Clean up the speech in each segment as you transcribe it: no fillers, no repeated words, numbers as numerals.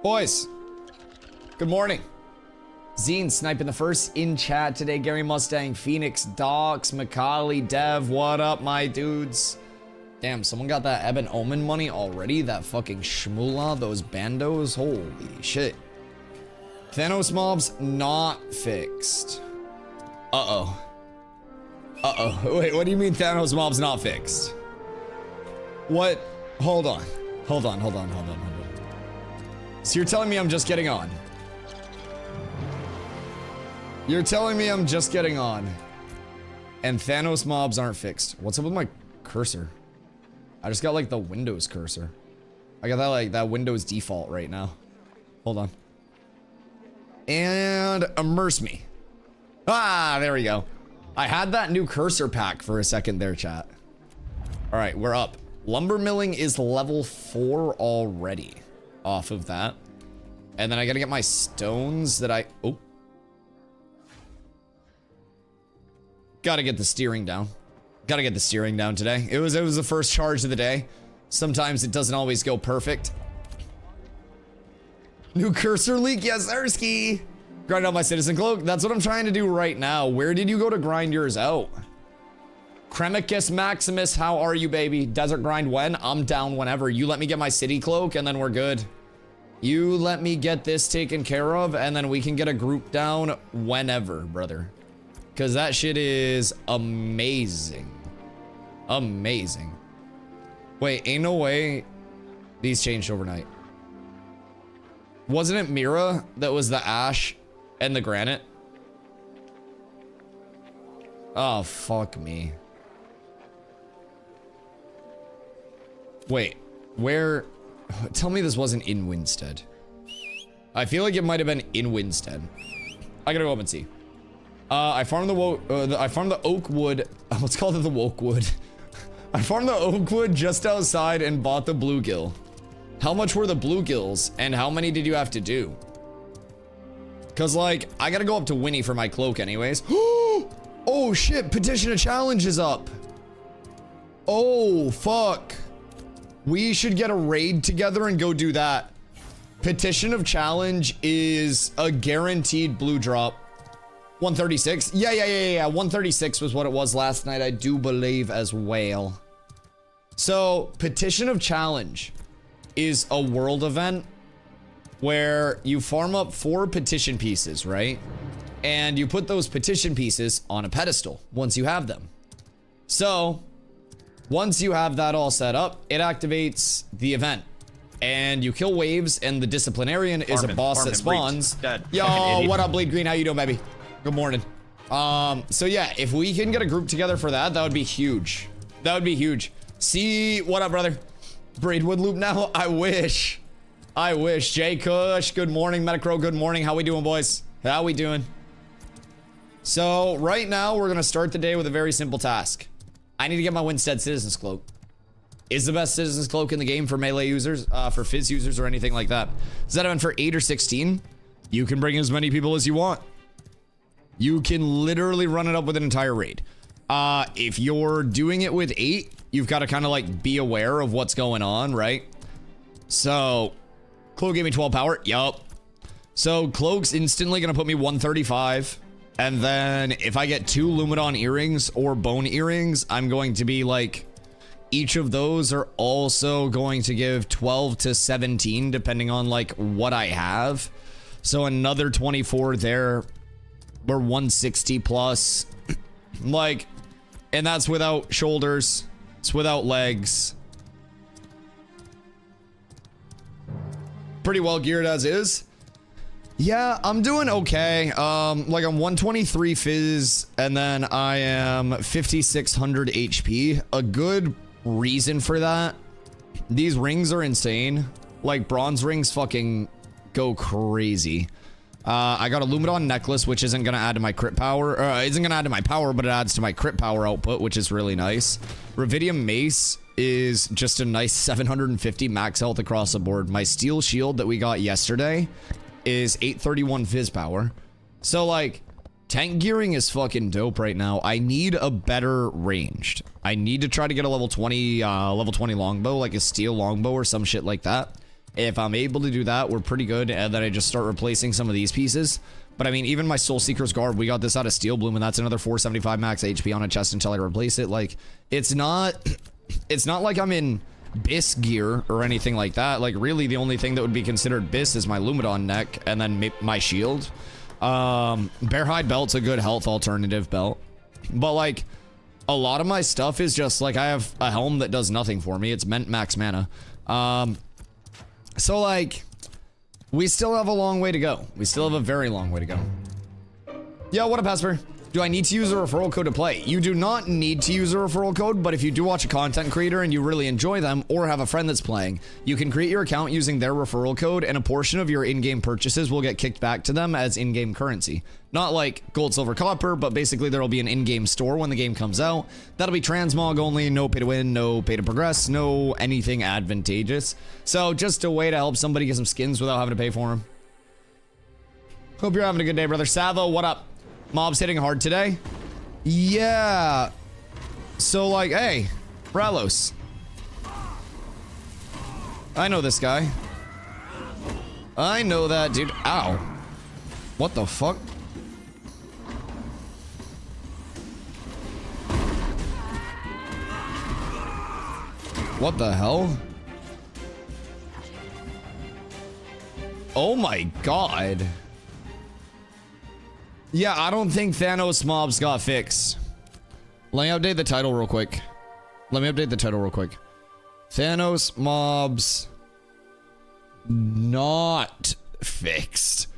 Boys, good morning. Zine sniping the first in chat today. Gary Mustang, Phoenix, Docs, Macaulay, Dev, what up, my dudes? Damn, someone got that Eben Omen money already? That fucking shmoolah, those bandos? Holy shit. Thanos mobs not fixed. Uh-oh. Uh-oh. Wait, what do you mean Thanos mobs not fixed? What? Hold on. Hold on. So you're telling me I'm just getting on? You're telling me I'm just getting on and Thanos mobs aren't fixed. What's up with my cursor? I just got like the Windows cursor. I got that like that Windows default right now. Hold on. And immerse me. Ah, there we go. I had that new cursor pack for a second there, chat. All right, we're up. Lumber milling is level 4 already off of that. And then I gotta get my stones that oh. Gotta get the steering down. Gotta get the steering down today. It was the first charge of the day. Sometimes it doesn't always go perfect. New cursor leak, yes, Ersky. Grind out my citizen cloak. That's what I'm trying to do right now. Where did you go to grind yours out? Cremicus Maximus, how are you, baby? Desert grind when? I'm down whenever. You let me get my city cloak and then we're good. You let me get this taken care of and then we can get a group down whenever, brother. Because that shit is amazing. Amazing. Wait, ain't no way these changed overnight. Wasn't it Mira that was the ash and the granite? Oh, fuck me. Wait, where? Tell me this wasn't in Winstead. I feel like it might have been in Winstead. I gotta go up and see. I farmed the oak wood. Let's call it the woke wood. I farmed the oak wood just outside and bought the bluegill. How much were the bluegills and how many did you have to do? Cause like, I gotta go up to Winnie for my cloak anyways. Oh shit, petition a challenge is up. Oh fuck. We should get a raid together and go do that. Petition of challenge is a guaranteed blue drop. 136? Yeah. 136 was what it was last night, I do believe as well. So, petition of challenge is a world event where you farm up 4 petition pieces, right? And you put those petition pieces on a pedestal once you have them. So, once you have that all set up, it activates the event. And you kill waves, and the disciplinarian is a boss that spawns. Yo, what up, Bleed Green? How you doing, baby? Good morning. So yeah, if we can get a group together for that, that would be huge. That would be huge. See, what up, brother? Braidwood loop now? I wish. I wish. Jay Kush, good morning. Metacro, good morning. How we doing, boys? How we doing? So right now, we're gonna start the day with a very simple task. I need to get my Winstead Citizen's Cloak. Is the best Citizen's Cloak in the game for melee users, for Fizz users or anything like that. Is that event for 8 or 16? You can bring as many people as you want. You can literally run it up with an entire raid. If you're doing it with 8, you've got to kind of like be aware of what's going on, right? So, Cloak gave me 12 power. Yup. So, Cloak's instantly going to put me 135. And then if I get 2 Luminon earrings or bone earrings, I'm going to be like, each of those are also going to give 12 to 17, depending on like what I have. So another 24 there. We're 160 plus. Like, and that's without shoulders. It's without legs. Pretty well geared as is. Yeah, I'm doing okay. Like I'm 123 Fizz, and then I am 5600 HP. A good reason for that, these rings are insane. Like bronze rings fucking go crazy. I got a Luminon necklace, which isn't gonna add to my crit power, isn't gonna add to my power, but it adds to my crit power output, which is really nice. Revidium mace is just a nice 750 max health across the board. My steel shield that we got yesterday is 831 Fizz power. So like, tank gearing is fucking dope right now. I need a better ranged. I need to try to get a level 20 longbow, like a steel longbow or some shit like that. If I'm able to do that, we're pretty good. And then I just start replacing some of these pieces. But I mean, even my Soul Seeker's Garb, we got this out of Steel Bloom, and that's another 475 max HP on a chest until I replace it. Like, it's not like I'm in BIS gear or anything like that. Like, really, the only thing that would be considered BIS is my Lumidon neck and then my shield. Bear Hide Belt's a good health alternative belt. But, like, a lot of my stuff is just, like, I have a helm that does nothing for me. It's meant max mana. So, like, we still have a long way to go. We still have a very long way to go. Yo, what up, Hesper? Do I need to use a referral code to play? You do not need to use a referral code, but if you do watch a content creator and you really enjoy them or have a friend that's playing, you can create your account using their referral code, and a portion of your in-game purchases will get kicked back to them as in-game currency. Not like gold, silver, copper, but basically there will be an in-game store when the game comes out. That'll be transmog only, no pay to win, no pay to progress, no anything advantageous. So just a way to help somebody get some skins without having to pay for them. Hope you're having a good day, brother. Savo, what up? Mobs hitting hard today? Yeah. So, like, hey, Ralos. I know this guy. I know that dude. Ow. What the fuck? What the hell? Oh my god. Yeah, I don't think Thanos mobs got fixed. Let me update the title real quick. Thanos mobs not fixed.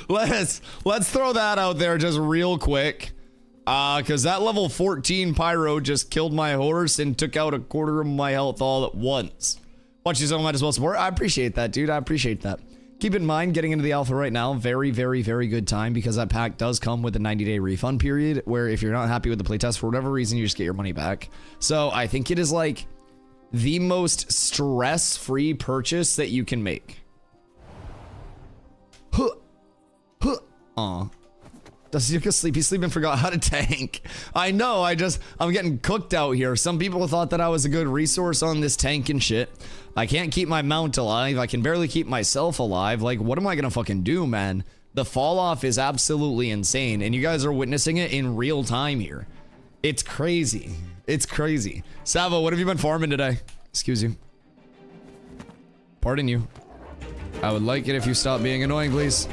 Let's throw that out there just real quick. Cause that level 14 pyro just killed my horse and took out a quarter of my health all at once. Watch you so might as well support. I appreciate that, dude. I appreciate that. Keep in mind, getting into the alpha right now, very, very, very good time, because that pack does come with a 90-day refund period, where if you're not happy with the playtest for whatever reason, you just get your money back. So I think it is like the most stress-free purchase that you can make. Aw. Does Yuka sleep? He sleep and forgot how to tank. I know, I'm getting cooked out here. Some people thought that I was a good resource on this tank and shit. I can't keep my mount alive. I can barely keep myself alive. Like, what am I gonna fucking do, man? The fall off is absolutely insane, and you guys are witnessing it in real time here. It's crazy. It's crazy. Savo, what have you been farming today? Excuse you. Pardon you. I would like it if you stop being annoying, please.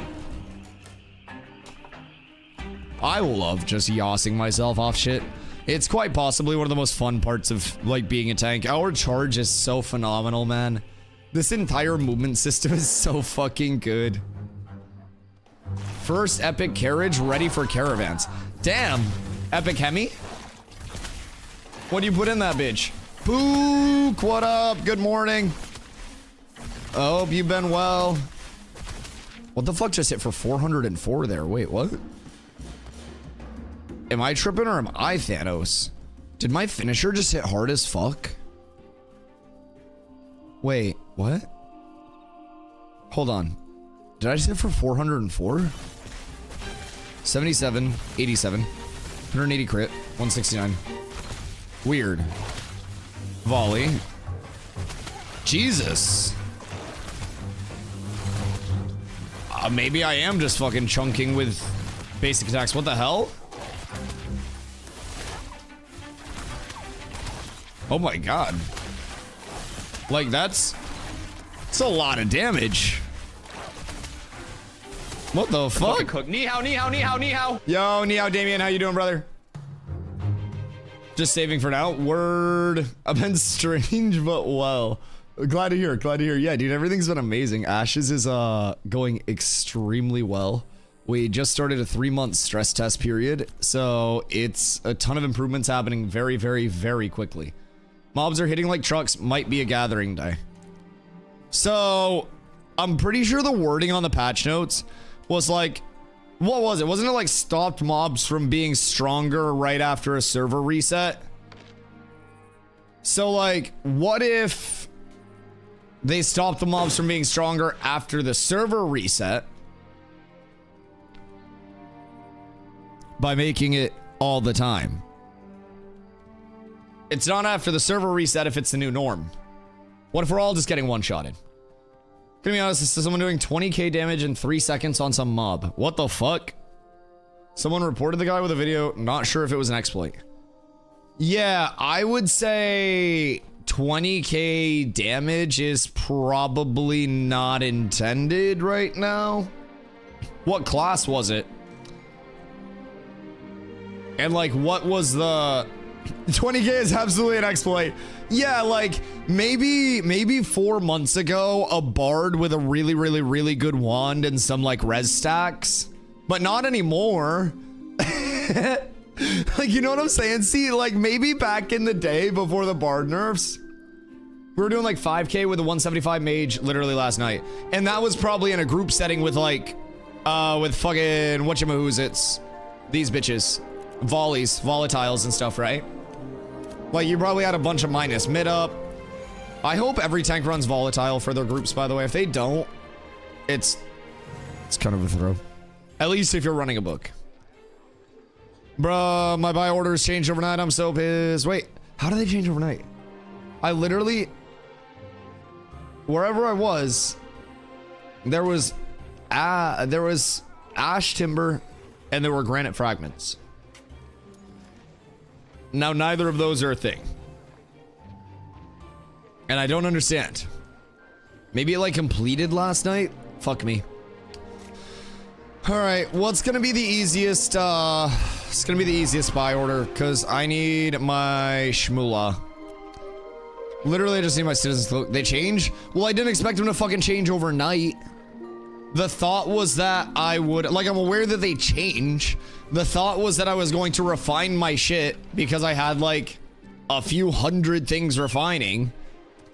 I love just yossing myself off shit. It's quite possibly one of the most fun parts of, like, being a tank. Our charge is so phenomenal, man. This entire movement system is so fucking good. First epic carriage ready for caravans. Damn. Epic Hemi? What do you put in that bitch? Pook, what up? Good morning. I hope you've been well. What the fuck just hit for 404 there? Wait, what? Am I tripping or am I Thanos? Did my finisher just hit hard as fuck? Wait, what? Hold on. Did I just hit for 404? 77, 87, 180 crit, 169. Weird. Volley. Jesus. Maybe I am just fucking chunking with basic attacks. What the hell? Oh my god. Like, that's a lot of damage. What the fuck? Cook. Ni hao, ni hao, ni hao, ni hao. Yo, ni hao, Damien. How you doing, brother? Just saving for now. Word. I've been strange, but well. Glad to hear. Glad to hear. Yeah, dude, everything's been amazing. Ashes is going extremely well. We just started a 3-month stress test period, so it's a ton of improvements happening very, very, very quickly. Mobs are hitting like trucks. Might be a gathering day. So I'm pretty sure the wording on the patch notes was like, what was it? Wasn't it like stopped mobs from being stronger right after a server reset? So like, what if they stopped the mobs from being stronger after the server reset by making it all the time? It's not after the server reset if it's the new norm. What if we're all just getting one-shotted? Gonna be honest, this is someone doing 20k damage in 3 seconds on some mob. What the fuck? Someone reported the guy with a video, not sure if it was an exploit. Yeah, I would say 20k damage is probably not intended right now. What class was it? And like, what was the 20k is absolutely an exploit. Yeah, like maybe 4 months ago, a bard with a really good wand and some like res stacks, but not anymore. Like, you know what I'm saying? See, like maybe back in the day before the bard nerfs, we were doing like 5k with a 175 mage literally last night, and that was probably in a group setting with like with fucking whatchamahoozits, these bitches, volatiles and stuff, right? Like, you probably had a bunch of minus mid up. I hope every tank runs volatile for their groups, by the way. If they don't, it's kind of a throw. At least if you're running a book. Bruh, my buy orders changed overnight. I'm so pissed. Wait, how do they change overnight? I literally, wherever I was, there was ash timber and there were granite fragments. Now, neither of those are a thing. And I don't understand. Maybe it like completed last night? Fuck me. Alright, what's gonna be the easiest, it's gonna be the easiest buy order, because I need my shmoolah. Literally, I just need my citizens. They change? Well, I didn't expect them to fucking change overnight. The thought was that I would, like, I'm aware that they change. The thought was that I was going to refine my shit because I had like a few hundred things refining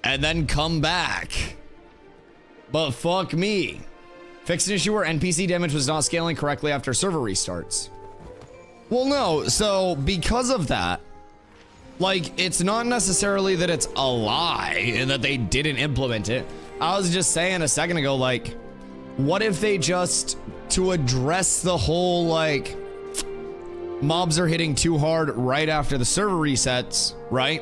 and then come back. But fuck me. Fixed an issue where NPC damage was not scaling correctly after server restarts. Well, no, so because of that, like, it's not necessarily that it's a lie and that they didn't implement it. I was just saying a second ago, like, what if they just, to address the whole, like, mobs are hitting too hard right after the server resets, right?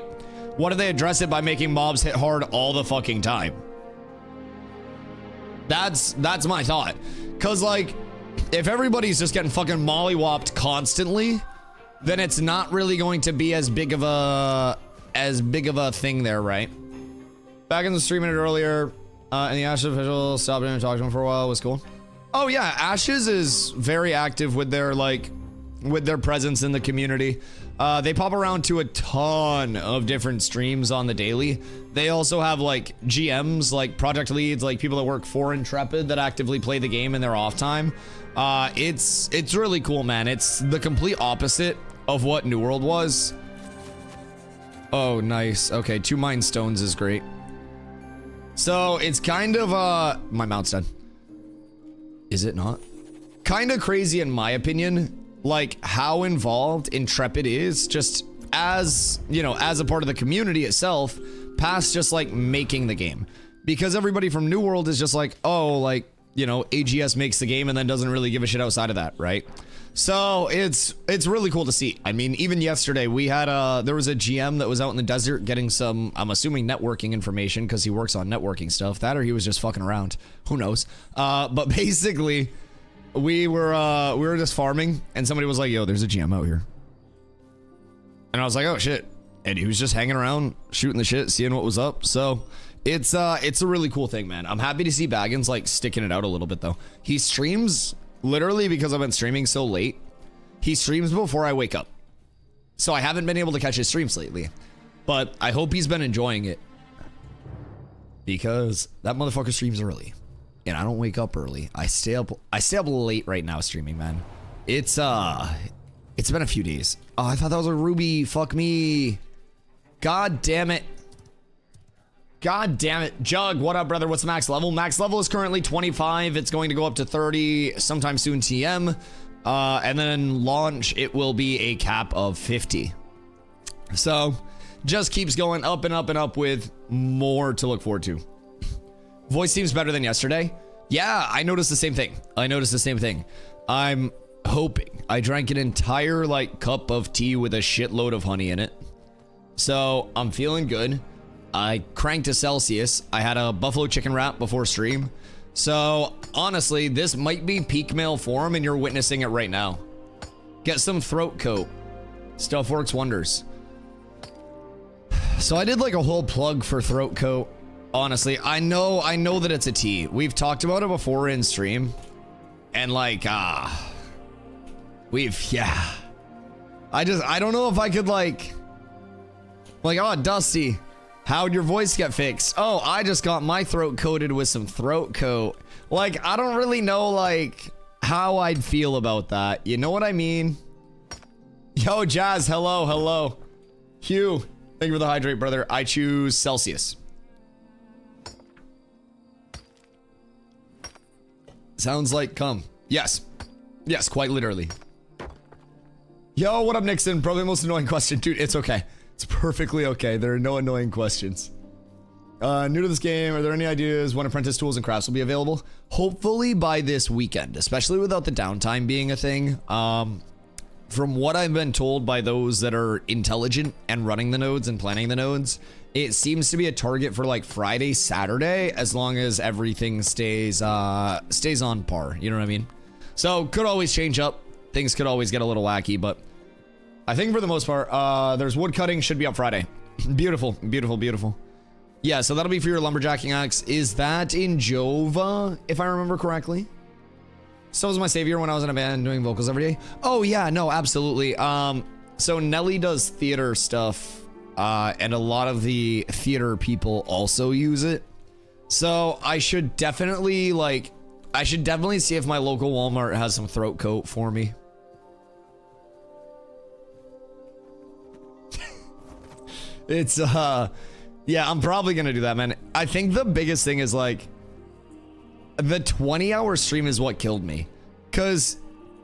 What if they address it by making mobs hit hard all the fucking time? That's my thought. Cause like, if everybody's just getting fucking mollywopped constantly, then it's not really going to be as big of a thing there, right? Back in the stream minute earlier, and the Ashes official stopped in and talked to him for a while. It was cool. Oh yeah, Ashes is very active with their presence in the community. They pop around to a ton of different streams on the daily. They also have like GMs, like project leads, like people that work for Intrepid that actively play the game in their off time. It's really cool, man. It's the complete opposite of what New World was. Oh, nice. Okay, 2 Mind Stones is great. So it's kind of my mount's done. Is it not? Kind of crazy in my opinion, like how involved Intrepid is, just as, you know, as a part of the community itself, past just like making the game. Because everybody from New World is just like, oh, like, you know, AGS makes the game and then doesn't really give a shit outside of that, right? So it's really cool to see. I mean, even yesterday we had there was a GM that was out in the desert getting some, I'm assuming, networking information because he works on networking stuff. That or he was just fucking around. Who knows? But basically, we were just farming and somebody was like, yo, there's a GM out here. And I was like, oh shit. And he was just hanging around, shooting the shit, seeing what was up. So it's a really cool thing, man. I'm happy to see Baggins like sticking it out a little bit though. He streams literally because I've been streaming so late. He streams before I wake up. So I haven't been able to catch his streams lately. But I hope he's been enjoying it. Because that motherfucker streams early. And I don't wake up early. I stay up late right now streaming, man. It's been a few days. Oh, I thought that was a ruby. Fuck me. God damn it. God damn it. Jug, what up, brother? What's the max level? Max level is currently 25. It's going to go up to 30 sometime soon, TM. And then launch, it will be a cap of 50. So just keeps going up and up and up with more to look forward to. Voice seems better than yesterday. Yeah, I noticed the same thing. I'm hoping. I drank an entire like cup of tea with a shitload of honey in it. So I'm feeling good. I cranked to Celsius. I had a buffalo chicken wrap before stream. So honestly, this might be peak male form and you're witnessing it right now. Get some throat coat. Stuff works wonders. So I did like a whole plug for throat coat. Honestly, I know that it's a tea. We've talked about it before in stream. And like, yeah. I don't know if I could like, oh, Dusty, how'd your voice get fixed? Oh, I just got my throat coated with some throat coat. Like, I don't really know like how I'd feel about that. You know what I mean? Yo, Jazz, hello. Hugh, thank you for the hydrate, brother. I choose Celsius. Sounds like cum. Yes, quite literally. Yo, what up, Nixon? Probably the most annoying question. Dude, it's okay. It's perfectly okay. There are no annoying questions. New to this game, are there any ideas when apprentice tools and crafts will be available? Hopefully by this weekend, especially without the downtime being a thing. From what I've been told by those that are intelligent and running the nodes and planning the nodes, it seems to be a target for like Friday, Saturday, as long as everything stays on par. You know what I mean? So could always change up. Things could always get a little wacky, but I think for the most part, there's wood cutting should be up Friday. Beautiful. Yeah, so that'll be for your lumberjacking axe. Is that in Jova, if I remember correctly? So was my savior when I was in a band doing vocals every day. Oh yeah, no, absolutely. So Nelly does theater stuff, and a lot of the theater people also use it. So I should definitely see if my local Walmart has some throat coat for me. It's yeah, I'm probably gonna do that, man. I think the biggest thing is like the 20-hour stream is what killed me, because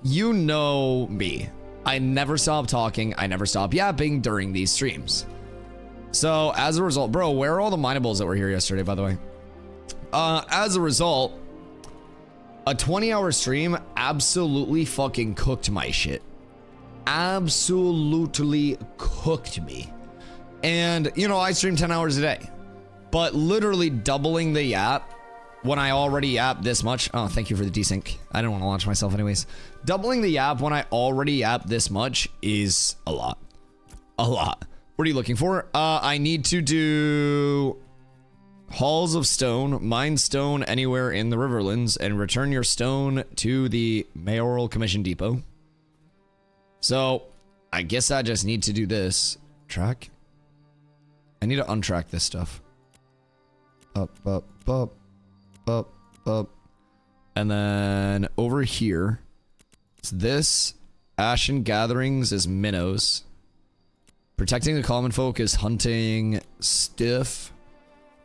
you know me, I never stop talking, I never stop yapping during these streams. So as a result, bro, where are all the minables that were here yesterday, by the way? As a result, a 20-hour stream absolutely fucking cooked my shit. Absolutely cooked me. And, you know, I stream 10 hours a day, but literally doubling the yap when I already yap this much. Oh, thank you for the desync. I didn't want to launch myself anyways. Doubling the yap when I already yap this much is a lot. A lot. What are you looking for? I need to do halls of stone, mine stone anywhere in the Riverlands, and return your stone to the mayoral commission depot. So I guess I just need to do this. Track. I need to untrack this stuff. Up. And then over here, it's this. Ashen Gatherings is minnows. Protecting the common folk is hunting stiff.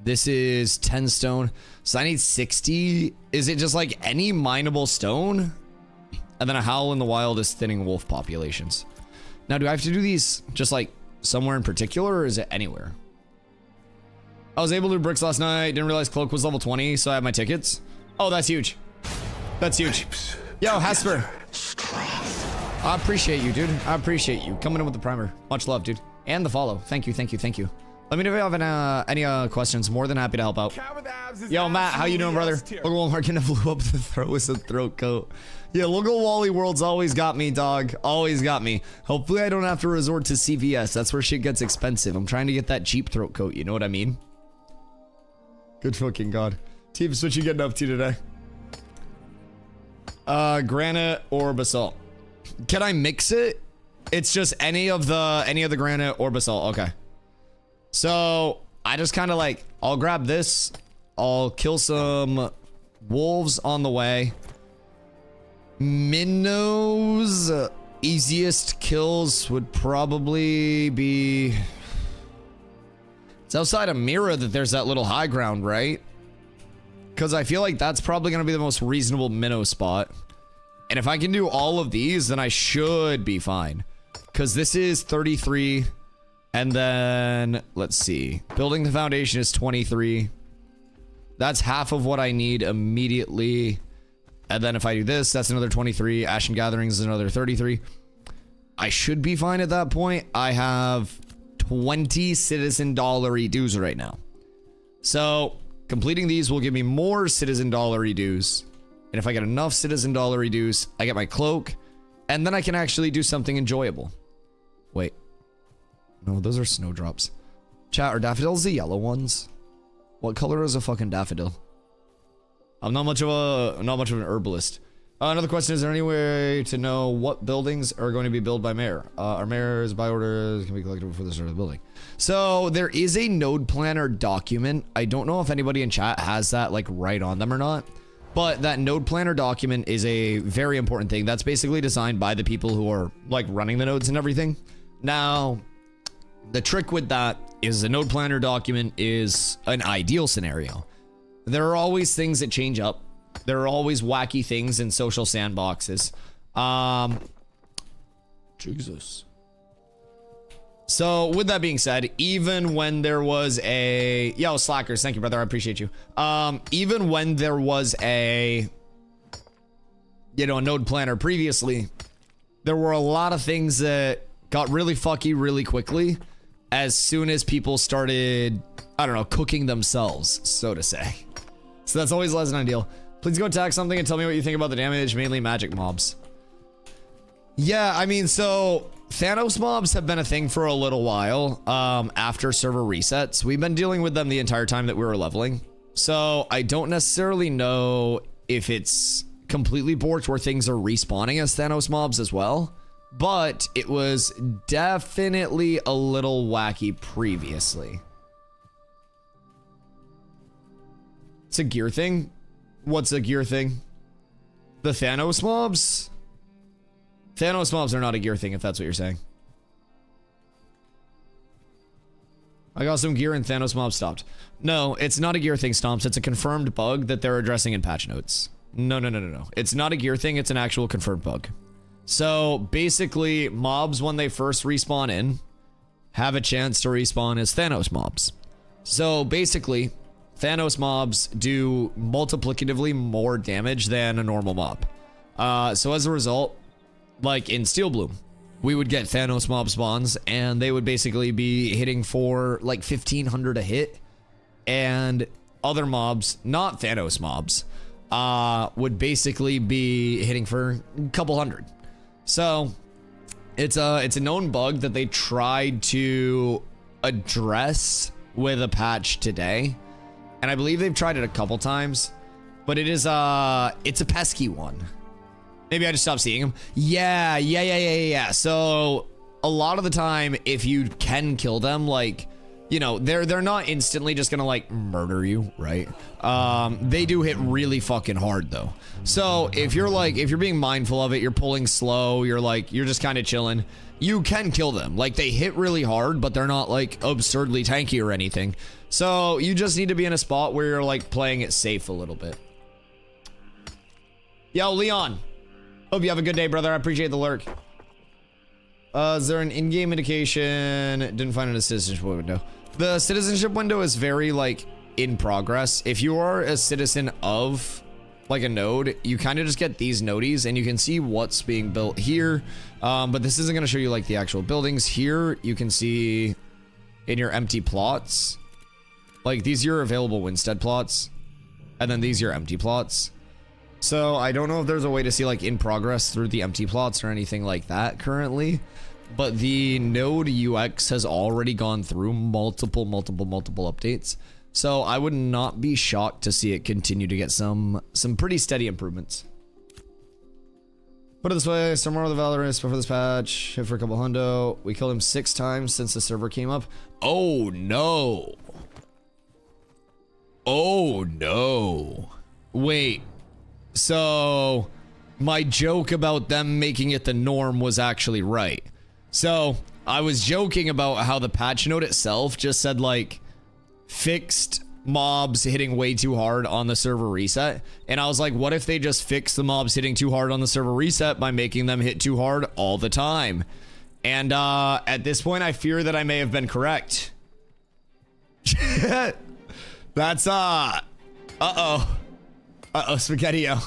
This is 10 stone. So I need 60. Is it just like any mineable stone? And then a howl in the wild is thinning wolf populations. Now, do I have to do these just like somewhere in particular, or is it anywhere? I was able to do bricks last night. Didn't realize Cloak was level 20, so I have my tickets. Oh, that's huge. That's huge. Yo, Hesper. I appreciate you, dude. I appreciate you coming in with the primer. Much love, dude. And the follow. Thank you. Let me know if you have any questions. More than happy to help out. Yo, Matt, how you doing, brother? Local Walmart gonna blew up the throat with a throat coat. Yeah, local Wally World's always got me, dog. Always got me. Hopefully I don't have to resort to CVS. That's where shit gets expensive. I'm trying to get that cheap throat coat. You know what I mean? Good fucking god. Teeves, what you getting up to today? Granite or basalt. Can I mix it? It's just any of the granite or basalt. Okay. So I just kind of like, I'll grab this. I'll kill some wolves on the way. Minnows. Easiest kills would probably be... It's outside of Mira that there's that little high ground, right? Because I feel like that's probably going to be the most reasonable minnow spot. And if I can do all of these, then I should be fine. Because this is 33. And then, let's see. Building the foundation is 23. That's half of what I need immediately. And then if I do this, that's another 23. Ashen Gatherings is another 33. I should be fine at that point. I have 20 citizen dollary dues right now. So completing these will give me more citizen dollary dues. And if I get enough citizen dollary dues, I get my cloak. And then I can actually do something enjoyable. Wait. No, those are snowdrops. Chat, are daffodils the yellow ones? What color is a fucking daffodil? I'm not much of an herbalist. Another question, is there any way to know what buildings are going to be built by mayor? Our mayor's by orders can be collected before the start of the building. So there is a node planner document. I don't know if anybody in chat has that like right on them or not, but that node planner document is a very important thing. That's basically designed by the people who are like running the nodes and everything. Now, the trick with that is the node planner document is an ideal scenario. There are always things that change up. There are always wacky things in social sandboxes. Jesus. So with that being said, even when there was a, yo, slackers, thank you, brother, I appreciate you. Even when there was a, you know, a node planner previously, there were a lot of things that got really fucky really quickly as soon as people started, I don't know, cooking themselves, so to say. So that's always less than ideal. Please go attack something and tell me what you think about the damage, mainly magic mobs. Yeah, I mean, so Thanos mobs have been a thing for a little while after server resets. We've been dealing with them the entire time that we were leveling. So I don't necessarily know if it's completely borked where things are respawning as Thanos mobs as well. But it was definitely a little wacky previously. It's a gear thing. What's a gear thing? The Thanos mobs? Thanos mobs are not a gear thing, if that's what you're saying. I got some gear and Thanos mobs stopped. No, it's not a gear thing, Stomps. It's a confirmed bug that they're addressing in patch notes. No. It's not a gear thing. It's an actual confirmed bug. So basically, mobs, when they first respawn in, have a chance to respawn as Thanos mobs. So basically, Thanos mobs do multiplicatively more damage than a normal mob. So as a result, like in Steel Bloom, we would get Thanos mob spawns and they would basically be hitting for like 1500 a hit, and other mobs, not Thanos mobs, would basically be hitting for a couple hundred. So it's a known bug that they tried to address with a patch today. And I believe they've tried it a couple times, but it is it's a pesky one. Maybe I just stopped seeing them. Yeah. So a lot of the time, if you can kill them, like, you know, they're not instantly just gonna like murder you, right? They do hit really fucking hard though. So if you're being mindful of it, you're pulling slow, you're just kind of chilling, you can kill them. Like, they hit really hard, but they're not like absurdly tanky or anything. So you just need to be in a spot where you're like playing it safe a little bit. Yo, Leon. Hope you have a good day, brother. I appreciate the lurk. Is there an in-game indication? Didn't find it in a citizenship window. The citizenship window is very like in progress. If you are a citizen of like a node, you kind of just get these nodes and you can see what's being built here. But this isn't going to show you like the actual buildings. Here you can see in your empty plots, like these are your available Winstead plots, and then these are your empty plots. So I don't know if there's a way to see like in progress through the empty plots or anything like that currently, but the node UX has already gone through multiple updates. So I would not be shocked to see it continue to get some pretty steady improvements. Put it this way, Stormar the Valorous before this patch, hit for a couple hundo. We killed him 6 times since the server came up. Oh no. Oh no. Wait. So my joke about them making it the norm was actually right. So I was joking about how the patch note itself just said like fixed mobs hitting way too hard on the server reset. And I was like, what if they just fix the mobs hitting too hard on the server reset by making them hit too hard all the time? And at this point, I fear that I may have been correct. That's uh-oh, Spaghetti-O.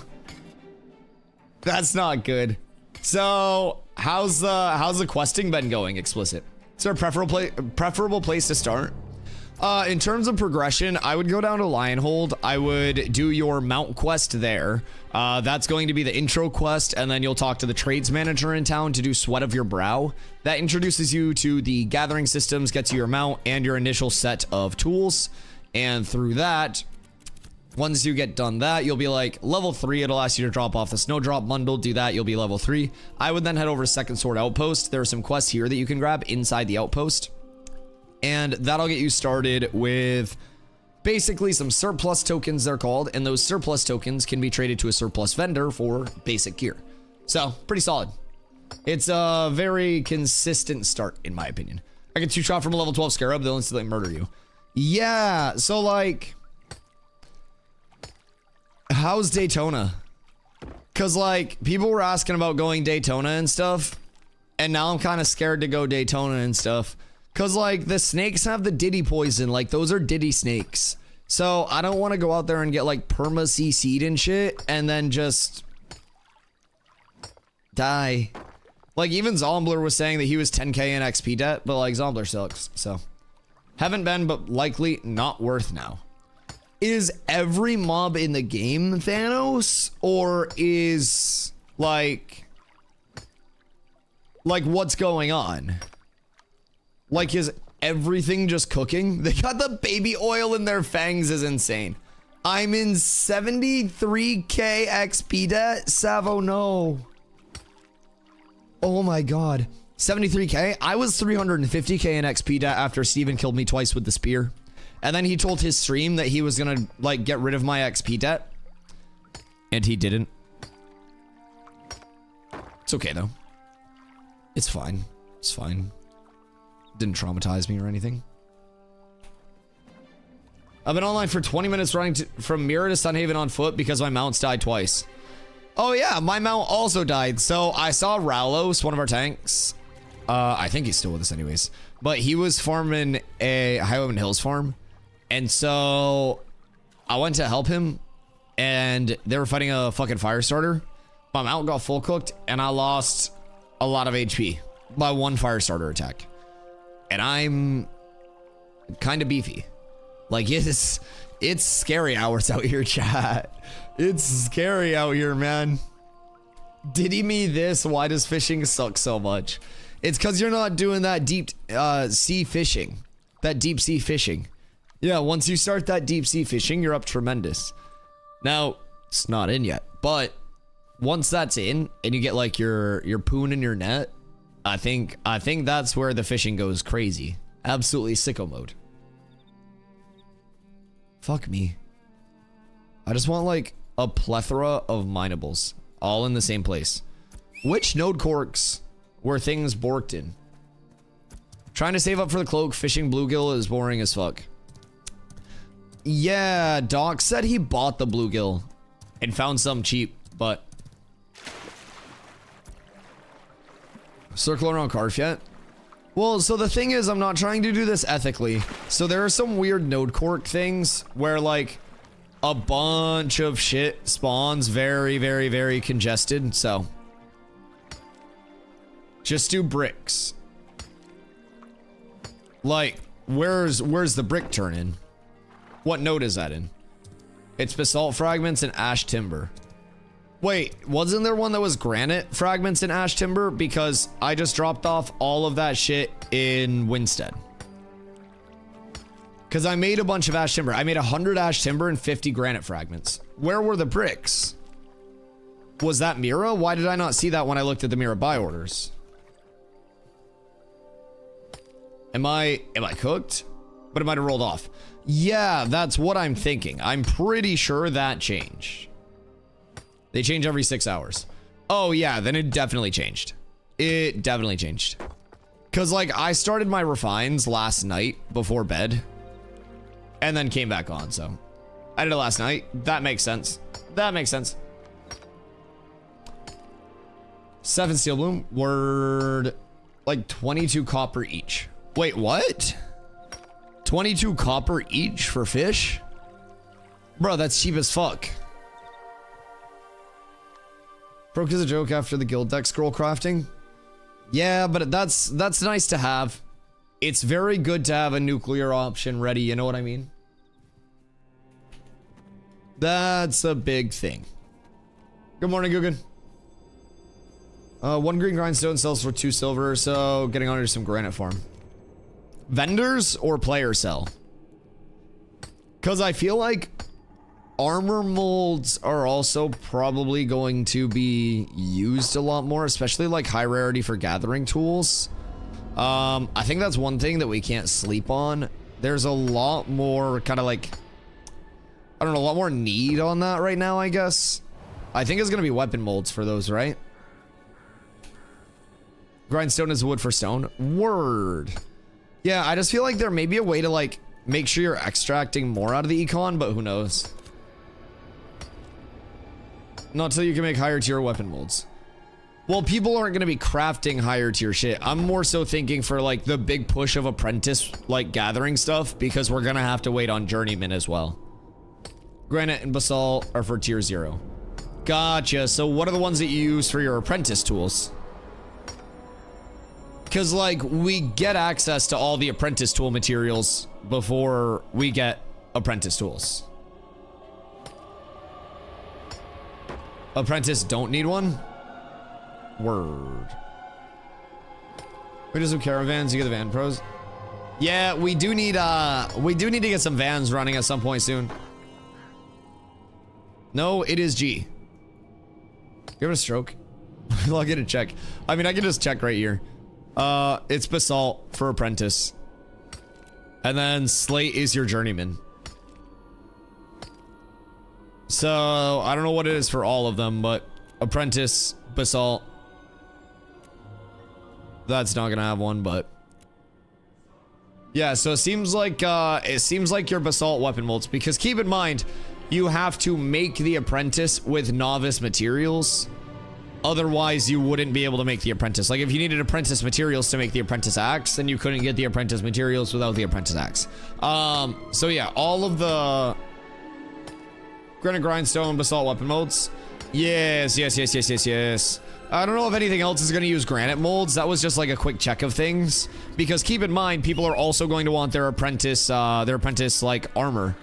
That's not good. So how's the questing been going, Explicit? Is there a preferable place to start? In terms of progression, I would go down to Lionhold. I would do your mount quest there. That's going to be the intro quest, and then you'll talk to the trades manager in town to do Sweat of Your Brow. That introduces you to the gathering systems, gets you your mount and your initial set of tools. And through that, once you get done that, you'll be like level 3. It'll ask you to drop off the snowdrop bundle. Do that, you'll be level 3. I would then head over to Second Sword Outpost. There are some quests here that you can grab inside the outpost. And that'll get you started with basically some surplus tokens, they're called. And those surplus tokens can be traded to a surplus vendor for basic gear. So, pretty solid. It's a very consistent start, in my opinion. I get 2-shot from a level 12 Scarab, they'll instantly murder you. Yeah, so like... how's Daytona? Because like, people were asking about going Daytona and stuff. And now I'm kind of scared to go Daytona and stuff. Cause like the snakes have the Diddy poison, like those are Diddy snakes. So I don't want to go out there and get like perma CC'd and shit and then just die. Like even Zombler was saying that he was 10k in XP debt, but like Zombler sucks. So haven't been, but likely not worth now. Is every mob in the game Thanos, or is like what's going on? Like, is everything just cooking? They got the baby oil in their fangs is insane. I'm in 73k XP debt. Savo, no. Oh my god. 73k? I was 350k in XP debt after Steven killed me twice with the spear. And then he told his stream that he was gonna, like, get rid of my XP debt. And he didn't. It's okay, though. It's fine. It's fine. Didn't traumatize me or anything. I've been online for 20 minutes running from Mirror to Sunhaven on foot because my mounts died twice. Oh yeah, my mount also died. So I saw Raulos, one of our tanks. I think he's still with us anyways. But he was farming a Highwayman Hills farm. And so I went to help him. And they were fighting a fucking fire starter. My mount got full cooked and I lost a lot of HP by one fire starter attack. And I'm kind of beefy. Like, it's scary hours out here, chat. It's scary out here, man. Diddy me this, why does fishing suck so much? It's because you're not doing that deep sea fishing. That deep sea fishing. Yeah, once you start that deep sea fishing, you're up tremendous. Now, it's not in yet. But once that's in, and you get like your poon in your net, I think that's where the fishing goes crazy. Absolutely sicko mode. Fuck me. I just want like a plethora of minables all in the same place. Which node corks were things borked in? Trying to save up for the cloak, fishing bluegill is boring as fuck. Yeah, Doc said he bought the bluegill and found some cheap, but circle around Carf yet? Well, so the thing is, I'm not trying to do this ethically. So there are some weird node cork things where like a bunch of shit spawns very, very, very congested. So just do bricks. Like, where's the brick turn in? What node is that in? It's basalt fragments and ash timber. Wait, wasn't there one that was granite fragments and ash timber? Because I just dropped off all of that shit in Winstead. Because I made a bunch of ash timber. I made 100 ash timber and 50 granite fragments. Where were the bricks? Was that Mira? Why did I not see that when I looked at the Mira buy orders? Am I cooked? But it might have rolled off. Yeah, that's what I'm thinking. I'm pretty sure that changed. They change every 6 hours. Oh yeah, then it definitely changed. It definitely changed. Cause like I started my refines last night before bed and then came back on. So I did it last night. That makes sense. That makes sense. 7 steel bloom. Word. Like 22 copper each. Wait, what? 22 copper each for fish? Bro, that's cheap as fuck. Broke as a joke after the guild deck scroll crafting. Yeah, but that's nice to have. it's very good to have a nuclear option ready, you know what I mean? That's a big thing. Good morning, Guggen. 1 green grindstone sells for 2 silver, so getting onto some granite farm. Vendors or player sell? Because I feel like armor molds are also probably going to be used a lot more, especially like high rarity for gathering tools. I think that's one thing that we can't sleep on. There's a lot more kind of like, I don't know, a lot more need on that right now, I guess. I think it's going to be weapon molds for those, right? Grindstone is wood for stone. Word. Yeah, I just feel like there may be a way to like make sure you're extracting more out of the econ, but who knows? Not till you can make higher tier weapon molds. Well, people aren't going to be crafting higher tier shit. I'm more so thinking for like the big push of apprentice like gathering stuff, because we're going to have to wait on journeyman as well. Granite and basalt are for tier 0. Gotcha. So what are the ones that you use for your apprentice tools? Because like we get access to all the apprentice tool materials before we get apprentice tools. Apprentice don't need one? Word. We do some caravans, you get the van pros. Yeah, we do need to get some vans running at some point soon. No, it is G. Give it a stroke. I'll get a check. I mean, I can just check right here. It's basalt for apprentice. And then slate is your journeyman. So, I don't know what it is for all of them, but apprentice, basalt. That's not gonna have one, but yeah, so it seems like your basalt weapon molds, because keep in mind, you have to make the apprentice with novice materials. Otherwise, you wouldn't be able to make the apprentice. Like, if you needed apprentice materials to make the apprentice axe, then you couldn't get the apprentice materials without the apprentice axe. So yeah, all of the granite grindstone basalt weapon molds. Yes. I don't know if anything else is going to use granite molds. That was just like a quick check of things, because keep in mind, people are also going to want their apprentice like armor,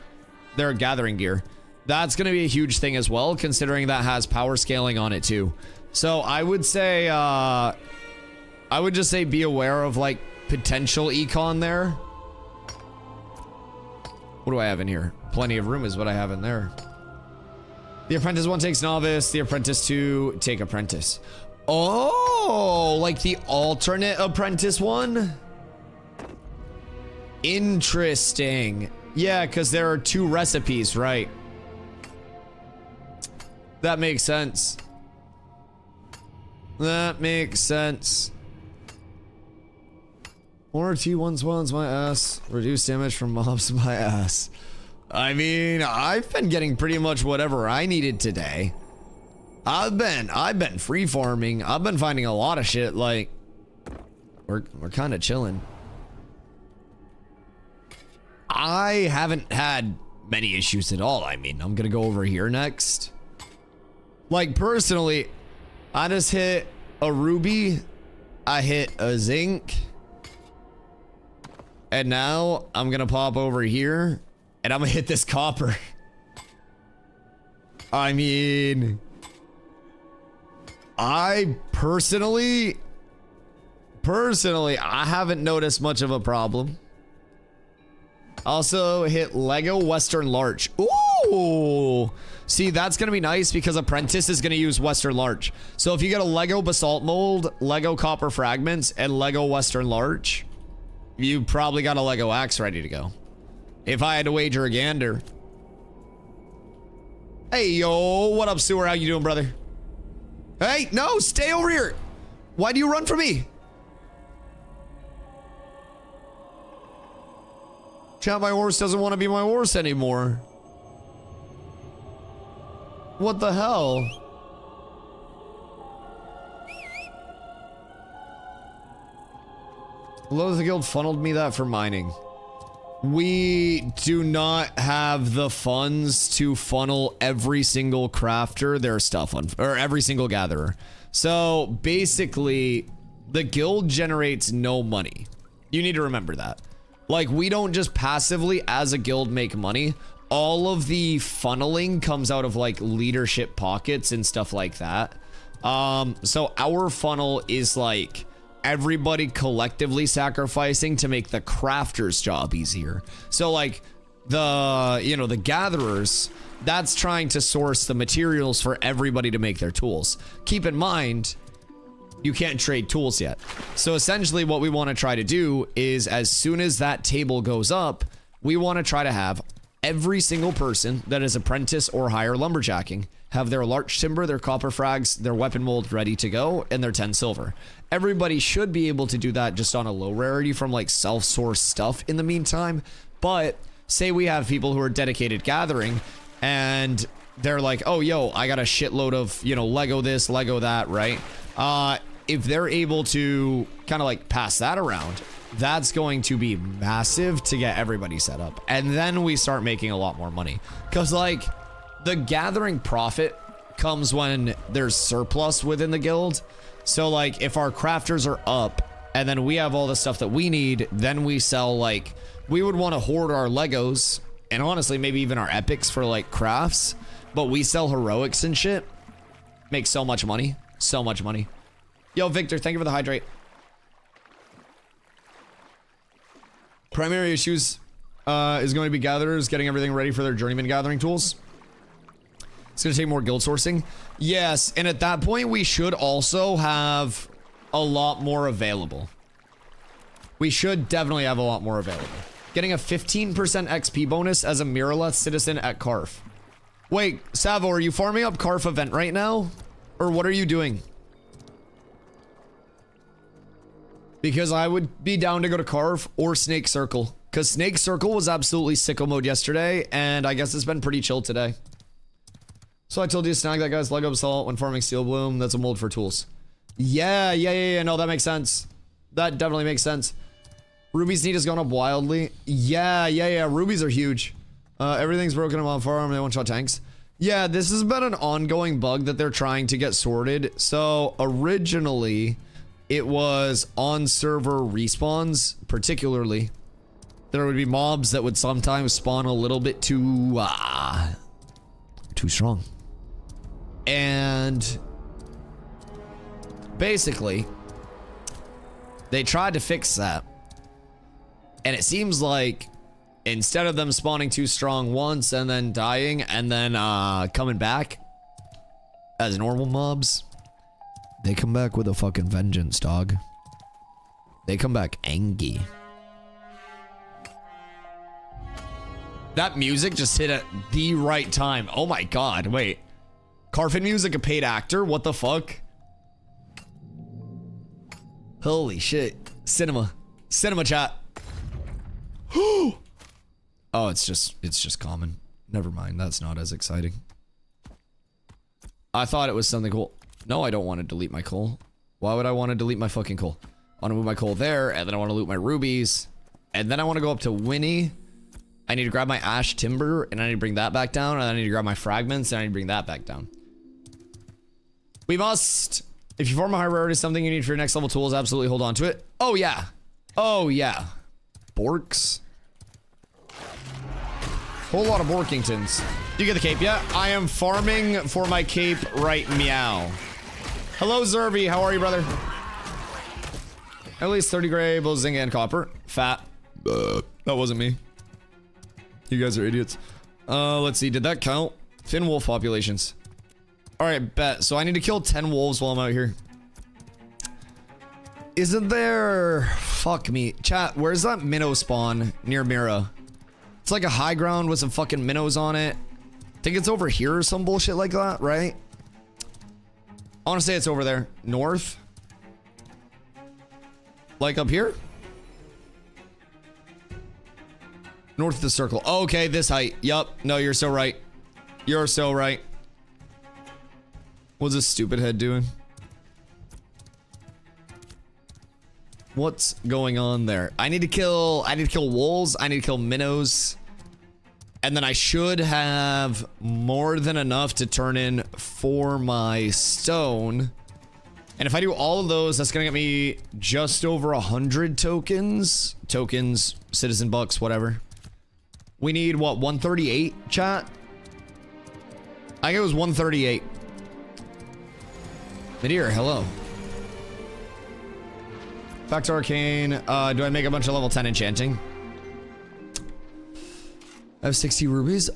their gathering gear. That's going to be a huge thing as well, considering that has power scaling on it too. So I would say, I would just say be aware of like potential econ there. What do I have in here? Plenty of room is what I have in there. The apprentice 1 takes novice, the apprentice 2 take apprentice. Oh, like the alternate apprentice one? Interesting. Yeah, because there are 2 recipes, right? That makes sense. That makes sense. More T1 swans my ass. Reduce damage from mobs by ass. I mean, I've been getting pretty much whatever I needed today. I've been free farming. I've been finding a lot of shit. Like, we're kind of chilling. I haven't had many issues at all. I mean, I'm gonna go over here next. Like, personally, I just hit a ruby, I hit a zinc, and now I'm gonna pop over here and I'm gonna hit this copper. I mean, I personally, I haven't noticed much of a problem. Also hit Lego Western Larch. Ooh! See, that's gonna be nice because Apprentice is gonna use Western Larch. So if you get a Lego Basalt Mold, Lego Copper Fragments, and Lego Western Larch, you probably got a Lego Axe ready to go. If I had to wager a gander. Hey, yo, what up, Sewer? How you doing, brother? Hey, no, stay over here. Why do you run from me? Chat, my horse doesn't want to be my horse anymore. What the hell? Loath Guild funneled me that for mining. We do not have the funds to funnel every single crafter their stuff on, or every single gatherer. So basically, the guild generates no money. You need to remember that. Like, we don't just passively as a guild make money. All of the funneling comes out of like leadership pockets and stuff like that. So our funnel is like everybody collectively sacrificing to make the crafter's job easier. So like the gatherers, that's trying to source the materials for everybody to make their tools. Keep in mind, you can't trade tools yet. So essentially what we want to try to do is as soon as that table goes up, we want to try to have every single person that is apprentice or higher lumberjacking have their larch timber, their copper frags, their weapon mold ready to go, and their 10 silver. Everybody should be able to do that just on a low rarity from like self-sourced stuff in the meantime. But say we have people who are dedicated gathering and they're like, oh, yo, I got a shitload of, Lego this, Lego that, right? If they're able to kind of like pass that around, that's going to be massive to get everybody set up. And then we start making a lot more money. Because like the gathering profit comes when there's surplus within the guild. So like if our crafters are up and then we have all the stuff that we need, then we sell like, we would want to hoard our Legos and honestly maybe even our epics for like crafts, but we sell heroics and shit. Make so much money. So much money. Yo, Victor, thank you for the hydrate. Primary issues is going to be gatherers getting everything ready for their journeyman gathering tools. It's going to take more guild sourcing. Yes, and at that point, we should also have a lot more available. We should definitely have a lot more available. Getting a 15% XP bonus as a Miraleth citizen at Carf. Wait, Savo, are you farming up Carf event right now? Or what are you doing? Because I would be down to go to Carve or Snake Circle. Because Snake Circle was absolutely sicko mode yesterday, and I guess it's been pretty chill today. So I told you to snag that guy's Lego Assault when farming Steel Bloom. That's a mold for tools. Yeah. No, that makes sense. That definitely makes sense. Ruby's need has gone up wildly. Yeah. Rubies are huge. Everything's broken on farm. They one-shot tanks. Yeah, this has been an ongoing bug that they're trying to get sorted. So originally, it was on server respawns, particularly. There would be mobs that would sometimes spawn a little bit too strong. And basically, they tried to fix that. And it seems like instead of them spawning too strong once and then dying and then coming back as normal mobs, they come back with a fucking vengeance, dog. They come back angry. That music just hit at the right time. Oh my god, wait. Carfin music, a paid actor? What the fuck? Holy shit. Cinema. Cinema chat. Oh, it's just common. Never mind, that's not as exciting. I thought it was something cool. No, I don't want to delete my coal. Why would I want to delete my fucking coal? I want to move my coal there, and then I want to loot my rubies. And then I want to go up to Winnie. I need to grab my ash timber, and I need to bring that back down. And I need to grab my fragments, and I need to bring that back down. We must. If you farm a high rarity, something you need for your next level tools, absolutely hold on to it. Oh, yeah. Oh, yeah. Borks. Whole lot of Borkingtons. Do you get the cape yet? I am farming for my cape right meow. Hello, Zerby. How are you, brother? At least 30 gray, both zinc and copper. Fat. That wasn't me. You guys are idiots. Let's see. Did that count? Thin wolf populations. All right, bet. So I need to kill 10 wolves while I'm out here. Isn't there... Fuck me. Chat, where's that minnow spawn near Mira? It's like a high ground with some fucking minnows on it. Think it's over here or some bullshit like that, right? I want to say it's over there. North? Like up here? North of the circle. Oh, okay, this height. Yup. No, you're so right. You're so right. What's this stupid head doing? What's going on there? I need to kill wolves. I need to kill minnows. And then I should have more than enough to turn in for my stone. And if I do all of those, that's gonna get me just over 100 tokens. Tokens, citizen bucks, whatever. We need what, 138, chat? I think it was 138. Midir, hello. Back to arcane. Do I make a bunch of level 10 enchanting? I have 60 rubies.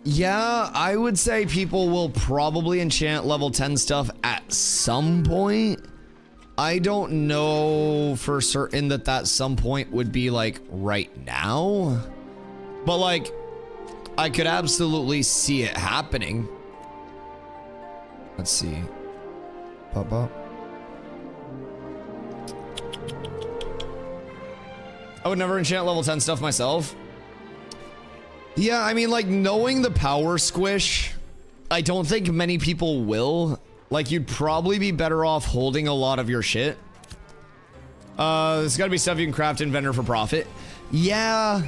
Yeah, I would say people will probably enchant level 10 stuff at some point. I don't know for certain that that some point would be like right now, but like I could absolutely see it happening. Let's see. Pop up. I would never enchant level 10 stuff myself. Yeah, I mean, like, knowing the power squish, I don't think many people will. Like, you'd probably be better off holding a lot of your shit. There's gotta be stuff you can craft in vendor for profit. Yeah.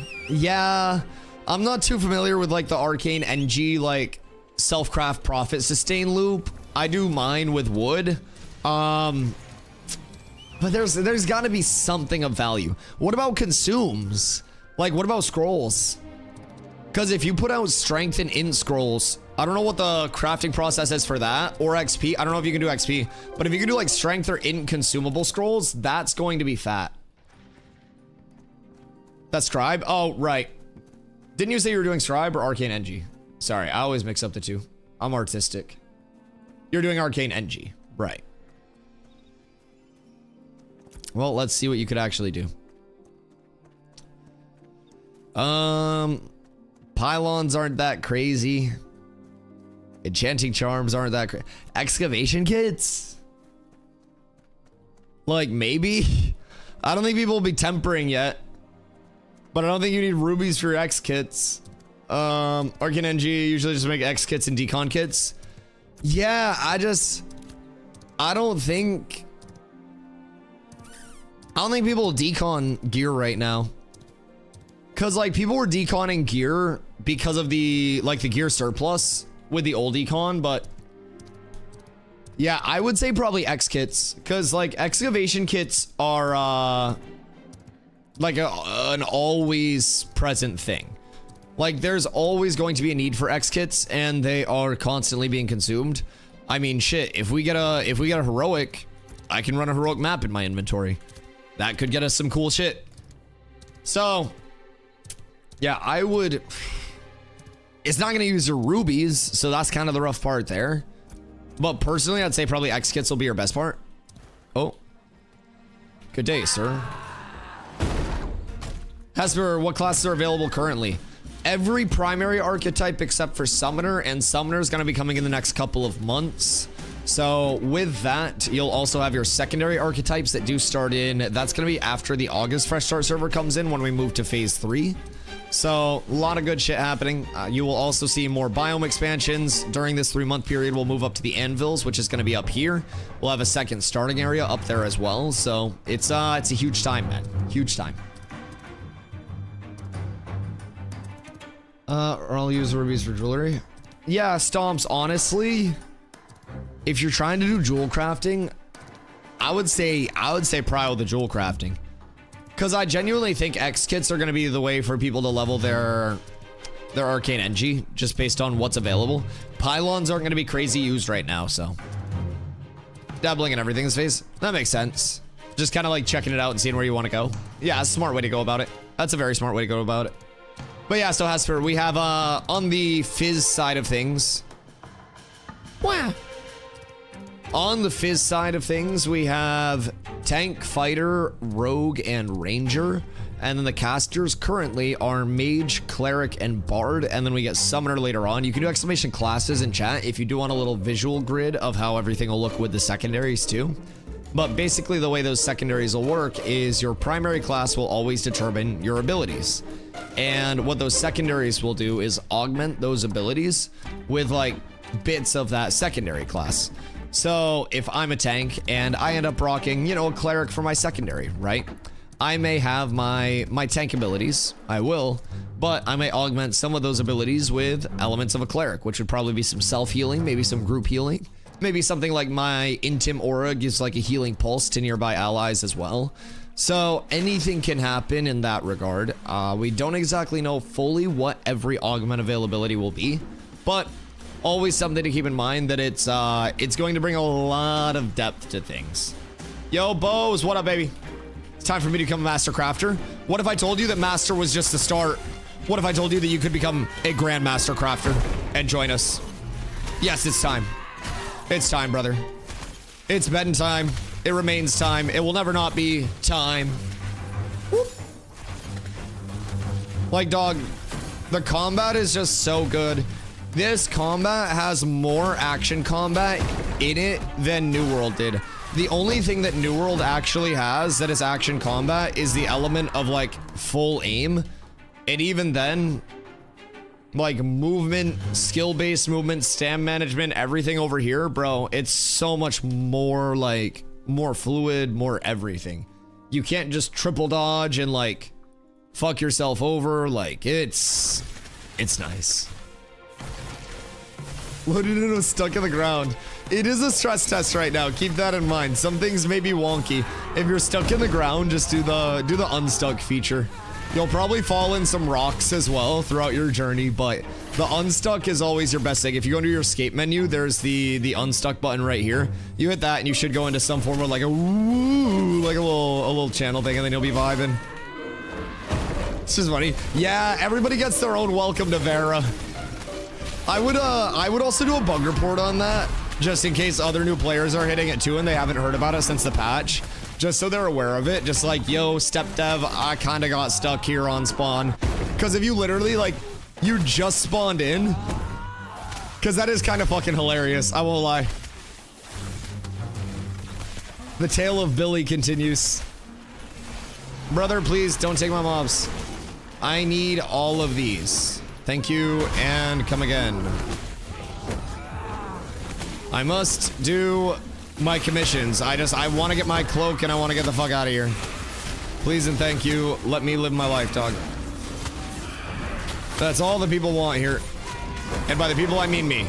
I'm not too familiar with, like, the arcane NG, like, self-craft profit sustain loop. I do mine with wood. But there's gotta be something of value. What about consumes? Like, what about scrolls? Because if you put out strength and int scrolls, I don't know what the crafting process is for that, or XP. I don't know if you can do XP, but if you can do like strength or int consumable scrolls, that's going to be fat. That's scribe? Oh, right. Didn't you say you were doing scribe or arcane NG? Sorry, I always mix up the two. I'm artistic. You're doing arcane NG, right. Well, let's see what you could actually do. Pylons aren't that crazy. Enchanting charms aren't that crazy. Excavation kits? Like, maybe? I don't think people will be tempering yet. But I don't think you need rubies for your X kits. Arcane NG usually just make X kits and decon kits. Yeah, I don't think people will decon gear right now. Cause like people were deconning gear because of the gear surplus with the old econ, but yeah, I would say probably X kits, cause like excavation kits are like an always present thing. Like there's always going to be a need for X kits, and they are constantly being consumed. I mean, shit, if we get a heroic, I can run a heroic map in my inventory. That could get us some cool shit. So yeah, I would. It's not gonna use your rubies, so that's kind of the rough part there. But personally, I'd say probably X kits will be your best part. Oh, good day, sir. Hesper, what classes are available currently? Every primary archetype except for Summoner, and Summoner is gonna be coming in the next couple of months. So with that, you'll also have your secondary archetypes that do start in. That's gonna be after the August Fresh Start server comes in when we move to phase 3. So a lot of good shit happening. You will also see more biome expansions during this 3-month period. We'll move up to the anvils, which is going to be up here. We'll have a second starting area up there as well. So it's a huge time, man. Huge time. Or I'll use rubies for jewelry. Yeah, Stomps, honestly, if you're trying to do jewel crafting, I would say prio the jewel crafting. Because I genuinely think X kits are going to be the way for people to level their arcane NG, just based on what's available. Pylons aren't going to be crazy used right now, so dabbling in everything's phase. That makes sense. Just kind of like checking it out and seeing where you want to go. Yeah, that's a smart way to go about it. That's a very smart way to go about it. But yeah, so Hesper, we have on the Fizz side of things. Wow. On the Fizz side of things, we have Tank, Fighter, Rogue, and Ranger. And then the casters currently are Mage, Cleric, and Bard. And then we get Summoner later on. You can do exclamation classes in chat if you do want a little visual grid of how everything will look with the secondaries too. But basically the way those secondaries will work is your primary class will always determine your abilities. And what those secondaries will do is augment those abilities with like bits of that secondary class. So if I'm a tank and I end up rocking, you know, a cleric for my secondary, right? I may have my tank abilities, I will, but I may augment some of those abilities with elements of a cleric, which would probably be some self-healing, maybe some group healing, Maybe something like my Intim Aura gives like a healing pulse to nearby allies as well. So anything can happen in that regard. We don't exactly know fully what every augment availability will be, but always something to keep in mind that it's going to bring a lot of depth to things. Yo, Bows, what up, baby? It's time for me to become a master crafter. What if I told you that master was just the start? What if I told you that you could become a grandmaster crafter and join us? Yes, it's time. It's time, brother. It's bedtime. It remains time. It will never not be time. Whoop. Like, dog, the combat is just so good. This combat has more action combat in it than New World did. The only thing that New World actually has that is action combat is the element of like full aim. And even then, like movement, skill-based movement, stam management, everything over here, bro, it's so much more like more fluid, more everything. You can't just triple dodge and like fuck yourself over. Like it's nice. Loaded in was stuck in the ground. It is a stress test right now. Keep that in mind. Some things may be wonky. If you're stuck in the ground, just do the unstuck feature. You'll probably fall in some rocks as well throughout your journey, but the unstuck is always your best thing. If you go into your escape menu, there's the unstuck button right here. You hit that and you should go into some form of like a woo, like a little channel thing, and then you'll be vibing. It's just funny. Yeah, everybody gets their own welcome to Vera. I would also do a bug report on that, just in case other new players are hitting it too and they haven't heard about it since the patch. Just so they're aware of it. Just like, yo, step dev, I kind of got stuck here on spawn. Because if you literally, like, you just spawned in. Because that is kind of fucking hilarious. I won't lie. The tale of Billy continues. Brother, please don't take my mobs. I need all of these. Thank you, and come again. I must do my commissions. I want to get my cloak and I want to get the fuck out of here. Please and thank you. Let me live my life, dog. That's all the people want here. And by the people, I mean me.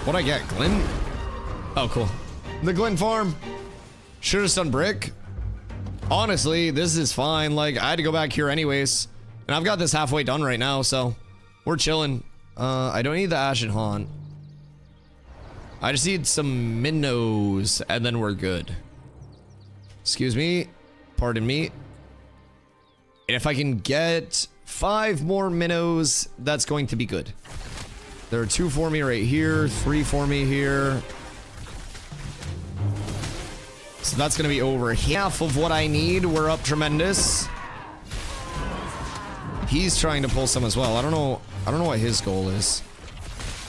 What'd I get? Glen? Oh, cool. The Glen farm. Should have done brick. Honestly, this is fine. Like, I had to go back here anyways. And I've got this halfway done right now, so we're chilling. I don't need the Ashen Haunt. I just need some minnows, and then we're good. Excuse me. Pardon me. And if I can get 5 more minnows, that's going to be good. There are 2 for me right here, 3 for me here. So that's going to be over half of what I need. We're up tremendous. He's trying to pull some as well. I don't know what his goal is.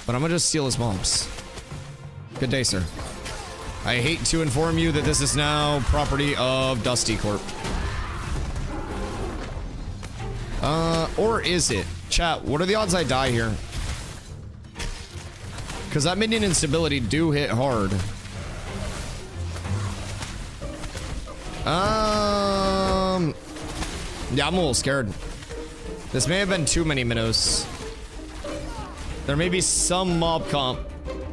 But I'm going to just steal his mobs. Good day, sir. I hate to inform you that this is now property of Dusty Corp. Or is it? Chat, what are the odds I die here? Because that minion instability do hit hard. Yeah, I'm a little scared. This may have been too many minnows. There may be some mob comp.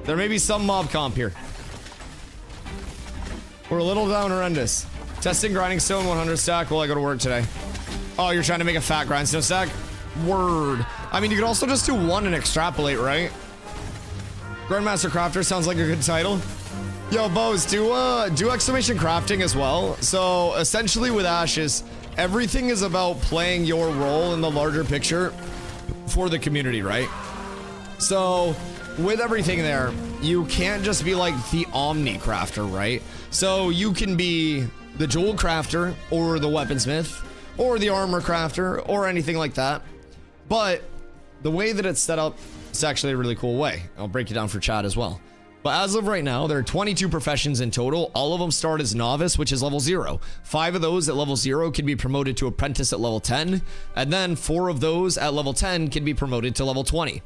There may be some mob comp here. We're a little down horrendous. Testing grinding stone 100 stack while I go to work today. Oh, you're trying to make a fat grindstone stack? Word. I mean, you could also just do 1 and extrapolate, right? Grandmaster Crafter sounds like a good title. Yo, Bows, do exclamation crafting as well. So essentially with Ashes, everything is about playing your role in the larger picture for the community, right? So with everything there, you can't just be like the Omni Crafter, right? So you can be the Jewel Crafter or the Weaponsmith or the Armor Crafter or anything like that. But the way that it's set up, it's actually a really cool way. I'll break it down for chat as well. But as of right now, there are 22 professions in total. All of them start as novice, which is level 0. 5 of those at level 0 can be promoted to apprentice at level 10. And then 4 of those at level 10 can be promoted to level 20.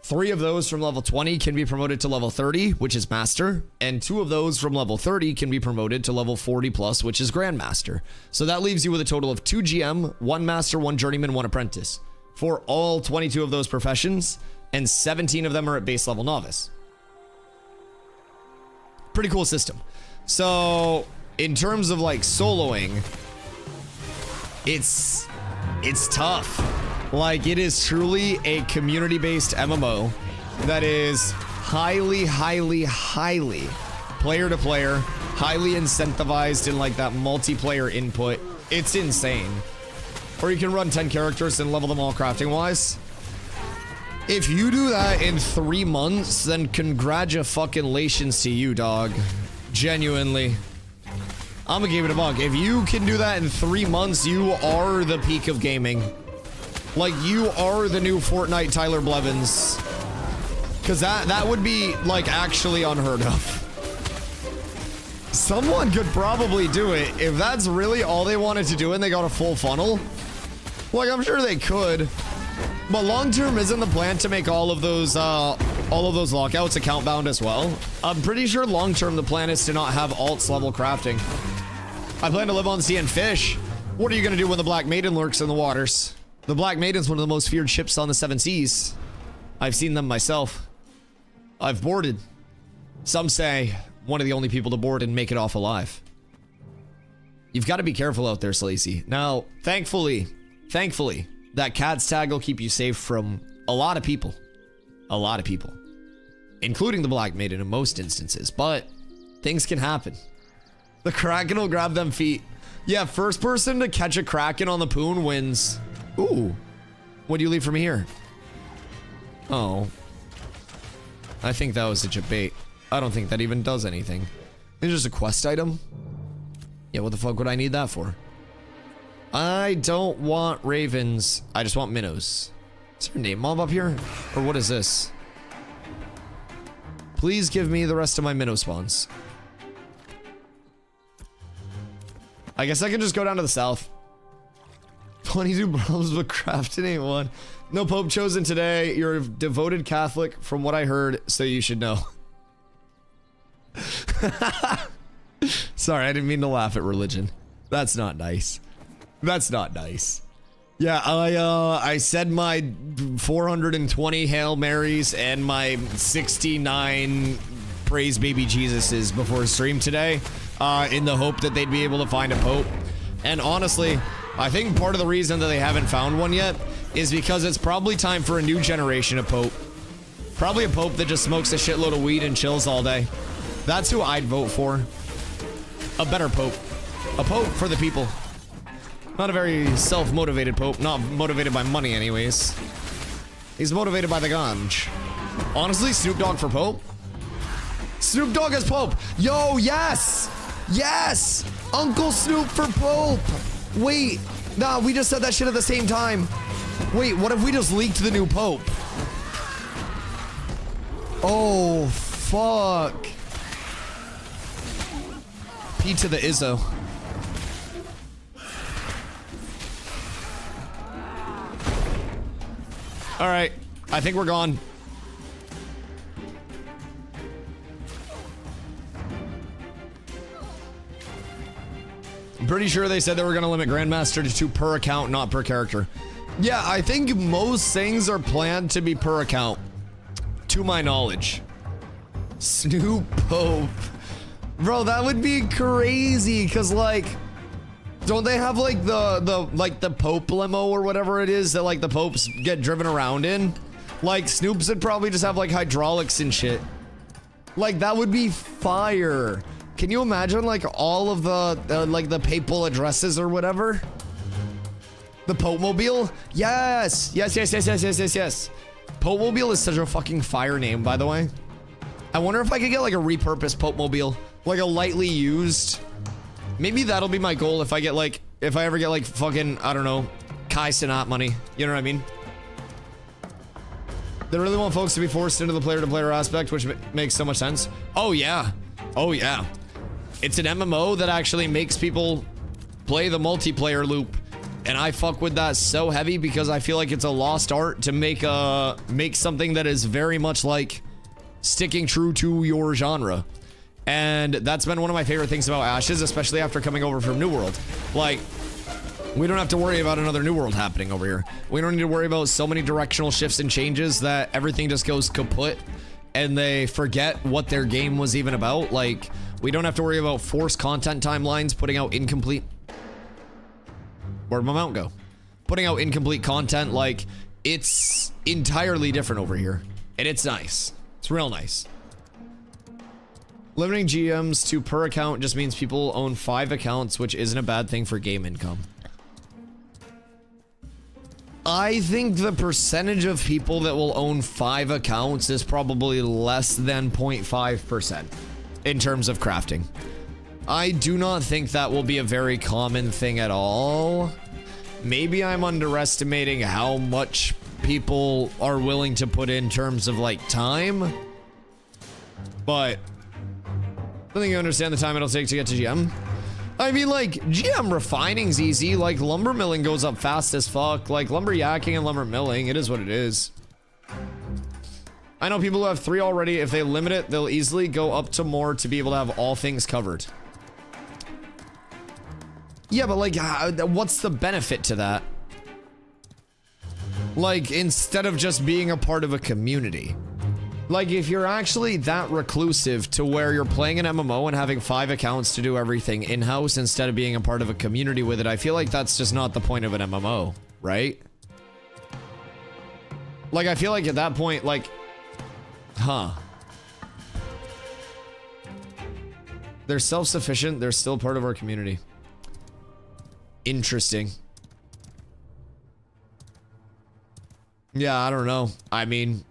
3 of those from level 20 can be promoted to level 30, which is master. And 2 of those from level 30 can be promoted to level 40 plus, which is grandmaster. So that leaves you with a total of 2 GM, 1 master, 1 journeyman, 1 apprentice for all 22 of those professions. And 17 of them are at base level novice. Pretty cool system. So in terms of like soloing, it's tough. Like, it is truly a community-based MMO that is highly player to player, highly incentivized in like that multiplayer input. It's insane. Or you can run 10 characters and level them all crafting wise. If you do that in 3 months, then congratulations to you, dog. Genuinely. I'm gonna give it a buck. If you can do that in 3 months, you are the peak of gaming. Like, you are the new Fortnite Tyler Blevins. Because that would be, like, actually unheard of. Someone could probably do it if that's really all they wanted to do and they got a full funnel. Like, I'm sure they could. But long term, isn't the plan to make all of those lockouts account bound as well? I'm pretty sure long term the plan is to not have alts level crafting. I plan to live on the sea and fish. What are you gonna do when the Black Maiden lurks in the waters? The Black Maiden's one of the most feared ships on the 7 seas. I've seen them myself. I've boarded. Some say one of the only people to board and make it off alive. You've got to be careful out there, Slacy. Now, thankfully, that cat's tag will keep you safe from a lot of people. A lot of people. Including the Black Maiden in most instances. But things can happen. The Kraken will grab them feet. Yeah, first person to catch a Kraken on the Poon wins. Ooh. What do you leave from here? Oh. I think that was a debate. I don't think that even does anything. It's just a quest item? Yeah, what the fuck would I need that for? I don't want ravens. I just want minnows. Is there a name mob up here? Or what is this? Please give me the rest of my minnow spawns. I guess I can just go down to the south. 22 problems with crafting ain't one. No Pope chosen today. You're a devoted Catholic from what I heard, so you should know. Sorry, I didn't mean to laugh at religion. That's not nice. That's not nice. Yeah, I said my 420 Hail Marys and my 69 Praise Baby Jesuses before stream today, in the hope that they'd be able to find a Pope. And honestly, I think part of the reason that they haven't found one yet is because it's probably time for a new generation of Pope. Probably a Pope that just smokes a shitload of weed and chills all day. That's who I'd vote for. A better Pope. A Pope for the people. Not a very self-motivated Pope. Not motivated by money anyways. He's motivated by the ganj. Honestly, Snoop Dogg for Pope? Snoop Dogg as Pope! Yo, yes! Yes! Uncle Snoop for Pope! Wait, nah, we just said that shit at the same time. Wait, what if we just leaked the new Pope? Oh, fuck. P to the Izzo. All right, I think we're gone. I'm pretty sure they said they were going to limit Grandmaster to 2 per account, not per character. Yeah, I think most things are planned to be per account, to my knowledge. Snoop Pope. Bro, that would be crazy, because, like, don't they have, like, the Pope limo or whatever it is that, like, the Popes get driven around in? Like, Snoop's would probably just have, like, hydraulics and shit. Like, that would be fire. Can you imagine, like, all of the, like, the papal addresses or whatever? The Pope-mobile? Yes! Yes, yes, yes, yes, yes, yes, yes. Pope-mobile is such a fucking fire name, by the way. I wonder if I could get, like, a repurposed Pope-mobile. Like, a lightly used. Maybe that'll be my goal if I get, like, if I ever get, like, fucking, I don't know, Kai Cenat money. You know what I mean? They really want folks to be forced into the player-to-player aspect, which makes so much sense. Oh, yeah. Oh, yeah. It's an MMO that actually makes people play the multiplayer loop. And I fuck with that so heavy because I feel like it's a lost art to make something that is very much like sticking true to your genre. And that's been one of my favorite things about Ashes, especially after coming over from New World. Like, we don't have to worry about another New World happening over here. We don't need to worry about so many directional shifts and changes that everything just goes kaput. and they forget what their game was even about. Like, we don't have to worry about forced content timelines, putting out incomplete... Where'd my mount go? Putting out incomplete content, like, it's entirely different over here. And it's nice. It's real nice. Limiting GMs to per account just means people own 5 accounts, which isn't a bad thing for game income. I think the percentage of people that will own 5 accounts is probably less than 0.5% in terms of crafting. I do not think that will be a very common thing at all. Maybe I'm underestimating how much people are willing to put in terms of like time, but I think you understand the time it'll take to get to GM. I mean, like, GM refining's easy. Like, lumber milling goes up fast as fuck. Like, lumber yakking and lumber milling, it is what it is. I know people who have 3 already. If they limit it, they'll easily go up to more to be able to have all things covered. Yeah, but like, what's the benefit to that? Like, instead of just being a part of a community. Like, if you're actually that reclusive to where you're playing an MMO and having 5 accounts to do everything in-house instead of being a part of a community with it, I feel like that's just not the point of an MMO, right? Like, I feel like at that point, like, huh. They're self-sufficient, they're still part of our community. Interesting. Yeah, I don't know. I mean,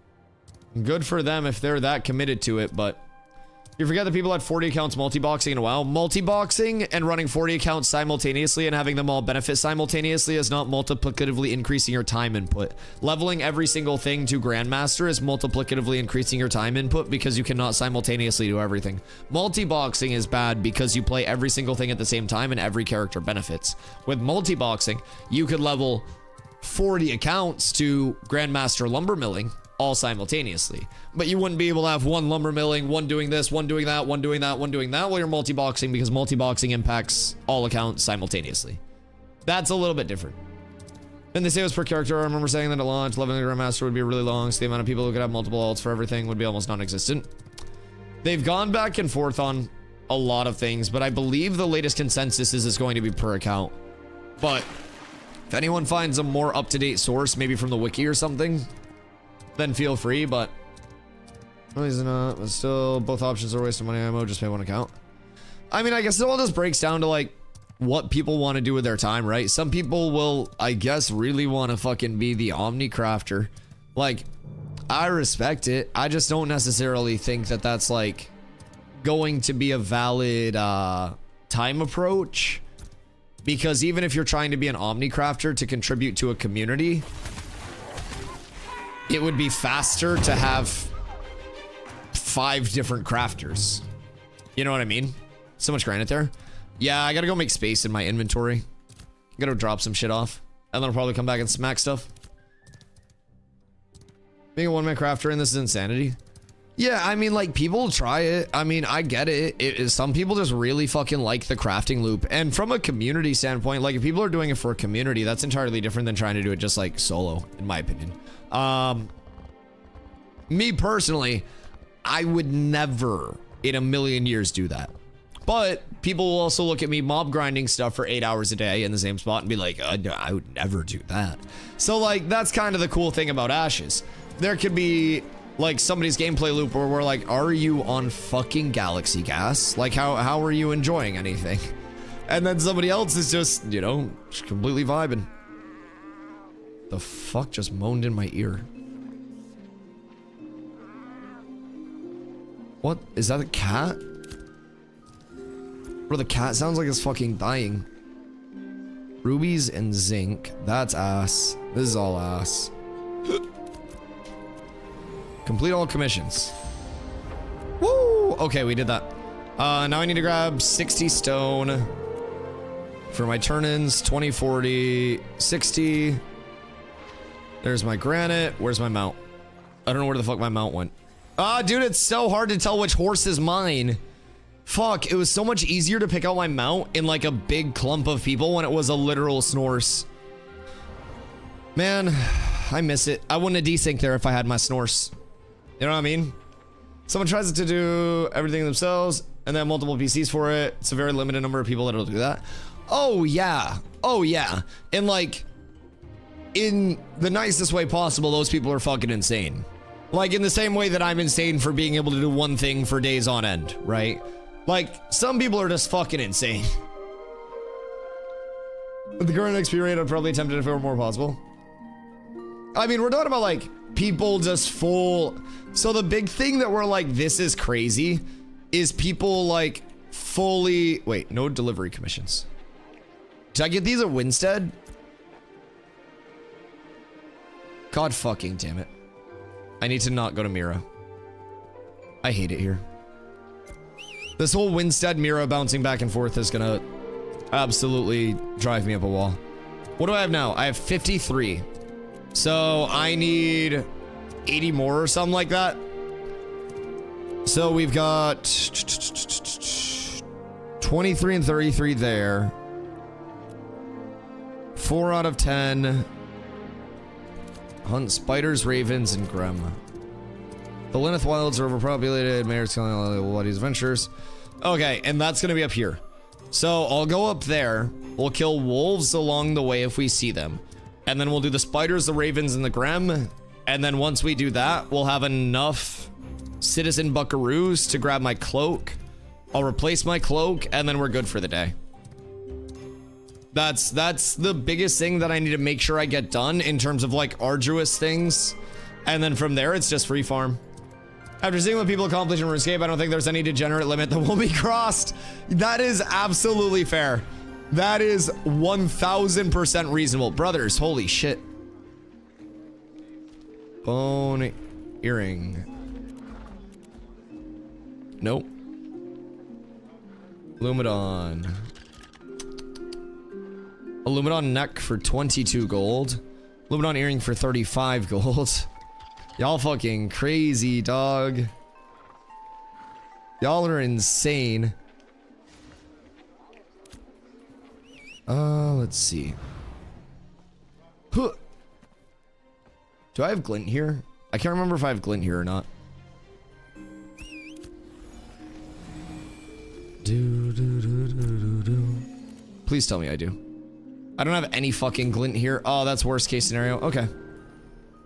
good for them if they're that committed to it, but you forget that people had 40 accounts multi-boxing in a while. Multi-boxing and running 40 accounts simultaneously and having them all benefit simultaneously is not multiplicatively increasing your time input. Leveling every single thing to Grandmaster is multiplicatively increasing your time input because you cannot simultaneously do everything. Multi-boxing is bad because you play every single thing at the same time and every character benefits. With multi-boxing, you could level 40 accounts to Grandmaster lumber milling all simultaneously, but you wouldn't be able to have one lumber milling, one doing this, one doing that, one doing that, one doing that while you're multi-boxing, because multi-boxing impacts all accounts simultaneously. That's a little bit different. And they say it was per character. I remember saying that at launch, leveling the Grandmaster would be really long, so the amount of people who could have multiple ults for everything would be almost non-existent. They've gone back and forth on a lot of things, but I believe the latest consensus is it's going to be per account. But if anyone finds a more up-to-date source, maybe from the wiki or something, then feel free, but but still both options are a waste of money ammo, just pay 1 account. I mean, I guess it all just breaks down to like what people want to do with their time, right? Some people will, I guess, really want to fucking be the Omni Crafter. Like, I respect it. I just don't necessarily think that that's like going to be a valid time approach, because even if you're trying to be an Omni Crafter to contribute to a community, it would be faster to have 5 different crafters. You know what I mean? So much granite there. Yeah, I gotta go make space in my inventory. Gotta drop some shit off, and then I'll probably come back and smack stuff. Being a one-man crafter, and this is insanity. Yeah, I mean, like, people try it. I mean, I get it. Some people just really fucking like the crafting loop. And from a community standpoint, like, if people are doing it for a community, that's entirely different than trying to do it just, like, solo, in my opinion. Me personally, I would never in a million years do that. But people will also look at me mob grinding stuff for 8 hours a day in the same spot and be like, I would never do that. So, like, that's kind of the cool thing about Ashes. There could be like somebody's gameplay loop where we're like, are you on fucking galaxy gas? Like, how are you enjoying anything? And then somebody else is just, you know, just completely vibing. The fuck just moaned in my ear? What? Is that a cat? Bro, the cat sounds like it's fucking dying. Rubies and zinc. That's ass. This is all ass. Complete all commissions. Woo! Okay, we did that. Now I need to grab 60 stone for my turn-ins. 20, 40, 60. There's my granite. Where's my mount? I don't know where the fuck my mount went. Ah, dude, it's so hard to tell which horse is mine. Fuck, it was so much easier to pick out my mount in like a big clump of people when it was a literal Snorse. Man, I miss it. I wouldn't have desync there if I had my Snorse. You know what I mean? Someone tries to do everything themselves and then multiple PCs for it. It's a very limited number of people that'll do that. Oh yeah. Oh yeah. And like, in the nicest way possible, those people are fucking insane. Like in the same way that I'm insane for being able to do one thing for days on end, right? Like, some people are just fucking insane. With the current XP rate, I'd probably attempt it if it were more possible. I mean, we're talking about like people just full. So the big thing that we're like, this is crazy, is people like fully, wait, no delivery commissions. Did I get these at Winstead? God fucking damn it. I need to not go to Mira. I hate it here. This whole Winstead Mira bouncing back and forth is gonna absolutely drive me up a wall. What do I have now? I have 53. So I need 80 more or something like that. So we've got 23 and 33 there. 4 out of 10. Hunt spiders, ravens, and Grem. The Lineth Wilds are overpopulated. Mayor's killing all these adventures. Okay, and that's gonna be up here. So I'll go up there. We'll kill wolves along the way if we see them. And then we'll do the spiders, the ravens, and the Grem. And then once we do that, we'll have enough citizen buckaroos to grab my cloak. I'll replace my cloak, and then we're good for the day. That's the biggest thing that I need to make sure I get done in terms of like arduous things. And then from there, it's just free farm. After seeing what people accomplish in RuneScape, I don't think there's any degenerate limit that will be crossed. That is absolutely fair. That is 1000% reasonable. Brothers, holy shit. Bone earring. Nope. Lumadon. A Lumadon neck for 22 gold. Lumadon earring for 35 gold. Y'all fucking crazy, dog. Y'all are insane. Let's see. Huh. Do I have glint here? I can't remember if I have glint here or not. Please tell me I do. I don't have any fucking glint here. Oh, that's worst case scenario. Okay.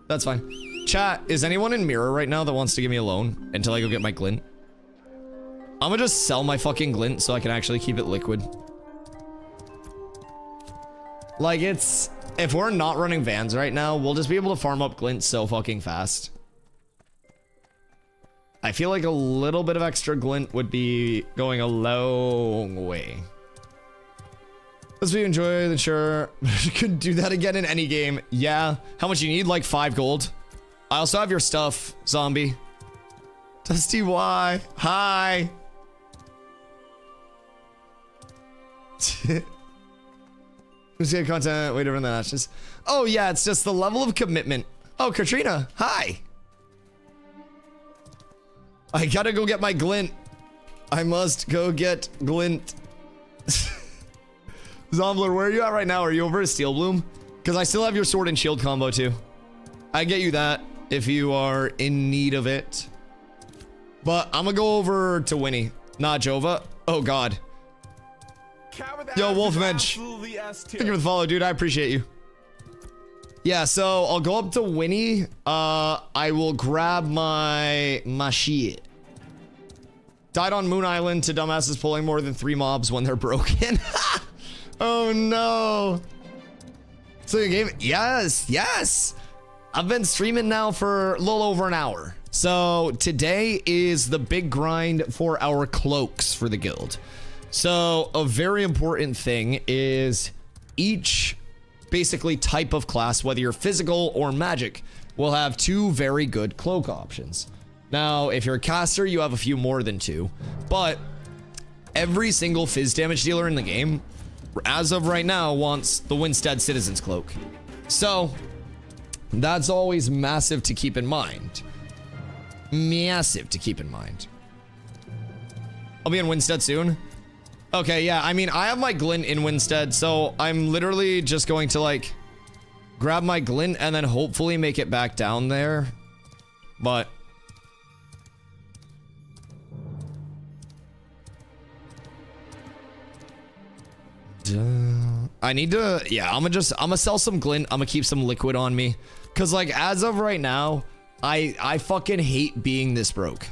That's fine. Chat, is anyone in Mirror right now that wants to give me a loan until I go get my glint? I'm gonna just sell my fucking glint so I can actually keep it liquid. Like, it's... If we're not running vans right now, we'll just be able to farm up glint so fucking fast. I feel like a little bit of extra glint would be going a long way. Let's be enjoy the sure. Could do that again in any game. Yeah. How much you need? Like 5 gold. I also have your stuff, zombie. DustyWhy. Hi. Who's getting content way different than Ashes? Oh yeah, it's just the level of commitment. Oh, Katrina. Hi. I gotta go get my glint. I must go get glint. Zombler, where are you at right now? Are you over at Steel Bloom? Because I still have your sword and shield combo too. I get you that if you are in need of it. But I'm gonna go over to Winnie, not Jova. Oh God. Yo, Wolfmensch. Thank you for the follow, dude. I appreciate you. Yeah, so I'll go up to Winnie. I will grab my shit. Died on Moon Island to dumbasses pulling more than 3 mobs when they're broken. Oh no. So your game? Yes, yes. I've been streaming now for a little over an hour. So today is the big grind for our cloaks for the guild. So a very important thing is each basically type of class, whether you're physical or magic, will have 2 very good cloak options. Now, if you're a caster, you have a few more than 2, but every single phys damage dealer in the game, as of right now, wants the Winstead Citizen's Cloak. So that's always massive to keep in mind. Massive to keep in mind. I'll be in Winstead soon. Okay, yeah, I mean, I have my glint in Winstead, so I'm literally just going to, like, grab my glint and then hopefully make it back down there. But I need to, yeah, I'm gonna sell some glint. I'm gonna keep some liquid on me. Cause like, as of right now, I fucking hate being this broke.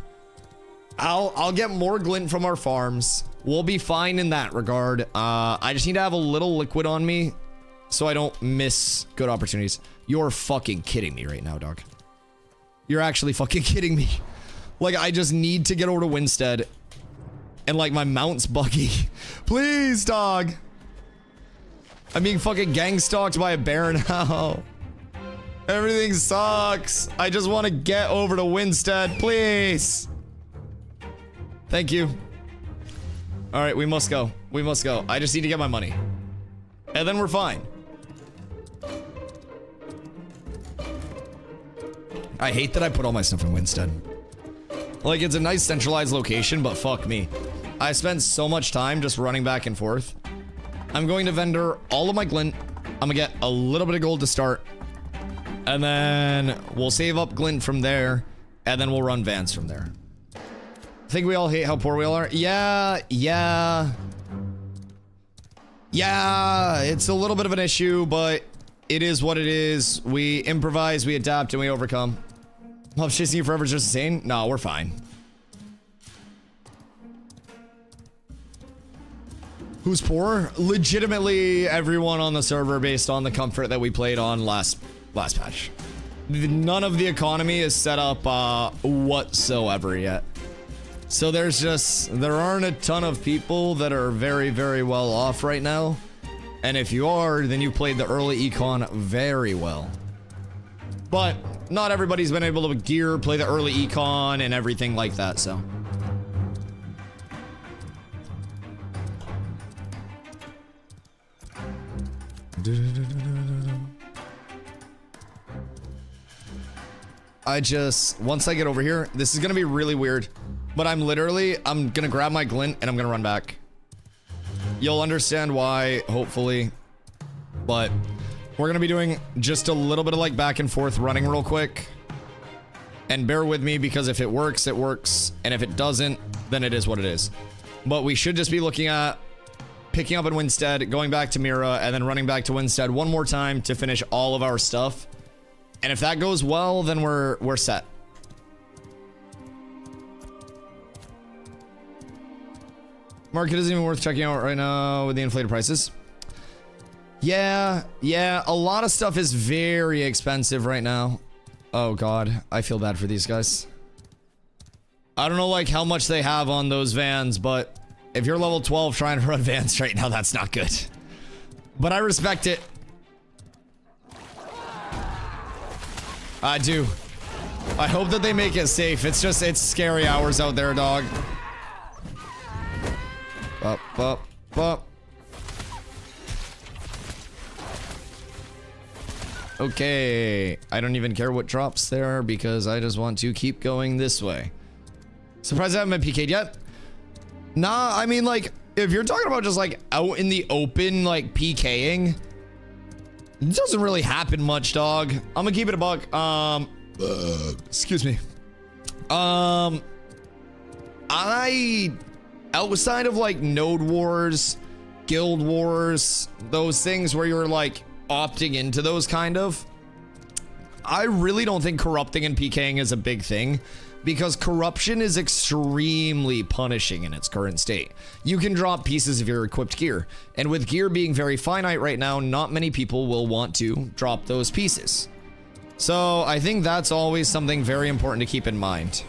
I'll get more glint from our farms. We'll be fine in that regard. I just need to have a little liquid on me so I don't miss good opportunities. You're fucking kidding me right now, dog. You're actually fucking kidding me. Like, I just need to get over to Winstead. And like, my mount's buggy. Please, dog. I'm being fucking gang stalked by a bear now. Everything sucks. I just want to get over to Winstead, please. Thank you. All right, we must go. We must go. I just need to get my money. And then we're fine. I hate that I put all my stuff in Winstead. Like, it's a nice centralized location, but fuck me. I spent so much time just running back and forth. I'm going to vendor all of my glint. I'm gonna get a little bit of gold to start. And then we'll save up glint from there. And then we'll run vans from there. I think we all hate how poor we all are. Yeah, it's a little bit of an issue, but it is what it is. We improvise, we adapt, and we overcome. Love chasing you forever is just insane? No, we're fine. Who's poor? Legitimately everyone on the server based on the comfort that we played on last patch. None of the economy is set up whatsoever yet. So there aren't a ton of people that are very, very well off right now. And if you are, then you played the early econ very well. But not everybody's been able to play the early econ and everything like that, so. Once I get over here, this is gonna be really weird, but I'm gonna grab my glint and I'm gonna run back. You'll understand why, hopefully, but we're gonna be doing just a little bit of like back and forth running real quick. And bear with me, because if it works, it works. And if it doesn't, then it is what it is. But we should just be looking at picking up in Winstead, going back to Mira, and then running back to Winstead one more time to finish all of our stuff. And if that goes well, then we're set. Market isn't even worth checking out right now with the inflated prices. Yeah, a lot of stuff is very expensive right now. Oh god, I feel bad for these guys. I don't know like how much they have on those vans, but if you're level 12 trying to run vans right now, that's not good. But I respect it. I do. I hope that they make it safe. It's scary hours out there, dog. Up. Okay. I don't even care what drops there because I just want to keep going this way. Surprised I haven't been PK'd yet. Nah, I mean, like, if you're talking about just like out in the open, like PKing, it doesn't really happen much, dog. I'm gonna keep it a buck. Excuse me. Outside of like node wars, guild wars, those things where you're like opting into those kind of, I really don't think corrupting and PKing is a big thing. Because corruption is extremely punishing in its current state. You can drop pieces of your equipped gear. And with gear being very finite right now, not many people will want to drop those pieces. So I think that's always something very important to keep in mind.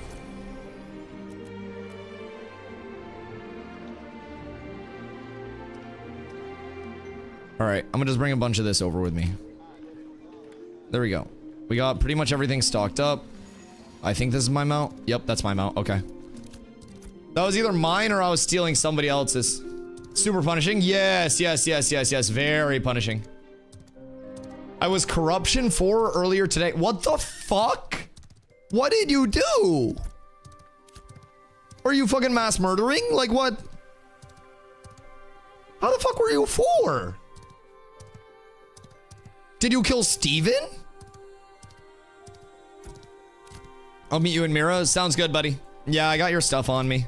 Alright, I'm gonna just bring a bunch of this over with me. There we go. We got pretty much everything stocked up. I think this is my mount. Yep, that's my mount. Okay. That was either mine or I was stealing somebody else's. Super punishing. Yes. Very punishing. I was corruption 4 earlier today. What the fuck? What did you do? Are you fucking mass murdering? Like what? How the fuck were you 4? Did you kill Steven? I'll meet you in Mira. Sounds good, buddy. Yeah, I got your stuff on me.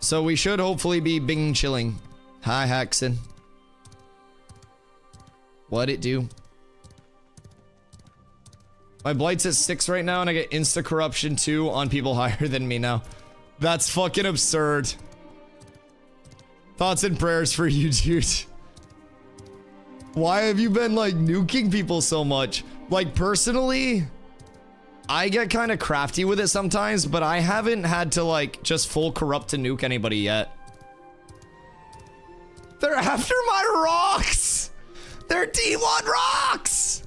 So we should hopefully be bing chilling. Hi, Haxon. What it do? My blight's at 6 right now, and I get insta corruption 2 on people higher than me now. That's fucking absurd. Thoughts and prayers for you, dude. Why have you been like nuking people so much? Like personally, I get kind of crafty with it sometimes, but I haven't had to like just full corrupt to nuke anybody yet. They're after my rocks. They're T1 rocks.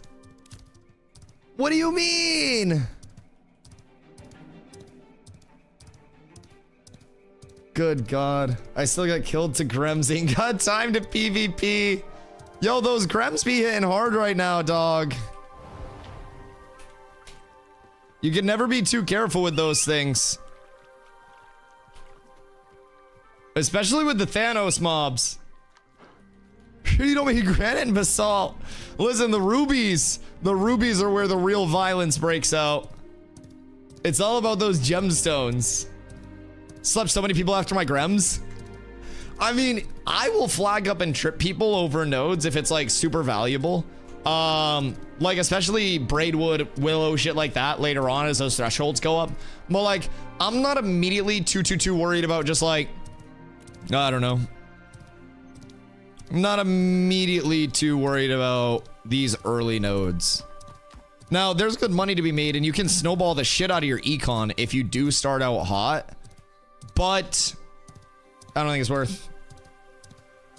What do you mean? Good God. I still got killed to Grems. Ain't got time to PvP. Yo, those Grems be hitting hard right now, dog. You can never be too careful with those things. Especially with the Thanos mobs. You don't mean granite and basalt. Listen, the rubies are where the real violence breaks out. It's all about those gemstones. Slept so many people after my Grems. I mean, I will flag up and trip people over nodes if it's like super valuable. Like especially Braidwood, Willow, shit like that later on as those thresholds go up. But like, I'm not immediately too worried about just like, I don't know. I'm not immediately too worried about these early nodes. Now, there's good money to be made, and you can snowball the shit out of your econ if you do start out hot. But I don't think it's worth.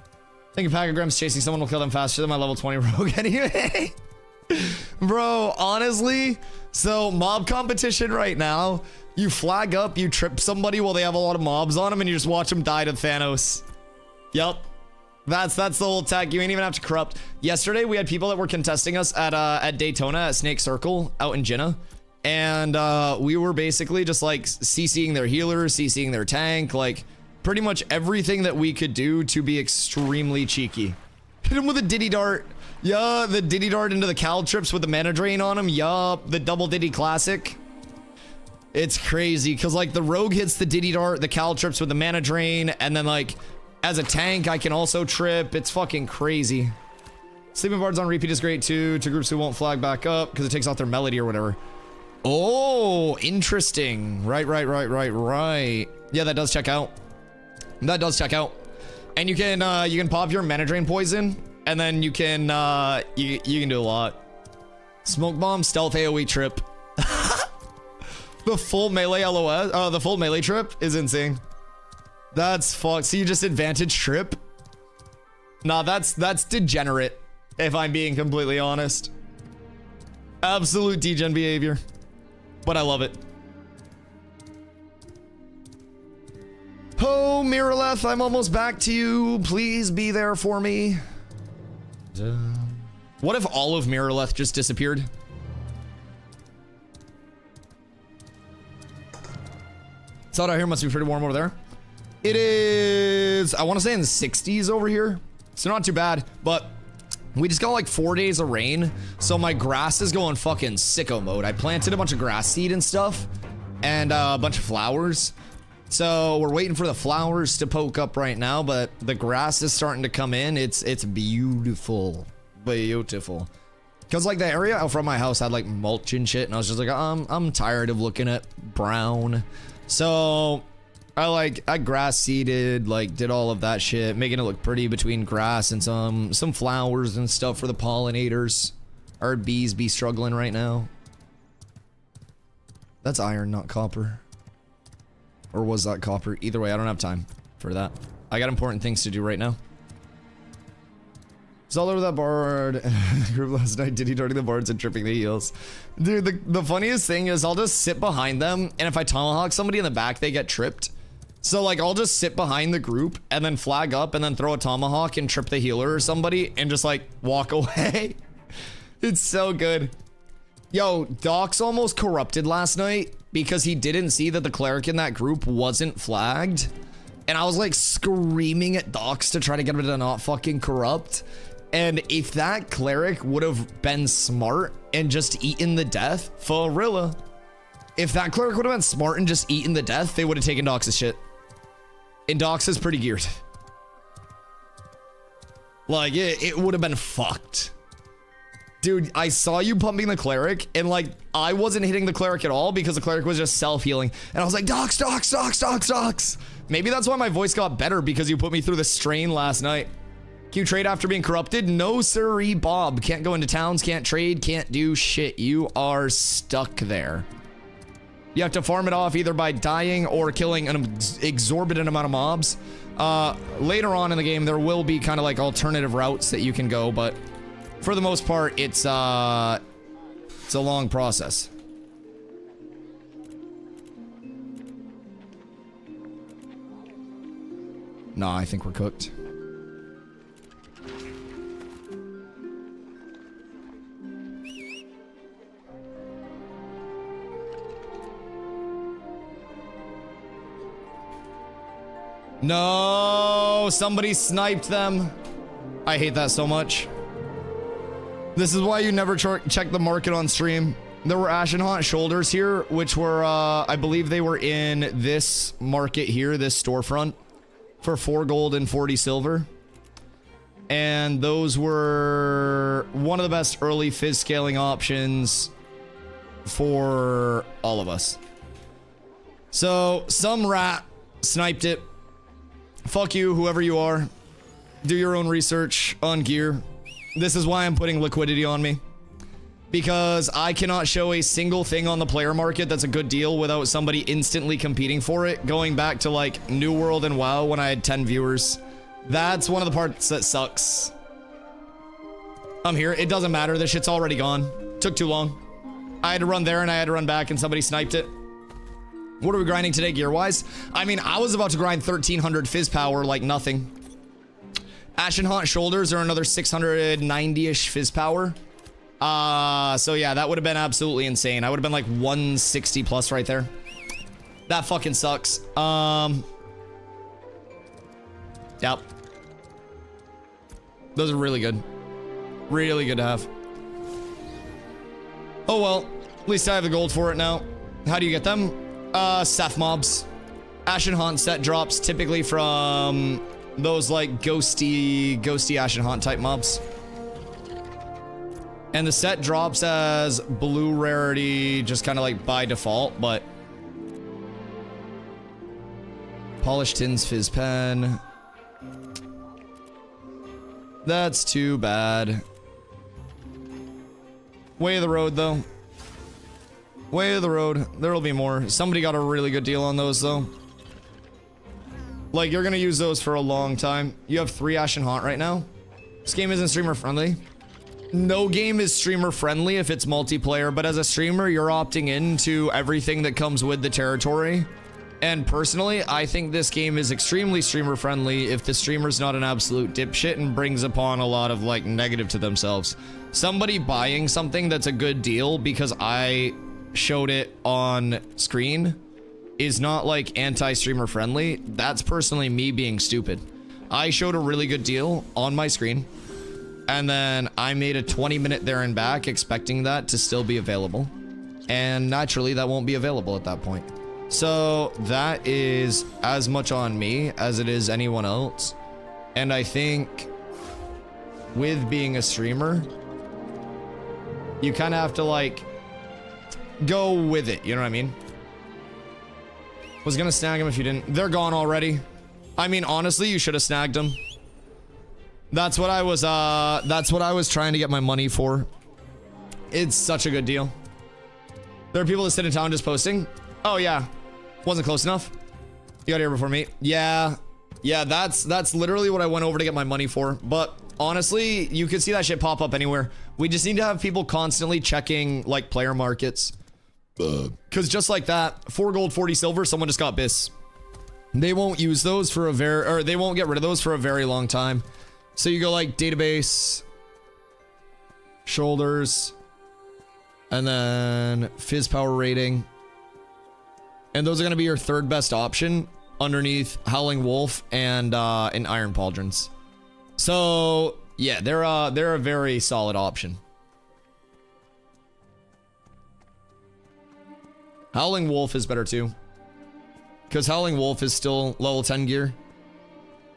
I think a pack of Grems chasing someone will kill them faster than my level 20 rogue anyway. Bro, honestly, so mob competition right now, you flag up, you trip somebody while they have a lot of mobs on them, and you just watch them die to Thanos. Yup. That's the whole tech. You ain't even have to corrupt. Yesterday, we had people that were contesting us at Daytona at Snake Circle out in Jinnah. And we were basically just like CCing their healer, CCing their tank, like pretty much everything that we could do to be extremely cheeky. Hit him with a Diddy Dart. Yeah, the Diddy Dart into the Cal Trips with the mana drain on him. Yup, the double Diddy classic. It's crazy because like the rogue hits the Diddy Dart, the Cal Trips with the mana drain, and then like as a tank I can also trip. It's fucking crazy. Sleeping Bards on repeat is great too, to groups who won't flag back up because it takes out their melody or whatever. Oh, interesting. Right. Yeah, that does check out. That does check out. And you can pop your mana drain poison, and then you can you can do a lot. Smoke bomb, stealth AoE trip. The full melee LOS, the full melee trip is insane. That's fucked. So you just advantage trip? Nah, that's degenerate, if I'm being completely honest. Absolute degen behavior. But I love it. Oh, Miraleth, I'm almost back to you. Please be there for me. What if all of Miraleth just disappeared? South out here must be pretty warm over there. It is, I want to say in the 60s over here. So not too bad, but we just got like 4 days of rain. So my grass is going fucking sicko mode. I planted a bunch of grass seed and stuff and a bunch of flowers. So we're waiting for the flowers to poke up right now, but the grass is starting to come in. It's beautiful, beautiful. Cause like the area out front of my house had like mulch and shit, and I was just like, I'm tired of looking at brown. So I grass seeded, like did all of that shit, making it look pretty between grass and some flowers and stuff for the pollinators. Our bees be struggling right now. That's iron, not copper. Or was that copper? Either way, I don't have time for that. I got important things to do right now. It's all over that bard group last night. Did he darting the bards and tripping the heels? Dude, the funniest thing is I'll just sit behind them, and if I tomahawk somebody in the back, they get tripped. So like I'll just sit behind the group and then flag up and then throw a tomahawk and trip the healer or somebody and just like walk away. It's so good. Yo, Doc's almost corrupted last night because he didn't see that the cleric in that group wasn't flagged. And I was like screaming at Docs to try to get him to not fucking corrupt. And if that cleric would have been smart and just eaten the death, for real. If that cleric would have been smart and just eaten the death, they would have taken Docs' shit. And Docs is pretty geared. Like, it would have been fucked. Dude, I saw you pumping the cleric, and like, I wasn't hitting the cleric at all because the cleric was just self-healing. And I was like, docs, docs, docs, docs, docs. Maybe that's why my voice got better, because you put me through the strain last night. Can you trade after being corrupted? No, sirree, Bob. Can't go into towns, can't trade, can't do shit. You are stuck there. You have to farm it off either by dying or killing an exorbitant amount of mobs. Later on in the game, there will be kind of like alternative routes that you can go, but for the most part, it's a long process. Nah, I think we're cooked. No, somebody sniped them. I hate that so much. This is why you never check the market on stream. There were Ashenhaunt shoulders here, which were, I believe they were in this market here, this storefront, for 4 gold and 40 silver. And those were one of the best early fizz scaling options for all of us. So, some rat sniped it. Fuck you, whoever you are. Do your own research on gear. This is why I'm putting liquidity on me. Because I cannot show a single thing on the player market that's a good deal without somebody instantly competing for it. Going back to like New World and WoW when I had 10 viewers. That's one of the parts that sucks. I'm here. It doesn't matter. This shit's already gone. Took too long. I had to run there and I had to run back and somebody sniped it. What are we grinding today gear-wise? I mean, I was about to grind 1300 fizz power like nothing. Ashenhaunt shoulders are another 690-ish fizz power. So yeah, that would have been absolutely insane. I would have been like 160 plus right there. That fucking sucks. Yep. Those are really good. Really good to have. Oh well, at least I have the gold for it now. How do you get them? Seth mobs. Ashenhaunt set drops typically from those like ghosty Ashenhaunt type mobs. And the set drops as blue rarity just kind of like by default, but polished tins fizz pen. That's too bad. Way of the road though. Way of the road. There'll be more. Somebody got a really good deal on those though. Like, you're gonna use those for a long time. You have 3 Ashenhaunt right now. This game isn't streamer friendly. No game is streamer friendly if it's multiplayer, but as a streamer, you're opting into everything that comes with the territory. And personally, I think this game is extremely streamer friendly if the streamer's not an absolute dipshit and brings upon a lot of like negative to themselves. Somebody buying something that's a good deal because I showed it on screen is not like anti-streamer friendly. That's personally me being stupid. I showed a really good deal on my screen and then I made a 20-minute there and back expecting that to still be available, and naturally that won't be available at that point. So that is as much on me as it is anyone else. And I think with being a streamer, you kind of have to like go with it, you know what I mean? Was gonna snag him if you didn't. They're gone already. I mean, honestly, you should have snagged them. That's what I was trying to get my money for. It's such a good deal. There are people that sit in town just posting. Oh yeah, wasn't close enough. You got here before me. Yeah, that's literally what I went over to get my money for. But honestly, you could see that shit pop up anywhere. We just need to have people constantly checking like player markets. Because just like that, 4 gold, 40 silver, someone just got bis. They won't use those for they won't get rid of those for a very long time. So you go like database, shoulders, and then fizz power rating. And those are going to be your 3rd best option underneath Howling Wolf and Iron Pauldrons. So yeah, they're a very solid option. Howling Wolf is better too, because Howling Wolf is still level 10 gear.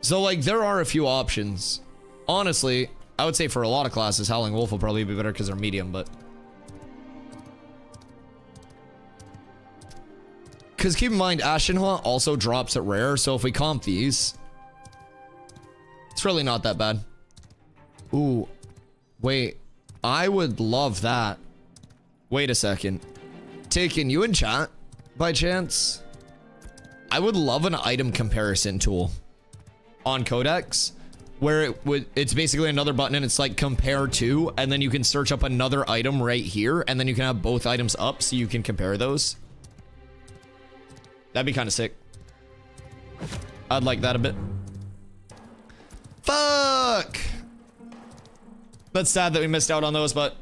So like there are a few options. Honestly, I would say for a lot of classes, Howling Wolf will probably be better because they're medium, but... Because keep in mind, Ashen Haunt also drops at rare, so if we comp these... It's really not that bad. Ooh. Wait. I would love that. Wait a second. Taking you in chat, by chance? I would love an item comparison tool on Codex, where it's basically another button and it's like compare to, and then you can search up another item right here, and then you can have both items up so you can compare those. That'd be kind of sick. I'd like that a bit. Fuck! That's sad that we missed out on those, but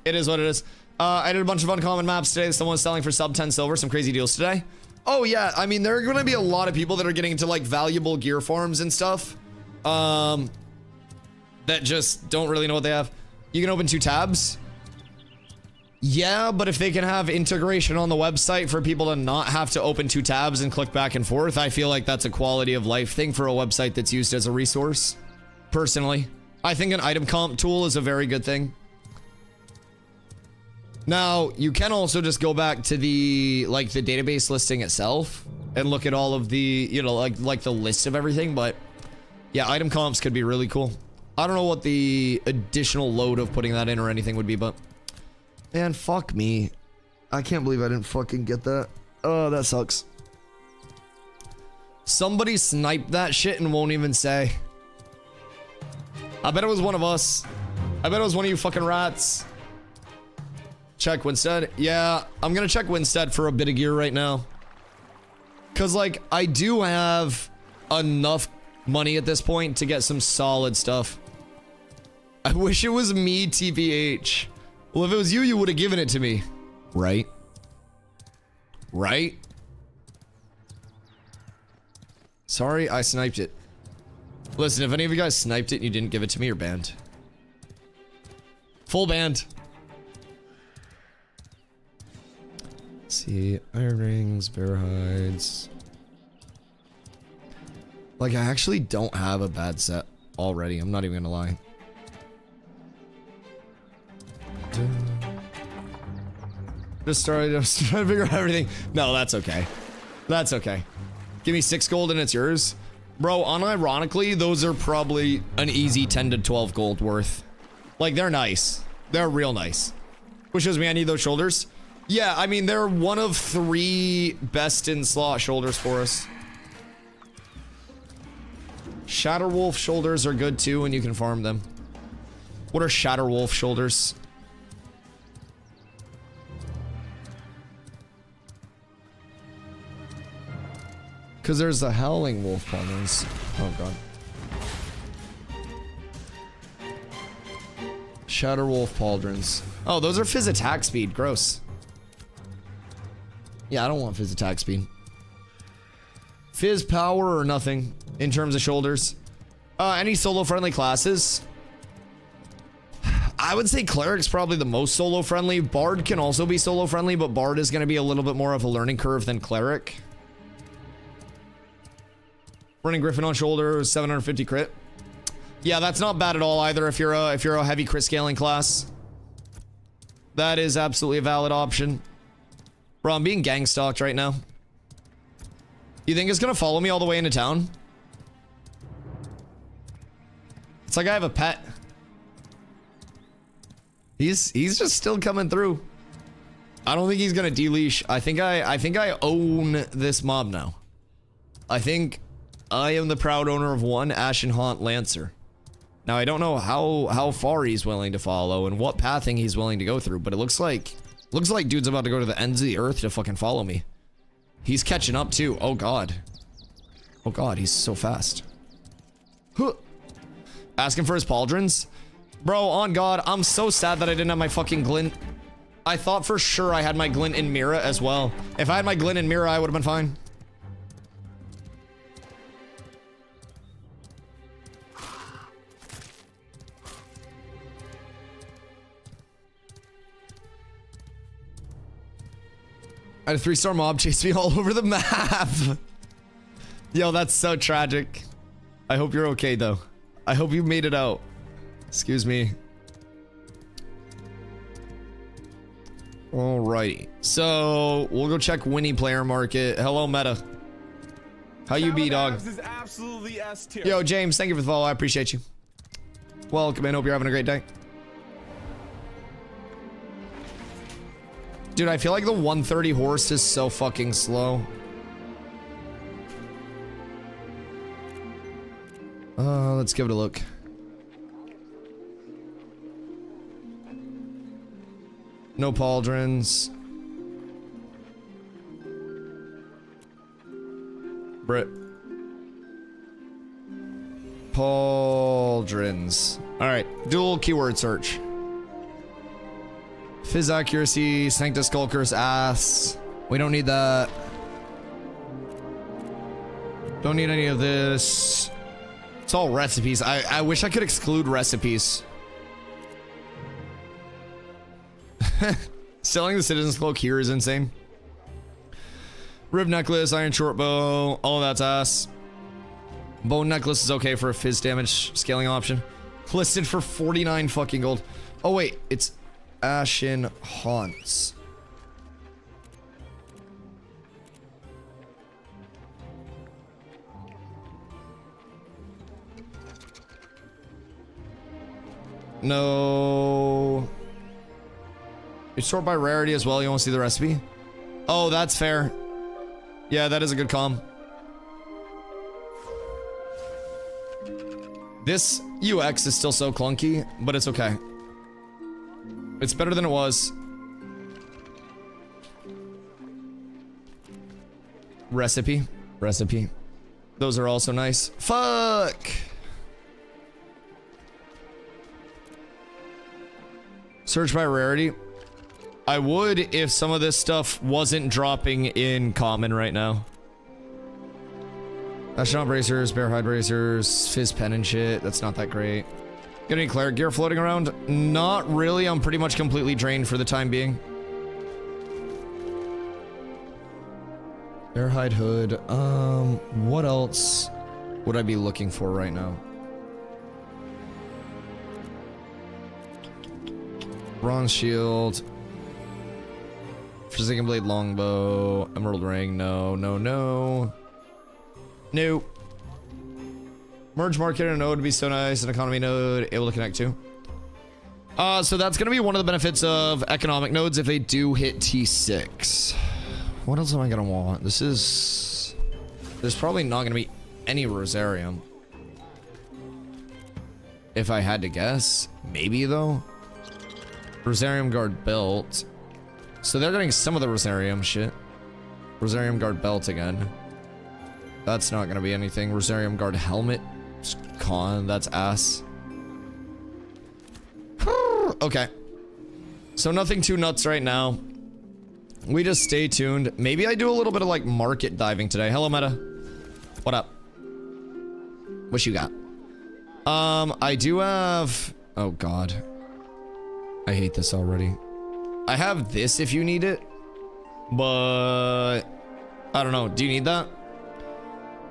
it is what it is. I did a bunch of uncommon maps today. Someone's selling for sub 10 silver. Some crazy deals today. Oh, yeah. I mean, there are going to be a lot of people that are getting into, like, valuable gear farms and stuff. That just don't really know what they have. You can open 2 tabs. Yeah, but if they can have integration on the website for people to not have to open 2 tabs and click back and forth, I feel like that's a quality of life thing for a website that's used as a resource. Personally, I think an item comp tool is a very good thing. Now, you can also just go back to the, like, the database listing itself and look at all of the, you know, like the list of everything, but yeah, item comps could be really cool. I don't know what the additional load of putting that in or anything would be, but man, fuck me. I can't believe I didn't fucking get that. Oh, that sucks. Somebody sniped that shit and won't even say. I bet it was one of us. I bet it was one of you fucking rats. Check Winstead. Yeah, I'm gonna check Winstead for a bit of gear right now. Cause like, I do have enough money at this point to get some solid stuff. I wish it was me, TBH. Well, if it was you, you would have given it to me. Right? Right? Sorry, I sniped it. Listen, if any of you guys sniped it and you didn't give it to me, you're banned. Full banned. Let's see, iron rings, bear hides. Like, I actually don't have a bad set already. I'm not even gonna lie. Just trying to figure out everything. No, that's okay. That's okay. Give me 6 gold and it's yours. Bro, unironically, those are probably an easy 10 to 12 gold worth. Like, they're nice. They're real nice. Which shows me I need those shoulders. Yeah, I mean, they're one of 3 best in slot shoulders for us. Shatterwolf shoulders are good too, and you can farm them. What are Shatterwolf shoulders? Because there's the Howling Wolf problems. Oh god. Shatterwolf pauldrons. Oh, those are fizz attack speed. Gross. Yeah, I don't want fizz attack speed. Fizz power or nothing in terms of shoulders. Any solo friendly classes? I would say Cleric's probably the most solo friendly. Bard can also be solo friendly, but Bard is going to be a little bit more of a learning curve than Cleric. Running Griffin on shoulder, 750 crit. Yeah, that's not bad at all either if you're a heavy crit scaling class. That is absolutely a valid option. Bro, I'm being gang stalked right now. You think it's gonna follow me all the way into town? It's like I have a pet. He's just still coming through. I don't think he's gonna deleash. I think I own this mob now. I think I am the proud owner of one Ashen Haunt Lancer. Now I don't know how far he's willing to follow and what pathing he's willing to go through, but it looks like dude's about to go to the ends of the earth to fucking follow me. He's catching up too. Oh god. Oh god, he's so fast. Huh. Asking for his pauldrons? Bro, on god, I'm so sad that I didn't have my fucking glint. I thought for sure I had my glint in Mira as well. If I had my glint in Mira, I would have been fine. I had a 3-star mob chase me all over the map. Yo, that's so tragic. I hope you're okay though. I hope you made it out. Excuse me. Alrighty. So, we'll go check Winnie player market. Hello, Meta. How you be, dog? Is absolutely S tier. Yo, James, thank you for the follow. I appreciate you. Welcome in. Hope you're having a great day. Dude, I feel like the 130 horse is so fucking slow. Let's give it a look. No pauldrons. Brit. Pauldrons. Alright, dual keyword search. Fizz accuracy, Sanctus Skulker's ass. We don't need that. Don't need any of this. It's all recipes. I wish I could exclude recipes. Selling the Citizen's Cloak here is insane. Rib necklace, iron short bow, all of that's ass. Bone necklace is okay for a fizz damage scaling option. Listed for 49 fucking gold. Oh wait, it's Ashen Haunts. No. You sort by rarity as well. You want to see the recipe? Oh, that's fair. Yeah, that is a good comm. This UX is still so clunky, but it's okay. It's better than it was. Recipe. Recipe. Those are also nice. Fuck! Search by rarity. I would if some of this stuff wasn't dropping in common right now. Astronaut bracers, bear hide bracers, fizz pen and shit. That's not that great. Got any cleric gear floating around? Not really. I'm pretty much completely drained for the time being. Bear hide hood. What else would I be looking for right now? Bronze shield. Forsaken blade longbow. Emerald ring. No, no, no. Nope. Merge market and a node would be so nice. An economy node able to connect to. So that's gonna be one of the benefits of economic nodes if they do hit T6. What else am I gonna want? This is... There's probably not gonna be any Rosarium. If I had to guess. Maybe though. Rosarium guard belt. So they're getting some of the Rosarium shit. Rosarium guard belt again. That's not gonna be anything. Rosarium guard helmet. Con, that's ass. Okay. So nothing too nuts right now. We just stay tuned. Maybe I do a little bit of like market diving today. Hello, Meta. What up? What you got? I do have... Oh, God. I hate this already. I have this if you need it. But... I don't know. Do you need that?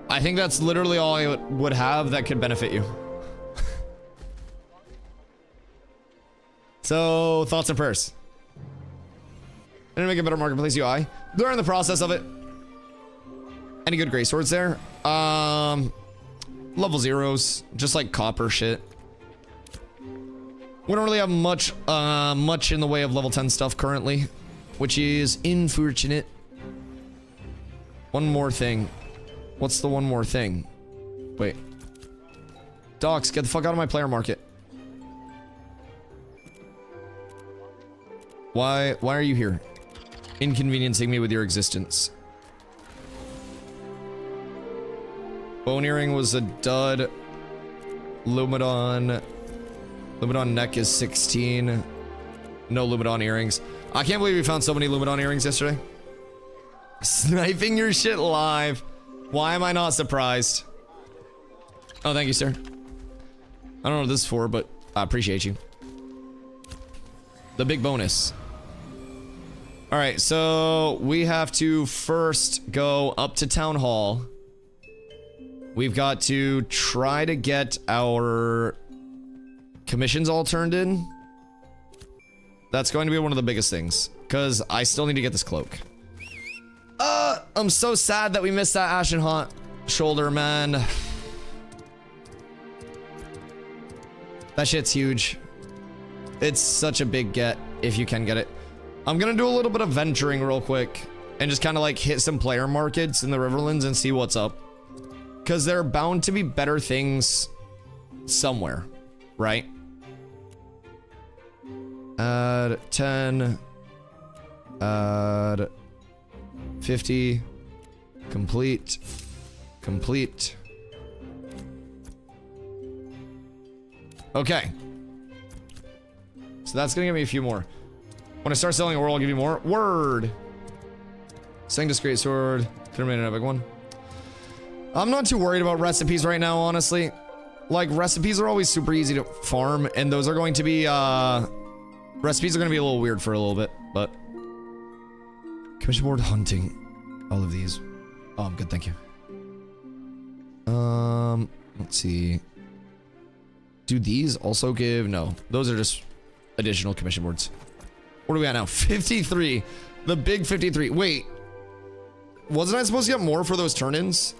I think that's literally all I would have that could benefit you. So, thoughts and prayers. And make a better marketplace UI. They're in the process of it. Any good gray swords there? Level zeros, just like copper shit. We don't really have much in the way of level 10 stuff currently, which is unfortunate. One more thing. What's the one more thing? Wait. Docs, get the fuck out of my player market. Why are you here? Inconveniencing me with your existence. Bone earring was a dud. Lumidon neck is 16. No Lumidon earrings. I can't believe we found so many Lumidon earrings yesterday. Sniping your shit live. Why am I not surprised? Oh, thank you, sir. I don't know what this is for, but I appreciate you. The big bonus. Alright, so we have to first go up to Town Hall. We've got to try to get our commissions all turned in. That's going to be one of the biggest things, because I still need to get this cloak. I'm so sad that we missed that Ashen Haunt shoulder, man. That shit's huge. It's such a big get if you can get it. I'm gonna do a little bit of venturing real quick and just kind of like hit some player markets in the Riverlands and see what's up, because there are bound to be better things somewhere, right? Add 10, add 50, complete. Okay. So that's gonna give me a few more. When I start selling a world, I'll give you more. Word. Sanctus Great Sword. Could have made an epic one. I'm not too worried about recipes right now, honestly. Like, recipes are always super easy to farm, and those are going to be, recipes are going to be a little weird for a little bit, but... Commission board hunting. All of these. Oh, I'm good, thank you. Let's see. Do these also give... No, those are just additional commission boards. What are we at now? 53. The big 53. Wait. Wasn't I supposed to get more for those turn-ins?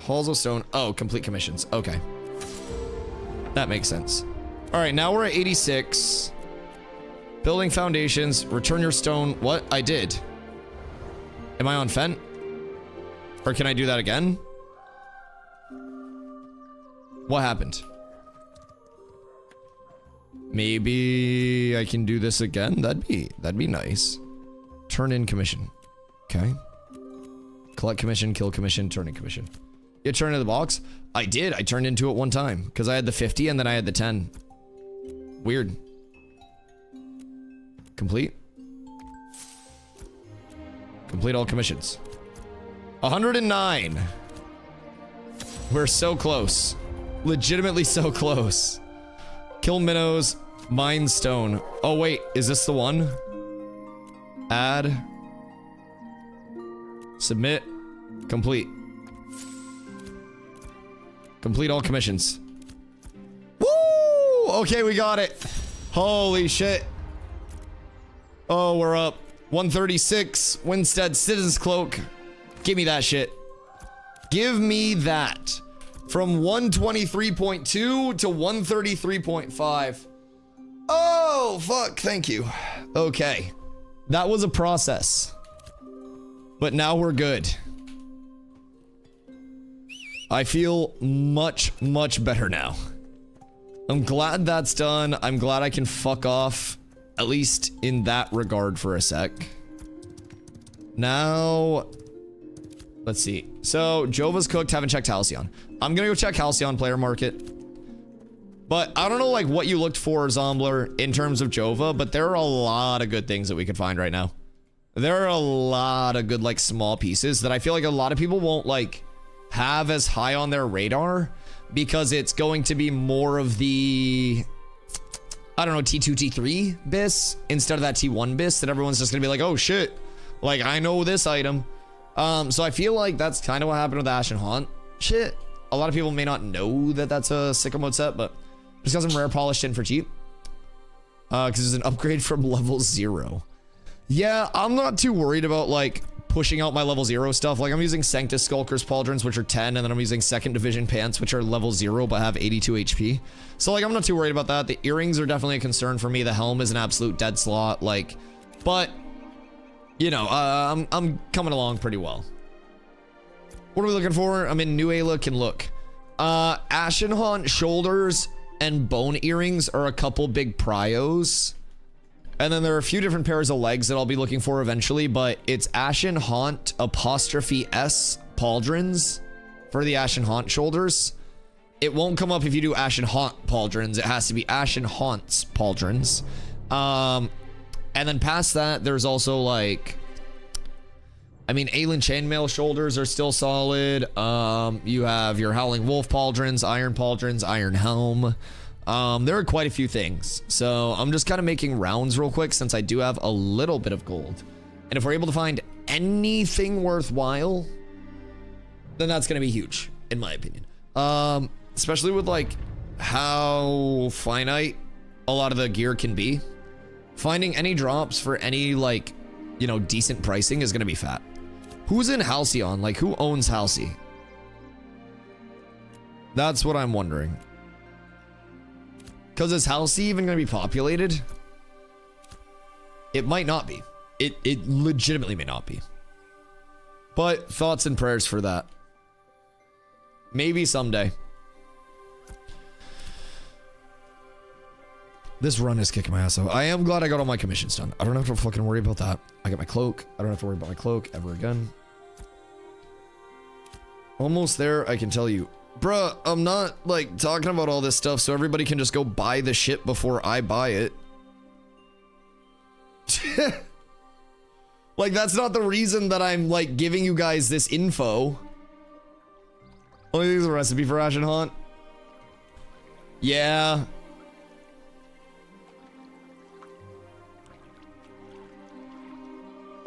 Halls of Stone. Oh, complete commissions. Okay. That makes sense. All right, now we're at 86. Building foundations. Return your stone. What? I did. Am I on Fent? Or can I do that again? What happened? Maybe I can do this again. That'd be nice. Turn in commission. Okay. Collect commission, kill commission, turn in commission. You turn in the box? I did. I turned into it one time because I had the 50 and then I had the 10. Weird. Complete. Complete all commissions. 109. We're so close. Legitimately so close. Kill minnows. Mine stone. Oh wait, is this the one? Add. Submit. Complete. Complete all commissions. Woo! Okay, we got it. Holy shit. Oh, we're up. 136. Winstead Citizen's Cloak. Give me that shit. Give me that. From 123.2 to 133.5. Oh, fuck. Thank you. Okay. That was a process. But now we're good. I feel much, much better now. I'm glad that's done. I'm glad I can fuck off, at least in that regard for a sec. Now, let's see. So, Jova's cooked, haven't checked Halcyon. I'm gonna go check Halcyon player market. But I don't know like what you looked for, Zombler, in terms of Jova, but there are a lot of good things that we could find right now. There are a lot of good like small pieces that I feel like a lot of people won't like have as high on their radar because it's going to be more of the, I don't know, T2, T3 bis instead of that T1 bis that everyone's just gonna be like, oh shit, like I know this item. So I feel like that's kind of what happened with Ashen Haunt shit. A lot of people may not know that that's a sicko mode set, but just got some rare polished in for cheap. Because it's an upgrade from level 0. Yeah, I'm not too worried about like pushing out my level 0 stuff. Like I'm using Sanctus Skulker's Pauldrons, which are 10, and then I'm using 2nd Division Pants, which are level 0 but have 82 HP. So like I'm not too worried about that. The earrings are definitely a concern for me. The helm is an absolute dead slot. Like, but you know, I'm coming along pretty well. What are we looking for? I'm in New Ayla can look. Ashen Haunt shoulders and bone earrings are a couple big prios. And then there are a few different pairs of legs that I'll be looking for eventually, but it's Ashen Haunt apostrophe S pauldrons for the Ashen Haunt shoulders. It won't come up if you do Ashen Haunt pauldrons. It has to be Ashen Haunt's pauldrons. And then past that, there's also like, I mean, Aelin Chainmail shoulders are still solid. You have your Howling Wolf pauldrons, Iron Helm. There are quite a few things. So I'm just kind of making rounds real quick since I do have a little bit of gold. And if we're able to find anything worthwhile, then that's going to be huge, in my opinion. Especially with like how finite a lot of the gear can be. Finding any drops for any, like, you know, decent pricing is gonna be fat. Who's in Halcyon? Like, who owns Halcy? That's what I'm wondering. Because is Halcy even gonna be populated? It might not be. It legitimately may not be. But thoughts and prayers for that. Maybe someday. This run is kicking my ass though. I am glad I got all my commissions done. I don't have to fucking worry about that. I got my cloak. I don't have to worry about my cloak ever again. Almost there, I can tell you. Bruh, I'm not like talking about all this stuff so everybody can just go buy the shit before I buy it. Like, that's not the reason that I'm like giving you guys this info. Oh, this is a recipe for Ashen Haunt. Yeah.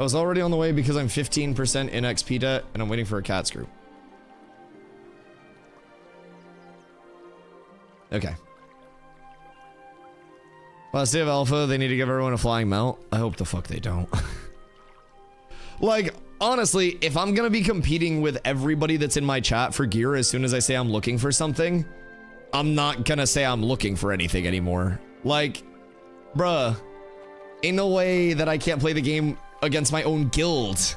I was already on the way because I'm 15% in XP debt and I'm waiting for a cat screw. Okay. Last day of alpha, they need to give everyone a flying mount. I hope the fuck they don't. Like, honestly, if I'm gonna be competing with everybody that's in my chat for gear as soon as I say I'm looking for something, I'm not gonna say I'm looking for anything anymore. Like, bruh, ain't no way that I can't play the game against my own guild.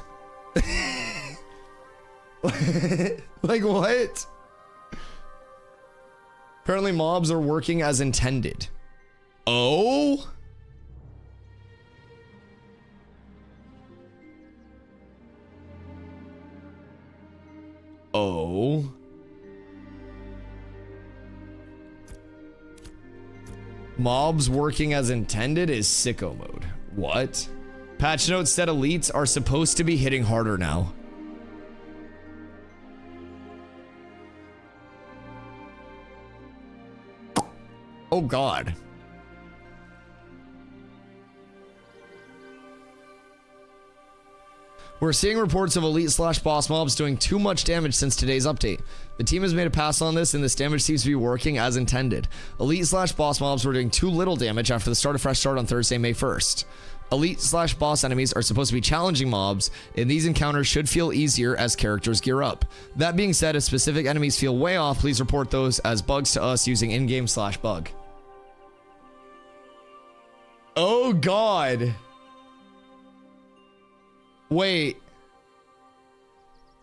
Like, what? Apparently mobs are working as intended. Oh? Oh. Mobs working as intended is sicko mode. What? Patch notes said elites are supposed to be hitting harder now. Oh God. We're seeing reports of elite/boss mobs doing too much damage since today's update. The team has made a pass on this and this damage seems to be working as intended. Elite/boss mobs were doing too little damage after the start of Fresh Start on Thursday, May 1st. Elite/boss enemies are supposed to be challenging mobs, and these encounters should feel easier as characters gear up. That being said, if specific enemies feel way off, please report those as bugs to us using in-game/bug. Oh God. Wait.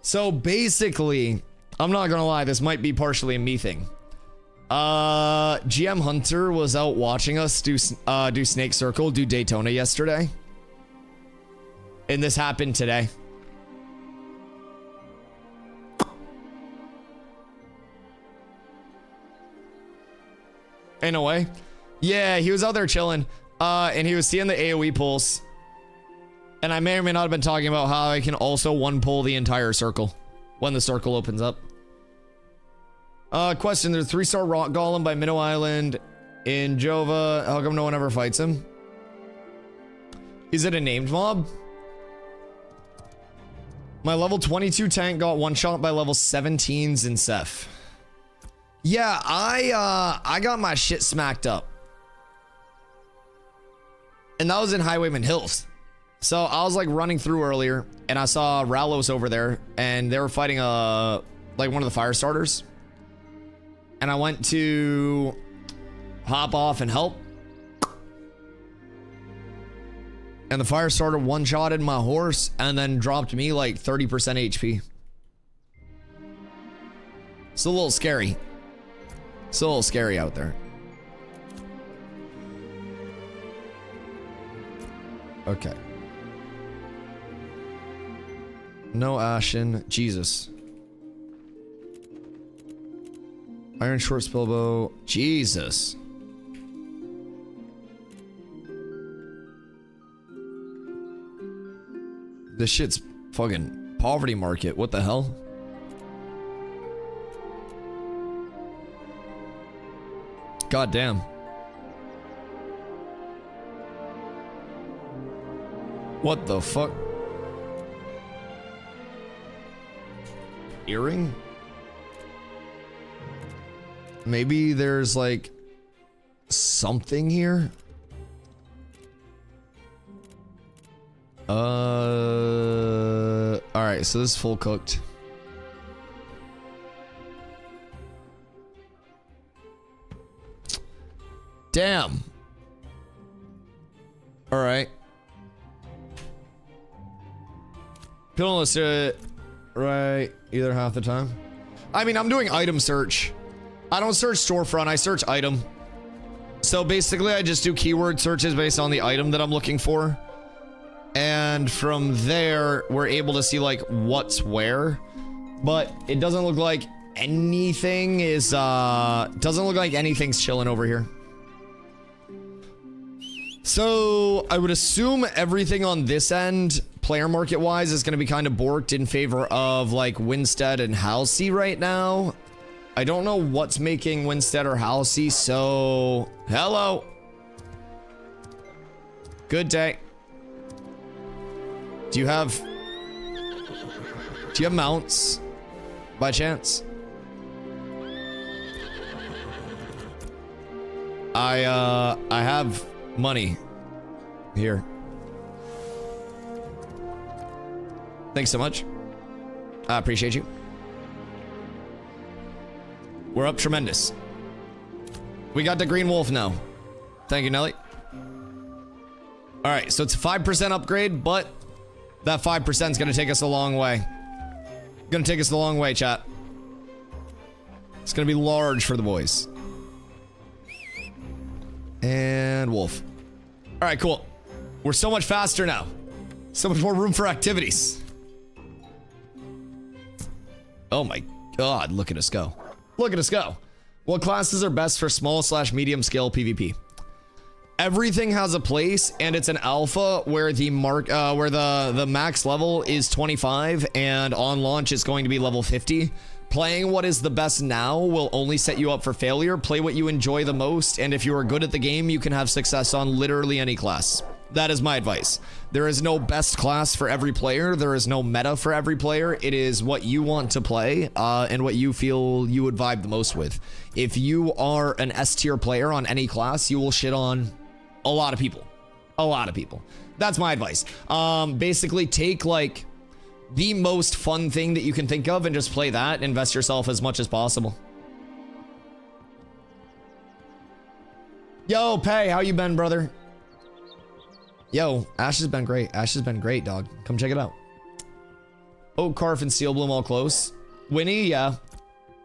So basically, I'm not gonna lie, this might be partially a me thing. GM Hunter was out watching us do Snake Circle, do Daytona yesterday. And this happened today. In a way. Yeah, he was out there chilling. And he was seeing the AoE pulse. And I may or may not have been talking about how I can also one pull the entire circle when the circle opens up. Question, there's a 3-star rock golem by Minnow Island in Jova. How come no one ever fights him? Is it a named mob? My level 22 tank got one shot by level 17s in Seth. Yeah, I got my shit smacked up. And that was in Highwayman Hills. So I was like running through earlier and I saw Ralos over there and they were fighting like one of the fire starters. And I went to hop off and help. And the fire starter one-shotted my horse and then dropped me like 30% HP. It's a little scary. It's a little scary out there. Okay. No Ashen. Jesus. Iron short spellbow. Jesus. This shit's fucking poverty market. What the hell? God damn. What the fuck? Earring? Maybe there's like something here. All right, so this is full cooked. Damn. All right. People don't list it right either half the time. I mean, I'm doing item search. I don't search storefront, I search item. So basically I just do keyword searches based on the item that I'm looking for. And from there, we're able to see like what's where. But it doesn't look like anything is, doesn't look like anything's chilling over here. So I would assume everything on this end, player market wise, is going to be kind of borked in favor of like Winstead and Halsey right now. I don't know what's making Winstead or Halsey, so hello. Good day. Do you have mounts by chance? I have money here. Thanks so much. I appreciate you. We're up tremendous. We got the green wolf now. Thank you, Nelly. All right, so it's a 5% upgrade, but that 5% is going to take us a long way. Going to take us a long way, chat. It's going to be large for the boys. And wolf. All right, cool. We're so much faster now. So much more room for activities. Oh my God, look at us go. Look at us go. What classes are best for small/medium scale PvP? Everything has a place, and it's an alpha where the the max level is 25, and on launch it's going to be level 50. Playing what is the best now will only set you up for failure. Play what you enjoy the most, and if you are good at the game, you can have success on literally any class. That is my advice. There is no best class for every player. There is no meta for every player. It is what you want to play and what you feel you would vibe the most with. If you are an S tier player on any class, you will shit on a lot of people. A lot of people. That's my advice. Basically take like the most fun thing that you can think of and just play that. Invest yourself as much as possible. Yo, Pay, how you been, brother? Yo, Ash has been great. Ash has been great, dog. Come check it out. Oak, Carf, and Steel Bloom all close. Winnie, yeah.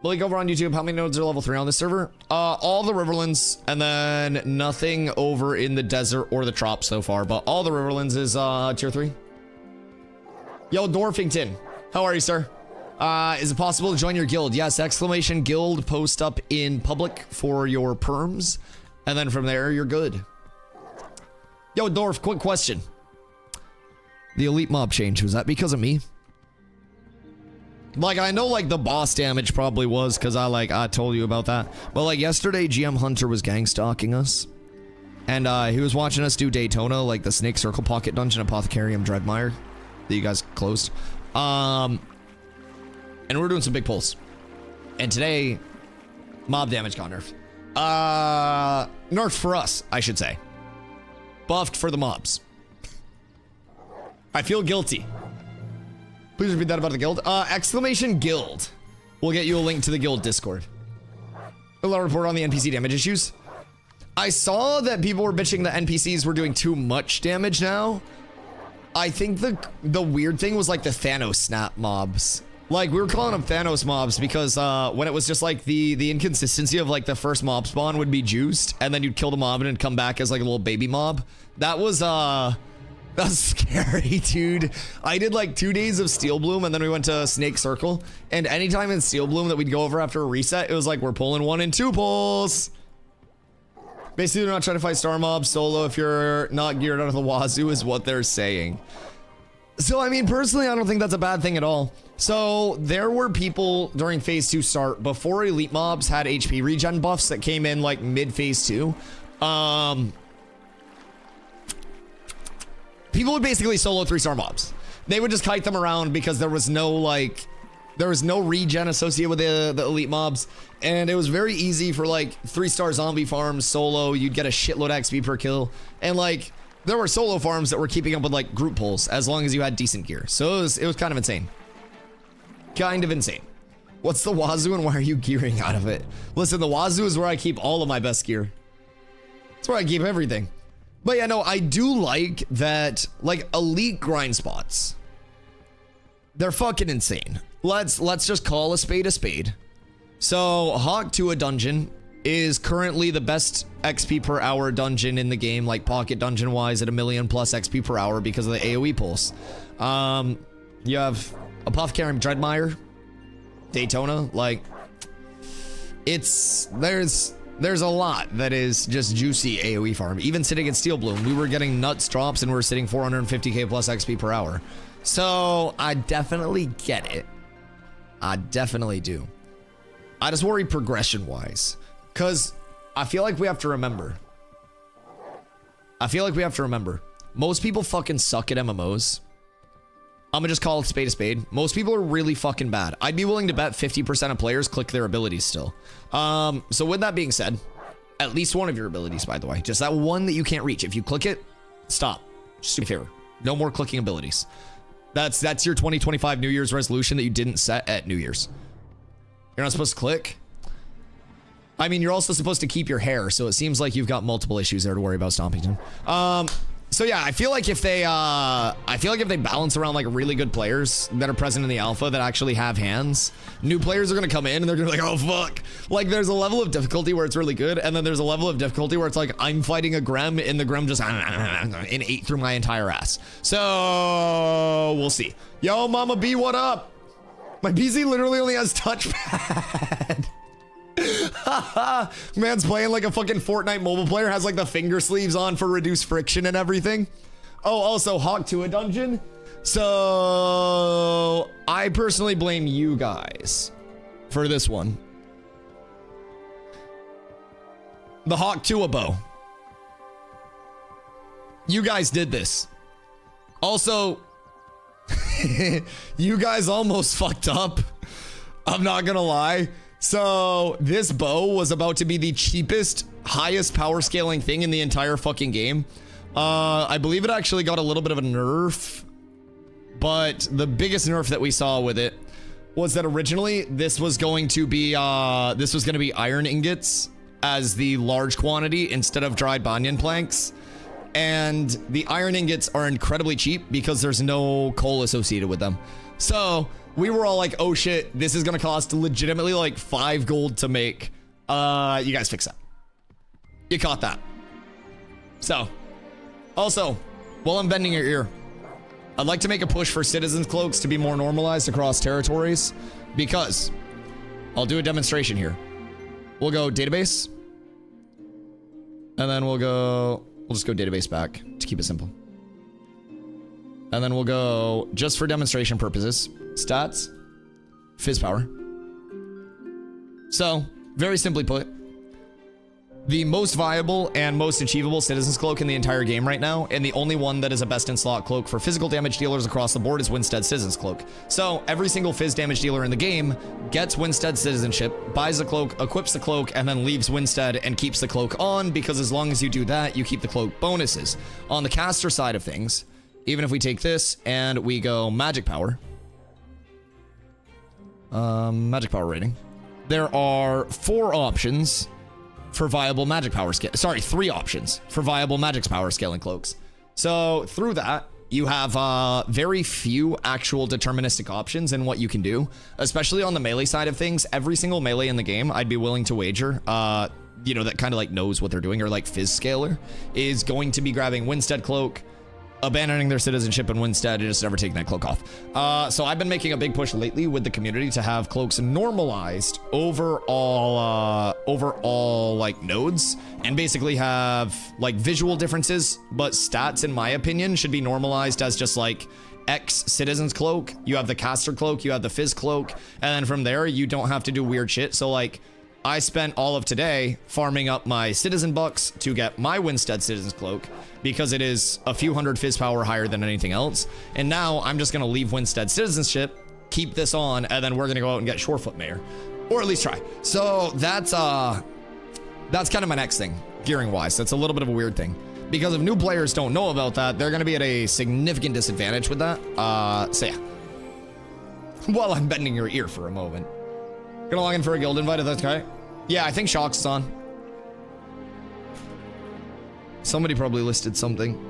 Blake over on YouTube, how many nodes are level 3 on this server? All the Riverlands, and then nothing over in the desert or the Trop so far, but all the Riverlands is tier 3. Yo, Dorfington, how are you, sir? Is it possible to join your guild? Yes, exclamation guild, post up in public for your perms, and then from there, you're good. Yo, Dorf, quick question. The elite mob change, was that because of me? Like, I know, like, the boss damage probably was because I told you about that. But, like, yesterday, GM Hunter was gang stalking us. And, he was watching us do Daytona, like, the Snake Circle Pocket Dungeon, Apothecarium, Dreadmire, that you guys closed. And we're doing some big pulls. And today, mob damage got nerfed. Nerfed for us, I should say. Buffed for the mobs. I feel guilty. Please repeat that about the guild. Exclamation guild. We'll get you a link to the guild Discord. A report on the NPC damage issues. I saw that people were bitching that NPCs were doing too much damage now. I think the weird thing was like the Thanos snap mobs. Like, we were calling them Thanos mobs because when it was just like the inconsistency of like the first mob spawn would be juiced and then you'd kill the mob and it'd come back as like a little baby mob. That was scary, dude. I did like 2 days of Steel Bloom and then we went to Snake Circle, and anytime in Steel Bloom that we'd go over after a reset, it was like we're pulling 1 and 2 pulls. Basically, do not try to fight star mobs solo if you're not geared out of the wazoo is what they're saying. So, I mean, personally, I don't think that's a bad thing at all. So, there were people during Phase 2 start, before Elite Mobs had HP regen buffs that came in, like, mid-Phase 2. People would basically solo 3-star mobs. They would just kite them around because there was no, like, There was no regen associated with the elite mobs, and it was very easy for like 3-star zombie farms solo. You'd get a shitload of XP per kill, and like there were solo farms that were keeping up with like group pulls as long as you had decent gear. So it was kind of insane. Kind of insane. What's the Wazoo and why are you gearing out of it? Listen, the Wazoo is where I keep all of my best gear. That's where I keep everything. But yeah, no, I do like that, like elite grind spots. They're fucking insane. Let's just call a spade. So Hawk to a dungeon is currently the best XP per hour dungeon in the game, like pocket dungeon wise, at 1 million plus XP per hour because of the AoE pulse. You have Apothecarium Dreadmire, Daytona, like there's a lot that is just juicy AoE farm. Even sitting in Steel Bloom, we were getting nuts drops and we were sitting 450k plus XP per hour. So I definitely get it. I definitely do. I just worry progression wise, because I feel like we have to remember. Most people fucking suck at MMOs. I'm gonna just call it spade a spade. Most people are really fucking bad. I'd be willing to bet 50% of players click their abilities still. So with that being said, at least one of your abilities, by the way, just that one that you can't reach. If you click it, stop. Just do me a favor. No more clicking abilities. That's your 2025 New Year's resolution that you didn't set at New Year's. You're not supposed to click. I mean, you're also supposed to keep your hair, so it seems like you've got multiple issues there to worry about, Stompington. So yeah, I feel like if they balance around like really good players that are present in the alpha that actually have hands, new players are gonna come in and they're gonna be like, oh fuck. Like there's a level of difficulty where it's really good, and then there's a level of difficulty where it's like I'm fighting a Grem and the Grem just and ate through my entire ass. So we'll see. Yo, Mama B, what up? My BZ literally only has touchpad. Man's playing like a fucking Fortnite mobile player, has like the finger sleeves on for reduced friction and everything. Oh, also Hawk to a dungeon. So I personally blame you guys for this one. The Hawk to a bow. You guys did this. Also, you guys almost fucked up. I'm not gonna lie. So this bow was about to be the cheapest, highest power scaling thing in the entire fucking game. I believe it actually got a little bit of a nerf, but the biggest nerf that we saw with it was that originally this was going to be iron ingots as the large quantity instead of dried banyan planks. And the iron ingots are incredibly cheap because there's no coal associated with them. So we were all like, oh shit, this is gonna cost legitimately like 5 gold to make. You guys fix that. You caught that. So, also, while I'm bending your ear, I'd like to make a push for citizens cloaks to be more normalized across territories, because I'll do a demonstration here. We'll go database, and then we'll just go database back to keep it simple. And then we'll go, just for demonstration purposes, stats, fizz power. So, very simply put, the most viable and most achievable Citizen's Cloak in the entire game right now, and the only one that is a best-in-slot cloak for physical damage dealers across the board, is Winstead Citizen's Cloak. So, every single fizz damage dealer in the game gets Winstead Citizenship, buys the cloak, equips the cloak, and then leaves Winstead and keeps the cloak on, because as long as you do that, you keep the cloak bonuses. On the caster side of things, even if we take this and we go magic power rating, there are 4 options for viable magic power scale. Sorry, 3 options for viable magic power scaling cloaks. So through that, you have very few actual deterministic options in what you can do, especially on the melee side of things. Every single melee in the game, I'd be willing to wager, you know, that kind of like knows what they're doing, or like fizz scaler, is going to be grabbing Winstead Cloak, abandoning their citizenship in Winstead, and just never taking that cloak off. So I've been making a big push lately with the community to have cloaks normalized over all like nodes, and basically have like visual differences, but stats, in my opinion, should be normalized as just like X Citizen's Cloak. You have the caster cloak, you have the fizz cloak, and then from there you don't have to do weird shit. So like, I spent all of today farming up my citizen bucks to get my Winstead Citizen's Cloak, because it is a few hundred fizz power higher than anything else. And now I'm just going to leave Winstead citizenship, keep this on, and then we're gonna go out and get Shorefoot Mayor, or at least try. So that's kind of my next thing, gearing wise. That's a little bit of a weird thing, because if new players don't know about that, they're gonna be at a significant disadvantage with that. So yeah. While I'm bending your ear for a moment, gonna log in for a guild invite if that's okay. Yeah, I think Shock's is on. Somebody probably listed something.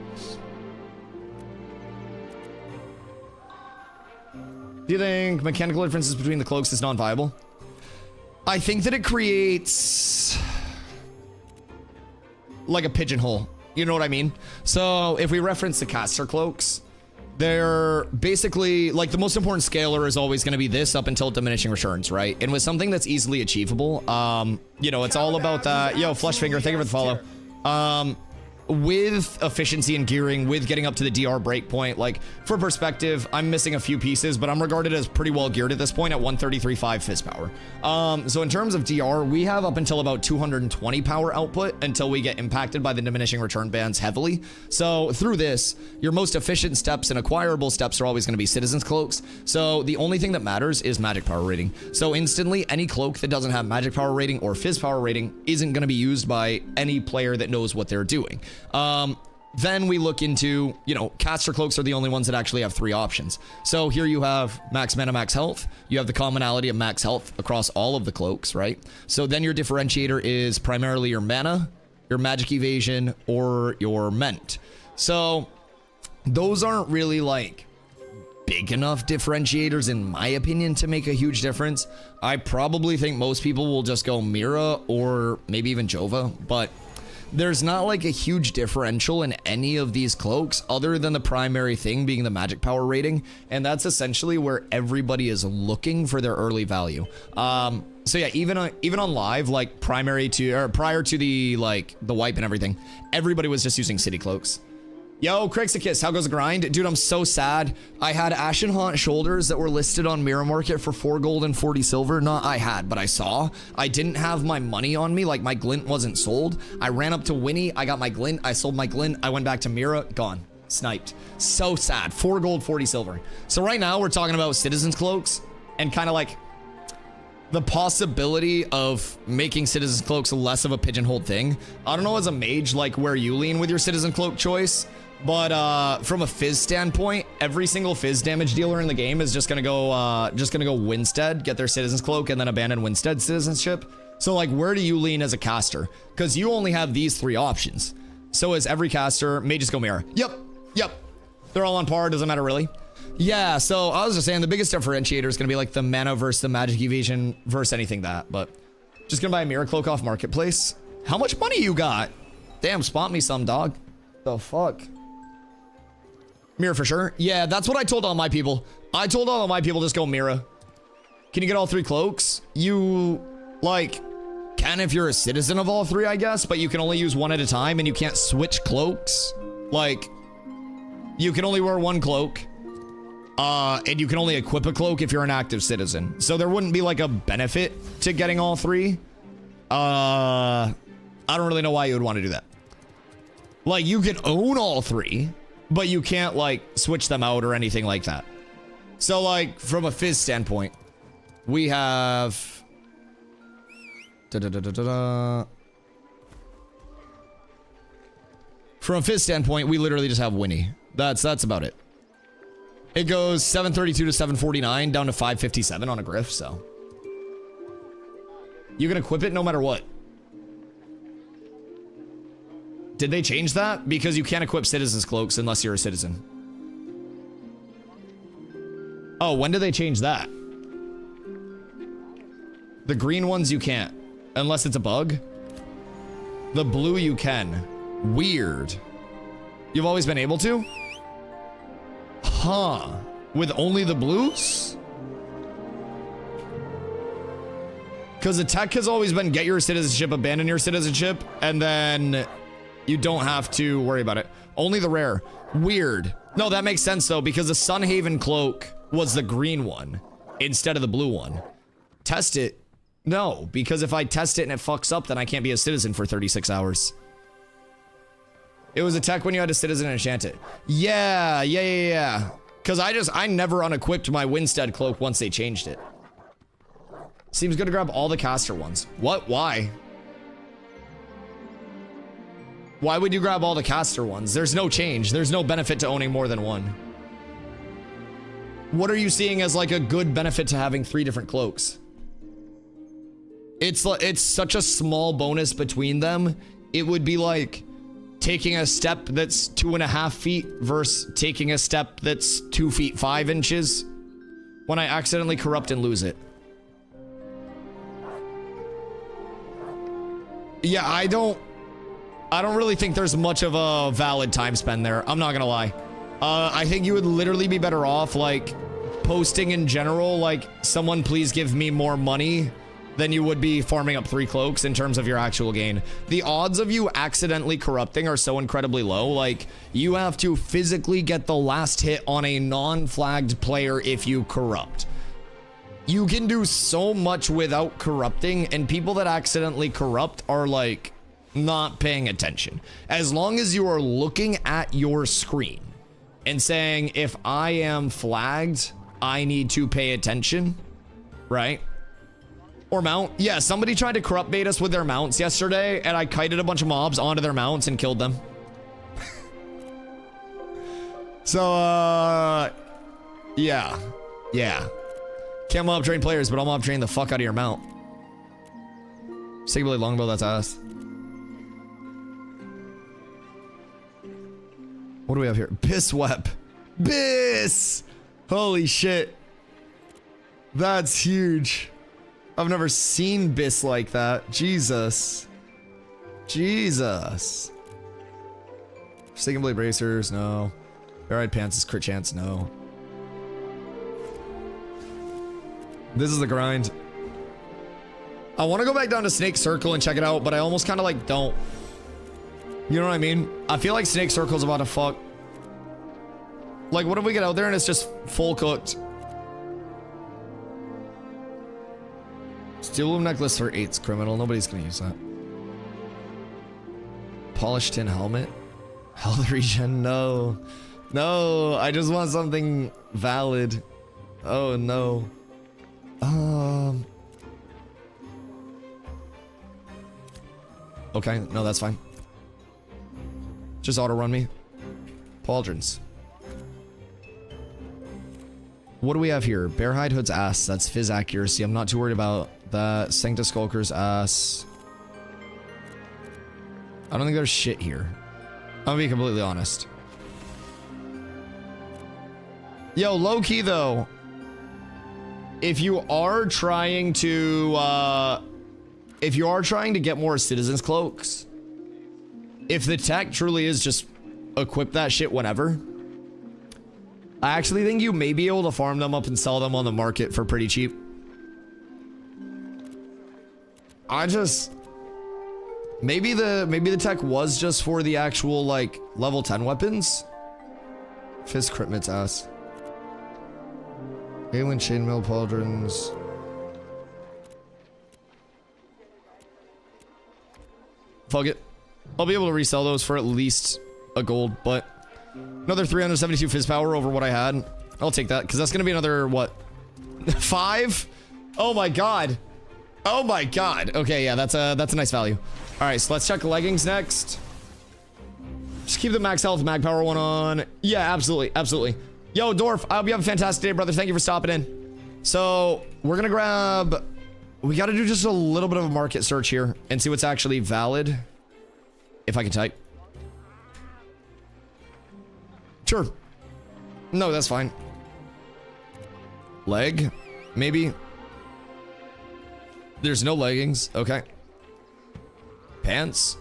Do you think mechanical differences between the cloaks is non-viable? I think that it creates like a pigeonhole. You know what I mean? So if we reference the caster cloaks, they're basically like the most important scaler is always going to be this up until diminishing returns, right? And with something that's easily achievable, you know, it's all about that. Yo, Fleshfinger, thank you for the follow. With efficiency and gearing, with getting up to the DR breakpoint, like for perspective, I'm missing a few pieces, but I'm regarded as pretty well geared at this point at 133.5 fizz power. So in terms of DR, we have up until about 220 power output until we get impacted by the diminishing return bans heavily. So through this, your most efficient steps and acquirable steps are always going to be Citizen's Cloaks. So the only thing that matters is magic power rating. So instantly, any cloak that doesn't have magic power rating or fizz power rating isn't going to be used by any player that knows what they're doing. Then we look into, you know, caster cloaks are the only ones that actually have 3 options. So here you have max mana, max health. You have the commonality of max health across all of the cloaks, right? So then your differentiator is primarily your mana, your magic evasion, or your ment. So those aren't really like big enough differentiators in my opinion to make a huge difference. I probably think most people will just go Mira or maybe even Jova, but there's not like a huge differential in any of these cloaks other than the primary thing being the magic power rating, and that's essentially where everybody is looking for their early value. So yeah, even on live, like prior to the like the wipe and everything, everybody was just using city cloaks. Yo, Crixicus, how goes the grind? Dude, I'm so sad. I had Ashen Haunt shoulders that were listed on Mirror Market for 4 gold and 40 silver. Not I had, but I saw. I didn't have my money on me, like my glint wasn't sold. I ran up to Winnie, I got my glint, I sold my glint, I went back to Mira, gone. Sniped. So sad. 4 gold, 40 silver. So right now we're talking about Citizen's Cloaks and kind of like the possibility of making Citizen's Cloaks less of a pigeonholed thing. I don't know as a mage like where you lean with your Citizen Cloak choice, but from a fizz standpoint, every single fizz damage dealer in the game is just gonna go Winstead, get their Citizen's Cloak, and then abandon Winstead citizenship. So like, where do you lean as a caster? Because you only have these 3 options. So as every caster, may just go Mirror. Yep. They're all on par, doesn't matter really. Yeah, so I was just saying the biggest differentiator is gonna be like the mana versus the magic evasion versus anything that, but just gonna buy a Mirror Cloak off Marketplace. How much money you got? Damn, spot me some, dog. The fuck? Mirror for sure. Yeah, that's what I told all my people. I told all of my people just go Mira. Can you get all 3 cloaks? You, like, can if you're a citizen of all 3, I guess, but you can only use 1 at a time and you can't switch cloaks. Like, you can only wear 1 cloak. And you can only equip a cloak if you're an active citizen. So there wouldn't be like a benefit to getting all 3. I don't really know why you would want to do that. Like, you can own all 3, but you can't like switch them out or anything like that. So like from a fizz standpoint, we have from a fizz standpoint, we literally just have Winnie. That's about it. It goes 732 to 749 down to 557 on a Griff, so you can equip it no matter what. Did they change that? Because you can't equip Citizen's Cloaks unless you're a citizen. Oh, when did they change that? The green ones you can't, unless it's a bug. The blue you can. Weird. You've always been able to? Huh. With only the blues? Because the tech has always been get your citizenship, abandon your citizenship, and then you don't have to worry about it. Only the rare. Weird. No, that makes sense though, because the Sunhaven cloak was the green one instead of the blue one. Test it. No, because if I test it and it fucks up, then I can't be a citizen for 36 hours. It was a tech when you had a citizen enchant it. Yeah. Because I never unequipped my Winstead cloak once they changed it. Seems good to grab all the caster ones. What? Why? Why would you grab all the caster ones? There's no change. There's no benefit to owning more than one. What are you seeing as like a good benefit to having 3 different cloaks? It's such a small bonus between them. It would be like taking a step that's 2.5 feet versus taking a step that's 2 feet 5 inches when I accidentally corrupt and lose it. Yeah, I don't really think there's much of a valid time spend there. I'm not gonna lie. I think you would literally be better off like posting in general, like someone please give me more money, than you would be farming up 3 cloaks in terms of your actual gain. The odds of you accidentally corrupting are so incredibly low. Like, you have to physically get the last hit on a non-flagged player if you corrupt. You can do so much without corrupting, and people that accidentally corrupt are like not paying attention. As long as you are looking at your screen and saying, if I am flagged, I need to pay attention, right? Or mount. Yeah, somebody tried to corrupt bait us with their mounts yesterday, and I kited a bunch of mobs onto their mounts and killed them. So, yeah. Can't mob train players, but I'll mob train the fuck out of your mount. Sigblade longbow, that's ass. What do we have here? Bisswep. Biss! Holy shit. That's huge. I've never seen Biss like that. Jesus. Jesus. Sticking blade bracers, no. Barride pants is crit chance, no. This is the grind. I want to go back down to Snake Circle and check it out, but I almost kind of like don't. You know what I mean? I feel like Snake Circle's about to fuck. Like, what if we get out there and it's just full cooked? Steel loom necklace for 8's criminal. Nobody's gonna use that. Polished tin helmet. Health regen. No. No. I just want something valid. Oh no. Okay. No, that's fine. Just auto run me. Pauldrons. What do we have here? Bearhide Hood's ass. That's Fizz accuracy. I'm not too worried about that. Sanctus Skulker's ass. I don't think there's shit here. I'm gonna be completely honest. Yo, low key though. If you are trying to get more citizens cloaks, if the tech truly is just equip that shit whenever, I actually think you may be able to farm them up and sell them on the market for pretty cheap. Maybe the tech was just for the actual like level 10 weapons. Fizz crit mit's ass. Galen chainmail pauldrons. Fuck it. I'll be able to resell those for at least a gold, but another 372 fizz power over what I had. I'll take that because that's gonna be another what? 5? Oh my god. Oh my god. Okay, yeah, that's a nice value. All right, so let's check leggings next. Just keep the max health mag power one on. Yeah, absolutely, absolutely. Yo, Dorf, I hope you have a fantastic day, brother. Thank you for stopping in. So we're gonna grab. We got to do just a little bit of a market search here and see what's actually valid. If I can type. Sure. No, that's fine. Leg, maybe. There's no leggings. Okay. Pants.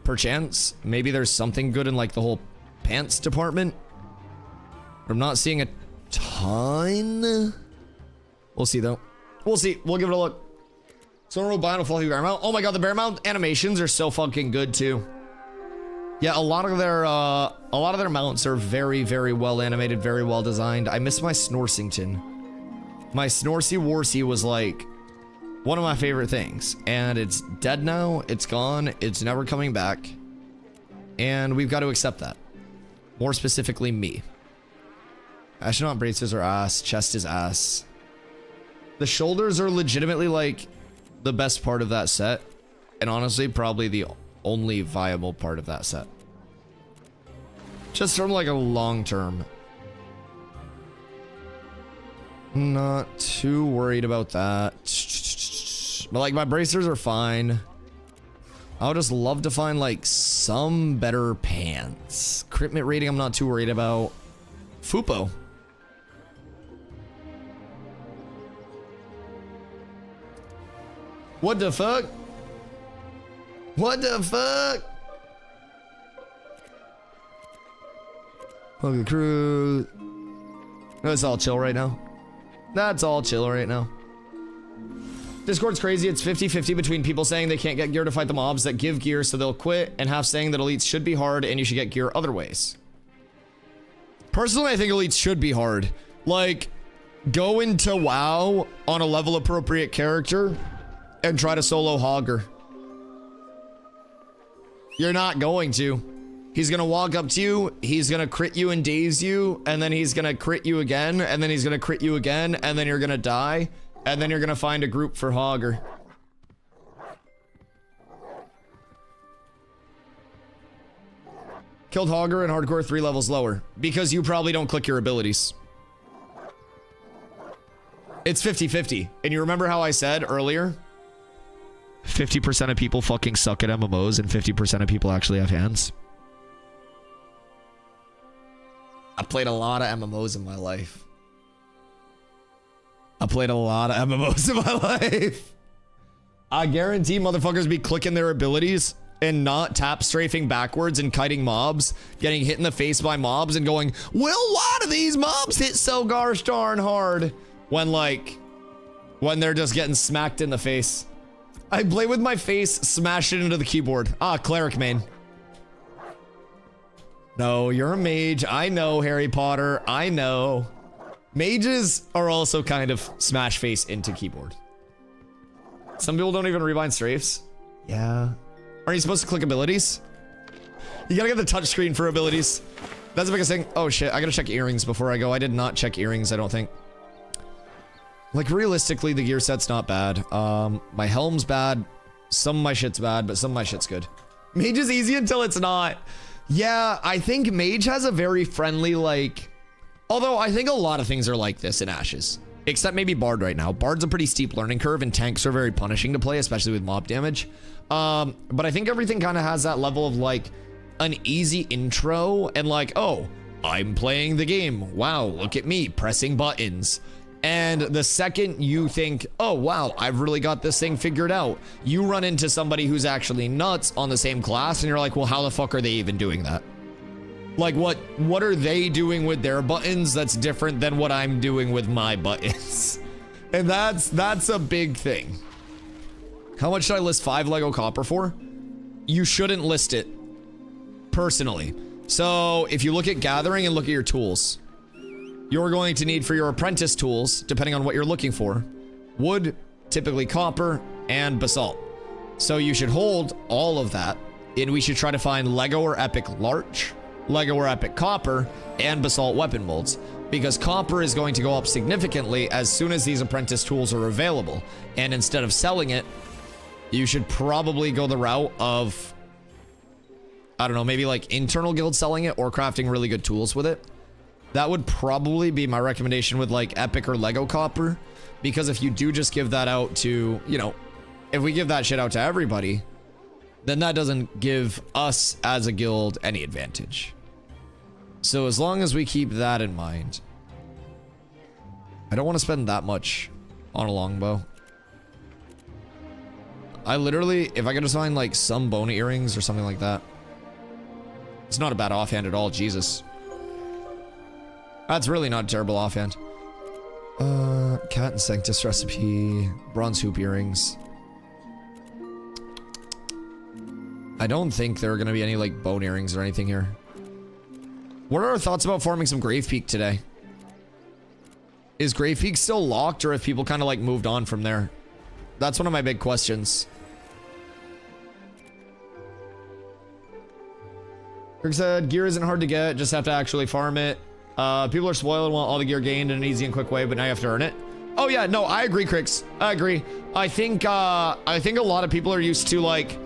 Perchance. Maybe there's something good in like the whole pants department. I'm not seeing a ton. We'll see though. We'll see. We'll give it a look. Someone will buy a fluffy bear mount. Oh my god, the bear mount animations are so fucking good too. Yeah, a lot of their mounts are very, very well animated, very well designed. I miss my Snorsington. My Snorsy Warsy was like one of my favorite things, and it's dead now. It's gone. It's never coming back, and we've got to accept that. More specifically, me. Astronaut braces are ass. Chest is ass. The shoulders are legitimately like the best part of that set. And honestly, probably the only viable part of that set. Just from like a long term. Not too worried about that. But like my bracers are fine. I would just love to find like some better pants. Crit mitt rating I'm not too worried about. Fupo. What the fuck? What the fuck? Look at the crew. That's all chill right now. That's all chill right now. Discord's crazy. It's 50-50 between people saying they can't get gear to fight the mobs that give gear so they'll quit, and half saying that elites should be hard and you should get gear other ways. Personally, I think elites should be hard. Like, go into WoW on a level appropriate character and try to solo Hogger. You're not going to. He's gonna walk up to you, he's gonna crit you and daze you, and then he's gonna crit you again, and then he's gonna crit you again, and then you're gonna die, and then you're gonna find a group for Hogger. Killed Hogger in hardcore 3 levels lower. Because you probably don't click your abilities. It's 50-50. And you remember how I said earlier? 50% of people fucking suck at MMOs and 50% of people actually have hands. I played a lot of MMOs in my life. I played a lot of MMOs in my life. I guarantee motherfuckers be clicking their abilities and not tap strafing backwards and kiting mobs, getting hit in the face by mobs and going, well, why do these mobs hit so gosh darn hard? When they're just getting smacked in the face. I play with my face, smash it into the keyboard. Ah, cleric main. No, you're a mage. I know, Harry Potter. I know. Mages are also kind of smash face into keyboard. Some people don't even rebind strafes. Yeah. Aren't you supposed to click abilities? You gotta get the touch screen for abilities. That's the biggest thing. Oh shit, I gotta check earrings before I go. I did not check earrings, I don't think. Like, realistically, the gear set's not bad. My helm's bad. Some of my shit's bad, but some of my shit's good. Mage is easy until it's not. Yeah, I think Mage has a very friendly, like... Although, I think a lot of things are like this in Ashes. Except maybe Bard right now. Bard's a pretty steep learning curve, and tanks are very punishing to play, especially with mob damage. But I think everything kind of has that level of, like, an easy intro, and like, oh, I'm playing the game. Wow, look at me, pressing buttons. And the second you think, oh, wow, I've really got this thing figured out, you run into somebody who's actually nuts on the same class, and you're like, well, how the fuck are they even doing that? Like, what are they doing with their buttons that's different than what I'm doing with my buttons? And that's a big thing. How much should I list 5 Lego copper for? You shouldn't list it, personally. So, if you look at gathering and look at your tools, you're going to need for your apprentice tools, depending on what you're looking for, wood, typically copper, and basalt. So you should hold all of that, and we should try to find Lego or Epic Larch, Lego or Epic Copper, and basalt weapon molds, because copper is going to go up significantly as soon as these apprentice tools are available. And instead of selling it, you should probably go the route of, I don't know, maybe like internal guild selling it or crafting really good tools with it. That would probably be my recommendation with like Epic or Lego Copper, because if you do just give that out to, you know, if we give that shit out to everybody, then that doesn't give us as a guild any advantage. So as long as we keep that in mind, I don't want to spend that much on a longbow. I literally, if I could just find like some bone earrings or something like that. It's not a bad offhand at all, Jesus. That's really not a terrible offhand. Cat and Sanctus recipe, bronze hoop earrings. I don't think there are going to be any like bone earrings or anything here. What are our thoughts about farming some Grave Peak today? Is Grave Peak still locked, or have people kind of like moved on from there? That's one of my big questions. Greg said, gear isn't hard to get, just have to actually farm it. People are spoiled and want all the gear gained in an easy and quick way, but now you have to earn it. Oh yeah, no, I agree, Crix. I agree. I think a lot of people are used to like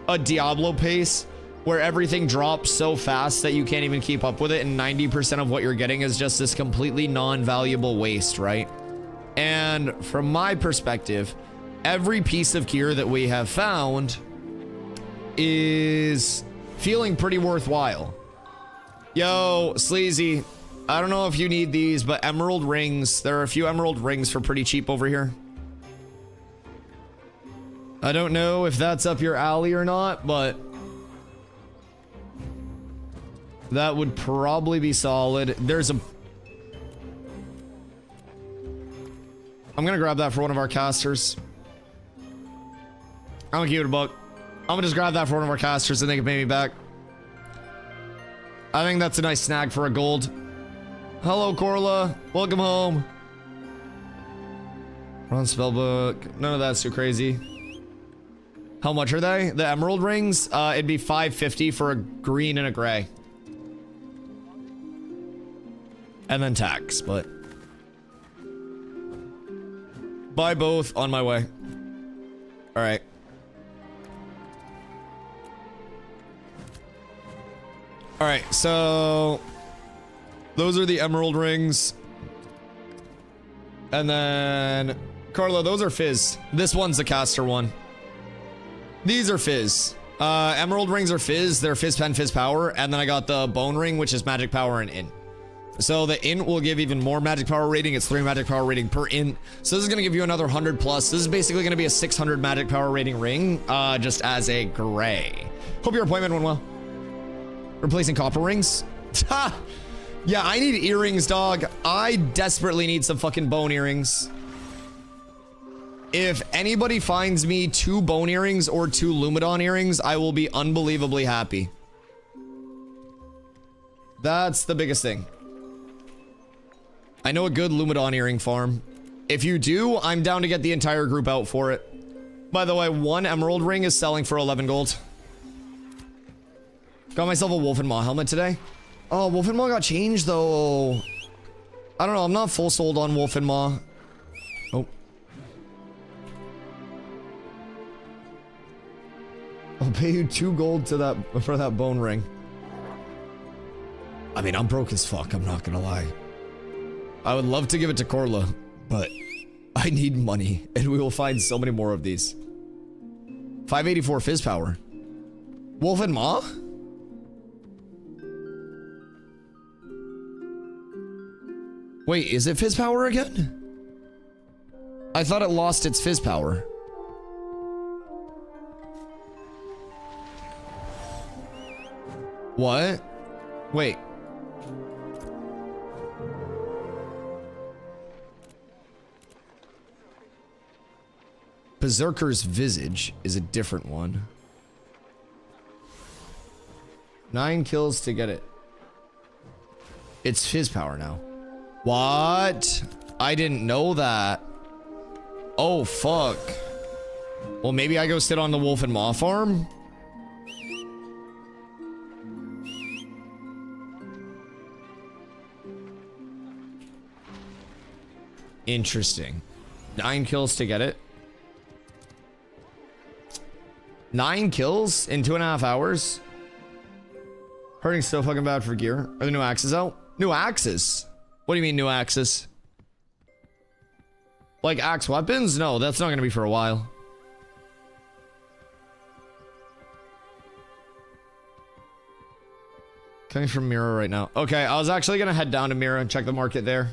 a Diablo pace where everything drops so fast that you can't even keep up with it, and 90% of what you're getting is just this completely non-valuable waste, right? And from my perspective, every piece of gear that we have found is feeling pretty worthwhile. Yo, Sleazy, I don't know if you need these, but emerald rings, there are a few emerald rings for pretty cheap over here. I don't know if that's up your alley or not, but that would probably be solid. There's a... I'm gonna grab that for one of our casters. I'm gonna keep it a buck. I'm gonna just grab that for one of our casters and they can pay me back. I think that's a nice snag for a gold. Hello, Corla. Welcome home. Run spellbook. None of that's too crazy. How much are they? The emerald rings? It'd be $5.50 for a green and a gray. And then tax, but... buy both, on my way. Alright. Alright, so... those are the emerald rings. And then... Carla, those are fizz. This one's the caster one. These are fizz. Emerald rings are fizz. They're fizz pen, fizz power. And then I got the bone ring, which is magic power and int. So the int will give even more magic power rating. It's 3 magic power rating per int. So this is going to give you another 100 plus. This is basically going to be a 600 magic power rating ring, just as a gray. Hope your appointment went well. Replacing copper rings? Ha! Yeah, I need earrings, dog. I desperately need some fucking bone earrings. If anybody finds me 2 bone earrings or 2 Lumidon earrings, I will be unbelievably happy. That's the biggest thing. I know a good Lumidon earring farm. If you do, I'm down to get the entire group out for it. By the way, 1 emerald ring is selling for 11 gold. Got myself a Wolf and Maw helmet today. Oh, Wolf and Maw got changed though. I don't know, I'm not full sold on Wolf and Maw. Oh. I'll pay you 2 gold to that for that bone ring. I mean, I'm broke as fuck, I'm not gonna lie. I would love to give it to Corla, but I need money, and we will find so many more of these. 584 fizz power. Wolf and Maw? Wait, is it fizz power again? I thought it lost its fizz power. What? Wait. Berserker's Visage is a different one. 9 kills to get it. It's his power now. What? I didn't know that. Oh, fuck. Well, maybe I go sit on the Wolf and Maw farm? Interesting. 9 kills to get it. 9 kills in 2.5 hours? Hurting's so fucking bad for gear. Are the new axes out? New axes? What do you mean new axes? Like axe weapons? No, that's not gonna be for a while. Coming from Mira right now. Okay, I was actually gonna head down to Mira and check the market there.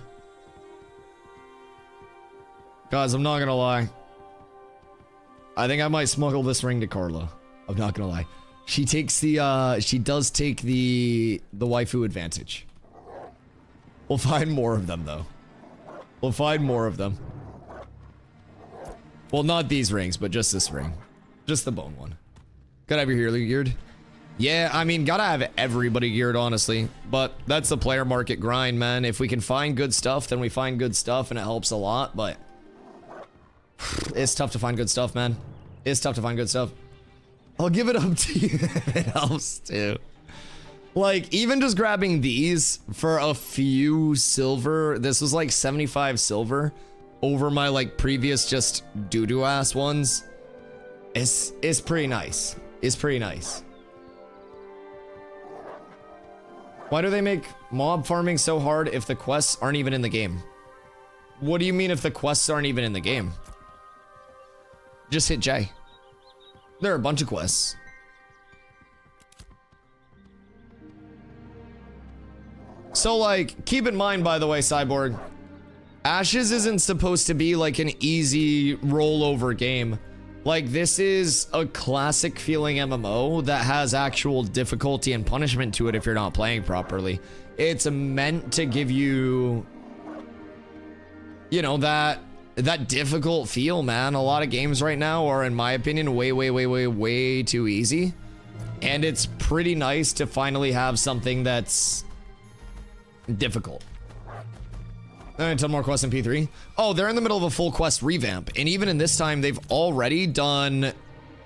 Guys, I'm not gonna lie. I think I might smuggle this ring to Carla. I'm not gonna lie. She takes the, she does take the waifu advantage. We'll find more of them, though. We'll find more of them. Well, not these rings, but just this ring. Just the bone one. Gotta have your hero geared. Yeah, I mean, gotta have everybody geared, honestly. But that's the player market grind, man. If we can find good stuff, then we find good stuff, and it helps a lot, but... it's tough to find good stuff, man. It's tough to find good stuff. I'll give it up to you if it helps, too. Like, even just grabbing these for a few silver, this was like 75 silver over my like previous just doo-doo ass ones. It's pretty nice. It's pretty nice. Why do they make mob farming so hard if the quests aren't even in the game? What do you mean if the quests aren't even in the game? Just hit J. There are a bunch of quests. So, like, keep in mind, by the way, Cyborg, Ashes isn't supposed to be like an easy rollover game. Like, this is a classic feeling MMO that has actual difficulty and punishment to it if you're not playing properly. It's meant to give you, you know, that difficult feel, man. A lot of games right now are, in my opinion, way too easy. And it's pretty nice to finally have something that's difficult. 10 more quests in P3. Oh, they're in the middle of a full quest revamp. And even in this time, they've already done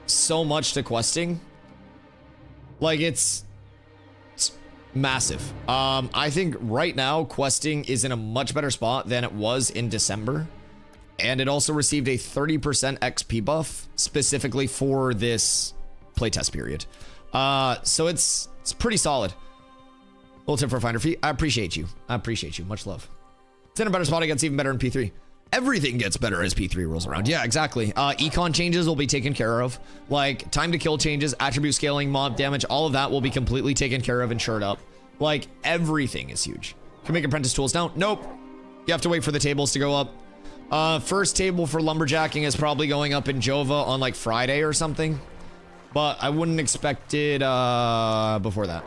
so much to questing. Like, it's massive. I think right now, questing is in a much better spot than it was in December. And it also received a 30% XP buff specifically for this playtest period. So it's pretty solid. Little tip for a finder fee. I appreciate you. I appreciate you. Much love. It's in a better spot. It gets even better in P3. Everything gets better as P3 rolls around. Yeah, exactly. Econ changes will be taken care of. Like, time to kill changes, attribute scaling, mob damage, all of that will be completely taken care of and shored up. Like, everything is huge. Can make apprentice tools now? Nope. You have to wait for the tables to go up. First table for lumberjacking is probably going up in Jova on like Friday or something. But I wouldn't expect it before that.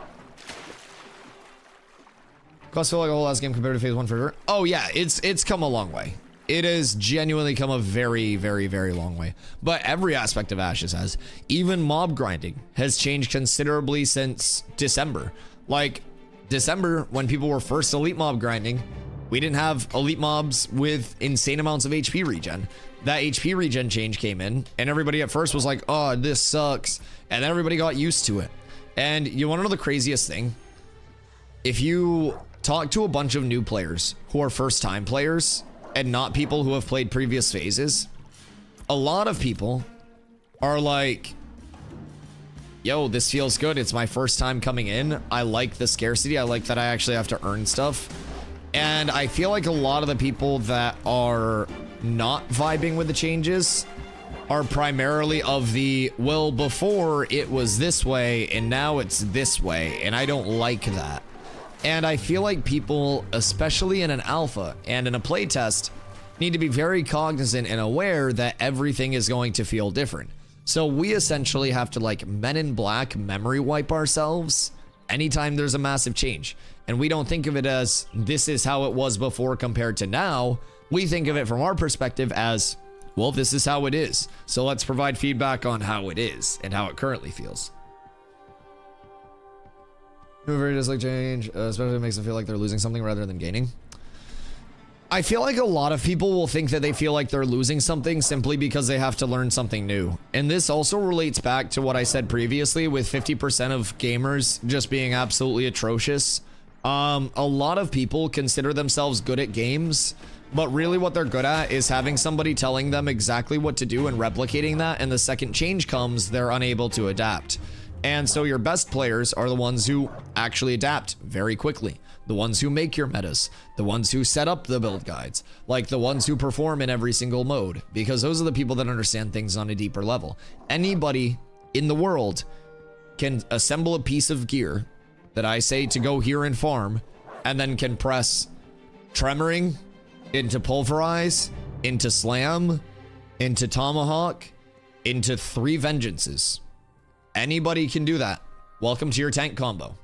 Costs feel like a whole ass game compared to phase 1 for sure. Oh yeah, it's come a long way. It has genuinely come a very long way. But every aspect of Ashes has. Even mob grinding has changed considerably since December. Like, December, when people were first elite mob grinding, we didn't have elite mobs with insane amounts of HP regen. That HP regen change came in, and everybody at first was like, oh, this sucks. And then everybody got used to it. And you wanna know the craziest thing? If you talk to a bunch of new players who are first time players and not people who have played previous phases, a lot of people are like, yo, this feels good. It's my first time coming in. I like the scarcity. I like that I actually have to earn stuff. And I feel like a lot of the people that are not vibing with the changes are primarily of the, well, before it was this way and now it's this way, and I don't like that. And I feel like people, especially in an alpha and in a playtest, need to be very cognizant and aware that everything is going to feel different. So we essentially have to, like, Men in Black memory wipe ourselves anytime there's a massive change. And we don't think of it as this is how it was before compared to now. We think of it from our perspective as, well, this is how it is. So let's provide feedback on how it is and how it currently feels. Very dislike change, especially if it makes them feel like they're losing something rather than gaining. I feel like a lot of people will think that they feel like they're losing something simply because they have to learn something new. And this also relates back to what I said previously with 50% of gamers just being absolutely atrocious. A lot of people consider themselves good at games, but really what they're good at is having somebody telling them exactly what to do and replicating that, and the second change comes, they're unable to adapt. And so your best players are the ones who actually adapt very quickly. The ones who make your metas. The ones who set up the build guides. Like the ones who perform in every single mode. Because those are the people that understand things on a deeper level. Anybody in the world can assemble a piece of gear that I say to go here and farm, and then can press tremoring into pulverize, into slam, into tomahawk, into 3 vengeances. Anybody can do that. Welcome to your tank combo.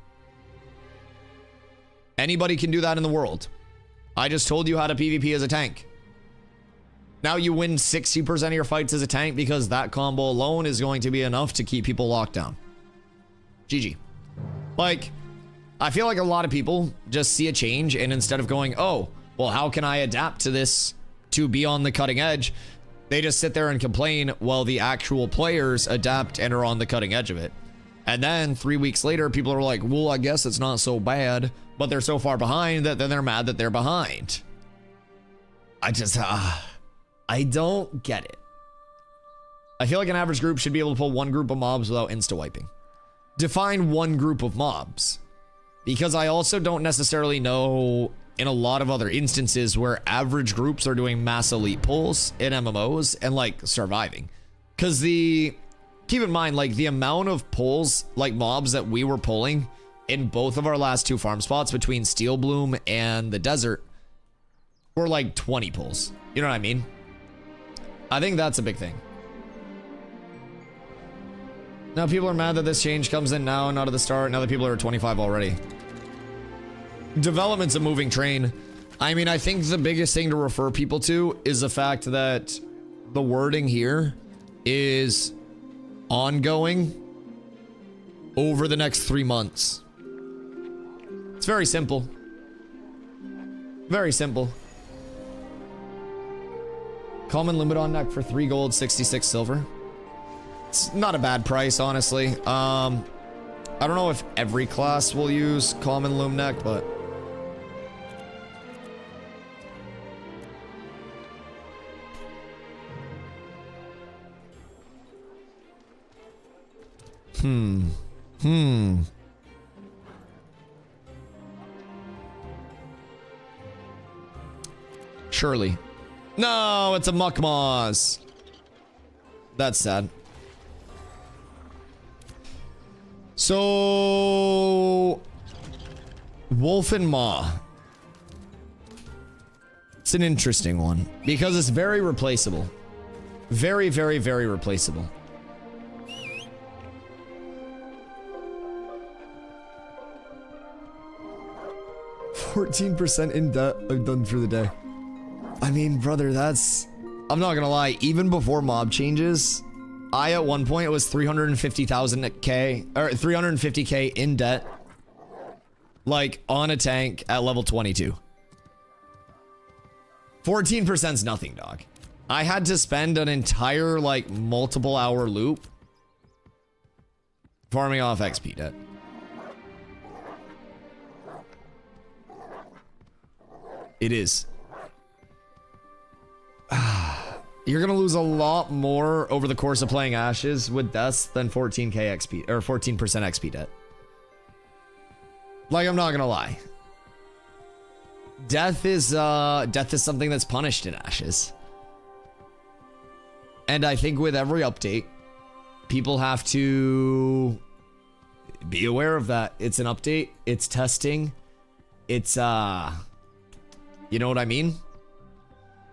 Anybody can do that in the world. I just told you how to PvP as a tank. Now you win 60% of your fights as a tank because that combo alone is going to be enough to keep people locked down. GG. Like, I feel like a lot of people just see a change, and instead of going, oh, well, how can I adapt to this to be on the cutting edge? They just sit there and complain while the actual players adapt and are on the cutting edge of it. And then 3 weeks later, people are like, well, I guess it's not so bad, but they're so far behind that then they're mad that they're behind. I don't get it. I feel like an average group should be able to pull one group of mobs without insta-wiping. Define one group of mobs. Because I also don't necessarily know in a lot of other instances where average groups are doing mass elite pulls in MMOs and like surviving. Because keep in mind, like the amount of pulls, like mobs that we were pulling in both of our last 2 farm spots between Steel Bloom and the desert were like 20 pulls. You know what I mean? I think that's a big thing. Now people are mad that this change comes in now, not at the start. Now that people are at 25 already. Development's a moving train. I mean, I think the biggest thing to refer people to is the fact that the wording here is ongoing over the next 3 months. It's very simple. Very simple. Common limit on neck for 3 gold, 66 silver. It's not a bad price, honestly. I don't know if every class will use common loom neck, but Surely. No, it's a Muckmaws. That's sad. So Wolf and Maw. It's an interesting one because it's very replaceable. Very, very, very replaceable. %, in debt. I'm done for the day. I mean, brother, that's... I'm not gonna lie. Even before mob changes, I at one point it was 350,000k or 350k in debt, like on a tank at level 22. 14%'s nothing, dog. I had to spend an entire like multiple hour loop farming off XP debt. It is. You're gonna lose a lot more over the course of playing Ashes with deaths than 14k XP or 14% XP debt. Like, I'm not gonna lie. Death is something that's punished in Ashes. And I think with every update, people have to be aware of that. It's an update, it's testing, it's you know what I mean?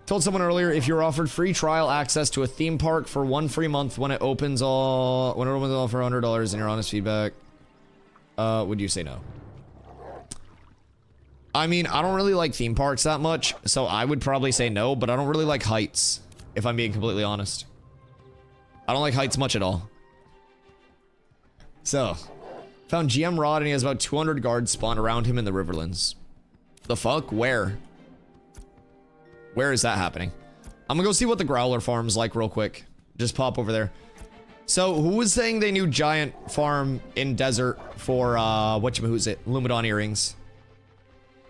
Told someone earlier, if you're offered free trial access to a theme park for 1 free month when it opens all for $100 in your honest feedback, would you say no? I mean, I don't really like theme parks that much, so I would probably say no, but I don't really like heights, if I'm being completely honest. I don't like heights much at all. So, found GM Rod and he has about 200 guards spawned around him in the Riverlands. The fuck? Where? Where is that happening? I'm gonna go see what the Growler farm's like real quick. Just pop over there. So, who was saying they knew giant farm in desert for, who's it? Lumidon earrings.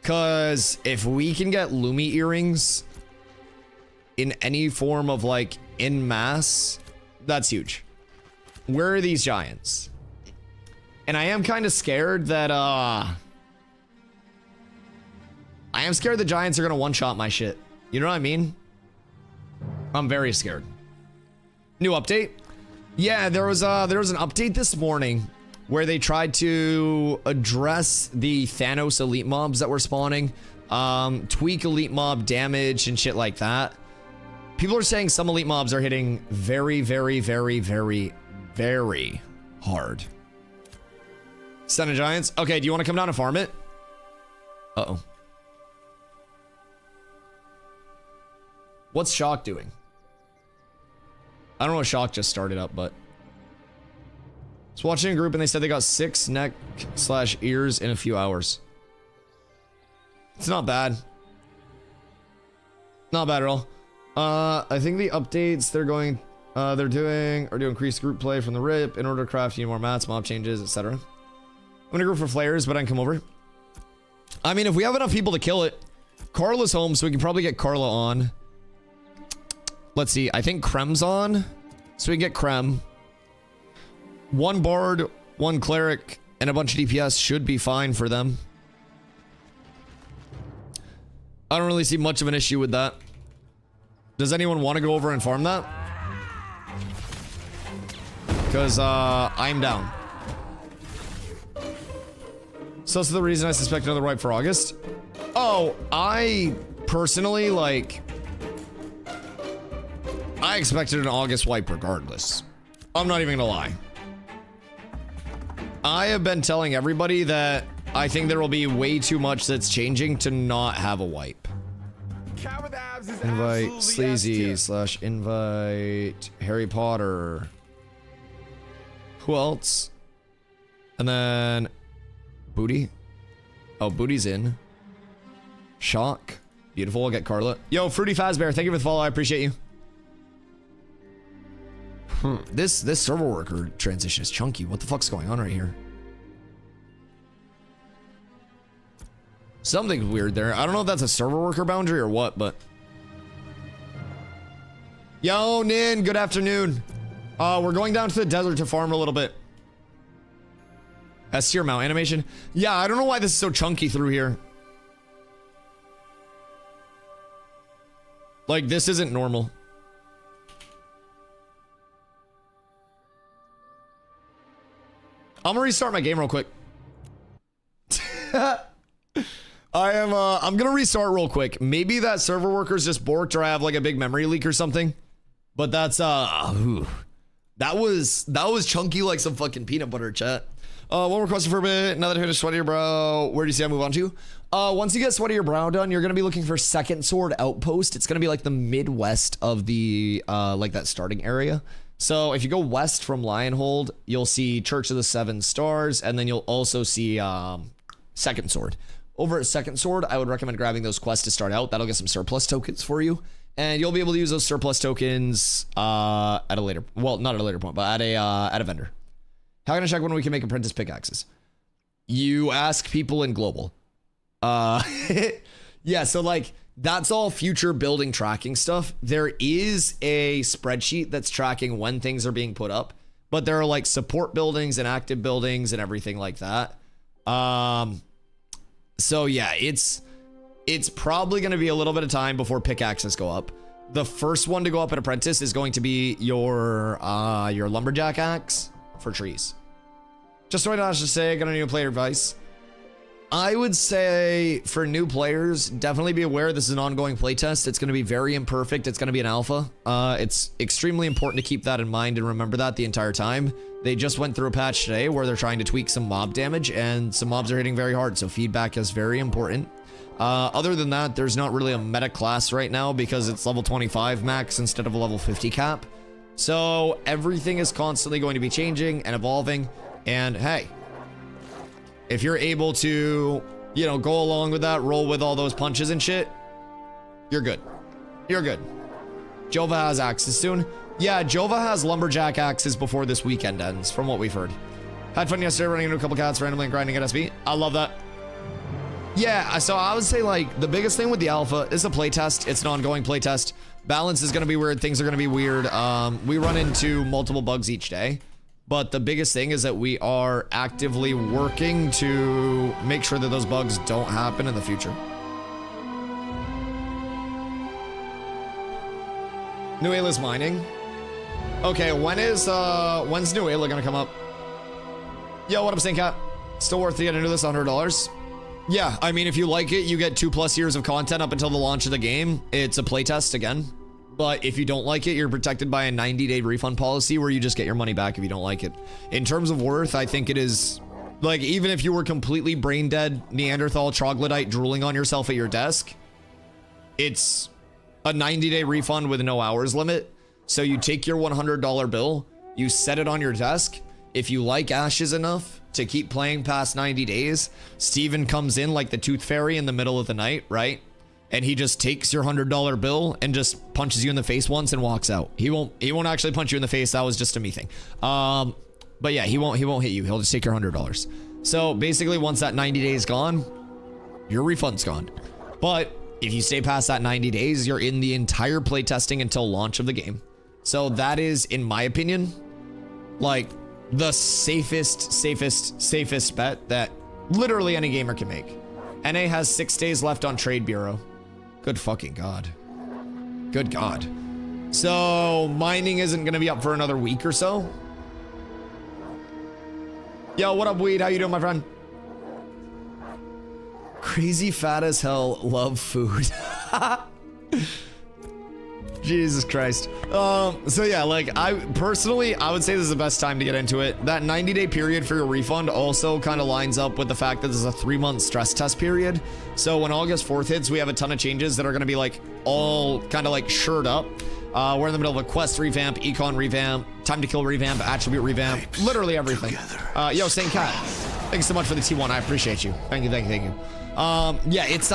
Cause if we can get Lumi earrings in any form of like in mass, that's huge. Where are these giants? And I am kind of scared that, I am scared the giants are gonna one-shot my shit. You know what I mean? I'm very scared. New update? Yeah, there was an update this morning where they tried to address the Thanos elite mobs that were spawning, tweak elite mob damage and shit like that. People are saying some elite mobs are hitting very, very, very, very, very hard. Son of Giants. Okay, do you want to come down and farm it? Uh-oh. What's Shock doing? I don't know what Shock just started up, but... I was watching a group and they said they got 6 neck/ears in a few hours. It's not bad. Not bad at all. I think the updates they're going They're doing increased group play from the rip in order to craft you more mats, mob changes, etc. I'm gonna go for flares, but I can come over. I mean, if we have enough people to kill it, Carla's home, so we can probably get Carla on. Let's see. I think Krem's on, so we can get Krem. One bard, one cleric, and a bunch of DPS should be fine for them. I don't really see much of an issue with that. Does anyone want to go over and farm that? Because I'm down. So that's the reason I suspect another wipe for August. Oh, I personally, like, I expected an August wipe regardless. I'm not even gonna lie. I have been telling everybody that I think there will be way too much that's changing to not have a wipe. Invite Sleazy / invite Harry Potter. Who else? And then Booty. Oh, Booty's in. Shock. Beautiful. I'll get Carla. Yo, Fruity Fazbear, thank you for the follow. I appreciate you. This server worker transition is chunky. What the fuck's going on right here? Something's weird there. I don't know if that's a server worker boundary or what, but... Yo, Nin, good afternoon. We're going down to the desert to farm a little bit. S tier mount animation. Yeah, I don't know why this is so chunky through here. Like, this isn't normal. I'm gonna restart my game real quick. I'm gonna restart real quick. Maybe that server worker's just borked or I have like a big memory leak or something. But that's, that was chunky like some fucking peanut butter, chat. One more question for a bit. Now that I hit a sweaty your brow, where do you see I move on to? Once you get sweaty your brow done, you're gonna be looking for Second Sword Outpost. It's gonna be like the Midwest of the, like that starting area. So if you go west from Lionhold, you'll see Church of the Seven Stars, and then you'll also see, Second Sword. Over at Second Sword, I would recommend grabbing those quests to start out. That'll get some surplus tokens for you. And you'll be able to use those surplus tokens, at a later, well, not at a later point, but at a vendor. How can I check when we can make apprentice pickaxes? You ask people in global. Yeah, so like, that's all future building tracking stuff. There is a spreadsheet that's tracking when things are being put up, but there are like support buildings and active buildings and everything like that. So yeah, it's probably going to be a little bit of time before pickaxes go up. The first one to go up at apprentice is going to be your lumberjack axe for trees. Just so I don't have to say, I got a new player advice. I would say for new players, definitely be aware this is an ongoing playtest. It's going to be very imperfect. It's going to be an alpha. It's extremely important to keep that in mind and remember that the entire time. They just went through a patch today where they're trying to tweak some mob damage and some mobs are hitting very hard. So feedback is very important. Other than that, there's not really a meta class right now because it's level 25 max instead of a level 50 cap. So everything is constantly going to be changing and evolving. And hey, if you're able to, you know, go along with that, roll with all those punches and shit, you're good. You're good. Jova has axes soon. Yeah, Jova has lumberjack axes before this weekend ends, from what we've heard. Had fun yesterday running into a couple cats randomly and grinding at SB. I love that. Yeah, so I would say like the biggest thing with the alpha is a playtest. It's an ongoing playtest. Balance is going to be weird. Things are going to be weird. We run into multiple bugs each day. But the biggest thing is that we are actively working to make sure that those bugs don't happen in the future. New Ayla's mining. Okay, when's New Ayla gonna come up? Yo, what up, Saint Cat? Still worth to get into this $100. Yeah, I mean, if you like it, you get 2+ years of content up until the launch of the game. It's a playtest again. But if you don't like it, you're protected by a 90-day refund policy where you just get your money back if you don't like it. In terms of worth, I think it is, like, even if you were completely brain dead, Neanderthal, troglodyte, drooling on yourself at your desk, it's a 90-day refund with no hours limit. So you take your $100 bill, you set it on your desk. If you like Ashes enough to keep playing past 90 days, Steven comes in like the Tooth Fairy in the middle of the night, right? and he just takes your $100 bill and just punches you in the face once and walks out. He won't actually punch you in the face. That was just a me thing. But yeah, he won't hit you. He'll just take your $100. So basically, once that 90 days gone, your refund's gone. But if you stay past that 90 days, you're in the entire playtesting until launch of the game. So that is, in my opinion, like the safest bet that literally any gamer can make. NA has 6 days left on Trade Bureau. Good fucking God. Good God. So mining isn't going to be up for another week or so. Yo, what up, Weed? How you doing, my friend? Crazy fat as hell, love food. Jesus Christ. So yeah, like I personally, I would say this is the best time to get into it. That 90-day period for your refund also kind of lines up with the fact that this is a 3-month stress test period. So when August 4th hits, we have a ton of changes that are going to be like all kind of like shored up. We're in the middle of a quest revamp, econ revamp, time to kill revamp, attribute revamp, literally everything. Yo, Saint Cat, thanks so much for the T1. I appreciate you. Thank you. Yeah, it's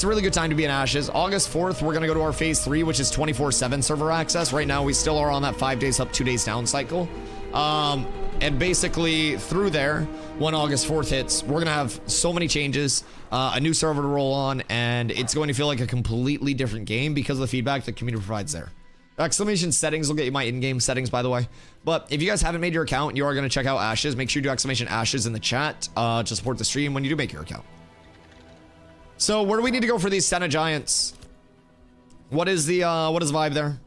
a really good time to be in Ashes. August 4th, we're gonna go to our phase 3, which is 24/7 server access. Right now, we still are on that 5 days up, 2 days down cycle. And basically through there, when August 4th hits, we're gonna have so many changes, a new server to roll on, and it's going to feel like a completely different game because of the feedback the community provides there. Exclamation settings will get you my in-game settings, by the way. But if you guys haven't made your account and you are going to check out Ashes, make sure you do exclamation Ashes in the chat to support the stream when you do make your account. So where do we need to go for these Senna Giants? What is the vibe there?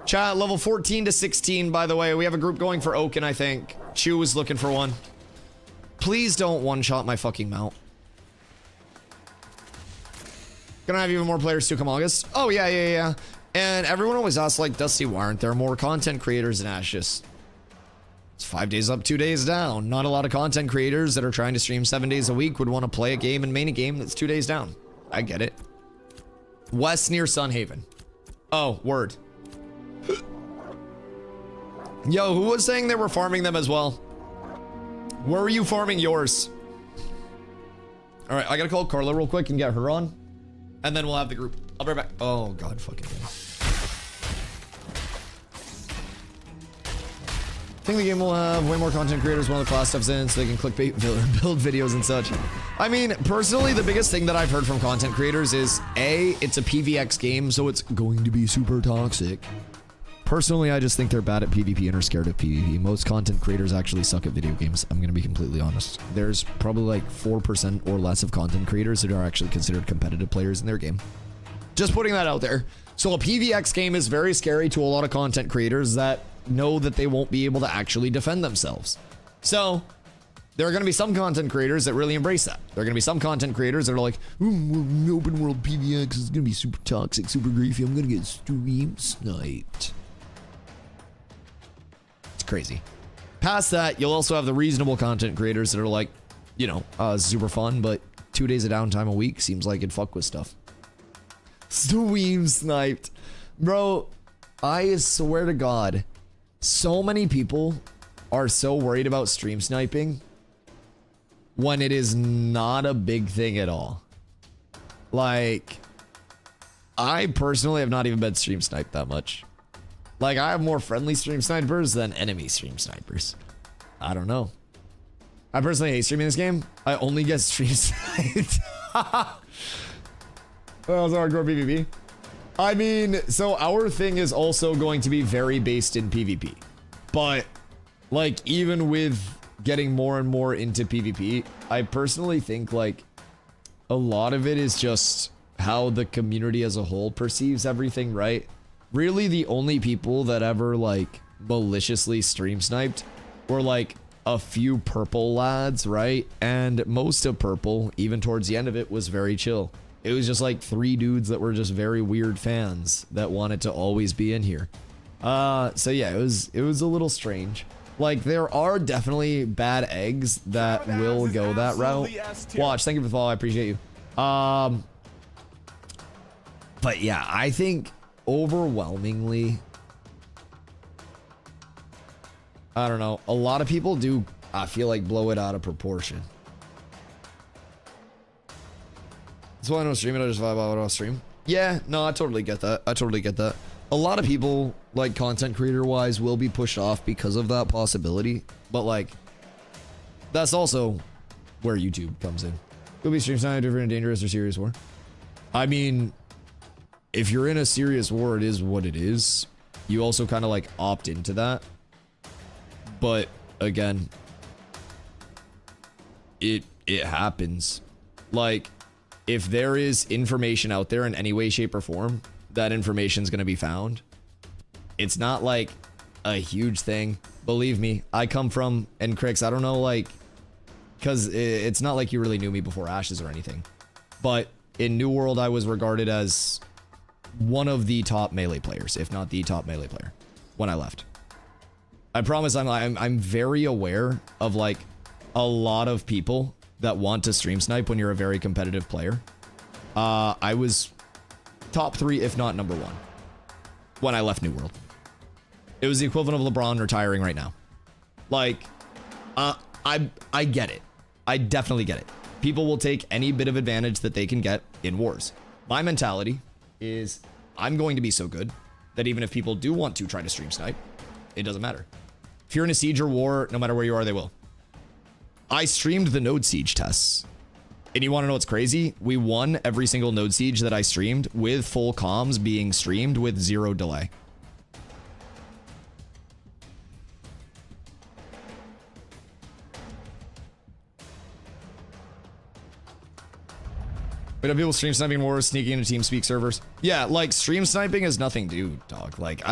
Chat, level 14 to 16, by the way. We have a group going for Oaken, I think. Chew is looking for one. Please don't one-shot my fucking mount. Gonna have even more players to come August. Oh, yeah. And everyone always asks, like, Dusty, why aren't there more content creators in Ashes? It's 5 days up, 2 days down. Not a lot of content creators that are trying to stream 7 days a week would want to play a game and main a game that's 2 days down. I get it. West near Sunhaven. Oh, word. Yo, who was saying they were farming them as well? Where were you farming yours? All right, I gotta call Carla real quick and get her on. And then we'll have the group. I'll be right back. Oh, God fucking damn. I think the game will have way more content creators when the class steps in so they can clickbait build videos and such. I mean, personally, the biggest thing that I've heard from content creators is, A, it's a PvX game, so it's going to be super toxic. Personally, I just think they're bad at PvP and are scared of PvP. Most content creators actually suck at video games. I'm going to be completely honest. There's probably like 4% or less of content creators that are actually considered competitive players in their game. Just putting that out there. So a PvX game is very scary to a lot of content creators that know that they won't be able to actually defend themselves. So there are going to be some content creators that really embrace that. There are going to be some content creators that are like, open world PvX is going to be super toxic, super griefy. I'm going to get stream sniped. It's crazy. Past that, you'll also have the reasonable content creators that are like, you know, super fun, but 2 days of downtime a week seems like it'd fuck with stuff. Stream sniped. Bro, I swear to God, so many people are so worried about stream sniping when it is not a big thing at all. Like, I personally have not even been stream sniped that much. Like, I have more friendly stream snipers than enemy stream snipers. I don't know. I personally hate streaming this game. I only get stream sniped. Well, it's hardcore PvP. I mean, so our thing is also going to be very based in PvP. But, like, even with getting more and more into PvP, I personally think, like, a lot of it is just how the community as a whole perceives everything, right? Really, the only people that ever, like, maliciously stream sniped were, like, a few purple lads, right? And most of purple, even towards the end of it, was very chill. It was just like 3 dudes that were just very weird fans that wanted to always be in here. So yeah, it was a little strange. Like, there are definitely bad eggs that will go that route. Watch, thank you for the follow, I appreciate you. But yeah, I think overwhelmingly, I don't know, a lot of people do, I feel like, blow it out of proportion. That's why I don't stream it. I just vibe out off stream. Yeah, no, I totally get that. I totally get that. A lot of people, like content creator wise, will be pushed off because of that possibility. But like, that's also where YouTube comes in. Could be stream sound different and dangerous or serious war. I mean, if you're in a serious war, it is what it is. You also kind of like opt into that. But again, it happens. Like, if there is information out there in any way, shape, or form, that information is going to be found. It's not like a huge thing. Believe me, I come from, and Crix, I don't know, like, because it's not like you really knew me before Ashes or anything. But in New World, I was regarded as one of the top melee players, if not the top melee player, when I left. I promise I'm very aware of, like, a lot of people that want to stream snipe when you're a very competitive player. I was top 3, if not number 1, when I left New World. It was the equivalent of LeBron retiring right now. Like, I get it. I definitely get it. People will take any bit of advantage that they can get in wars. My mentality is I'm going to be so good that even if people do want to try to stream snipe, it doesn't matter. If you're in a siege or war, no matter where you are, they will. I streamed the node siege tests. And you want to know what's crazy? We won every single node siege that I streamed with full comms being streamed with 0 delay. We have people stream sniping wars, sneaking into TeamSpeak servers. Yeah, like stream sniping is nothing new, dog. Like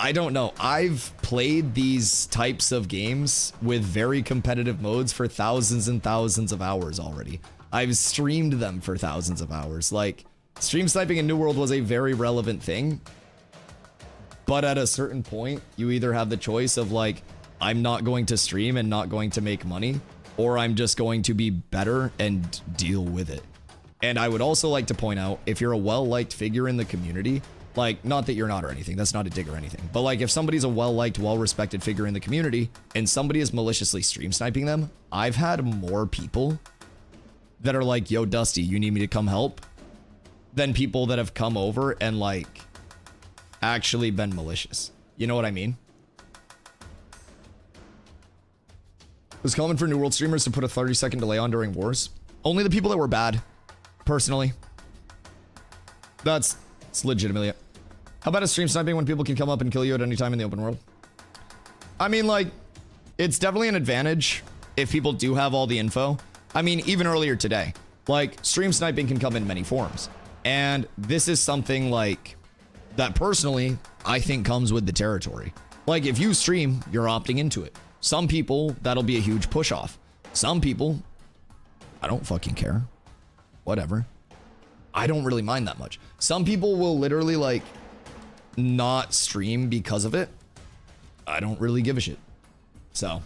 I don't know. I've played these types of games with very competitive modes for thousands and thousands of hours already. I've streamed them for thousands of hours. Like, stream sniping in New World was a very relevant thing. But at a certain point, you either have the choice of like, I'm not going to stream and not going to make money, or I'm just going to be better and deal with it. And I would also like to point out, if you're a well-liked figure in the community, like, not that you're not or anything, that's not a dig or anything, but like, if somebody's a well-liked, well-respected figure in the community and somebody is maliciously stream sniping them, I've had more people that are like, yo, Dusty, you need me to come help, than people that have come over and like actually been malicious. You know what I mean? It was common for New World streamers to put a 30-second delay on during wars. Only the people that were bad, personally. That's legitimately it. How about a stream sniping when people can come up and kill you at any time in the open world? I mean, like, it's definitely an advantage if people do have all the info. I mean, even earlier today, like, stream sniping can come in many forms. And this is something like that personally, I think comes with the territory. Like, if you stream, you're opting into it. Some people, that'll be a huge push off. Some people, I don't fucking care. Whatever. I don't really mind that much. Some people will literally like not stream because of it. I don't really give a shit. So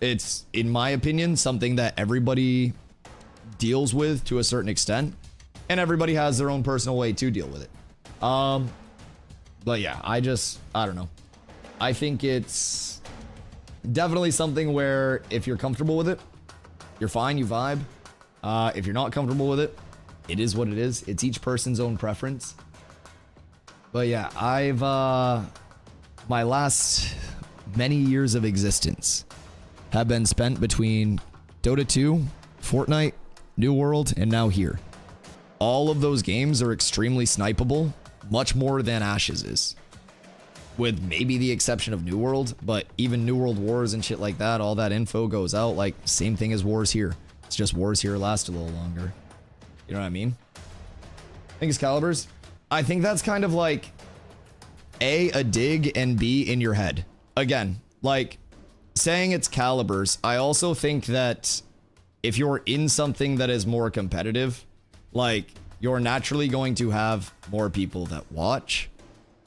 it's, in my opinion, something that everybody deals with to a certain extent, and everybody has their own personal way to deal with it. But yeah, I don't know. I think it's definitely something where if you're comfortable with it, you're fine, you vibe. If you're not comfortable with it, it is what it is. It's each person's own preference. But yeah, my last many years of existence have been spent between Dota 2, Fortnite, New World, and now here. All of those games are extremely snipeable, much more than Ashes is. With maybe the exception of New World, but even New World wars and shit like that, all that info goes out, like, same thing as wars here. It's just wars here last a little longer. You know what I mean? I think it's calibers. I think that's kind of like a dig, and B, in your head. Again, like, saying it's calibers, I also think that if you're in something that is more competitive, like, you're naturally going to have more people that watch,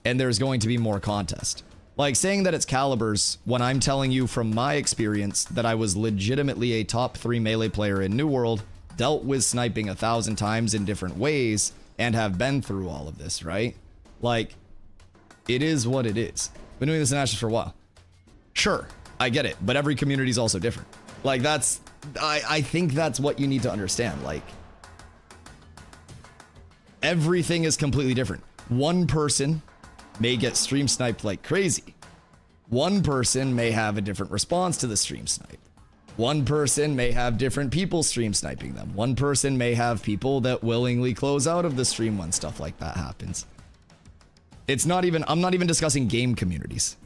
and there's going to be more contest. Like, saying that it's calibers when I'm telling you from my experience that I was legitimately a top 3 melee player in New World, dealt with sniping 1,000 times in different ways, and have been through all of this, right? Like, it is what it is. Been doing this in Ashes for a while. Sure, I get it, but every community is also different. Like, that's, I think that's what you need to understand. Like, Everything is completely different. One person may get stream sniped like crazy. One person may have a different response to the stream snipe. One person may have different people stream sniping them. One person may have people that willingly close out of the stream when stuff like that happens. I'm not even discussing game communities.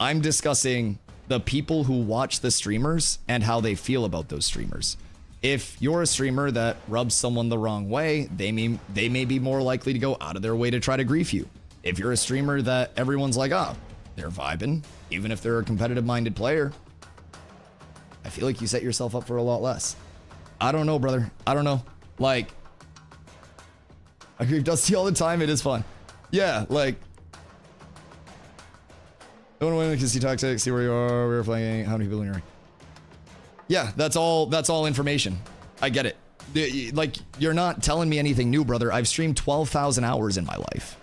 I'm discussing the people who watch the streamers and how they feel about those streamers. If you're a streamer that rubs someone the wrong way, they may be more likely to go out of their way to try to grief you. If you're a streamer that everyone's like, oh, they're vibing, even if they're a competitive-minded player, I feel like you set yourself up for a lot less. I don't know, brother. I don't know. Like, I grieve Dusty all the time. It is fun. Yeah, like, I want to win because you toxic, see where you are, we were playing, how many people in your... Yeah, that's all information. I get it. Like, you're not telling me anything new, brother. I've streamed 12,000 hours in my life.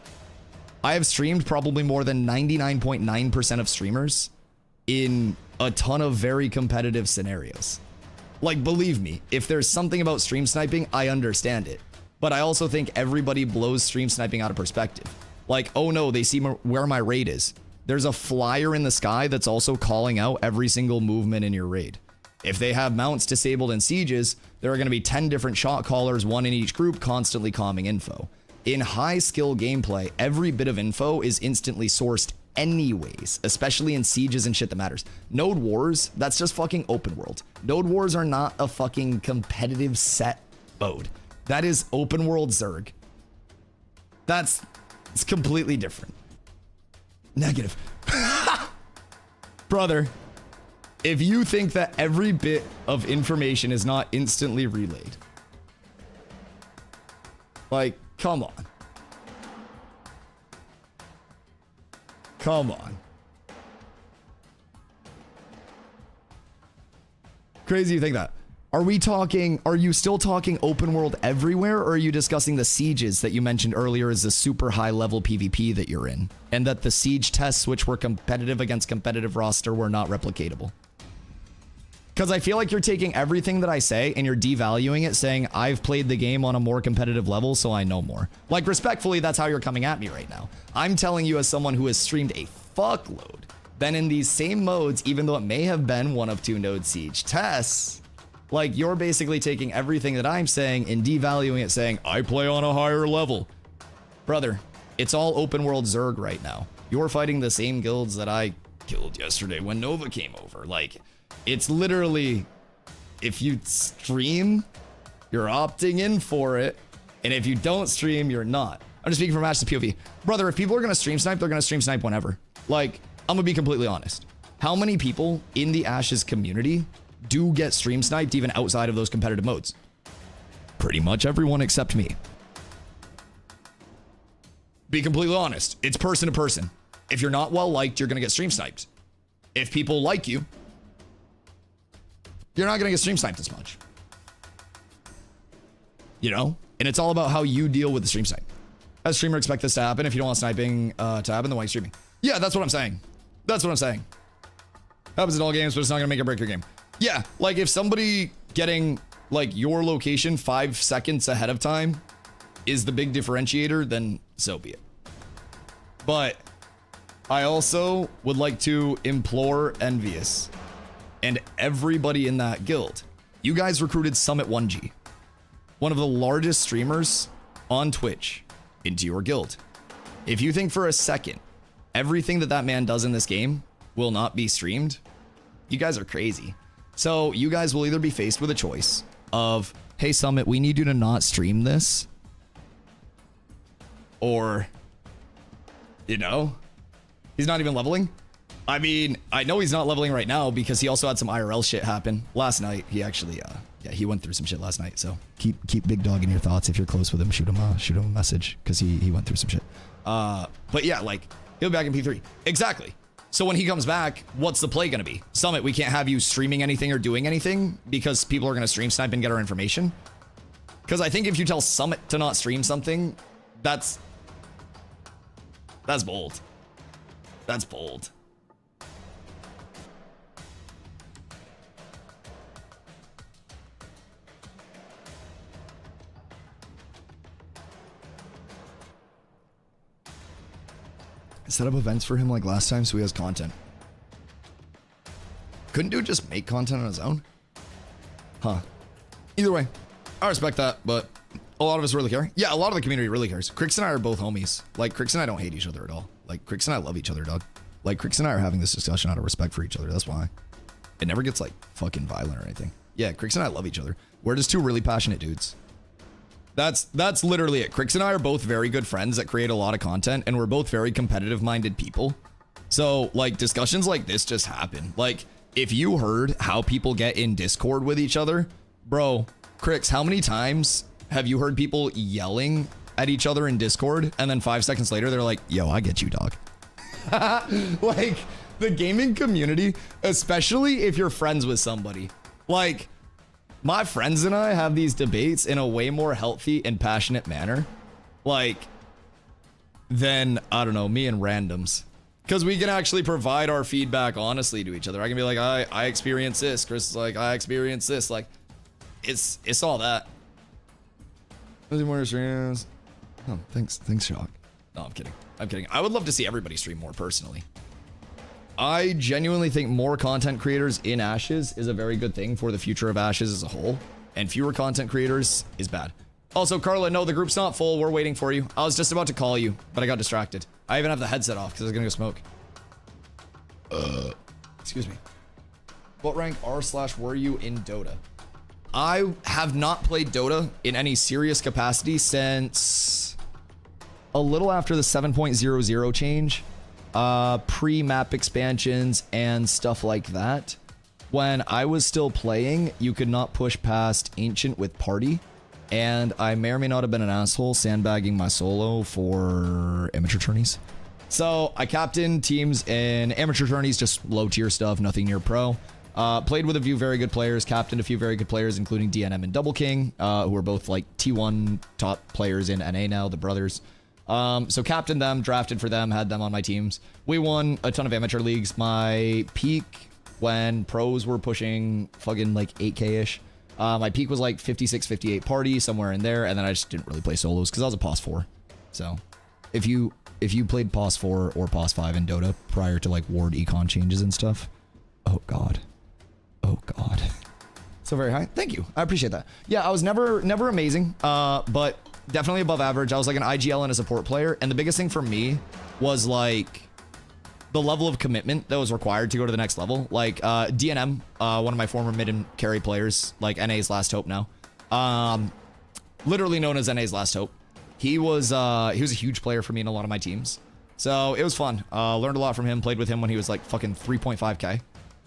I have streamed probably more than 99.9% of streamers in a ton of very competitive scenarios. Like, believe me, if there's something about stream sniping, I understand it. But I also think everybody blows stream sniping out of perspective. Like, oh no, they see where my raid is. There's a flyer in the sky that's also calling out every single movement in your raid. If they have mounts disabled in sieges, there are going to be 10 different shot callers, one in each group, constantly calming info. In high skill gameplay, every bit of info is instantly sourced anyways, especially in sieges and shit that matters. Node wars, that's just fucking open world. Node wars are not a fucking competitive set mode. That is open world Zerg. It's completely different. Negative. Brother, if you think that every bit of information is not instantly relayed, like, come on. Come on. Crazy you think that. Are you still talking open world everywhere, or are you discussing the sieges that you mentioned earlier as the super high level PvP that you're in? And that the siege tests, which were competitive against competitive roster, were not replicatable? Because I feel like you're taking everything that I say and you're devaluing it, saying I've played the game on a more competitive level, so I know more. Like, respectfully, that's how you're coming at me right now. I'm telling you as someone who has streamed a fuckload, been in these same modes, even though it may have been one of 2 node siege tests. Like, you're basically taking everything that I'm saying and devaluing it, saying I play on a higher level. Brother, it's all open world Zerg right now. You're fighting the same guilds that I killed yesterday when Nova came over. Like, it's literally, if you stream, you're opting in for it. And if you don't stream, you're not. I'm just speaking from match to POV. Brother, if people are going to stream snipe, they're going to stream snipe whenever. Like, I'm going to be completely honest. How many people in the Ashes community do get stream sniped even outside of those competitive modes? Pretty much everyone except me. Be completely honest. It's person to person. If you're not well liked, you're going to get stream sniped. If people like you, you're not going to get stream sniped as much. You know? And it's all about how you deal with the stream snipe. As a streamer, expect this to happen. If you don't want sniping to happen, then why are you streaming? Yeah, that's what I'm saying. That's what I'm saying. Happens in all games, but it's not going to make or break your game. Yeah, like if somebody getting like your location 5 seconds ahead of time is the big differentiator, then so be it. But I also would like to implore Envious and everybody in that guild. You guys recruited Summit 1G, one of the largest streamers on Twitch, into your guild. If you think for a second everything that man does in this game will not be streamed, you guys are crazy. So you guys will either be faced with a choice of, hey Summit, we need you to not stream this, or, you know, he's not even leveling. I mean, I know he's not leveling right now because he also had some IRL shit happen last night. He actually, yeah, he went through some shit last night. So keep Big Dog in your thoughts. If you're close with him, shoot him a message because he went through some shit. But yeah, like he'll be back in P3. Exactly. So when he comes back, what's the play going to be? Summit, we can't have you streaming anything or doing anything because people are going to stream snipe and get our information. Because I think if you tell Summit to not stream something, that's bold. That's bold. Set up events for him like last time so he has content. Couldn't dude just make content on his own? Huh. Either way, I respect that, but a lot of us really care. Yeah, a lot of the community really cares. Crix and I are both homies. Like, Crix and I don't hate each other at all. Like, Crix and I love each other, dog. Like, Crix and I are having this discussion out of respect for each other. That's why. It never gets, like, fucking violent or anything. Yeah, Crix and I love each other. We're just two really passionate dudes. That's literally it. Crix and I are both very good friends that create a lot of content, and we're both very competitive-minded people. So, like, discussions like this just happen. Like, if you heard how people get in Discord with each other, bro, Crix, how many times have you heard people yelling at each other in Discord, and then 5 seconds later, they're like, yo, I get you, dog. Like, the gaming community, especially if you're friends with somebody, like, my friends and I have these debates in a way more healthy and passionate manner, like, than, I don't know, me and randoms. Because we can actually provide our feedback honestly to each other. I can be like, I experienced this. Chris is like, I experienced this. Like, it's all that. More streams. Oh, thanks, Shock. No, I'm kidding. I'm kidding. I would love to see everybody stream more personally. I genuinely think more content creators in Ashes is a very good thing for the future of Ashes as a whole, and fewer content creators is bad. Also, Carla, no, the group's not full. We're waiting for you. I was just about to call you, but I got distracted. I even have the headset off because I was gonna go smoke. Excuse me. What rank r/were you in Dota? I have not played Dota in any serious capacity since a little after the 7.00 change. Pre-map expansions and stuff like that. When I was still playing, you could not push past Ancient with Party, and I may or may not have been an asshole sandbagging my solo for amateur tourneys. So I captained teams in amateur tourneys, just low tier stuff, nothing near pro. Played with a few very good players, captained a few very good players, including DNM and Double King, who are both like T1 top players in NA now, the brothers. So captained them, drafted for them, had them on my teams. We won a ton of amateur leagues. My peak when pros were pushing fucking like 8K-ish. My peak was like 56, 58 party, somewhere in there, and then I just didn't really play solos because I was a POS 4. So if you played POS 4 or POS 5 in Dota prior to like ward econ changes and stuff, oh god. Oh god. So very high. Thank you. I appreciate that. Yeah, I was never amazing, but definitely above average. I was like an IGL and a support player, and the biggest thing for me was like the level of commitment that was required to go to the next level. Like DNM, one of my former mid and carry players, like NA's last hope now, literally known as NA's last hope. He was a huge player for me in a lot of my teams, so it was fun. Learned a lot from him. Played with him when he was like fucking 3.5K,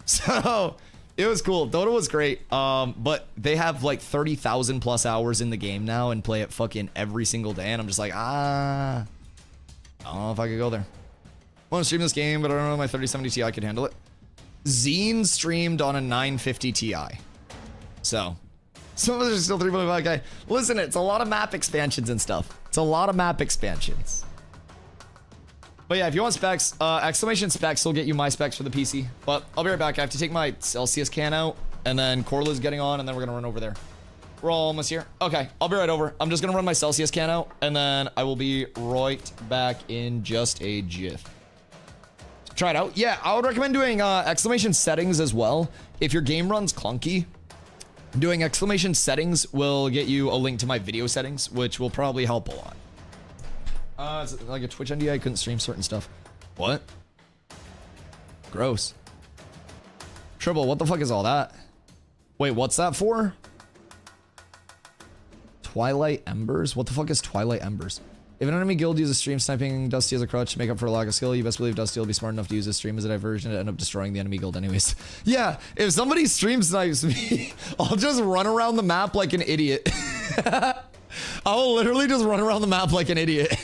so it was cool. Dota was great, but they have like 30,000 plus hours in the game now and play it fucking every single day, and I'm just like, I don't know if I could go there. I want to stream this game, but I don't know if my 3070 Ti could handle it. Zine streamed on a 950 Ti. So, some of us are still 3.5K. Listen, it's a lot of map expansions and stuff. It's a lot of map expansions. But yeah, if you want specs, exclamation specs will get you my specs for the PC. But I'll be right back. I have to take my Celsius can out, and then Corla's getting on, and then we're gonna run over there. We're almost here. Okay, I'll be right over. I'm just gonna run my Celsius can out, and then I will be right back in just a jiff. Try it out. Yeah, I would recommend doing exclamation settings as well. If your game runs clunky, doing exclamation settings will get you a link to my video settings, which will probably help a lot. It's like a Twitch NDA, I couldn't stream certain stuff. What? Gross. Triple, what the fuck is all that? Wait, what's that for? Twilight Embers? What the fuck is Twilight Embers? If an enemy guild uses stream sniping Dusty as a crutch to make up for a lack of skill, you best believe Dusty will be smart enough to use this stream as a diversion to end up destroying the enemy guild anyways. Yeah, if somebody stream snipes me, I'll just run around the map like an idiot. I'll literally just run around the map like an idiot.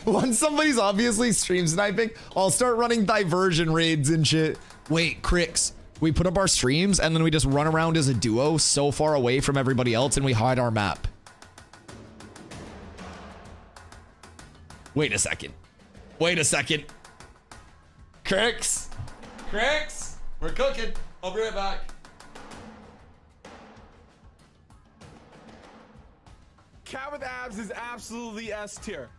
Once somebody's obviously stream sniping, I'll start running diversion raids and shit. Wait, Crix, we put up our streams and then we just run around as a duo so far away from everybody else and we hide our map. Wait a second. Wait a second. Crix, we're cooking. I'll be right back. Cat with abs is absolutely S tier.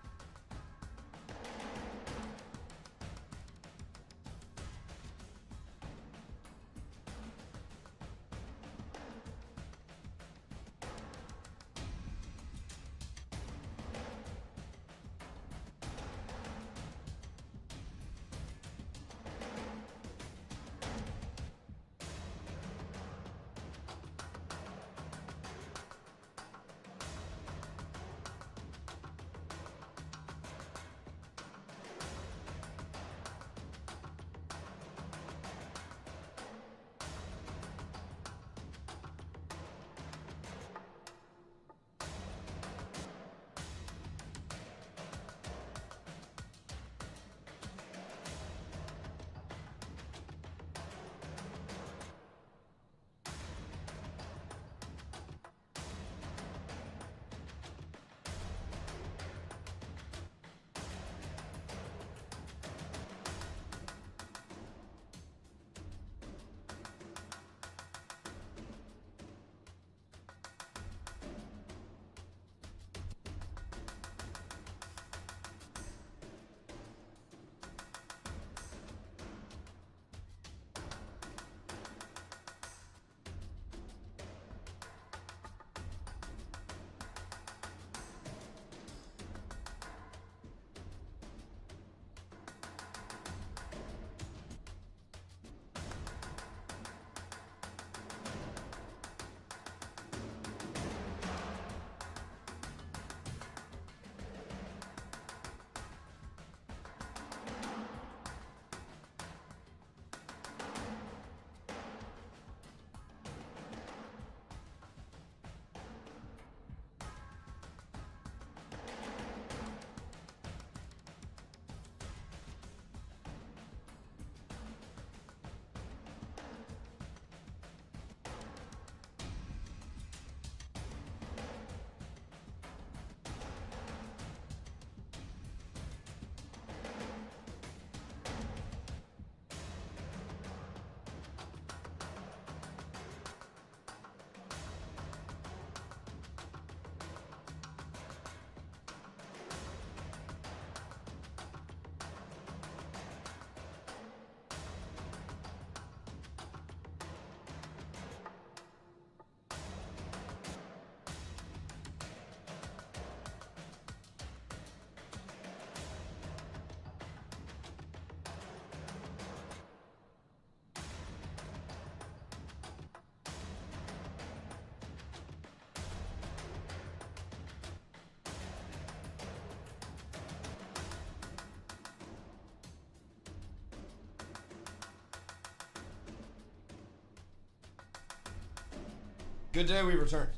Good day, we returned.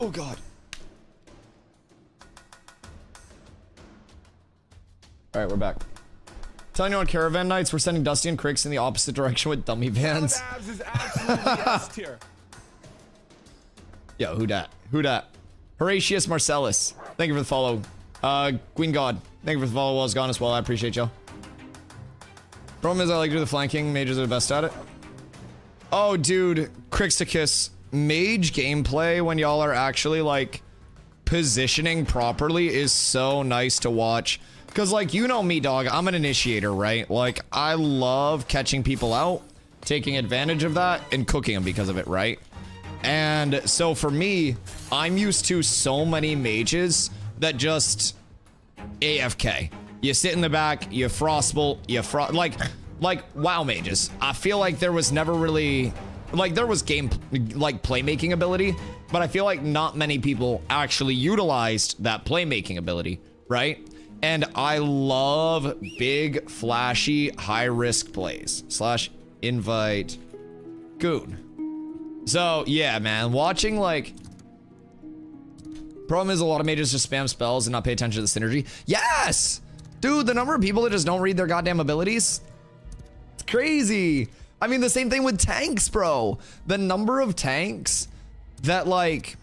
Oh god. Alright, we're back. Telling you on caravan nights, we're sending Dusty and Cricks in the opposite direction with dummy vans. Abs is absolutely S tier. Yo, who dat? Who dat? Horatius Marcellus. Thank you for the follow. Queen God. Thank you for the follow. Well's gone as well. I appreciate y'all. Problem is I like to do the flanking. Mages are the best at it. Oh, dude. Crixticus. Mage gameplay when y'all are actually, like, positioning properly is so nice to watch. Because, like, you know me, dog. I'm an initiator, right? Like, I love catching people out, taking advantage of that, and cooking them because of it, right? And so for me, I'm used to so many mages that just AFK. You sit in the back, you frostbolt, like WoW mages. I feel like there was never really, like there was game, like playmaking ability, but I feel like not many people actually utilized that playmaking ability, right? And I love big, flashy, high-risk plays. / invite goon. So, yeah, man, watching, like... Problem is a lot of mages just spam spells and not pay attention to the synergy. Yes! Dude, the number of people that just don't read their goddamn abilities, it's crazy. I mean, the same thing with tanks, bro. The number of tanks that, like...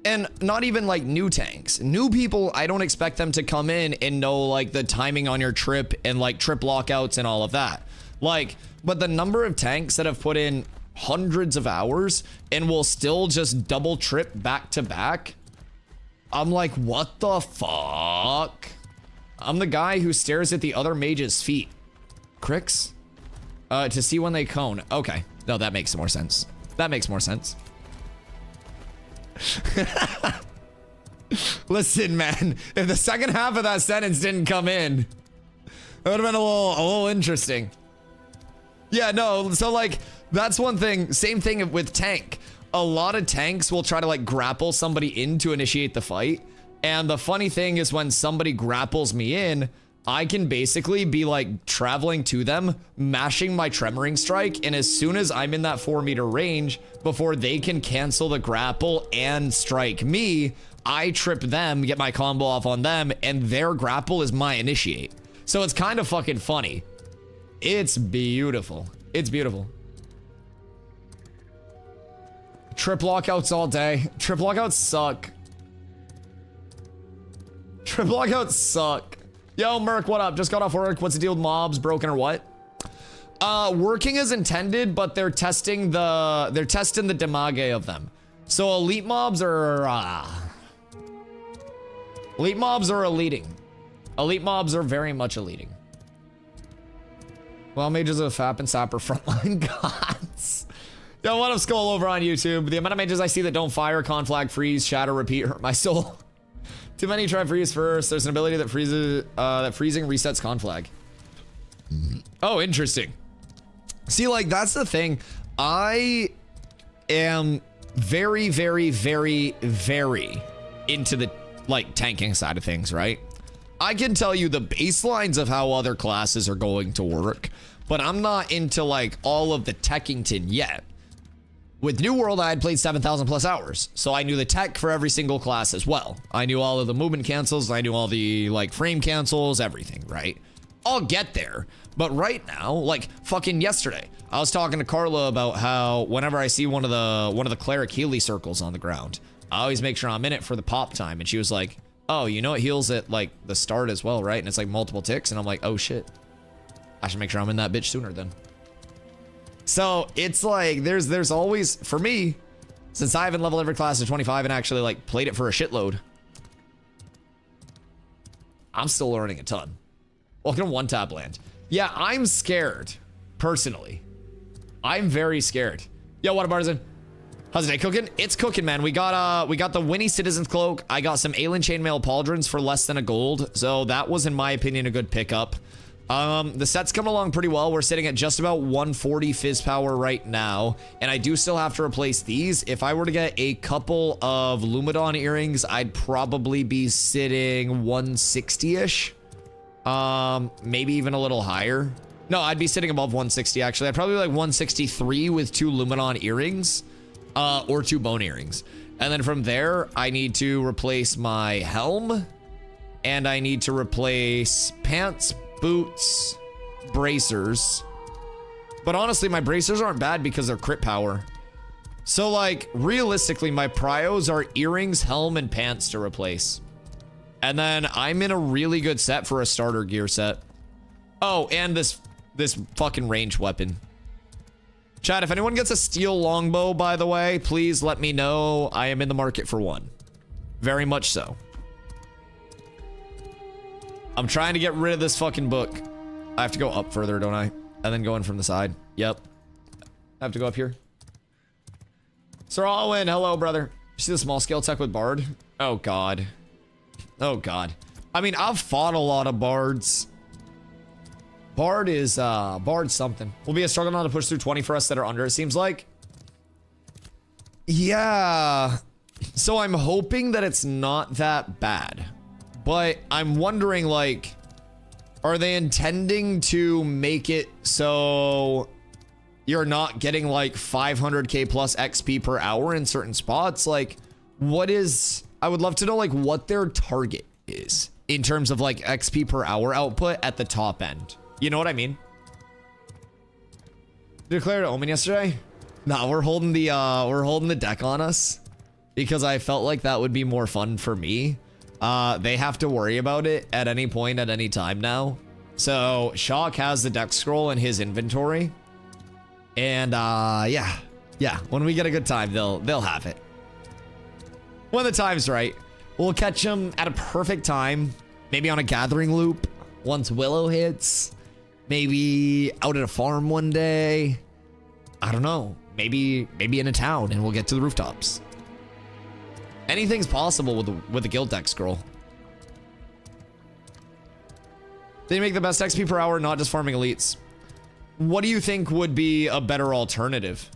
And not even, like, new tanks. New people, I don't expect them to come in and know, like, the timing on your trip and, like, trip lockouts and all of that. Like, but the number of tanks that have put in hundreds of hours and will still just double trip back to back. I'm like, what the fuck? I'm the guy who stares at the other mage's feet. Cricks? To see when they cone. Okay. No, that makes more sense. That makes more sense. Listen, man, if the second half of that sentence didn't come in, that would have been a little interesting. Yeah, no, so like, that's one thing. Same thing with tank. A lot of tanks will try to like grapple somebody in to initiate the fight. And the funny thing is when somebody grapples me in, I can basically be like traveling to them, mashing my tremoring strike. And as soon as I'm in that 4-meter range, before they can cancel the grapple and strike me, I trip them, get my combo off on them, and their grapple is my initiate. So it's kind of fucking funny. It's beautiful. It's beautiful. Trip lockouts all day. Trip lockouts suck. Trip lockouts suck. Yo, Merc, what up? Just got off work. What's the deal with mobs? Broken or what? Working as intended, but they're testing the damage of them. So elite mobs are elite mobs are eliting. Elite mobs are very much eliting. Well, mages of FAP and SAP are frontline gods. Yo, what up, Skull over on YouTube? The amount of mages I see that don't fire, con flag, freeze, shatter, repeat, hurt my soul. Too many try freeze first. There's an ability that freezes, that freezing resets con flag. Oh, interesting. See, like, that's the thing. I am very, very, very, very into the, like, tanking side of things, right? I can tell you the baselines of how other classes are going to work, but I'm not into, like, all of the techington yet. With New World, I had played 7,000 plus hours, so I knew the tech for every single class as well. I knew all of the movement cancels, I knew all the, like, frame cancels, everything, right? I'll get there, but right now, like, fucking yesterday, I was talking to Carla about how whenever I see one of the cleric Healy circles on the ground, I always make sure I'm in it for the pop time, and she was like, oh, you know it heals at, like, the start as well, right? And it's, like, multiple ticks, and I'm like, oh, shit. I should make sure I'm in that bitch sooner then. So it's like there's always, for me, since I haven't leveled every class to 25 and actually like played it for a shitload, I'm still learning a ton. Welcome to One Tap Land. Yeah, I'm scared personally. I'm very scared. Yo, what up, Artisan? How's the day cooking? It's cooking, man. We got the Winnie Citizen's Cloak. I got some Alien Chainmail Pauldrons for less than a gold, so that was, in my opinion, a good pickup. The set's coming along pretty well. We're sitting at just about 140 fizz power right now, and I do still have to replace these. If I were to get a couple of Lumadon earrings, I'd probably be sitting 160-ish. Maybe even a little higher. No, I'd be sitting above 160 actually. I'd probably be like 163 with 2 Luminon earrings, or 2 bone earrings. And then from there, I need to replace my helm, and I need to replace pants, boots, bracers. But honestly, my bracers aren't bad because they're crit power. So like, realistically, my prios are earrings, helm, and pants to replace. And then I'm in a really good set for a starter gear set. Oh, and this fucking ranged weapon. Chat, if anyone gets a steel longbow, by the way, please let me know. I am in the market for one. Very much so. I'm trying to get rid of this fucking book. I have to go up further, don't I? And then go in from the side. Yep. I have to go up here. Sir Alwyn, hello, brother. You see the small scale tech with Bard? Oh, God. Oh, God. I mean, I've fought a lot of Bards. Bard is, Bard's something. Will be a struggle now to push through 20 for us that are under, it seems like. Yeah. So I'm hoping that it's not that bad. But I'm wondering, like, are they intending to make it so you're not getting, like, 500k plus XP per hour in certain spots? Like, what is... I would love to know, like, what their target is in terms of, like, XP per hour output at the top end. You know what I mean? Declared Omen yesterday? Nah, we're holding the deck on us because I felt like that would be more fun for me. They have to worry about it at any point at any time now. So Shock has the deck scroll in his inventory. And yeah. When we get a good time, they'll have it. When the time's right, we'll catch them at a perfect time. Maybe on a gathering loop once Willow hits. Maybe out at a farm one day. I don't know. Maybe in a town and we'll get to the rooftops. Anything's possible with the guild deck scroll. They make the best XP per hour, not just farming elites. What do you think would be a better alternative?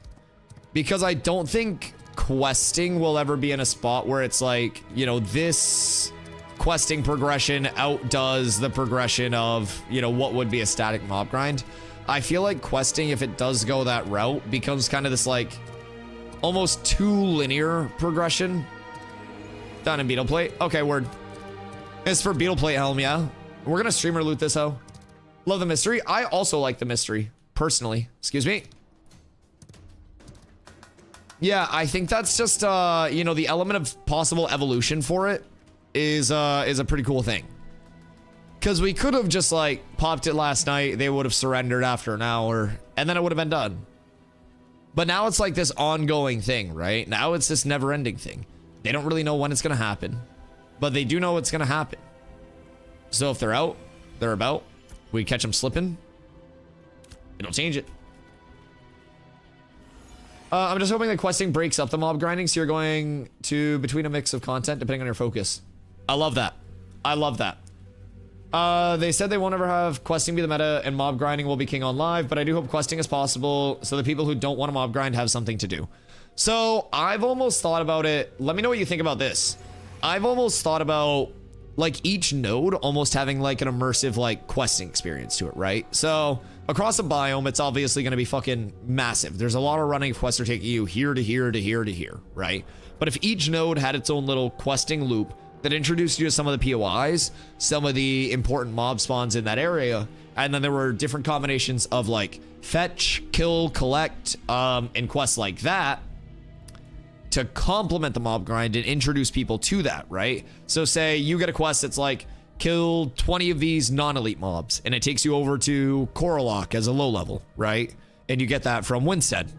Because I don't think questing will ever be in a spot where it's like, you know, this questing progression outdoes the progression of, you know, what would be a static mob grind. I feel like questing, if it does go that route, becomes kind of this like almost too linear progression. Down in Beetle Plate. Okay, word. It's for Beetle Plate helm, yeah. We're gonna streamer loot this hoe. Love the mystery. I also like the mystery, personally. Excuse me. Yeah, I think that's just you know, the element of possible evolution for it is a pretty cool thing. Because we could have just like popped it last night, they would have surrendered after an hour, and then it would have been done. But now it's like this ongoing thing, right? Now it's this never-ending thing. They don't really know when it's gonna happen, but they do know it's gonna happen. So if they're out, they're about. We catch them slipping, it'll change it. I'm just hoping that questing breaks up the mob grinding, so you're going to between a mix of content depending on your focus. I love that. I love that. They said they won't ever have questing be the meta and mob grinding will be king on live, but I do hope questing is possible so the people who don't want to mob grind have something to do. So I've almost thought about it. Let me know what you think about this. I've almost thought about like each node almost having like an immersive like questing experience to it, right? So across a biome, it's obviously going to be fucking massive. There's a lot of running quests are taking you here to here to here to here, right? But if each node had its own little questing loop that introduced you to some of the POIs, some of the important mob spawns in that area, and then there were different combinations of like fetch, kill, collect, and quests like that to complement the mob grind and introduce people to that, right? So say you get a quest that's like, kill 20 of these non-elite mobs, and it takes you over to Korolok as a low level, right? And you get that from Winstead.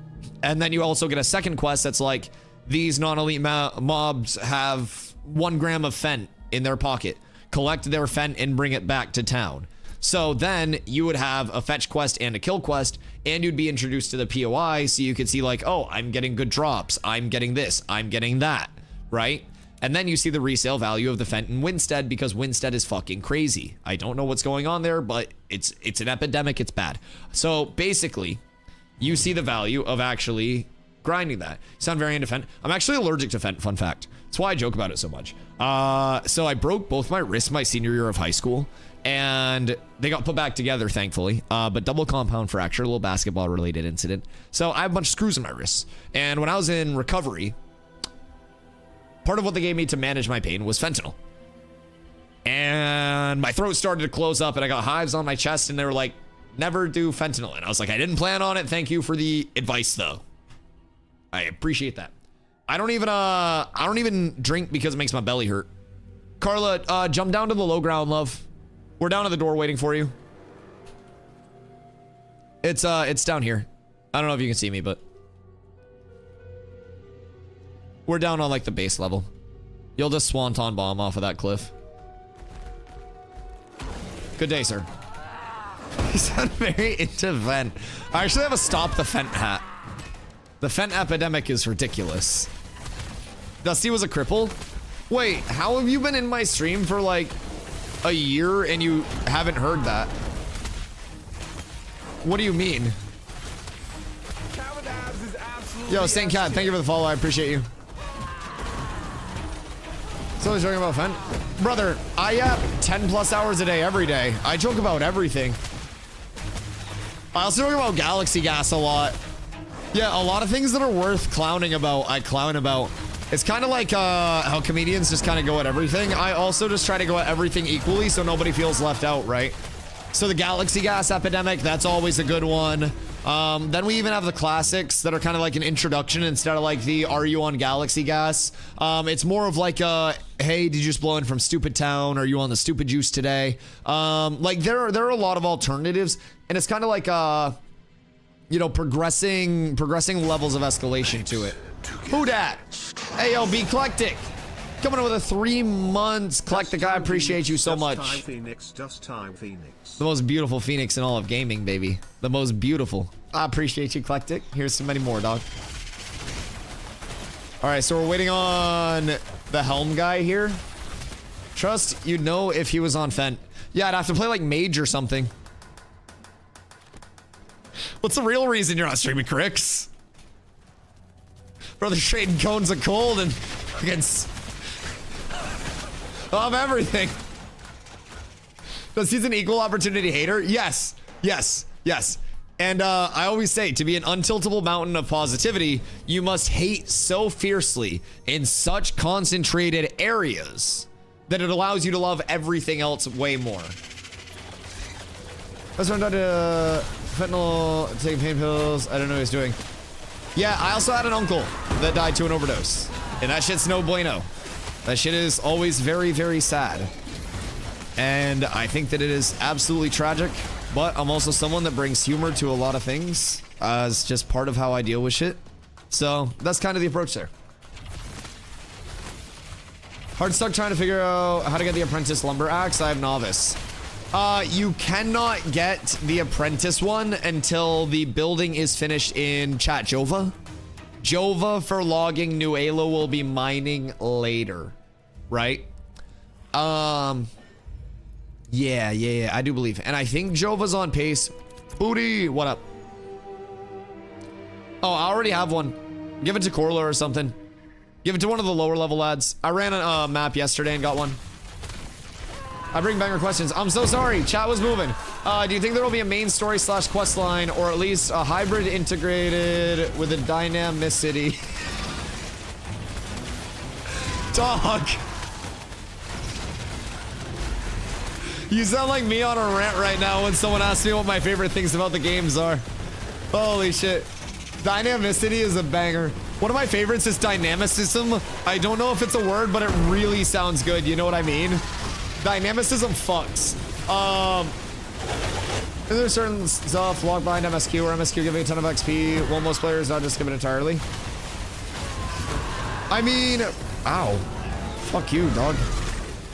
And then you also get a second quest that's like, these non-elite mobs have 1 gram of fent in their pocket. Collect their fent and bring it back to town. So then you would have a fetch quest and a kill quest, and you'd be introduced to the POI, so you could see like, oh, I'm getting good drops, I'm getting this, I'm getting that, right? And then you see the resale value of the Fent in Winstead, because Winstead is fucking crazy. I don't know what's going on there, but it's an epidemic, it's bad. So basically, you see the value of actually grinding that. You sound very into Fent. I'm actually allergic to Fent, fun fact. That's why I joke about it so much. So I broke both my wrists my senior year of high school, and they got put back together, thankfully. But double compound fracture, a little basketball related incident. So I have a bunch of screws in my wrists. And when I was in recovery, part of what they gave me to manage my pain was fentanyl. And my throat started to close up and I got hives on my chest and they were like, never do fentanyl. And I was like, I didn't plan on it. Thank you for the advice though. I appreciate that. I don't even drink because it makes my belly hurt. Carla, jump down to the low ground, love. We're down at the door waiting for you. It's down here. I don't know if you can see me, but we're down on like the base level. You'll just swanton bomb off of that cliff. Good day, sir. You sound very into vent. I actually have a stop the fent hat. The fent epidemic is ridiculous. Dusty was a cripple? Wait, how have you been in my stream for like a year and you haven't heard that? What do you mean? Yo, Saint Cat, thank you for the follow. I appreciate you. So joking about Fent? Brother, I yap 10 plus hours a day every day. I joke about everything. I also joke about Galaxy Gas a lot. Yeah, a lot of things that are worth clowning about, I clown about. It's kind of like how comedians just kind of go at everything. I also just try to go at everything equally so nobody feels left out, right? So the Galaxy Gas epidemic, that's always a good one. Then we even have the classics that are kind of like an introduction instead of like the are you on Galaxy Gas? It's more of like a, hey, did you just blow in from Stupid Town? Are you on the Stupid Juice today? Like there are a lot of alternatives and it's kind of like you know, progressing levels of escalation to it. Who dat? ALB Eclectic. Coming in with a 3 months. Eclectic, I appreciate you so much. Phoenix, Phoenix. The most beautiful Phoenix in all of gaming, baby. The most beautiful. I appreciate you, Eclectic. Here's so many more, dog. Alright, so we're waiting on the Helm guy here. Trust, you'd know if he was on Fent. Yeah, I'd have to play like Mage or something. What's the real reason you're not streaming, Crix? Brother trading cones of cold and against of everything. Does he's an equal opportunity hater? Yes, yes, yes. And I always say, to be an untiltable mountain of positivity, you must hate so fiercely in such concentrated areas that it allows you to love everything else way more. Let's run down to fentanyl, taking pain pills. I don't know what he's doing. Yeah, I also had an uncle that died to an overdose. And that shit's no bueno. That shit is always very, very sad. And I think that it is absolutely tragic. But I'm also someone that brings humor to a lot of things as just part of how I deal with shit. So that's kind of the approach there. Hard stuck trying to figure out how to get the apprentice lumber axe. I have novice. You cannot get the apprentice one until the building is finished in chat Jova. Jova for logging Nuelo will be mining later, right? Yeah, I do believe. And I think Jova's on pace. Booty, what up? Oh, I already have one. Give it to Corla or something. Give it to one of the lower level lads. I ran a map yesterday and got one. I bring banger questions. I'm so sorry. Chat was moving. Do you think there will be a main story / quest line or at least a hybrid integrated with a dynamicity? Dog. You sound like me on a rant right now when someone asks me what my favorite things about the games are. Holy shit. Dynamicity is a banger. One of my favorites is dynamicism. I don't know if it's a word, but it really sounds good. You know what I mean? Dynamicism fucks. Is there certain stuff log behind MSQ or MSQ giving a ton of XP while most players not just skip it entirely? I mean, ow. Fuck you, dog.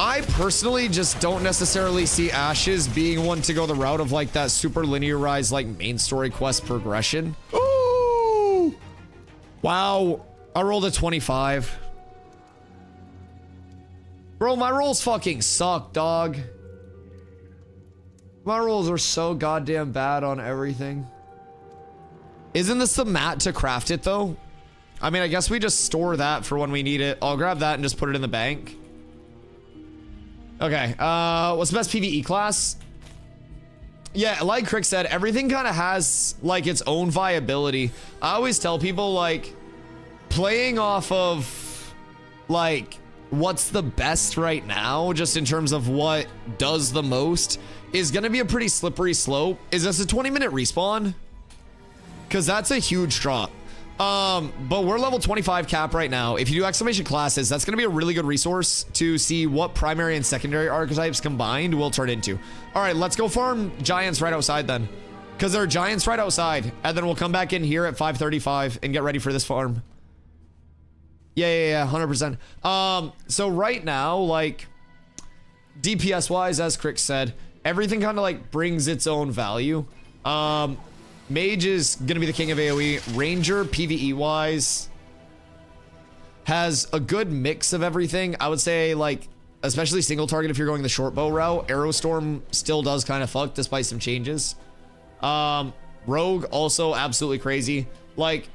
I personally just don't necessarily see Ashes being one to go the route of like that super linearized like main story quest progression. Ooh! Wow. I rolled a 25. Bro, my rolls fucking suck, dog. My rolls are so goddamn bad on everything. Isn't this the mat to craft it, though? I mean, I guess we just store that for when we need it. I'll grab that and just put it in the bank. Okay, what's the best PvE class? Yeah, like Crick said, everything kind of has like its own viability. I always tell people like playing off of like what's the best right now, just in terms of what does the most, is gonna be a pretty slippery slope. Is this a 20-minute respawn? Because that's a huge drop. But we're level 25 cap right now. If you do exclamation classes, that's gonna be a really good resource to see what primary and secondary archetypes combined will turn into. All right, let's go farm giants right outside then, because there are giants right outside, and then we'll come back in here at 5:35 and get ready for this farm. Yeah, 100%. So right now, like DPS wise, as Crick said, everything kind of like brings its own value. Mage is gonna be the king of AoE. Ranger, PvE wise, has a good mix of everything. I would say, like, especially single target if you're going the short bow route. Arrowstorm still does kind of fuck despite some changes. Rogue also absolutely crazy. Like,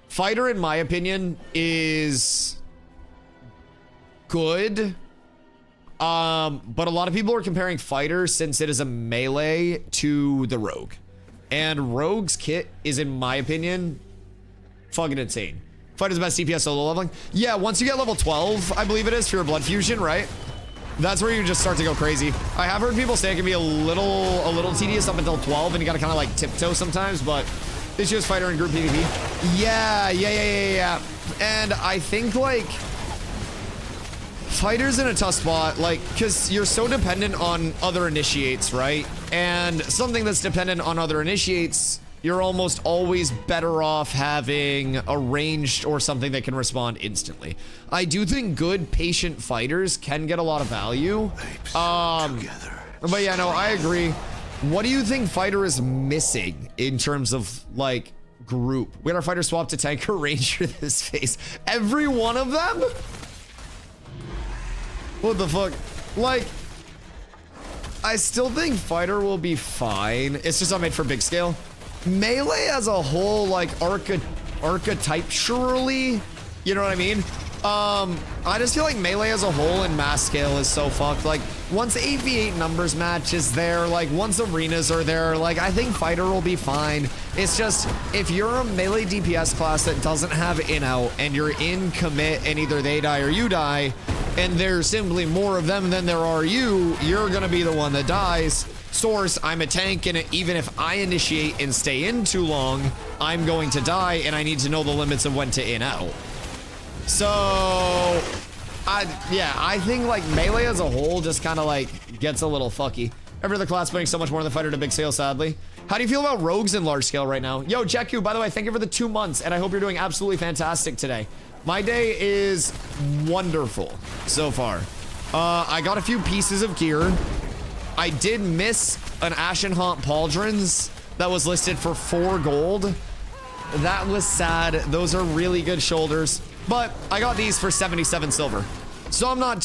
fighter, in my opinion, is good. But a lot of people are comparing fighter, since it is a melee, to the rogue. And Rogue's kit is, in my opinion, fucking insane. Fighter's best DPS solo leveling. Yeah, once you get level 12, I believe it is, for your blood fusion, right? That's where you just start to go crazy. I have heard people say it can be a little tedious up until 12, and you gotta kind of like tiptoe sometimes, but it's just fighter and group PvP. Yeah. And I think like fighter's in a tough spot, like, because you're so dependent on other initiates, right? And something that's dependent on other initiates, you're almost always better off having a ranged or something that can respond instantly. I do think good patient fighters can get a lot of value. But yeah, no, I agree. What do you think fighter is missing in terms of like group? We had our fighter swap to tanker ranger this phase. Every one of them? What the fuck? Like, I still think fighter will be fine. It's just not made for big scale. Melee as a whole, like archetype, surely, you know what I mean? I just feel like melee as a whole in mass scale is so fucked. Like, once 8v8 numbers match is there, like once arenas are there, like I think fighter will be fine. It's just, if you're a melee DPS class that doesn't have in-out and you're in commit and either they die or you die, and there's simply more of them than there are you're gonna be the one that dies. Source, I'm a tank, and even if I initiate and stay in too long, I'm going to die, and I need to know the limits of when to in-out. So, I think like melee as a whole just kind of like gets a little fucky. Every other class putting so much more than fighter to big scale, sadly. How do you feel about rogues in large scale right now? Yo, Jakku, by the way, thank you for the 2 months, and I hope you're doing absolutely fantastic today. My day is wonderful so far. I got a few pieces of gear. I did miss an Ashen Haunt Pauldrons that was listed for 4 gold. That was sad. Those are really good shoulders. But I got these for 77 silver. So I'm not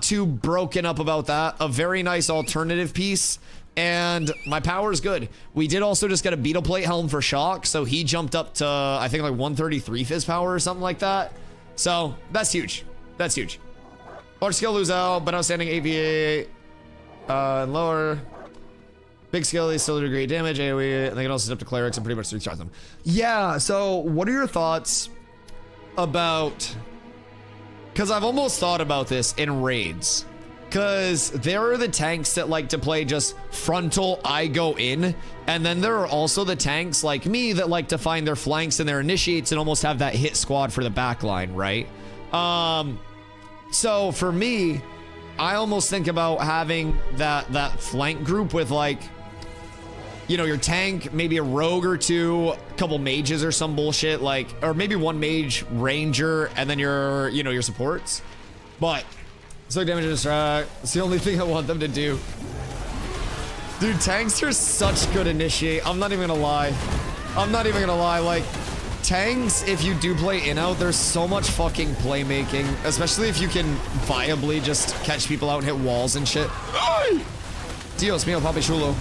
too broken up about that. A very nice alternative piece. And my power is good. We did also just get a beetle plate helm for shock, so he jumped up to I think like 133 fizz power or something like that. So that's huge. That's huge. Large scale lose out, but outstanding AVA and lower. Big scale they still do great damage. AoE, and they can also step to clerics and pretty much 3-charge them. Yeah. So what are your thoughts about? Because I've almost thought about this in raids. Because there are the tanks that like to play just frontal, I go in. And then there are also the tanks like me that like to find their flanks and their initiates and almost have that hit squad for the backline, right? So for me, I almost think about having that flank group with like, you know, your tank, maybe a rogue or two, a couple mages or some bullshit, like, or maybe one mage, ranger, and then your, you know, your supports. But so damage to distract. It's the only thing I want them to do. Dude, tanks are such good initiate. I'm not even gonna lie. Like, tanks, if you do play in-out, there's so much fucking playmaking. Especially if you can viably just catch people out and hit walls and shit. Dios mío, papi chulo.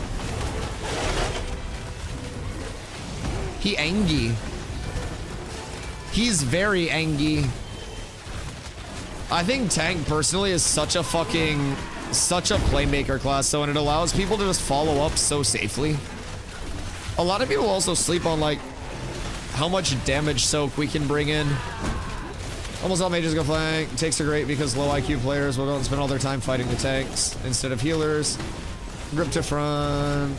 He angy. He's very angy. I think tank personally is such a playmaker class, so, and it allows people to just follow up so safely. A lot of people also sleep on like how much damage soak we can bring in. Almost all mages go flank. Takes are great because low IQ players will go and spend all their time fighting the tanks instead of healers. Grip to front.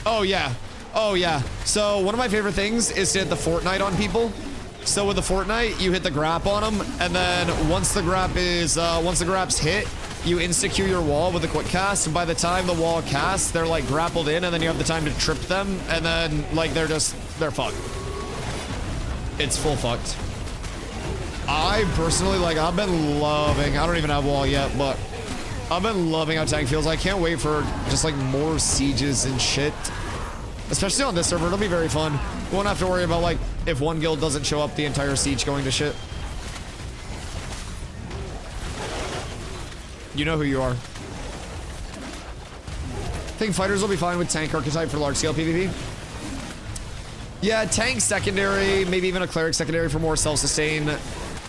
Oh yeah. Oh yeah. So one of my favorite things is to hit the Fortnite on people. So with the Fortnite, you hit the grab on them, and then once the grab's hit, you insta-Q your wall with a quick cast, and by the time the wall casts, they're like grappled in, and then you have the time to trip them, and then like they're fucked. It's full fucked. I personally, like, I've been loving, I don't even have wall yet, but I've been loving how tank feels. I can't wait for just like more sieges and shit. Especially on this server, it'll be very fun. We won't have to worry about like, if one guild doesn't show up, the entire siege going to shit. You know who you are. I think fighters will be fine with tank archetype for large scale PvP. Yeah, tank secondary, maybe even a cleric secondary for more self-sustain.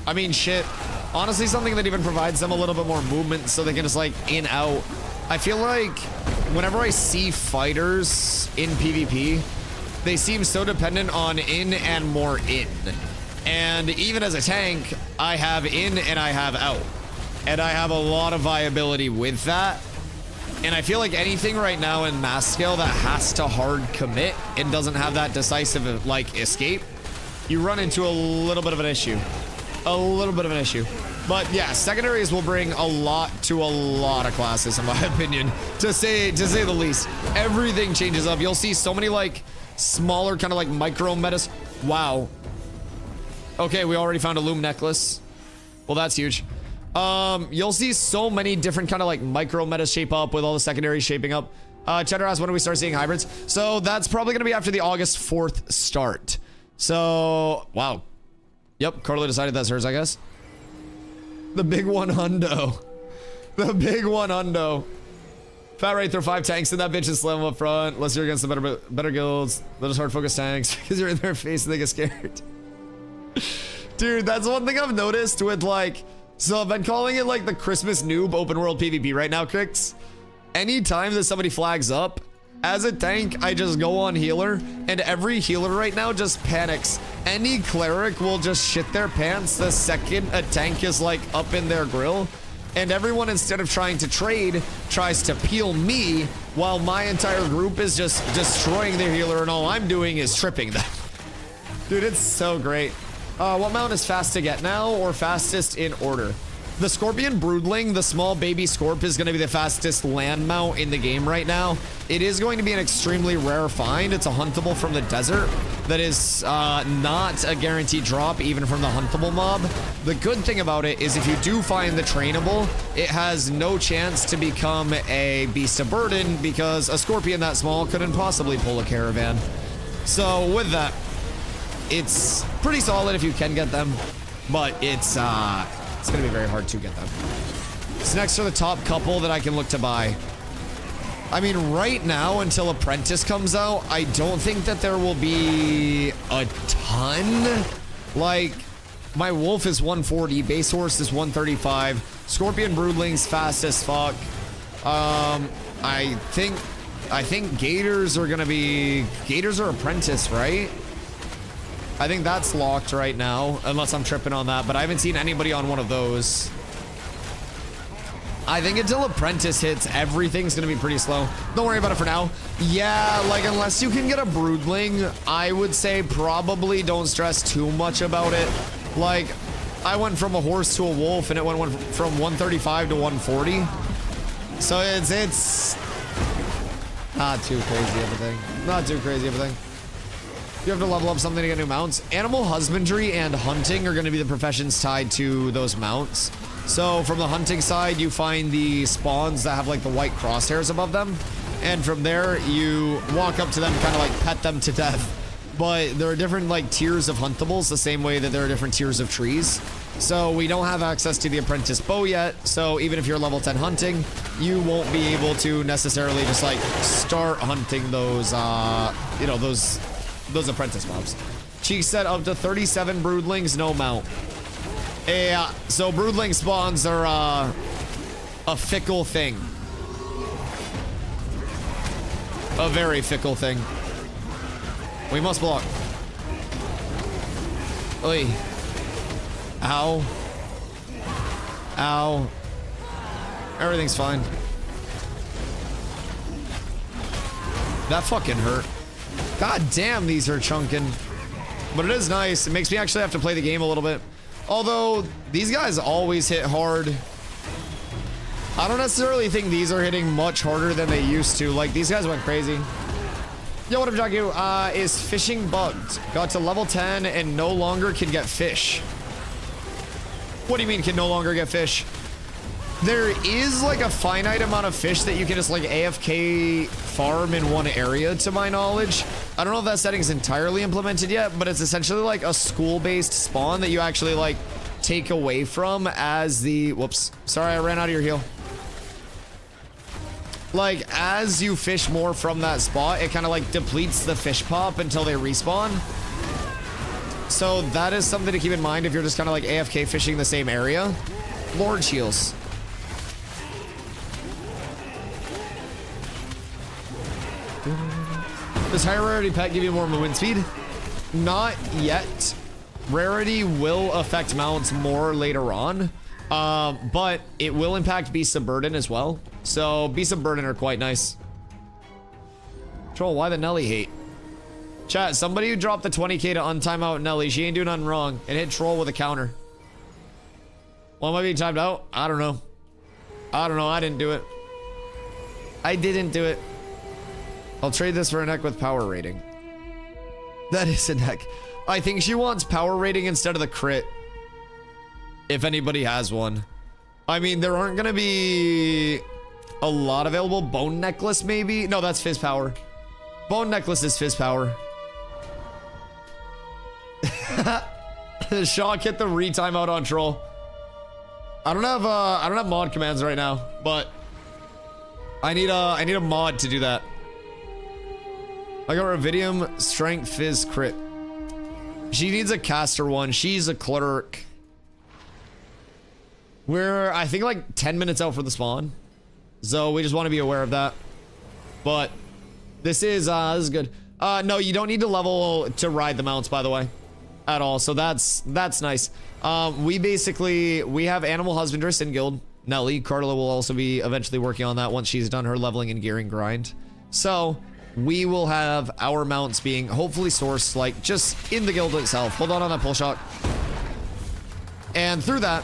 I mean, shit. Honestly, something that even provides them a little bit more movement so they can just like in, out. I feel like whenever I see fighters in PvP, they seem so dependent on in and more in. And even as a tank, I have in and I have out. And I have a lot of viability with that. And I feel like anything right now in mass scale that has to hard commit and doesn't have that decisive like escape, you run into a little bit of an issue. A little bit of an issue. But yeah, secondaries will bring a lot to a lot of classes, in my opinion, to say the least. Everything changes up. You'll see so many like smaller kind of like micro metas. Wow. Okay, we already found a loom necklace. Well, that's huge. You'll see so many different kind of like micro metas shape up with all the secondaries shaping up. Cheddar asks, when do we start seeing hybrids? So that's probably going to be after the August 4th start. So, wow. Yep, Carla decided that's hers, I guess. The big one hundo. The big one hundo. Fat right, throw 5 tanks in that bitch and slam up front. Unless you're against the better guilds. Let us hard focus tanks because you're in their face and they get scared. Dude, that's one thing I've noticed with like, so I've been calling it like the Christmas noob open world PvP right now, Crix. Anytime that somebody flags up, as a tank, I just go on healer, and every healer right now just panics. Any cleric will just shit their pants the second a tank is like up in their grill, and everyone, instead of trying to trade, tries to peel me while my entire group is just destroying their healer, and all I'm doing is tripping them. Dude, it's so great. What mount is fast to get now, or fastest in order? The Scorpion Broodling, the small baby Scorp, is going to be the fastest land mount in the game right now. It is going to be an extremely rare find. It's a huntable from the desert that is not a guaranteed drop, even from the huntable mob. The good thing about it is if you do find the trainable, it has no chance to become a beast of burden because a Scorpion that small couldn't possibly pull a caravan. So with that, it's pretty solid if you can get them, but it's gonna be very hard to get them. So next are the top couple that I can look to buy. I mean, right now, until Apprentice comes out, I don't think that there will be a ton. Like, my Wolf is 140, Base Horse is 135, Scorpion Broodling's fast as fuck. I think Gators are gonna be, Gators are Apprentice, right? I think that's locked right now, unless I'm tripping on that, but I haven't seen anybody on one of those. I think until Apprentice hits, everything's gonna be pretty slow. Don't worry about it for now. Yeah, like, unless you can get a Broodling, I would say probably don't stress too much about it. Like, I went from a horse to a wolf, and it went from 135 to 140. So it's not too crazy of a thing. Not too crazy of a thing. You have to level up something to get new mounts. Animal husbandry and hunting are going to be the professions tied to those mounts. So from the hunting side, you find the spawns that have like the white crosshairs above them. And from there, you walk up to them, kind of like pet them to death. But there are different like tiers of huntables, the same way that there are different tiers of trees. So we don't have access to the apprentice bow yet. So even if you're level 10 hunting, you won't be able to necessarily just like start hunting those, you know, those apprentice mobs. Cheek said up to 37 broodlings, no mount. Yeah, so broodling spawns are a fickle thing. A very fickle thing. We must block. Oi. Ow. Ow. Everything's fine. That fucking hurt. God damn, these are chunking. But it is nice. It makes me actually have to play the game a little bit. Although, these guys always hit hard. I don't necessarily think these are hitting much harder than they used to. Like, these guys went crazy. Yo, what up, Jagu? Is fishing bugged? Got to level 10 and no longer can get fish. What do you mean can no longer get fish? There is like a finite amount of fish that you can just like AFK farm in one area, to my knowledge. I don't know if that setting is entirely implemented yet, but it's essentially like a school-based spawn that you actually like take away from as the... Whoops. Sorry, I ran out of your heal. Like, as you fish more from that spot, it kind of like depletes the fish pop until they respawn. So that is something to keep in mind if you're just kind of like AFK fishing the same area. Lord Shields. Does higher rarity pet give you more movement speed? Not yet. Rarity will affect mounts more later on. But it will impact Beasts of Burden as well. So Beasts of Burden are quite nice. Troll, why the Nelly hate? Chat, somebody who dropped the 20k to untime out Nelly. She ain't doing nothing wrong. And hit Troll with a counter. Well, am I being timed out? I don't know. I don't know. I didn't do it. I didn't do it. I'll trade this for a neck with power rating. That is a neck. I think she wants power rating instead of the crit. If anybody has one. I mean, there aren't going to be a lot available. Bone necklace, maybe? No, that's fizz power. Bone necklace is fizz power. Shock hit the retime out on Troll. I don't have mod commands right now, but I need a mod to do that. I got Ravidium, Strength, Fizz, Crit. She needs a caster one. She's a cleric. We're, I think, like 10 minutes out for the spawn. So we just want to be aware of that. But this is good. No, you don't need to level to ride the mounts, by the way. At all. So that's nice. We have Animal Husbandress in guild. Nelly. Carla will also be eventually working on that once she's done her leveling and gearing grind. So we will have our mounts being hopefully sourced like just in the guild itself. Hold on that pull shot. And through that,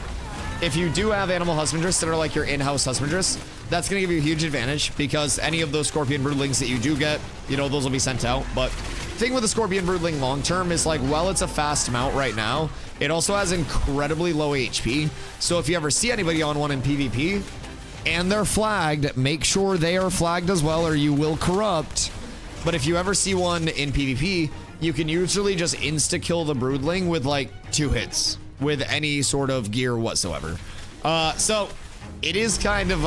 if you do have Animal Husbandress that are like your in-house Husbandress, that's going to give you a huge advantage because any of those Scorpion Broodlings that you do get, you know, those will be sent out. But thing with the Scorpion Broodling long term is like, while it's a fast mount right now, it also has incredibly low HP. So if you ever see anybody on one in PvP and they're flagged, make sure they are flagged as well or you will corrupt. But if you ever see one in PvP, you can usually just insta-kill the Broodling with like 2 hits with any sort of gear whatsoever. So it is kind of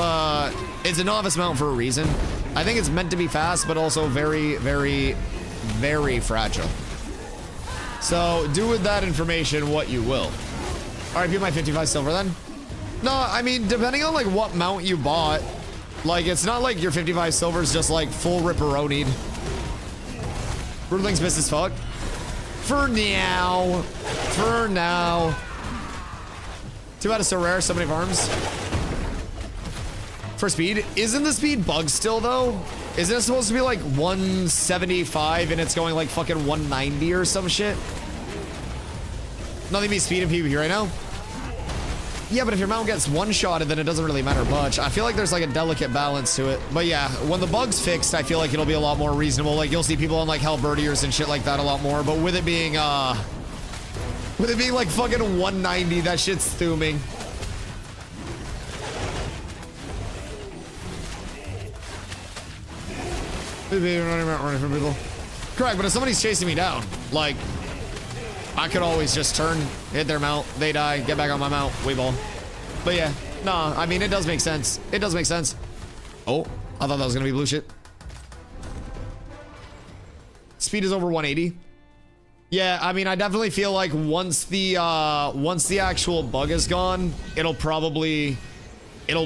it's a novice mount for a reason. I think it's meant to be fast, but also very, very, very fragile. So do with that information what you will. All right, be my 55 silver then. No, I mean, depending on like what mount you bought, like it's not like your 55 silver is just like full ripperonied. Broodling's missed as fuck. For now. For now. Too bad it's so rare. So many farms. For speed. Isn't the speed bugged still, though? Isn't it supposed to be like 175 and it's going like fucking 190 or some shit? Nothing beats speed in PvP right now? Yeah, but if your mount gets one-shotted, then it doesn't really matter much. I feel like there's like a delicate balance to it. But yeah, when the bug's fixed, I feel like it'll be a lot more reasonable. Like you'll see people on like halberdiers and shit like that a lot more. But with it being like fucking 190, that shit's thuming. Running from people. Correct, but if somebody's chasing me down, like I could always just turn, hit their mount, they die, get back on my mount, we ball. But yeah, nah, I mean, it does make sense. It does make sense. Oh, I thought that was gonna be blue shit. Speed is over 180. Yeah, I mean, I definitely feel like once the actual bug is gone, it'll probably be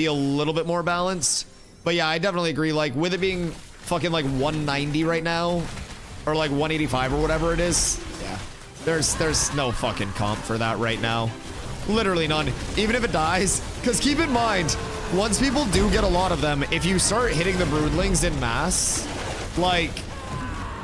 a little bit more balanced. But yeah, I definitely agree. Like with it being fucking like 190 right now, or like 185 or whatever it is. Yeah, there's no fucking comp for that right now. Literally none. Even if it dies, because keep in mind, once people do get a lot of them, if you start hitting the broodlings in mass, like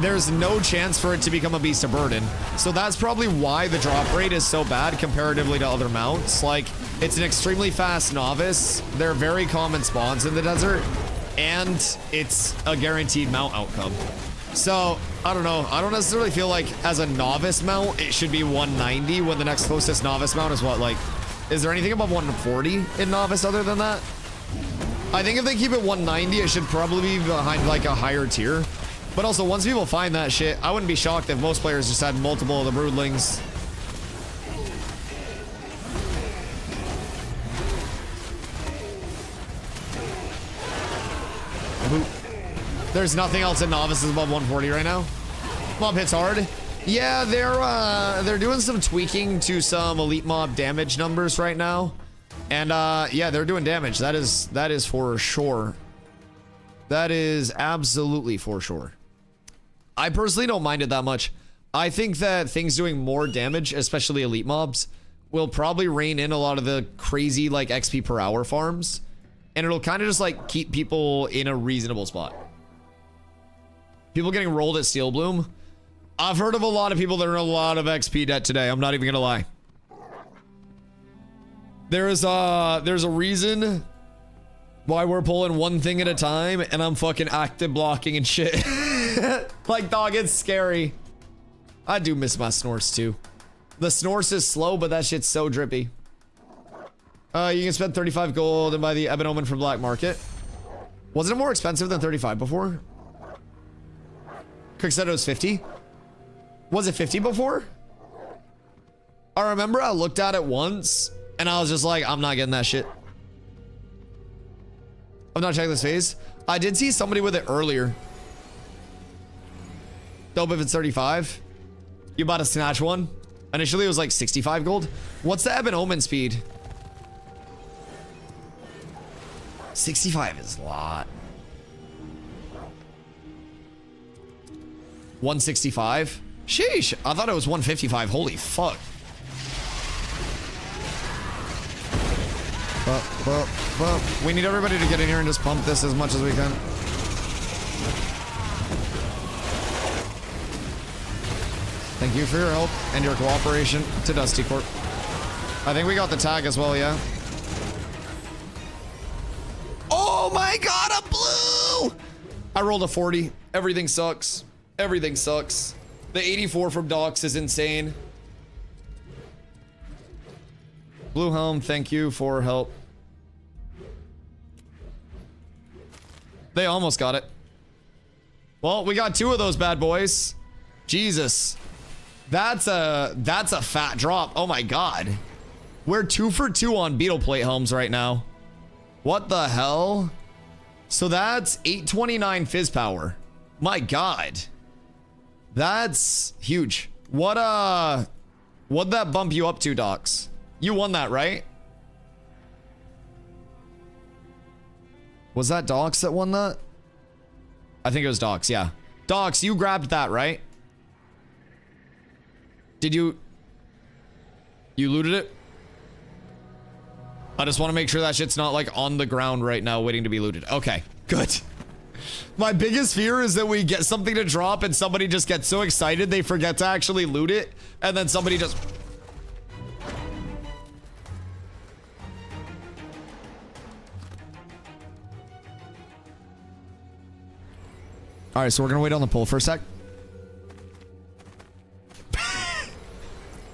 there's no chance for it to become a beast of burden. So that's probably why the drop rate is so bad comparatively to other mounts. Like it's an extremely fast novice. They're very common spawns in the desert, and it's a guaranteed mount outcome. So I don't know. I don't necessarily feel like as a novice mount it should be 190 when the next closest novice mount is what, like, is there anything above 140 in novice other than that? I think if they keep it 190, it should probably be behind like a higher tier. But also, once people find that shit, I wouldn't be shocked if most players just had multiple of the broodlings. There's nothing else in novices above 140 right now. Mob hits hard. Yeah, they're doing some tweaking to some elite mob damage numbers right now. And yeah, they're doing damage. That is for sure. That is absolutely for sure. I personally don't mind it that much. I think that things doing more damage, especially elite mobs, will probably rein in a lot of the crazy like XP per hour farms. And it'll kind of just like keep people in a reasonable spot. People getting rolled at Steel Bloom. I've heard of a lot of people that are in a lot of XP debt today. I'm not even gonna lie. There's a reason why we're pulling one thing at a time, and I'm fucking active blocking and shit. Like, dog, it's scary. I do miss my Snorse too. The Snorse is slow, but that shit's so drippy. You can spend 35 gold and buy the Ebon Omen from Black Market. Wasn't it more expensive than 35 before? Quick said it was 50. Was it 50 before? I remember I looked at it once and I was just like, I'm not getting that shit. I'm not checking this phase. I did see somebody with it earlier. Dope if it's 35. You bought a snatch one. Initially it was like 65 gold. What's the Ebon Omen speed? 65 is a lot. 165? Sheesh, I thought it was 155. Holy fuck. We need everybody to get in here and just pump this as much as we can. Thank you for your help and your cooperation to Dusty Corp. I think we got the tag as well, yeah? Oh my god, a blue! I rolled a 40. Everything sucks. Everything sucks. The 84 from Docs is insane. Blue Helm, thank you for help. They almost got it. Well, we got two of those bad boys. Jesus. That's a fat drop. Oh my god. We're 2 for 2 on beetle plate helms right now. What the hell? So that's 829 fizz power. My god. That's huge. What'd that bump you up to, Docs? You won that, right? Was that Docs that won that? I think it was Docs, yeah. Docs, you grabbed that, right? Did you looted it? I just want to make sure that shit's not like on the ground right now waiting to be looted. Okay, good. My biggest fear is that we get something to drop and somebody just gets so excited they forget to actually loot it, and then somebody just... All right, so we're gonna wait on the pull for a sec.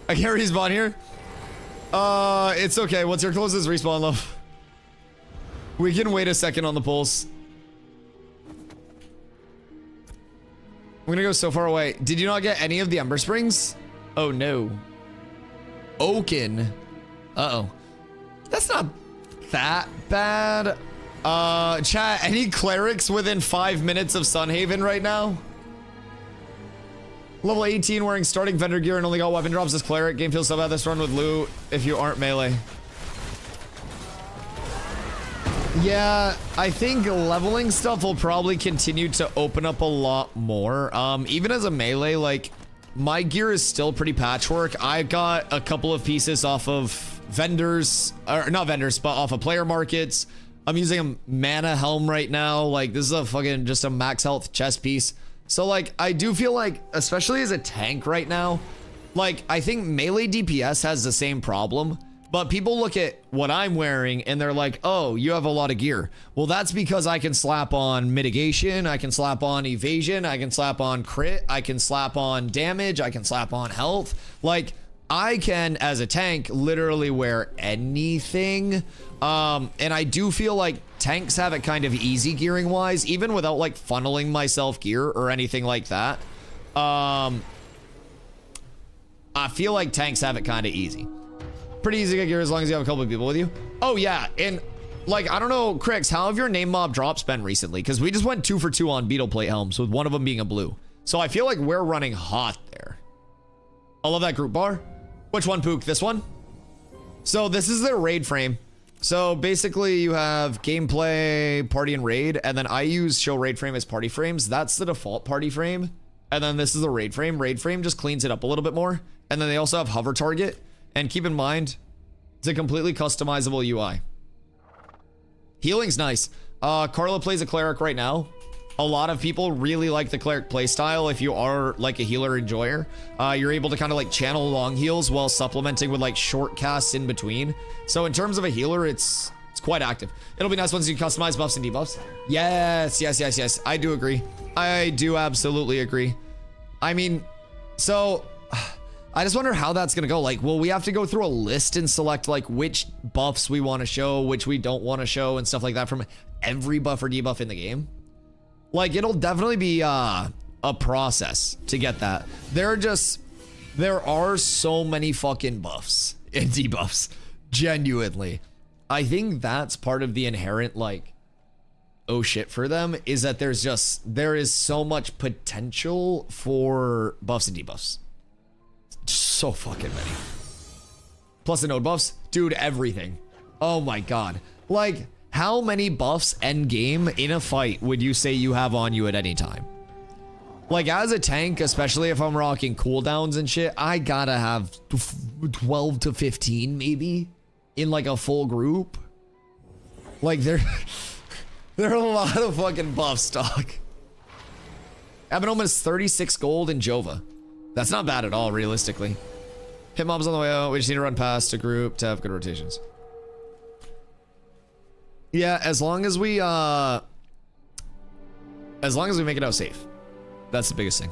I can't respawn here. It's okay. What's your closest respawn, love? We can wait a second on the pulse. I'm gonna go so far away. Did you not get any of the Ember Springs? Oh no. Oaken. Uh-oh. That's not that bad. Chat, any clerics within 5 minutes of Sunhaven right now? Level 18 wearing starting vendor gear and only got weapon drops as cleric. Game feels so bad this run with loot if you aren't melee. Yeah, I think leveling stuff will probably continue to open up a lot more. Even as a melee, like, my gear is still pretty patchwork. I got a couple of pieces off of vendors, or not vendors, but off of player markets. I'm using a mana helm right now. Like, this is a fucking just a max health chest piece. So, like, I do feel like, especially as a tank right now, like, I think melee DPS has the same problem. But people look at what I'm wearing and they're like, oh, you have a lot of gear. Well, that's because I can slap on mitigation, I can slap on evasion, I can slap on crit, I can slap on damage, I can slap on health. Like, I can, as a tank, literally wear anything. And I do feel like tanks have it kind of easy gearing wise, even without like funneling myself gear or anything like that. I feel like tanks have it kind of easy. Pretty easy to get gear as long as you have a couple of people with you. Oh yeah, and like, I don't know, Crix, how have your name mob drops been recently? Because we just went 2 for 2 on beetle plate helms, with one of them being a blue. So I feel like we're running hot there. I love that group bar. Which one, Pook? This one? So this is their raid frame. So basically you have gameplay, party, and raid, and then I use show raid frame as party frames. That's the default party frame. And then this is the raid frame. Raid frame just cleans it up a little bit more. And then they also have hover target. And keep in mind, it's a completely customizable UI. Healing's nice. Carla plays a cleric right now. A lot of people really like the cleric playstyle. If you are like a healer enjoyer, you're able to kind of like channel long heals while supplementing with like short casts in between. So in terms of a healer, it's quite active. It'll be nice once you customize buffs and debuffs. Yes, yes, yes, yes. I do agree. I do absolutely agree. I mean, so I just wonder how that's gonna go. Like, will we have to go through a list and select like which buffs we want to show, which we don't want to show, and stuff like that from every buff or debuff in the game? Like, it'll definitely be a process to get that. There are so many fucking buffs and debuffs. Genuinely, I think that's part of the inherent like, oh shit for them, is that there is so much potential for buffs and debuffs. So fucking many. Plus the node buffs, dude, everything. Oh my god. Like, how many buffs end game in a fight would you say you have on you at any time? Like, as a tank, especially if I'm rocking cooldowns and shit, I gotta have 12 to 15 maybe in like a full group. Like, there are a lot of fucking buff stock. Abenoma is 36 gold in Jova. That's not bad at all, realistically. Hit mobs on the way out. We just need to run past a group to have good rotations. Yeah, as long as we make it out safe. That's the biggest thing.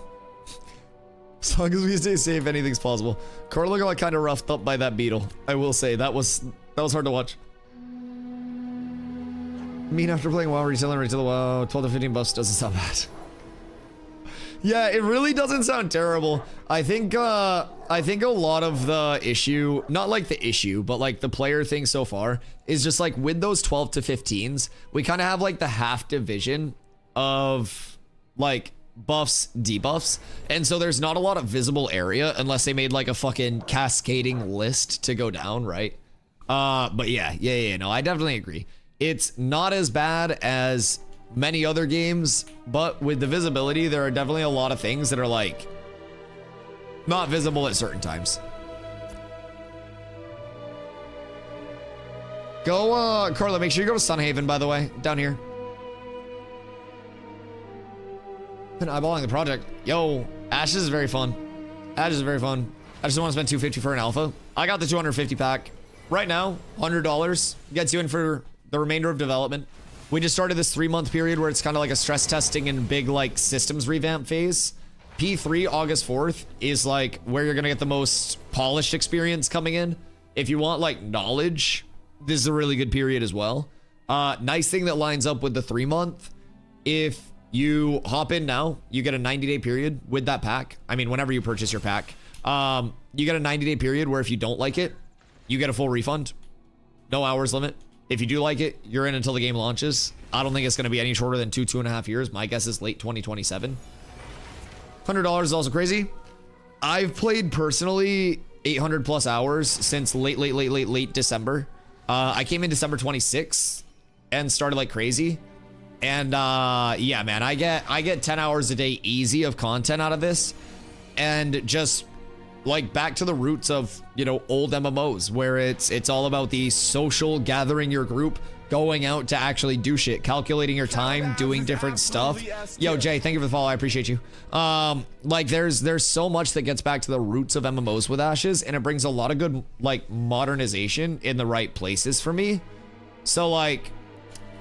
As long as we stay safe, anything's possible. Carl looked like kind of roughed up by that beetle. I will say that was hard to watch. I mean, after playing WoW, retailing WoW, 12 to 15 buffs doesn't sound bad. Yeah, it really doesn't sound terrible. I think a lot of the issue, not like the issue, but like the player thing so far is just like with those 12 to 15s, we kind of have like the half division of like buffs, debuffs. And so there's not a lot of visible area unless they made like a fucking cascading list to go down, right? But yeah, no, I definitely agree. It's not as bad as many other games, but with the visibility, there are definitely a lot of things that are like not visible at certain times. Go, Carla, make sure you go to Sunhaven, by the way, down here. Been eyeballing the project. Yo, Ashes is very fun. Ashes is very fun. I just don't want to spend $250 for an alpha. I got the 250 pack. Right now, $100 gets you in for the remainder of development. We just started this 3-month period where it's kind of like a stress testing and big like systems revamp phase. P3 August 4th is like where you're gonna get the most polished experience coming in. If you want like knowledge, this is a really good period as well. Nice thing that lines up with the 3-month. If you hop in now, you get a 90-day period with that pack. I mean, whenever you purchase your pack, you get a 90-day period where if you don't like it, you get a full refund. No hours limit. If you do like it, you're in until the game launches. I don't think it's going to be any shorter than 2.5 years. My guess is late 2027. $100 is also crazy. I've played personally 800 plus hours since late December. I came in December 26th and started like crazy. And yeah, man, I get 10 hours a day easy of content out of this. And just like back to the roots of, you know, old MMOs where it's all about the social, gathering your group, going out to actually do shit, calculating your time, doing different stuff. Yo, Jay, thank you for the follow. I appreciate you. Like there's so much that gets back to the roots of MMOs with Ashes, and it brings a lot of good like modernization in the right places for me. So like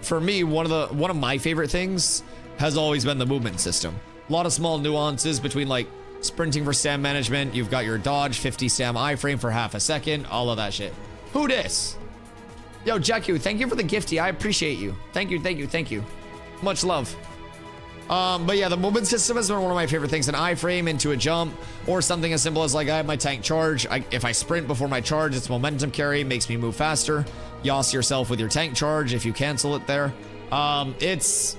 for me, one of my favorite things has always been the movement system. A lot of small nuances between like sprinting for stam management. You've got your dodge, 50 stam iframe for half a second, all of that shit. Who dis? Yo, Jakku, thank you for the gifty. I appreciate you. Thank you. Much love. But yeah, the movement system has been one of my favorite things. An iframe into a jump, or something as simple as like I have my tank charge. If I sprint before my charge, it's momentum carry, makes me move faster. Yas yourself with your tank charge if you cancel it there. It's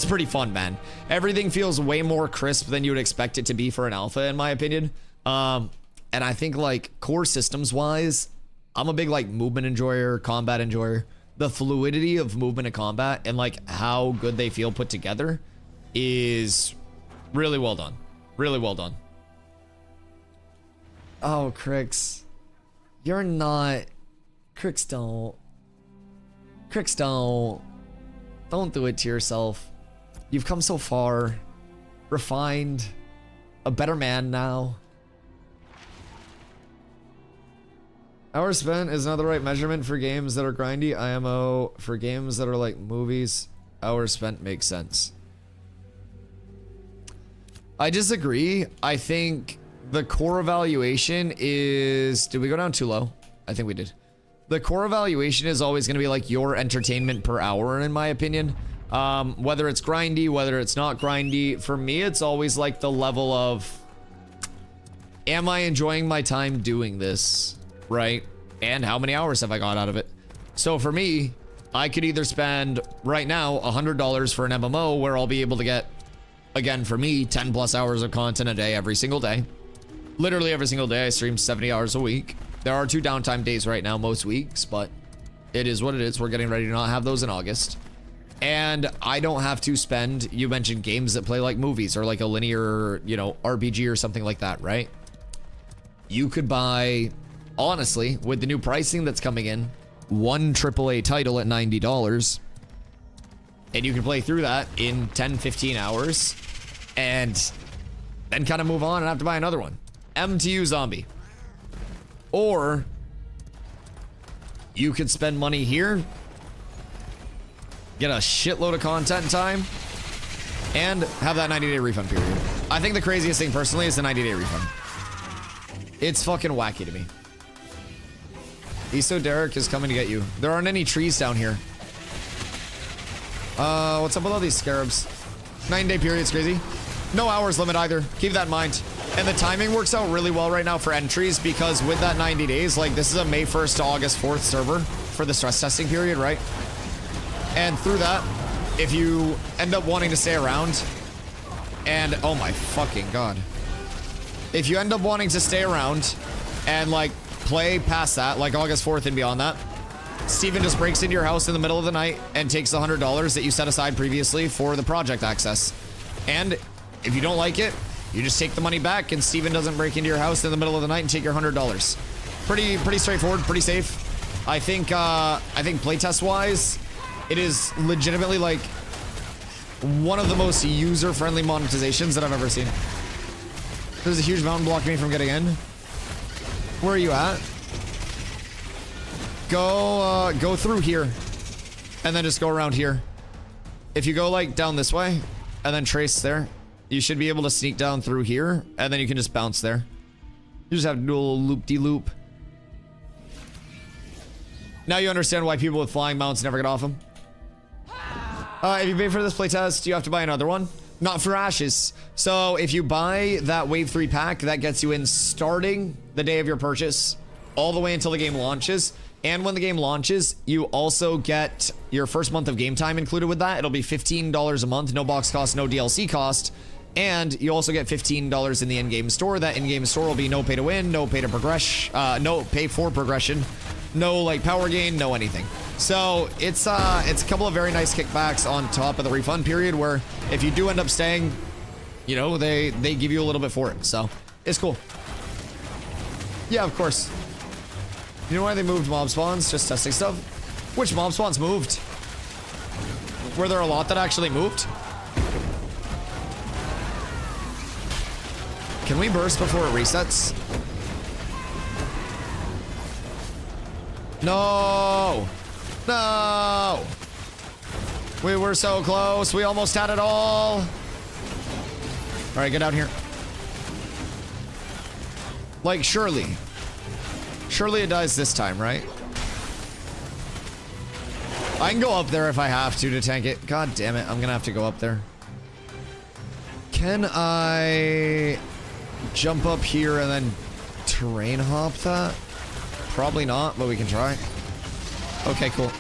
pretty fun, man. Everything feels way more crisp than you would expect it to be for an alpha, in my opinion. And I think like core systems wise, I'm a big like movement enjoyer, combat enjoyer. The fluidity of movement and combat and like how good they feel put together is really well done. Really well done. Oh, Crix. You're not... Crix, don't. Crix, don't. Don't do it to yourself. You've come so far. Refined. A better man now. Hours spent is not the right measurement for games that are grindy. IMO for games that are like movies. Hours spent makes sense. I disagree. I think the core evaluation is... Did we go down too low? I think we did. The core evaluation is always going to be like your entertainment per hour, in my opinion. Whether it's grindy, whether it's not grindy. For me, it's always like the level of... Am I enjoying my time doing this? Right? And how many hours have I got out of it? So for me, I could either spend right now $100 for an MMO where I'll be able to get, again, for me, 10 plus hours of content a day every single day. Literally every single day. I stream 70 hours a week. There are 2 downtime days right now most weeks, but it is what it is. We're getting ready to not have those in August. And I don't have to spend, you mentioned games that play like movies or like a linear, you know, RPG or something like that, right? You could buy, honestly, with the new pricing that's coming in, one AAA title at $90, and you can play through that in 10, 15 hours, and then kind of move on and have to buy another one. MTU Zombie. Or you could spend money here, get a shitload of content time, and have that 90-day refund period. I think the craziest thing personally is the 90-day refund. It's fucking wacky to me. Iso Derek is coming to get you. There aren't any trees down here. What's up with all these scarabs? 9-day period's crazy. No hours limit either. Keep that in mind. And the timing works out really well right now for entries because with that 90 days, like this is a May 1st to August 4th server for the stress testing period, right? And through that, if you end up wanting to stay around and, oh my fucking God. If you end up wanting to stay around and like play past that, like August 4th and beyond that, Steven just breaks into your house in the middle of the night and takes the $100 that you set aside previously for the project access. And if you don't like it, you just take the money back and Steven doesn't break into your house in the middle of the night and take your $100. Pretty straightforward, pretty safe. I think playtest wise, it is legitimately like one of the most user-friendly monetizations that I've ever seen. There's a huge mountain blocking me from getting in. Where are you at? Go through here. And then just go around here. If you go like down this way and then trace there, you should be able to sneak down through here and then you can just bounce there. You just have to do a little loop-de-loop. Now you understand why people with flying mounts never get off them. If you pay for this playtest, you have to buy another one. Not for Ashes. So if you buy that Wave 3 pack, that gets you in starting the day of your purchase, all the way until the game launches. And when the game launches, you also get your first month of game time included with that. It'll be $15 a month, no box cost, no DLC cost. And you also get $15 in the in-game store. That in-game store will be no pay to win, no pay to progress, no pay for progression, no like power gain, no anything. So it's a couple of very nice kickbacks on top of the refund period where if you do end up staying, you know, they give you a little bit for it. So it's cool. Yeah, of course. You know why they moved mob spawns? Just testing stuff. Which mob spawns moved? Were there a lot that actually moved? Can we burst before it resets? No! No! We were so close. We almost had it all. All right, get down here. Like, surely. Surely it dies this time, right? I can go up there if I have to tank it. God damn it, I'm gonna have to go up there. Can I jump up here and then terrain hop that? Probably not, but we can try. Okay, cool.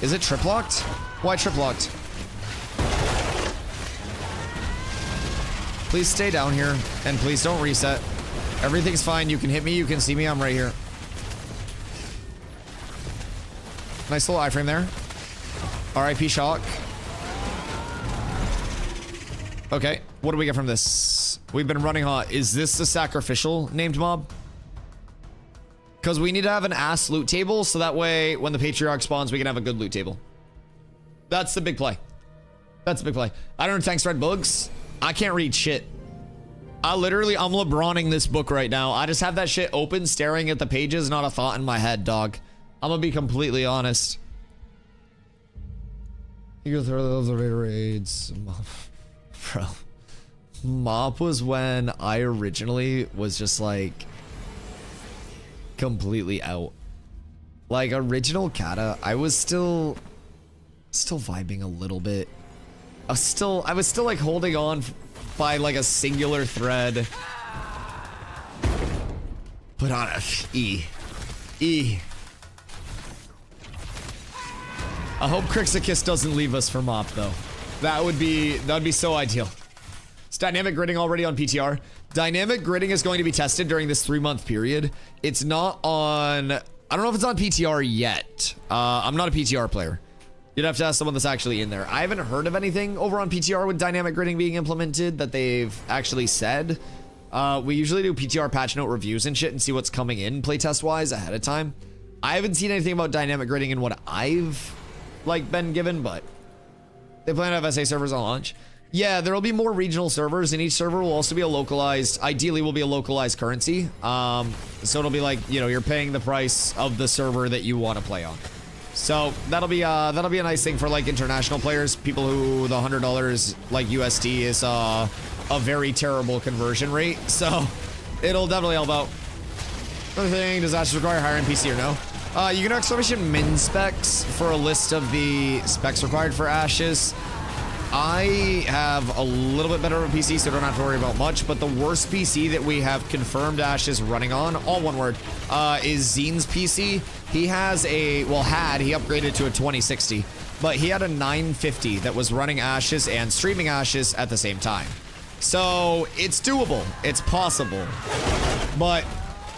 Is it trip locked? Why trip locked? Please stay down here and please don't reset. Everything's fine. You can hit me. You can see me. I'm right here. Nice little iframe there. RIP shock. Okay. What do we get from this? We've been running hot. Is this the sacrificial named mob? Because we need to have an ass loot table so that way when the patriarch spawns, we can have a good loot table. That's the big play. That's the big play. I don't know. Thanks, Red Bugs. I can't read shit. I'm LeBroning this book right now. I just have that shit open, staring at the pages, not a thought in my head, dog. I'm gonna be completely honest. You go through those raids. Bro. Mop was when I originally was just like completely out. Like original Kata, I was still vibing a little bit. I was still like holding on by like a singular thread. Put on a E. I hope Crixicus doesn't leave us for Mop though. That'd be so ideal. Is dynamic gridding already on PTR? Dynamic gridding is going to be tested during this 3-month period. It's not on, I don't know if it's on PTR yet. I'm not a PTR player. You'd have to ask someone that's actually in there. I haven't heard of anything over on PTR with dynamic gridding being implemented that they've actually said. We usually do PTR patch note reviews and shit and see what's coming in playtest wise ahead of time. I haven't seen anything about dynamic gridding in what I've like been given, but they plan to have SA servers on launch. Yeah, there will be more regional servers, and each server will also be a localized, ideally will be a localized currency. So it'll be like, you know, you're paying the price of the server that you want to play on. So that'll be a nice thing for like international players, people who the $100 like USD is a very terrible conversion rate. So it'll definitely help out. Another thing, does Ashes require higher NPC or no? You can exclamation min specs for a list of the specs required for Ashes. I have a little bit better of a PC, so don't have to worry about much, but the worst PC that we have confirmed Ashes running on, all one word, is Zine's PC. He has he upgraded to a 2060, but he had a 950 that was running Ashes and streaming Ashes at the same time. So it's doable, it's possible, but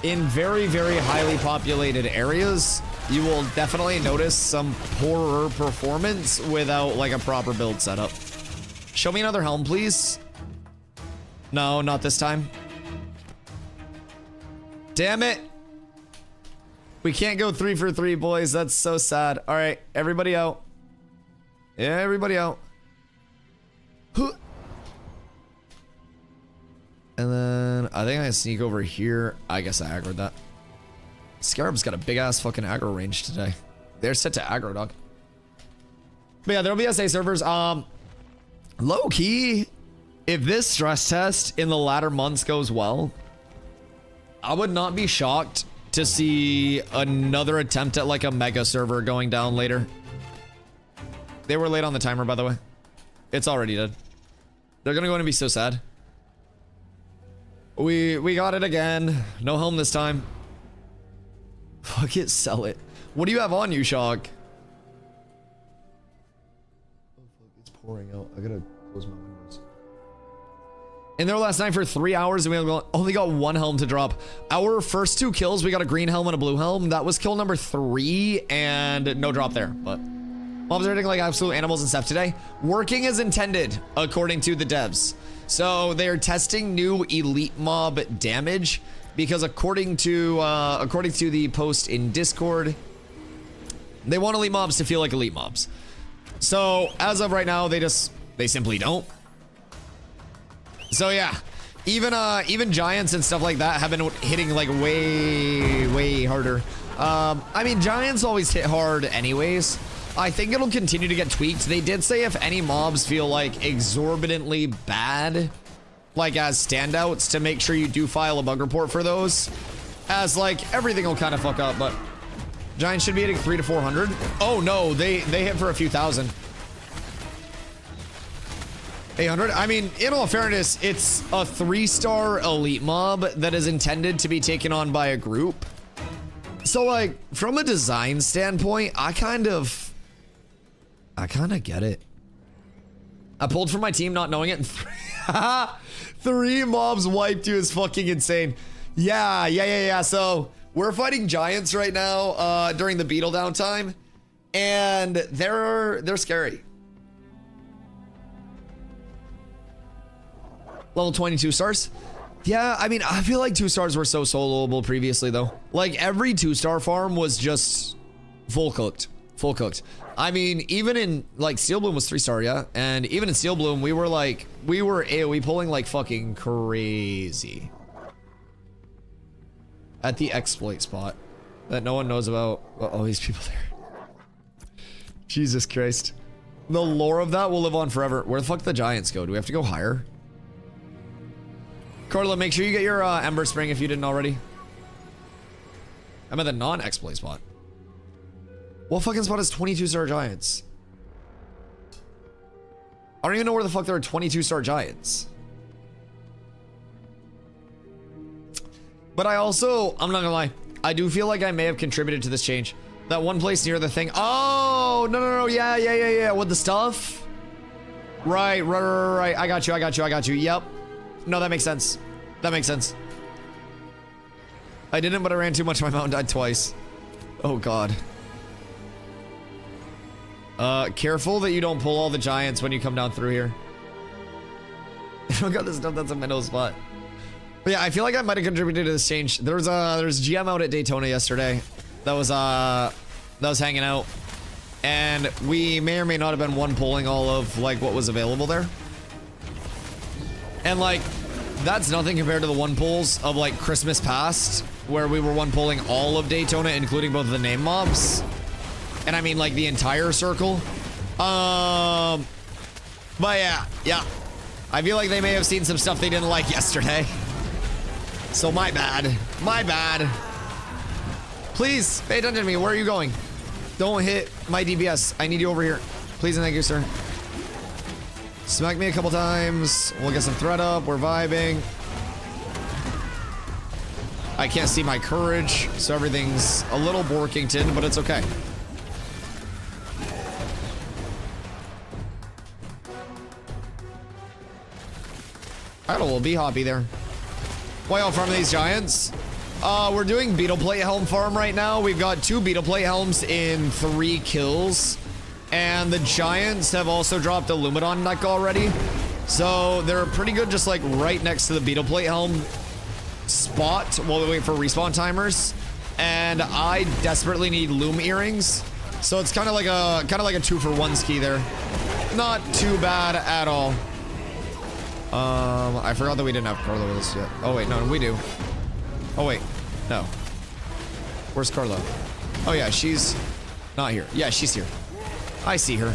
in very, very highly populated areas, you will definitely notice some poorer performance without like a proper build setup. Show me another helm, please. No, not this time. Damn it. We can't go 3 for 3, boys. That's so sad. All right, everybody out. Yeah, everybody out. Huh. And then I think I sneak over here. I guess I aggroed that. Scarab's got a big ass fucking aggro range today. They're set to aggro, dog. But yeah, there'll be SA servers. Low key, if this stress test in the latter months goes well, I would not be shocked to see another attempt at like a mega server going down later. They were late on the timer, by the way. It's already dead. They're gonna go and be so sad. We got it again. No helm this time. Fuck it, sell it. What do you have on you, Shock? Oh fuck, it's pouring out. I gotta close my windows. In there last night for 3 hours and we only got 1 helm to drop. Our first 2 kills, we got a green helm and a blue helm. That was kill number 3 and no drop there, but mobs are hitting like absolute animals and stuff today. Working as intended, according to the devs. So they're testing new elite mob damage because according to the post in Discord, they want elite mobs to feel like elite mobs. So as of right now, they simply don't. So yeah, even giants and stuff like that have been hitting like way harder. I mean, giants always hit hard anyways. I think it'll continue to get tweaked. They did say if any mobs feel like exorbitantly bad, like as standouts, to make sure you do file a bug report for those, as like everything will kind of fuck up. But giants should be hitting 300 to 400. Oh no, they hit for a few thousand. 800. I mean, in all fairness, it's a 3-star elite mob that is intended to be taken on by a group. So like from a design standpoint, I kind of get it. I pulled for my team not knowing it, and 3 mobs wiped you is fucking insane. Yeah. So we're fighting giants right now during the beetle downtime, and they're scary. Level 22 stars. Yeah, I mean, I feel like 2 stars were so soloable previously though. Like every 2-star farm was just full cooked. I mean, even in like Steel Bloom was 3-star, yeah. And even in Steel Bloom, we were AoE pulling like fucking crazy. At the exploit spot that no one knows about. Oh, these people there. Jesus Christ. The lore of that will live on forever. Where the fuck the giants go? Do we have to go higher? Carla, make sure you get your Ember Spring if you didn't already. I'm at the non-exploit spot. What fucking spot is 22-star giants? I don't even know where the fuck there are 22-star giants. But I'm not gonna lie, I do feel like I may have contributed to this change. That one place near the thing. Oh, no, yeah. With the stuff? Right. I got you. Yep. No, that makes sense. I didn't, but I ran too much. My mountain died twice. Oh, God. Careful that you don't pull all the giants when you come down through here. Oh, God, this stuff, that's a minnow spot. But yeah, I feel like I might have contributed to this change. There's GM out at Daytona yesterday. That was hanging out. And we may or may not have been one pulling all of, like, what was available there. And, like, that's nothing compared to the one pulls of like Christmas past, where we were one pulling all of Daytona, including both of the name mobs. And I mean like the entire circle. But yeah. I feel like they may have seen some stuff they didn't like yesterday. So my bad. Please pay attention to me. Where are you going? Don't hit my DPS. I need you over here. Please and thank you, sir. Smack me a couple times. We'll get some threat up. We're vibing. I can't see my courage, so everything's a little Borkington, but it's okay. I got a little bee hoppy there. Why y'all farming these giants? We're doing beetle plate helm farm right now. We've got 2 beetle plate helms in 3 kills. And the giants have also dropped a Lumidon neck already. So they're pretty good just like right next to the beetle plate helm spot while we wait for respawn timers. And I desperately need loom earrings. So it's kind of like a 2-for-1 ski there. Not too bad at all. I forgot that we didn't have Carlo with us yet. Oh wait, no, we do. Oh wait, no. Where's Carlo? Oh yeah, she's not here. Yeah, she's here. I see her.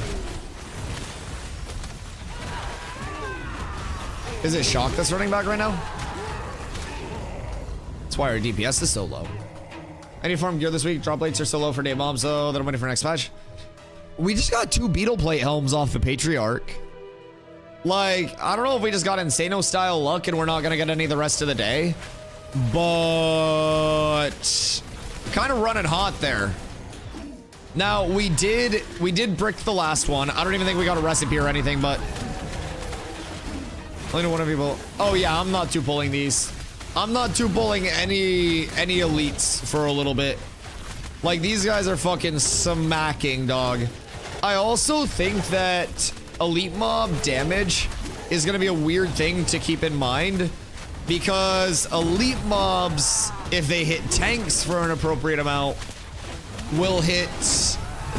Is it Shock that's running back right now? That's why our DPS is so low. Any farm gear this week? Drop plates are so low for day mobs, though, that I'm waiting for next patch. We just got 2 beetle plate helms off the Patriarch. Like, I don't know if we just got Insano style luck and we're not gonna get any the rest of the day. But kind of running hot there. Now we did brick the last one. I don't even think we got a recipe or anything, but Only one of people. Oh yeah, I'm not two pulling these. I'm not two pulling any elites for a little bit. Like, these guys are fucking smacking, dog. I also think that elite mob damage is gonna be a weird thing to keep in mind, because elite mobs, if they hit tanks for an appropriate amount, will hit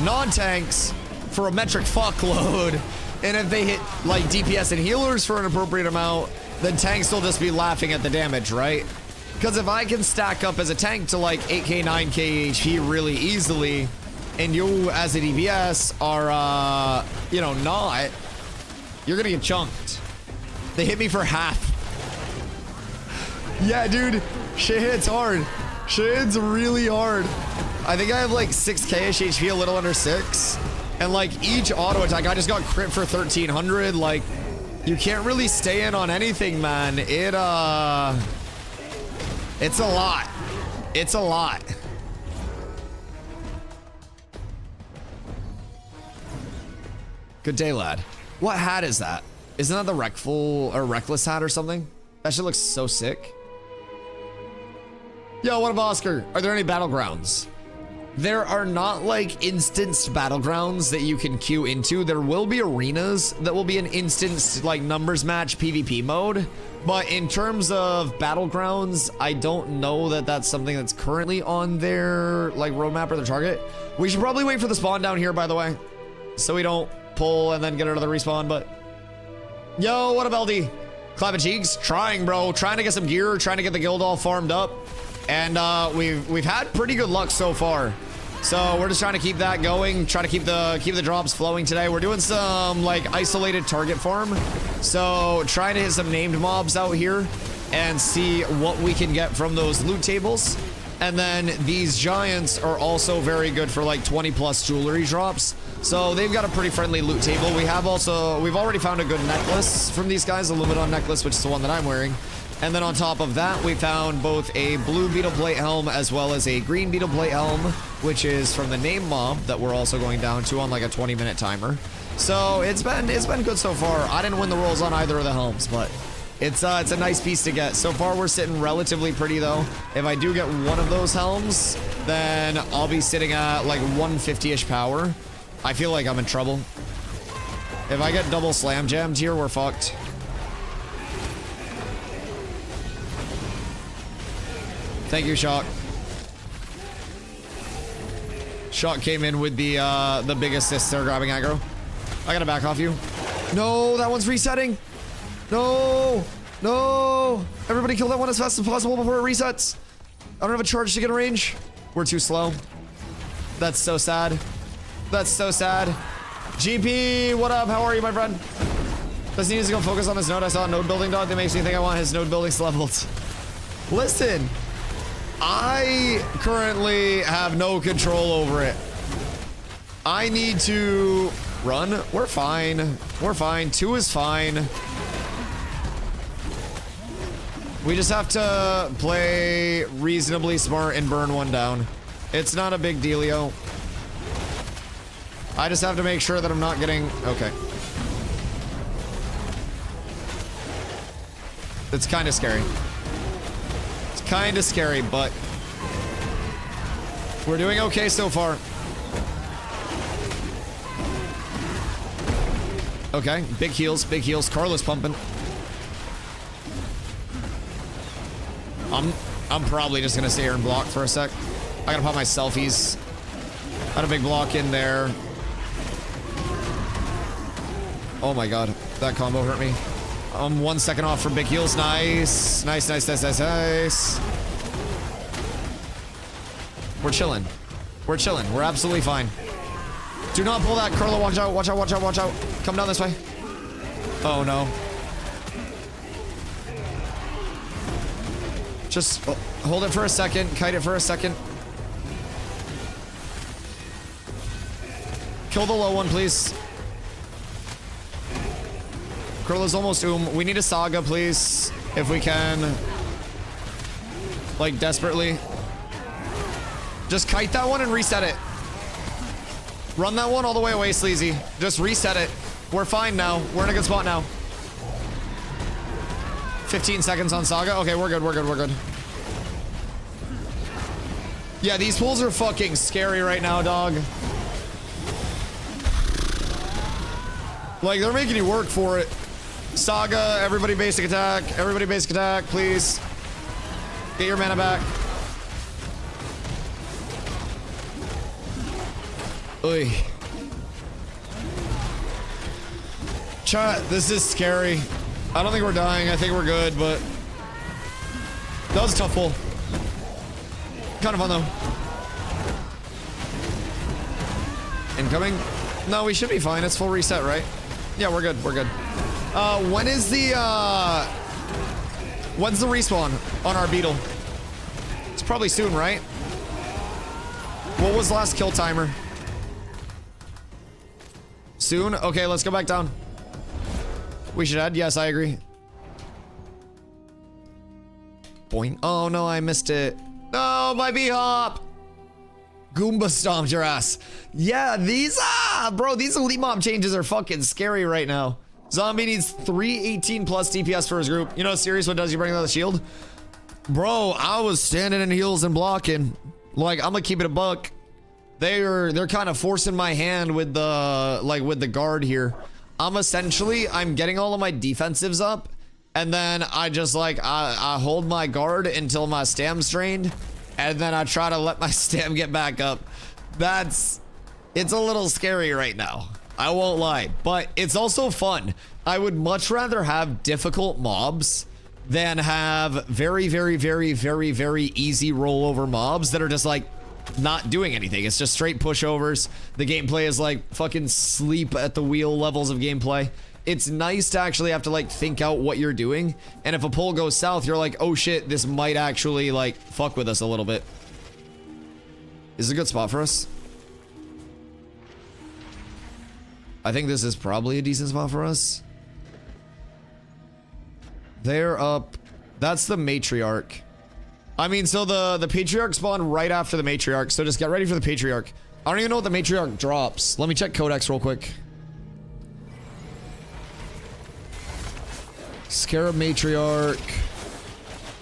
non-tanks for a metric fuckload. And if they hit like DPS and healers for an appropriate amount, then tanks will just be laughing at the damage, right? Because if I can stack up as a tank to like 8k, 9k HP really easily, and you as a DPS are, you know, not, you're gonna get chunked. They hit me for half. Yeah, dude, shit hits hard. Shit hits really hard. I think I have like 6k-ish HP, a little under 6. And like each auto attack, I just got crit for 1300. Like, you can't really stay in on anything, man. It's a lot. It's a lot. Good day, lad. What hat is that? Isn't that the reckless hat or something? That shit looks so sick. Yo, what up, Oscar? Are there any battlegrounds? There are not like instanced battlegrounds that you can queue into. There will be arenas that will be an instanced like numbers match PvP mode. But in terms of battlegrounds, I don't know that that's something that's currently on their like roadmap or their target. We should probably wait for the spawn down here, by the way, so we don't pull and then get another respawn. But yo, what up, LD? Clapping cheeks, trying, bro, trying to get some gear, trying to get the guild all farmed up. And we've had pretty good luck so far, so we're just trying to keep that going, try to keep the drops flowing today. We're doing some like isolated target farm, so trying to hit some named mobs out here and see what we can get from those loot tables. And then these giants are also very good for like 20+ jewelry drops, so they've got a pretty friendly loot table. We've already found a good necklace from these guys, a Luminon necklace, which is the one that I'm wearing. And then on top of that, we found both a blue beetle plate helm as well as a green beetle plate helm, which is from the name mob that we're also going down to on like a 20-minute timer. So it's been good so far. I didn't win the rolls on either of the helms, but it's a nice piece to get. So far, we're sitting relatively pretty though. If I do get one of those helms, then I'll be sitting at like 150-ish power. I feel like I'm in trouble. If I get double slam jammed here, we're fucked. Thank you, Shock. Shock came in with the big assist there, grabbing aggro. I gotta back off you. No, that one's resetting. No, no. Everybody kill that one as fast as possible before it resets. I don't have a charge to get in range. We're too slow. That's so sad. That's so sad. GP, what up? How are you, my friend? Does he need to go focus on his node? I saw a node building dog that makes me think I want his node buildings leveled. Listen. I currently have no control over it. I need to run. We're fine. We're fine. 2 is fine. We just have to play reasonably smart and burn 1 down. It's not a big dealio. I just have to make sure that I'm not getting... Okay. It's kind of scary. Kind of scary, but we're doing okay so far. Okay, big heals, big heals. Carla's pumping. I'm probably just gonna stay here and block for a sec. I gotta pop my selfies. Got a big block in there. Oh my god, that combo hurt me. 1 second off from big heals. Nice. Nice, nice, nice, nice, nice. We're chilling. We're chilling. We're absolutely fine. Do not pull that. Carla, watch out, watch out, watch out, watch out. Come down this way. Oh, no. Just hold it for a second. Kite it for a second. Kill the low one, please. Kurla's almost We need a Saga, please, if we can. Like, desperately. Just kite that one and reset it. Run that one all the way away, Sleazy. Just reset it. We're fine now. We're in a good spot now. 15 seconds on Saga. Okay, we're good, we're good, we're good. Yeah, these pulls are fucking scary right now, dog. Like, they're making you work for it. Saga, everybody basic attack. Everybody basic attack, please. Get your mana back. Oy. Chat, this is scary. I don't think we're dying. I think we're good, but that was a tough pull. Kind of fun though. Incoming. No, we should be fine. It's full reset, right? Yeah, we're good. We're good. When is the when's the respawn on our beetle? It's probably soon, right? What was the last kill timer? Soon? Okay, let's go back down. We should head. Yes, I agree. Boing. Oh no, I missed it. No, my B-hop. Goomba stomped your ass. Yeah, these bro, these elite mob changes are fucking scary right now. Zombie needs 318 plus DPS for his group. You know, serious, what does you bring out the shield? Bro, I was standing in heels and blocking. Like, I'm gonna keep it a buck. They're kind of forcing my hand with the guard here. I'm getting all of my defensives up, and then I just I hold my guard until my stam's drained, and then I try to let my stam get back up. It's a little scary right now. I won't lie, but it's also fun. I would much rather have difficult mobs than have very, very, very, very, very easy rollover mobs that are just like not doing anything. It's just straight pushovers. The gameplay is like fucking sleep at the wheel levels of gameplay. It's nice to actually have to like think out what you're doing, and if a pull goes south, you're like, oh shit, this might actually like fuck with us a little bit. This is a good spot for us. I think this is probably a decent spot for us. They're up. That's the matriarch. I mean, so the patriarch spawned right after the matriarch, so just get ready for the patriarch. I don't even know what the matriarch drops. Let me check codex real quick. Scarab matriarch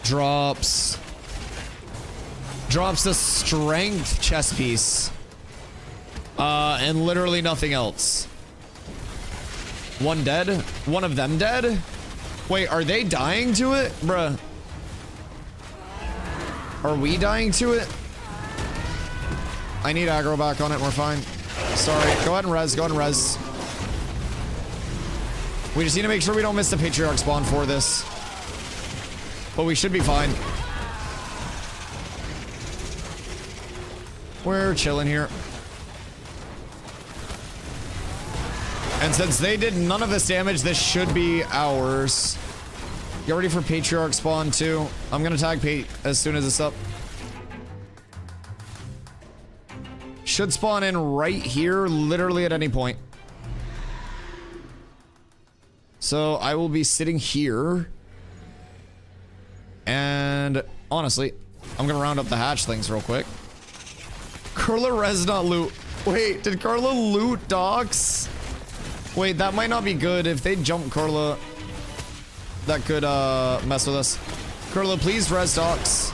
drops the strength chess piece, and literally nothing else. One dead? One of them dead? Wait, are they dying to it? Bruh. Are we dying to it? I need aggro back on it. We're fine. Sorry. Go ahead and res. Go ahead and res. We just need to make sure we don't miss the patriarch spawn for this. But we should be fine. We're chilling here. And since they did none of this damage, this should be ours. Get ready for patriarch spawn too. I'm gonna tag Pate as soon as it's up. Should spawn in right here, literally at any point. So I will be sitting here. And honestly, I'm gonna round up the hatchlings real quick. Carla res not loot. Wait, did Carla loot docs? Wait, that might not be good. If they jump Carla, that could mess with us. Carla, please res docs.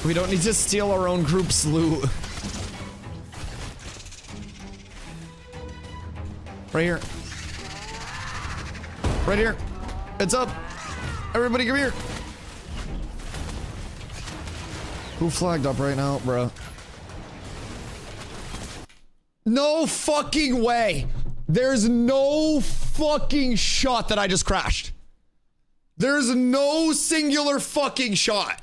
We don't need to steal our own group's loot. Right here. Right here. It's up. Everybody come here. Who flagged up right now, bro? No fucking way. There's no fucking shot that I just crashed. There's no singular fucking shot.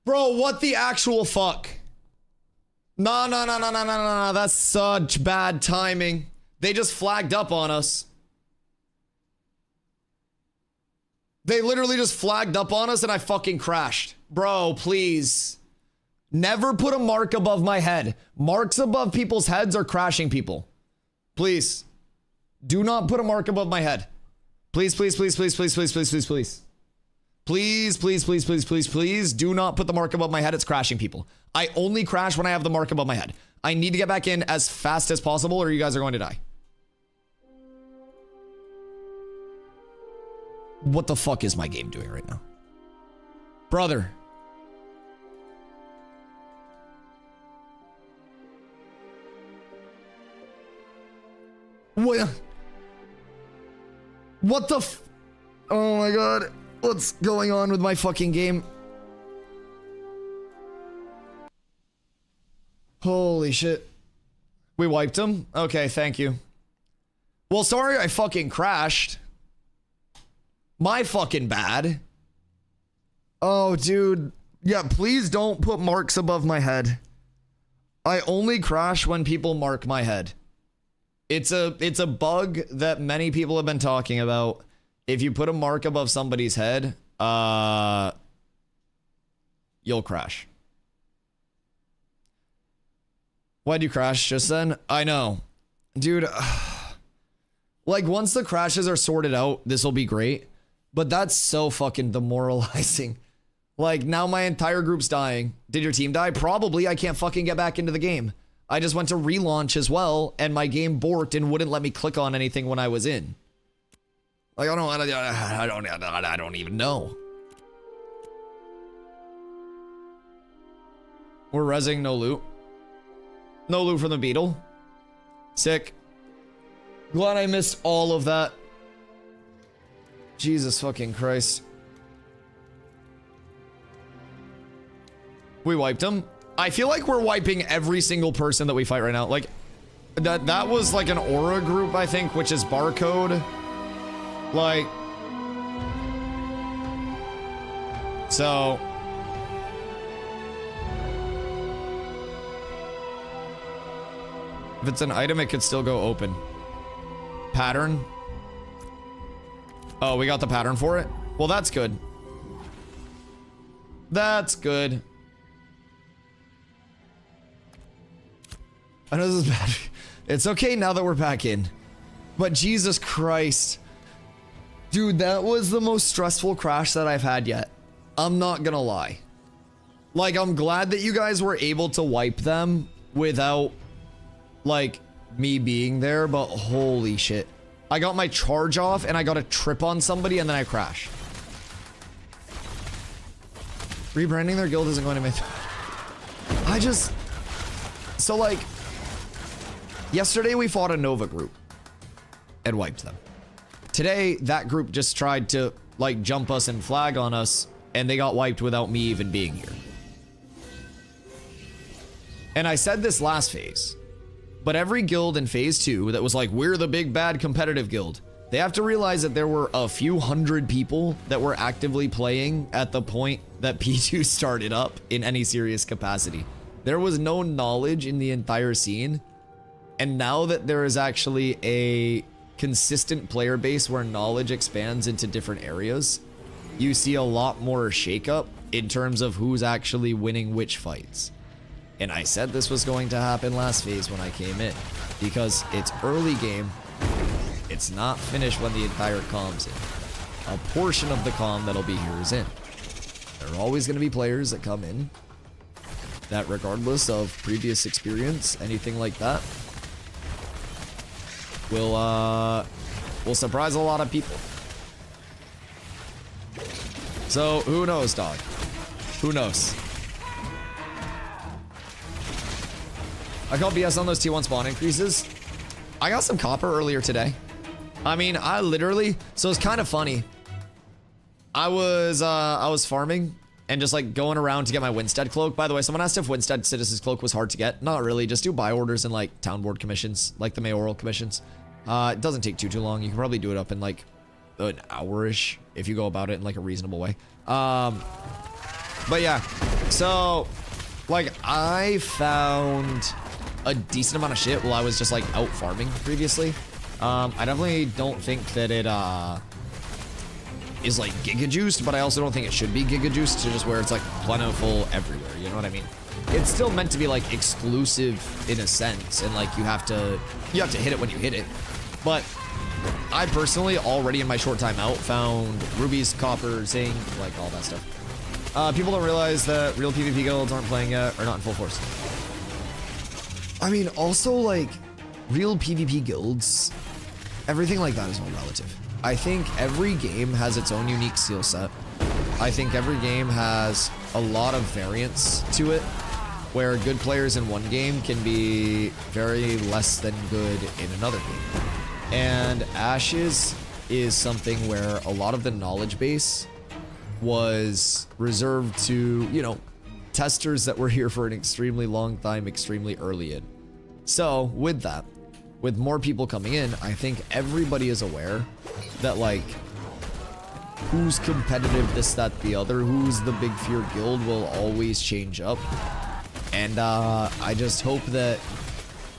Bro, what the actual fuck? No. That's such bad timing. They just flagged up on us. They literally just flagged up on us and I fucking crashed. Bro, please. Never put a mark above my head. Marks above people's heads are crashing people. Please. Do not put a mark above my head. Please, please, please, please, please, please, please, please, please. Please, please, please, please, please, please do not put the mark above my head. It's crashing people. I only crash when I have the mark above my head. I need to get back in as fast as possible or you guys are going to die. What the fuck is my game doing right now? Brother. What? What the f... Oh my god. What's going on with my fucking game? Holy shit. We wiped him? Okay, thank you. Well, sorry I fucking crashed. My fucking bad. Oh, dude. Yeah, please don't put marks above my head. I only crash when people mark my head. It's a bug that many people have been talking about. If you put a mark above somebody's head, you'll crash. Why'd you crash just then? I know. Dude, like once the crashes are sorted out, this will be great. But that's so fucking demoralizing. Like now my entire group's dying. Did your team die? Probably. I can't fucking get back into the game. I just went to relaunch as well, and my game borked and wouldn't let me click on anything when I was in. Like, I don't even know. We're rezzing, no loot. No loot from the beetle. Sick. Glad I missed all of that. Jesus fucking Christ. We wiped him. I feel like we're wiping every single person that we fight right now. Like, that was like an aura group, I think, which is barcode. Like, so. If it's an item, it could still go open. Pattern. Oh, we got the pattern for it? Well, that's good. That's good. I know this is bad. It's okay now that we're back in. But Jesus Christ. Dude, that was the most stressful crash that I've had yet. I'm not gonna lie. Like, I'm glad that you guys were able to wipe them without, like, me being there, but holy shit. I got my charge off and I got a trip on somebody and then I crashed. Rebranding their guild isn't going to make... I just... So, like... Yesterday we fought a Nova group and wiped them. Today, that group just tried to, like, jump us and flag on us, and they got wiped without me even being here. And I said this last phase, but every guild in phase 2 that was like, we're the big bad competitive guild, they have to realize that there were a few hundred people that were actively playing at the point that P2 started up in any serious capacity. There was no knowledge in the entire scene. And now that there is actually a consistent player base where knowledge expands into different areas, you see a lot more shakeup in terms of who's actually winning which fights. And I said this was going to happen last phase when I came in, because it's early game. It's not finished when the entire comm's in. A portion of the comm that'll be here is in. There are always going to be players that come in that, regardless of previous experience, anything like that, will surprise a lot of people. So, who knows, dog? Who knows? I called BS on those T1 spawn increases. I got some copper earlier today. I mean, I literally... So it's kind of funny. I was farming and just like going around to get my Winstead cloak. By the way, someone asked if Winstead Citizen's cloak was hard to get. Not really. Just do buy orders and like town board commissions, like the mayoral commissions. It doesn't take too long. You can probably do it up in like an hour-ish if you go about it in like a reasonable way. But yeah, so like I found a decent amount of shit while I was just like out farming previously. I definitely don't think that it is like giga juiced, but I also don't think it should be giga juiced to just where it's like plentiful everywhere. You know what I mean? It's still meant to be like exclusive in a sense, and like you have to hit it when you hit it. But I personally already in my short time out found rubies, copper, zinc, like all that stuff. People don't realize that real PvP guilds aren't playing yet or not in full force. I mean, also like real PvP guilds everything like that is all relative. I think every game has its own unique skill set. I think every game has a lot of variance to it, where good players in one game can be very less than good in another game. And Ashes is something where a lot of the knowledge base was reserved to, you know, testers that were here for an extremely long time, extremely early in. So with that, with more people coming in, I think everybody is aware that, like, who's competitive, this, that, the other, who's the big fear guild will always change up. And I just hope that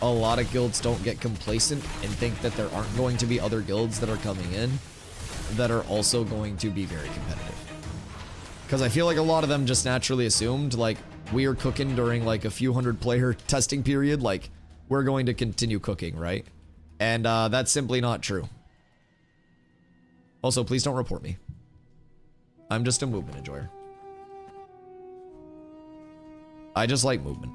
a lot of guilds don't get complacent and think that there aren't going to be other guilds that are coming in that are also going to be very competitive. Because I feel like a lot of them just naturally assumed, like, we are cooking during, like, a few hundred player testing period, like, we're going to continue cooking, right? And that's simply not true. Also, please don't report me. I'm just a movement enjoyer. I just like movement.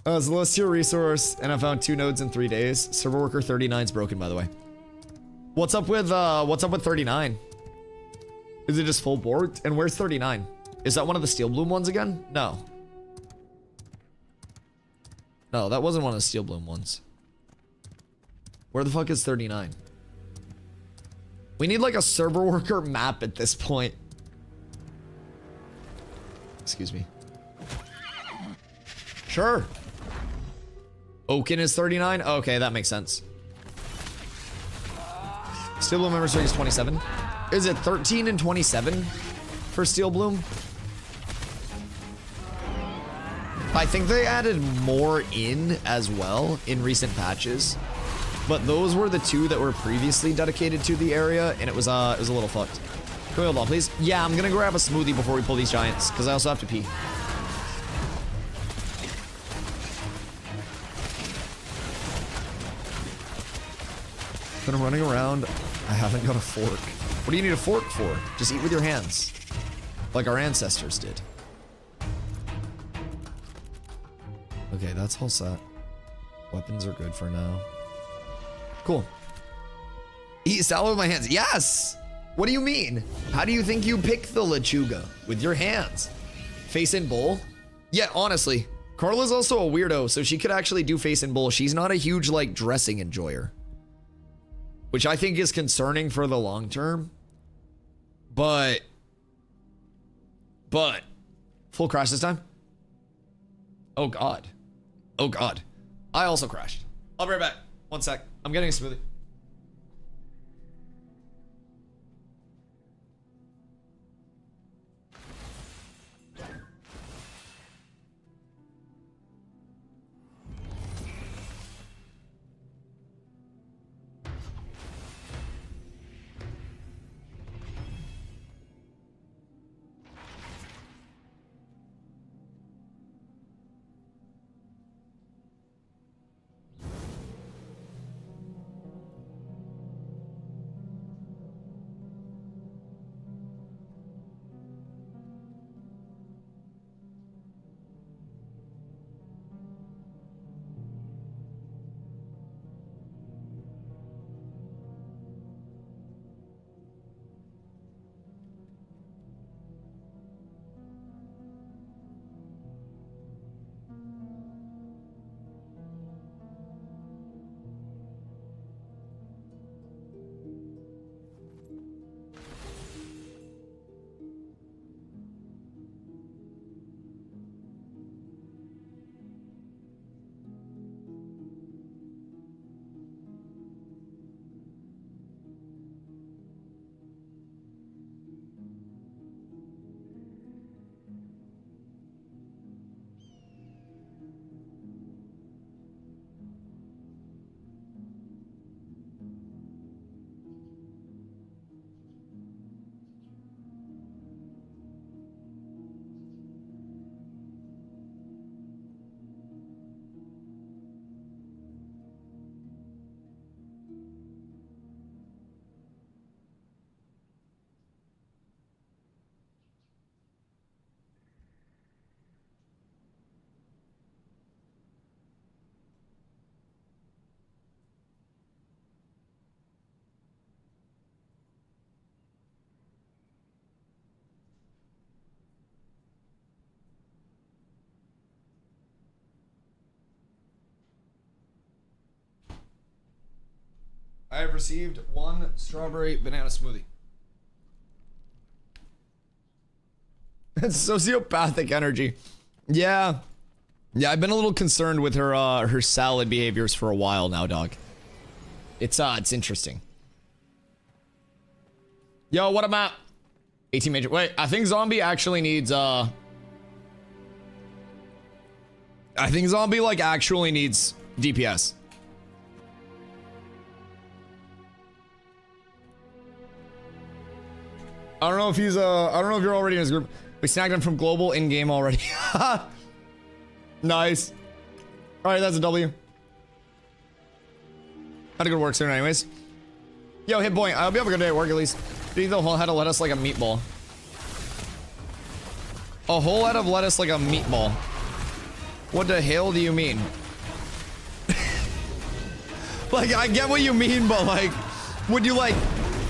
It's the lowest tier resource, and I found 2 nodes in 3 days. Server worker 39 is broken, by the way. What's up with 39? Is it just full borked? And where's 39? Is that one of the Steel Bloom ones again? No. No, that wasn't one of the Steel Bloom ones. Where the fuck is 39? We need like a server worker map at this point. Excuse me. Sure. Oaken is 39? Okay, that makes sense. Steel Bloom member strength is 27. Is it 13 and 27 for Steel Bloom? I think they added more in as well in recent patches, but those were the 2 that were previously dedicated to the area, and it was a little fucked. Can we hold on, please? Yeah, I'm gonna grab a smoothie before we pull these giants, because I also have to pee. Been running around. I haven't got a fork. What do you need a fork for? Just eat with your hands, like our ancestors did. Okay, that's all set. Weapons are good for now. Cool. Eat salad with my hands. Yes! What do you mean? How do you think you pick the lechuga? With your hands. Face in bowl? Yeah, honestly. Carla's also a weirdo, so she could actually do face in bowl. She's not a huge, like, dressing enjoyer, which I think is concerning for the long term. But full crash this time? Oh God. Oh God. I also crashed. I'll be right back. 1 sec. I'm getting a smoothie. I have received 1 strawberry banana smoothie. It's sociopathic energy. Yeah. Yeah, I've been a little concerned with her her salad behaviors for a while now, dog. It's interesting. Yo, what am I? 18 major. Wait, I think zombie actually needs I think zombie like actually needs DPS. I don't know if he's I don't know if you're already in his group. We snagged him from global in game already. Nice. All right, that's a W. Had a good work soon anyways. Yo, hit point. I hope you have a good day at work at least. Eat the whole head of lettuce like a meatball. A whole head of lettuce like a meatball. What the hell do you mean? Like, I get what you mean, but like, would you like,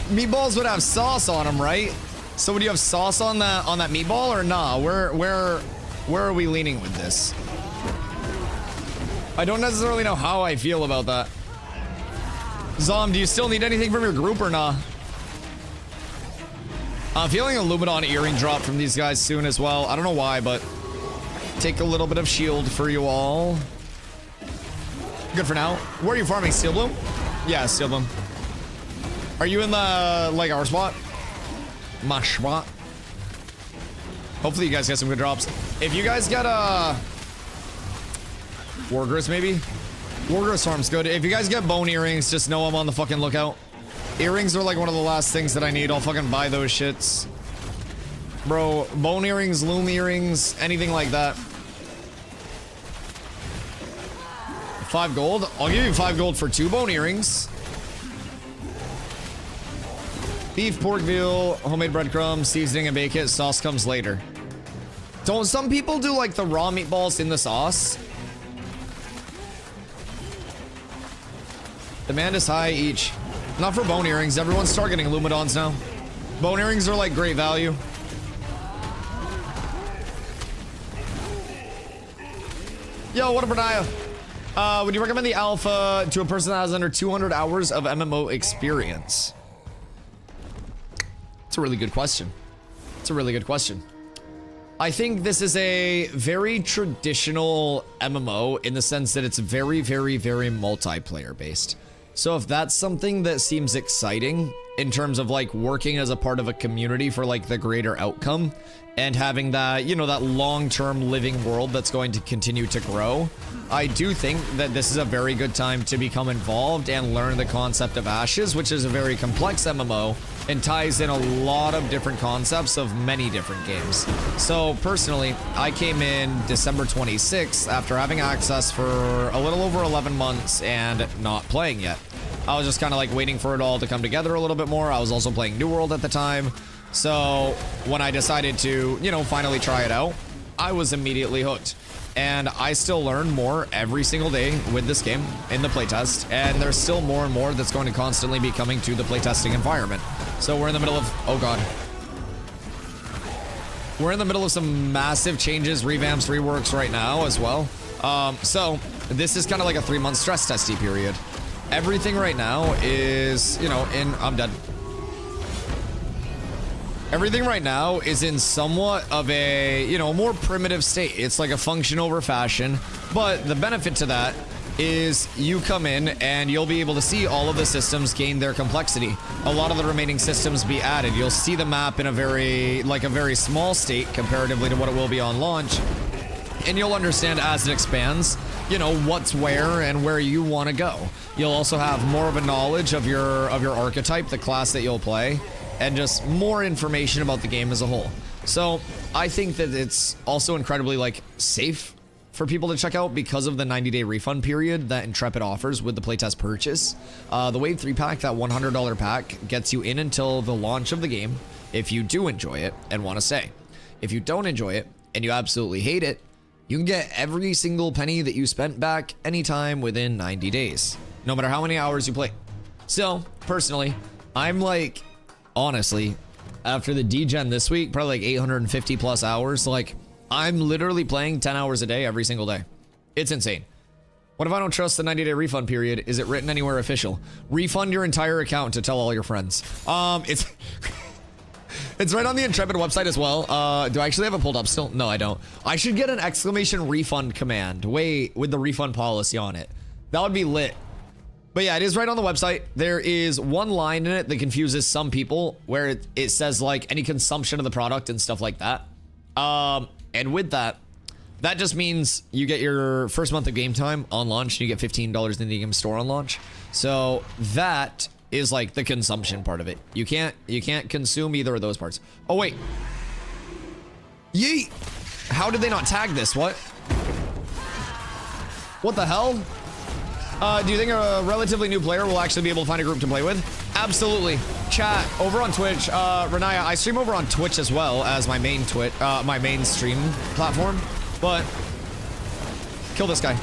meatballs would have sauce on them, right? So would you have sauce on that meatball or nah? Where are we leaning with this? I don't necessarily know how I feel about that. Zom, do you still need anything from your group or nah? I'm feeling a Luminon earring drop from these guys soon as well. I don't know why, but take a little bit of shield for you all. Good for now. Where are you farming? Steel Bloom? Yeah, Steel Bloom. Are you in the, like, our spot? My spot. Hopefully you guys get some good drops. If you guys get Wargris maybe? Wargris farm's good. If you guys get bone earrings, just know I'm on the fucking lookout. Earrings are like one of the last things that I need. I'll fucking buy those shits. Bro, bone earrings, loom earrings, anything like that. 5 gold? I'll give you 5 gold for 2 bone earrings. Beef, pork, veal, homemade breadcrumbs, seasoning, and bake it. Sauce comes later. Don't some people do like the raw meatballs in the sauce? Demand is high each. Not for bone earrings. Everyone's targeting Lumidons now. Bone earrings are like great value. Yo, what up, Bernaya? Would you recommend the alpha to a person that has under 200 hours of MMO experience? It's a really good question. It's a really good question. I think this is a very traditional MMO in the sense that it's very, very, very multiplayer based. So if that's something that seems exciting in terms of like working as a part of a community for like the greater outcome and having that, you know, that long-term living world that's going to continue to grow, I do think that this is a very good time to become involved and learn the concept of Ashes, which is a very complex MMO and ties in a lot of different concepts of many different games. So personally, I came in December 26th after having access for a little over 11 months and not playing yet. I was just kind of like waiting for it all to come together a little bit more. I was also playing New World at the time. So when I decided to, you know, finally try it out, I was immediately hooked. And I still learn more every single day with this game in the playtest. And there's still more and more that's going to constantly be coming to the playtesting environment. So we're in the middle of, oh God. We're in the middle of some massive changes, revamps, reworks right now as well. So this is kind of like a 3-month stress testy period. Everything right now is, you know, I'm dead. Everything right now is in somewhat of a, you know, more primitive state. It's like a function over fashion, but the benefit to that is you come in and you'll be able to see all of the systems gain their complexity. A lot of the remaining systems be added. You'll see the map in a very small state comparatively to what it will be on launch. And you'll understand as it expands, you know, what's where and where you want to go. You'll also have more of a knowledge of your archetype, the class that you'll play, and just more information about the game as a whole. So I think that it's also incredibly like safe for people to check out because of the 90-day refund period that Intrepid offers with the playtest purchase. The Wave 3 pack, that $100 pack, gets you in until the launch of the game if you do enjoy it and want to stay. If you don't enjoy it and you absolutely hate it, you can get every single penny that you spent back anytime within 90 days, no matter how many hours you play. So personally, I'm like, honestly, after the degen this week, probably like 850 plus hours, like I'm literally playing 10 hours a day every single day. It's insane. What if I don't trust the 90-day refund period? Is it written anywhere official? Refund your entire account to tell all your friends. It's it's right on the Intrepid website as well. Do I actually have it pulled up still? No, I don't. I should get an exclamation refund command. Wait, with the refund policy on it. That would be lit. But yeah, it is right on the website. There is one line in it that confuses some people where it says like any consumption of the product and stuff like that. And with that just means you get your first month of game time on launch. And you get $15 in the game store on launch. So that is like the consumption part of it. You can't consume either of those parts. Oh wait. Yeet. How did they not tag this? What? What the hell? Do you think a relatively new player will actually be able to find a group to play with? Absolutely. Chat, over on Twitch, Renaya, I stream over on Twitch as well as my main my main stream platform, but kill this guy.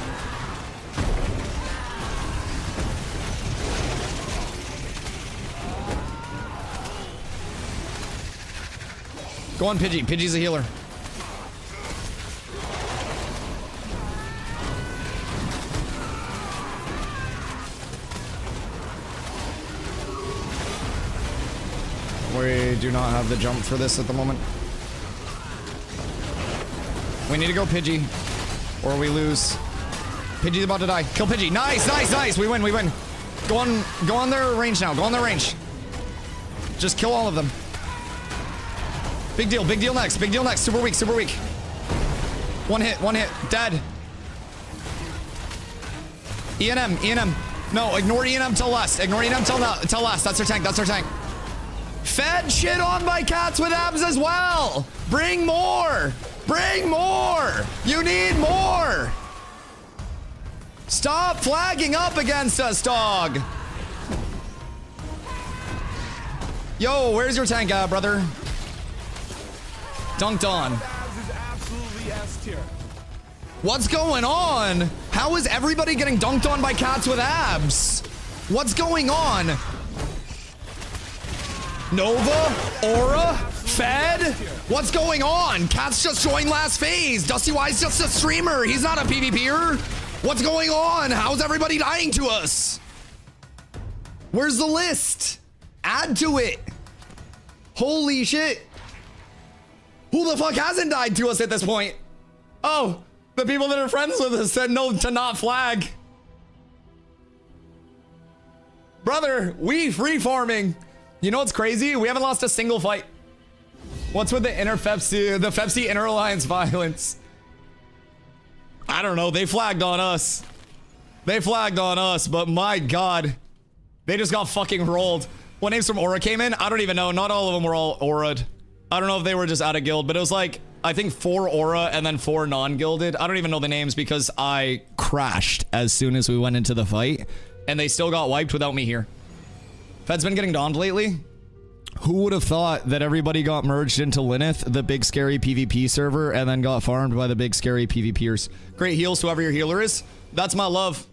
Go on, Pidgey. Pidgey's a healer. We do not have the jump for this at the moment. We need to go Pidgey, or we lose. Pidgey's about to die. Kill Pidgey. Nice, nice, nice. We win, we win. Go on their range now. Go on their range. Just kill all of them. Big deal next. Big deal next. Super weak, super weak. One hit, dead. ENM. No, ignore ENM till last. Ignore ENM till last. That's our tank, that's our tank. Fed shit on by cats with abs as well. Bring more. Bring more. You need more. Stop flagging up against us, dog. Yo, where's your tank at, brother? Dunked on. What's going on? How is everybody getting dunked on by cats with abs? What's going on? Nova? Aura? Fed? What's going on? Cat's just joined last phase. DustyWhy's just a streamer. He's not a PvPer. What's going on? How's everybody dying to us? Where's the list? Add to it. Holy shit. Who the fuck hasn't died to us at this point? Oh, the people that are friends with us said no to not flag. Brother, we free farming. You know what's crazy? We haven't lost a single fight. What's with the inner Fepsi inner alliance violence? I don't know. They flagged on us. They flagged on us, but my God, they just got fucking rolled. What names from Aura came in? I don't even know. Not all of them were all Aura'd. I don't know if they were just out of guild, but it was like, I think 4 Aura and then 4 non-guilded. I don't even know the names because I crashed as soon as we went into the fight, and they still got wiped without me here. Fed's been getting donned lately. Who would have thought that everybody got merged into Lilith, the big scary PvP server, and then got farmed by the big scary PvPers? Great heals, whoever your healer is. That's my love.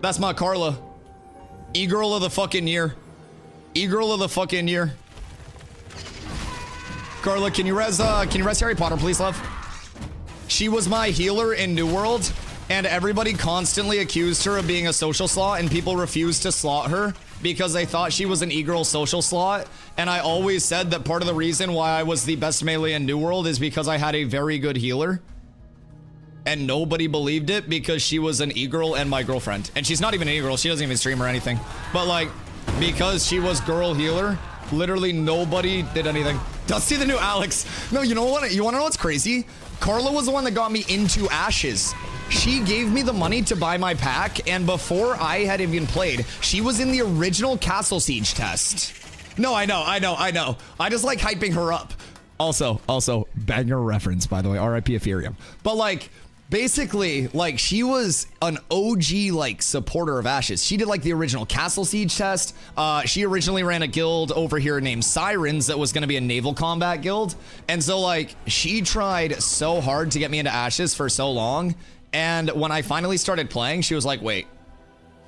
That's my Carla. E-girl of the fucking year. E-girl of the fucking year. Carla, can you res Harry Potter, please, love? She was my healer in New World, and everybody constantly accused her of being a social slot, and people refused to slot her because they thought she was an e-girl social slot. And I always said that part of the reason why I was the best melee in New World is because I had a very good healer. And nobody believed it because she was an e-girl and my girlfriend. And she's not even an e-girl, she doesn't even stream or anything. But like, because she was girl healer, literally nobody did anything. Dusty the new Alex. No, you know what? You wanna know what's crazy? Carla was the one that got me into Ashes. She gave me the money to buy my pack, and before I had even played, she was in the original Castle Siege test. No, I know. I just like hyping her up. Also, banger reference, by the way, RIP Ethereum. But like, basically, like, she was an OG, like, supporter of Ashes. She did, like, the original Castle Siege test. She originally ran a guild over here named Sirens that was going to be a naval combat guild. And so, like, she tried so hard to get me into Ashes for so long. And when I finally started playing, she was like, wait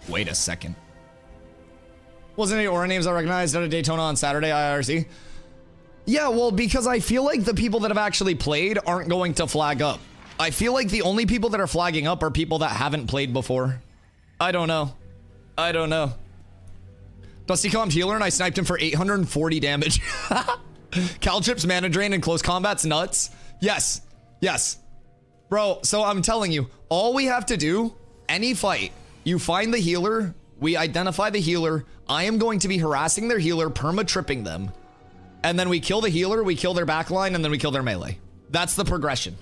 a second. Wasn't any Aura names I recognized out of Daytona on Saturday, IRC? Yeah, well, because I feel like the people that have actually played aren't going to flag up. I feel like the only people that are flagging up are people that haven't played before. I don't know. I don't know. Dusty Com's healer and I sniped him for 840 damage. Caltrip's mana drain in close combat's nuts. Yes. Yes. Bro, so I'm telling you, all we have to do, any fight, you find the healer, we identify the healer, I am going to be harassing their healer, perma-tripping them, and then we kill the healer, we kill their backline, and then we kill their melee. That's the progression.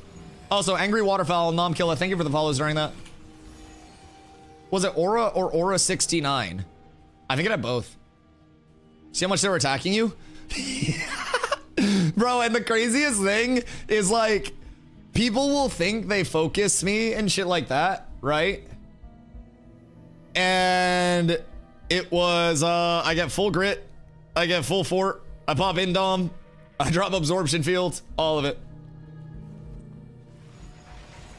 Also, Angry Waterfowl, Nom Killer, thank you for the follows during that. Was it Aura or Aura 69? I think it had both. See how much they were attacking you? Bro, and the craziest thing is like, people will think they focus me and shit like that, right? And it was, I get full grit, I get full fort, I pop indom, I drop absorption field, all of it.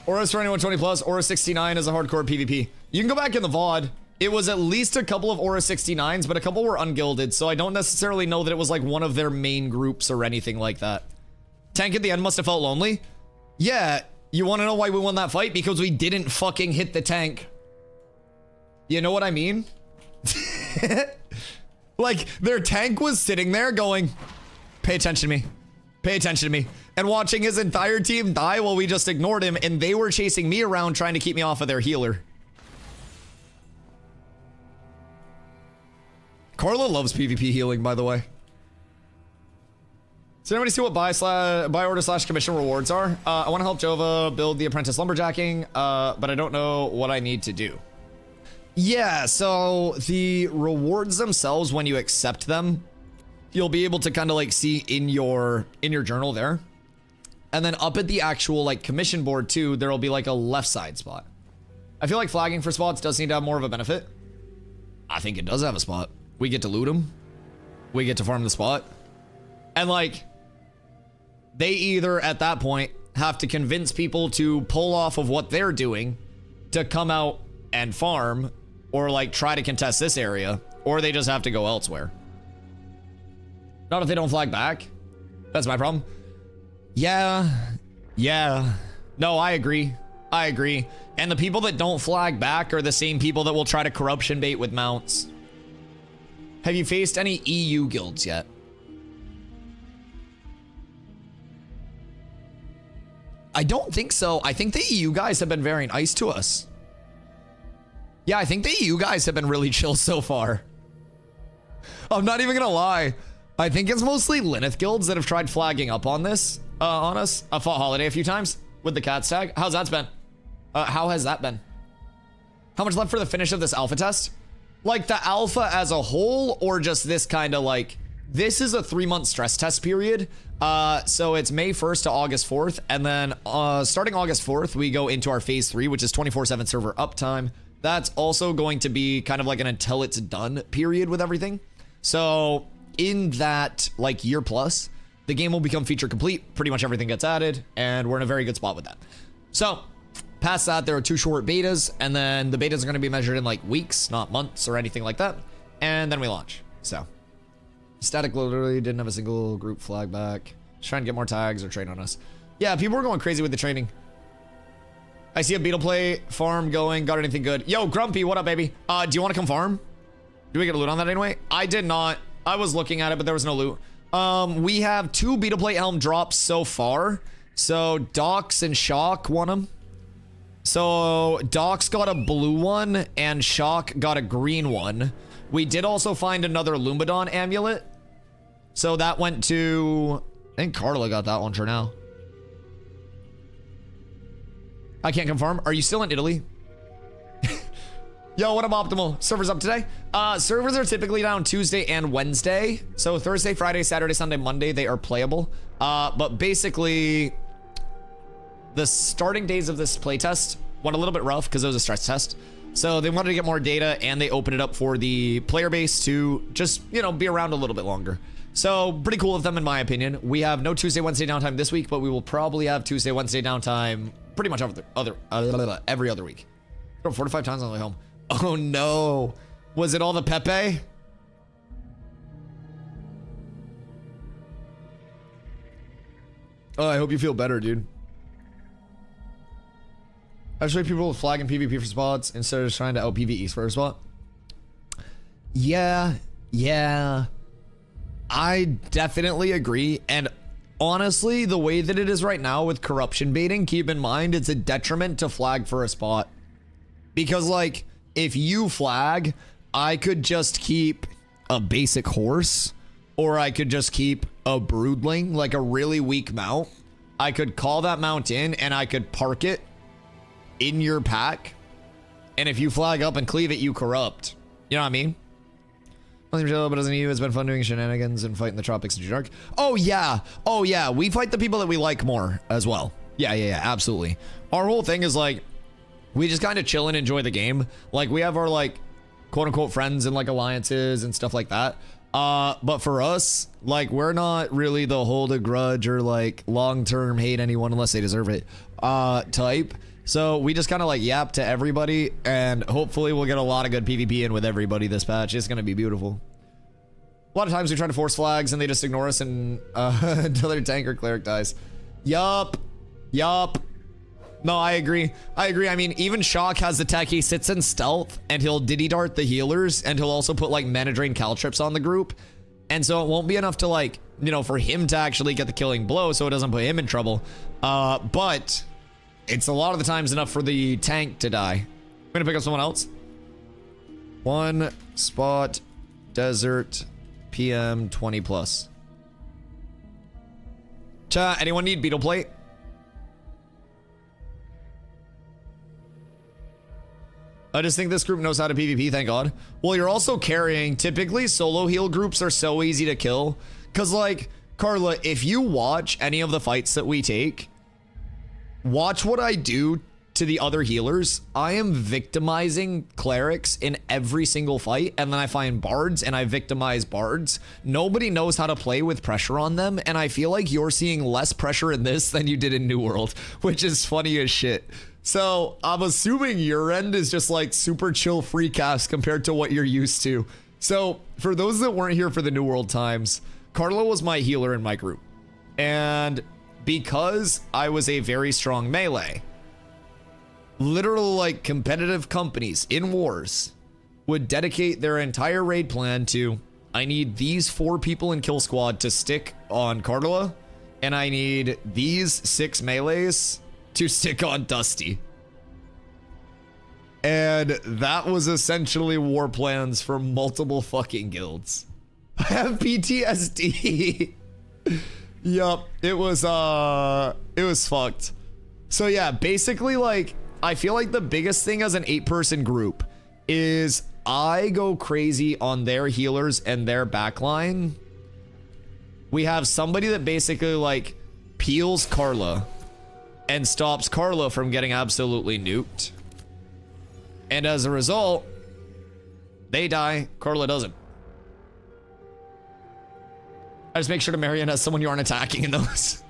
Aura's for anyone 20 plus, Aura 69 is a hardcore PvP. You can go back in the VOD. It was at least a couple of Aura 69s, but a couple were ungilded, so I don't necessarily know that it was like one of their main groups or anything like that. Tank at the end must have felt lonely. Yeah, you want to know why we won that fight? Because we didn't fucking hit the tank. You know what I mean? Like, their tank was sitting there going, pay attention to me. Pay attention to me. And watching his entire team die while we just ignored him, and they were chasing me around trying to keep me off of their healer. Carla loves PvP healing, by the way. Does anybody see what buy order / commission rewards are? I want to help Jova build the apprentice lumberjacking, but I don't know what I need to do. Yeah, so the rewards themselves, when you accept them, you'll be able to kind of like see in your journal there. And then up at the actual like commission board too, there'll be like a left side spot. I feel like flagging for spots does need to have more of a benefit. I think it does have a spot. We get to loot them. We get to farm the spot. And like, they either at that point have to convince people to pull off of what they're doing to come out and farm, or like try to contest this area, or they just have to go elsewhere. Not if they don't flag back. That's my problem. Yeah. No, I agree. I agree. And the people that don't flag back are the same people that will try to corruption bait with mounts. Have you faced any EU guilds yet? I don't think so. I think the EU guys have been very nice to us. Yeah, I think the EU guys have been really chill so far. I'm not even gonna lie. I think it's mostly Lilith guilds that have tried flagging up on this, on us. I fought Holiday a few times with the cat tag. How's that been? How has that been? How much left for the finish of this alpha test? Like the alpha as a whole, or just this kind of like, this is a 3-month stress test period. So it's May 1st to August 4th. And then starting August 4th, we go into our phase 3, which is 24/7 server uptime. That's also going to be kind of like an until it's done period with everything. So in that like year plus, the game will become feature complete. Pretty much everything gets added, and we're in a very good spot with that. So past that, there are 2 short betas, and then the betas are going to be measured in like weeks, not months or anything like that. And then we launch. So Static literally didn't have a single group flag back. Just trying to get more tags or train on us. Yeah, people were going crazy with the training. I see a beetle play farm going. Got anything good? Yo, Grumpy, what up, baby? Do you want to come farm? Do we get a loot on that anyway? I did not. I was looking at it, but there was no loot. We have 2 beetle plate helm drops so far. So Docs and Shock won them. So Docs got a blue one and Shock got a green one. We did also find another Lumbadon amulet. So that went to, I think Carla got that one for now. I can't confirm. Are you still in Italy? Yo, what up, Optimal? Servers up today? Servers are typically down Tuesday and Wednesday. So Thursday, Friday, Saturday, Sunday, Monday, they are playable. But basically, the starting days of this playtest went a little bit rough because it was a stress test. So they wanted to get more data, and they opened it up for the player base to just, you know, be around a little bit longer. So pretty cool of them, in my opinion. We have no Tuesday, Wednesday downtime this week, but we will probably have Tuesday, Wednesday downtime pretty much every other week. 4 to 5 times on the way home. Oh no. Was it all the Pepe? Oh, I hope you feel better, dude. I just wait people with flag and PvP for spots instead of just trying to out PvE for a spot. Yeah. I definitely agree. And honestly, the way that it is right now with corruption baiting, keep in mind it's a detriment to flag for a spot. Because like, if you flag, I could just keep a basic horse, or I could just keep a broodling, like a really weak mount. I could call that mount in and I could park it in your pack. And if you flag up and cleave it, you corrupt. You know what I mean? Nothing chill, but doesn't you? It's been fun doing shenanigans and fighting the tropics in dark. Oh yeah. We fight the people that we like more as well. Yeah, absolutely. Our whole thing is like, we just kind of chill and enjoy the game. Like we have our like quote unquote friends and like alliances and stuff like that. But for us, like we're not really the hold a grudge or like long-term hate anyone unless they deserve it type. So we just kind of like yap to everybody, and hopefully we'll get a lot of good PvP in with everybody this patch. It's gonna be beautiful. A lot of times we try to force flags and they just ignore us and until their tank or cleric dies. Yup. No, I agree. I mean, even Shock has the tech. He sits in stealth and he'll diddy dart the healers, and he'll also put like mana drain caltrips on the group. And so it won't be enough to like, you know, for him to actually get the killing blow so it doesn't put him in trouble. But it's a lot of the times enough for the tank to die. I'm gonna pick up someone else. One spot, desert, PM 20 plus. Chat, anyone need beetle plate? I just think this group knows how to PvP, thank God. Well, you're also carrying. Typically, solo heal groups are so easy to kill. Because, like, Carla, if you watch any of the fights that we take, watch what I do to the other healers. I am victimizing clerics in every single fight, and then I find bards and I victimize bards. Nobody knows how to play with pressure on them, and I feel like you're seeing less pressure in this than you did in New World, which is funny as shit. So I'm assuming your end is just like super chill free cast compared to what you're used to. So for those that weren't here for the New World times, Carla was my healer in my group. And because I was a very strong melee, literal like competitive companies in wars would dedicate their entire raid plan to, I need these 4 people in kill squad to stick on Carla, and I need these 6 melees to stick on Dusty. And that was essentially war plans for multiple fucking guilds. I have PTSD. Yup, it was fucked. So yeah, basically like, I feel like the biggest thing as an 8-person group is I go crazy on their healers and their backline. We have somebody that basically like peels Carla and stops Carla from getting absolutely nuked. And as a result, they die, Carla doesn't. I just make sure to Marion as someone you aren't attacking in those.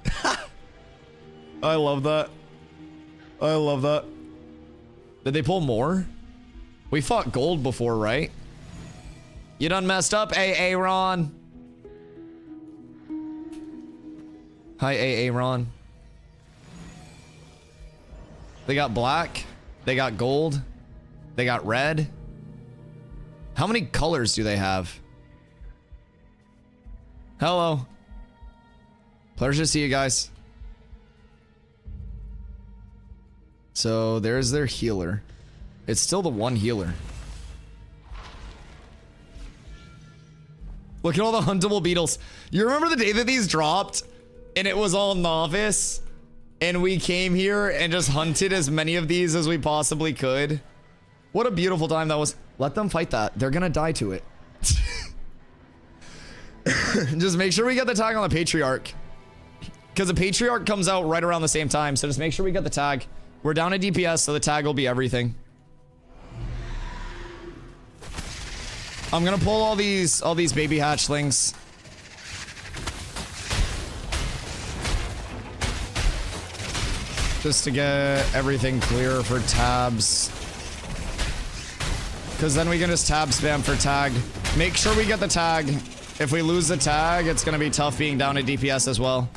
I love that. I love that. Did they pull more? We fought gold before, right? You done messed up, AA Ron. Hi, AA Ron. They got black. They got gold. They got red. How many colors do they have? Hello. Pleasure to see you guys. So there's their healer. It's still the one healer. Look at all the huntable beetles. You remember the day that these dropped and it was all novice and we came here and just hunted as many of these as we possibly could? What a beautiful time that was. Let them fight that. They're gonna die to it. Just make sure we get the tag on the Patriarch. Because the Patriarch comes out right around the same time. So just make sure we get the tag. We're down at DPS, so the tag will be everything. I'm gonna pull all these baby hatchlings. Just to get everything clear for tabs. Because then we can just tab spam for tag. Make sure we get the tag. If we lose the tag, it's gonna be tough being down at DPS as well.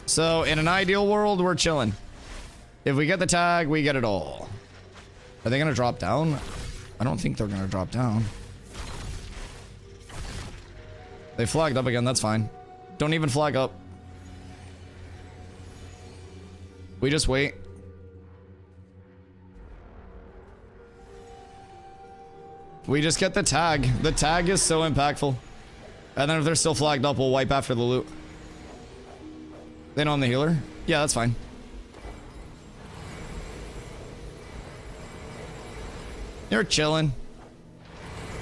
So in an ideal world, we're chilling. If we get the tag, we get it all. Are they gonna drop down? I don't think they're gonna drop down. They flagged up again, that's fine. Don't even flag up. We just wait. We just get the tag. The tag is so impactful. And then if they're still flagged up, we'll wipe after the loot. They know I'm the healer? Yeah, that's fine. You're chilling.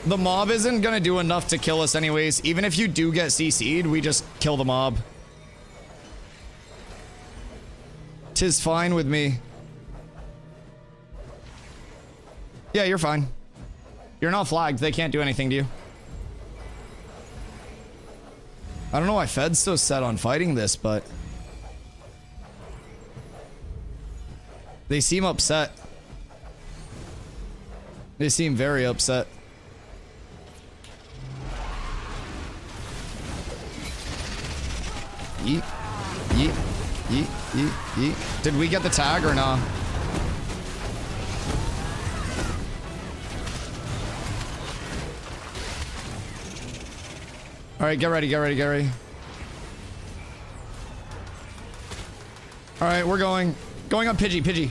The mob isn't gonna do enough to kill us anyways. Even if you do get CC'd, we just kill the mob. 'Tis fine with me. Yeah, you're fine. You're not flagged. They can't do anything to you. I don't know why Fed's so set on fighting this, but they seem upset. They seem very upset. Yeet. Yeet. Yeet. Yeet. Yeet. Did we get the tag or not? Alright, get ready, get ready, get ready. Alright, we're going. Going on Pidgey, Pidgey.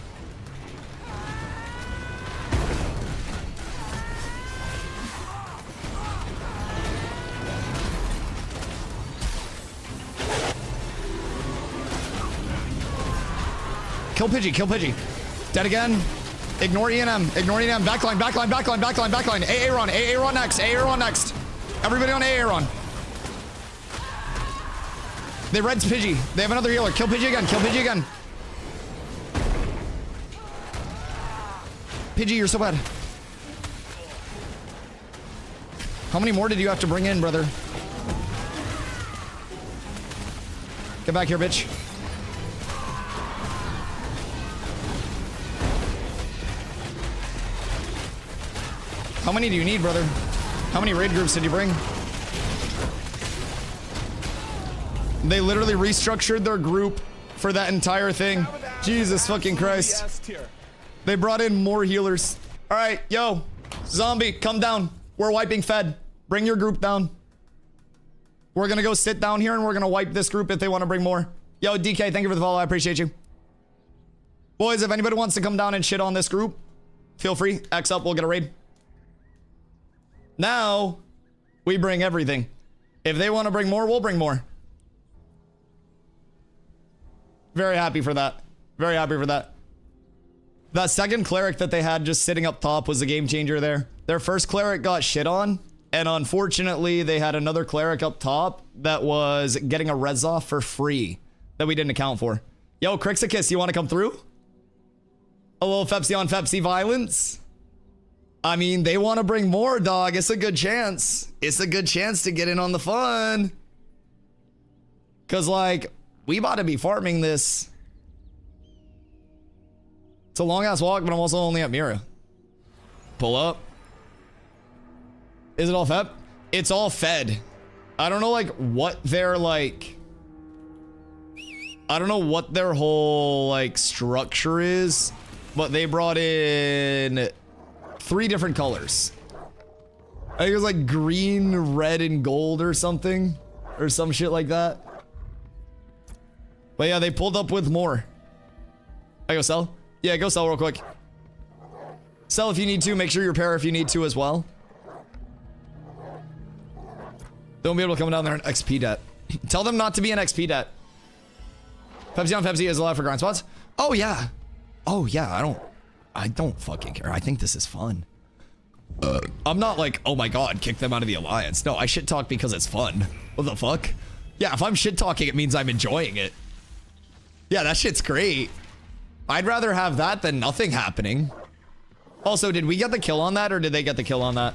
Kill Pidgey, kill Pidgey. Dead again. Ignore E&M, ignore E&M. Backline, backline, backline, backline, backline. AA run next, AA run next. Everybody on AA run. They red's Pidgey. They have another healer. Kill Pidgey again, kill Pidgey again. Pidgey, you're so bad. How many more did you have to bring in, brother? Get back here, bitch. How many do you need, brother? How many raid groups did you bring? They literally restructured their group for that entire thing. Jesus fucking Christ. They brought in more healers. All right, yo, zombie, come down. We're wiping Fed. Bring your group down. We're gonna go sit down here and we're gonna wipe this group if they want to bring more. Yo, DK, thank you for the follow. I appreciate you. Boys, if anybody wants to come down and shit on this group, feel free. X up, we'll get a raid. Now, we bring everything. If they want to bring more, we'll bring more. Very happy for that. Very happy for that. That second cleric that they had just sitting up top was a game changer there. Their first cleric got shit on, and unfortunately, they had another cleric up top that was getting a res off for free that we didn't account for. Yo, Crixicus, you want to come through? A little Fepsi on Fepsi violence? I mean, they want to bring more, dog. It's a good chance. It's a good chance to get in on the fun. Because, like, we about to be farming this. It's a long-ass walk, but I'm also only at Mira. Pull up. Is it all Fed? It's all Fed. I don't know, like, what their, like... I don't know what their whole, like, structure is. But they brought in 3 different colors. I think it was like green, red, and gold or something. Or some shit like that. But yeah, they pulled up with more. I go sell? Yeah, go sell real quick. Sell if you need to. Make sure you repair if you need to as well. Don't be able to come down there in XP debt. Tell them not to be in XP debt. Pepsi on Pepsi is allowed for grind spots. Oh yeah. Oh yeah, I don't fucking care. I think this is fun. I'm not like, oh my god, kick them out of the alliance. No, I shit talk because it's fun. What the fuck? Yeah, if I'm shit talking, it means I'm enjoying it. Yeah, that shit's great. I'd rather have that than nothing happening. Also, did we get the kill on that or did they get the kill on that?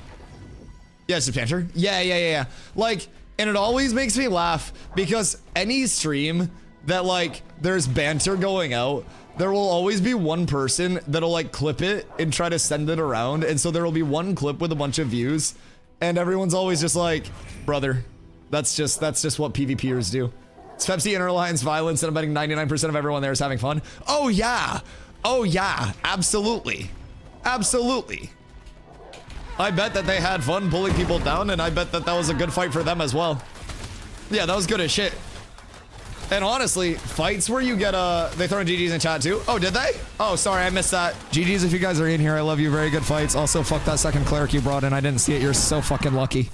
Yeah, Substantial. Yeah. Like, and it always makes me laugh because any stream that like there's banter going out, there will always be one person that'll like clip it and try to send it around. And so there will be one clip with a bunch of views and everyone's always just like, brother, that's just what PvPers do. It's Pepsi Inter-Alliance violence and I'm betting 99% of everyone there is having fun. Oh yeah. Oh yeah, absolutely. Absolutely. I bet that they had fun pulling people down, and I bet that that was a good fight for them as well. Yeah, that was good as shit. And honestly, fights where you get they throw in GGs in chat too. Oh, did they? Oh, sorry, I missed that. GGs if you guys are in here. I love you. Very good fights. Also, fuck that second cleric you brought in. I didn't see it. You're so fucking lucky.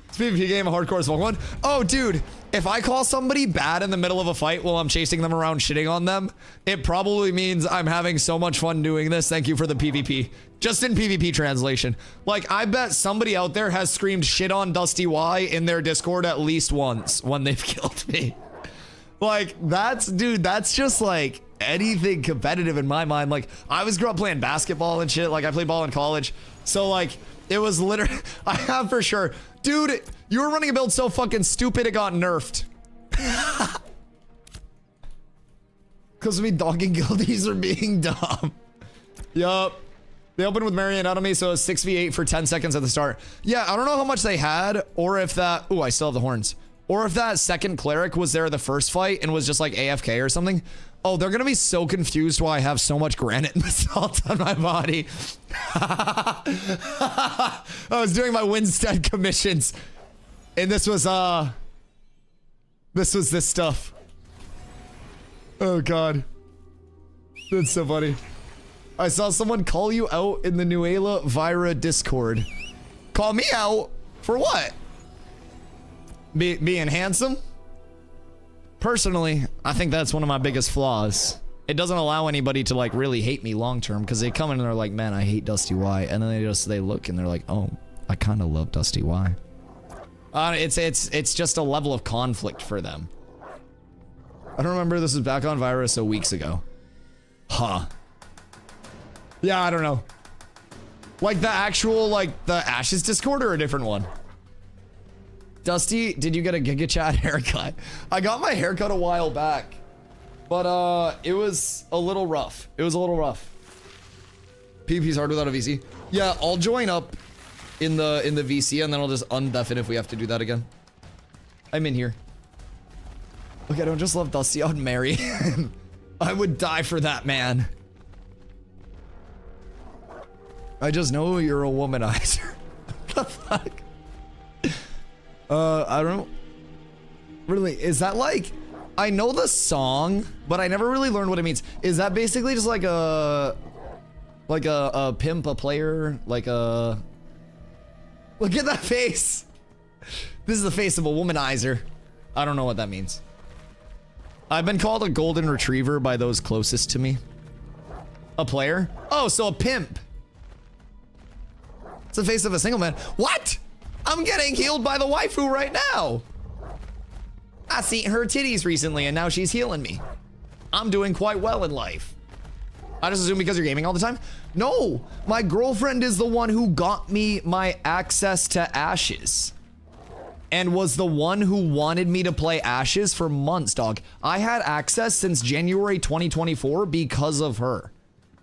It's PvP game, a hardcore as fuck one. Oh, dude, if I call somebody bad in the middle of a fight while I'm chasing them around shitting on them, it probably means I'm having so much fun doing this. Thank you for the PvP. Just in PvP translation. Like, I bet somebody out there has screamed shit on DustyWhy in their Discord at least once when they've killed me. Like, dude, that's just like anything competitive in my mind. Like, I was grew up playing basketball and shit. Like, I played ball in college. So, like, it was literally, I have for sure. Dude, you were running a build so fucking stupid it got nerfed. Because of me dogging guildies or being dumb. Yup. They opened with Marionette on me, so it was 6v8 for 10 seconds at the start. Yeah, I don't know how much they had, or if that... Ooh, I still have the horns. Or if that second cleric was there the first fight and was just like AFK or something. Oh, they're gonna be so confused why I have so much granite and basalt on my body. I was doing my Winstead commissions. And this was this stuff. Oh, God. That's so funny. I saw someone call you out in the Nuela Vira Discord. Call me out? For what? Being handsome? Personally, I think that's one of my biggest flaws. It doesn't allow anybody to like really hate me long term because they come in and they're like, man, I hate DustyWhy. And then they look and they're like, oh, I kind of love DustyWhy. It's just a level of conflict for them. I don't remember, this was back on Virus so weeks ago. Huh. Yeah, I don't know. Like the actual, like the Ashes Discord or a different one? Dusty, did you get a Giga Chat haircut? I got my haircut a while back, but it was a little rough. It was a little rough. PvP's hard without a VC. Yeah, I'll join up in the VC and then I'll just undef it if we have to do that again. I'm in here. Okay, I don't just love Dusty, I would marry him. I would die for that man. I just know you're a womanizer. What the fuck? I don't know. Really, is that like... I know the song, but I never really learned what it means. Is that basically just like a... Like a pimp, a player? Like a... Look at that face! This is the face of a womanizer. I don't know what that means. I've been called a golden retriever by those closest to me. A player? Oh, so a pimp. It's the face of a single man. What? I'm getting healed by the waifu right now. I seen her titties recently and now she's healing me. I'm doing quite well in life. I just assume because you're gaming all the time? No, my girlfriend is the one who got me my access to Ashes. And was the one who wanted me to play Ashes for months, dog. I had access since January 2024 because of her.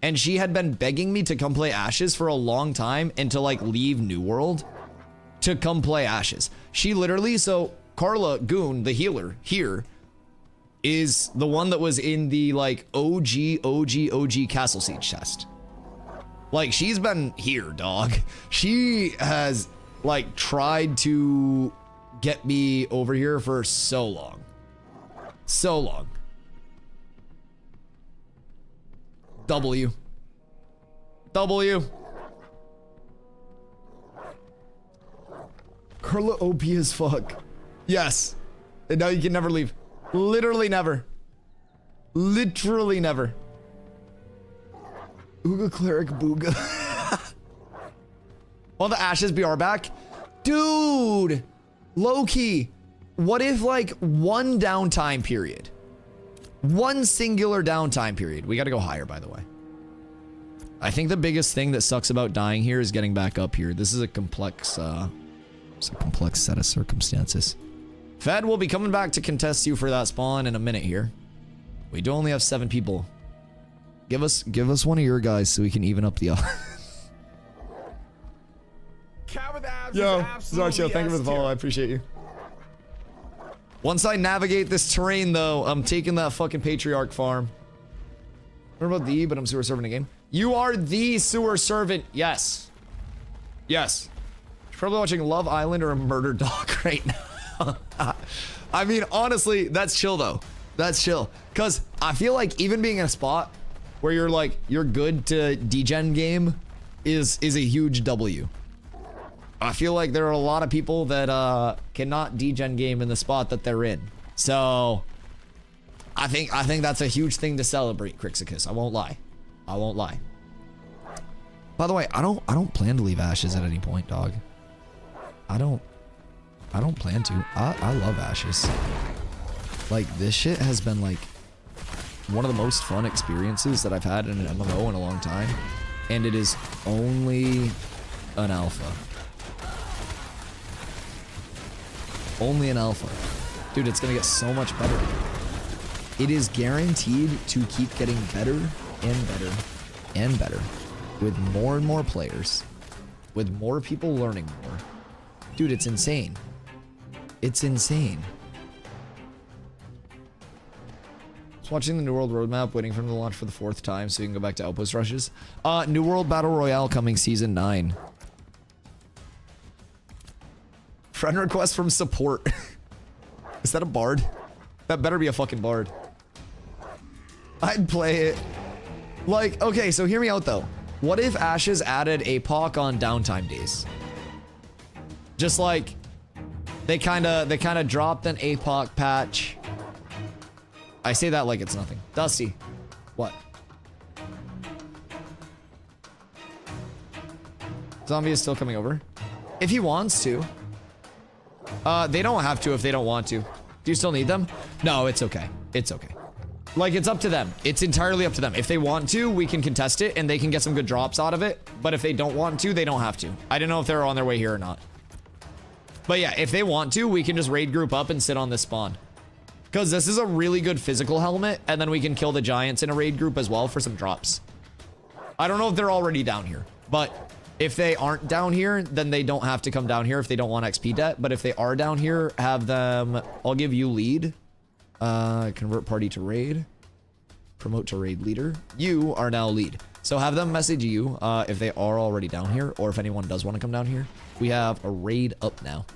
And she had been begging me to come play Ashes for a long time and to like leave New World to come play Ashes. She literally, so Carla Goon, the healer here, is the one that was in the like OG Castle Siege test. Like she's been here, dog. She has like tried to get me over here for so long. So long. W. Carla OP as fuck. Yes. And now you can never leave. Literally never. Literally never. Ooga Cleric Booga. Will the Ashes BR back? Dude! Low-key. What if like one downtime period? One singular downtime period. We gotta go higher, by the way. I think the biggest thing that sucks about dying here is getting back up here. This is a complex, it's a complex set of circumstances. Fed will be coming back to contest you for that spawn in a minute here. We do only have 7 people. Give us one of your guys so we can even up the odds. Yo, Zarcho, thank you for the follow. I appreciate you. Once I navigate this terrain, though, I'm taking that fucking Patriarch farm. What about thee? But I'm sewer servant again. You are the sewer servant. Yes. Yes. You're probably watching Love Island or a murder dog right now. I mean, honestly, that's chill, though. That's chill. Because I feel like even being in a spot where you're like, you're good to degen game is a huge W. I feel like there are a lot of people that cannot degen game in the spot that they're in. So I think that's a huge thing to celebrate, Crixicus. I won't lie. I won't lie. By the way, I don't plan to leave Ashes at any point, dog. I don't plan to. I love Ashes. Like, this shit has been like one of the most fun experiences that I've had in an MMO in a long time. And it is only an alpha. Only an alpha. Dude, it's gonna get so much better. It is guaranteed to keep getting better and better and better with more and more players, with more people learning more. Dude, it's insane. It's insane. Just watching the New World roadmap, waiting for them to launch for the 4th time so you can go back to Outpost rushes. New World Battle Royale coming Season 9. Friend request from support. Is that a bard? That better be a fucking bard. I'd play it. Like, okay, so hear me out though. What if Ashes added APOC on downtime days? Just like they kind of dropped an APOC patch. I say that like it's nothing. Dusty, what? Zombie is still coming over. If he wants to. They don't have to if they don't want to. Do you still need them? No, it's okay. It's okay. Like, it's up to them. It's entirely up to them. If they want to, we can contest it and they can get some good drops out of it. But if they don't want to, they don't have to. I don't know if they're on their way here or not. But yeah, if they want to, we can just raid group up and sit on this spawn. Because this is a really good physical helmet, and then we can kill the giants in a raid group as well for some drops. I don't know if they're already down here, but if they aren't down here, then they don't have to come down here if they don't want XP debt. But if they are down here, have them... I'll give you lead. Convert party to raid. Promote to raid leader. You are now lead. So have them message you if they are already down here, or if anyone does want to come down here. We have a raid up now.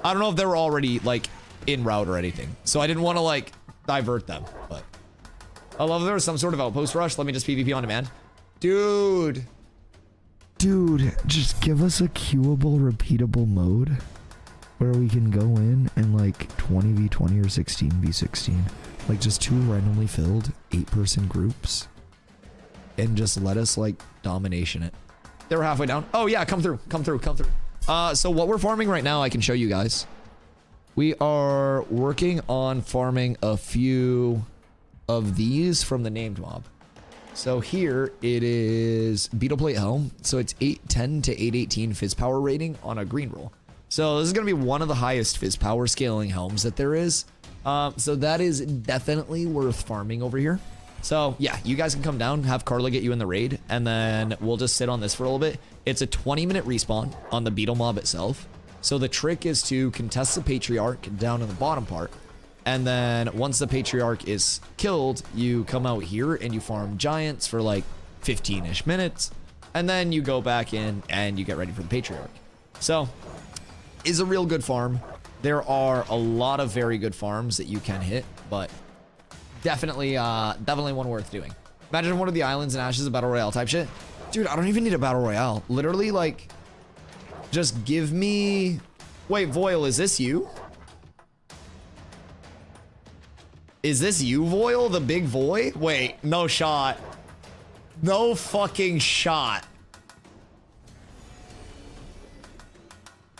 I don't know if they were already, like, in route or anything. So I didn't want to, like, divert them, but... I love there was some sort of outpost rush. Let me just PvP on demand. Dude... Dude, just give us a queuable, repeatable mode where we can go in and like 20v20 or 16v16. Like just 2 randomly filled 8-person groups. And just let us like domination it. They were halfway down. Oh yeah, come through, come through, come through. So what we're farming right now, I can show you guys. We are working on farming a few of these from the named mob. So here it is Beetle Plate Helm. So it's 810 to 818 Fizz Power rating on a green roll. So this is going to be one of the highest Fizz Power scaling helms that there is. So that is definitely worth farming over here. So yeah, you guys can come down, have Carla get you in the raid, and then we'll just sit on this for a little bit. It's a 20-minute respawn on the Beetle mob itself. So the trick is to contest the Patriarch down in the bottom part. And then once the Patriarch is killed, you come out here and you farm giants for like 15-ish minutes. And then you go back in and you get ready for the Patriarch. So, is a real good farm. There are a lot of very good farms that you can hit, but definitely one worth doing. Imagine one of the islands in Ashes, a battle royale type shit. Dude, I don't even need a battle royale. Literally, like, just give me... Wait, Voil, is this you? Is this you, Voil? The big Voy? Wait, no shot. No fucking shot.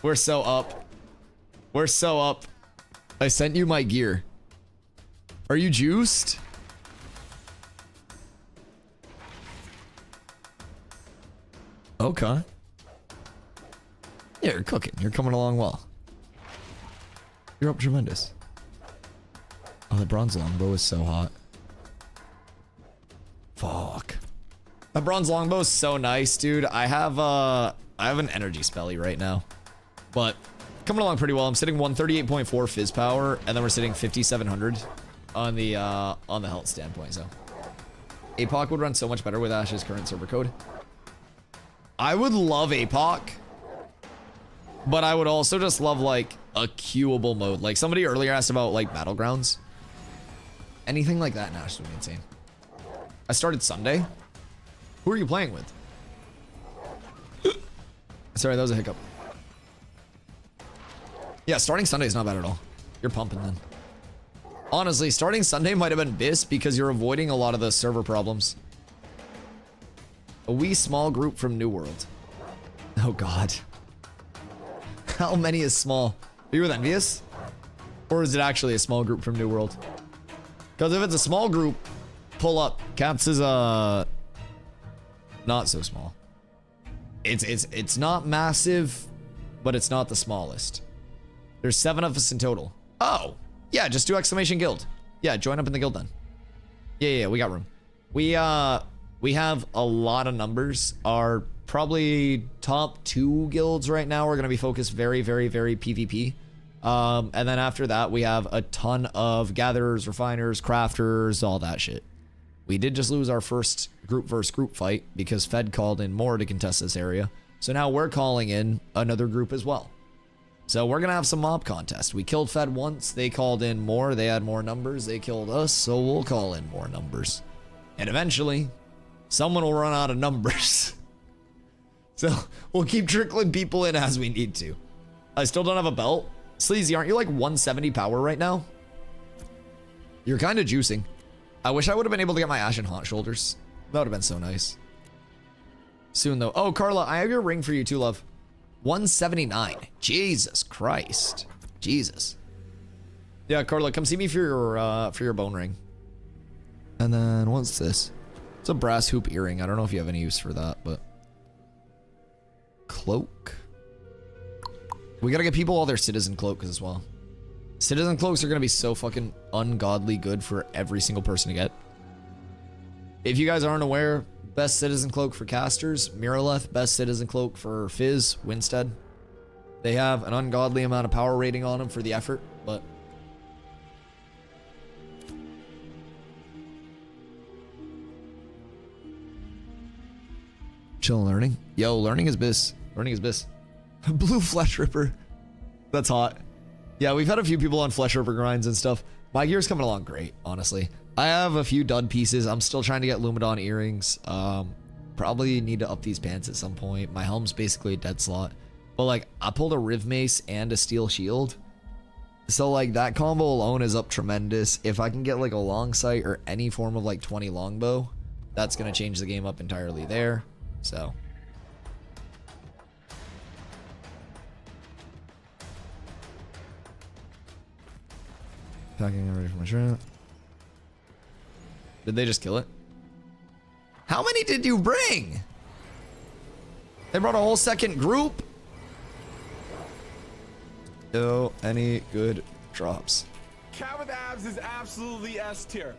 We're so up. We're so up. I sent you my gear. Are you juiced? Okay. Yeah, you're cooking. You're coming along well. You're up tremendous. Oh, the bronze longbow is so hot. Fuck. The bronze longbow is so nice, dude. I have an energy spelly right now. But Coming along pretty well. I'm sitting 138.4 fizz power, and then we're sitting 5,700 on the health standpoint. So APOC would run so much better with Ash's current server code. I would love APOC, but I would also just love like a queuable mode. Like somebody earlier asked about like battlegrounds. Anything like that in Ash would be insane. I started Sunday. Who are you playing with? Sorry, that was a hiccup. Yeah, starting Sunday is not bad at all. You're pumping then. Honestly, starting Sunday might have been BIS because you're avoiding a lot of the server problems. A wee small group from New World. Oh god. How many is small? Are you with Envious? Or is it actually a small group from New World? Because if it's a small group, pull up. Caps is not so small. It's not massive, but it's not the smallest. There's 7 of us in total. Oh, yeah, just do exclamation guild. Yeah, join up in the guild then. Yeah, we got room. We have a lot of numbers. Our probably top 2 guilds right now are going to be focused very, very, very PvP. And then after that, we have a ton of gatherers, refiners, crafters, all that shit. We did just lose our first group versus group fight because Fed called in more to contest this area. So now we're calling in another group as well. So we're going to have some mob contest. We killed Fed once. They called in more. They had more numbers. They killed us. So we'll call in more numbers. And eventually, someone will run out of numbers. So we'll keep trickling people in as we need to. I still don't have a belt. Sleazy, aren't you like 170 power right now? You're kind of juicing. I wish I would have been able to get my Ashen Haunt shoulders. That would have been so nice. Soon though. Oh, Carla, I have your ring for you too, love. 179. Jesus Christ. Jesus. Yeah, Carla, come see me for your bone ring. And then what's this? It's a brass hoop earring. I don't know if you have any use for that, but cloak. We gotta get people all their citizen cloaks as well. Citizen cloaks are gonna be so fucking ungodly good for every single person to get. If you guys aren't aware, best citizen cloak for casters, Miraleth, best citizen cloak for Fizz, Winstead. They have an ungodly amount of power rating on them for the effort, but chill learning. Yo, learning is bis. Learning is bis. Blue Flesh Ripper. That's hot. Yeah, we've had a few people on Flesh Ripper grinds and stuff. My gear's coming along great, honestly. I have a few dud pieces. I'm still trying to get Lumadon earrings. Probably need to up these pants at some point. My helm's basically a dead slot. But like, I pulled a Riv Mace and a Steel Shield. So like, that combo alone is up tremendous. If I can get like a long sight or any form of like 20 longbow, that's going to change the game up entirely there. So packing ready for my shrimp. Did they just kill it? How many did you bring? They brought a whole second group. No, any good drops? Cat with abs is absolutely S tier.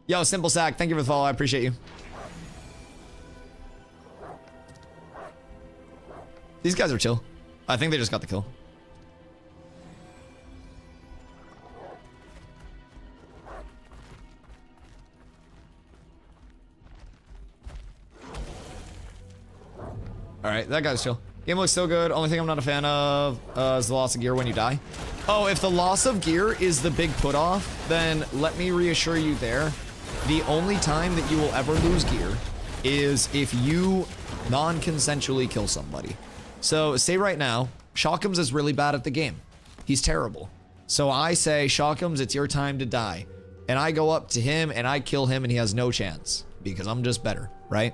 Yo, Simple Sack, thank you for the follow. I appreciate you. These guys are chill. I think they just got the kill. All right, that guy's chill. Game looks so good. Only thing I'm not a fan of is the loss of gear when you die. Oh, if the loss of gear is the big put off, then let me reassure you there. The only time that you will ever lose gear is if you non-consensually kill somebody. So say right now, Shockums is really bad at the game. He's terrible. So I say, Shockums, it's your time to die. And I go up to him and I kill him and he has no chance because I'm just better, right?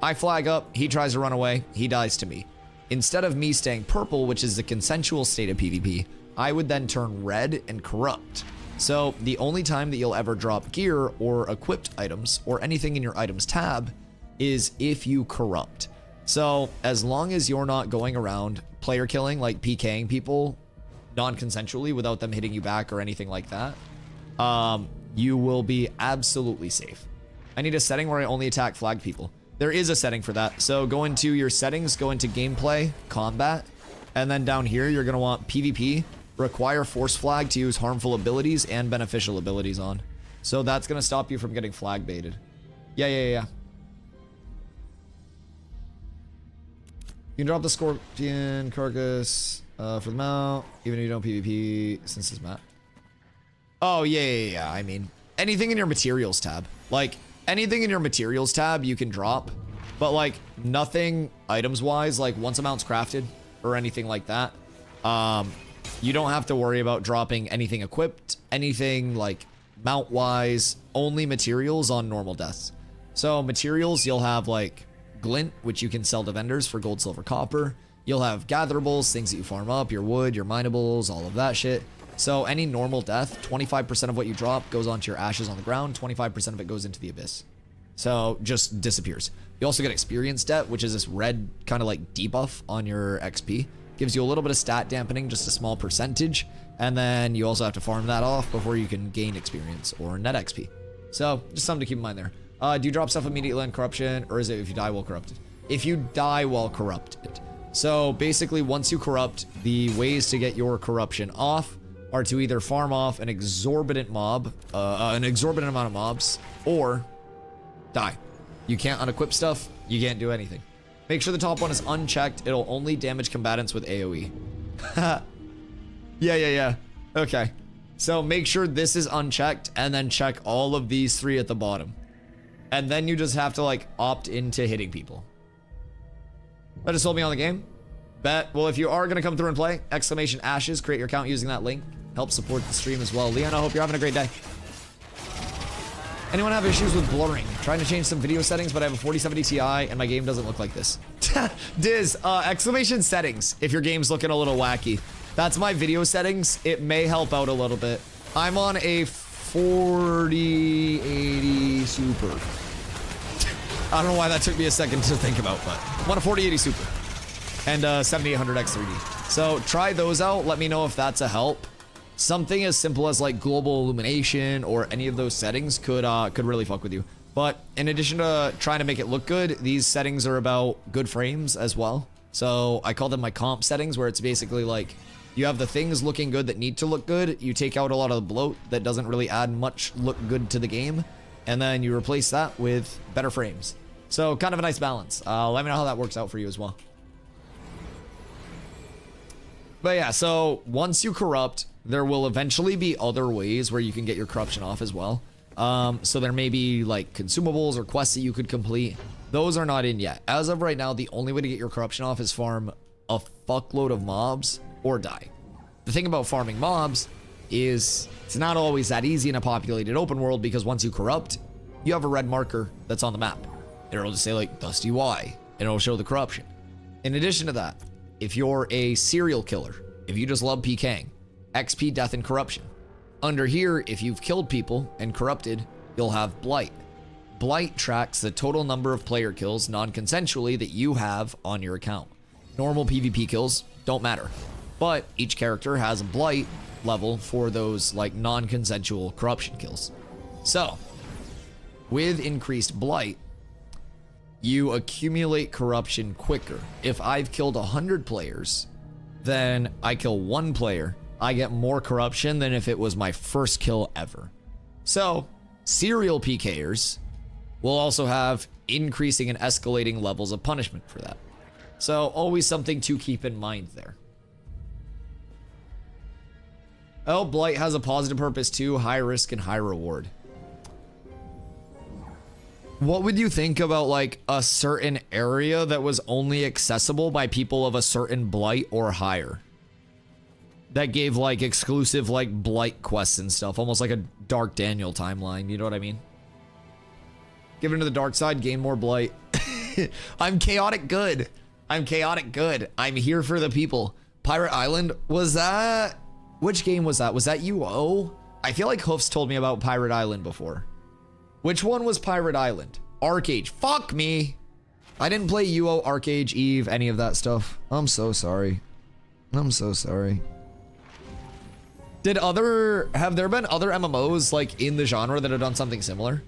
I flag up, he tries to run away, he dies to me. Instead of me staying purple, which is the consensual state of PvP, I would then turn red and corrupt. So the only time that you'll ever drop gear or equipped items or anything in your items tab is if you corrupt. So as long as you're not going around player killing, like PKing people non-consensually without them hitting you back or anything like that, you will be absolutely safe. I need a setting where I only attack flagged people. There is a setting for that. So go into your settings, go into gameplay, combat, and then down here, you're going to want PvP, require force flag to use harmful abilities and beneficial abilities on. So that's going to stop you from getting flag baited. Yeah. You can drop the scorpion carcass for the mount, even if you don't PvP since it's map. Oh, yeah. I mean, anything in your materials tab. Like, anything in your materials tab you can drop, but like nothing items-wise, like once a mount's crafted or anything like that, you don't have to worry about dropping anything equipped, anything like mount-wise, only materials on normal deaths. So materials, you'll have like glint, which you can sell to vendors for gold, silver, copper. You'll have gatherables, things that you farm up, your wood, your minables, all of that shit. So any normal death, 25% of what you drop goes onto your ashes on the ground, 25% of it goes into the abyss. So just disappears. You also get experience debt, which is this red kind of like debuff on your XP. Gives you a little bit of stat dampening, just a small percentage. And then you also have to farm that off before you can gain experience or net XP. So just something to keep in mind there. Do you drop stuff immediately on corruption, or is it if you die while corrupted? If you die while corrupted. So basically once you corrupt, the ways to get your corruption off are to either farm off an exorbitant amount of mobs, or die. You can't unequip stuff, you can't do anything. Make sure the top one is unchecked, it'll only damage combatants with AoE. Yeah. Okay. So make sure this is unchecked, and then check all of these three at the bottom. And then you just have to like opt into hitting people. That just sold me on the game. Bet. Well, if you are going to come through and play, !ashes, create your account using that link. Help support the stream as well. Leon, I hope you're having a great day. Anyone have issues with blurring? Trying to change some video settings, but I have a 4070 Ti and my game doesn't look like this. Diz, ! Settings if your game's looking a little wacky. That's my video settings. It may help out a little bit. I'm on a 4080 Super. I don't know why that took me a second to think about, but I'm on a 4080 Super and 7800 X3D. So try those out. Let me know if that's a help. Something as simple as like global illumination or any of those settings could really fuck with you. But in addition to trying to make it look good, these settings are about good frames as well. So I call them my comp settings, where it's basically like you have the things looking good that need to look good. You take out a lot of the bloat that doesn't really add much look good to the game. And then you replace that with better frames. So kind of a nice balance. Let me know how that works out for you as well. But yeah, so once you corrupt, there will eventually be other ways where you can get your corruption off as well. So there may be like consumables or quests that you could complete. Those are not in yet. As of right now, the only way to get your corruption off is farm a fuckload of mobs or die. The thing about farming mobs is it's not always that easy in a populated open world, because once you corrupt, you have a red marker that's on the map. It'll just say like DustyWhy, and it'll show the corruption. In addition to that, if you're a serial killer, if you just love PKing, XP, death, and corruption. Under here, if you've killed people and corrupted, you'll have blight. Blight tracks the total number of player kills non-consensually that you have on your account. Normal PvP kills don't matter, but each character has a blight level for those like non-consensual corruption kills. So, with increased blight, you accumulate corruption quicker. If I've killed 100 players, then I kill one player, I get more corruption than if it was my first kill ever. So, serial PKers will also have increasing and escalating levels of punishment for that. So, always something to keep in mind there. Oh, Blight has a positive purpose too, high risk and high reward. What would you think about like a certain area that was only accessible by people of a certain Blight or higher? That gave like exclusive like Blight quests and stuff, almost like a Dark Daniel timeline, you know what I mean? Give into the dark side, gain more Blight. I'm chaotic good. I'm chaotic good. I'm here for the people. Pirate Island, was that... Which game was that? Was that UO? I feel like Hoofs told me about Pirate Island before. Which one was Pirate Island? Arcade. Fuck me. I didn't play UO, Arcade, Eve, any of that stuff. I'm so sorry. I'm so sorry. Have there been other MMOs like in the genre that have done something similar?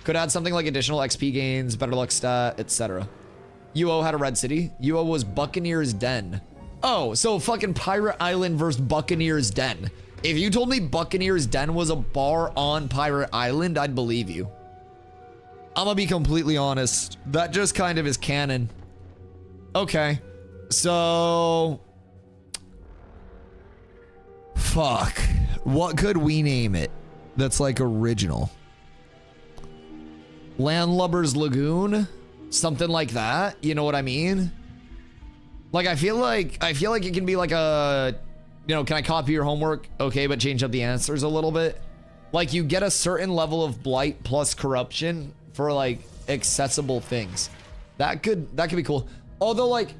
Could add something like additional XP gains, better luck stat, etc. UO had a red city. UO was Buccaneer's Den. Oh, so fucking Pirate Island versus Buccaneer's Den. If you told me Buccaneer's Den was a bar on Pirate Island, I'd believe you. I'm gonna be completely honest. That just kind of is canon. Okay. So... fuck. What could we name it that's like original? Landlubber's Lagoon? Something like that? You know what I mean? Like, I feel like it can be like a... you know, can I copy your homework? Okay, but change up the answers a little bit. Like, you get a certain level of blight plus corruption for like accessible things. That could be cool. Although like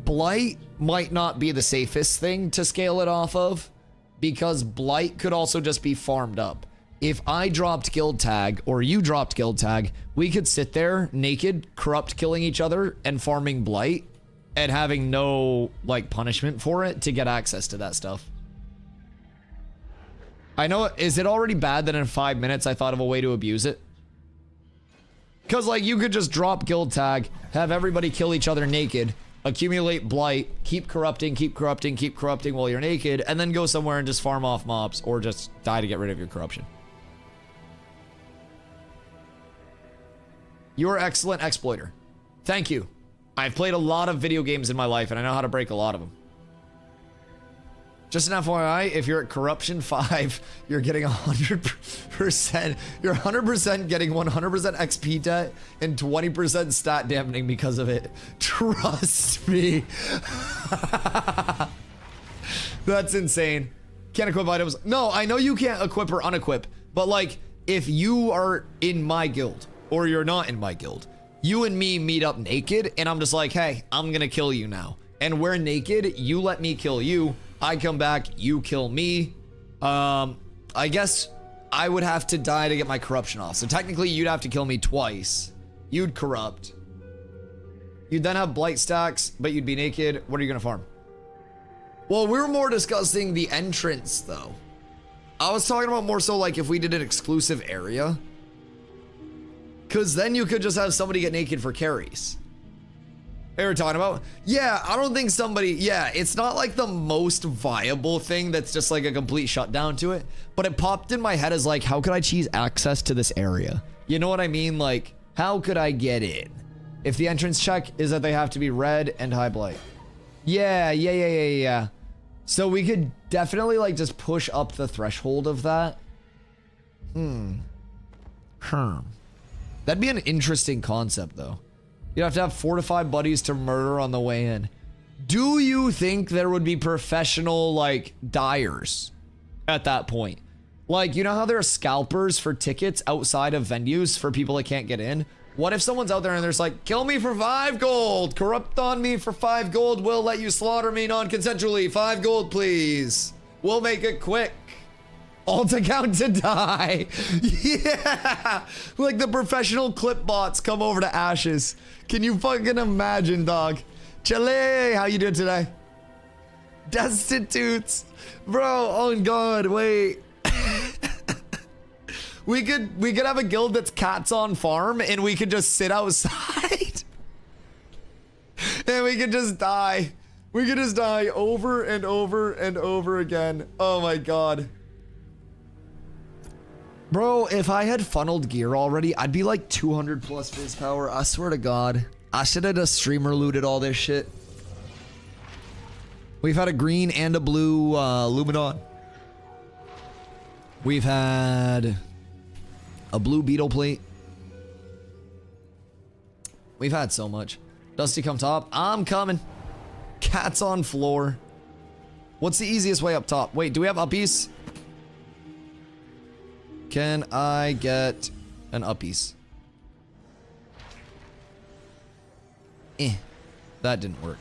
blight might not be the safest thing to scale it off of, because blight could also just be farmed up. If I dropped guild tag or you dropped guild tag, we could sit there naked, corrupt killing each other and farming blight and having no like punishment for it to get access to that stuff. I know, is it already bad that in 5 minutes I thought of a way to abuse it? Because like you could just drop guild tag, have everybody kill each other naked, accumulate blight, keep corrupting while you're naked, and then go somewhere and just farm off mobs or just die to get rid of your corruption. You're an excellent exploiter. Thank you. I've played a lot of video games in my life and I know how to break a lot of them. Just an FYI, if you're at Corruption 5, you're getting 100%. You're 100% getting 100% XP debt and 20% stat dampening because of it. Trust me. That's insane. Can't equip items. No, I know you can't equip or unequip, but like, if you are in my guild or you're not in my guild, you and me meet up naked and I'm just like, hey, I'm gonna kill you now. And we're naked, you let me kill you. I come back, you kill me. I guess I would have to die to get my corruption off. So technically you'd have to kill me twice. You'd corrupt. You'd then have blight stacks, but you'd be naked. What are you gonna farm? Well, we were more discussing the entrance though. I was talking about more so like if we did an exclusive area. Cause then you could just have somebody get naked for carries. They were talking about, yeah, I don't think somebody, yeah, it's not like the most viable thing that's just like a complete shutdown to it, but it popped in my head as like, how could I cheese access to this area? You know what I mean? Like, how could I get in? If the entrance check is that they have to be red and high blight. Yeah. So we could definitely like just push up the threshold of that. That'd be an interesting concept though. You'd have to have 4 to 5 buddies to murder on the way in. Do you think there would be professional, like, dyers at that point? Like, you know how there are scalpers for tickets outside of venues for people that can't get in? What if someone's out there and there's like, kill me for 5 gold, corrupt on me for 5 gold, we'll let you slaughter me non-consensually, 5 gold please. We'll make it quick. All to count to die. Yeah. Like the professional clip bots come over to Ashes. Can you fucking imagine, dog? Chile, how you doing today? Destitutes. Bro, oh god, wait. we could have a guild that's cats on farm and we could just sit outside. And we could just die. We could just die over and over and over again. Oh my god. Bro, if I had funneled gear already, I'd be like 200 plus fizz power. I swear to God. I should have just streamer looted all this shit. We've had a green and a blue Luminon. We've had a blue beetle plate. We've had so much. Dusty, come top. I'm coming. Cats on floor. What's the easiest way up top? Wait, do we have uppies? Can I get an uppies? That didn't work.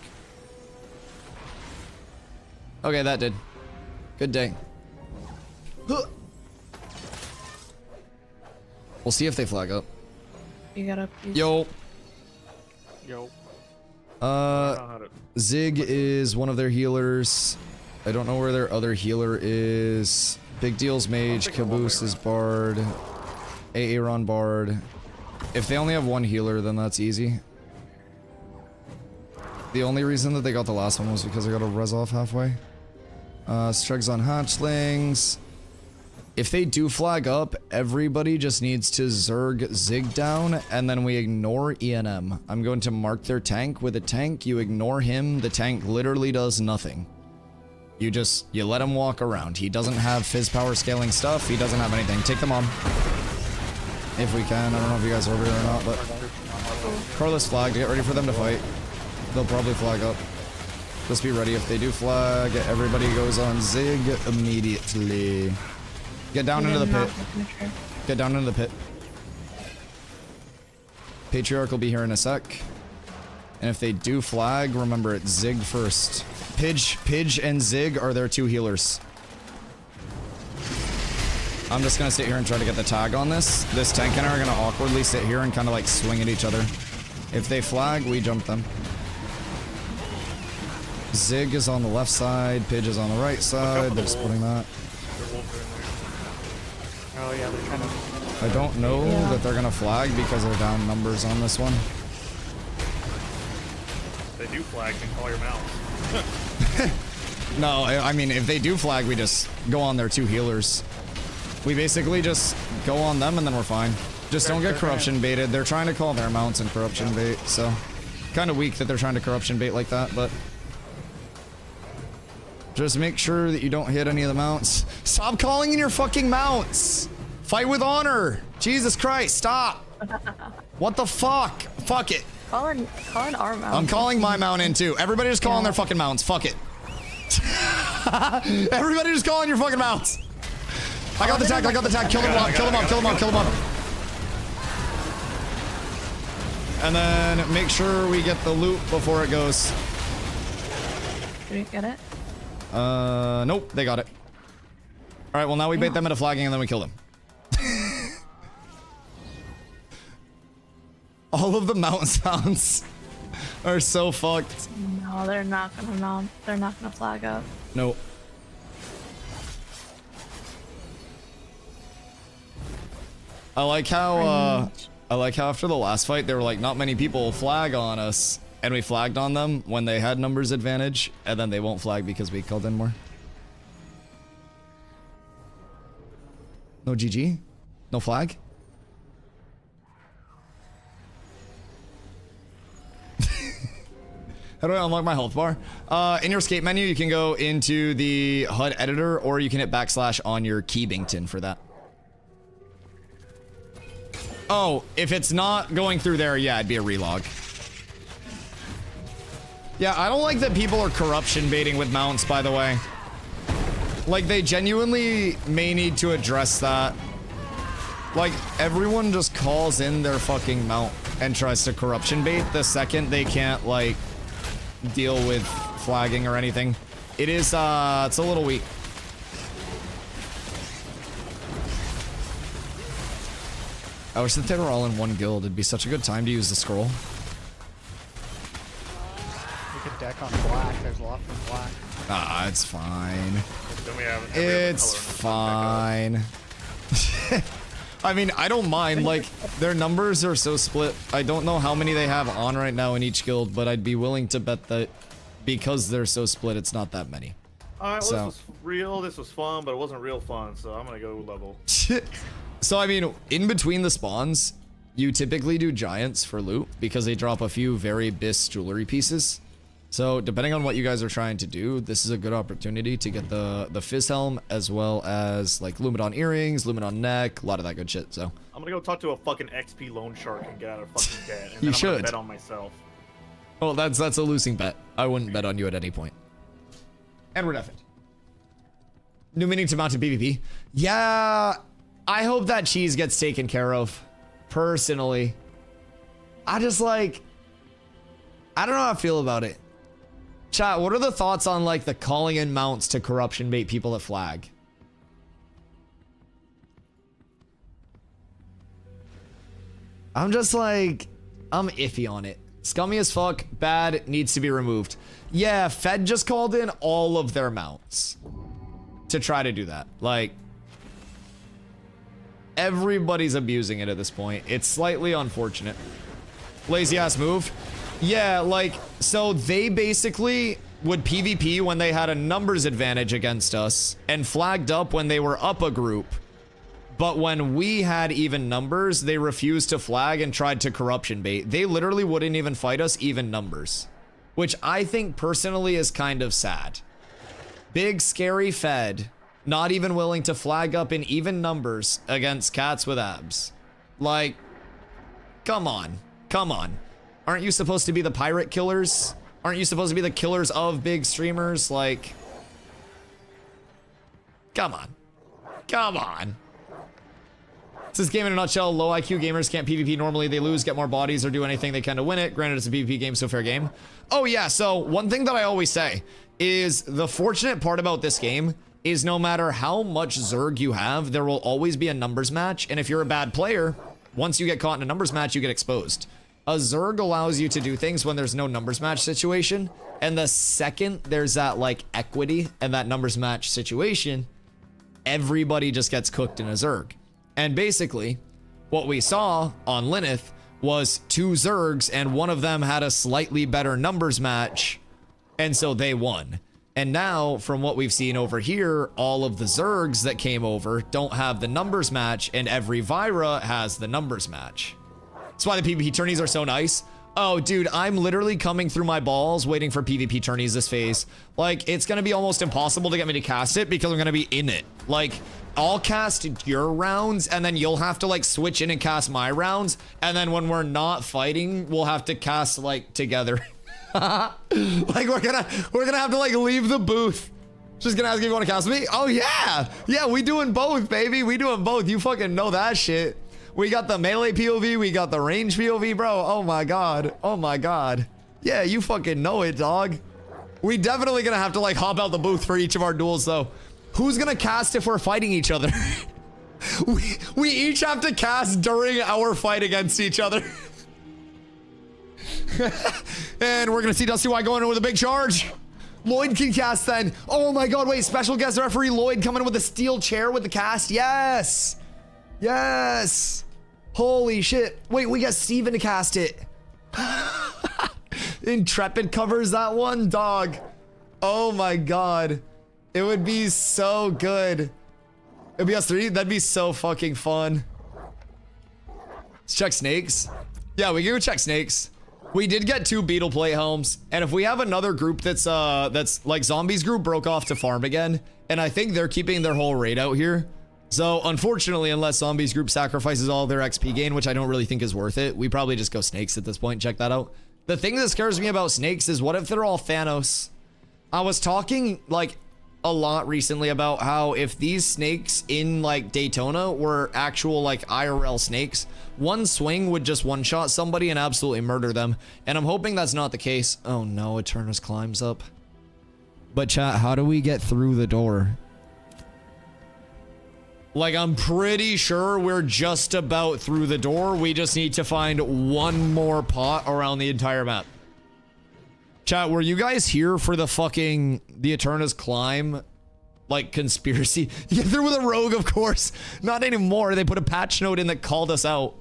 Okay, that did. Good day. Huh. We'll see if they flag up. You got uppies. Yo. Yo. Zig is one of their healers. I don't know where their other healer is. Big Deal's mage, Caboose is bard. Aaron Bard. If they only have one healer, then that's easy. The only reason that they got the last one was because I got a res off halfway. Stregs on hatchlings. If they do flag up, everybody just needs to Zerg Zig down, and then we ignore ENM. I'm going to mark their tank with a tank. You ignore him. The tank literally does nothing. You let him walk around. He doesn't have fizz power scaling stuff. He doesn't have anything. Take them on. If we can. I don't know if you guys are over here or not, but... Carlos flagged. Get ready for them to fight. They'll probably flag up. Just be ready. If they do flag, everybody goes on Zig immediately. Get down into the pit. Get down into the pit. Patriarch will be here in a sec. And if they do flag, remember it's Zig first. Pidge and Zig are their two healers. I'm just gonna sit here and try to get the tag on this. This tank and I are gonna awkwardly sit here and kind of like swing at each other. If they flag, we jump them. Zig is on the left side, Pidge is on the right side. They're splitting that. Oh yeah, they're trying to... I don't know that they're gonna flag because they're down numbers on this one. If they do flag, then call your mouse. No, I mean, if they do flag, we just go on their two healers. We basically just go on them and then we're fine. Just don't get corruption baited. They're trying to call their mounts and corruption bait, so... Kind of weak that they're trying to corruption bait like that, but... Just make sure that you don't hit any of the mounts. Stop calling in your fucking mounts! Fight with honor! Jesus Christ, stop! What the fuck? Fuck it. Call in our mount. I'm calling my mount in too. Everybody just call in their fucking mounts. Fuck it. Everybody just call in your fucking mounts. I got the tag, I got the tag. Kill them up, kill them up, kill them up, kill them up. And then make sure we get the loot before it goes. Did we get it? Nope, they got it. Alright, well now we bait them into flagging and then we kill them. All of the mount sounds are so fucked. No, they're not gonna mount. They're not gonna flag up. Nope. I like how after the last fight they were like, not many people flag on us, and we flagged on them when they had numbers advantage, and then they won't flag because we killed in more. No GG? No flag? How do I unlock my health bar? In your escape menu, you can go into the HUD editor, or you can hit / on your Keybington for that. Oh, if it's not going through there, yeah, it'd be a relog. Yeah, I don't like that people are corruption baiting with mounts, by the way. Like, they genuinely may need to address that. Like, everyone just calls in their fucking mount and tries to corruption bait the second they can't, like, deal with flagging or anything. It is, it's a little weak. I wish that they were all in one guild. It'd be such a good time to use the scroll. We could deck on black. There's a lot from black. Ah, it's fine. Then we have It's fine. I mean, I don't mind. Like, their numbers are so split. I don't know how many they have on right now in each guild, but I'd be willing to bet that because they're so split, it's not that many. Alright, well, So- this was real, this was fun, but it wasn't real fun, so I'm gonna go level. So, I mean, in between the spawns, you typically do giants for loot because they drop a few very bis jewelry pieces. So, depending on what you guys are trying to do, this is a good opportunity to get the Fizz Helm, as well as, like, Luminon earrings, Luminon neck, a lot of that good shit, so. I'm gonna go talk to a fucking XP loan shark and get out of fucking debt. And You then I'm should. gonna bet on myself. Well, that's a losing bet. I wouldn't bet on you at any point. And we're nothing. New meaning to mounted PvP. Yeah, I hope that cheese gets taken care of. Personally. I just like... I don't know how I feel about it. Chat, what are the thoughts on like the calling in mounts to corruption bait people at flag? I'm just like... I'm iffy on it. Scummy as fuck, bad, needs to be removed. Yeah, Fed just called in all of their mounts to try to do that. Like, Everybody's abusing it at this point. It's slightly unfortunate. Lazy ass move. Yeah, like, so they basically would PvP when they had a numbers advantage against us and flagged up when they were up a group. But when we had even numbers, they refused to flag and tried to corruption bait. They literally wouldn't even fight us even numbers, which I think personally is kind of sad. Big scary Fed, not even willing to flag up in even numbers against cats with abs. Like, come on, come on. Aren't you supposed to be the pirate killers? Aren't you supposed to be the killers of big streamers? Like, come on. Come on. This is game in a nutshell. Low IQ gamers can't PvP normally. They lose, get more bodies, or do anything they can to win it. Granted, it's a PvP game, so fair game. Oh yeah, so one thing that I always say is the fortunate part about this game is no matter how much Zerg you have, there will always be a numbers match. And if you're a bad player, once you get caught in a numbers match, you get exposed. A Zerg allows you to do things when there's no numbers match situation. And the second there's that like equity and that numbers match situation, everybody just gets cooked in a Zerg. And basically, what we saw on Lineth was 2 Zergs and one of them had a slightly better numbers match. And so they won. And now, from what we've seen over here, all of the Zergs that came over don't have the numbers match, and every Vira has the numbers match. That's why the PvP tourneys are so nice. Oh, dude, I'm literally coming through my balls waiting for PvP tourneys this phase. Like, it's gonna be almost impossible to get me to cast it because I'm gonna be in it. Like, I'll cast your rounds, and then you'll have to, like, switch in and cast my rounds, and then when we're not fighting, we'll have to cast, like, together. Like, we're gonna have to, like, leave the booth. Just gonna ask if you want to cast me? Oh, yeah! Yeah, we doing both, baby. We doing both. You fucking know that shit. We got the melee POV, we got the range POV, bro. Oh my god. Oh my god. Yeah, you fucking know it, dog. We definitely gonna have to like hop out the booth for each of our duels though. Who's gonna cast if we're fighting each other? we each have to cast during our fight against each other. And we're gonna see DustyWhy going in with a big charge. Lloyd can cast then. Oh my god, wait, special guest referee Lloyd coming in with a steel chair with the cast. Yes. Yes! Holy shit. Wait, we got Steven to cast it. Intrepid covers that one, dog. Oh my god. It would be so good. It'd be us 3. That'd be so fucking fun. Let's check snakes. Yeah, we can go check snakes. We did get 2 beetle plate helms, and if we have another group that's like Zombies group broke off to farm again, and I think they're keeping their whole raid out here. So, unfortunately, unless Zombies group sacrifices all their XP gain, which I don't really think is worth it, we probably just go snakes at this point. Check that out. The thing that scares me about snakes is what if they're all Thanos? I was talking, like, a lot recently about how if these snakes in, like, Daytona were actual, like, IRL snakes, one swing would just one-shot somebody and absolutely murder them. And I'm hoping that's not the case. Oh, no, Eternus climbs up. But, chat, how do we get through the door? Like, I'm pretty sure we're just about through the door. We just need to find one more pot around the entire map. Chat, were you guys here for the fucking, the Eternus climb, like, conspiracy? Yeah, they're with a rogue, of course. Not anymore. They put a patch note in that called us out.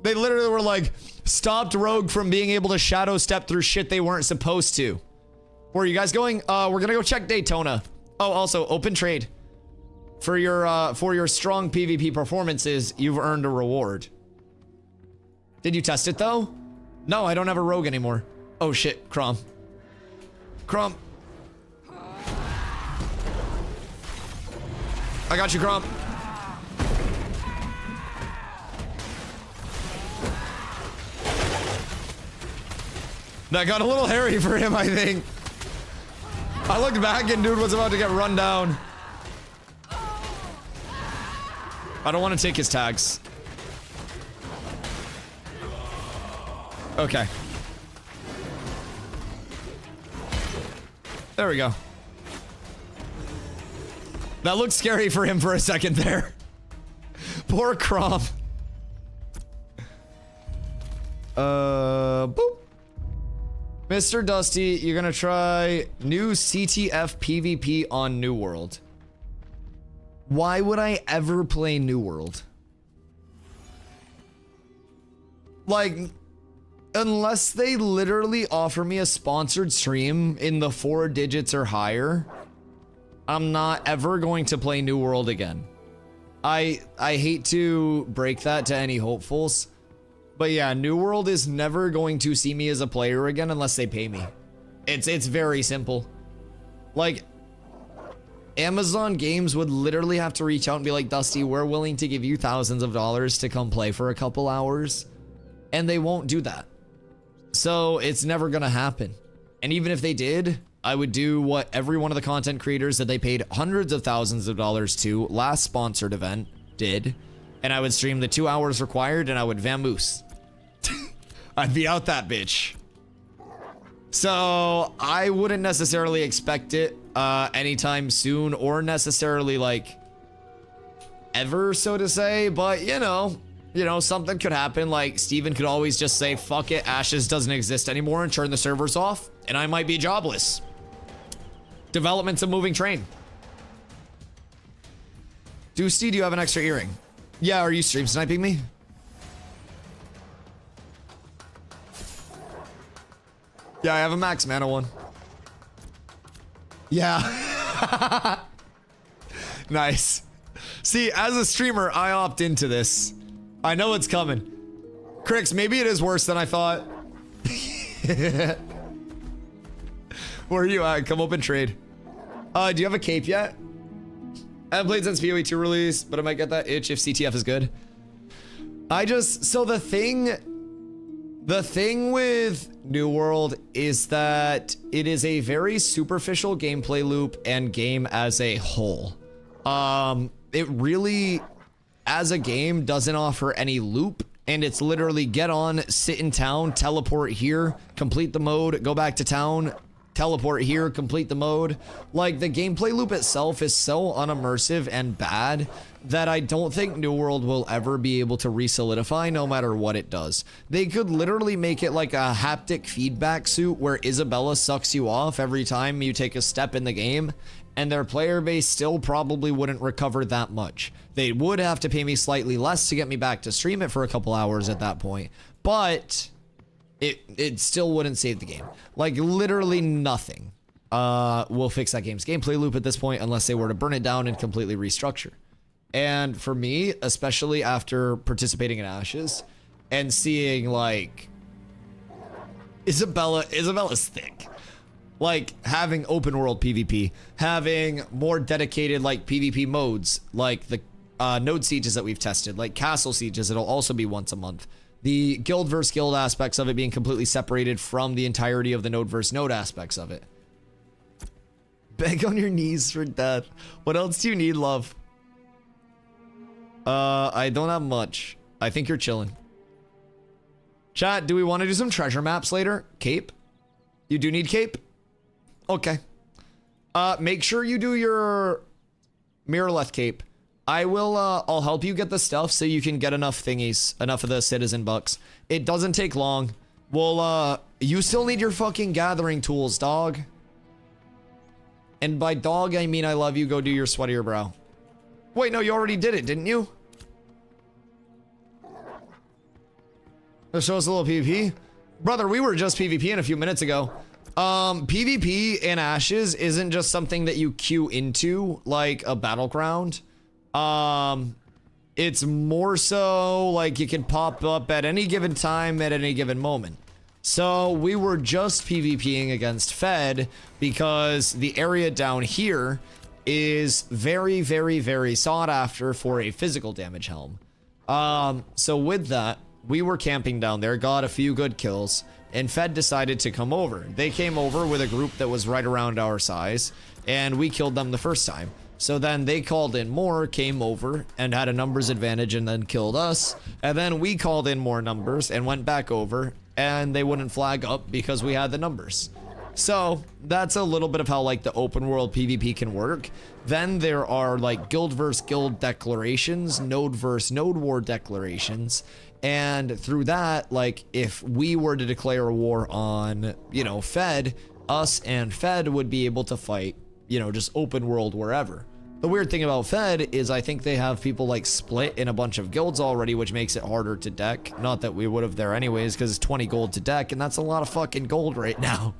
They literally were like, stopped rogue from being able to shadow step through shit they weren't supposed to. Where are you guys going? We're gonna go check Daytona. Oh, also, open trade. For your strong PvP performances, you've earned a reward. Did you test it though? No, I don't have a rogue anymore. Oh shit, Crom. Crom. I got you, Crom. That got a little hairy for him, I think. I looked back and dude was about to get run down. I don't want to take his tags. Okay. There we go. That looked scary for him for a second there. Poor Crom. Boop. Mr. Dusty, you're gonna try new CTF PvP on New World. Why would I ever play New World? Like, unless they literally offer me a sponsored stream in the 4 digits or higher, I'm not ever going to play New World again. I hate to break that to any hopefuls, but yeah, New World is never going to see me as a player again unless they pay me. It's very simple. Like, Amazon Games would literally have to reach out and be like, Dusty, we're willing to give you thousands of dollars to come play for a couple hours. And they won't do that. So it's never gonna happen. And even if they did, I would do what every one of the content creators that they paid hundreds of thousands of dollars to last sponsored event did. And I would stream the 2 hours required and I would vamoose. I'd be out that bitch. So I wouldn't necessarily expect it anytime soon or necessarily like ever, so to say, but you know, something could happen. Like Steven could always just say, fuck it, Ashes doesn't exist anymore and turn the servers off and I might be jobless. Development's a moving train. Dusty, do you have an extra earring? Yeah, are you stream sniping me? Yeah, I have a max mana one. Yeah. Nice. See, as a streamer, I opt into this. I know it's coming. Crix, maybe it is worse than I thought. Where are you at? Come up and trade. Do you have a cape yet? I haven't played since PoE 2 release, but I might get that itch if CTF is good. So the thing with New World is that it is a very superficial gameplay loop and game as a whole. It really, as a game, doesn't offer any loop, and it's literally get on, sit in town, teleport here, complete the mode, go back to town, teleport here, complete the mode. Like, the gameplay loop itself is so unimmersive and bad that I don't think New World will ever be able to re-solidify no matter what it does. They could literally make it like a haptic feedback suit where Isabella sucks you off every time you take a step in the game, and their player base still probably wouldn't recover that much. They would have to pay me slightly less to get me back to stream it for a couple hours at that point, but it still wouldn't save the game. Like, literally nothing will fix that game's gameplay loop at this point unless they were to burn it down and completely restructure. And for me, especially after participating in Ashes and seeing like Isabella's thick. Like having open world PvP, having more dedicated like PvP modes, like the node sieges that we've tested, like castle sieges, it'll also be once a month. The guild versus guild aspects of it being completely separated from the entirety of the node versus node aspects of it. Beg on your knees for death. What else do you need, love? I don't have much. I think you're chilling. Chat, do we want to do some treasure maps later? Cape? You do need cape? Okay. Make sure you do your Mirrorleth cape. I'll help you get the stuff so you can get enough thingies, enough of the citizen bucks. It doesn't take long. Well, you still need your fucking gathering tools, dog. And by dog, I mean I love you, go do your sweatier brow. Wait, no, you already did it, didn't you? Let's show us a little PvP. Brother, we were just PvPing a few minutes ago. PvP in Ashes isn't just something that you queue into like a battleground. It's more so like you can pop up at any given time at any given moment. So we were just PvPing against Fed because the area down here is very, very, very sought after for a physical damage helm. So with that, we were camping down there, got a few good kills, and Fed decided to come over. They came over with a group that was right around our size, and we killed them the first time. So then they called in more, came over, and had a numbers advantage and then killed us. And then we called in more numbers and went back over, and they wouldn't flag up because we had the numbers. So that's a little bit of how like the open world PvP can work. Then there are like guild versus guild declarations, node versus node war declarations. And through that, like if we were to declare a war on, you know, Fed, us and Fed would be able to fight, you know, just open world wherever. The weird thing about Fed is I think they have people like split in a bunch of guilds already, which makes it harder to deck. Not that we would have there anyways, because it's 20 gold to deck, and that's a lot of fucking gold right now.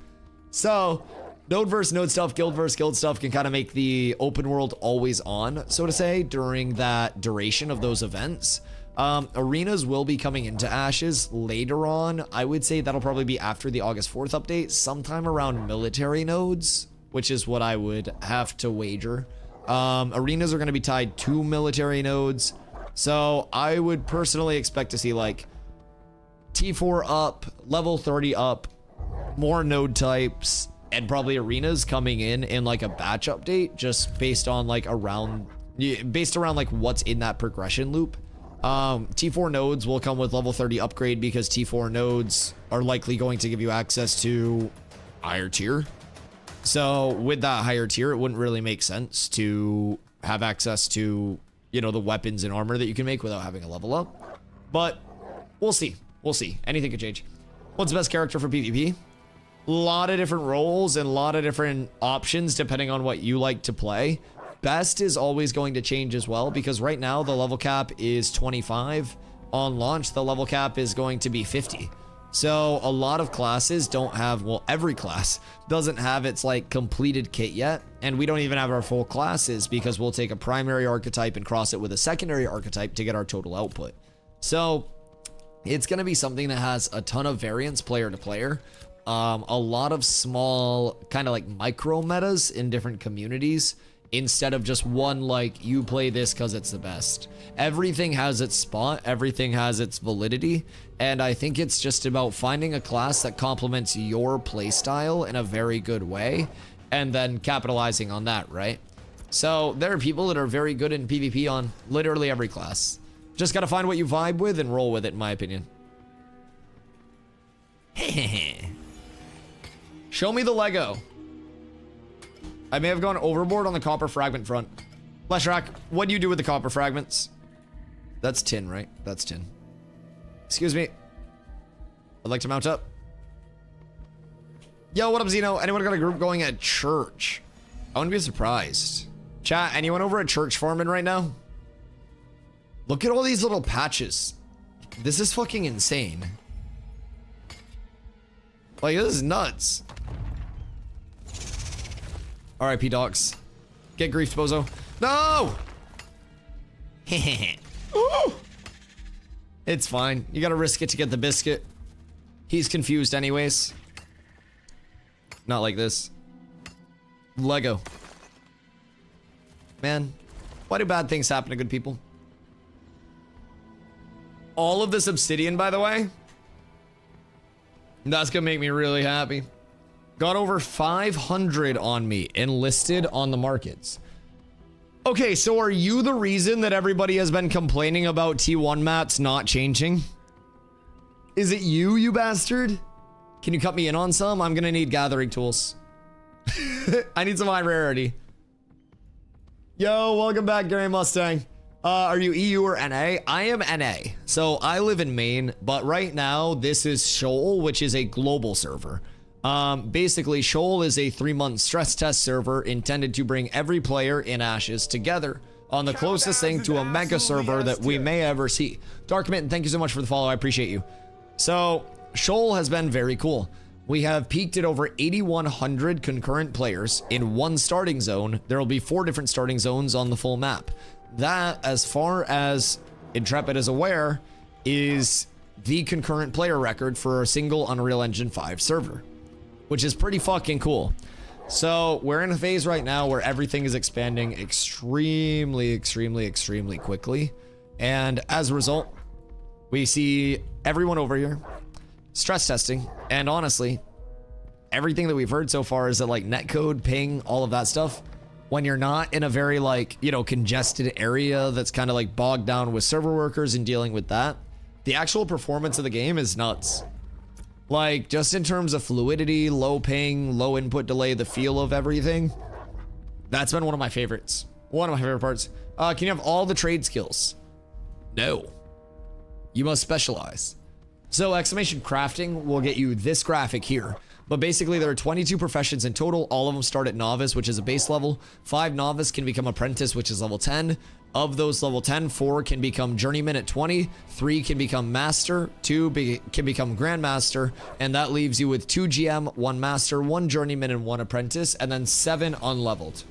So node versus node stuff, guild versus guild stuff can kind of make the open world always on, so to say, during that duration of those events. Arenas will be coming into Ashes later on. I would say that'll probably be after the August 4th update, sometime around military nodes, which is what I would have to wager. Arenas are going to be tied to military nodes, so I would personally expect to see like T4 up, level 30 up, more node types, and probably arenas coming in like a batch update, just based on like based around like what's in that progression loop. T4 nodes will come with level 30 upgrade because T4 nodes are likely going to give you access to higher tier. So with that higher tier, it wouldn't really make sense to have access to, you know, the weapons and armor that you can make without having a level up. But we'll see. We'll see. Anything could change. What's the best character for PvP? A lot of different roles and a lot of different options depending on what you like to play. Best is always going to change as well, because right now the level cap is 25. On launch, the level cap is going to be 50. So a lot of classes don't have, well, every class doesn't have its like completed kit yet. And we don't even have our full classes because we'll take a primary archetype and cross it with a secondary archetype to get our total output. So it's going to be something that has a ton of variance player to player. A lot of small kind of like micro metas in different communities, instead of just one like you play this because it's the best. Everything has its spot, everything has its validity, and I think it's just about finding a class that complements your playstyle in a very good way and then capitalizing on that, right? So there are people that are very good in PvP on literally every class. Just gotta find what you vibe with and roll with it, in my opinion. Show me the Lego. I may have gone overboard on the copper fragment front. Fleshrack, what do you do with the copper fragments? That's tin, right? That's tin. Excuse me. I'd like to mount up. Yo, what up, Zeno? Anyone got a group going at church? I wouldn't be surprised. Chat, anyone over at church farming right now? Look at all these little patches. This is fucking insane. Like, this is nuts. RIP docs. Get griefed, bozo. No! It's fine. You gotta risk it to get the biscuit. He's confused anyways. Not like this. Lego. Man, why do bad things happen to good people? All of this obsidian, by the way. That's gonna make me really happy. Got over 500 on me enlisted on the markets. Okay, so are you the reason that everybody has been complaining about T1 mats not changing? Is it you, you bastard? Can you cut me in on some? I'm gonna need gathering tools. I need some high rarity. Yo, welcome back, Gary Mustang. Are you EU or NA? I am NA. So I live in Maine, but right now this is Shoal, which is a global server. Basically, Shoal is a 3-month stress test server intended to bring every player in Ashes together on the closest thing to a mega server that we may ever see. Darkmitten, thank you so much for the follow. I appreciate you. So, Shoal has been very cool. We have peaked at over 8,100 concurrent players in one starting zone. There will be 4 different starting zones on the full map. That, as far as Intrepid is aware, is the concurrent player record for a single Unreal Engine 5 server, which is pretty fucking cool. So we're in a phase right now where everything is expanding extremely quickly. And as a result, we see everyone over here stress testing. And honestly, everything that we've heard so far is that like netcode, ping, all of that stuff, when you're not in a very like, you know, congested area that's kind of like bogged down with server workers and dealing with that, the actual performance of the game is nuts. Like, just in terms of fluidity, low ping, low input delay, the feel of everything, that's been one of my favorites. One of my favorite parts. Can you have all the trade skills? No. You must specialize. So, exclamation crafting will get you this graphic here. But basically there are 22 professions in total. All of them start at novice, which is a base level. 5 novice can become apprentice, which is level 10. Of those level 10, 4 can become journeyman at 20, 3 can become master, 2 can become grandmaster, and that leaves you with 2 GM, 1 master, 1 journeyman, and 1 apprentice, and then 7 unleveled.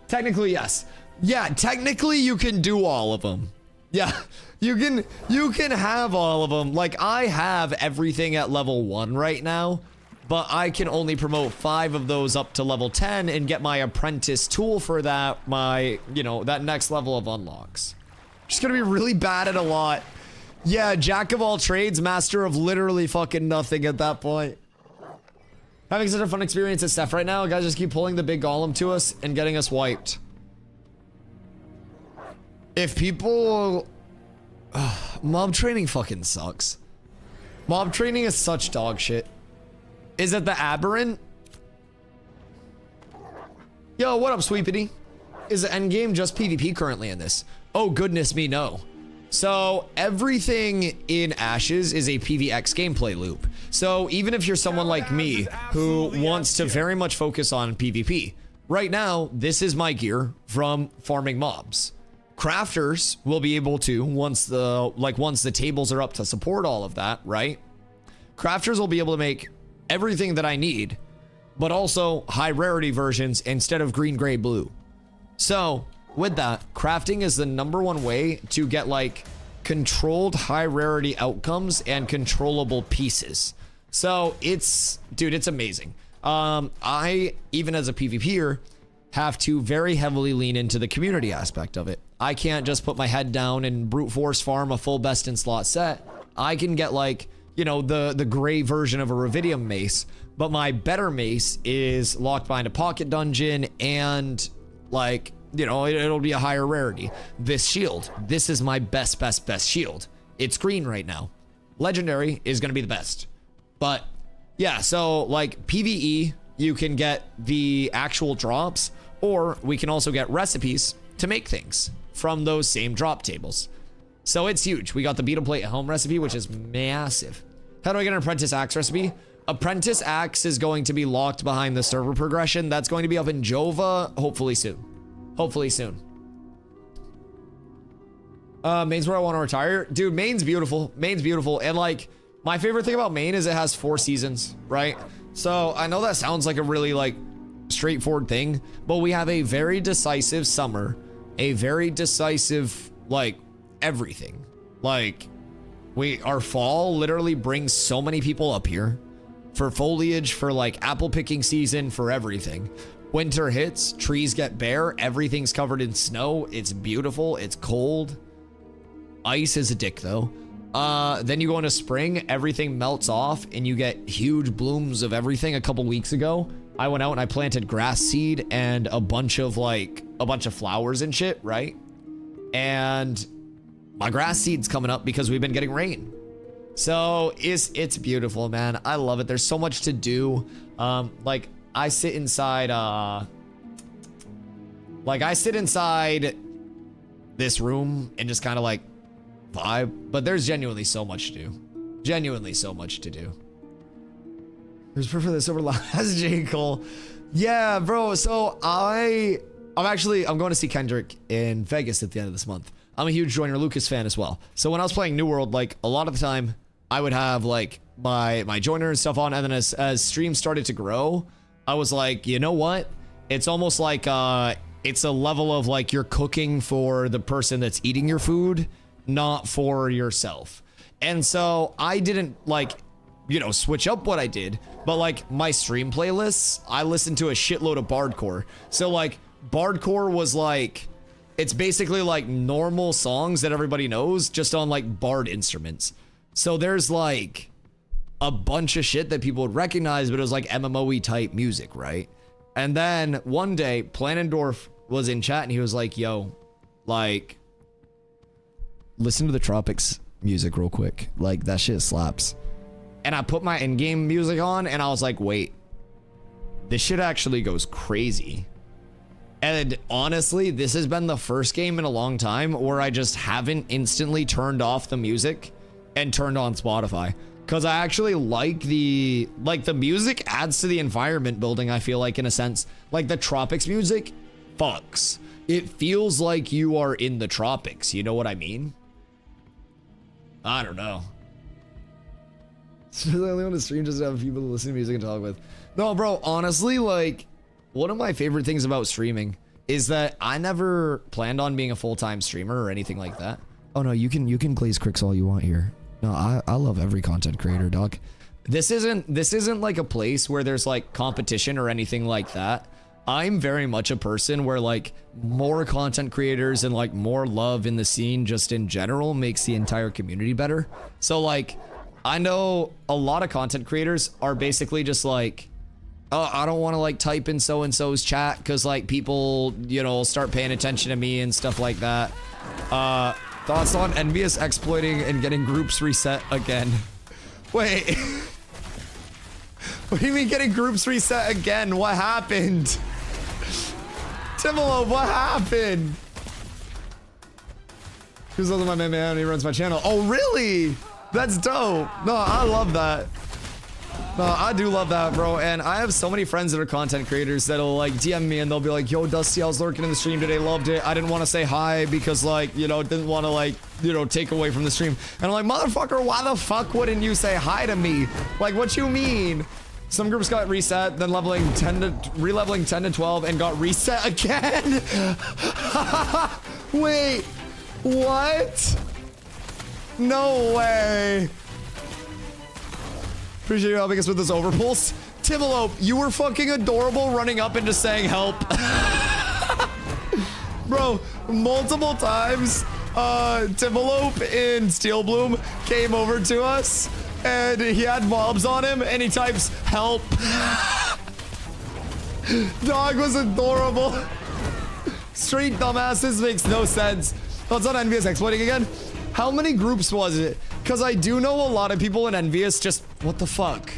Technically, yes. Yeah, technically you can do all of them. Yeah, you can have all of them. Like, I have everything at level 1 right now, but I can only promote 5 of those up to level 10 and get my apprentice tool for that, that next level of unlocks. Just gonna be really bad at a lot. Yeah, jack of all trades, master of literally fucking nothing at that point. Having such a fun experience at Steph right now. Guys just keep pulling the big golem to us and getting us wiped. If people... mob training fucking sucks. Mob training is such dog shit. Is it the aberrant? Yo, what up, Sweepity? Is the endgame just PvP currently in this? Oh, goodness me, no. So, everything in Ashes is a PvX gameplay loop. So, even if you're someone like me who wants to very much focus on PvP, right now, this is my gear from farming mobs. Crafters will be able to, once the tables are up to support all of that, right? Crafters will be able to make everything that I need, but also high rarity versions instead of green, gray, blue. So with that, crafting is the #1 way to get like controlled high rarity outcomes and controllable pieces. So it's amazing. I, even as a PvPer, have to very heavily lean into the community aspect of it. I can't just put my head down and brute force farm a full best in slot set. I can get like, the gray version of a Ruvidium mace, but my better mace is locked behind a pocket dungeon and like, it'll be a higher rarity. This shield, this is my best shield. It's green right now. Legendary is gonna be the best. But yeah, so like PvE, you can get the actual drops, or we can also get recipes to make things from those same drop tables. So it's huge. We got the beetle plate at home recipe, which is massive. How do I get an apprentice axe recipe? Apprentice axe is going to be locked behind the server progression. That's going to be up in Jova, hopefully soon. Hopefully soon. Maine's where I want to retire. Dude, Maine's beautiful. Maine's beautiful. And like, my favorite thing about Maine is it has 4 seasons, right? So I know that sounds like a really like straightforward thing, but we have a very decisive summer, a very decisive like everything. Like our fall literally brings so many people up here for foliage, for like apple picking season, for everything. Winter hits, trees get bare, everything's covered in snow. It's beautiful, it's cold. Ice is a dick though. Then you go into spring, everything melts off and you get huge blooms of everything. A couple weeks ago, I went out and I planted grass seed and a bunch of flowers and shit, right? And my grass seed's coming up because we've been getting rain. So it's beautiful, man. I love it. There's so much to do. Like I sit inside this room and just kind of like vibe, but there's genuinely so much to do. Genuinely so much to do. There's proof of this over last J. Cole. Yeah, bro. So I'm going to see Kendrick in Vegas at the end of this month. I'm a huge Joyner Lucas fan as well. So when I was playing New World, like a lot of the time I would have like my Joyner and stuff on, and then as streams started to grow, I was like, you know what? It's almost like it's a level of like you're cooking for the person that's eating your food, not for yourself. And so I didn't like, switch up what I did, but like my stream playlists, I listened to a shitload of Bardcore. So like Bardcore was like, it's basically like normal songs that everybody knows just on like bard instruments. So there's like a bunch of shit that people would recognize, but it was like MMO-y type music, right? And then one day Planendorf was in chat and he was like, yo, like, listen to the Tropics music real quick. Like that shit slaps. And I put my in-game music on and I was like, wait, this shit actually goes crazy. And honestly, this has been the first game in a long time where I just haven't instantly turned off the music and turned on Spotify. Because I actually like the music adds to the environment building, I feel like, in a sense. Like the tropics music fucks. It feels like you are in the tropics, you know what I mean? I don't know. I only want to stream just to have people to listen to music and talk with. No, bro, honestly, like, one of my favorite things about streaming is that I never planned on being a full-time streamer or anything like that. Oh no, you can glaze cricks all you want here. No, I love every content creator, dog. This isn't like a place where there's like competition or anything like that. I'm very much a person where like more content creators and like more love in the scene just in general makes the entire community better. So like, I know a lot of content creators are basically just like, oh, I don't want to like type in so-and-so's chat because like people, you know, start paying attention to me and stuff like that. Thoughts on envious exploiting and getting groups reset again? Wait. What do you mean getting groups reset again? What happened? Timolo, what happened? Who's also my man and he runs my channel? Oh, really? That's dope. No, I love that. No, I do love that, bro. And I have so many friends that are content creators that'll like DM me and they'll be like, yo, Dusty, I was lurking in the stream today, loved it. I didn't want to say hi because like, you know, didn't want to like, you know, take away from the stream. And I'm like, motherfucker, why the fuck wouldn't you say hi to me? Like, what you mean? Some groups got reset, then re-leveling 10 to 12 and got reset again. Wait, what? No way. Appreciate you helping us with this overpulse. Timolope, you were fucking adorable running up and just saying help. Bro, multiple times, Timolope in Steel Bloom came over to us and he had mobs on him and he types help. Dog was adorable. Street dumbasses makes no sense. What's on Envious exploiting again? How many groups was it? Because I do know a lot of people in Envious just... What the fuck?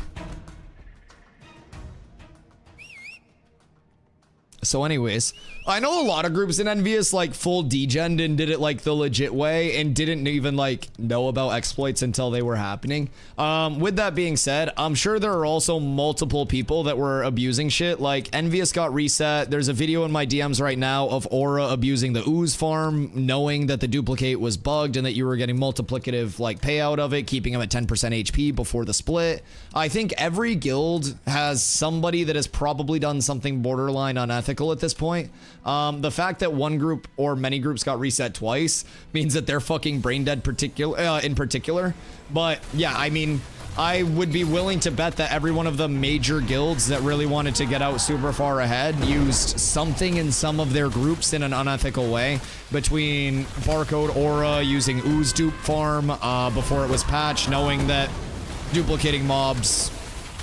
So anyways, I know a lot of groups in Envious like full degened and did it like the legit way and didn't even like know about exploits until they were happening. With that being said, I'm sure there are also multiple people that were abusing shit. Like Envious got reset. There's a video in my DMs right now of Aura abusing the ooze farm, knowing that the duplicate was bugged and that you were getting multiplicative like payout of it, keeping him at 10% HP before the split. I think every guild has somebody that has probably done something borderline unethical at this point. The fact that one group or many groups got reset twice means that they're fucking brain dead in particular. But yeah, I mean, I would be willing to bet that every one of the major guilds that really wanted to get out super far ahead used something in some of their groups in an unethical way. Between Barcode Aura using ooze dupe farm before it was patched, knowing that duplicating mobs,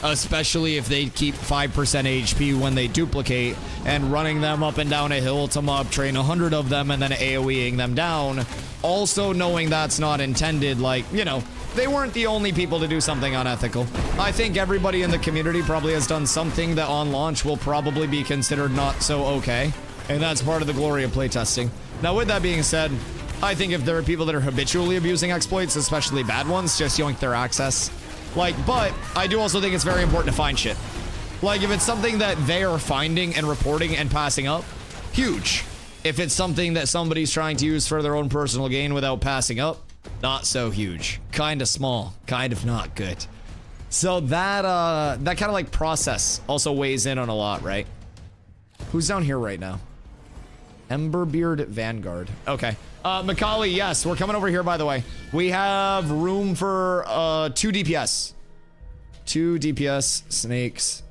especially if they keep 5% HP when they duplicate, and running them up and down a hill to mob train 100 of them and then AoEing them down. Also knowing that's not intended, like, you know, they weren't the only people to do something unethical. I think everybody in the community probably has done something that on launch will probably be considered not so okay. And that's part of the glory of playtesting. Now, with that being said, I think if there are people that are habitually abusing exploits, especially bad ones, just yoink their access. Like, but I do also think it's very important to find shit. Like, if it's something that they are finding and reporting and passing up, huge. If it's something that somebody's trying to use for their own personal gain without passing up, not so huge. Kind of small, kind of not good. So that kind of like process also weighs in on a lot, right? Who's down here right now? Emberbeard Vanguard. Okay. Macaulay, yes, we're coming over here, by the way. We have room for 2 DPS. 2 DPS, snakes,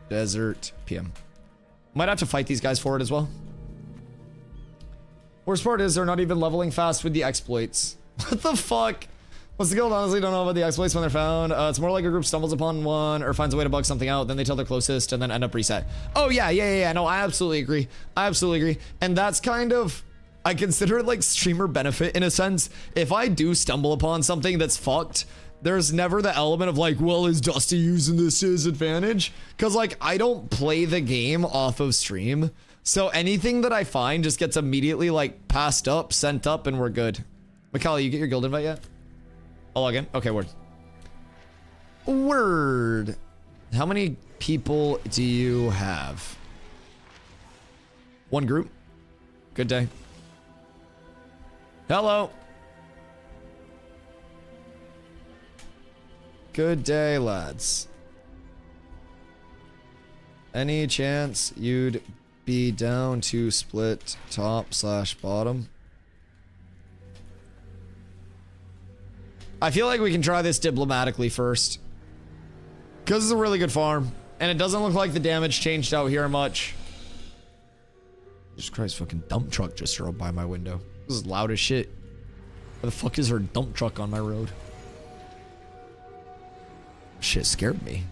desert, PM. Might have to fight these guys for it as well. Worst part is they're not even leveling fast with the exploits. What the fuck? What's the guild honestly don't know about the exploits when they're found. It's more like a group stumbles upon one or finds a way to bug something out, then they tell their closest and then end up reset. Oh yeah. No, I absolutely agree. And that's kind of, I consider it like streamer benefit in a sense. If I do stumble upon something that's fucked, there's never the element of like, well, is Dusty using this to his advantage? Because like, I don't play the game off of stream. So anything that I find just gets immediately like passed up, sent up, and we're good. Macaulay, you get your guild invite yet? I'll log in. Okay, word. Word. How many people do you have? One group. Good day. Hello. Good day, lads. Any chance you'd be down to split top/bottom? I feel like we can try this diplomatically first. Because it's a really good farm. And it doesn't look like the damage changed out here much. Jesus Christ, fucking dump truck just drove by my window. This is loud as shit. Why the fuck is there a dump truck on my road? Shit scared me.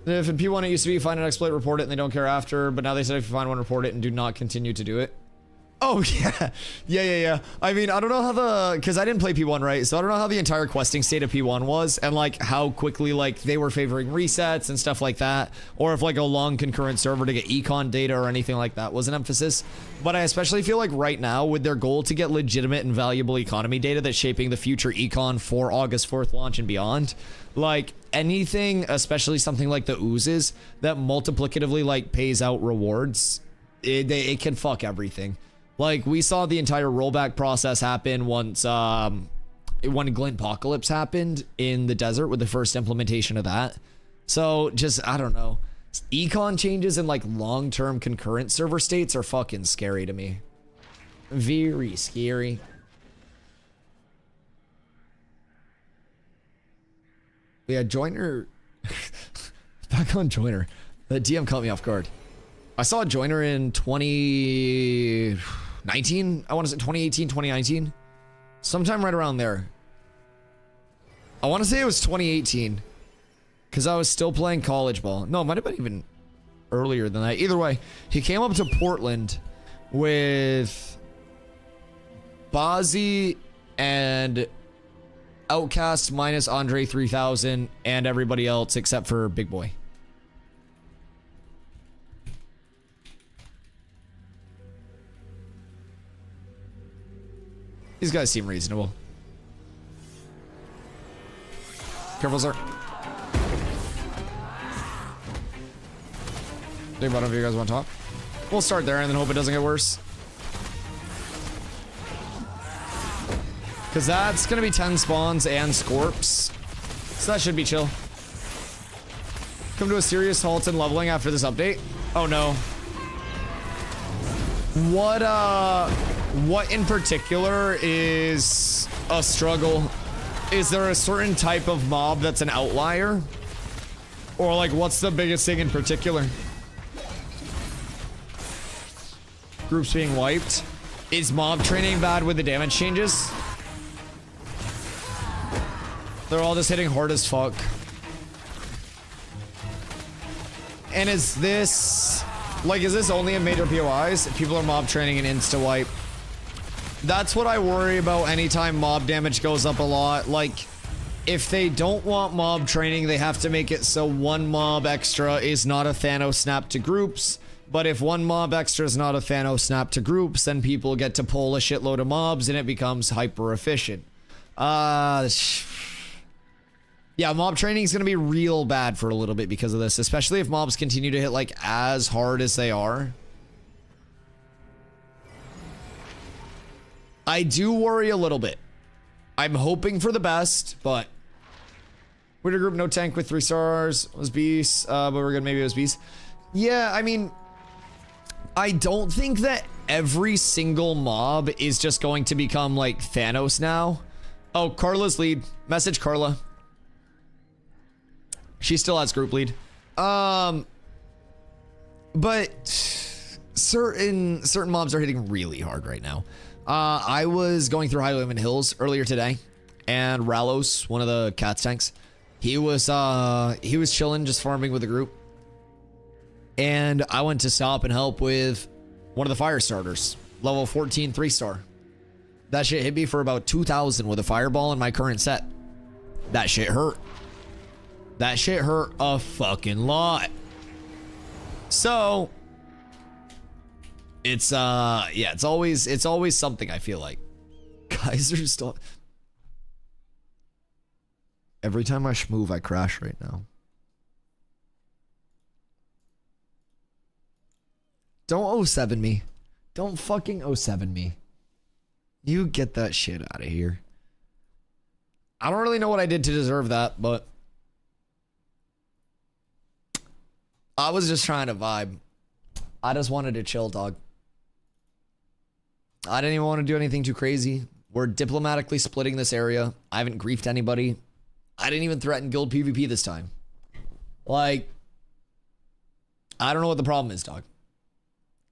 If in P1 it used to be find an exploit, report it, and they don't care after, but now they said if you find one, report it and do not continue to do it. Oh, yeah. Yeah. I mean, I don't know how because I didn't play P1, right? So I don't know how the entire questing state of P1 was, and like how quickly like they were favoring resets and stuff like that, or if like a long concurrent server to get econ data or anything like that was an emphasis. But I especially feel like right now, with their goal to get legitimate and valuable economy data that's shaping the future econ for August 4th launch and beyond, like anything, especially something like the oozes that multiplicatively like pays out rewards, it can fuck everything. Like, we saw the entire rollback process happen once, when Glintpocalypse happened in the desert with the first implementation of that. So, just, I don't know. Econ changes in, like, long-term concurrent server states are fucking scary to me. Very scary. Yeah, Joiner... Back on Joiner. The DM caught me off guard. I saw Joiner in 2019. I want to say 2018, 2019. Sometime right around there. I want to say it was 2018. Because I was still playing college ball. No, it might have been even earlier than that. Either way, he came up to Portland with Bozzy and Outcast minus Andre 3000 and everybody else except for Big Boy. These guys seem reasonable. Careful, sir. Think about it if you guys want to talk. We'll start there and then hope it doesn't get worse. Because that's going to be 10 spawns and Scorps. So that should be chill. Come to a serious halt in leveling after this update. Oh no. What in particular is a struggle? Is there a certain type of mob that's an outlier? Or like, what's the biggest thing in particular? Groups being wiped? Is mob training bad with the damage changes? They're all just hitting hard as fuck. And is this... like, is this only in major POIs? If people are mob training and insta-wipe. That's what I worry about anytime mob damage goes up a lot. Like, if they don't want mob training, they have to make it so one mob extra is not a Thanos snap to groups. But if one mob extra is not a Thanos snap to groups, then people get to pull a shitload of mobs and it becomes hyper efficient. Yeah, mob training is going to be real bad for a little bit because of this, especially if mobs continue to hit like as hard as they are. I do worry a little bit. I'm hoping for the best, but Winter group, no tank with 3 stars. It was beast, but we're good. Maybe it was beast. Yeah, I mean, I don't think that every single mob is just going to become like Thanos now. Oh, Carla's lead. Message Carla. She still has group lead. But certain mobs are hitting really hard right now. I was going through Highland Hills earlier today, and Ralos, one of the cats tanks, he was chilling, just farming with the group. And I went to stop and help with one of the fire starters, level 14 3-star. That shit hit me for about 2,000 with a fireball in my current set. That shit hurt. That shit hurt a fucking lot. So it's yeah, it's always something, I feel like. Kaiser still. Every time I schmoove, I crash right now. Don't 07 me. Don't fucking 07 me. You get that shit out of here. I don't really know what I did to deserve that, but I was just trying to vibe. I just wanted to chill, dog. I didn't even want to do anything too crazy. We're diplomatically splitting this area. I haven't griefed anybody. I didn't even threaten guild PvP this time. Like, I don't know what the problem is, dog.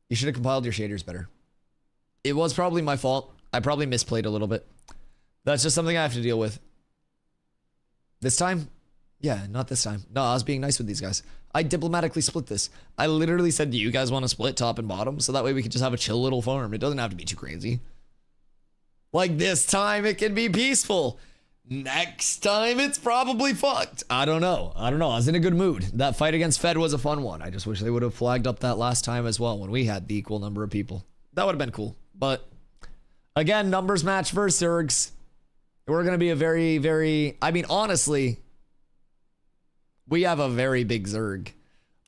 You should have compiled your shaders better. It was probably my fault. I probably misplayed a little bit. That's just something I have to deal with. This time? Yeah, not this time. No, I was being nice with these guys. I diplomatically split this. I literally said, do you guys want to split top and bottom? So that way we can just have a chill little farm. It doesn't have to be too crazy. Like this time it can be peaceful. Next time it's probably fucked. I don't know. I was in a good mood. That fight against Fed was a fun one. I just wish they would have flagged up that last time as well when we had the equal number of people. That would have been cool. But again, numbers match versus Zergs. We're going to be a very, very... I mean, honestly, we have a very big Zerg.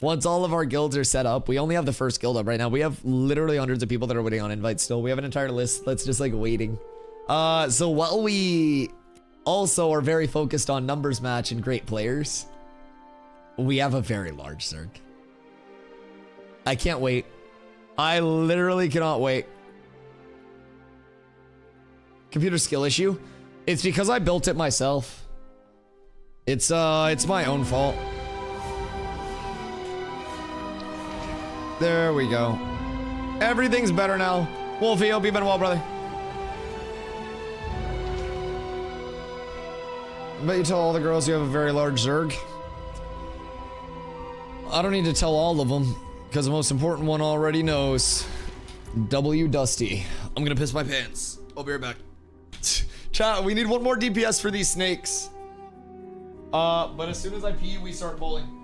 Once all of our guilds are set up, we only have the first guild up right now. We have literally hundreds of people that are waiting on invites still. We have an entire list that's just like waiting. So while we also are very focused on numbers match and great players, we have a very large Zerg. I can't wait. I literally cannot wait. Computer skill issue. It's because I built it myself. It's my own fault. There we go. Everything's better now. Wolfie, hope you've been well, brother. I bet you tell all the girls you have a very large Zerg. I don't need to tell all of them, because the most important one already knows. W Dusty. I'm gonna piss my pants. I'll be right back. Chat, we need one more DPS for these snakes. But as soon as I pee, we start bowling.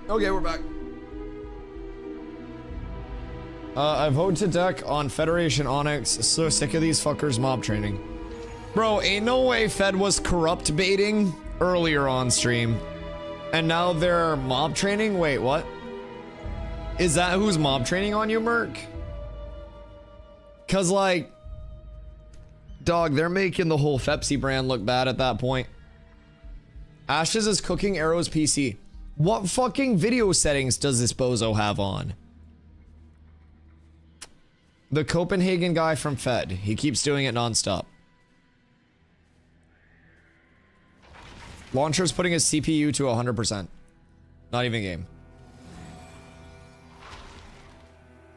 Okay, we're back. I vote to deck on Federation Onyx. So sick of these fuckers mob training. Bro, ain't no way Fed was corrupt baiting earlier on stream. And now they're mob training? Wait, what? Is that who's mob training on you, Merc? Cause like, dog, they're making the whole Pepsi brand look bad at that point. Ashes is cooking Arrow's PC. What fucking video settings does this bozo have on? The Copenhagen guy from Fed. He keeps doing it nonstop. Launcher's putting his CPU to 100%. Not even game.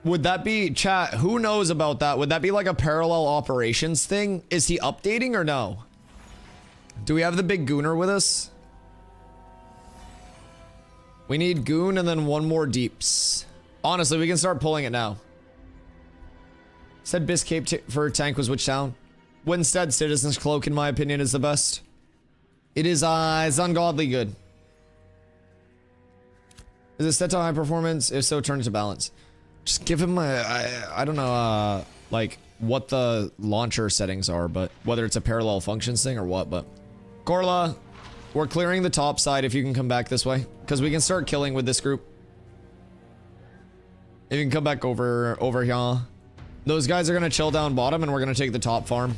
Would that be, chat, who knows about that? Would that be like a parallel operations thing? Is he updating or no? Do we have the big gooner with us? We need goon and then one more deeps. Honestly, we can start pulling it now. Said Biscape for tank was which town? Winstead Citizen's Cloak, in my opinion, is the best. It is, it's ungodly good. Is it set to high performance? If so, turn it to balance. Just give him I don't know, like, what the launcher settings are, but whether it's a parallel functions thing or what, but. Corla, we're clearing the top side if you can come back this way, because we can start killing with this group. If you can come back over here. Those guys are gonna chill down bottom and we're gonna take the top farm.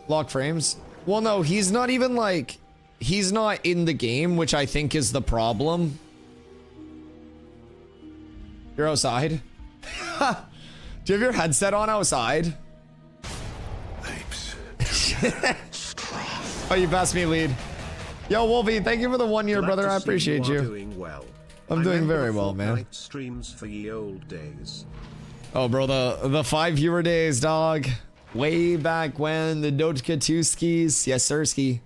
Lock frames. Well, no, he's not even like, he's not in the game, which I think is the problem. You're outside? Do you have your headset on outside? Oh, you passed me lead. Yo, Wolfie, thank you for the 1 year, brother. I appreciate you. Doing well. I'm doing very well, man. Streams for ye old days. Oh, bro, the 5 viewer days, dog. Way back when, the Dojkatuskis. Yes, Sirski.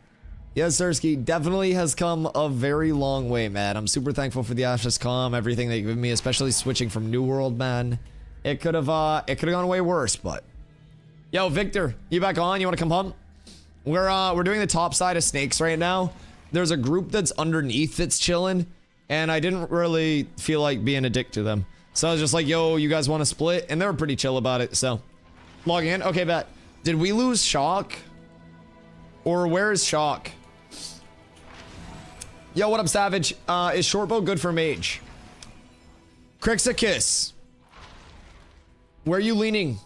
Yes, Sirski. Definitely has come a very long way, man. I'm super thankful for the Ashes Calm, everything they give me, especially switching from New World, man. It could have gone way worse, but. Yo, Victor, you back on? You want to come home? We're doing the top side of snakes right now. There's a group that's underneath that's chilling, and I didn't really feel like being a dick to them. So I was just like, yo, you guys want to split? And they were pretty chill about it, so. Logging in? Okay, bet. Did we lose Shock? Or where is Shock? Yo, what up, Savage? Is Shortbow good for Mage? Crixakis. Where are you leaning?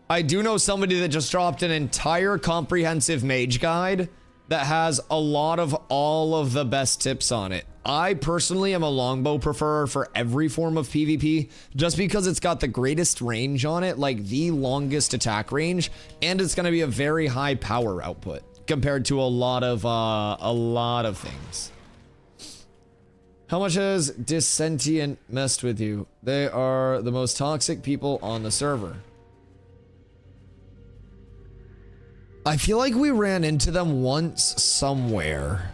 I do know somebody that just dropped an entire comprehensive Mage guide that has a lot of all of the best tips on it. I personally am a longbow preferer for every form of PvP, just because it's got the greatest range on it, like the longest attack range, and it's going to be a very high power output compared to a lot of things. How much has Dissentient messed with you? They are the most toxic people on the server. I feel like we ran into them once somewhere,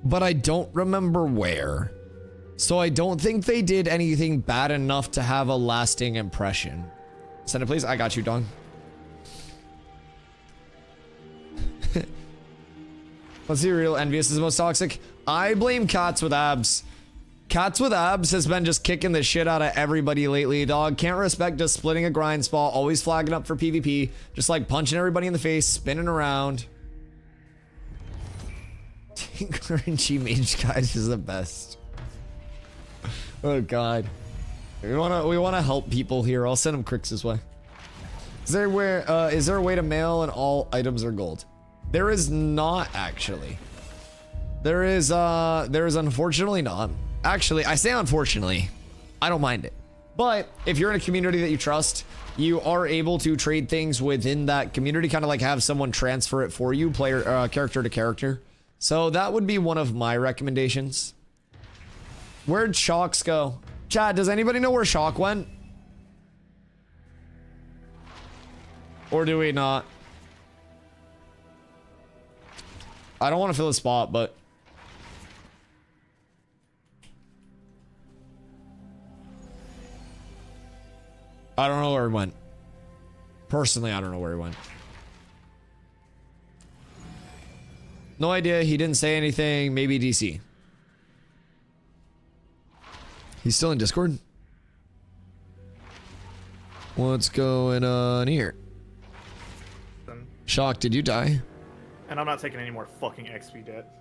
but I don't remember where. So I don't think they did anything bad enough to have a lasting impression. Send it, please. I got you, dog. Let's see, real envious is the most toxic. I blame Cats with Abs. Cats with Abs has been just kicking the shit out of everybody lately, dog. Can't respect just splitting a grind spot, always flagging up for PvP, just like punching everybody in the face, spinning around. Tinkler and G-Mage guys is the best. Oh god. We wanna help people here. I'll send them Crix's way. Is there a way to mail and all items are gold? There is not, actually. There is unfortunately not. Actually, I say unfortunately, I don't mind it. But if you're in a community that you trust, you are able to trade things within that community, kind of like have someone transfer it for you, player, character to character. So that would be one of my recommendations. Where'd Shocks go? Chad, does anybody know where Shock went? Or do we not? I don't want to fill the spot, but... I don't know where he went. Personally, I don't know where he went. No idea. He didn't say anything. Maybe DC. He's still in Discord? What's going on here? Shock, did you die? And I'm not taking any more fucking XP debt.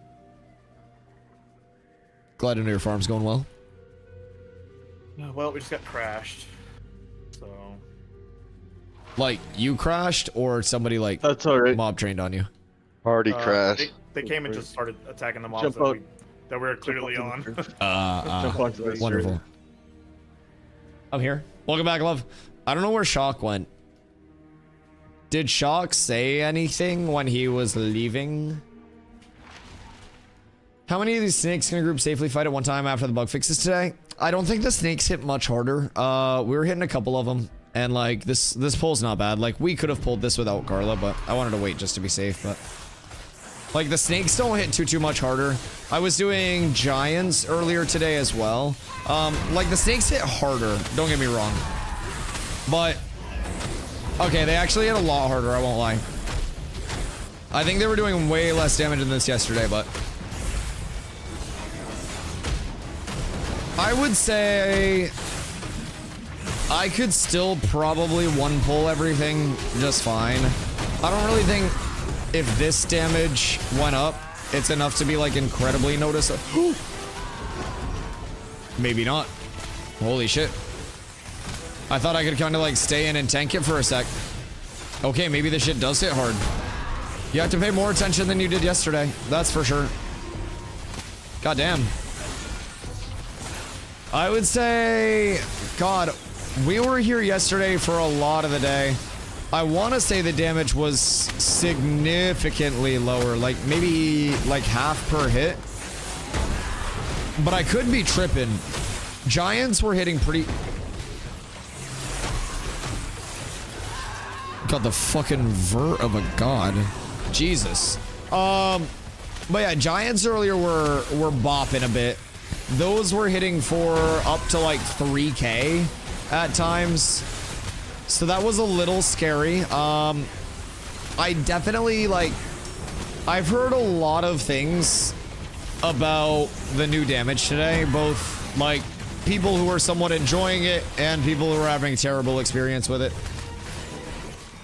Glad to know your farm's going well. Well, we just got crashed. So. Like, you crashed or somebody like That's alright. mob trained on you? Already crashed. They came and just started attacking the mobs Jump out. that we were clearly on. Jump onto the Wonderful. server. I'm here. Welcome back, love. I don't know where Shock went. Did Shock say anything when he was leaving? How many of these snakes can a group safely fight at one time after the bug fixes today? I don't think the snakes hit much harder. We were hitting a couple of them, and like this pull's not bad. Like we could have pulled this without Carla, but I wanted to wait just to be safe. But like the snakes don't hit too much harder. I was doing giants earlier today as well. Like the snakes hit harder. Don't get me wrong, but okay, they actually hit a lot harder. I won't lie. I think they were doing way less damage than this yesterday, but. I would say I could still probably one pull everything just fine. I don't really think if this damage went up, it's enough to be like incredibly noticeable. Maybe not. Holy shit. I thought I could kind of like stay in and tank it for a sec. Okay, maybe this shit does hit hard. You have to pay more attention than you did yesterday. That's for sure. God damn. I would say, God, we were here yesterday for a lot of the day. I want to say the damage was significantly lower, like maybe like half per hit. But I could be tripping. Giants were hitting pretty... God, the fucking vert of a god. Jesus. But yeah, Giants earlier were bopping a bit. Those were hitting for up to like 3K at times. So that was a little scary. I definitely like, I've heard a lot of things about the new damage today, both like people who are somewhat enjoying it and people who are having a terrible experience with it.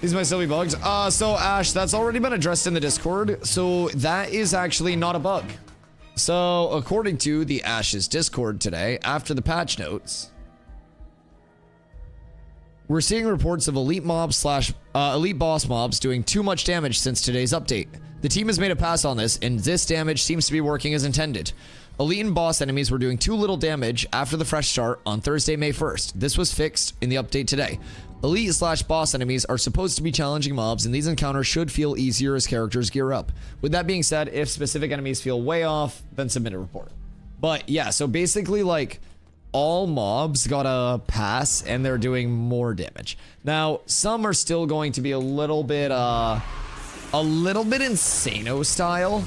These might still be bugs. So Ash, that's already been addressed in the Discord. So that is actually not a bug. So, according to the Ash's Discord today, after the patch notes, we're seeing reports of elite boss mobs doing too much damage since today's update. The team has made a pass on this, and this damage seems to be working as intended. Elite and boss enemies were doing too little damage after the fresh start on Thursday, May 1st. This was fixed in the update today. Elite/boss enemies are supposed to be challenging mobs, and these encounters should feel easier as characters gear up. With that being said, if specific enemies feel way off, then submit a report. But yeah, so basically like all mobs got a pass and they're doing more damage. Now, some are still going to be a little bit Insano style.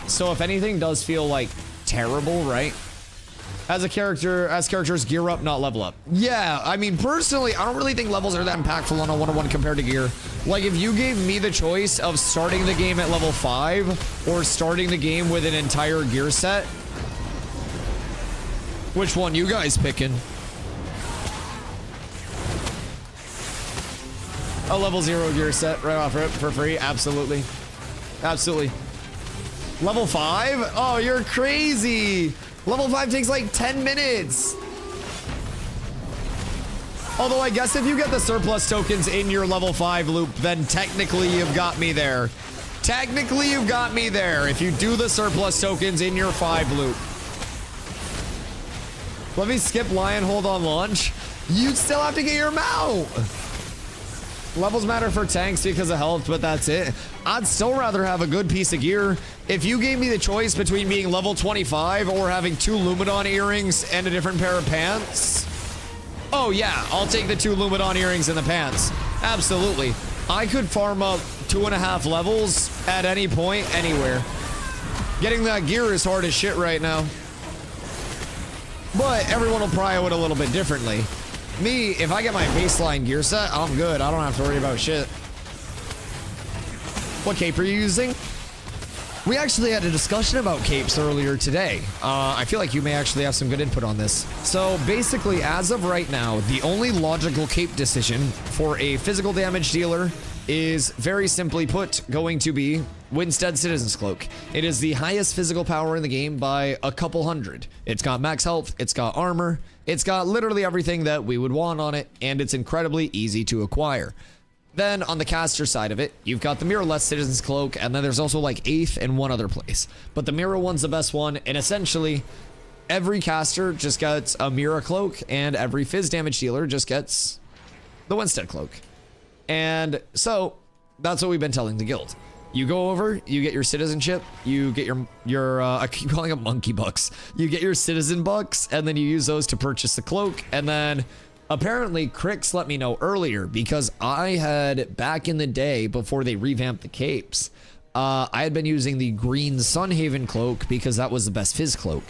So if anything does feel like terrible, right? As characters gear up, not level up. Yeah, I mean, personally, I don't really think levels are that impactful on a 1-on-1 compared to gear. Like, if you gave me the choice of starting the game at level 5 or starting the game with an entire gear set, which one you guys picking? A level 0 gear set right off rip for free? Absolutely. Absolutely. Level 5? Oh, you're crazy. Level 5 takes like 10 minutes. Although I guess if you get the surplus tokens in your level 5 loop, then technically you've got me there. Technically you've got me there if you do the surplus tokens in your 5 loop. Let me skip lion hold on launch. You'd still have to get your mount. Levels matter for tanks because of health, but that's it. I'd still rather have a good piece of gear. If you gave me the choice between being level 25 or having 2 Lumadon earrings and a different pair of pants, oh yeah, I'll take the 2 Lumadon earrings and the pants. Absolutely. I could farm up 2.5 levels at any point, anywhere. Getting that gear is hard as shit right now. But everyone will prio it a little bit differently. Me, if I get my baseline gear set, I'm good. I don't have to worry about shit. What cape are you using? We actually had a discussion about capes earlier today. I feel like you may actually have some good input on this. So basically, as of right now, the only logical cape decision for a physical damage dealer is very simply put going to be Winstead Citizen's Cloak. It is the highest physical power in the game by a couple hundred. It's got max health, it's got armor, it's got literally everything that we would want on it, and it's incredibly easy to acquire. Then on the caster side of it, you've got the mirrorless Citizen's Cloak, and then there's also like Eighth and one other place. But the mirror one's the best one, and essentially every caster just gets a mirror cloak, and every phys damage dealer just gets the Winstead Cloak. And so that's what we've been telling the guild. You go over, you get your citizenship, you get your I keep calling them monkey bucks. You get your citizen bucks, and then you use those to purchase the cloak, and then apparently, Crix let me know earlier because I had, back in the day before they revamped the capes, I had been using the green Sunhaven cloak because that was the best fizz cloak.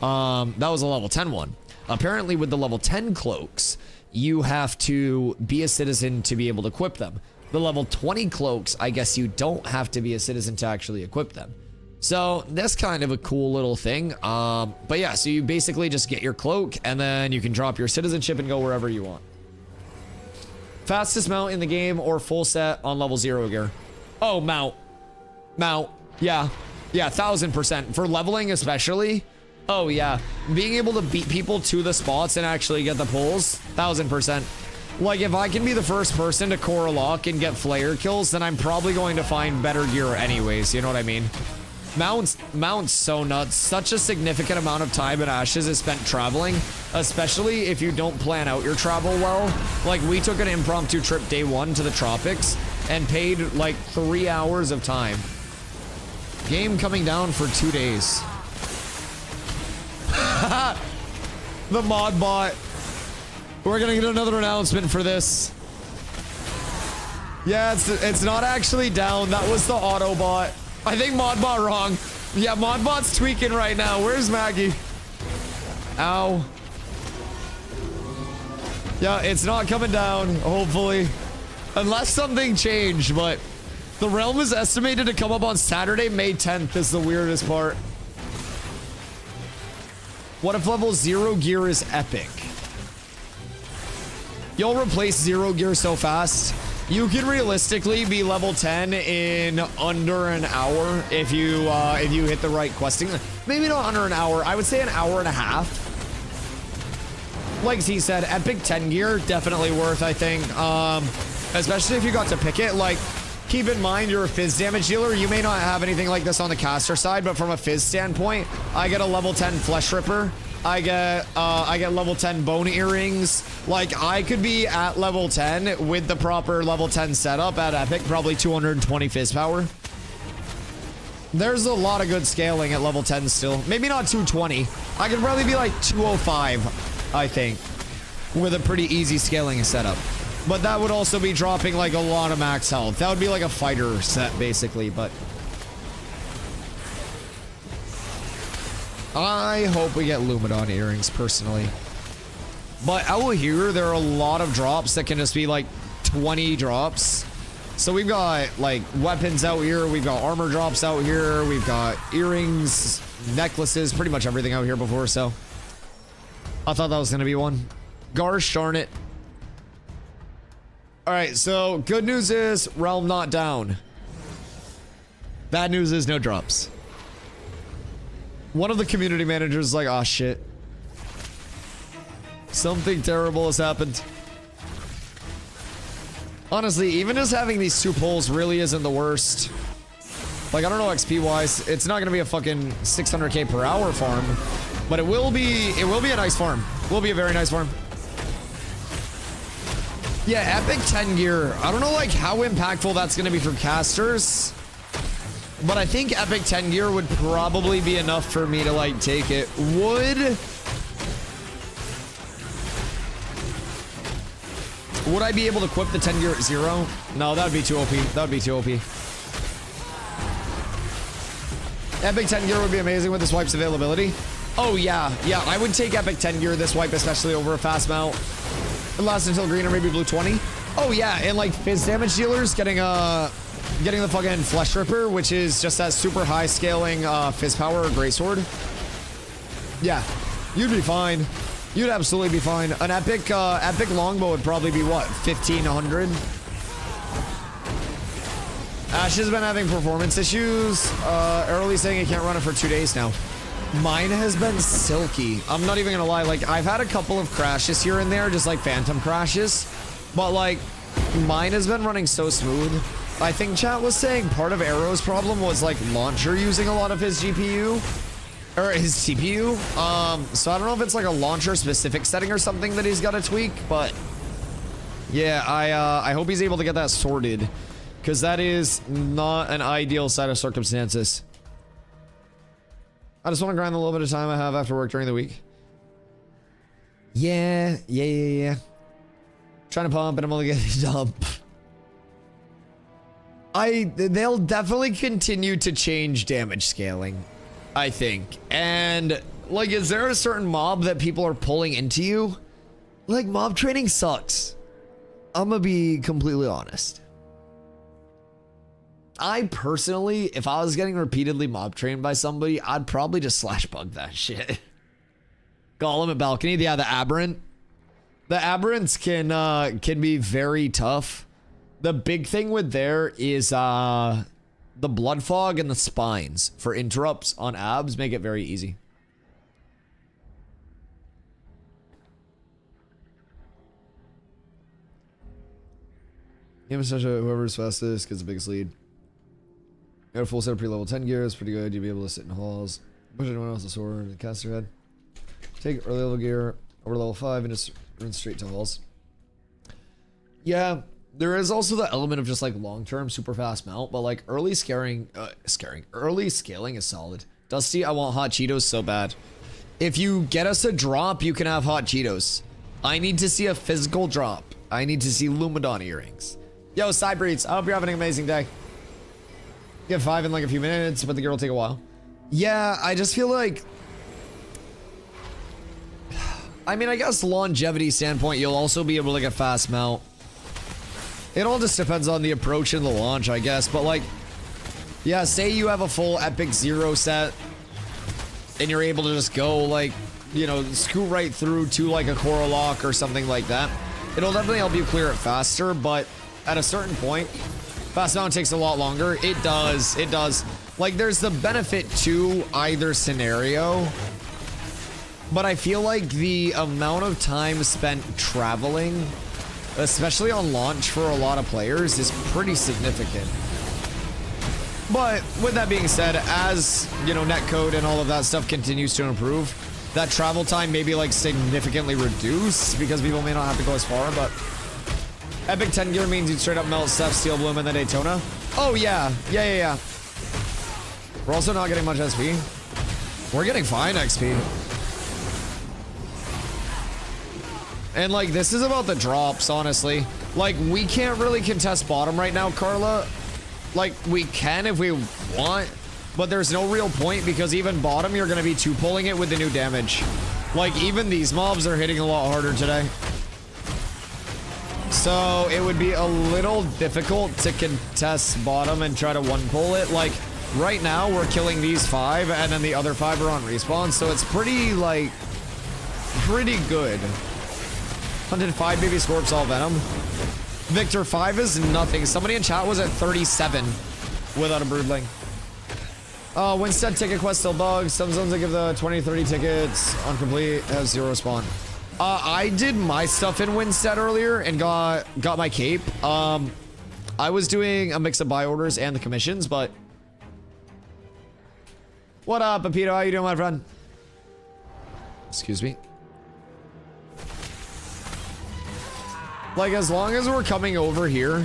That was a level 10 one. Apparently, with the level 10 cloaks, you have to be a citizen to be able to equip them. The level 20 cloaks, I guess you don't have to be a citizen to actually equip them. So that's kind of a cool little thing. But yeah, so you basically just get your cloak and then you can drop your citizenship and go wherever you want. Fastest mount in the game or full set on level 0 gear. Oh, mount. Yeah, 1000% for leveling, especially. Oh yeah, being able to beat people to the spots and actually get the pulls, 1000%. Like if I can be the first person to core lock and get flare kills, then I'm probably going to find better gear anyways, you know what I mean? Mounts so nuts. Such a significant amount of time in Ashes is spent traveling, especially if you don't plan out your travel well. Like we took an impromptu trip day 1 to the tropics and paid like 3 hours of time. Game coming down for 2 days. The mod bot. We're gonna get another announcement for this. Yeah, it's not actually down. That was the Autobot. I think Modbot wrong. Yeah, Modbot's tweaking right now. Where's Maggie? Ow. Yeah, it's not coming down, hopefully. Unless something changed, but the realm is estimated to come up on Saturday, May 10th is the weirdest part. What if level 0 gear is epic? You'll replace 0 gear so fast. You can realistically be level 10 in under an hour if you hit the right questing. Maybe not under an hour. I would say an hour and a half. Like he said, epic 10 gear definitely worth, I think. Especially if you got to pick it. Like, keep in mind you're a fizz damage dealer. You may not have anything like this on the caster side, but from a fizz standpoint, I get a level 10 flesh ripper. I get level 10 bone earrings. Like, I could be at level 10 with the proper level 10 setup at epic, probably 220 fizz power. There's a lot of good scaling at level 10 still. Maybe not 220. I could probably be like 205, I think, with a pretty easy scaling setup. But that would also be dropping like a lot of max health. That would be like a fighter set, basically, but I hope we get Luminon earrings, personally. But out here, there are a lot of drops that can just be like 20 drops. So we've got like weapons out here, we've got armor drops out here, we've got earrings, necklaces, pretty much everything out here before, so I thought that was gonna be one. Gosh darn it. Alright, so good news is realm not down. Bad news is no drops. One of the community managers is like, oh shit. Something terrible has happened. Honestly, even just having these 2 pulls really isn't the worst. Like, I don't know XP wise, it's not gonna be a fucking 600k per hour farm, but it will be a nice farm. It will be a very nice farm. Yeah, epic 10 gear. I don't know like how impactful that's gonna be for casters, but I think epic 10 gear would probably be enough for me to like take it. Would I be able to equip the 10 gear at 0? No, that would be too OP. That would be too OP. Epic 10 gear would be amazing with this wipe's availability. Oh yeah, yeah, I would take epic 10 gear this wipe, especially over a fast mount. It lasts until green or maybe blue 20. Oh yeah, and like fizz damage dealers getting getting the fucking Flesh Ripper, which is just that super high scaling Fizz Power Greatsword. Yeah, you'd be fine. You'd absolutely be fine. An epic longbow would probably be what, 1500? Ash has been having performance issues. Early saying he can't run it for 2 days now. Mine has been silky. I'm not even gonna lie. Like, I've had a couple of crashes here and there, just like phantom crashes. But like, mine has been running so smooth. I think chat was saying part of Arrow's problem was like launcher using a lot of his GPU. Or his CPU. So I don't know if it's like a launcher specific setting or something that he's got to tweak, but yeah, I hope he's able to get that sorted, because that is not an ideal set of circumstances. I just want to grind the little bit of time I have after work during the week. Yeah. Trying to pump and I'm only getting dump. They'll definitely continue to change damage scaling, I think. And like, is there a certain mob that people are pulling into you? Like, mob training sucks. I'm gonna be completely honest. I personally, if I was getting repeatedly mob trained by somebody, I'd probably just slash bug that shit. Golem at balcony. Yeah, the aberrant. The aberrants can be very tough. The big thing with there is the blood fog and the spines for interrupts on abs make it very easy. Game such a whoever's fastest gets the biggest lead. Got a full set of pre-level 10 gear, it's pretty good. You'll be able to sit in halls. Push anyone else a sword and cast their head. Take early level gear over level 5 and just run straight to halls. Yeah, there is also the element of just like long-term super fast mount, but like early early scaling is solid. Dusty, I want hot Cheetos so bad. If you get us a drop, you can have hot Cheetos. I need to see a physical drop. I need to see Lumadon earrings. Yo, Cybreeds, I hope you're having an amazing day. Get 5 in like a few minutes, but the gear will take a while. Yeah, I just feel like, I mean, I guess longevity standpoint, you'll also be able to get fast mount. It all just depends on the approach and the launch, I guess. But like, yeah, say you have a full epic 0 set and you're able to just go like, you know, scoot right through to like a Coral Lock or something like that. It'll definitely help you clear it faster, but at a certain point, fast mount takes a lot longer. It does. Like, there's the benefit to either scenario, but I feel like the amount of time spent traveling, especially on launch for a lot of players, is pretty significant. But with that being said, as, you know, netcode and all of that stuff continues to improve, that travel time may be like significantly reduced because people may not have to go as far, but epic 10 gear means you'd straight up melt Steph, Steel Bloom, and then Daytona. Oh yeah. We're also not getting much SP. We're getting fine XP. And like, this is about the drops, honestly. Like, we can't really contest bottom right now, Carla. Like, we can if we want, but there's no real point because even bottom, you're gonna be 2-pulling it with the new damage. Like, even these mobs are hitting a lot harder today. So it would be a little difficult to contest bottom and try to 1-pull it. Like, right now, we're killing these 5 and then the other 5 are on respawn, so it's pretty, like, pretty good. Hunted 5 baby scorps all venom. Victor, 5 is nothing. Somebody in chat was at 37 without a broodling. Winstead ticket quest still bugs. Some zones that give the 20-30 tickets on complete have 0 spawn. I did my stuff in Winstead earlier and got my cape. I was doing a mix of buy orders and the commissions, but what up, Pepito? How you doing, my friend? Excuse me. Like, as long as we're coming over here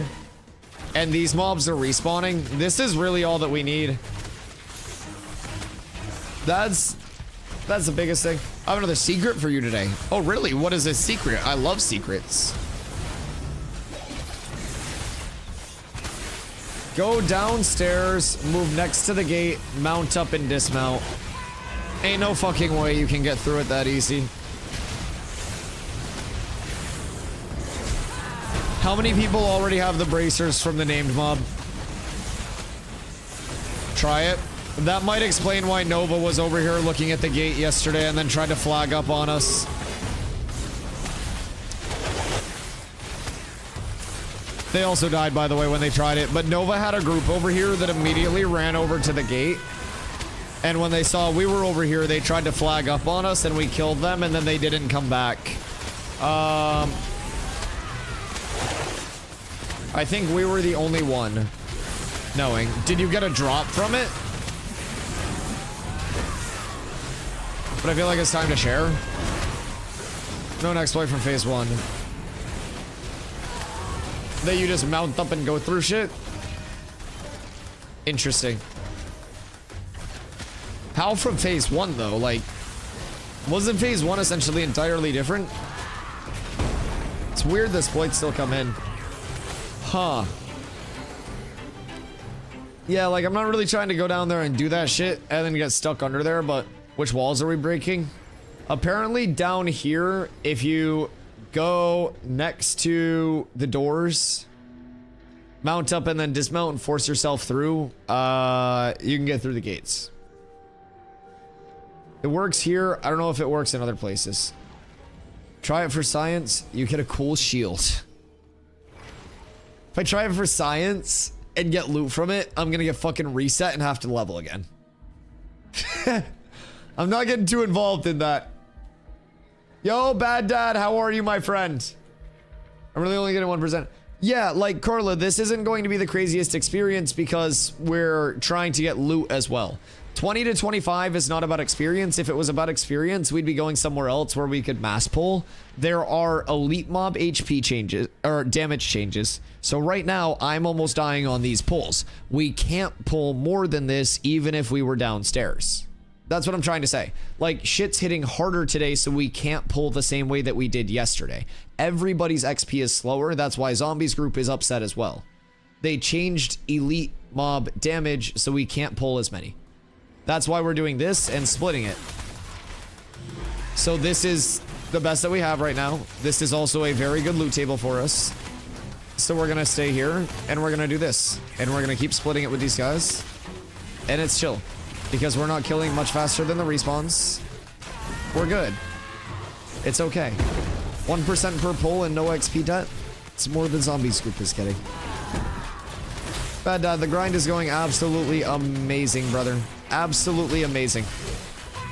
and these mobs are respawning, this is really all that we need. That's the biggest thing. I have another secret for you today. Oh, really? What is a secret? I love secrets. Go downstairs, move next to the gate, mount up and dismount. Ain't no fucking way you can get through it that easy. How many people already have the bracers from the named mob? try it. That might explain why Nova was over here looking at the gate yesterday and then tried to flag up on us. They also died, by the way, when they tried it. But Nova had a group over here that immediately ran over to the gate. And when they saw we were over here, they tried to flag up on us and we killed them and then they didn't come back. I think we were the only one knowing. Did you get a drop from it? But I feel like it's time to share. No next play from phase 1. That you just mount up and go through shit? Interesting. How from phase 1 though? Like, wasn't phase 1 essentially entirely different? It's weird this exploits still come in. Huh. Yeah, like I'm not really trying to go down there and do that shit and then get stuck under there, but which walls are we breaking? Apparently down here, if you go next to the doors, mount up and then dismount and force yourself through, you can get through the gates. It works here. I don't know if it works in other places. Try it for science. You get a cool shield. If I try it for science and get loot from it, I'm gonna get fucking reset and have to level again. I'm not getting too involved in that. Yo, Bad Dad, how are you, my friend? I'm really only getting 1%. Yeah, like, Carla, this isn't going to be the craziest experience because we're trying to get loot as well. 20 to 25 is not about experience. If it was about experience, we'd be going somewhere else where we could mass pull. There are elite mob HP changes, or damage changes. So right now, I'm almost dying on these pulls. We can't pull more than this even if we were downstairs. That's what I'm trying to say. Like, shit's hitting harder today, so we can't pull the same way that we did yesterday. Everybody's XP is slower. That's why Zombies group is upset as well. They changed elite mob damage, so we can't pull as many. That's why we're doing this and splitting it. So this is the best that we have right now. This is also a very good loot table for us. So we're gonna stay here, and we're gonna do this. And we're gonna keep splitting it with these guys. And it's chill. Because we're not killing much faster than the respawns. We're good. It's okay. 1% per pull and no XP debt. It's more than Zombies group is getting. Bad Dad, the grind is going absolutely amazing, brother. Absolutely amazing.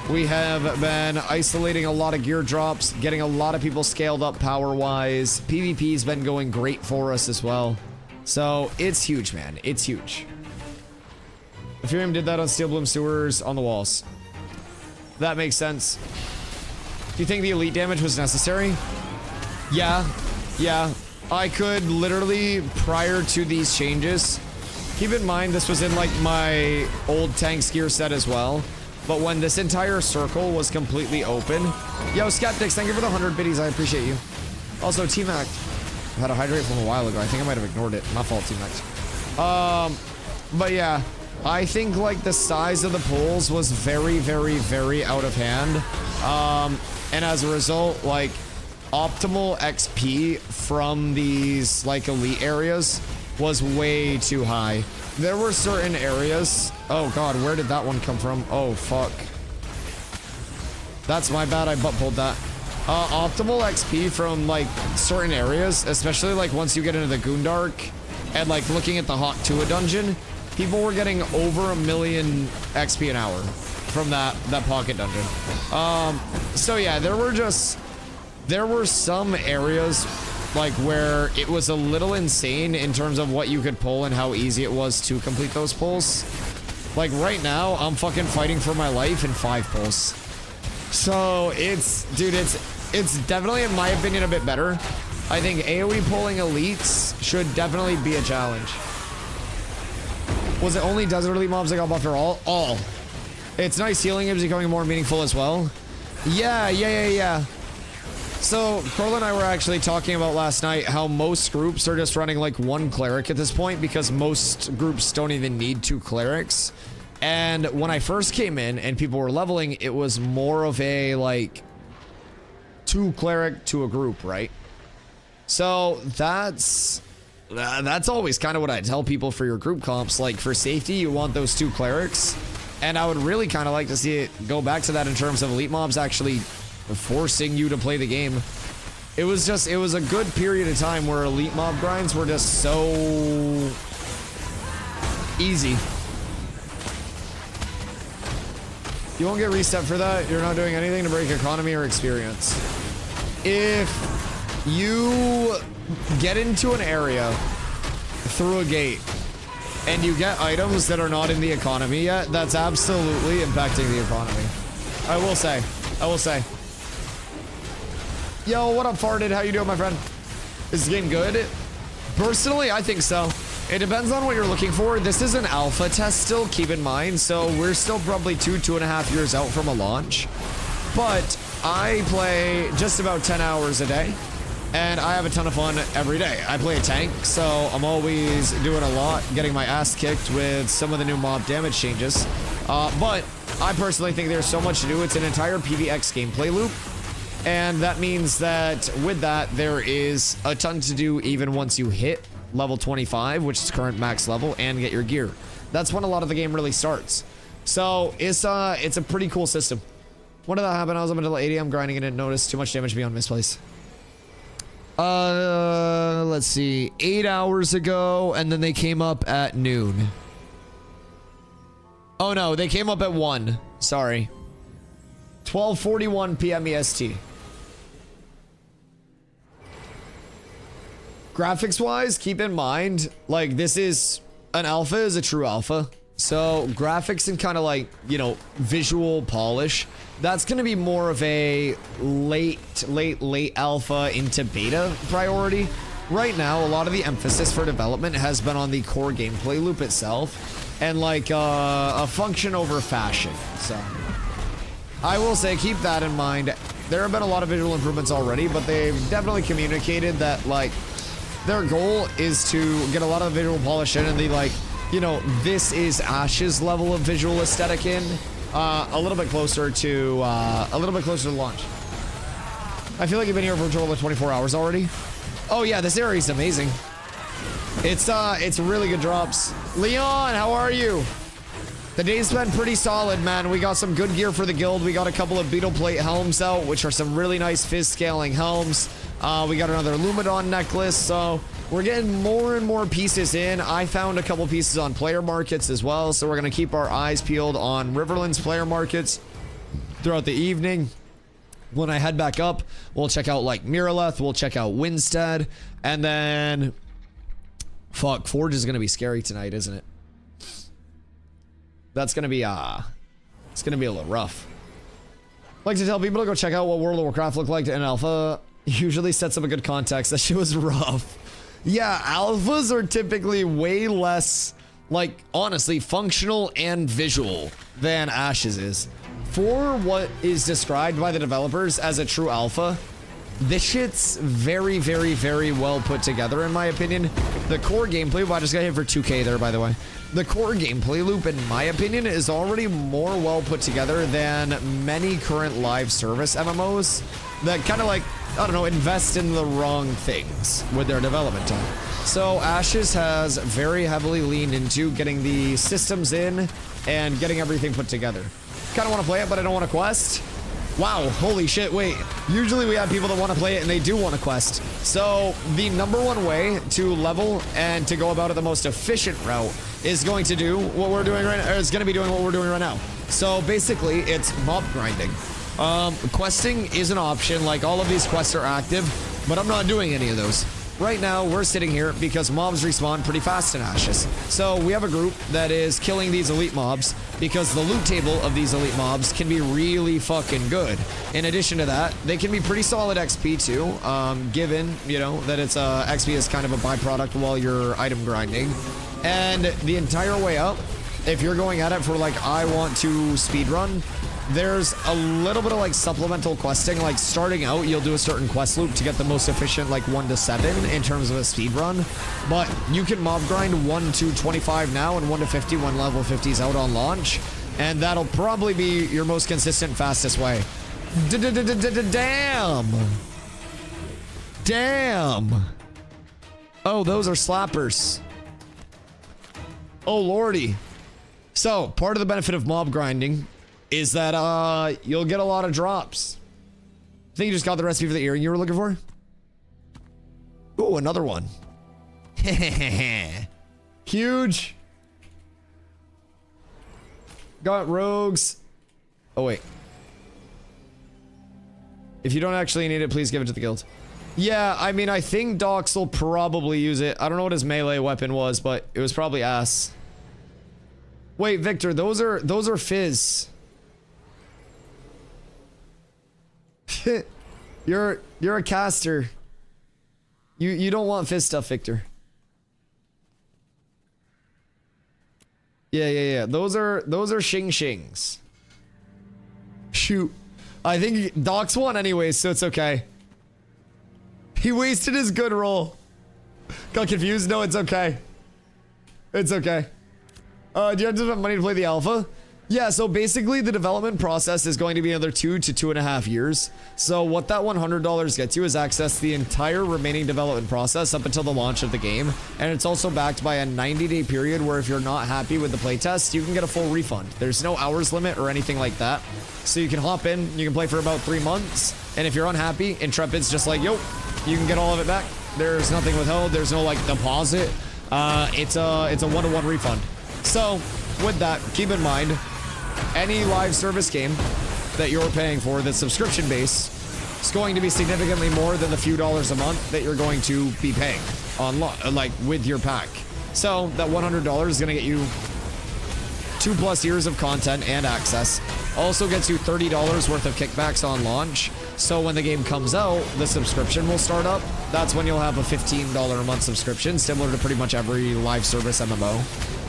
We have been isolating a lot of gear drops, getting a lot of people scaled up power-wise. PvP's been going great for us as well. So, it's huge, man. It's huge. Ethereum did that on Steel Bloom Sewers on the walls. That makes sense. Do you think the elite damage was necessary? Yeah. Yeah. I could literally, prior to these changes, keep in mind this was in like my old tanks gear set as well. But when this entire circle was completely open. Yo, Skeptics, thank you for the 100 biddies. I appreciate you. Also, T-Mac. I had a hydrate from a while ago. I think I might have ignored it. My fault, T-Mac. But yeah. I think like the size of the pools was very, very, very out of hand. And as a result, like optimal XP from these like elite areas was way too high. There were certain areas. Oh God, where did that one come from? Oh fuck. That's my bad, I butt pulled that. Optimal XP from like certain areas, especially like once you get into the Goondark and like looking at the Hawk Tua dungeon, people were getting over 1 million XP an hour from that pocket dungeon. So yeah, there were some areas like where it was a little insane in terms of what you could pull and how easy it was to complete those pulls. Like right now, I'm fucking fighting for my life in 5 pulls. So it's, dude, it's definitely, in my opinion, a bit better. I think AoE pulling elites should definitely be a challenge. Was it only desert elite mobs that got buffed or all? All. It's nice healing is becoming more meaningful as well. Yeah. So, Corl and I were actually talking about last night how most groups are just running like 1 cleric at this point because most groups don't even need 2 clerics. And when I first came in and people were leveling, it was more of a like 2 cleric to a group, right? So that's that's always kind of what I tell people for your group comps. Like for safety, you want those 2 clerics. And I would really kind of like to see it go back to that in terms of elite mobs actually forcing you to play the game. It was a good period of time where elite mob grinds were just so easy. You won't get reset for that. You're not doing anything to break economy or experience. If you get into an area through a gate and you get items that are not in the economy yet, that's absolutely impacting the economy. I will say. Yo, what up, Farted? How you doing, my friend? Is the game good? Personally, I think so. It depends on what you're looking for. This is an alpha test still, keep in mind. So we're still probably 2.5 years out from a launch. But I play just about 10 hours a day. And I have a ton of fun every day. I play a tank, so I'm always doing a lot, getting my ass kicked with some of the new mob damage changes. But I personally think there's so much to do. It's an entire PvX gameplay loop. And that means that with that, there is a ton to do even once you hit level 25, which is current max level, and get your gear. That's when a lot of the game really starts. So it's a pretty cool system. When did that happen? I was up until 8 AM grinding and didn't notice too much damage beyond misplace. Let's see, 8 hours ago, and then they came up at noon. Oh no, they came up at 1. Sorry. 12:41 PM EST. Graphics wise, keep in mind, like, this is an alpha, is a true alpha. So graphics and kind of like, you know, visual polish, that's going to be more of a late alpha into beta priority. Right now, a lot of the emphasis for development has been on the core gameplay loop itself and like a function over fashion. So I will say, keep that in mind. There have been a lot of visual improvements already, but they've definitely communicated that, like, their goal is to get a lot of visual polish in and the, like, you know, this is Ash's level of visual aesthetic in a little bit closer to launch. I feel like you've been here for a total of 24 hours already. Oh yeah, this area is amazing. It's really good drops. Leon, how are you? The day's been pretty solid, man. We got some good gear for the guild. We got a couple of beetle plate helms out, which are some really nice fizz scaling helms. We got another Lumadon necklace, so we're getting more and more pieces in. I found a couple pieces on player markets as well, so we're going to keep our eyes peeled on Riverland's player markets throughout the evening. When I head back up, we'll check out, like, Miraleth, we'll check out Winstead, and then... Fuck, Forge is going to be scary tonight, isn't it? That's going to be, it's going to be a little rough. I like to tell people to go check out what World of Warcraft looked like in alpha. Usually sets up a good context. That shit was rough. Yeah, alphas are typically way less, like, honestly, functional and visual than Ashes is. For what is described by the developers as a true alpha, this shit's very, very, very well put together, in my opinion. The core gameplay, well, I just got hit for 2K there, by the way. The core gameplay loop, in my opinion, is already more well put together than many current live service MMOs that kind of, like, I don't know, invest in the wrong things with their development time. So Ashes has very heavily leaned into getting the systems in and getting everything put together. Kind of want to play it, but I don't want to quest. Wow, holy shit, wait. Usually we have people that want to play it and they do want to quest. So the #1 way to level and to go about it the most efficient route is going to do what we're doing right now, or is going to be doing what we're doing right now. So basically it's mob grinding. Questing is an option, like all of these quests are active, but I'm not doing any of those. Right now, we're sitting here because mobs respawn pretty fast in Ashes. So we have a group that is killing these elite mobs because the loot table of these elite mobs can be really fucking good. In addition to that, they can be pretty solid XP too, given, you know, that it's XP is kind of a byproduct while you're item grinding. And the entire way up, if you're going at it for, like, I want to speedrun, there's a little bit of, like, supplemental questing. Like, starting out, you'll do a certain quest loop to get the most efficient, like, 1 to 7 in terms of a speed run. But you can mob grind 1 to 25 now and 1 to 50 when level 50 is out on launch. And that'll probably be your most consistent, fastest way. Damn. Damn. Oh, those are slappers. Oh, lordy. So, part of the benefit of mob grinding is that you'll get a lot of drops. I think you just got the recipe for the earring you were looking for. Ooh, another one. Huge. Got rogues. Oh, wait. If you don't actually need it, please give it to the guild. Yeah, I mean, I think Dox will probably use it. I don't know what his melee weapon was, but it was probably ass. Wait, Victor, those are fizz. You're a caster. You don't want fizz stuff, Victor. Yeah. Those are shing shings. Shoot. I think Doc's won anyways, so it's okay. He wasted his good roll. Got confused? No, it's okay. It's okay. Do you have enough money to play the alpha? Yeah, so basically the development process is going to be another 2 to 2.5 years. So what that $100 gets you is access to the entire remaining development process up until the launch of the game. And it's also backed by a 90-day period where if you're not happy with the playtest, you can get a full refund. There's no hours limit or anything like that. So you can hop in, you can play for about 3 months. And if you're unhappy, Intrepid's just like, yo, you can get all of it back. There's nothing withheld. There's no like deposit. It's a one-to-one refund. So with that, keep in mind, any live service game that you're paying for that's subscription based is going to be significantly more than the few dollars a month that you're going to be paying on like with your pack. So that $100 is going to get you 2+ years of content and access. Also gets you $30 worth of kickbacks on launch. So when the game comes out, the subscription will start up. That's when you'll have a $15 a month subscription, similar to pretty much every live service MMO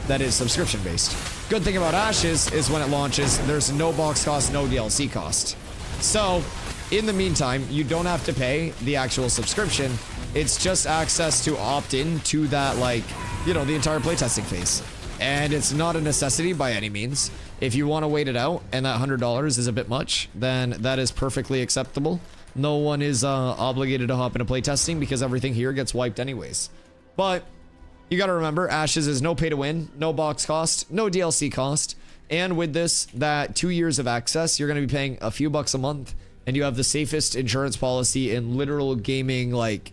that is subscription based. Good thing about Ashes is when it launches, there's no box cost, no DLC cost. So in the meantime, you don't have to pay the actual subscription. It's just access to opt in to that, like, you know, the entire playtesting phase. And it's not a necessity by any means. If you want to wait it out and that $100 is a bit much, then that is perfectly acceptable. No one is obligated to hop into playtesting because everything here gets wiped anyways. But you got to remember, Ashes is no pay to win, no box cost, no DLC cost. And with this, that 2 years of access, you're going to be paying a few bucks a month. And you have the safest insurance policy in literal gaming, like,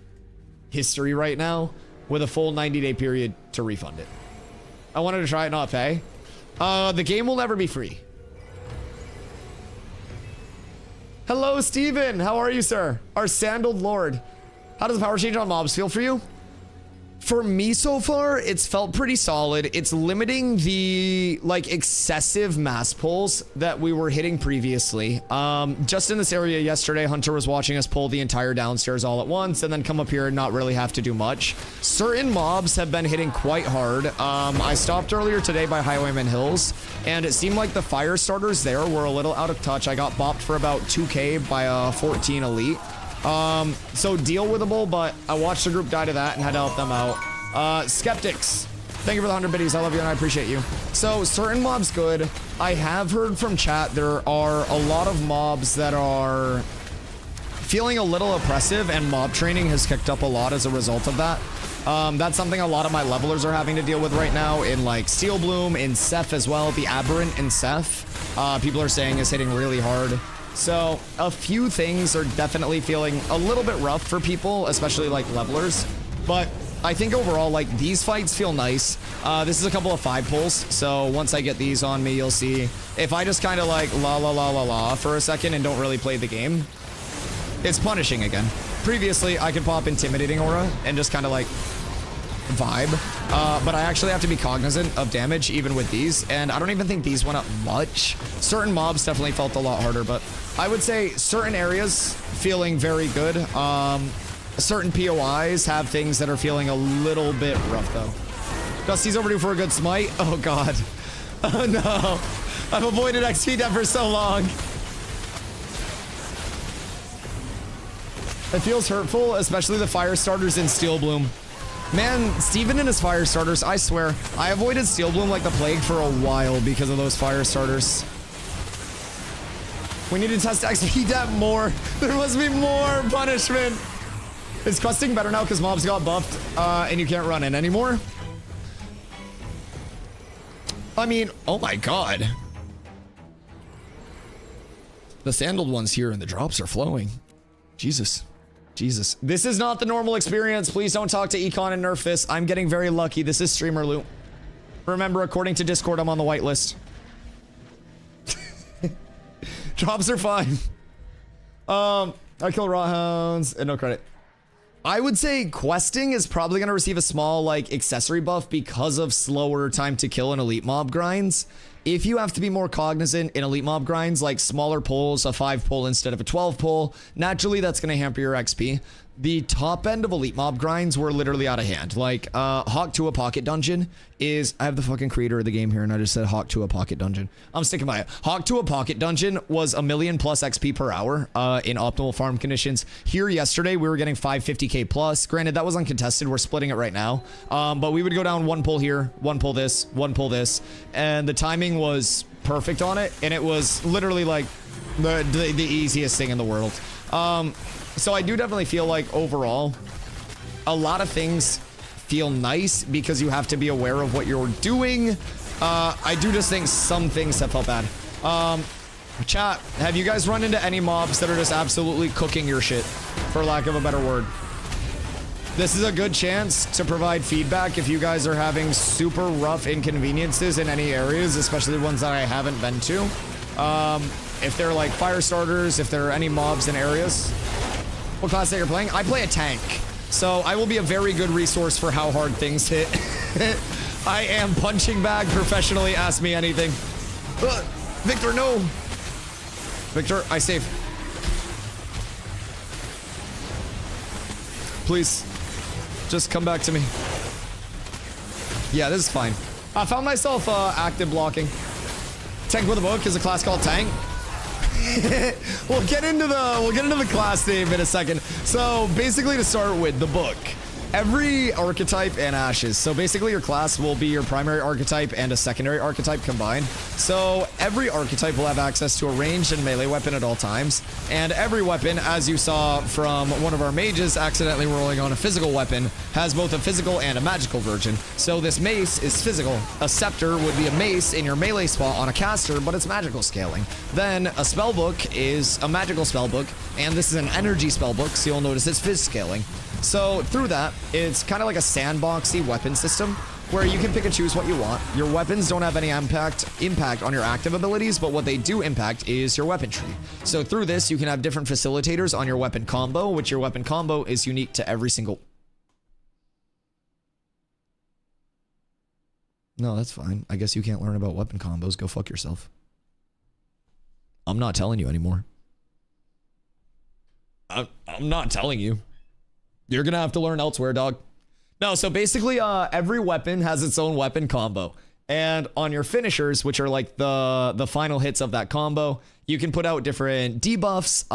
history right now, with a full 90-day period to refund it. I wanted to try it, not pay. The game will never be free. Hello, Steven. How are you, sir? Our sandaled lord. How does the power change on mobs feel for you? For me so far, it's felt pretty solid. It's limiting the, like, excessive mass pulls that we were hitting previously. Just in this area yesterday, Hunter was watching us pull the entire downstairs all at once and then come up here and not really have to do much. Certain mobs have been hitting quite hard. I stopped earlier today by Highwayman Hills, and it seemed like the fire starters there were a little out of touch. I got bopped for about 2K by a 14 elite. So deal withable, but I watched the group die to that and had to help them out. Skeptics, thank you for the 100 biddies. I love you and I appreciate you. So certain mobs good. I have heard from chat there are a lot of mobs that are feeling a little oppressive, and mob training has kicked up a lot as a result of that. That's something a lot of my levelers are having to deal with right now in like Steel Bloom, in Ceph as well. The Aberrant in Ceph, people are saying is hitting really hard. So a few things are definitely feeling a little bit rough for people, especially like levelers. But I think overall, like, these fights feel nice. This is a couple of 5 pulls. So once I get these on me, you'll see if I just kind of like la for a second and don't really play the game, it's punishing again. Previously, I could pop Intimidating Aura and just kind of like vibe. But I actually have to be cognizant of damage even with these, and I don't even think these went up much. Certain mobs definitely felt a lot harder, but I would say certain areas feeling very good. Certain POIs have things that are feeling a little bit rough though. Dusty's overdue for a good smite. Oh god. Oh no. I've avoided XP death for so long. It feels hurtful, especially the fire starters in Steel Bloom. Man, Steven and his fire starters, I swear, I avoided Steel Bloom like the plague for a while because of those fire starters. We need to test XP depth more. There must be more punishment. Is questing better now because mobs got buffed and you can't run in anymore? I mean, oh my god. The sandaled ones here and the drops are flowing. Jesus. Jesus. This is not the normal experience. Please don't talk to Econ and Nerf this. I'm getting very lucky. This is streamer loot. Remember, according to Discord, I'm on the whitelist. Drops are fine. I kill raw hounds and no credit. I would say questing is probably going to receive a small like accessory buff because of slower time to kill in elite mob grinds. If you have to be more cognizant in elite mob grinds, like smaller pulls, a 5 pull instead of a 12 pull, naturally that's going to hamper your XP. The top end of elite mob grinds were literally out of hand. Like Hawk to a pocket dungeon is, I have the fucking creator of the game here and I just said Hawk to a pocket dungeon. I'm sticking by it. Hawk to a pocket dungeon was 1,000,000 plus XP per hour in optimal farm conditions. Here yesterday we were getting 550k plus. Granted that was uncontested, we're splitting it right now. But we would go down 1 pull here, 1 pull this, 1 pull this, and the timing was perfect on it, and it was literally like the easiest thing in the world. So I do definitely feel like overall, a lot of things feel nice because you have to be aware of what you're doing. I do just think some things have felt bad. Chat, have you guys run into any mobs that are just absolutely cooking your shit, for lack of a better word? This is a good chance to provide feedback if you guys are having super rough inconveniences in any areas, especially ones that I haven't been to. If they're like fire starters, if there are any mobs in areas. What class that you're playing? I play a tank, so I will be a very good resource for how hard things hit. I am punching bag professionally, ask me anything. Victor, no! Victor, I save. Please, just come back to me. Yeah, this is fine. I found myself active blocking. Tank with a book is a class called Tank. We'll get into the class name in a second. So basically, to start with, the book. Every archetype and ashes. So basically your class will be your primary archetype and a secondary archetype combined. So every archetype will have access to a ranged and melee weapon at all times. And every weapon, as you saw from one of our mages accidentally rolling on a physical weapon, has both a physical and a magical version. So this mace is physical. A scepter would be a mace in your melee spot on a caster, but it's magical scaling. Then a spellbook is a magical spellbook, and this is an energy spellbook, so you'll notice it's phys scaling. So through that, it's kind of like a sandboxy weapon system where you can pick and choose what you want. Your weapons don't have any impact on your active abilities, but what they do impact is your weapon tree. So through this, you can have different facilitators on your weapon combo, which your weapon combo is unique to every single... No, that's fine. I guess you can't learn about weapon combos. Go fuck yourself. I'm not telling you anymore. I'm not telling you. You're gonna have to learn elsewhere, dog. No, so basically, every weapon has its own weapon combo. And on your finishers, which are like the final hits of that combo, you can put out different debuffs.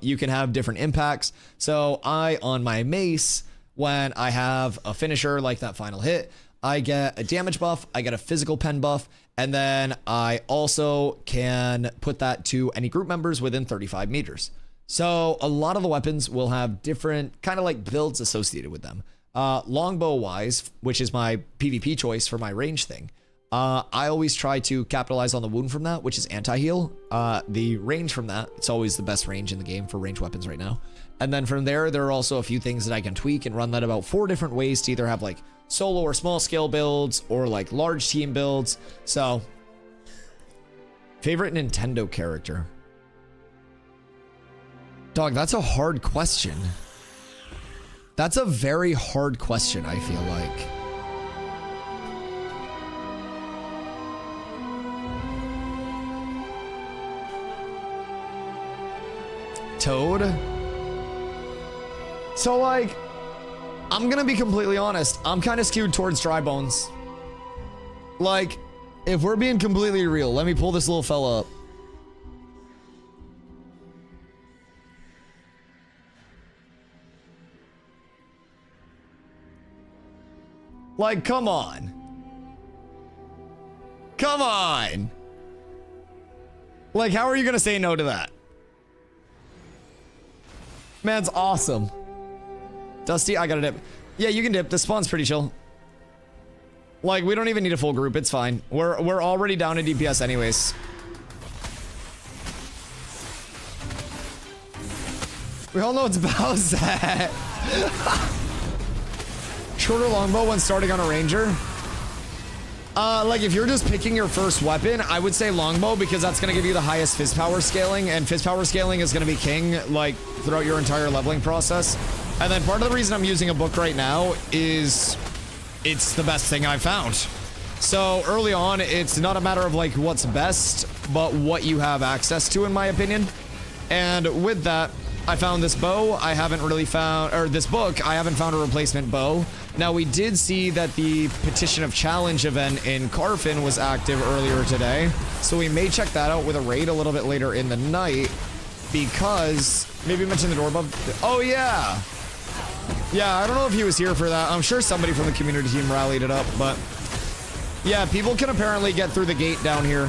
You can have different impacts. So on my mace, when I have a finisher like that final hit, I get a damage buff, I get a physical pen buff, and then I also can put that to any group members within 35 meters. So a lot of the weapons will have different kind of like builds associated with them. Longbow wise, which is my PvP choice for my range thing, I always try to capitalize on the wound from that, which is anti-heal. The range from that, it's always the best range in the game for range weapons right now. And then from there are also a few things that I can tweak and run that about 4 different ways to either have like solo or small scale builds or like large team builds. So, favorite Nintendo character? Dog, that's a hard question. That's a very hard question, I feel like. Toad? So, like, I'm gonna be completely honest. I'm kind of skewed towards Dry Bones. Like, if we're being completely real, let me pull this little fella up. Like, come on. Come on. Like, how are you gonna say no to that? Man's awesome. Dusty, I gotta dip. Yeah, you can dip. This spawn's pretty chill. Like, we don't even need a full group. It's fine. We're already down to DPS anyways. We all know it's Bowsette. Shorter longbow when starting on a ranger. Like if you're just picking your first weapon, I would say longbow because that's gonna give you the highest fizz power scaling, and fizz power scaling is gonna be king like throughout your entire leveling process. And then part of the reason I'm using a book right now is it's the best thing I've found. So early on, it's not a matter of like what's best, but what you have access to, in my opinion. And with that, I found this bow. I haven't really found, or this book, I haven't found a replacement bow. Now we did see that the Petition of Challenge event in Carfin was active earlier today. So we may check that out with a raid a little bit later in the night because maybe mention the door above. Oh yeah. Yeah, I don't know if he was here for that. I'm sure somebody from the community team rallied it up, but yeah, people can apparently get through the gate down here.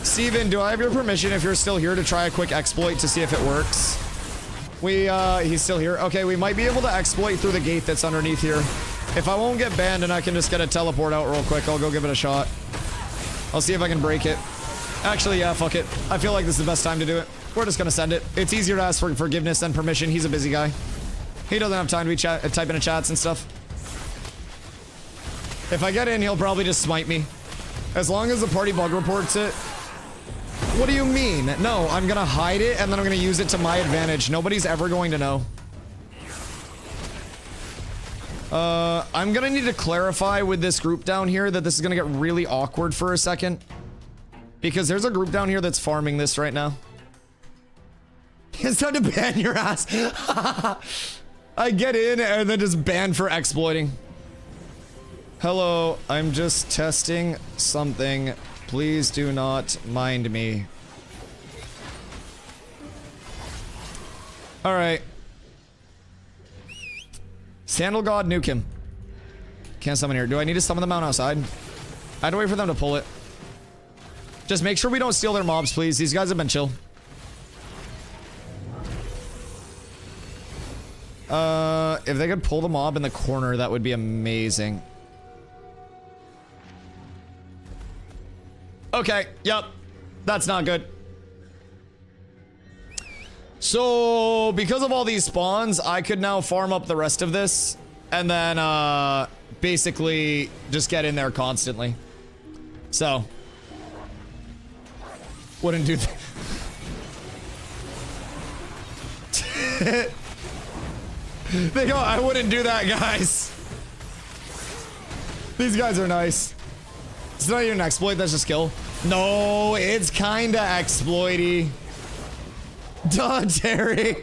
Steven, do I have your permission if you're still here to try a quick exploit to see if it works? He's still here. Okay, we might be able to exploit through the gate that's underneath here. If I won't get banned and I can just get a teleport out real quick, I'll go give it a shot. I'll see if I can break it. Actually, yeah, fuck it. I feel like this is the best time to do it. We're just gonna send it. It's easier to ask for forgiveness than permission. He's a busy guy. He doesn't have time to be typing in chats and stuff. If I get in, he'll probably just smite me. As long as the party bug reports it. What do you mean? No, I'm gonna hide it and then I'm gonna use it to my advantage. Nobody's ever going to know. I'm gonna need to clarify with this group down here that this is gonna get really awkward for a second. Because there's a group down here that's farming this right now. It's time to ban your ass. I get in and then just ban for exploiting. Hello, I'm just testing something. Please do not mind me. Alright. Sandal God, nuke him. Can't summon here. Do I need to summon them out outside? I had to wait for them to pull it. Just make sure we don't steal their mobs, please. These guys have been chill. If they could pull the mob in the corner, that would be amazing. Okay, yep. That's not good. So, because of all these spawns, I could now farm up the rest of this. And then, basically, just get in there constantly. So. Wouldn't do that. They go, I wouldn't do that, guys. These guys are nice. It's not even an exploit, that's just skill. No, it's kinda exploity. Duh, Terry.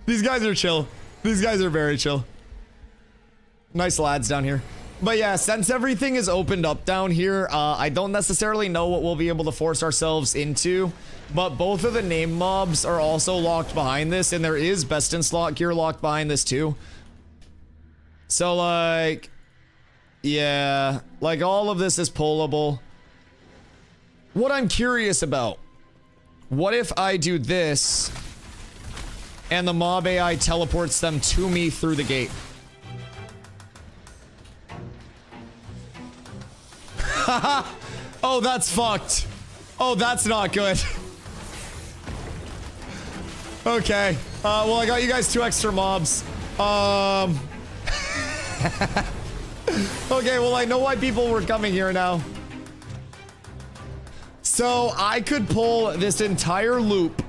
These guys are chill. These guys are very chill. Nice lads down here. But yeah, since everything is opened up down here, I don't necessarily know what we'll be able to force ourselves into. But both of the name mobs are also locked behind this, and there is best in slot gear locked behind this too. So like, yeah, like all of this is pullable. What I'm curious about, what if I do this and the mob AI teleports them to me through the gate? Oh, that's fucked. Oh, that's not good. Okay. Well, I got you guys 2 extra mobs. Okay, well, I know why people were coming here now. So, I could pull this entire loop.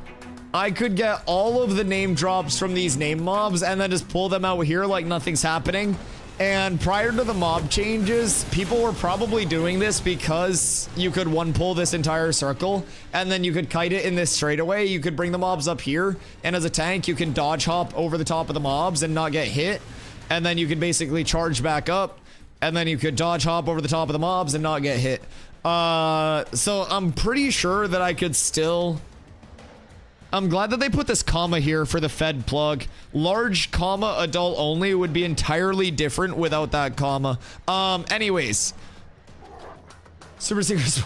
I could get all of the name drops from these name mobs and then just pull them out here like nothing's happening. And prior to the mob changes, people were probably doing this because you could one pull this entire circle and then you could kite it in this straightaway. You could bring the mobs up here, and as a tank, you can dodge hop over the top of the mobs and not get hit. And then you could basically charge back up, and then you could dodge hop over the top of the mobs and not get hit. So I'm pretty sure that I could still... I'm glad that they put this comma here for the fed plug. Large comma adult only would be entirely different without that comma. Anyways. Super Secret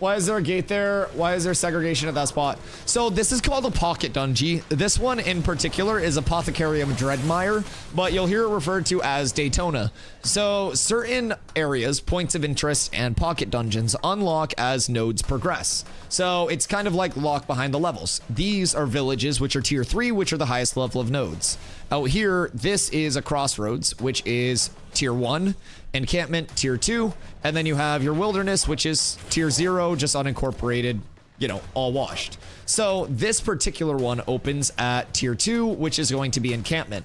Why is there a gate there? Why is there segregation at that spot? So this is called a pocket dungeon. This one in particular is Apothecarium Dreadmire, but you'll hear it referred to as Daytona. So certain areas, points of interest, and pocket dungeons unlock as nodes progress. So it's kind of like lock behind the levels. These are villages, which are tier 3, which are the highest level of nodes. Out here, this is a crossroads, which is tier 1, encampment tier 2, and then you have your wilderness, which is tier 0, just unincorporated, you know, all washed. So this particular one opens at tier 2, which is going to be encampment.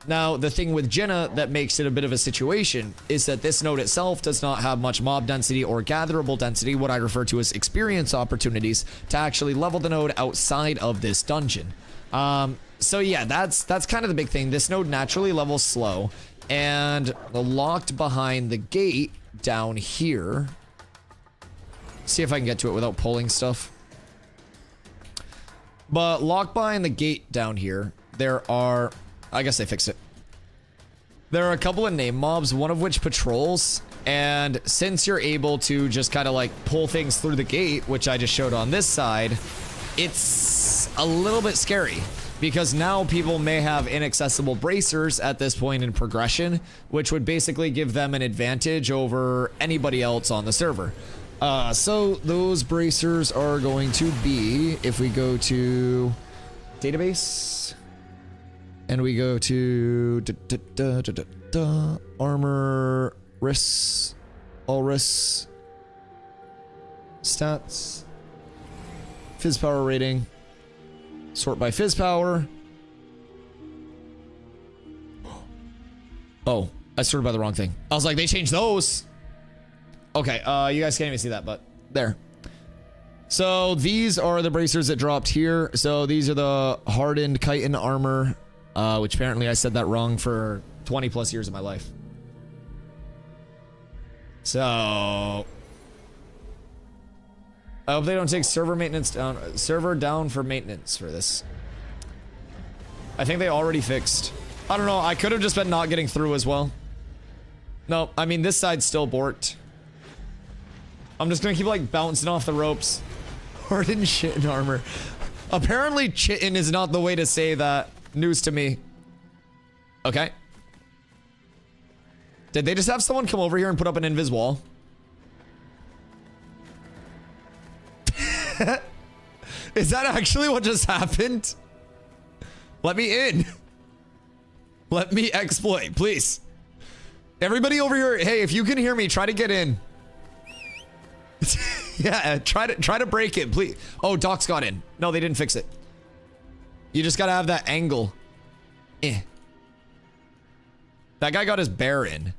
Now, the thing with Jenna that makes it a bit of a situation is that this node itself does not have much mob density or gatherable density, what I refer to as experience opportunities, to actually level the node outside of this dungeon. So yeah, that's kind of the big thing. This node naturally levels slow, and locked behind the gate down here. See if I can get to it without pulling stuff. But locked behind the gate down here, there are... I guess they fixed it. There are a couple of name mobs, one of which patrols, and since you're able to just kind of like pull things through the gate, which I just showed on this side, it's a little bit scary. Because now people may have inaccessible bracers at this point in progression, which would basically give them an advantage over anybody else on the server. So those bracers are going to be, if we go to database, and we go to armor, risks, all risks, stats, fizz power rating, sort by fizz power. Oh, I sorted by the wrong thing. I was like, they changed those. Okay, you guys can't even see that, but there. So these are the bracers that dropped here. So these are the hardened chitin armor, which apparently I said that wrong for 20 plus years of my life. So I hope they don't take server maintenance down, server down for maintenance for this. I think they already fixed. I don't know. I could have just been not getting through as well. No, I mean, this side's still borked. I'm just gonna keep like bouncing off the ropes. Hardened chitin armor. Apparently chitin is not the way to say that. News to me. Okay. Did they just have someone come over here and put up an invis wall? Is that actually what just happened? Let me in. Let me exploit, please. Everybody over here, hey, if you can hear me, try to get in. Yeah, try to break it, please. Oh, Doc's got in. No, they didn't fix it. You just gotta have that angle. Eh. That guy got his bear in.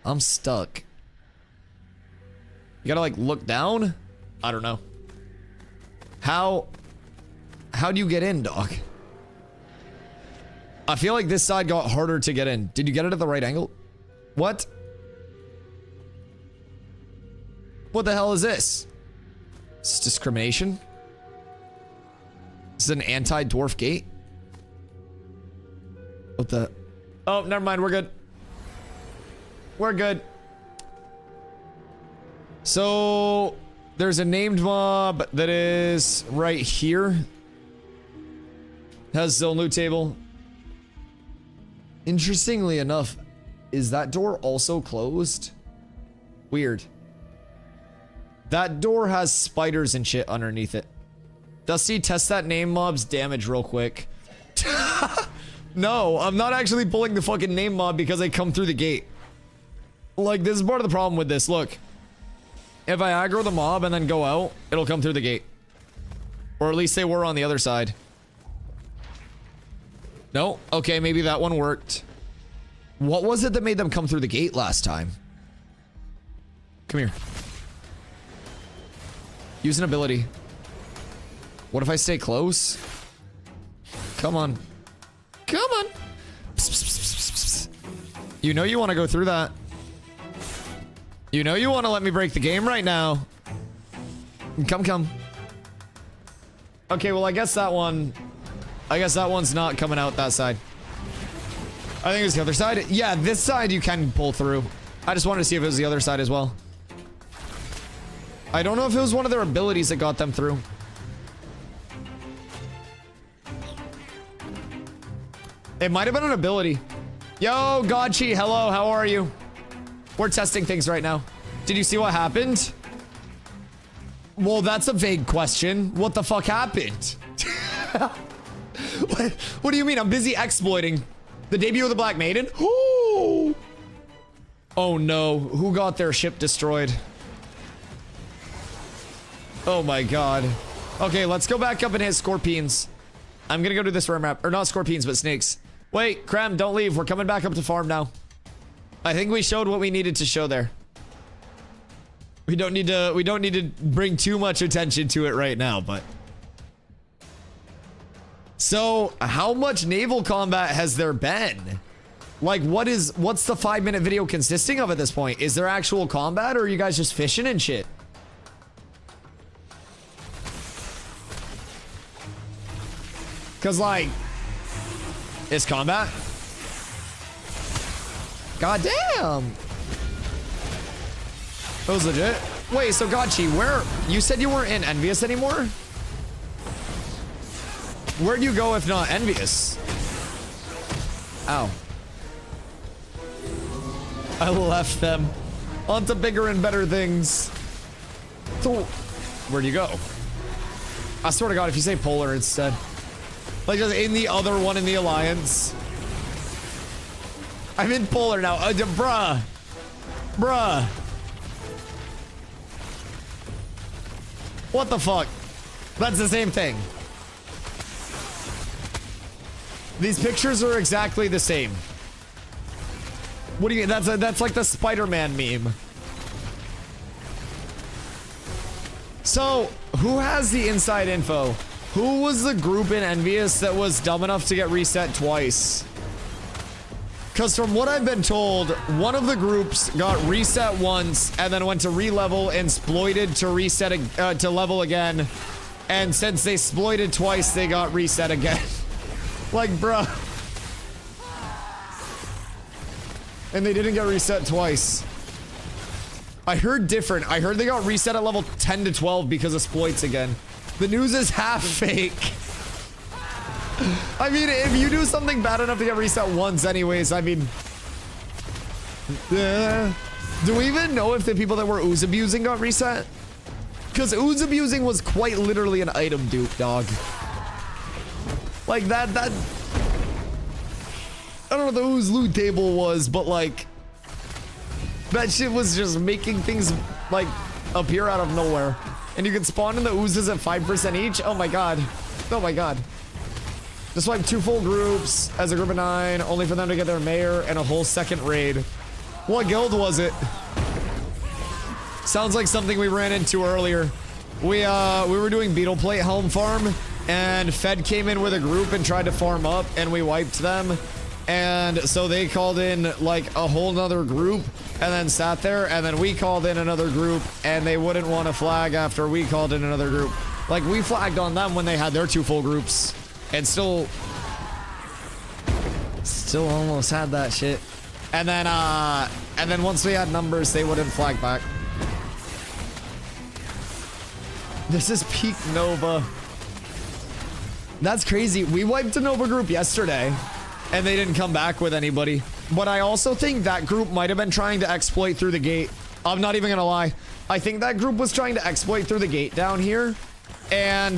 I'm stuck. You gotta like look down? I don't know. How do you get in, Doc? I feel like this side got harder to get in. Did you get it at the right angle? What? What the hell is this? Is this discrimination? This is an anti-dwarf gate? What the? Oh, never mind. We're good. We're good. So there's a named mob that is right here. Has zone loot table. Interestingly enough, is that door also closed? Weird. That door has spiders and shit underneath it. Dusty, test that name mob's damage real quick. No, I'm not actually pulling the fucking name mob because I come through the gate. Like, this is part of the problem with this. Look. If I aggro the mob and then go out, it'll come through the gate. Or at least they were on the other side. No? Okay, maybe that one worked. What was it that made them come through the gate last time? Come here. Use an ability. What if I stay close? Come on. Come on. You know you want to go through that. You know you want to let me break the game right now. Come. Okay, well, I guess that one... I guess that one's not coming out that side. I think it's the other side. Yeah, this side you can pull through. I just wanted to see if it was the other side as well. I don't know if it was one of their abilities that got them through. It might have been an ability. Yo, Godchi, hello, how are you? We're testing things right now. Did you see what happened? Well, that's a vague question. What the fuck happened? What do you mean? I'm busy exploiting the debut of the Black Maiden. Ooh. Oh no, who got their ship destroyed? Oh my god. Okay, let's go back up and hit scorpions. I'm gonna go do this run map. Or not scorpions, but snakes. Wait, Krem, don't leave. We're coming back up to farm now. I think we showed what we needed to show there. We don't need to bring too much attention to it right now, but. So, how much naval combat has there been? Like, what's the 5-minute video consisting of at this point? Is there actual combat, or are you guys just fishing and shit? Cause like, it's combat? God damn! That was legit. Wait, so Gotchi, where, you said you weren't in Envious anymore? Where'd you go if not Envious? Ow. I left them onto bigger and better things. So, where'd you go? I swear to God, if you say Polar instead. Like just in the other one in the Alliance. I'm in Polar now. Bruh. Bruh. What the fuck? That's the same thing. These pictures are exactly the same. What do you, that's like the Spider-Man meme. So, who has the inside info? Who was the group in Envious that was dumb enough to get reset twice? Because from what I've been told, one of the groups got reset once and then went to re-level and exploited to reset to level again. And since they exploited twice, they got reset again. Like, bruh. And they didn't get reset twice. I heard different. I heard they got reset at level 10 to 12 because of exploits again. The news is half fake. I mean, if you do something bad enough to get reset once anyways, I mean... do we even know if the people that were ooze abusing got reset? Because ooze abusing was quite literally an item dupe, dog. Like that I don't know what the ooze loot table was, but like... that shit was just making things, like, appear out of nowhere. And you can spawn in the oozes at 5% each? Oh my god. Oh my god. Just like 2 full groups as a group of 9, only for them to get their mayor and a whole second raid. What guild was it? Sounds like something we ran into earlier. We were doing beetle plate helm farm, and Fed came in with a group and tried to farm up, and we wiped them. And so they called in like a whole nother group and then sat there, and then we called in another group and they wouldn't want to flag after we called in another group. Like we flagged on them when they had their 2 full groups and still almost had that shit. And then once we had numbers, they wouldn't flag back. This is peak Nova. That's crazy. We wiped a Nova group yesterday and they didn't come back with anybody. But I also think that group might have been trying to exploit through the gate. I'm not even gonna lie. I think that group was trying to exploit through the gate down here. And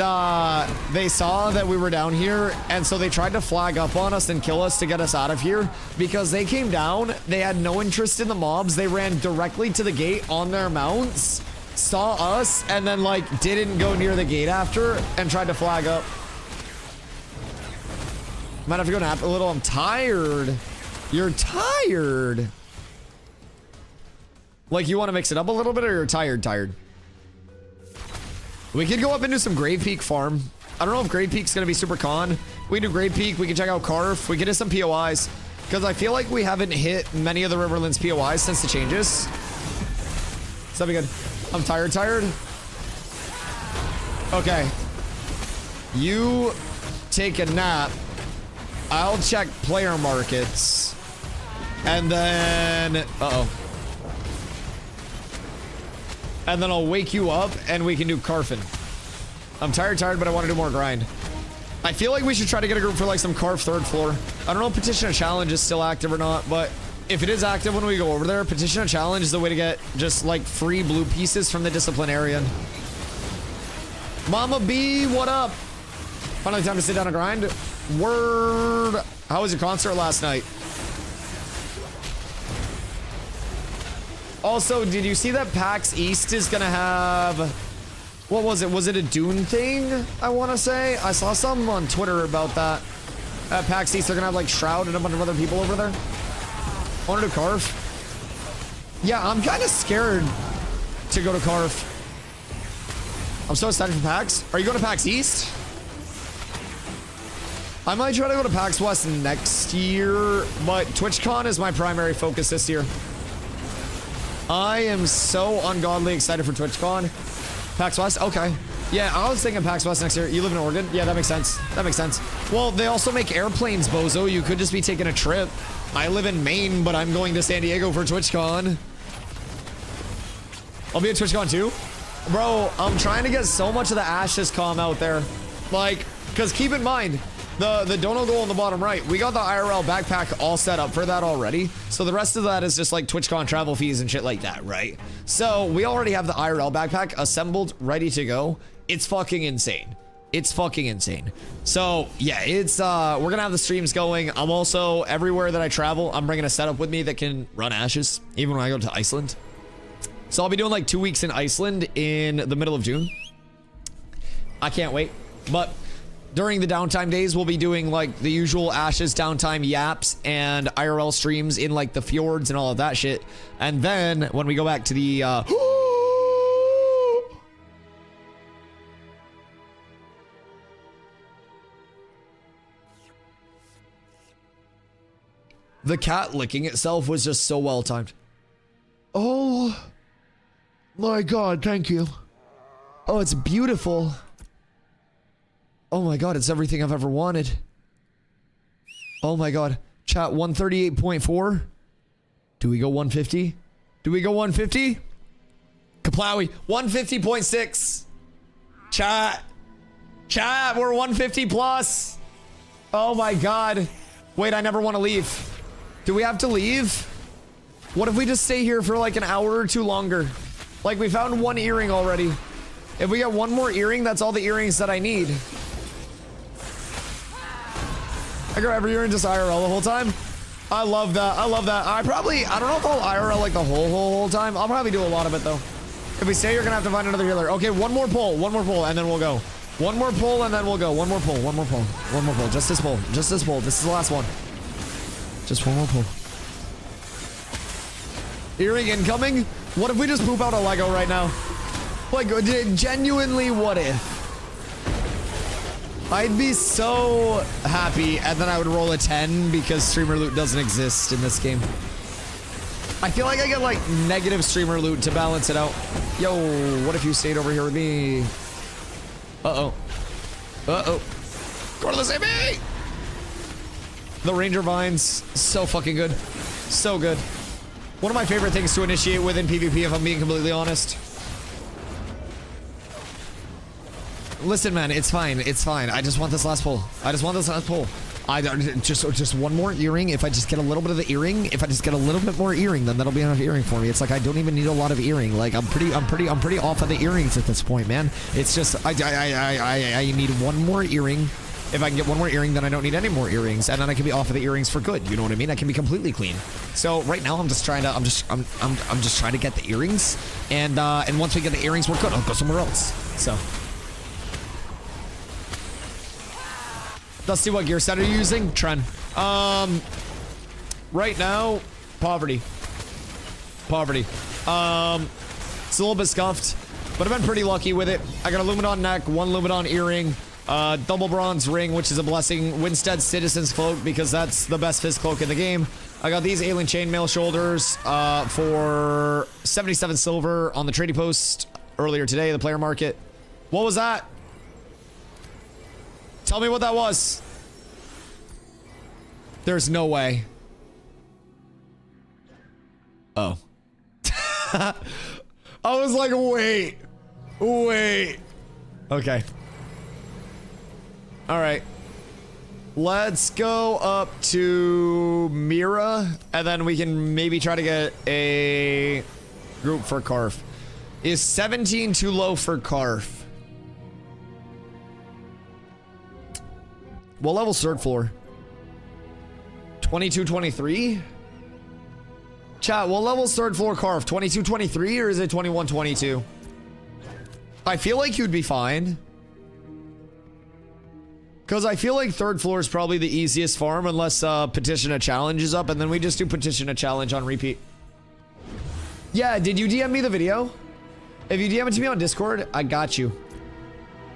they saw that we were down here, and so they tried to flag up on us and kill us to get us out of here. Because they came down, they had no interest in the mobs. They ran directly to the gate on their mounts, saw us, and then like didn't go near the gate after and tried to flag up. Might have to go nap a little. I'm tired. You're tired. Like you want to mix it up a little bit, or you're tired? We could go up and do some Grave Peak farm. I don't know if Grave Peak's gonna be super con. We can do Grave Peak. We can check out Carf. We can do some POIs. Because I feel like we haven't hit many of the Riverlands POIs since the changes. So that'd be good. I'm tired. Okay. You take a nap. I'll check player markets. And then... Uh-oh. and then I'll wake you up and we can do Carfin. I'm tired, but I want to do more grind. I feel like we should try to get a group for like some Carf third floor. I don't know if Petition a Challenge is still active or not, but if it is active when we go over there, Petition a Challenge is the way to get just like free blue pieces from the disciplinarian. Mama B, what up? Finally time to sit down and grind. Word. How was your concert last night? Also, did you see that PAX East is gonna have, what was it? Was it a Dune thing? I want to say I saw something on Twitter about that. At PAX East, they're gonna have like Shroud and a bunch of other people over there. I want to do Carf. Yeah, I'm kind of scared to go to Carf. I'm so excited for PAX. Are you going to PAX East? I might try to go to PAX West next year, but TwitchCon is my primary focus this year. I am so ungodly excited for TwitchCon. PAX West? Okay. Yeah, I was thinking PAX West next year. You live in Oregon? Yeah, that makes sense. That makes sense. Well, they also make airplanes, bozo. You could just be taking a trip. I live in Maine, but I'm going to San Diego for TwitchCon. I'll be at TwitchCon too. Bro, I'm trying to get so much of the Ashes comm out there. Like, because keep in mind, the dono goal on the bottom right, we got the IRL backpack all set up for that already. So the rest of that is just like TwitchCon travel fees and shit like that, right? So we already have the IRL backpack assembled, ready to go. It's fucking insane. It's fucking insane. So yeah, it's we're gonna have the streams going. I'm also, everywhere that I travel, I'm bringing a setup with me that can run Ashes, even when I go to Iceland. So I'll be doing like 2 weeks in Iceland in the middle of June. I can't wait. But during the downtime days, we'll be doing like the usual Ashes downtime yaps and IRL streams in like the fjords and all of that shit. And then when we go back to the the cat licking itself was just so well timed. Oh my God, thank you. Oh, it's beautiful. Oh my God, it's everything I've ever wanted. Oh my God. Chat, 138.4. Do we go 150? Do we go 150? Kaplawi, 150.6. Chat. Chat, we're 150 plus. Oh my God. Wait, I never want to leave. Do we have to leave? What if we just stay here for like an hour or two longer? Like, we found one earring already. If we get one more earring, that's all the earrings that I need. I grab every earring just IRL the whole time. I love that. I love that. I don't know if I'll IRL like the whole time. I'll probably do a lot of it though. If we stay, you're gonna have to find another healer. Okay, one more pull, and then we'll go. One more pull, and then we'll go. One more pull. Just this pull. Just this pull. This is the last one. Just one more pull. Earring incoming? What if we just poop out a Lego right now? Like, genuinely, what if? I'd be so happy, and then I would roll a 10 because streamer loot doesn't exist in this game. I feel like I get like negative streamer loot to balance it out. Yo, what if you stayed over here with me? Uh-oh. Uh-oh. Go to the same me! The Ranger Vines, so fucking good. So good. One of my favorite things to initiate with in PvP, if I'm being completely honest. Listen, man, it's fine. It's fine. I just want this last pull. I just want this last pull. I just one more earring. If I just get a little bit of the earring, if I just get a little bit more earring, then that'll be enough earring for me. It's like I don't even need a lot of earring. Like I'm pretty off of the earrings at this point, man. It's just I need one more earring. If I can get one more earring, then I don't need any more earrings, and then I can be off of the earrings for good. You know what I mean? I can be completely clean. So right now, I'm just trying to get the earrings, and once we get the earrings, we're good. I'll go somewhere else. So, Dusty, what gear set are you using? Tren. Right now, poverty. It's a little bit scuffed, but I've been pretty lucky with it. I got a Luminon neck, one Luminon earring. Double bronze ring, which is a blessing. Winstead Citizen's Cloak, because that's the best fizz cloak in the game. I got these alien chainmail shoulders for 77 silver on the trading post earlier today, the player market. What was that? Tell me what that was. There's no way. Oh. I was like, wait. Okay. All right. Let's go up to Mira, and then we can maybe try to get a group for Karf. Is 17 too low for Karf? What level's third floor? 22, 23? Chat, what level's third floor Karf? 22, 23, or is it 21, 22? I feel like you'd be fine. Because I feel like third floor is probably the easiest farm unless Petition a Challenge is up, and then we just do Petition a Challenge on repeat. Yeah, did you DM me the video? If you DM it to me on Discord, I got you.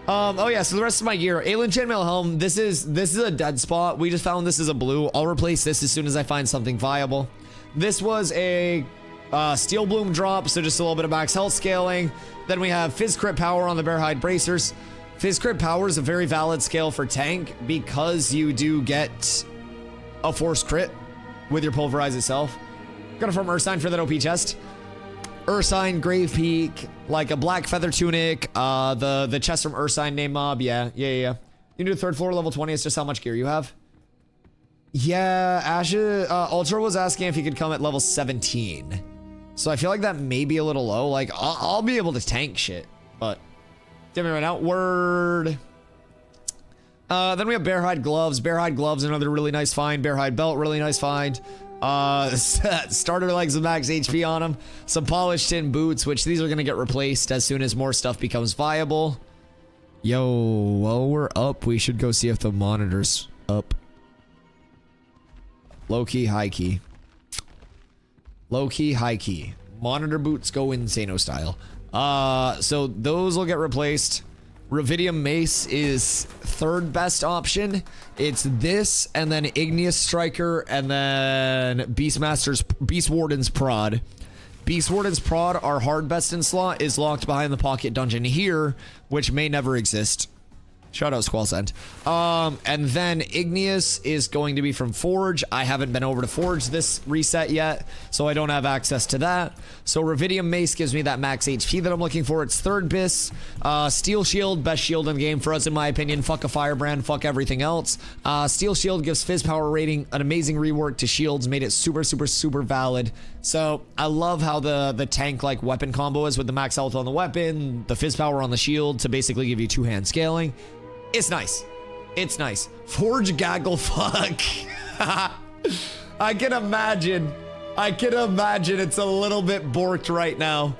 Oh yeah, so the rest of my gear. Aelin Chainmail Helm, this is a dead spot. We just found this as a blue. I'll replace this as soon as I find something viable. This was a Steel Bloom drop, so just a little bit of max health scaling. Then we have Fizz Crit Power on the Bearhide Bracers. Fizz Crit Power is a very valid scale for tank because you do get a force crit with your Pulverize itself. Gonna farm Ursine for that OP chest. Ursine, Grave Peak, like a Black Feather Tunic, the chest from Ursine name mob. Yeah. You can do third floor level 20. It's just how much gear you have. Yeah, Asha, Ultra was asking if he could come at level 17. So I feel like that may be a little low. Like, I'll be able to tank shit, but give me right now. Word. Then we have Bearhide Gloves. Bearhide Gloves, another really nice find. Bearhide Belt, really nice find. Starter legs with max HP on them. Some polished tin boots, which these are going to get replaced as soon as more stuff becomes viable. Yo, while we're up, we should go see if the monitor's up. Low key, high key. Low key, high key. Monitor boots go Insano style. So those will get replaced. Ruvidium Mace is third best option. It's this, and then Igneous Striker, and then Beast Warden's Prod. Beast Warden's Prod, our hard best in slot, is locked behind the pocket dungeon here, which may never exist. Shout out Squallsend. And then Igneous is going to be from Forge. I haven't been over to Forge this reset yet, so I don't have access to that. So Ruvidium Mace gives me that max HP that I'm looking for. It's third bis. Steel Shield, best shield in the game for us in my opinion. Fuck a Firebrand, fuck everything else. Steel Shield gives Fizz Power rating, an amazing rework to shields, made it super, super, super valid. So I love how the tank like weapon combo is with the max health on the weapon, the Fizz Power on the shield to basically give you two-hand scaling. It's nice. It's nice. Forge Gaggle fuck. I can imagine it's a little bit borked right now.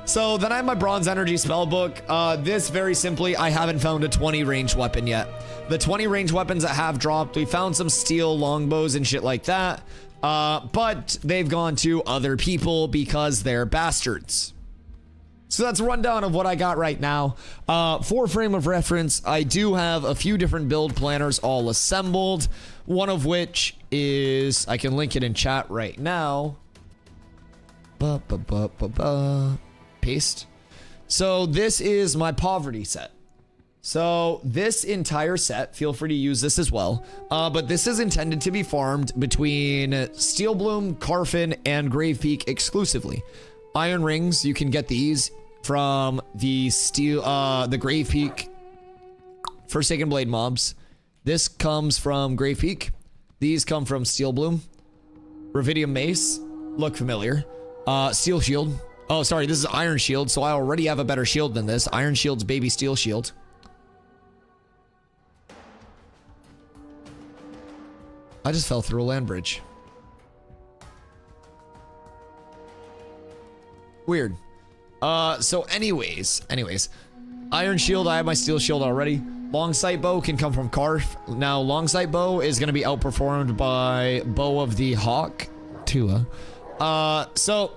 So then I have my Bronze Energy spellbook. This very simply, I haven't found a 20 range weapon yet. The 20 range weapons that have dropped, we found some steel longbows and shit like that. But they've gone to other people because they're bastards. So that's a rundown of what I got right now. For frame of reference, I do have a few different build planners all assembled. One of which is, I can link it in chat right now. Paste. So this is my poverty set. So this entire set, feel free to use this as well. But this is intended to be farmed between Steel Bloom, Karfin, and Grave Peak exclusively. Iron rings, you can get these from the the Grave Peak Forsaken Blade mobs. This comes from Grave Peak. These come from Steel Bloom. Ruvidium Mace, look familiar. Steel Shield. Oh, sorry, this is Iron Shield, so I already have a better shield than this. Iron Shield's baby Steel Shield. I just fell through a land bridge. Weird. So anyways, Iron Shield, I have my Steel Shield already. Long Sight Bow can come from Karf. Now, Long Sight Bow is going to be outperformed by Bow of the Hawk, Tua. So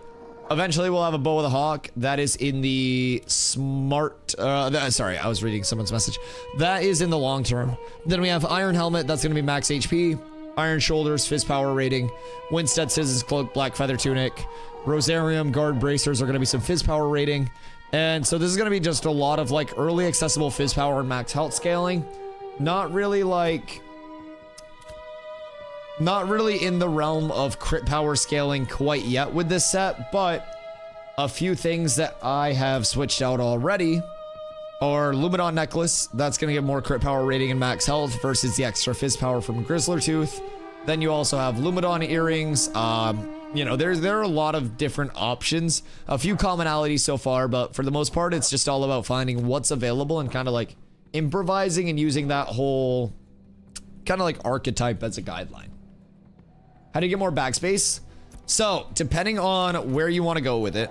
eventually we'll have a Bow of the Hawk that is in the smart, sorry, I was reading someone's message. That is in the long term. Then we have Iron Helmet, that's going to be max HP. Iron Shoulders, Fizz Power rating. Winstead Scissors Cloak, Black Feather Tunic. Rosarium Guard Bracers are going to be some Fizz Power rating. And so this is going to be just a lot of like early accessible Fizz Power and max health scaling. Not really in the realm of crit power scaling quite yet with this set, but A few things that I have switched out already are Lumidon necklace. That's going to give more crit power rating and max health versus the extra fizz power from Grizzler Tooth. Then you also have Lumidon earrings. You know, there are a lot of different options. A few commonalities so far, but for the most part, it's just all about finding what's available and kind of like improvising and using that whole kind of like archetype as a guideline. How do you get more backspace? So, depending on where you want to go with it,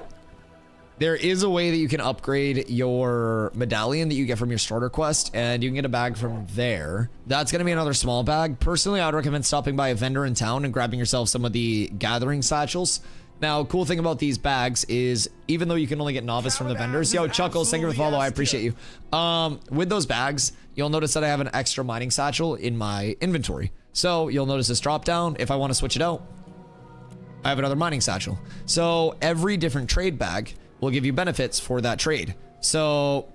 there is a way that you can upgrade your medallion that you get from your starter quest, and you can get a bag from there. That's going to be another small bag. Personally, I would recommend stopping by a vendor in town and grabbing yourself some of the gathering satchels. Now, cool thing about these bags is, even though you can only get novice from the vendors, yo, Chuckles, thank you for the follow, I appreciate you. With those bags, you'll notice that I have an extra mining satchel in my inventory. So, you'll notice this drop down. If I want to switch it out, I have another mining satchel. So, every different trade bag will give you benefits for that trade. So,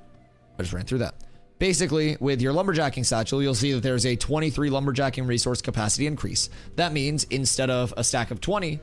I just ran through that. Basically, with your lumberjacking satchel, you'll see that there's a 23 lumberjacking resource capacity increase. That means instead of a stack of 20,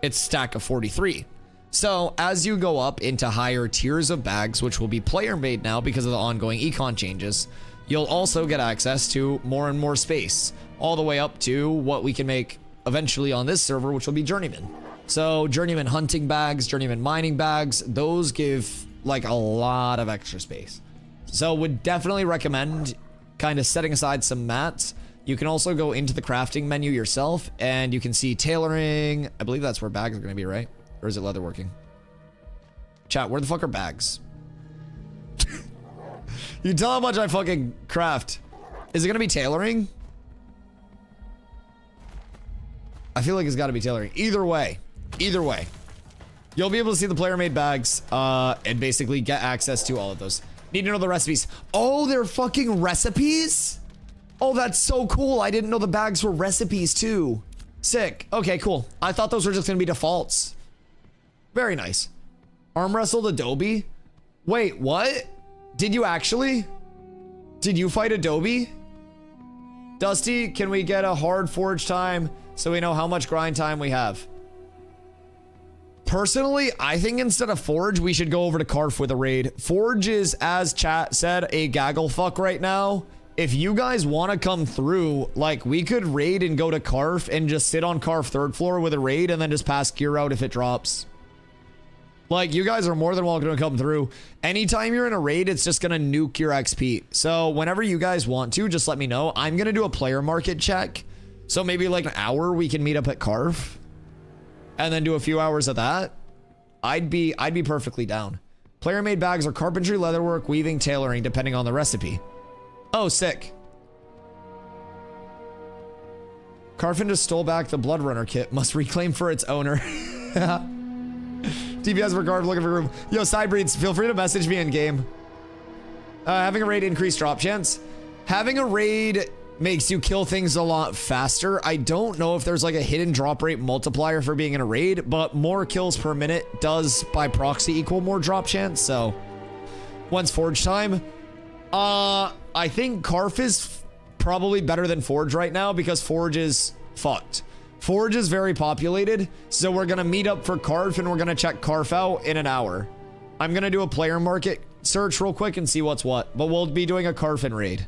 it's a stack of 43. So, as you go up into higher tiers of bags, which will be player made now because of the ongoing econ changes, you'll also get access to more and more space, all the way up to what we can make eventually on this server, which will be journeyman. So journeyman hunting bags, journeyman mining bags, those give like a lot of extra space. So would definitely recommend kind of setting aside some mats. You can also go into the crafting menu yourself and you can see tailoring. I believe that's where bags are going to be, right? Or is it leatherworking? Chat, where the fuck are bags? You tell how much I fucking craft. Is it going to be tailoring? I feel like it's got to be tailoring. Either way, you'll be able to see the player-made bags and basically get access to all of those. Need to know the recipes. Oh, they're fucking recipes? Oh, that's so cool. I didn't know the bags were recipes too. Sick. Okay, cool. I thought those were just going to be defaults. Very nice. Arm wrestled Adobe? Wait, what? Did you actually? Did you fight Adobe? Dusty, can we get a hard forge time so we know how much grind time we have? Personally, I think instead of Forge, we should go over to Carf with a raid. Forge is, as chat said, a gaggle fuck right now. If you guys want to come through, like, we could raid and go to Carf and just sit on Carf 3rd floor with a raid and then just pass gear out if it drops. Like, you guys are more than welcome to come through. Anytime you're in a raid, it's just going to nuke your XP. So whenever you guys want to, just let me know. I'm going to do a player market check. So maybe like an hour we can meet up at Carf. And then do a few hours of that. I'd be perfectly down. Player made bags are carpentry, leatherwork, weaving, tailoring, depending on the recipe. Oh, sick. Carfin just stole back the Blood Runner kit. Must reclaim for its owner. DPS for Carf looking for room. Yo, Sidebreeds, feel free to message me in game. Having a raid increase drop chance. Having a raid makes you kill things a lot faster. I don't know if there's like a hidden drop rate multiplier for being in a raid, but more kills per minute does by proxy equal more drop chance. So once Forge time, I think Carf is probably better than Forge right now because Forge is fucked. Forge is very populated, so we're gonna meet up for Carf and we're gonna check Carf out in an hour. I'm gonna do a player market search real quick and see what's what, but we'll be doing a Carfin raid.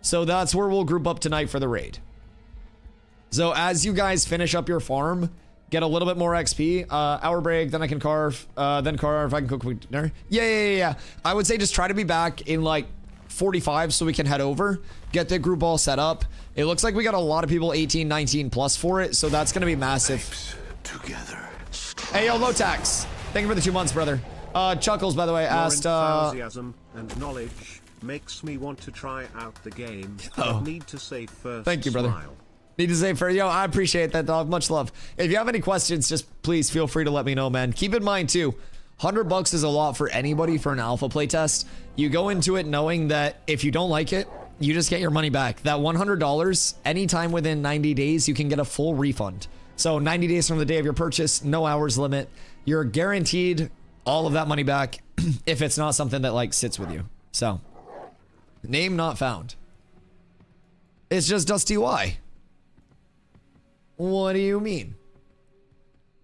So that's where we'll group up tonight for the raid. So as you guys finish up your farm, get a little bit more XP, hour break, then I can carve, I can cook quick dinner. Yeah. I would say just try to be back in like 45 so we can head over, get the group all set up. It looks like we got a lot of people 18, 19 plus for it, so that's gonna be massive. Together. Hey, yo, Lotax. Thank you for the 2 months, brother. Chuckles, by the way, asked, enthusiasm and knowledge makes me want to try out the game. Oh. Need to say first. Thank you, brother. Smile. Need to say first. Yo, I appreciate that, dog. Much love. If you have any questions, just please feel free to let me know, man. Keep in mind, too, $100 is a lot for anybody for an alpha playtest. You go into it knowing that if you don't like it, you just get your money back. That $100, anytime within 90 days, you can get a full refund. So 90 days from the day of your purchase, no hours limit. You're guaranteed all of that money back if it's not something that like sits with you. So, name not found. It's just DustyWhy. What do you mean?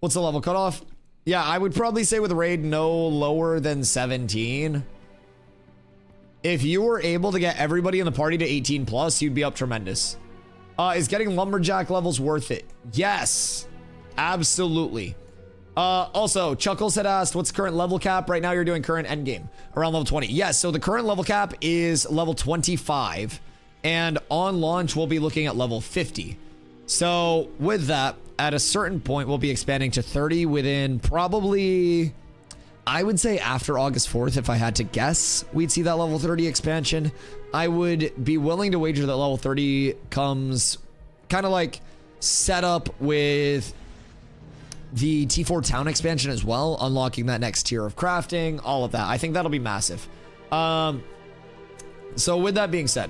What's the level cutoff? Yeah, I would probably say with raid no lower than 17. If you were able to get everybody in the party to 18 plus, you'd be up tremendous. Is getting lumberjack levels worth it? Yes, absolutely. Also, Chuckles had asked, what's the current level cap? Right now you're doing current endgame around level 20. Yes, so the current level cap is level 25. And on launch, we'll be looking at level 50. So with that, at a certain point, we'll be expanding to 30 within probably, I would say after August 4th, if I had to guess, we'd see that level 30 expansion. I would be willing to wager that level 30 comes kind of like set up with the T4 town expansion as well, unlocking that next tier of crafting, all of that. I think that'll be massive. So with that being said,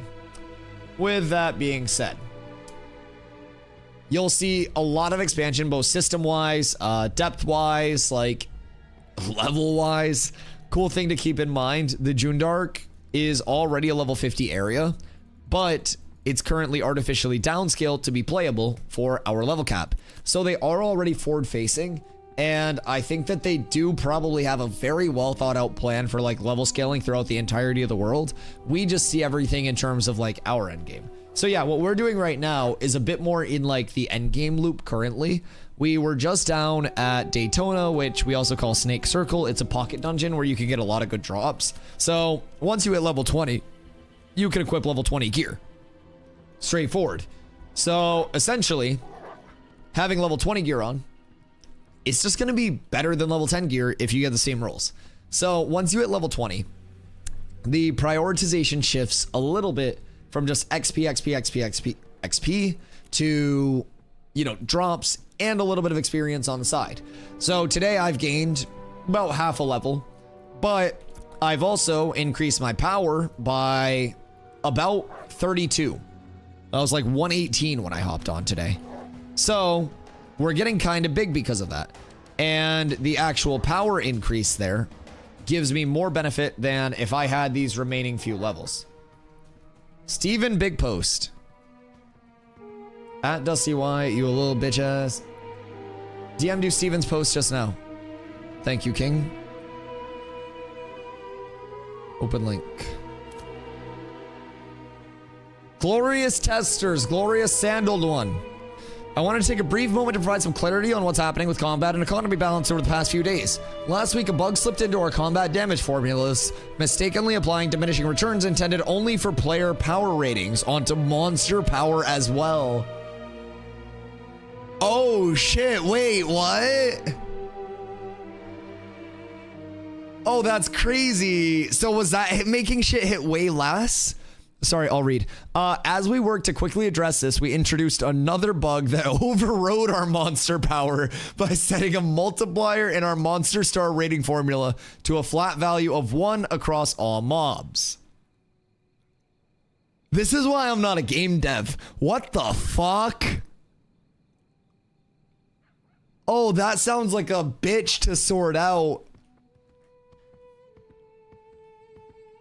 you'll see a lot of expansion, both system-wise, depth-wise, like level-wise. Cool thing to keep in mind, the Jundark is already a level 50 area, but it's currently artificially downscaled to be playable for our level cap. So they are already forward-facing, and I think that they do probably have a very well thought out plan for like level scaling throughout the entirety of the world. We just see everything in terms of like our end game. So yeah, what we're doing right now is a bit more in like the end game loop currently. We were just down at Daytona, which we also call Snake Circle. It's a pocket dungeon where you can get a lot of good drops. So once you hit level 20, you can equip level 20 gear. Straightforward. So essentially, having level 20 gear on, it's just going to be better than level 10 gear if you get the same rolls. So once you hit level 20, the prioritization shifts a little bit from just XP to, you know, drops and a little bit of experience on the side. So today I've gained about half a level, but I've also increased my power by about 32. I was like 118 when I hopped on today. So we're getting kind of big because of that. And the actual power increase there gives me more benefit than if I had these remaining few levels. Steven Big Post. At DustyWhy, you a little bitch ass. DM do Steven's post just now. Thank you, King. Open link. Glorious Testers, Glorious Sandaled One. I wanted to take a brief moment to provide some clarity on what's happening with combat and economy balance over the past few days. Last week, a bug slipped into our combat damage formulas, mistakenly applying diminishing returns intended only for player power ratings onto monster power as well. Oh shit, wait, what? Oh, that's crazy. So was that making shit hit way less? Sorry, I'll read. As we work to quickly address this, we introduced another bug that overrode our monster power by setting a multiplier in our monster star rating formula to a flat value of 1 across all mobs. This is why I'm not a game dev. What the fuck? Oh, that sounds like a bitch to sort out.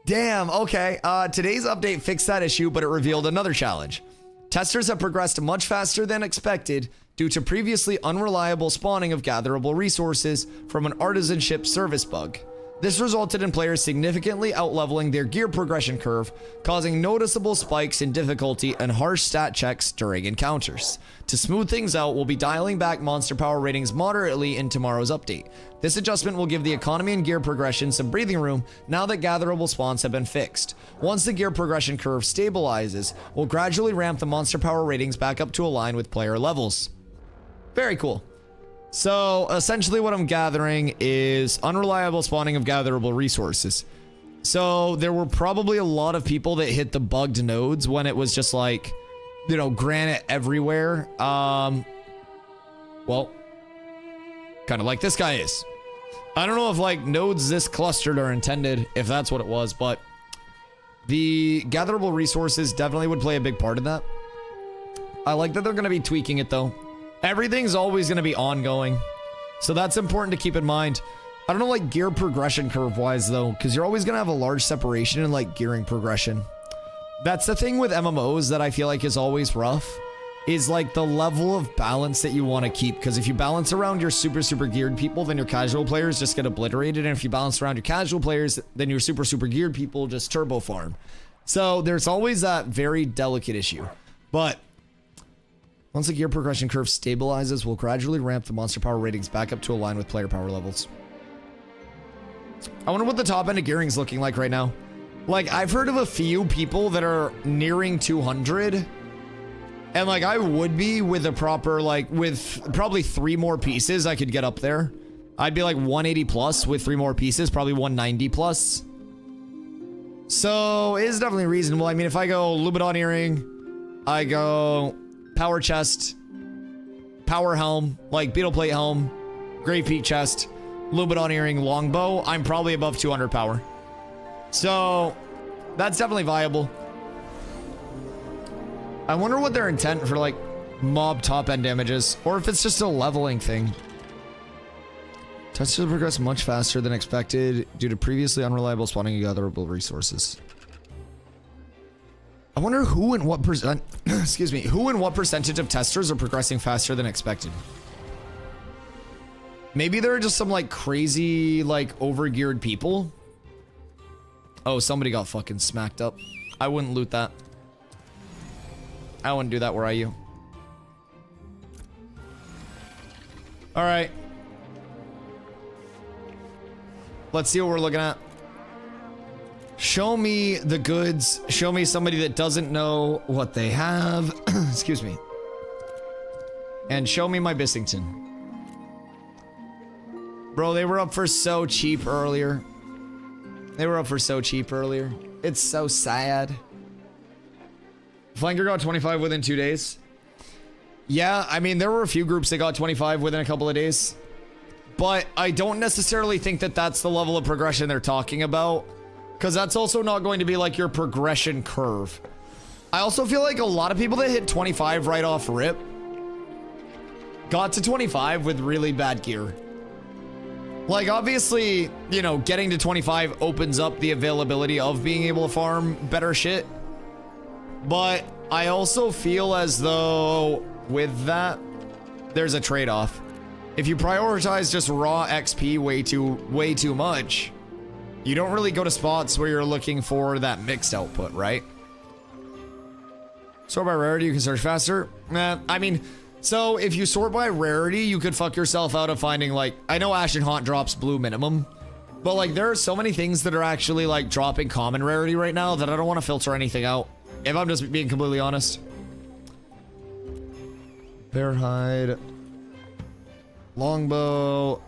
Damn, okay. Today's update fixed that issue, but it revealed another challenge. Testers have progressed much faster than expected due to previously unreliable spawning of gatherable resources from an artisanship service bug. This resulted in players significantly outleveling their gear progression curve, causing noticeable spikes in difficulty and harsh stat checks during encounters. To smooth things out, we'll be dialing back monster power ratings moderately in tomorrow's update. This adjustment will give the economy and gear progression some breathing room now that gatherable spawns have been fixed. Once the gear progression curve stabilizes, we'll gradually ramp the monster power ratings back up to align with player levels. Very cool. So essentially what I'm gathering is unreliable spawning of gatherable resources. So there were probably a lot of people that hit the bugged nodes when it was just like, you know, granite everywhere. Well, kind of like this guy is. I don't know if like nodes this clustered are intended, if that's what it was, but the gatherable resources definitely would play a big part in that. I like that they're going to be tweaking it though. Everything's always going to be ongoing. So that's important to keep in mind. I don't know like gear progression curve wise though, because you're always going to have a large separation in like gearing progression. That's the thing with MMOs that I feel like is always rough, is like the level of balance that you want to keep. Because if you balance around your super geared people, then your casual players just get obliterated. And if you balance around your casual players, then your super geared people just turbo farm. So there's always that very delicate issue. But once the gear progression curve stabilizes, we'll gradually ramp the monster power ratings back up to align with player power levels. I wonder what the top end of gearing is looking like right now. Like, I've heard of a few people that are nearing 200. And like, I would be with a proper, like, with probably 3 more pieces, I could get up there. I'd be like 180 plus with 3 more pieces, probably 190 plus. So it is definitely reasonable. I mean, if I go Lubidon earring, I go power chest, power helm, like beetle plate helm, grave peak chest, Lubidon earring, longbow, I'm probably above 200 power. So that's definitely viable. I wonder what their intent for like mob top end damage is, or if it's just a leveling thing. Touches progress much faster than expected due to previously unreliable spawning of gatherable resources. I wonder who and what percent, excuse me, who and what percentage of testers are progressing faster than expected. Maybe there are just some like crazy, like overgeared people. Oh, somebody got fucking smacked up. I wouldn't loot that. I wouldn't do that were I you. All right. Let's see what we're looking at. Show me the goods. Show me somebody that doesn't know what they have. Excuse me. And show me my Bissington. Bro, they were up for so cheap earlier. They were up for so cheap earlier. It's so sad. Flanker got 25 within 2 days. Yeah, I mean, there were a few groups that got 25 within a couple of days. But I don't necessarily think that that's the level of progression they're talking about. Because that's also not going to be like your progression curve. I also feel like a lot of people that hit 25 right off rip got to 25 with really bad gear. Like, obviously, you know, getting to 25 opens up the availability of being able to farm better shit. But I also feel as though with that, there's a trade-off. If you prioritize just raw XP way too much, you don't really go to spots where you're looking for that mixed output, right? Sort by rarity, you can search faster. I mean, so if you sort by rarity, you could fuck yourself out of finding, like, I know Ashen Haunt drops blue minimum, but like there are so many things that are actually like dropping common rarity right now that I don't want to filter anything out, if I'm just being completely honest. Bear hide. Longbow.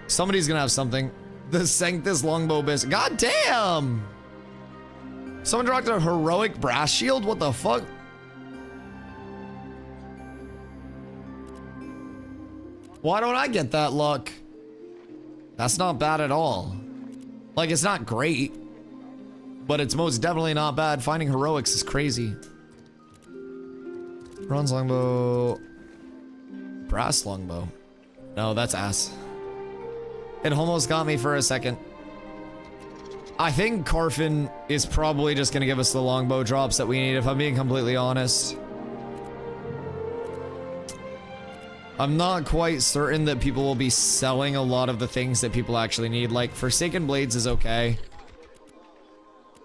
Somebody's gonna have something. The Sanctus longbow bis. God damn! Someone dropped a heroic brass shield? What the fuck? Why don't I get that luck? That's not bad at all. Like, it's not great, but it's most definitely not bad. Finding heroics is crazy. Bronze longbow. Brass longbow. No, that's ass. It almost got me for a second. I think Carfin is probably just gonna give us the longbow drops that we need, if I'm being completely honest. I'm not quite certain that people will be selling a lot of the things that people actually need. Like, Forsaken Blades is okay.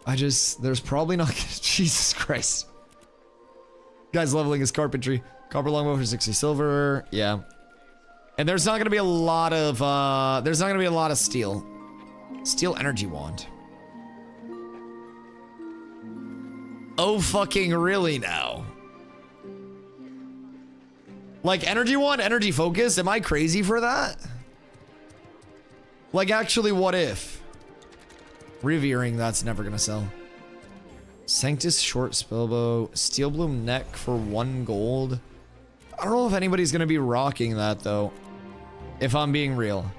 There's probably not... Jesus Christ. Guy's leveling his carpentry. Copper longbow for 60 silver. Yeah. And there's not gonna be a lot of steel. Steel energy wand. Oh, fucking really now? Like, energy wand, energy focus? Am I crazy for that? Like, actually, what if? Revering, that's never gonna sell. Sanctus short spellbow. Steel bloom neck for 1 gold. I don't know if anybody's gonna be rocking that, though. If I'm being real.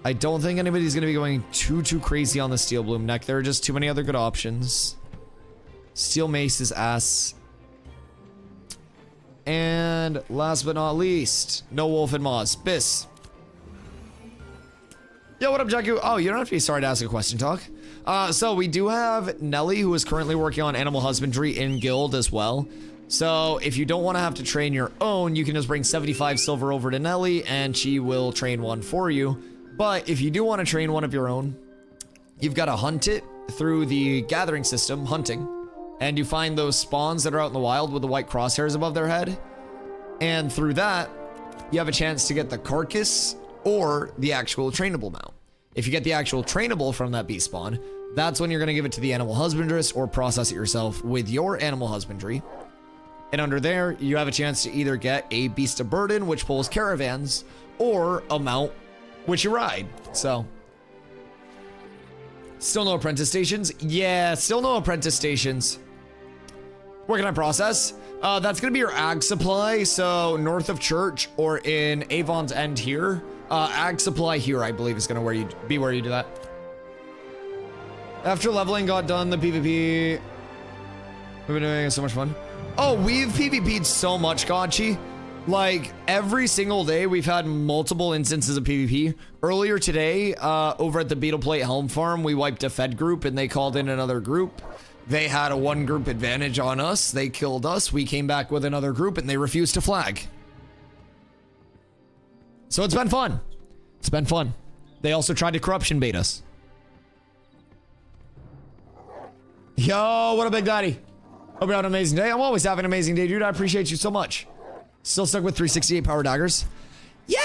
I don't think anybody's gonna be going too crazy on the steel bloom neck. There are just too many other good options. Steel mace is ass. And last but not least, no wolf and moss. Biss. Yo, what up, Jaku? Oh, you don't have to be sorry to ask a question, talk. So we do have Nelly, who is currently working on animal husbandry in guild as well. So if you don't want to have to train your own, you can just bring 75 silver over to Nelly and she will train one for you. But if you do want to train one of your own, you've got to hunt it through the gathering system, hunting, and you find those spawns that are out in the wild with the white crosshairs above their head. And through that, you have a chance to get the carcass or the actual trainable mount. If you get the actual trainable from that beast spawn, that's when you're going to give it to the animal husbandress or process it yourself with your animal husbandry. And under there, you have a chance to either get a beast of burden, which pulls caravans, or a mount, which you ride. So, still no apprentice stations? Yeah, still no apprentice stations. Where can I process? That's going to be your ag supply. So, north of church or in Avon's End here. Ag supply here, I believe, is going to be where you do that. After leveling got done, the PvP... We've been doing so much fun. Oh, we've PvP'd so much, Gotchi. Like, every single day, we've had multiple instances of PvP. Earlier today, over at the Beetle Plate Helm Farm, we wiped a Fed group, and they called in another group. They had a one-group advantage on us. They killed us. We came back with another group, and they refused to flag. So it's been fun. It's been fun. They also tried to corruption bait us. Yo, what a big daddy. Hope you're having an amazing day. I'm always having an amazing day, dude. I appreciate you so much. Still stuck with 368 power daggers? Yeah!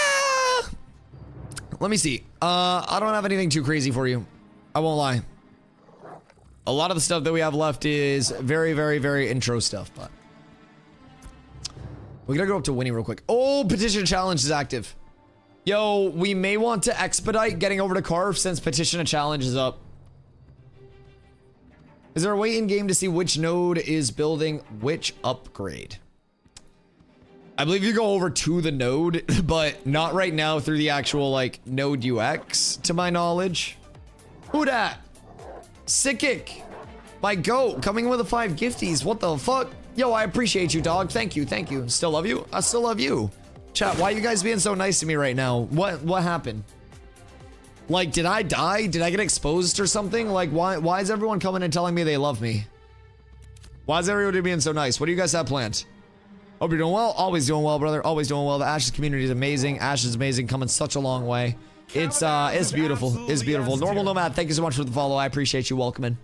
Let me see. I don't have anything too crazy for you. I won't lie. A lot of the stuff that we have left is very, very, very intro stuff, but... We're gonna go up to Winnie real quick. Oh, petition challenge is active. Yo, we may want to expedite getting over to Carve since petition challenge is up. Is there a way in game to see which node is building which upgrade? I believe you go over to the node, but not right now through the actual like node UX to my knowledge. Who dat? Sickick. My goat coming with a 5 gifties. What the fuck? Yo, I appreciate you, dog. Thank you. Thank you. Still love you. I still love you. Chat, why are you guys being so nice to me right now? What happened? Like, did I die? Did I get exposed or something? Like, why is everyone coming and telling me they love me? Why is everybody being so nice? What do you guys have planned? Hope you're doing well. Always doing well, brother. Always doing well. The Ashes community is amazing. Ashes is amazing. Coming such a long way. It's beautiful. It's beautiful. Normal Nomad, thank you so much for the follow. I appreciate you welcoming.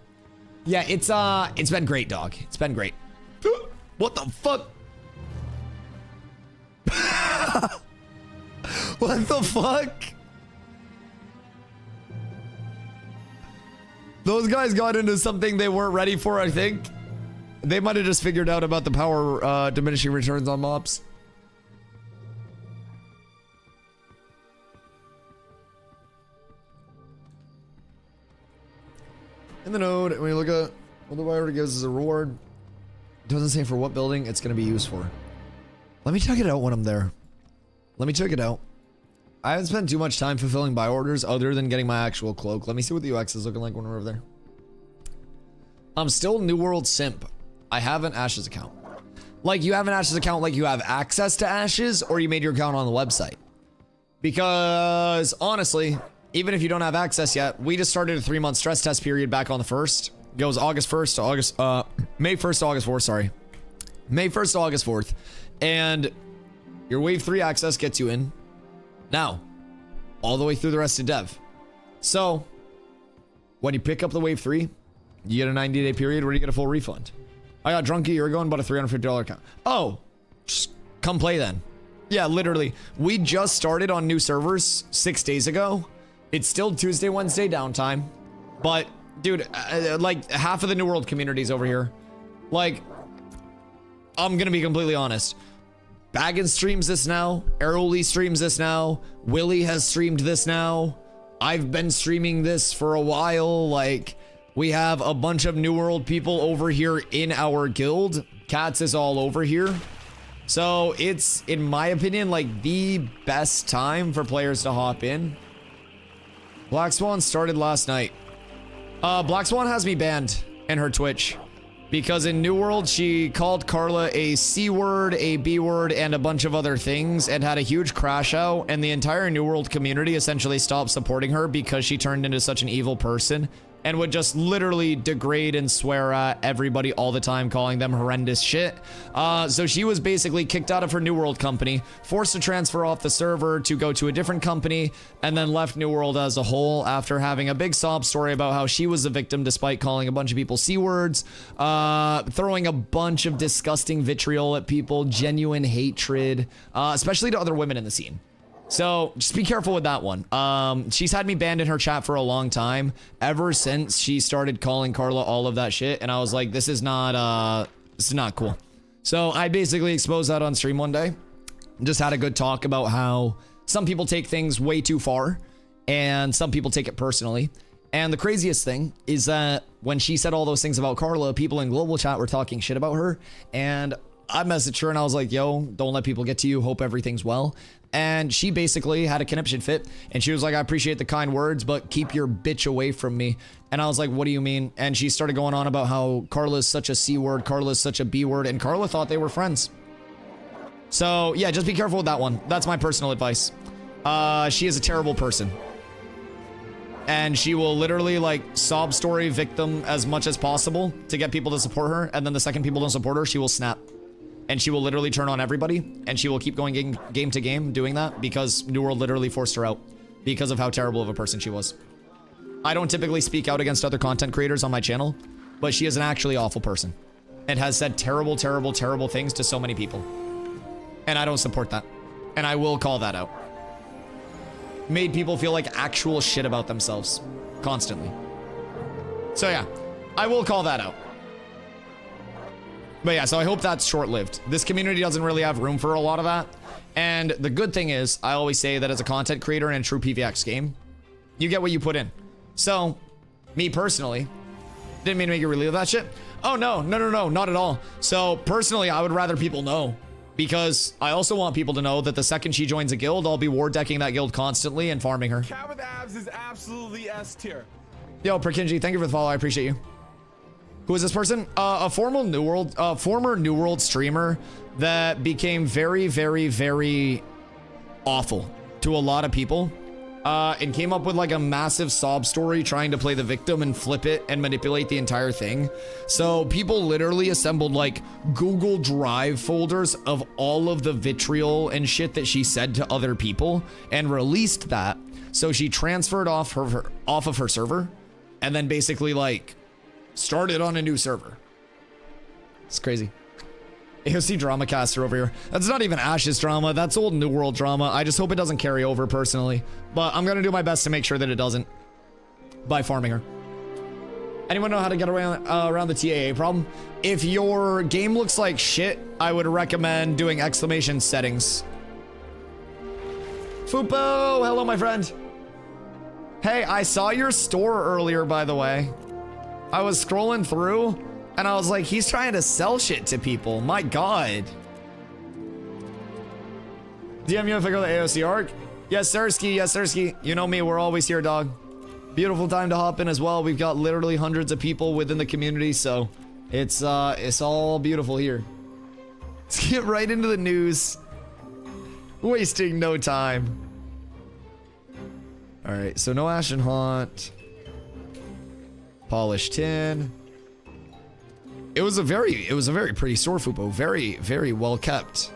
Yeah, it's been great, dog. It's been great. What the fuck? What the fuck? Those guys got into something they weren't ready for, I think. They might have just figured out about the power diminishing returns on mobs. In the node, when you look at what the wire gives as a reward, it doesn't say for what building it's going to be used for. Let me check it out when I'm there. Let me check it out. I haven't spent too much time fulfilling buy orders other than getting my actual cloak. Let me see what the UX is looking like when we're over there. I'm still New World simp. I have an Ashes account. Like, you have an Ashes account like you have access to Ashes, or you made your account on the website. Because, honestly, even if you don't have access yet, we just started a 3-month stress test period back on the 1st. It goes August 1st to May 1st to August 4th, sorry. May 1st to August 4th. And your Wave 3 access gets you in now, all the way through the rest of dev. So, when you pick up the Wave 3, you get a 90-day period where you get a full refund. I got drunk a year ago and bought a $350 account. Oh, just come play then. Yeah, literally. We just started on new servers 6 days ago. It's still Tuesday, Wednesday downtime. But, dude, like, half of the New World community's over here. Like, I'm gonna be completely honest. Baggins streams this now. Aeroli streams this now. Willie has streamed this now. I've been streaming this for a while. Like, we have a bunch of New World people over here in our guild. Cats is all over here. So it's, in my opinion, like the best time for players to hop in. Black Swan started last night. Black Swan has me banned in her Twitch. Because in New World, she called Carla a C word, a B word, and a bunch of other things, and had a huge crash out, and the entire New World community essentially stopped supporting her because she turned into such an evil person and would just literally degrade and swear at everybody all the time, calling them horrendous shit. So she was basically kicked out of her New World company, forced to transfer off the server to go to a different company, and then left New World as a whole after having a big sob story about how she was a victim despite calling a bunch of people C-words, throwing a bunch of disgusting vitriol at people, genuine hatred, especially to other women in the scene. So just be careful with that one. She's had me banned in her chat for a long time, ever since she started calling Carla all of that shit, and I was like, this is not cool. So I basically exposed that on stream one day. Just had a good talk about how some people take things way too far and some people take it personally. And the craziest thing is that when she said all those things about Carla, people in global chat were talking shit about her, and I messaged her and I was like, yo, don't let people get to you. Hope everything's well. And she basically had a conniption fit, and she was like, I appreciate the kind words, but keep your bitch away from me. And I was like, what do you mean? And she started going on about how Carla's such a C word, Carla's such a B word, and Carla thought they were friends. So yeah, just be careful with that one. That's my personal advice. She is a terrible person. And she will literally like sob story victim as much as possible to get people to support her. And then the second people don't support her, she will snap. And she will literally turn on everybody, and she will keep going game to game doing that because New World literally forced her out because of how terrible of a person she was. I don't typically speak out against other content creators on my channel, but she is an actually awful person and has said terrible, terrible, terrible things to so many people. And I don't support that. And I will call that out. Made people feel like actual shit about themselves constantly. So yeah, I will call that out. But yeah, so I hope that's short-lived. This community doesn't really have room for a lot of that. And the good thing is, I always say that as a content creator in a true PvX game, you get what you put in. So, me personally, didn't mean to make you relive that shit. Oh no, not at all. So personally, I would rather people know, because I also want people to know that the second she joins a guild, I'll be war decking that guild constantly and farming her. Cat with abs is absolutely S tier. Yo, Perkinji, thank you for the follow. I appreciate you. Who is this person? A former New World streamer that became very, very, very awful to a lot of people, and came up with like a massive sob story trying to play the victim and flip it and manipulate the entire thing. So people literally assembled like Google Drive folders of all of the vitriol and shit that she said to other people and released that. So she transferred off of her server, and then basically like started on a new server. It's crazy. AOC drama caster over here. That's not even Ash's drama. That's old New World drama. I just hope it doesn't carry over personally. But I'm going to do my best to make sure that it doesn't by farming her. Anyone know how to get around the TAA problem? If your game looks like shit, I would recommend doing exclamation settings. Fupo, hello my friend. Hey, I saw your store earlier, by the way. I was scrolling through and I was like, he's trying to sell shit to people. My God. DM you if I go to AOC arc? Yes, Sirski. Yes, Sirski. You know me. We're always here, dog. Beautiful time to hop in as well. We've got literally hundreds of people within the community, so it's all beautiful here. Let's get right into the news. Wasting no time. All right, so no Ashen Haunt. Polished tin. It was a very pretty store, Fupo. Very, very well kept.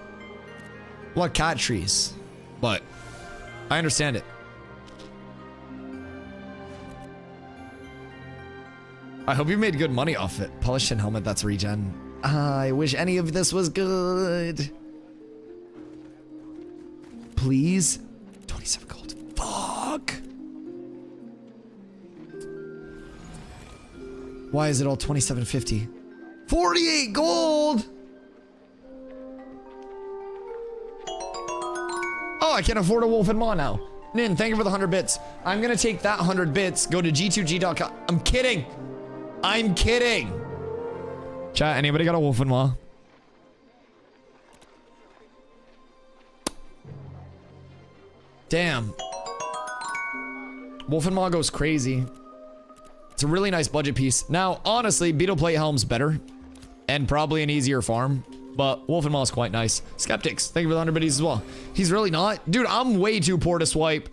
A lot of cat trees, but I understand it. I hope you made good money off it. Polished tin helmet, that's regen. I wish any of this was good. Please? 27 gold. Fuck. Why is it all 27.50? 48 gold! Oh, I can't afford a Wolf and Maw now. Nin, thank you for the 100 bits. I'm gonna take that 100 bits, go to g2g.com. I'm kidding. I'm kidding. Chat, anybody got a Wolf and Maw? Damn. Wolf and Maw goes crazy. It's a really nice budget piece. Now, honestly, Beetle Plate Helm's better and probably an easier farm, but Wolf and Maw is quite nice. Skeptics, thank you for the 100 biddies as well. He's really not. Dude, I'm way too poor to swipe.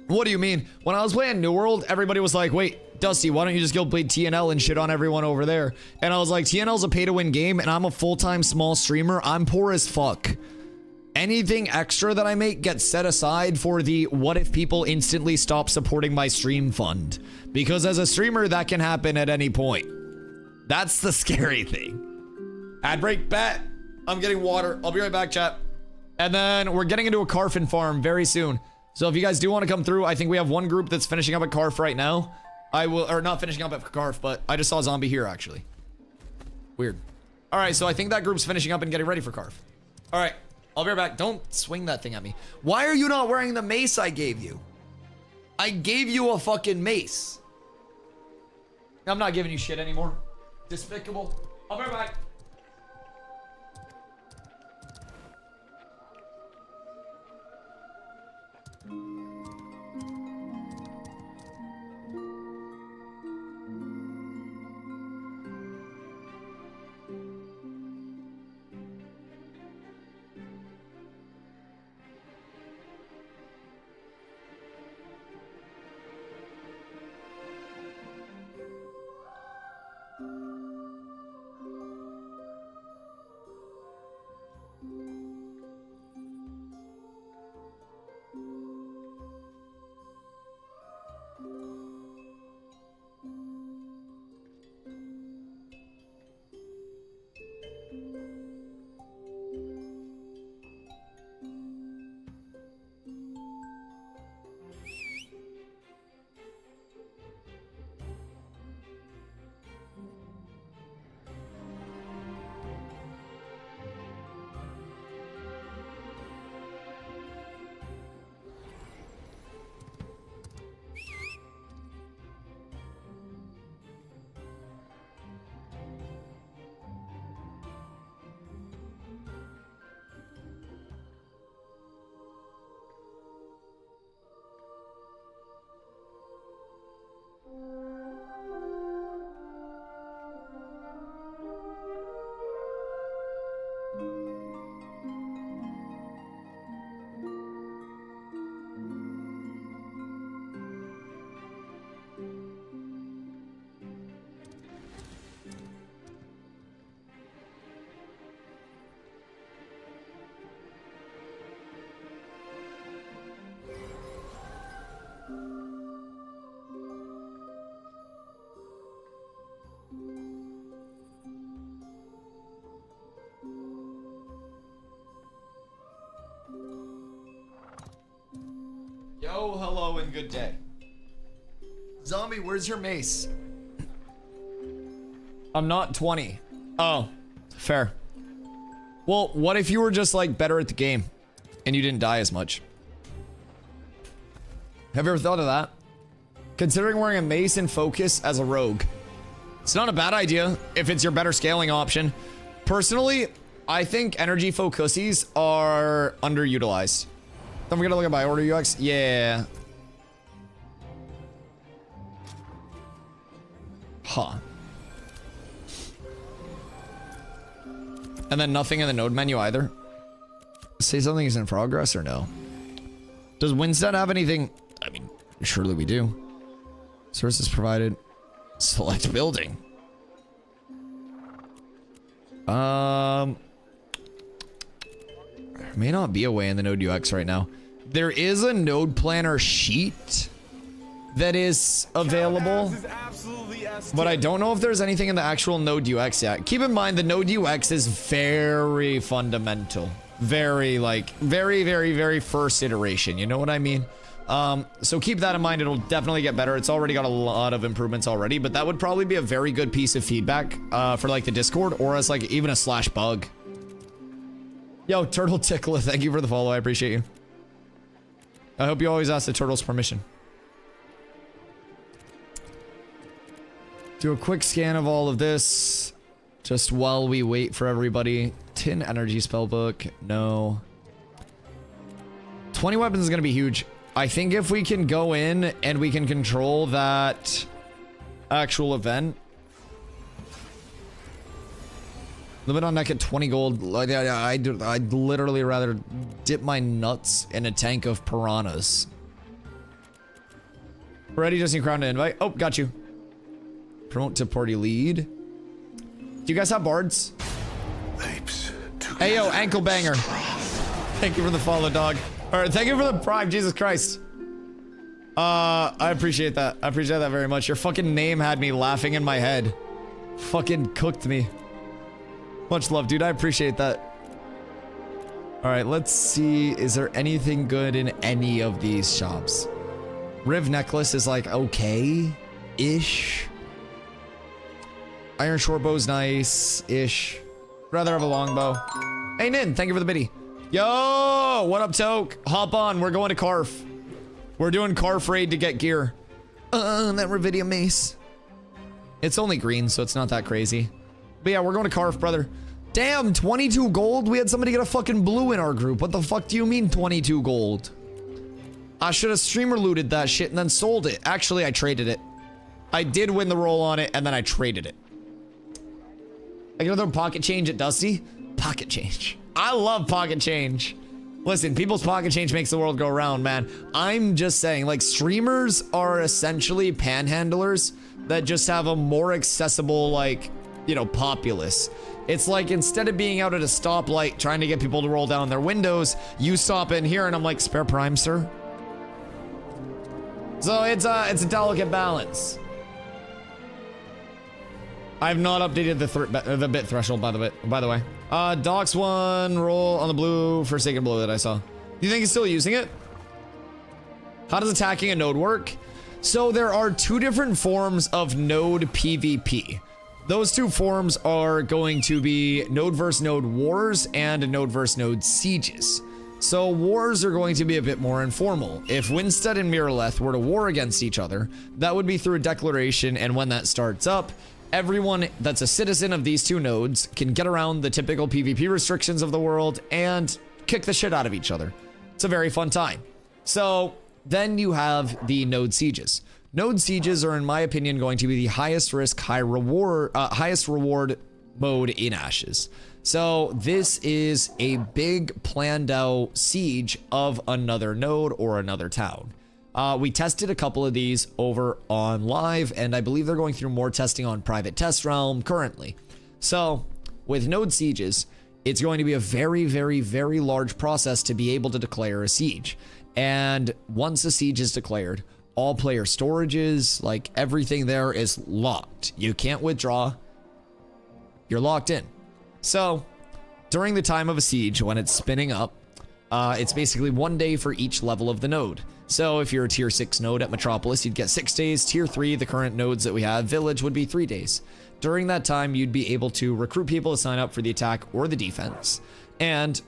What do you mean? When I was playing New World, everybody was like, wait, Dusty, why don't you just go play TNL and shit on everyone over there? And I was like, TNL's a pay-to-win game, and I'm a full-time small streamer. I'm poor as fuck. Anything extra that I make gets set aside for the what if people instantly stop supporting my stream fund. Because as a streamer, that can happen at any point. That's the scary thing. Ad break, bet. I'm getting water. I'll be right back, chat. And then we're getting into a Carfin farm very soon. So if you guys do want to come through, I think we have one group that's finishing up at Carf right now. I will, or not finishing up at Carf, but I just saw a zombie here actually. Weird. All right, so I think that group's finishing up and getting ready for Carf. All right, I'll be right back. Don't swing that thing at me. Why are you not wearing the mace I gave you? I gave you a fucking mace. I'm not giving you shit anymore. Despicable. I'll be right back. Yo, hello, and good day. Zombie, where's your mace? I'm not 20. Oh, fair. Well, what if you were just, like, better at the game and you didn't die as much? Have you ever thought of that? Considering wearing a mace and focus as a rogue. It's not a bad idea if it's your better scaling option. Personally, I think energy focusies are underutilized. Don't forget to look at my order UX. Yeah. Huh. And then nothing in the node menu either. Say something is in progress or no? Does Winstead have anything? I mean, surely we do. Sources provided. Select building. There may not be a way in the node UX right now. There is a node planner sheet that is available, but I don't know if there's anything in the actual node UX yet. Keep in mind the node UX is very fundamental. Very, like, very first iteration. You know what I mean? So keep that in mind. It'll definitely get better. It's already got a lot of improvements already, but that would probably be a very good piece of feedback for like the Discord, or as like even a slash bug. Yo, Turtle Tickler, thank you for the follow. I appreciate you. I hope you always ask the turtle's permission. Do a quick scan of all of this just while we wait for everybody. Tin energy spellbook. No. 20 weapons is going to be huge. I think if we can go in and we can control that actual event. Limit on neck at 20 gold. Like, I'd literally rather dip my nuts in a tank of piranhas. Ready? Just need crown to invite. Oh, got you. Promote to party lead. Do you guys have bards? Hey yo, ankle banger. Thank you for the follow, dog. Or thank you for the prime, Jesus Christ. I appreciate that. I appreciate that very much. Your fucking name had me laughing in my head. Fucking cooked me. Much love, dude. I appreciate that. All right, let's see. Is there anything good in any of these shops? Riv necklace is like okay-ish. Iron short bow's nice-ish. Rather have a longbow. Hey, Nin, thank you for the biddy. Yo, what up, Toke? Hop on, we're going to Carf. We're doing Carf raid to get gear. That Ravidia mace. It's only green, so it's not that crazy. But yeah, we're going to Carf, brother. Damn, 22 gold? We had somebody get a fucking blue in our group. What the fuck do you mean 22 gold? I should have streamer looted that shit and then sold it. Actually, I traded it. I did win the roll on it, and then I traded it. I get another pocket change at Dusty? Pocket change. I love pocket change. Listen, people's pocket change makes the world go round, man. I'm just saying, like, streamers are essentially panhandlers that just have a more accessible, like, you know, populace. It's like, instead of being out at a stoplight trying to get people to roll down their windows, you stop in here and I'm like, spare prime, sir? So it's a delicate balance. I've not updated the bit threshold, by the way. Docs 1, roll on the blue Forsaken Blow that I saw. Do you think he's still using it? How does attacking a node work? So there are two different forms of node PvP. Those two forms are going to be node versus node wars and node versus node sieges. So wars are going to be a bit more informal. If Winstead and Miraleth were to war against each other, that would be through a declaration, and when that starts up, everyone that's a citizen of these two nodes can get around the typical PvP restrictions of the world and kick the shit out of each other. It's a very fun time. So then you have the node sieges. Node sieges are, in my opinion, going to be the highest risk, highest reward mode in Ashes. So this is a big planned out siege of another node or another town. We tested a couple of these over on live, and I believe they're going through more testing on private test realm currently. So with node sieges, it's going to be a very, very, very large process to be able to declare a siege. And once a siege is declared, all player storages, like everything there is locked. You can't withdraw. You're locked in. So during the time of a siege, when it's spinning up, it's basically 1 day for each level of the node. So if you're a tier 6 node at Metropolis, you'd get 6 days. Tier 3, the current nodes that we have, Village, would be 3 days. During that time, you'd be able to recruit people to sign up for the attack or the defense. And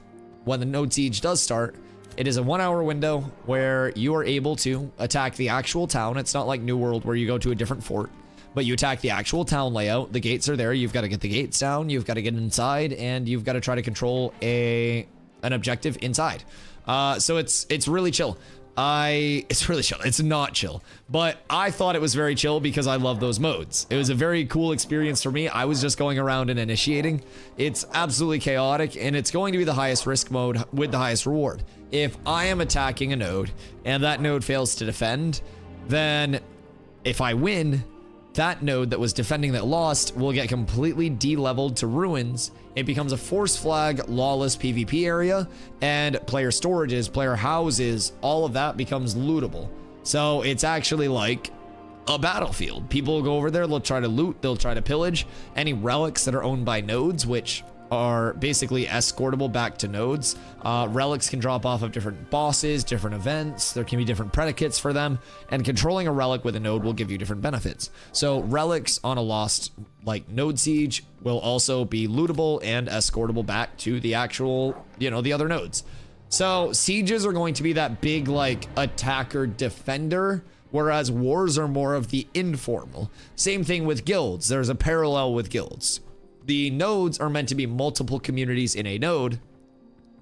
when the node siege does start, it is a 1 hour window where you are able to attack the actual town. It's not like New World where you go to a different fort, but you attack the actual town layout. The gates are there. You've got to get the gates down. You've got to get inside, and you've got to try to control an objective inside. So it's really chill. It's really chill. It's not chill, but I thought it was very chill because I love those modes. It was a very cool experience for me. I was just going around and initiating. It's absolutely chaotic, and it's going to be the highest risk mode with the highest reward. If I am attacking a node and that node fails to defend, then if I win, that node that was defending that lost will get completely de-leveled to ruins. It becomes a force flag, lawless PvP area, and player storages, player houses, all of that becomes lootable. So it's actually like a battlefield. People will go over there, they'll try to loot, they'll try to pillage any relics that are owned by nodes, which are basically escortable back to nodes. Relics can drop off of different bosses, different events. There can be different predicates for them, and controlling a relic with a node will give you different benefits. So relics on a lost like node siege will also be lootable and escortable back to the actual, you know, the other nodes. So sieges are going to be that big like attacker defender, whereas wars are more of the informal. Same thing with guilds. There's a parallel with guilds. The nodes are meant to be multiple communities in a node.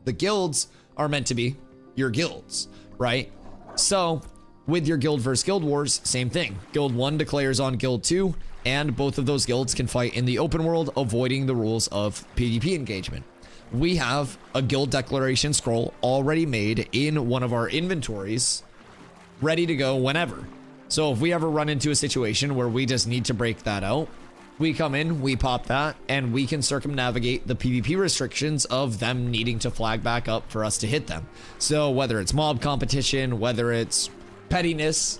The guilds are meant to be your guilds, right? So with your guild versus guild wars, same thing. Guild 1 declares on Guild 2, and both of those guilds can fight in the open world, avoiding the rules of PvP engagement. We have a guild declaration scroll already made in one of our inventories, ready to go whenever. So if we ever run into a situation where we just need to break that out, we come in, we pop that, and we can circumnavigate the PvP restrictions of them needing to flag back up for us to hit them. So whether it's mob competition, whether it's pettiness,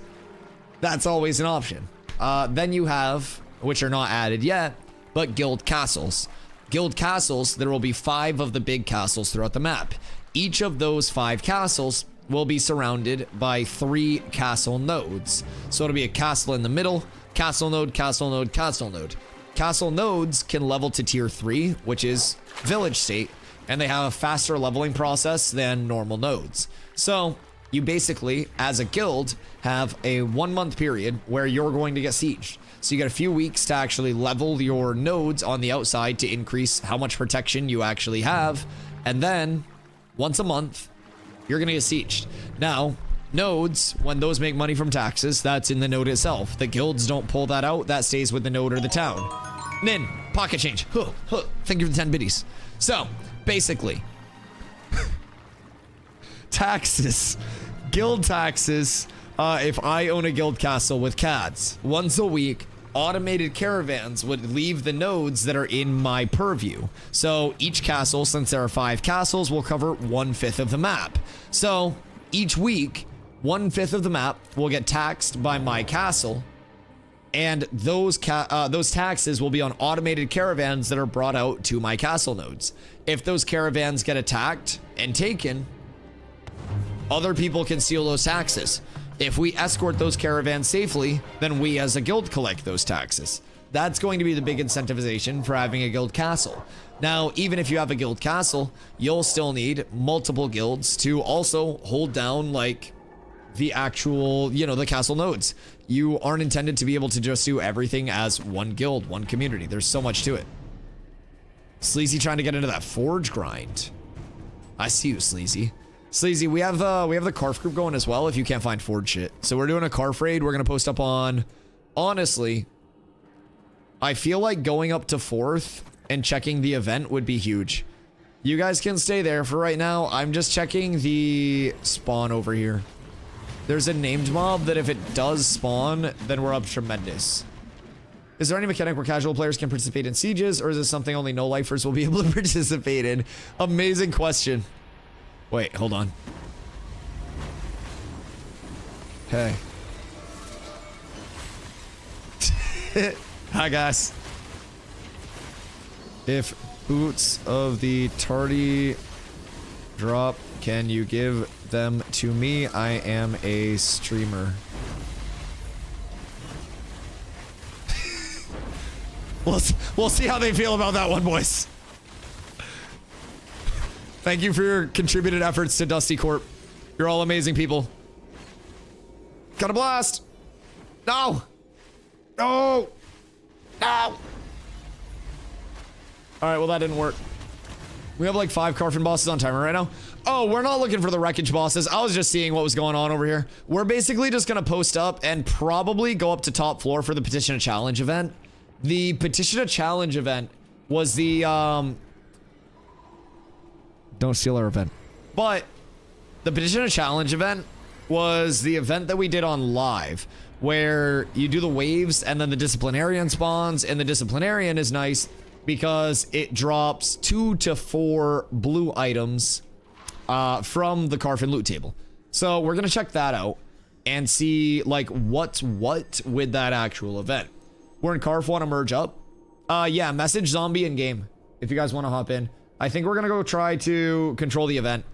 that's always an option. Then you have, which are not added yet, but guild castles. Guild castles, there will be 5 of the big castles throughout the map. Each of those 5 castles will be surrounded by 3 castle nodes. So it'll be a castle in the middle, castle node, castle node, castle node. Castle nodes can level to tier 3, which is village state, and they have a faster leveling process than normal nodes. So you basically, as a guild, have a 1-month period where you're going to get sieged. So you get a few weeks to actually level your nodes on the outside to increase how much protection you actually have. And then once a month, you're going to get sieged. Now, nodes, when those make money from taxes, that's in the node itself. The guilds don't pull that out. That stays with the node or the town. Nin, pocket change. Thank you for the 10 biddies. So, basically, taxes. Guild taxes. If I own a guild castle with cats, once a week, automated caravans would leave the nodes that are in my purview. So each castle, since there are 5 castles, will cover 1/5 of the map. So each week, 1/5 of the map will get taxed by my castle, and those taxes will be on automated caravans that are brought out to my castle nodes. If those caravans get attacked and taken, other people can steal those taxes. If we escort those caravans safely, then we as a guild collect those taxes. That's going to be the big incentivization for having a guild castle. Now, even if you have a guild castle, you'll still need multiple guilds to also hold down, like, the actual, the castle nodes. You aren't intended to be able to just do everything as one guild, one community. There's so much to it. Sleazy trying to get into that forge grind. I see you, Sleazy. Sleazy, we have the Carf group going as well if you can't find forge shit. So we're doing a Carf raid. We're going to post up on... Honestly, I feel like going up to 4th and checking the event would be huge. You guys can stay there for right now. I'm just checking the spawn over here. There's a named mob that if it does spawn, then we're up tremendous. Is there any mechanic where casual players can participate in sieges, or is this something only no-lifers will be able to participate in? Amazing question. Wait, hold on. Hey. Hi, guys. If boots of the tardy drop, can you give them to me? I am a streamer. We'll see how they feel about that one, boys. Thank you for your contributed efforts to Dusty Corp. You're all amazing people. Got a blast. No. No. No. All right, well, that didn't work. We have like 5 Carfin bosses on timer right now. Oh, we're not looking for the wreckage bosses. I was just seeing what was going on over here. We're basically just going to post up and probably go up to top floor for the Petition a Challenge event. The Petition a Challenge event was the, don't steal our event. But the Petition a Challenge event was the event that we did on live, where you do the waves and then the disciplinarian spawns, and the disciplinarian is nice because it drops 2 to 4 blue items from the Carfin loot table. So we're gonna check that out and see like what's what with that actual event. We're in Carf, want to merge up? Yeah, message zombie in game if you guys want to hop in. I think we're gonna go try to control the event,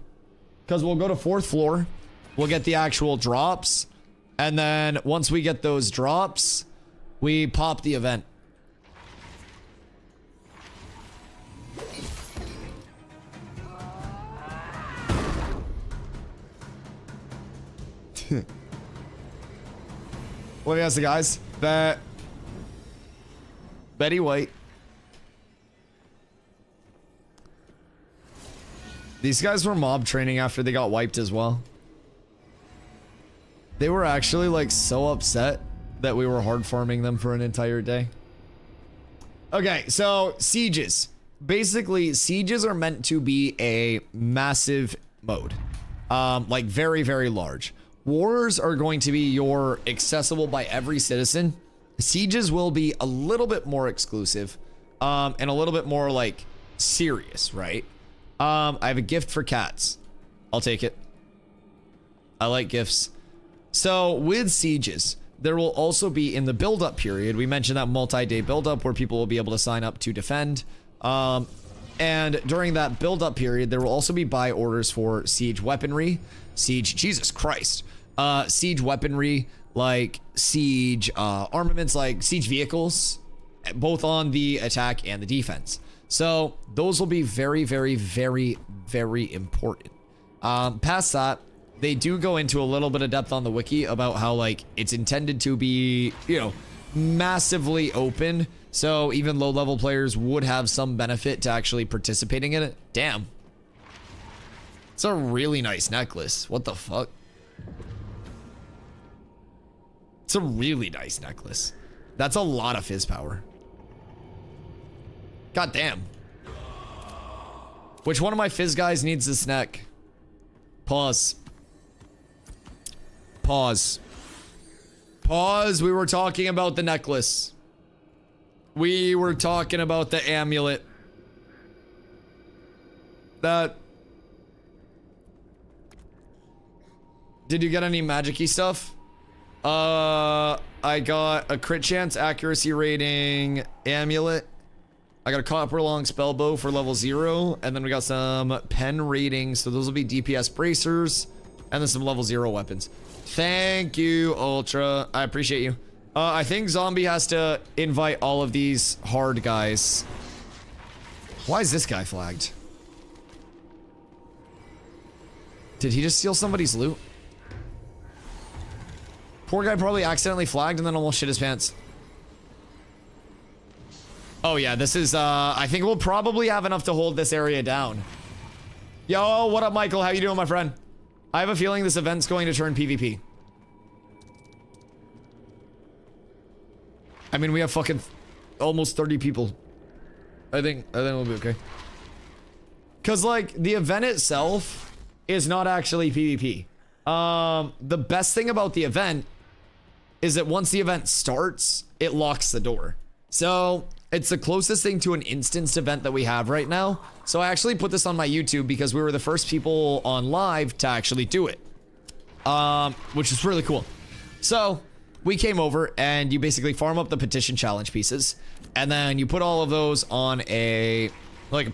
because we'll go to 4th floor, we'll get the actual drops, and then once we get those drops, we pop the event. Let me ask the guys that Betty White. These guys were mob training after they got wiped as well. They were actually like so upset that we were hard farming them for an entire day. Okay, so sieges. Basically, sieges are meant to be a massive mode. Like very, very large. Wars are going to be your accessible by every citizen. Sieges will be a little bit more exclusive, and a little bit more like serious, right? I have a gift for cats. I'll take it. I like gifts. So with sieges, there will also be in the build-up period, we mentioned that multi-day build-up where people will be able to sign up to defend. And during that build-up period, there will also be buy orders for siege weaponry. Jesus Christ. Siege weaponry, like siege armaments, like siege vehicles, both on the attack and the defense. So those will be very, very, very, very important. Past that, they do go into a little bit of depth on the wiki about how like it's intended to be, you know, massively open. So even low level players would have some benefit to actually participating in it. Damn. It's a really nice necklace. What the fuck? It's a really nice necklace. That's a lot of fizz power. God damn. Which one of my fizz guys needs this neck? Pause. Pause. Pause. We were talking about the necklace. We were talking about the amulet. That. Did you get any magic-y stuff? I got a crit chance accuracy rating amulet. I got a copper long spell bow for level 0, and then we got some pen ratings, so those will be DPS bracers, and then some level 0 weapons. Thank you, Ultra. I appreciate you. I think Zombie has to invite all of these hard guys. Why is this guy flagged? Did he just steal somebody's loot? Poor guy probably accidentally flagged and then almost shit his pants. Oh yeah, this is, I think we'll probably have enough to hold this area down. Yo, what up, Michael? How you doing, my friend? I have a feeling this event's going to turn PvP. I mean, we have fucking almost 30 people. I think we'll be okay. Cause like, the event itself is not actually PvP. The best thing about the event is that once the event starts, it locks the door. So it's the closest thing to an instanced event that we have right now. So I actually put this on my YouTube because we were the first people on live to actually do it. Which is really cool. So we came over and you basically farm up the petition challenge pieces. And then you put all of those on a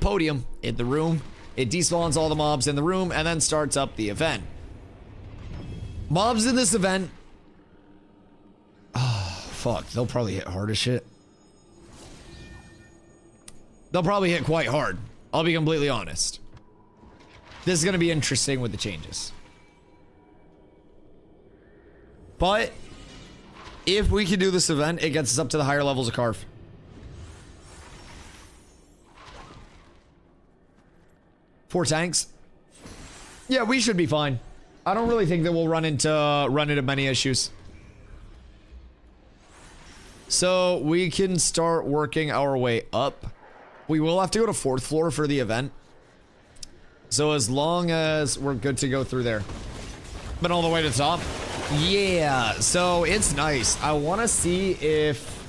podium in the room. It despawns all the mobs in the room and then starts up the event. Mobs in this event. Oh, fuck. They'll probably hit hard as shit. They'll probably hit quite hard. I'll be completely honest. This is going to be interesting with the changes. But if we can do this event, it gets us up to the higher levels of Carve. Four tanks. Yeah, we should be fine. I don't really think that we'll run into many issues. So we can start working our way up. We will have to go to 4th floor for the event. So as long as we're good to go through there. But all the way to the top. Yeah, so it's nice. I want to see if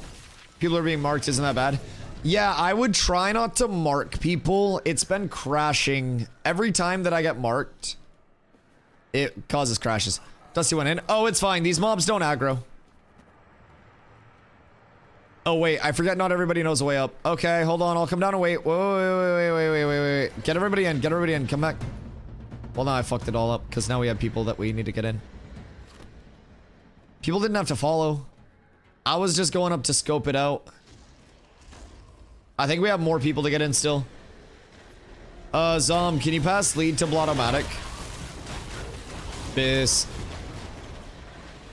people are being marked. Isn't that bad? Yeah, I would try not to mark people. It's been crashing. Every time that I get marked, it causes crashes. Dusty went in. Oh, it's fine. These mobs don't aggro. Oh, wait. I forget not everybody knows the way up. Okay, hold on. I'll come down and wait. Wait. Get everybody in. Get everybody in. Come back. Well, now I fucked it all up because now we have people that we need to get in. People didn't have to follow. I was just going up to scope it out. I think we have more people to get in still. Zom, can you pass lead to Blotomatic? Bis.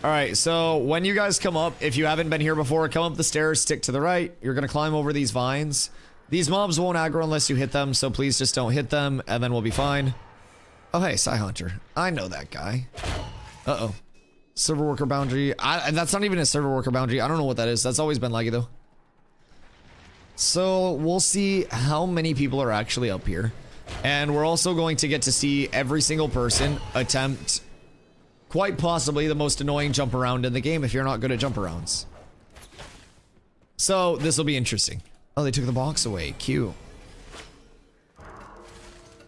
Alright, so when you guys come up, if you haven't been here before, come up the stairs, stick to the right. You're gonna climb over these vines. These mobs won't aggro unless you hit them, so please just don't hit them, and then we'll be fine. Oh, hey, Psy Hunter. I know that guy. Uh-oh. Server worker boundary. That's not even a server worker boundary. I don't know what that is. That's always been laggy, though. So we'll see how many people are actually up here. And we're also going to get to see every single person attempt quite possibly the most annoying jump around in the game if you're not good at jump arounds. So this will be interesting. Oh, they took the box away. Cute.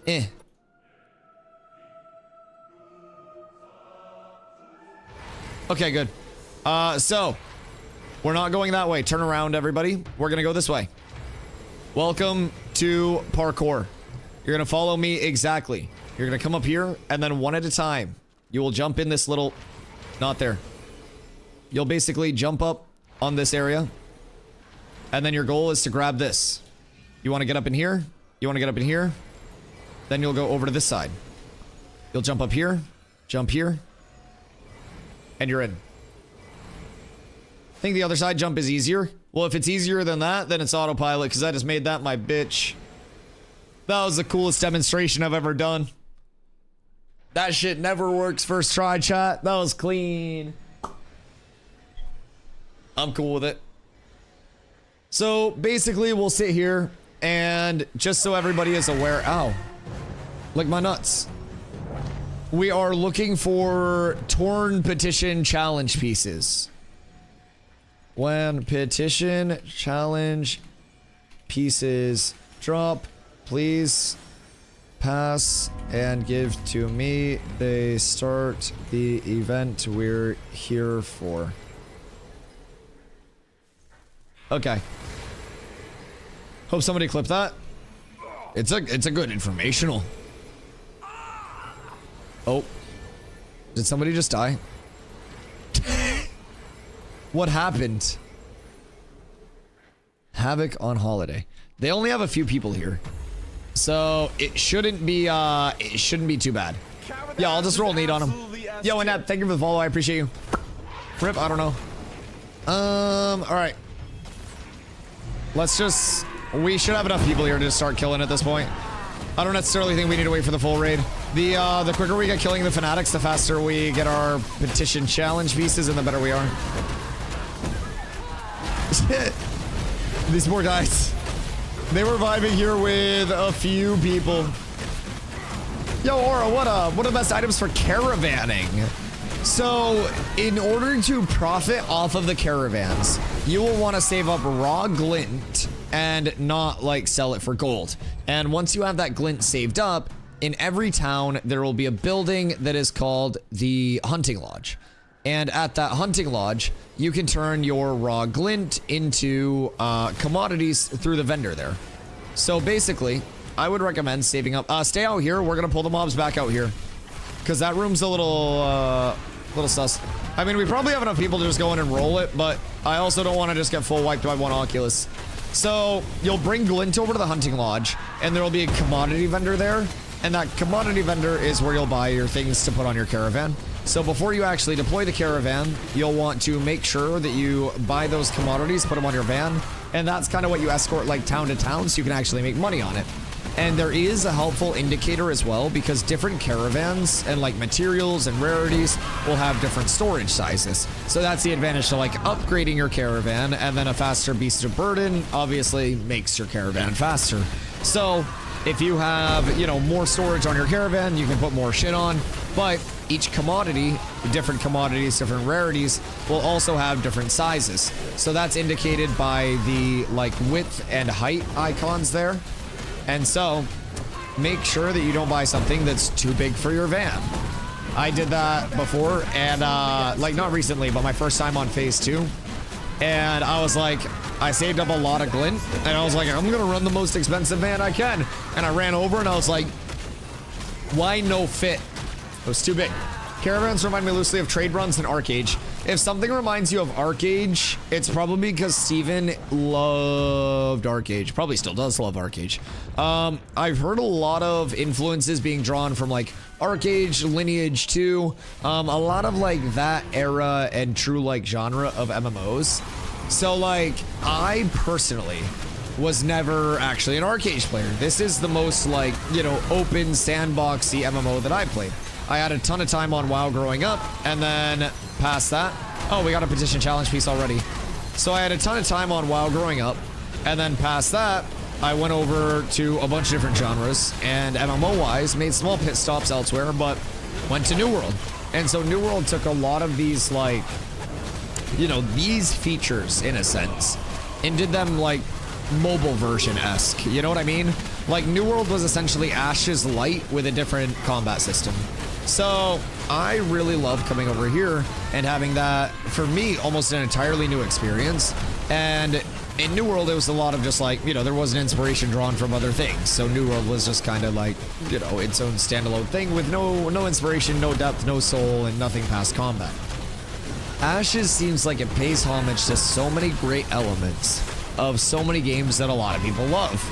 Eh. Okay, good. So we're not going that way. Turn around, everybody. We're gonna go this way. Welcome to parkour. You're gonna follow me exactly. You're gonna come up here, and then one at a time, you will jump in this little... Not there. You'll basically jump up on this area, and then your goal is to grab this. You want to get up in here. You want to get up in here. Then you'll go over to this side. You'll jump up here, jump here, and you're in. I think the other side jump is easier. Well, if it's easier than that, then it's autopilot, because I just made that my bitch. That was the coolest demonstration I've ever done. That shit never works first try, chat. That was clean. I'm cool with it. So basically, we'll sit here, and just so everybody is aware, ow, lick my nuts. We are looking for torn petition challenge pieces. When petition challenge pieces drop, please pass and give to me. They start the event we're here for. Okay. Hope somebody clipped that. It's a good informational. Oh. Did somebody just die? What happened? Havoc on holiday. They only have a few people here, so it shouldn't be too bad. Yeah, I'll just roll need on them. Yo, Annette, thank you for the follow. I appreciate you. Rip, I don't know. All right. Let's just. We should have enough people here to just start killing at this point. I don't necessarily think we need to wait for the full raid. The quicker we get killing the fanatics, the faster we get our petition challenge pieces, and the better we are. These poor guys. They were vibing here with a few people. Yo, Aura, what are the best items for caravanning? So, in order to profit off of the caravans, you will want to save up raw glint and not like sell it for gold. And once you have that glint saved up, in every town there will be a building that is called the hunting lodge. And at that hunting lodge, you can turn your raw glint into commodities through the vendor there. So basically, I would recommend saving up. Stay out here. We're gonna pull the mobs back out here, because that room's a little sus. I mean, we probably have enough people to just go in and roll it, but I also don't want to just get full wiped by one Oculus. So you'll bring glint over to the hunting lodge, and there will be a commodity vendor there, and that commodity vendor is where you'll buy your things to put on your caravan. So before you actually deploy the caravan, you'll want to make sure that you buy those commodities, put them on your van, and that's kind of what you escort like town to town so you can actually make money on it. And there is a helpful indicator as well, because different caravans and like materials and rarities will have different storage sizes. So that's the advantage to like upgrading your caravan, and then a faster beast of burden obviously makes your caravan faster. So if you have, you know, more storage on your caravan, you can put more shit on, but each commodity, different commodities, different rarities, will also have different sizes. So that's indicated by the like width and height icons there. And so make sure that you don't buy something that's too big for your van. I did that before, and like not recently, but my first time on phase 2. And I was like, I saved up a lot of glint, and I was like, I'm gonna run the most expensive van I can. And I ran over and I was like, why no fit? It was too big. Caravans remind me loosely of trade runs and Arcade. If something reminds you of Arcade, it's probably because Steven loved Arcade. Probably still does love Arcade. I've heard a lot of influences being drawn from like Arcade, Lineage 2, a lot of like that era and true like genre of MMOs. So like, I personally was never actually an Arcade player. This is the most like, you know, open sandboxy MMO that I played. I had a ton of time on WoW growing up, and then past that, oh, we got a petition challenge piece already. So I had a ton of time on WoW growing up, and then past that, I went over to a bunch of different genres, and MMO-wise, made small pit stops elsewhere, but went to New World. And so New World took a lot of these, like, you know, these features in a sense and did them like mobile version-esque. You know what I mean? Like New World was essentially Ash's Light with a different combat system. So I really love coming over here and having that, for me, almost an entirely new experience. And in New World, it was a lot of just like, you know, there was an inspiration drawn from other things. So New World was just kind of like, you know, its own standalone thing with no inspiration, no depth, no soul, and nothing past combat. Ashes seems like it pays homage to so many great elements of so many games that a lot of people love.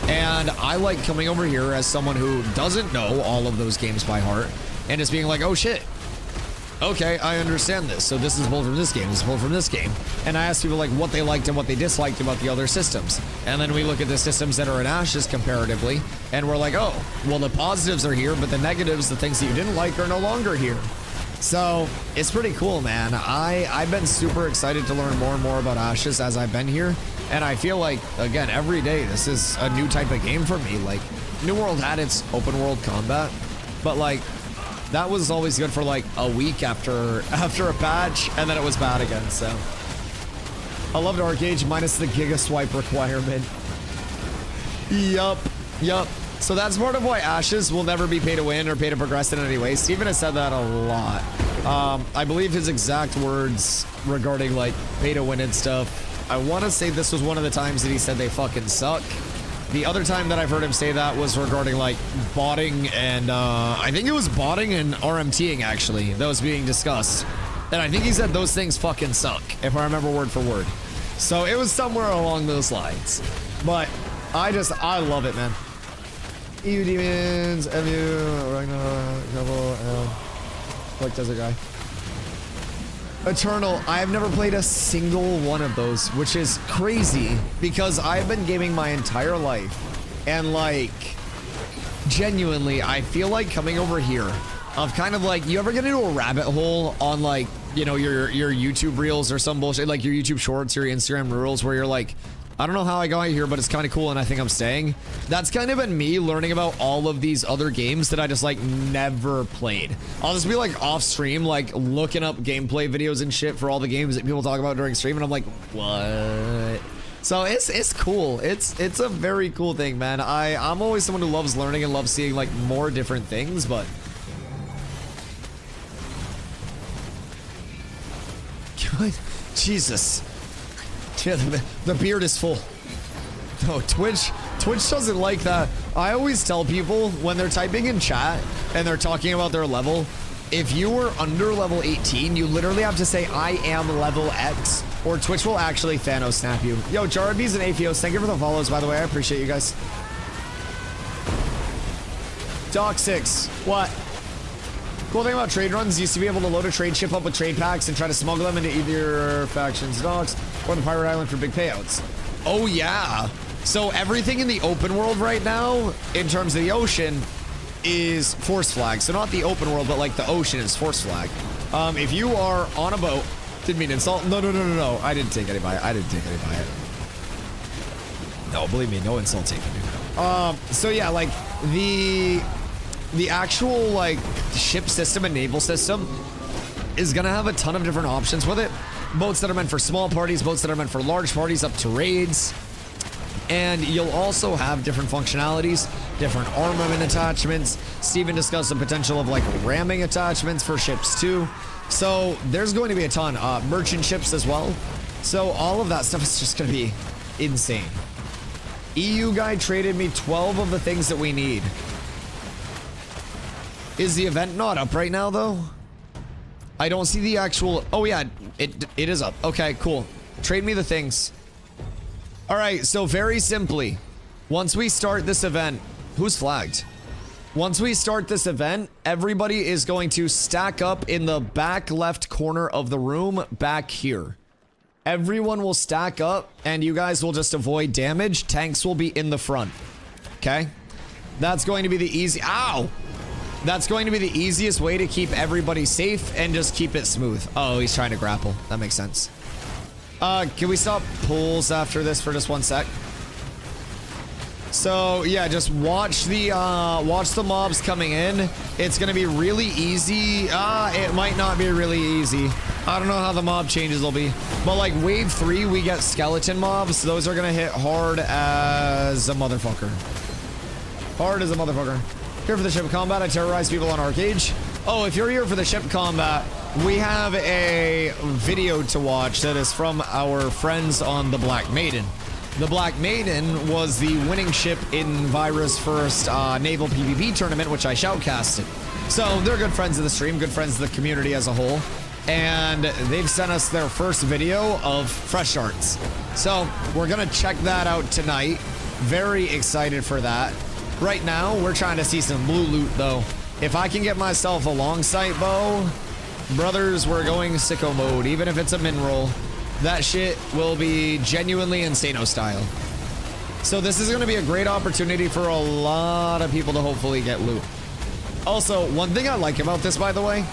And I like coming over here as someone who doesn't know all of those games by heart and just being like, oh shit, okay, I understand this. So this is pulled from this game, this is pulled from this game. And I ask people like what they liked and what they disliked about the other systems. And then we look at the systems that are in Ashes comparatively, and we're like, oh, well, the positives are here, but the negatives, the things that you didn't like, are no longer here. So it's pretty cool, man. I've been super excited to learn more and more about Ashes as I've been here. And I feel like, again, every day, this is a new type of game for me. Like, New World had its open world combat, but like, that was always good for like a week after a patch, and then it was bad again, so. I love Dark Age minus the Giga Swipe requirement. Yup. So that's part of why Ashes will never be pay to win or pay to progress in any way. Steven has said that a lot. I believe his exact words regarding like pay to win and stuff. I want to say this was one of the times that he said they fucking suck. The other time that I've heard him say that was regarding like botting and I think it was botting and RMTing actually that was being discussed. And I think he said those things fucking suck, if I remember word for word. So it was somewhere along those lines. But I love it, man. EU Demons, MU, Ragnarok, Devil, and Black Desert Guy. Eternal, I have never played a single one of those, which is crazy because I've been gaming my entire life. And like, genuinely, I feel like coming over here, of kind of like, you ever get into a rabbit hole on like, you know, your YouTube reels or some bullshit, like your YouTube shorts or your Instagram reels where you're like, I don't know how I got here, but it's kind of cool and I think I'm staying. That's kind of been me learning about all of these other games that I just like never played. I'll just be like off stream, like looking up gameplay videos and shit for all the games that people talk about during stream, and I'm like, what? So it's cool. It's a very cool thing, man. I'm always someone who loves learning and loves seeing like more different things, but Jesus. Yeah, the beard is full. No, Twitch doesn't like that. I always tell people when they're typing in chat and they're talking about their level, if you were under level 18, you literally have to say, I am level X, or Twitch will actually Thanos snap you. Yo, Jarvis and Aphios, thank you for the follows, by the way. I appreciate you guys. Doc6, what? Cool thing about trade runs, used to be able to load a trade ship up with trade packs and try to smuggle them into either faction's docks or the Pirate Island for big payouts. Oh yeah. So everything in the open world right now, in terms of the ocean, is force flag. So not the open world, but like the ocean is force flag. If you are on a boat, didn't mean to insult. No. I didn't take any by it. No, believe me, no insult taken, dude. So yeah, like the actual like ship system and naval system is gonna have a ton of different options with it. Boats that are meant for small parties, boats that are meant for large parties, up to raids. And you'll also have different functionalities, different armament attachments. Steven discussed the potential of like ramming attachments for ships too. So there's going to be a ton. Merchant ships as well. So all of that stuff is just gonna be insane. EU guy traded me 12 of the things that we need. Is the event not up right now though? I don't see the actual, oh yeah, it is up. Okay, cool. Trade me the things. All right, so very simply, once we start this event, who's flagged? Once we start this event, everybody is going to stack up in the back left corner of the room back here. Everyone will stack up and you guys will just avoid damage. Tanks will be in the front. Okay? That's going to be the easy, ow! That's going to be the easiest way to keep everybody safe and just keep it smooth. Oh, he's trying to grapple. That makes sense. Can we stop pulls after this for just 1 sec? So yeah, just watch the mobs coming in. It's gonna be really easy. It might not be really easy. I don't know how the mob changes will be, but like wave 3, we get skeleton mobs. Those are gonna hit hard as a motherfucker. Hard as a motherfucker. Here for the ship combat. I terrorize people on Arcade. Oh, if you're here for the ship combat, we have a video to watch that is from our friends on the Black Maiden. The Black Maiden was the winning ship in Vira's first naval PvP tournament, which I shoutcasted. So they're good friends of the stream, good friends of the community as a whole. And they've sent us their first video of fresh starts. So we're gonna check that out tonight. Very excited for that. Right now, we're trying to see some blue loot though. If I can get myself a long sight bow, brothers, we're going sicko mode, even if it's a min roll. That shit will be genuinely Insano style. So this is going to be a great opportunity for a lot of people to hopefully get loot. Also, one thing I like about this, by the way,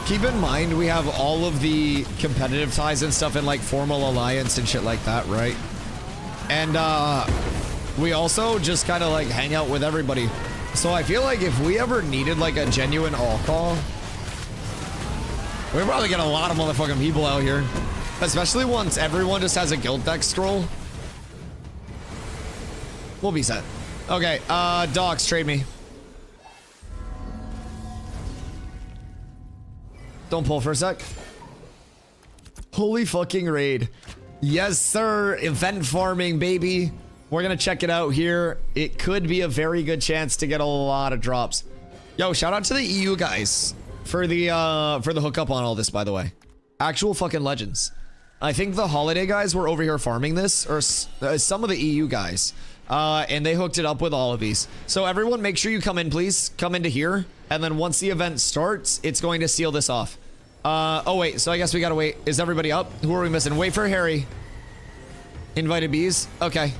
keep in mind we have all of the competitive ties and stuff in like Formal Alliance and shit like that, right? And we also just kind of like hang out with everybody. So I feel like if we ever needed like a genuine all call, we probably get a lot of motherfucking people out here. Especially once everyone just has a guild deck scroll. We'll be set. Okay, Docs, trade me. Don't pull for a sec. Holy fucking raid. Yes, sir. Event farming, baby. We're gonna check it out here. It could be a very good chance to get a lot of drops. Yo, shout out to the EU guys for the hookup on all this, by the way. Actual fucking legends. I think the holiday guys were over here farming this, or some of the EU guys, and they hooked it up with all of these. So everyone, make sure you come in, please. Come into here, and then once the event starts, it's going to seal this off. Oh wait, so I guess we gotta wait. Is everybody up? Who are we missing? Wait for Harry. Invited bees? Okay.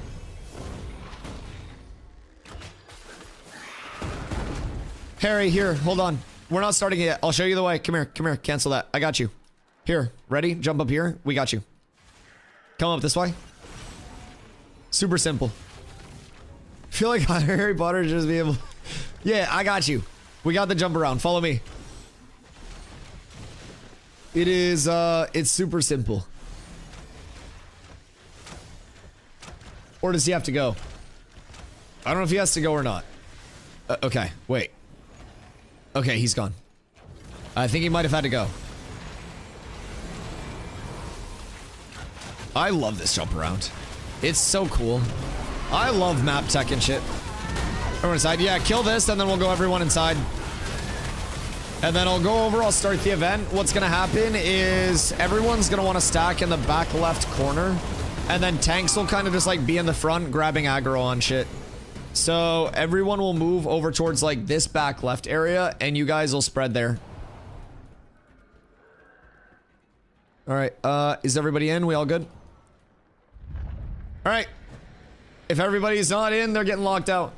Harry, here, hold on. We're not starting it yet. I'll show you the way. Come here, cancel that. I got you. Here, ready? Jump up here. We got you. Come up this way. Super simple. I feel like Harry Potter should just be able... Yeah, I got you. We got the jump around. Follow me. It is, it's super simple. Or does he have to go? I don't know if he has to go or not. Okay, wait. Okay, he's gone. I think he might have had to go. I love this jump around. It's so cool. I love map tech and shit. Everyone inside. Yeah, kill this, and then we'll go everyone inside. And then I'll go over, I'll start the event. What's gonna happen is everyone's gonna want to stack in the back left corner. And then tanks will kind of just like be in the front grabbing aggro on shit. So everyone will move over towards like this back left area, and you guys will spread there. Alright, is everybody in? We all good? Alright. If everybody's not in, they're getting locked out.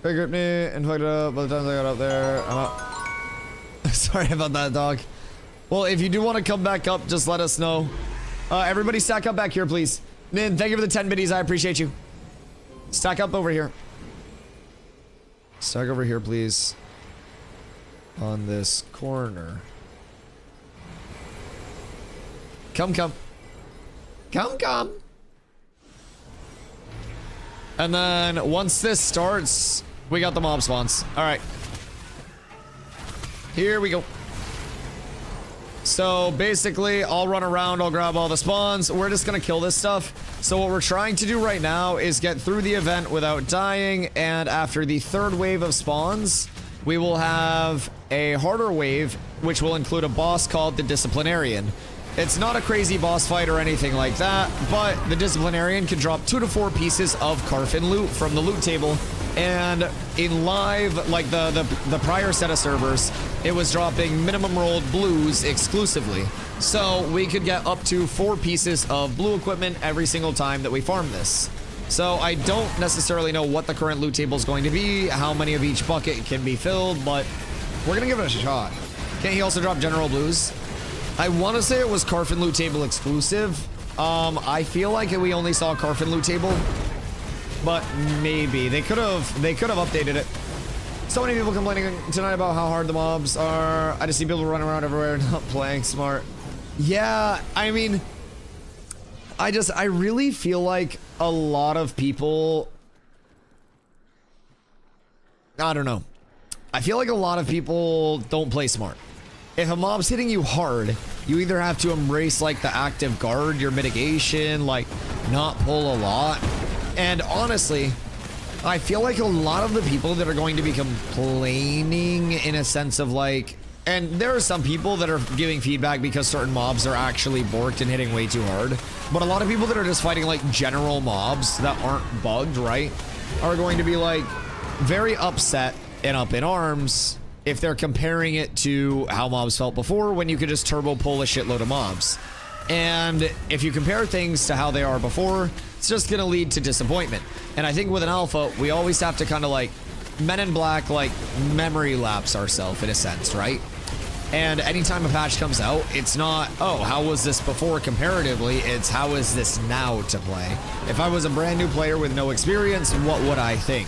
They gripped me and hooked it up. By the time I got up there, I'm out. Sorry about that, dog. Well, if you do want to come back up, just let us know. Everybody stack up back here, please. Nin, thank you for the 10 biddies. I appreciate you. Stack up over here. Stack over here, please. On this corner. Come. And then once this starts, we got the mob spawns. All right. Here we go. So basically, I'll run around, I'll grab all the spawns. We're just gonna kill this stuff. So what we're trying to do right now is get through the event without dying, and after the third wave of spawns, we will have a harder wave, which will include a boss called the Disciplinarian. It's not a crazy boss fight or anything like that, but the Disciplinarian can drop 2 to 4 pieces of Carfin loot from the loot table. And in live, like the prior set of servers, it was dropping minimum rolled blues exclusively. So we could get up to 4 pieces of blue equipment every single time that we farm this. So I don't necessarily know what the current loot table is going to be, how many of each bucket can be filled, but we're gonna give it a shot. Can't he also drop general blues? I want to say it was Carfin loot table exclusive. I feel like we only saw Carfin loot table. but maybe they could have updated it. So many people complaining tonight about how hard the mobs are. I just see people running around everywhere not playing smart. Yeah, I mean, I really feel like a lot of people, I don't know. I feel like a lot of people don't play smart. If a mob's hitting you hard, you either have to embrace like the active guard, your mitigation, like not pull a lot. And honestly, I feel like a lot of the people that are going to be complaining in a sense of like, and there are some people that are giving feedback because certain mobs are actually borked and hitting way too hard. But a lot of people that are just fighting like general mobs that aren't bugged, right, are going to be like very upset and up in arms if they're comparing it to how mobs felt before when you could just turbo pull a shitload of mobs. And if you compare things to how they are before, it's just gonna lead to disappointment. And I think with an alpha, we always have to kind of like Men in Black, like memory lapse ourselves in a sense, right? And anytime a patch comes out, it's not, oh, how was this before comparatively? It's how is this now to play? If I was a brand new player with no experience, what would I think?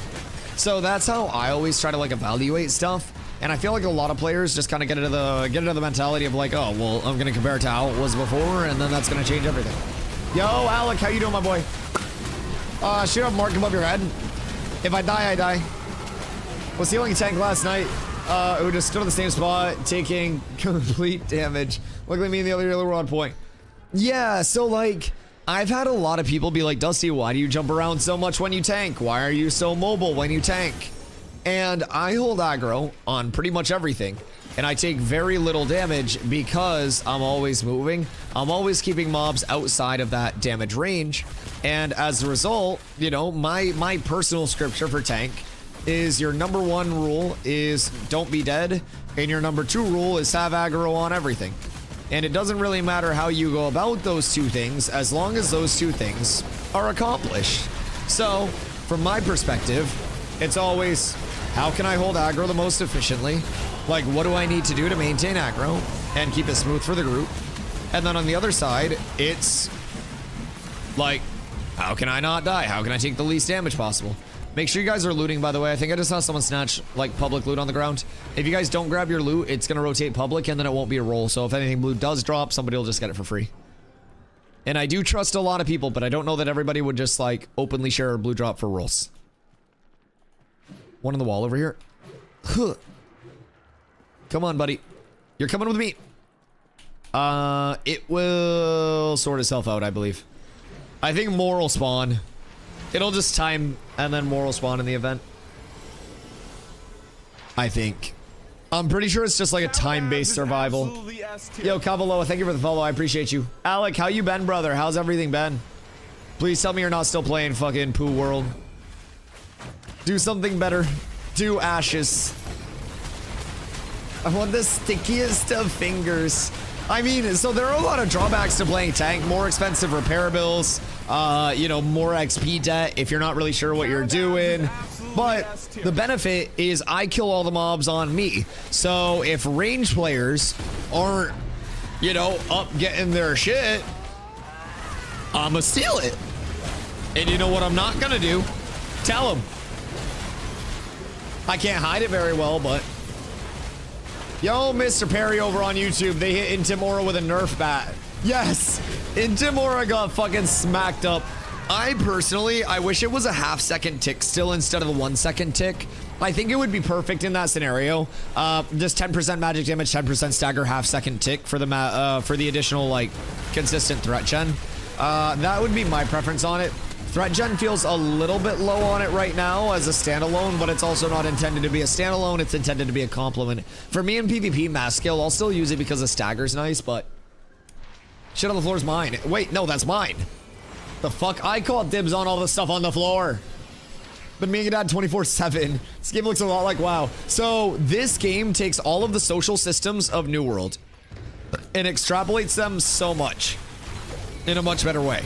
So that's how I always try to like evaluate stuff. And I feel like a lot of players just kind of get into the mentality of like, oh, well, I'm gonna compare it to how it was before, and then that's gonna change everything. Yo, Alec, how you doing, my boy? Shoot up, Mark, above your head. If I die, I die. Was healing a tank last night who just stood in the same spot, taking complete damage. Luckily, me and the other were on point. Yeah, so like, I've had a lot of people be like, Dusty, why do you jump around so much when you tank? Why are you so mobile when you tank? And I hold aggro on pretty much everything. And I take very little damage because I'm always moving. I'm always keeping mobs outside of that damage range. And as a result, you know, my personal scripture for tank is your number 1 rule is don't be dead. And your number 2 rule is have aggro on everything. And it doesn't really matter how you go about those 2 things as long as those 2 things are accomplished. So from my perspective, it's always, how can I hold aggro the most efficiently? Like, what do I need to do to maintain aggro and keep it smooth for the group? And then on the other side, it's like, how can I not die? How can I take the least damage possible? Make sure you guys are looting, by the way. I think I just saw someone snatch like public loot on the ground. If you guys don't grab your loot, it's gonna rotate public and then it won't be a roll. So if anything blue does drop, somebody will just get it for free. And I do trust a lot of people, but I don't know that everybody would just like openly share a blue drop for rolls. One on the wall over here. Huh. Come on, buddy. You're coming with me. It will sort itself out, I believe. I think more will spawn. It'll just time and then more will spawn in the event. I think. I'm pretty sure it's just like a time-based survival. Yo, Cavaloa, thank you for the follow. I appreciate you. Alec, how you been, brother? How's everything been? Please tell me you're not still playing fucking Poo World. Do something better. Do Ashes. I want the stickiest of fingers. I mean, so there are a lot of drawbacks to playing tank. More expensive repair bills. You know, more XP debt if you're not really sure what you're doing. But the benefit is I kill all the mobs on me. So if range players aren't, you know, up getting their shit, I'ma steal it. And you know what I'm not gonna do? Tell them. I can't hide it very well, but... Yo, Mr. Perry over on YouTube, they hit Intimora with a Nerf bat. Yes, Intimora got fucking smacked up. I personally, I wish it was a half-second tick still instead of a 1 second tick. I think it would be perfect in that scenario. Just 10% magic damage, 10% stagger, half-second tick for the additional like consistent threat gen. That would be my preference on it. Threat gen feels a little bit low on it right now as a standalone, but it's also not intended to be a standalone. It's intended to be a complement. For me in PvP mass skill, I'll still use it because the stagger's nice, but shit on the floor is mine. Wait, no, that's mine. The fuck? I call dibs on all the stuff on the floor. Been being a dad 24/7. This game looks a lot like WoW. So this game takes all of the social systems of New World and extrapolates them so much in a much better way.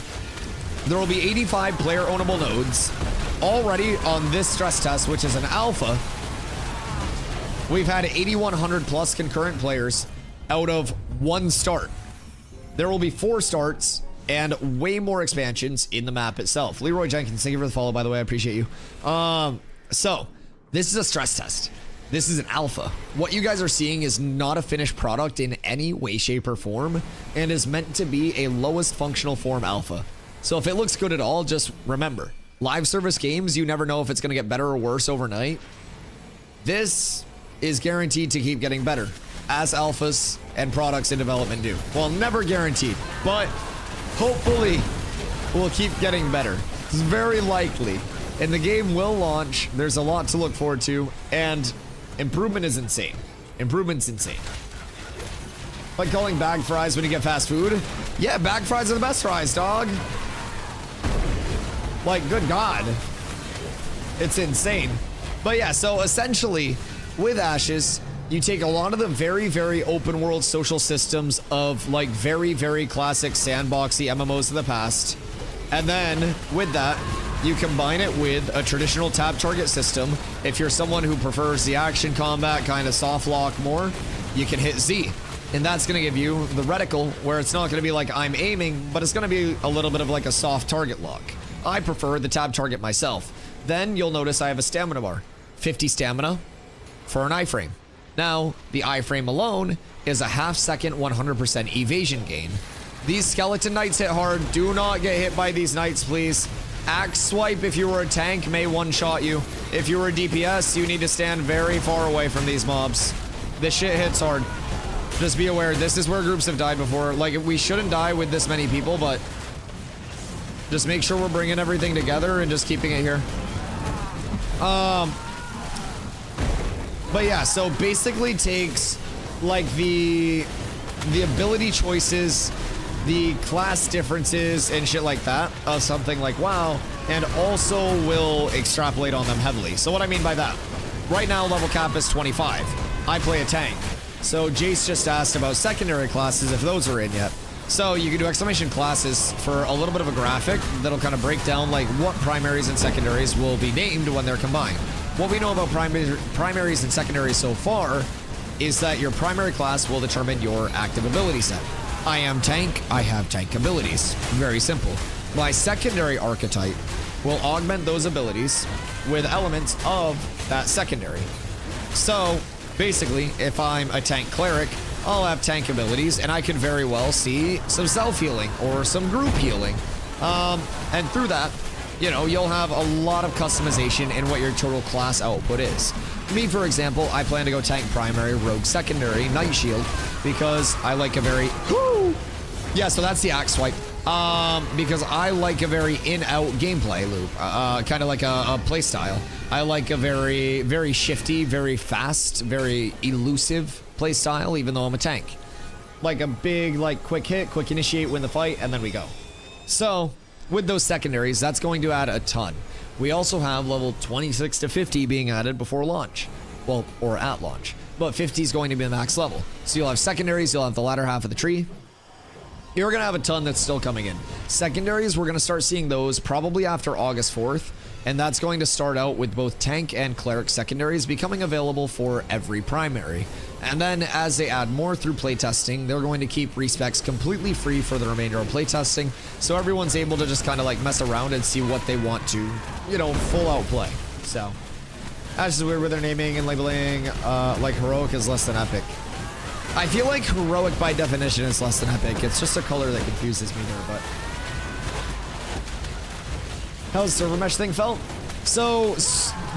There will be 85 player ownable nodes. Already on this stress test, which is an alpha, we've had 8,100 plus concurrent players out of 1 start. There will be 4 starts and way more expansions in the map itself. Leroy Jenkins, thank you for the follow, by the way. I appreciate you. So this is a stress test. This is an alpha. What you guys are seeing is not a finished product in any way, shape, or form, and is meant to be a lowest functional form alpha. So if it looks good at all, just remember, live service games, you never know if it's going to get better or worse overnight. This is guaranteed to keep getting better, as alphas and products in development do. Well, never guaranteed, but hopefully we'll keep getting better. It's very likely. And the game will launch. There's a lot to look forward to, and improvement is insane. Improvement's insane. Like calling bag fries when you get fast food. Yeah, bag fries are the best fries, dog. Like, good God. It's insane. But yeah, so essentially, with Ashes, you take a lot of the very, very open world social systems of like very, very classic sandboxy MMOs of the past. And then with that, you combine it with a traditional tap target system. If you're someone who prefers the action combat kind of soft lock more, you can hit Z. And that's going to give you the reticle where it's not going to be like I'm aiming, but it's going to be a little bit of like a soft target lock. I prefer the tab target myself. Then you'll notice I have a stamina bar. 50 stamina for an iframe. Now, the iframe alone is a half-second 100% evasion gain. These skeleton knights hit hard. Do not get hit by these knights, please. Axe swipe if you were a tank may one-shot you. If you were a DPS, you need to stand very far away from these mobs. This shit hits hard. Just be aware, this is where groups have died before. Like, we shouldn't die with this many people, but just make sure we're bringing everything together and just keeping it here. But yeah, so basically takes like the ability choices, the class differences and shit like that of something like WoW, and also will extrapolate on them heavily. So what I mean by that, right now level cap is 25. I play a tank. So Jace just asked about secondary classes, if those are in yet. So you can do exclamation classes for a little bit of a graphic that'll kind of break down like what primaries and secondaries will be named when they're combined. What we know about primaries and secondaries so far is that your primary class will determine your active ability set. I am tank, I have tank abilities. Very simple. My secondary archetype will augment those abilities with elements of that secondary. So basically, if I'm a tank cleric, I'll have tank abilities, and I could very well see some self-healing or some group healing. And through that, you know, you'll have a lot of customization in what your total class output is. Me, for example, I plan to go tank primary, rogue secondary, night shield, because I like a very... Yeah, so that's the axe swipe. Because I like a very in-out gameplay loop, kind of like a play style. I like a very, very shifty, very fast, very elusive play style, even though I'm a tank. Like a big, like, quick hit, quick initiate, win the fight, and then we go. So, with those secondaries, that's going to add a ton. We also have level 26 to 50 being added before launch. Well, or at launch. But 50 is going to be the max level. So you'll have secondaries, you'll have the latter half of the tree. You're going to have a ton that's still coming in. Secondaries, we're going to start seeing those probably after August 4th. And that's going to start out with both tank and cleric secondaries becoming available for every primary. And then as they add more through playtesting, they're going to keep respecs completely free for the remainder of playtesting. So everyone's able to just kind of like mess around and see what they want to, you know, full out play. So that's just weird with their naming and labeling, like heroic is less than epic. I feel like heroic by definition is less than epic. It's just a color that confuses me there, but... How's the server mesh thing felt? So,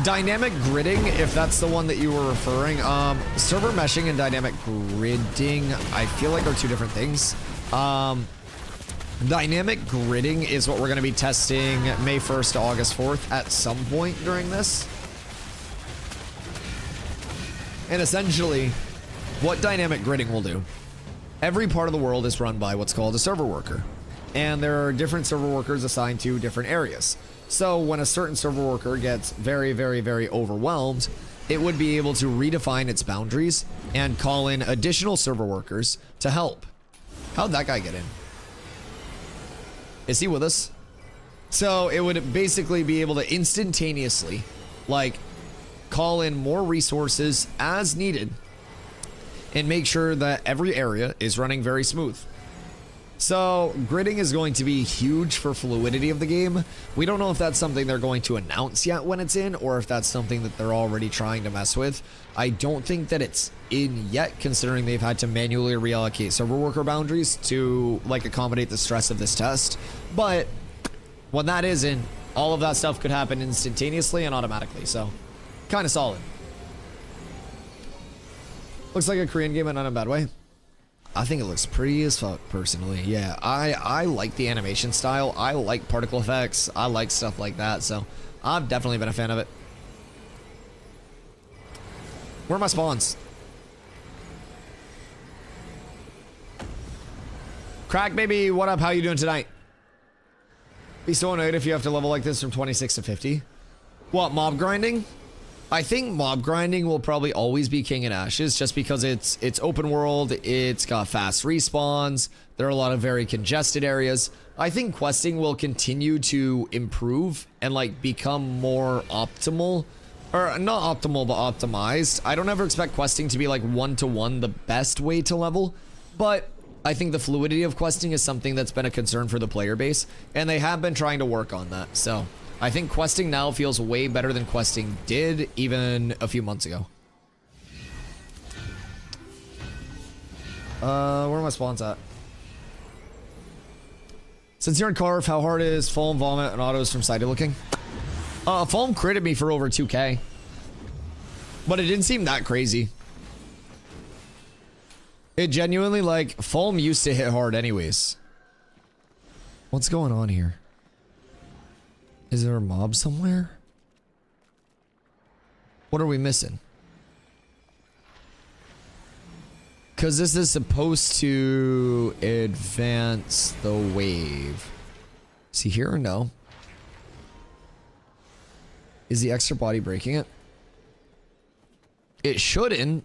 dynamic gridding, if that's the one that you were referring, server meshing and dynamic gridding, I feel like are two different things. Dynamic gridding is what we're going to be testing May 1st to August 4th at some point during this. And essentially, what dynamic gridding will do, every part of the world is run by what's called a server worker. And there are different server workers assigned to different areas. So when a certain server worker gets very, very, very overwhelmed, it would be able to redefine its boundaries and call in additional server workers to help. How'd that guy get in? Is he with us? So it would basically be able to instantaneously, like, call in more resources as needed and make sure that every area is running very smooth. So gridding is going to be huge for fluidity of the game. We don't know if that's something they're going to announce yet when it's in, or if that's something that they're already trying to mess with. I don't think that it's in yet, considering they've had to manually reallocate server worker boundaries to like accommodate the stress of this test. But when that is in, all of that stuff could happen instantaneously and automatically. So kind of solid. Looks like a Korean game, and not in a bad way. I think it looks pretty as fuck, personally. Yeah, I like the animation style. I like particle effects. I like stuff like that, so I've definitely been a fan of it. Where are my spawns? Crack baby, what up? How you doing tonight? Be so annoyed if you have to level like this from 26 to 50. What, mob grinding? I think mob grinding will probably always be King in Ashes, just because it's open world, it's got fast respawns, there are a lot of very congested areas. I think questing will continue to improve and like become more optimal, or not optimal but optimized. I don't ever expect questing to be like one-to-one the best way to level, but I think the fluidity of questing is something that's been a concern for the player base, and they have been trying to work on that. So I think questing now feels way better than questing did even a few months ago. Where are my spawns at? Since you're in Carve, how hard is Foam, Vomit, and Autos from Sighted looking? Foam critted me for over 2k. But it didn't seem that crazy. It genuinely, like, Foam used to hit hard anyways. What's going on here? Is there a mob somewhere? What are we missing? Because this is supposed to advance the wave. Is he here or no? Is the extra body breaking it? It shouldn't.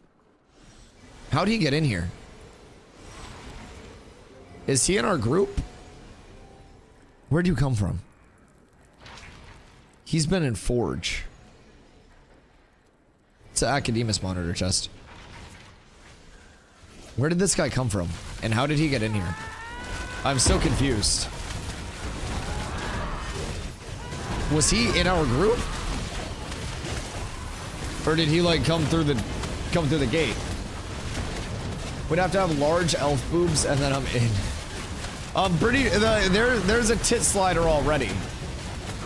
How'd he get in here? Is he in our group? Where'd you come from? He's been in Forge. It's an Academus monitor chest. Where did this guy come from? And how did he get in here? I'm so confused. Was he in our group? Or did he like come through the gate? We'd have to have large elf boobs and then I'm in. There's a tit slider already.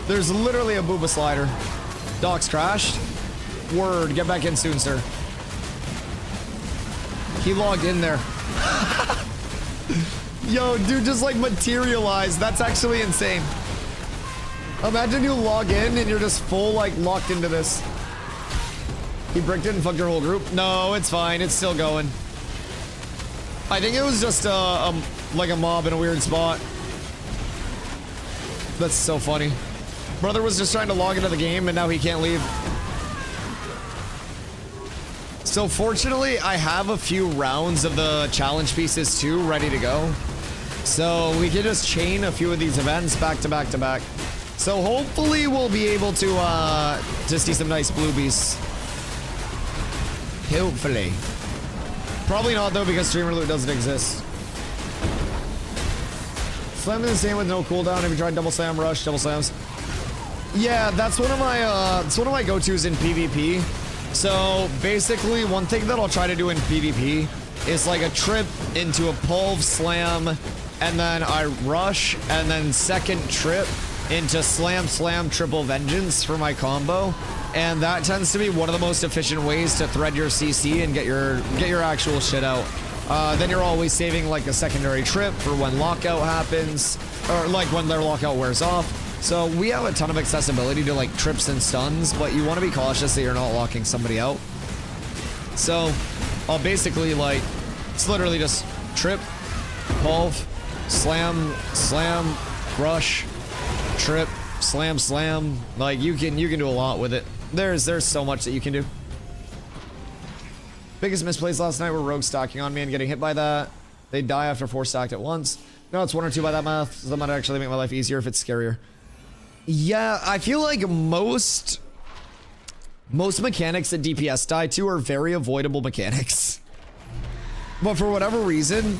There's literally a booba slider. Doc's crashed. Word, get back in soon, sir. He logged in there. Yo, dude just like materialized. That's actually insane. Imagine you log in and you're just full like locked into this. He bricked it and fucked your whole group. No, it's fine. It's still going. I think it was just like a mob in a weird spot. That's so funny. Brother was just trying to log into the game and now he can't leave. So fortunately, I have a few rounds of the challenge pieces too ready to go. So we can just chain a few of these events back to back to back. So hopefully we'll be able to see some nice bluebies. Hopefully. Probably not though, because streamer loot doesn't exist. Slam is the same with no cooldown. Have you tried double slam rush, double slams? Yeah, that's one of my go-tos in PvP. So basically, one thing that I'll try to do in PvP is like a trip into a pulve slam, and then I rush, and then second trip into slam slam triple vengeance for my combo. And that tends to be one of the most efficient ways to thread your CC and get your actual shit out. Then you're always saving like a secondary trip for when lockout happens, or like when their lockout wears off. So we have a ton of accessibility to like trips and stuns, but you want to be cautious that you're not locking somebody out. So I'll basically like, it's literally just trip, pulve, slam, slam, rush, trip, slam, slam. Like you can do a lot with it. There's so much that you can do. Biggest misplays last night were rogues stacking on me and getting hit by that. They die after 4 stacked at once. No, it's 1 or 2 by that math. So that might actually make my life easier if it's scarier. Yeah, I feel like most mechanics that DPS die to are very avoidable mechanics. But for whatever reason,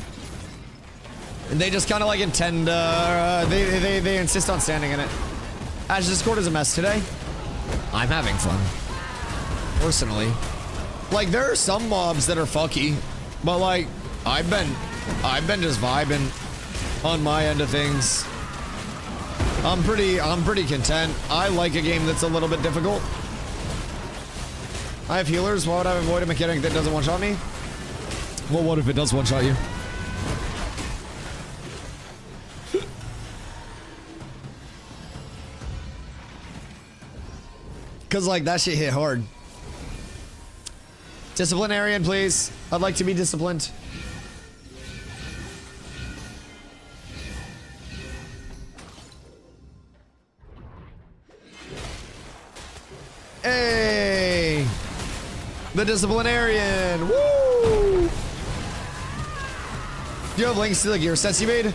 They just kind of like intend, they insist on standing in it. As Discord is a mess today, I'm having fun. Personally. Like, there are some mobs that are fucky, but like, I've been just vibing on my end of things. I'm pretty content. I like a game that's a little bit difficult. I have healers. Why would I avoid a mechanic that doesn't one-shot me? Well, what if it does one-shot you? Cause like that shit hit hard. Disciplinarian, please. I'd like to be disciplined. Hey! The disciplinarian! Woo! Do you have links to the gear sets you made?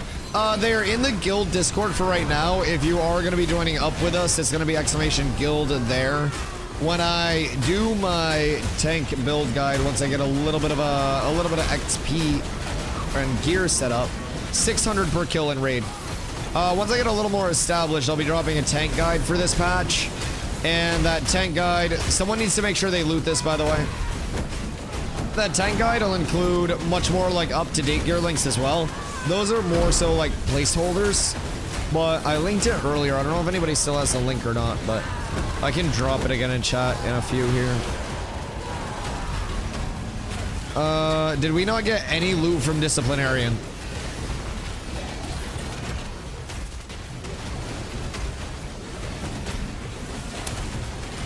They are in the guild Discord for right now. If you are going to be joining up with us, it's going to be !guild there. When I do my tank build guide, once I get a little bit of XP and gear set up, 600 per kill in raid. Once I get a little more established, I'll be dropping a tank guide for this patch. And that tank guide, someone needs to make sure they loot this, by the way. That tank guide will include much more like up-to-date gear links as well. Those are more so like placeholders, but I linked it earlier. I don't know if anybody still has the link or not, but I can drop it again in chat in a few here. Did we not get any loot from Disciplinarian?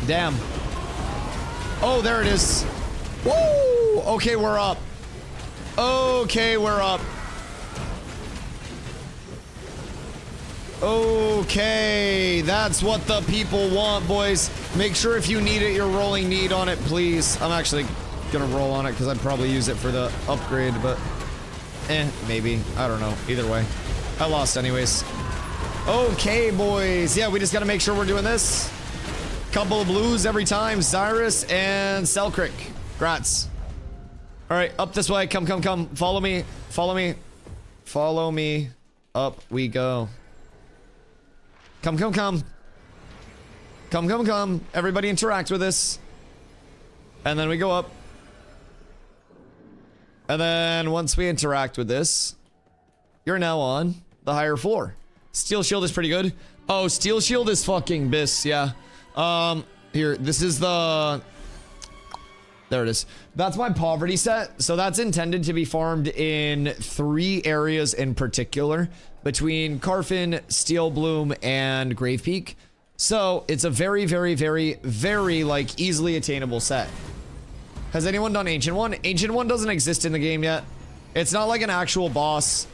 Damn. Oh, there it is. Woo! Okay, we're up. Okay, we're up. Okay, that's what the people want, boys. Make sure if you need it, you're rolling need on it, please. I'm actually gonna roll on it because I'd probably use it for the upgrade, but maybe. I don't know. Either way, I lost anyways. Okay, boys. Yeah, we just gotta make sure we're doing this. Couple of blues every time. Cyrus and Selkrick. Grats. All right, up this way. Come, come, come. Follow me. Follow me. Follow me. Up we go. Come, come, come. Come, come, come. Everybody interact with us. And then we go up. And then once we interact with this, you're now on the higher floor. Steel shield is pretty good. Oh, steel shield is fucking bis, yeah. Here, this is the... There it is. That's my poverty set. So that's intended to be farmed in 3 areas in particular. Between Carfin, Steel Bloom, and Grave Peak. So it's a very, very, very, very, like, easily attainable set. Has anyone done Ancient One? Ancient One doesn't exist in the game yet. It's not like an actual boss.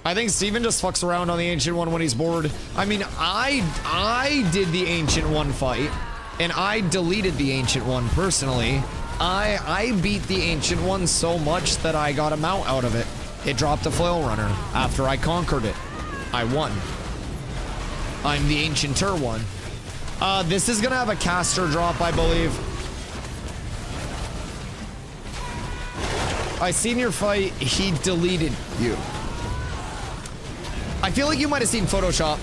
I think Steven just fucks around on the Ancient One when he's bored. I mean, I did the Ancient One fight, and I deleted the Ancient One personally. I beat the Ancient One so much that I got a mount out of it. It dropped a Flail Runner after I conquered it. I won. I'm the Ancienter one. This is gonna have a caster drop, I believe. I seen your fight. He deleted you. I feel like you might have seen Photoshop.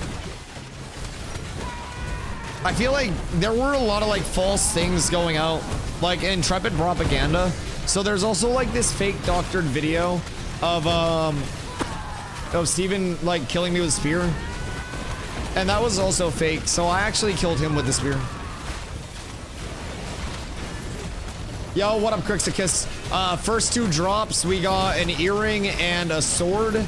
I feel like there were a lot of like false things going out, like intrepid propaganda. So there's also like this fake doctored video of Steven like killing me with a spear. And that was also fake. So I actually killed him with the spear. Yo, what up, Crixicus? First 2 drops, we got an earring and a sword.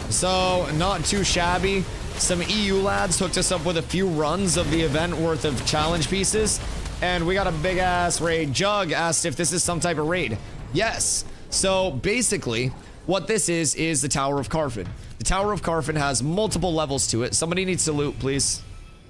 So, not too shabby. Some EU lads hooked us up with a few runs of the event worth of challenge pieces. And we got a big ass raid. Jug asked if this is some type of raid. Yes. So, basically, what this is the Tower of Carfin. The Tower of Carfin has multiple levels to it. Somebody needs to loot, please.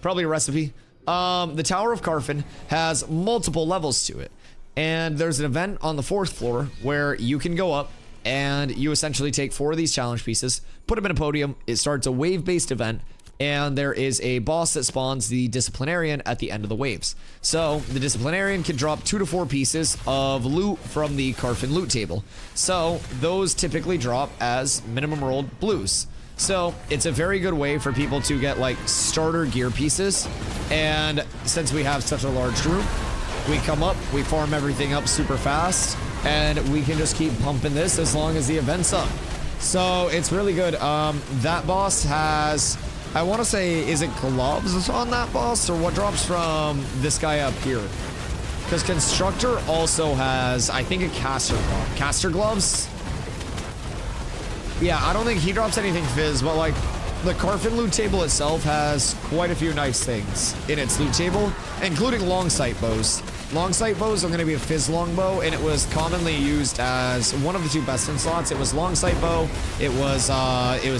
Probably a recipe. The Tower of Carfin has multiple levels to it. And there's an event on the 4th floor where you can go up and you essentially take 4 of these challenge pieces, put them in a podium. It starts a wave-based event, and there is a boss that spawns the disciplinarian at the end of the waves. So the disciplinarian can drop 2 to 4 pieces of loot from the Carfin loot table. So those typically drop as minimum rolled blues. So it's a very good way for people to get like starter gear pieces. And since we have such a large group, we come up, we farm everything up super fast, and we can just keep pumping this as long as the event's up. So it's really good. That boss has, I want to say, is it gloves on that boss, or what drops from this guy up here? Because Constructor also has, I think, a caster glove. Caster gloves? Yeah, I don't think he drops anything fizz, but like the Carfin loot table itself has quite a few nice things in its loot table, including long sight bows. Long sight bows are going to be a fizz longbow, and it was commonly used as one of the 2 best in slots. It was long sight bow. It was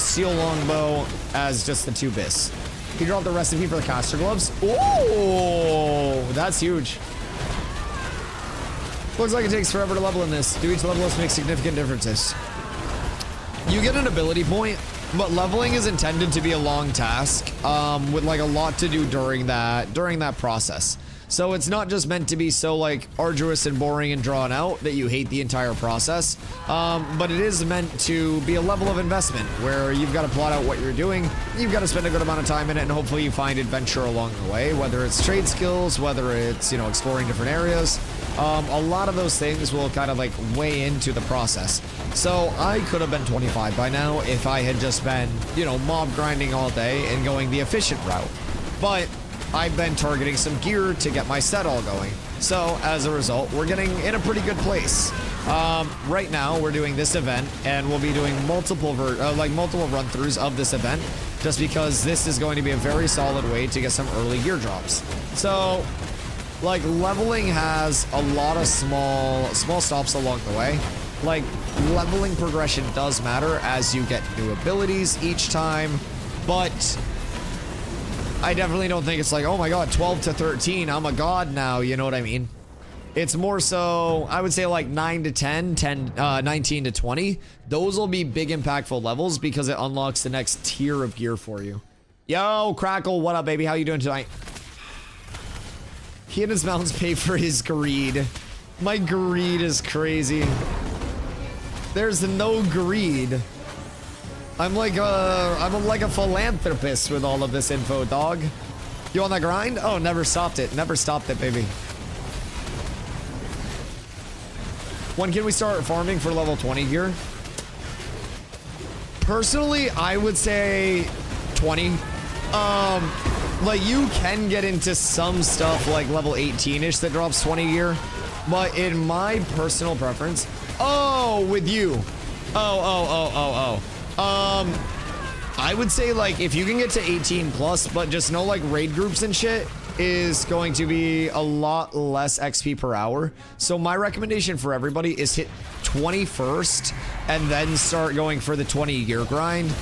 seal longbow as just the 2 bis. He dropped the recipe for the caster gloves. Oh, that's huge. Looks like it takes forever to level in this. Do each level make significant differences? You get an ability point, but leveling is intended to be a long task, with like a lot to do during that process. So it's not just meant to be so like arduous and boring and drawn out that you hate the entire process, but it is meant to be a level of investment where you've got to plot out what you're doing, you've got to spend a good amount of time in it, and hopefully you find adventure along the way, whether it's trade skills, whether it's, you know, exploring different areas. A lot of those things will kind of like weigh into the process. So I could have been 25 by now if I had just been, you know, mob grinding all day and going the efficient route. But I've been targeting some gear to get my set all going. So as a result, we're getting in a pretty good place. Right now we're doing this event, and we'll be doing multiple run-throughs of this event, just because this is going to be a very solid way to get some early gear drops. So like leveling has a lot of small stops along the way. Like leveling progression does matter as you get new abilities each time, but I definitely don't think it's like, oh my god, 12 to 13, I'm a god now, you know what I mean? It's more so, I would say like 9 to 10, 19 to 20. Those will be big impactful levels because it unlocks the next tier of gear for you. Yo, Crackle, what up, baby? How you doing tonight? He and his mounts pay for his greed. My greed is crazy. There's no greed. I'm like a philanthropist with all of this info, dog. You on that grind? Oh, never stopped it. Never stopped it, baby. When can we start farming for level 20 gear? Personally, I would say 20. Like you can get into some stuff like level 18-ish that drops 20 gear, but in my personal preference, oh, with you. I would say like if you can get to 18 plus, but just know like raid groups and shit is going to be a lot less XP per hour. So my recommendation for everybody is hit 20 first and then start going for the 20 gear grind.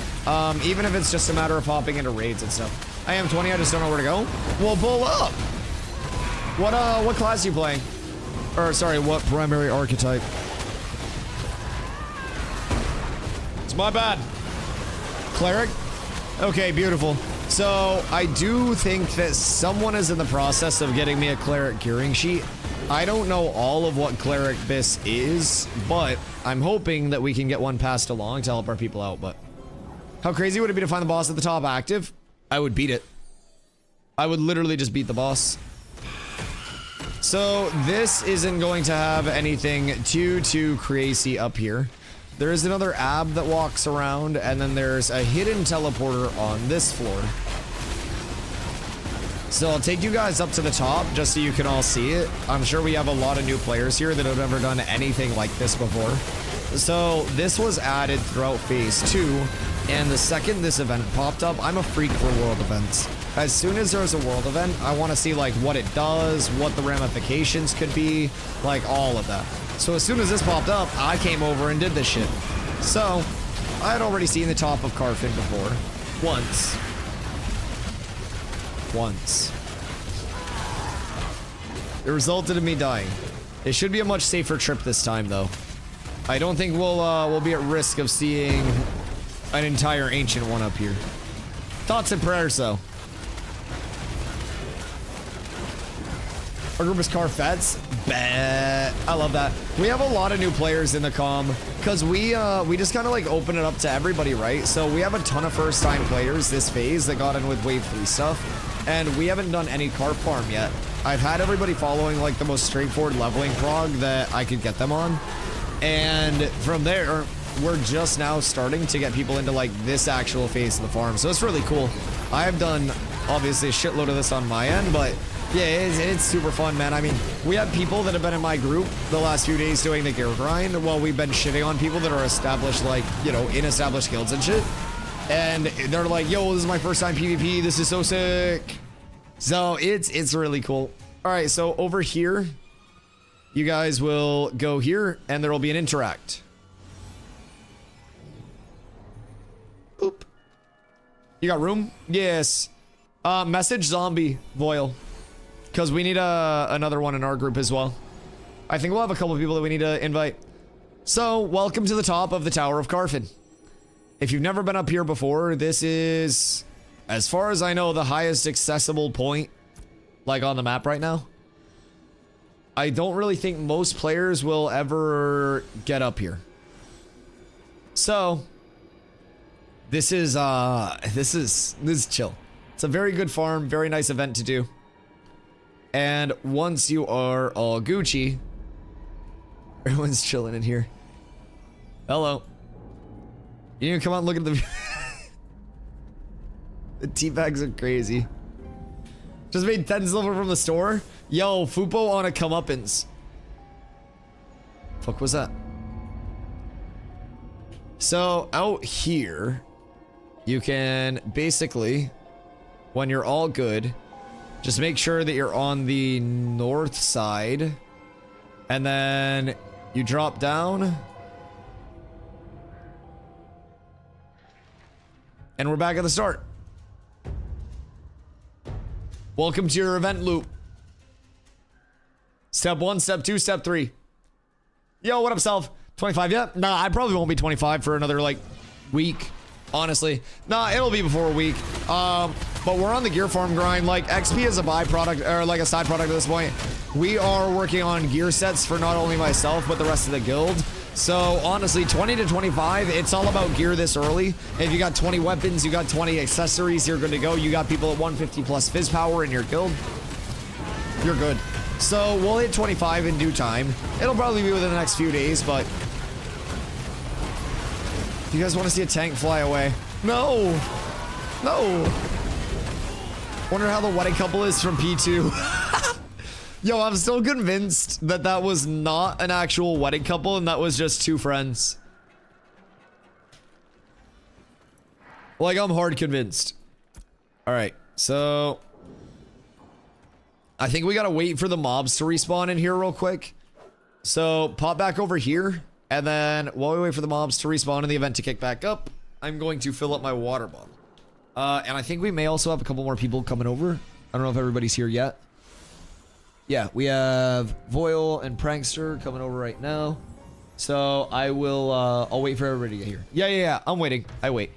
Even if it's just a matter of popping into raids and stuff. I am 20, I just don't know where to go. Well, pull up. What class are you playing? Or sorry, what primary archetype? It's my bad. Cleric? Okay, beautiful. So I do think that someone is in the process of getting me a cleric gearing sheet. I don't know all of what cleric bis is, but I'm hoping that we can get one passed along to help our people out. But how crazy would it be to find the boss at the top active? I would beat it. I would literally just beat the boss. So this isn't going to have anything too crazy up here. There is another ab that walks around, and then there's a hidden teleporter on this floor. So I'll take you guys up to the top just so you can all see it. I'm sure we have a lot of new players here that have never done anything like this before. So this was added throughout phase 2, and the second this event popped up, I'm a freak for world events. As soon as there's a world event, I want to see like what it does, what the ramifications could be, like all of that. So as soon as this popped up, I came over and did this shit. So I had already seen the top of Carfin before. Once. It resulted in me dying. It should be a much safer trip this time though. I don't think we'll be at risk of seeing an entire ancient one up here. Thoughts and prayers, though. Our group is Carfets. Bet. I love that. We have a lot of new players in the comm because we just kind of like open it up to everybody, right? So we have a ton of first-time players this phase that got in with Wave 3 stuff, and we haven't done any carp farm yet. I've had everybody following like the most straightforward leveling prog that I could get them on, and from there we're just now starting to get people into like this actual phase of the farm. So it's really cool. I've done obviously a shitload of this on my end, but yeah, it's super fun, man. I mean, we have people that have been in my group the last few days doing the gear grind while we've been shitting on people that are established, like, you know, in established guilds and shit. And they're like, yo, this is my first time PvP. This is so sick. So it's really cool. All right, so over here, you guys will go here and there will be an interact. Oop. You got room? Yes. Message zombie, Voil. Because we need another one in our group as well. I think we'll have a couple of people that we need to invite. So, welcome to the top of the Tower of Carfin. If you've never been up here before, this is, as far as I know, the highest accessible point, like, on the map right now. I don't really think most players will ever get up here. So, this is chill. It's a very good farm, very nice event to do. And once you are all Gucci, everyone's chilling in here. Hello. You didn't even come out and look at the the tea bags are crazy. Just made 10 silver from the store. Yo, Fupo on a comeuppance. Fuck was that? So out here, you can basically, when you're all good, just make sure that you're on the north side, and then you drop down, and we're back at the start. Welcome to your event loop. Step 1, step 2, step 3. Yo, what up, Self? 25 yet? Nah, I probably won't be 25 for another, like, week. Honestly. Nah, it'll be before a week. But we're on the gear farm grind. Like, XP is a byproduct, or like a side product at this point. We are working on gear sets for not only myself, but the rest of the guild. So, honestly, 20 to 25, it's all about gear this early. If you got 20 weapons, you got 20 accessories, you're good to go. You got people at 150 plus fizz power in your guild, you're good. So, we'll hit 25 in due time. It'll probably be within the next few days, but you guys want to see a tank fly away? No! No! Wonder how the wedding couple is from P2. Yo, I'm still convinced that that was not an actual wedding couple and that was just two friends. Like, I'm hard convinced. Alright, so I think we gotta wait for the mobs to respawn in here real quick. So, pop back over here. And then, while we wait for the mobs to respawn and the event to kick back up, I'm going to fill up my water bottle. And I think we may also have a couple more people coming over. I don't know if everybody's here yet. Yeah, we have Voil and Prankster coming over right now. So, I will, I'll wait for everybody to get here. Yeah, I'm waiting. I wait.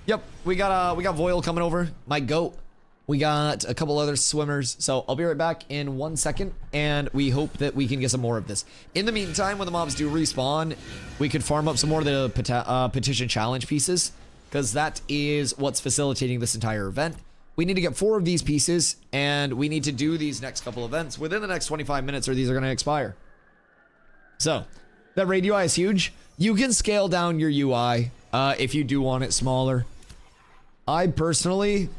Yep, we got Voil coming over, my goat. We got a couple other swimmers, so I'll be right back in 1 second, and we hope that we can get some more of this. In the meantime, when the mobs do respawn, we could farm up some more of the petition challenge pieces, because that is what's facilitating this entire event. We need to get 4 of these pieces, and we need to do these next couple events within the next 25 minutes, or these are going to expire. So, that raid UI is huge. You can scale down your UI if you do want it smaller. I personally,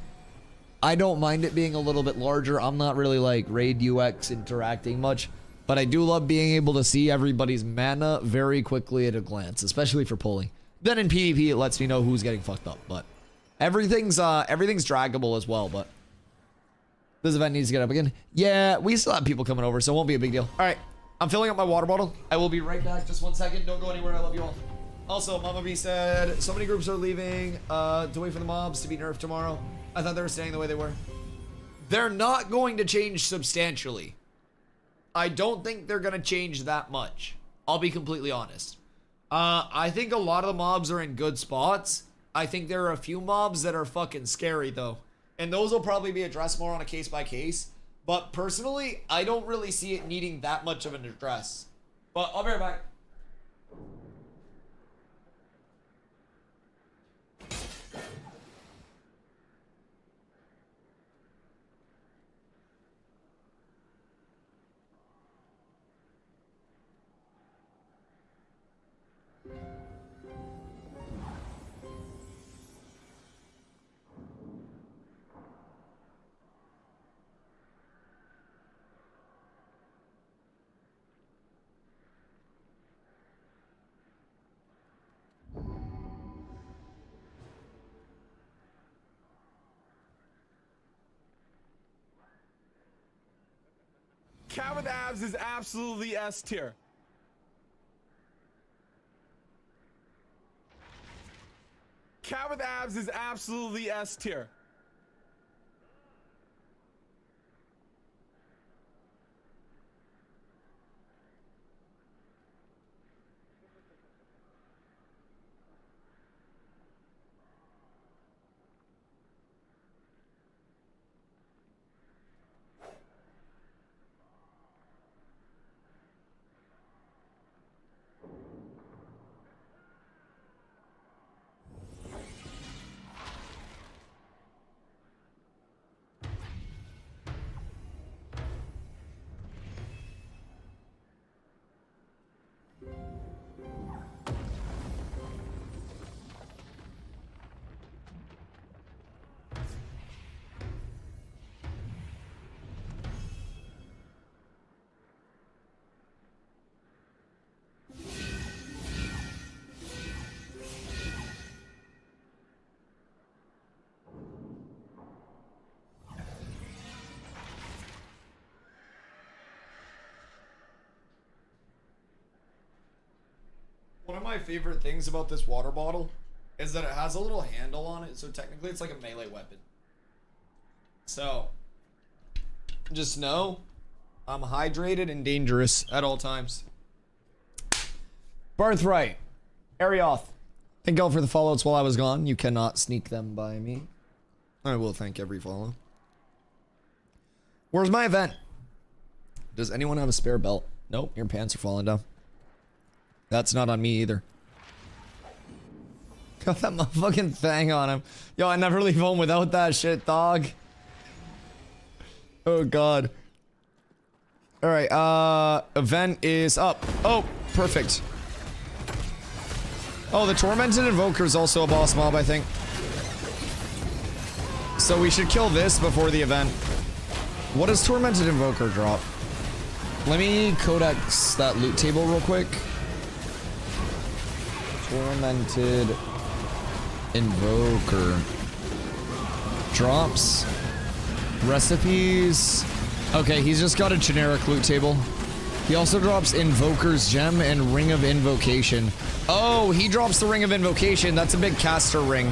I don't mind it being a little bit larger. I'm not really like raid UX interacting much, but I do love being able to see everybody's mana very quickly at a glance, especially for pulling. Then in PvP, it lets me know who's getting fucked up, but everything's draggable as well, but this event needs to get up again. Yeah, we still have people coming over, so it won't be a big deal. All right, I'm filling up my water bottle. I will be right back. Just 1 second. Don't go anywhere. I love you all. Also, Mama B said, so many groups are leaving to wait for the mobs to be nerfed tomorrow. I thought they were staying the way they were. They're not going to change substantially. I don't think they're going to change that much. I'll be completely honest. I think a lot of the mobs are in good spots. I think there are a few mobs that are fucking scary though. And those will probably be addressed more on a case by case. But personally, I don't really see it needing that much of an address. But I'll be right back. Cat with abs is absolutely S tier. Cat with abs is absolutely S tier. One of my favorite things about this water bottle is that it has a little handle on it, so technically it's like a melee weapon. So, just know I'm hydrated and dangerous at all times. Birthright. Arioth. Thank y'all for the follows while I was gone. You cannot sneak them by me. I will thank every follow. Where's my event? Does anyone have a spare belt? Nope, your pants are falling down. That's not on me either. Got that motherfucking thing on him. Yo, I never leave home without that shit, dog. Oh, God. Alright, event is up. Oh, perfect. Oh, the Tormented Invoker is also a boss mob, I think. So we should kill this before the event. What does Tormented Invoker drop? Let me codex that loot table real quick. Tormented Invoker drops recipes. Okay, he's just got a generic loot table. He also drops Invoker's Gem and Ring of Invocation. Oh, he drops the Ring of Invocation. That's a big caster ring.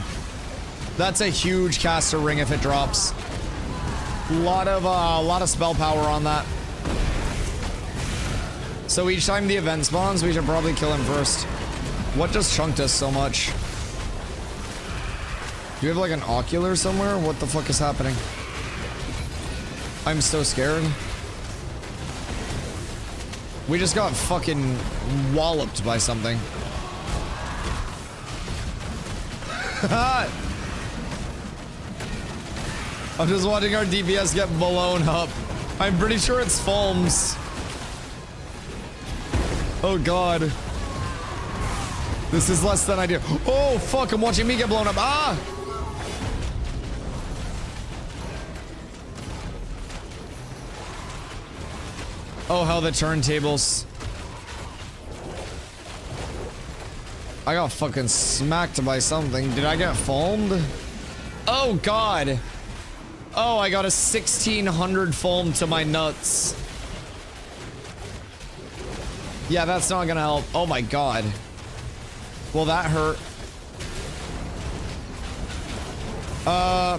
That's a huge caster ring if it drops. A lot of spell power on that. So each time the event spawns, we should probably kill him first. What just chunked us so much? Do you have like an ocular somewhere? What the fuck is happening? I'm so scared. We just got fucking walloped by something. I'm just watching our DPS get blown up. I'm pretty sure it's foams. Oh god. This is less than ideal. Oh fuck, I'm watching me get blown up. Ah! Oh hell, the turntables. I got fucking smacked by something. Did I get foamed? Oh god. Oh, I got a 1600 foam to my nuts. Yeah, that's not gonna help. Oh my god. Well, that hurt.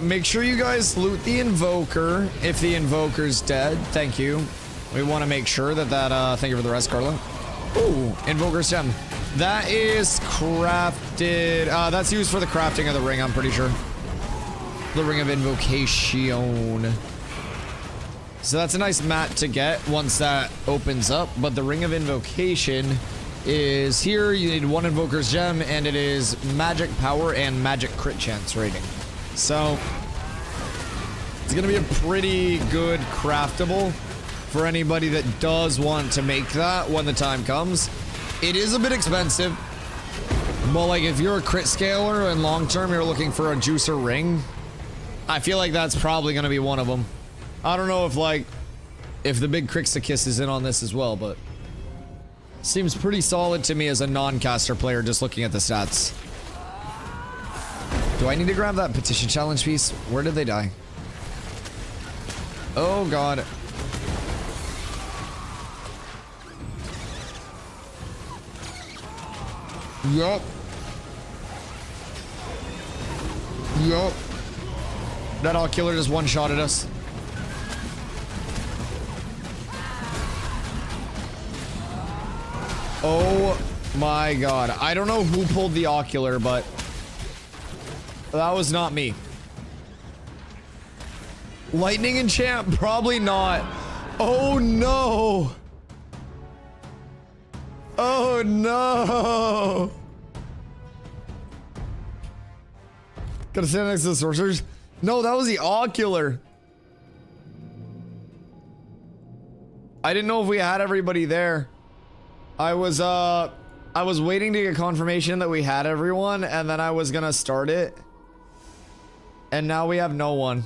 Make sure you guys loot the Invoker if the Invoker's dead. Thank you. We want to make sure that thank you for the rest, Carla. Ooh, Invoker's Gem. That is crafted. That's used for the crafting of the ring, I'm pretty sure. The Ring of Invocation. So that's a nice mat to get once that opens up. But the Ring of Invocation is here. You need 1 Invoker's Gem, and it is magic power and magic crit chance rating. So it's gonna be a pretty good craftable for anybody that does want to make that when the time comes. It is a bit expensive, but like if you're a crit scaler and long term you're looking for a juicer ring, I feel like that's probably gonna be one of them. I don't know if the big Crixakis is in on this as well, but seems pretty solid to me as a non-caster player just looking at the stats. Do I need to grab that petition challenge piece? Where did they die? Oh god. Yup. Yup. That all killer just one-shotted us. Oh my god. I don't know who pulled the ocular, but that was not me. Lightning enchant? Probably not. Oh no. Oh no. Gotta stand next to the sorcerers. No, that was the ocular. I didn't know if we had everybody there. I was waiting to get confirmation that we had everyone, and then I was gonna start it. And now we have no one.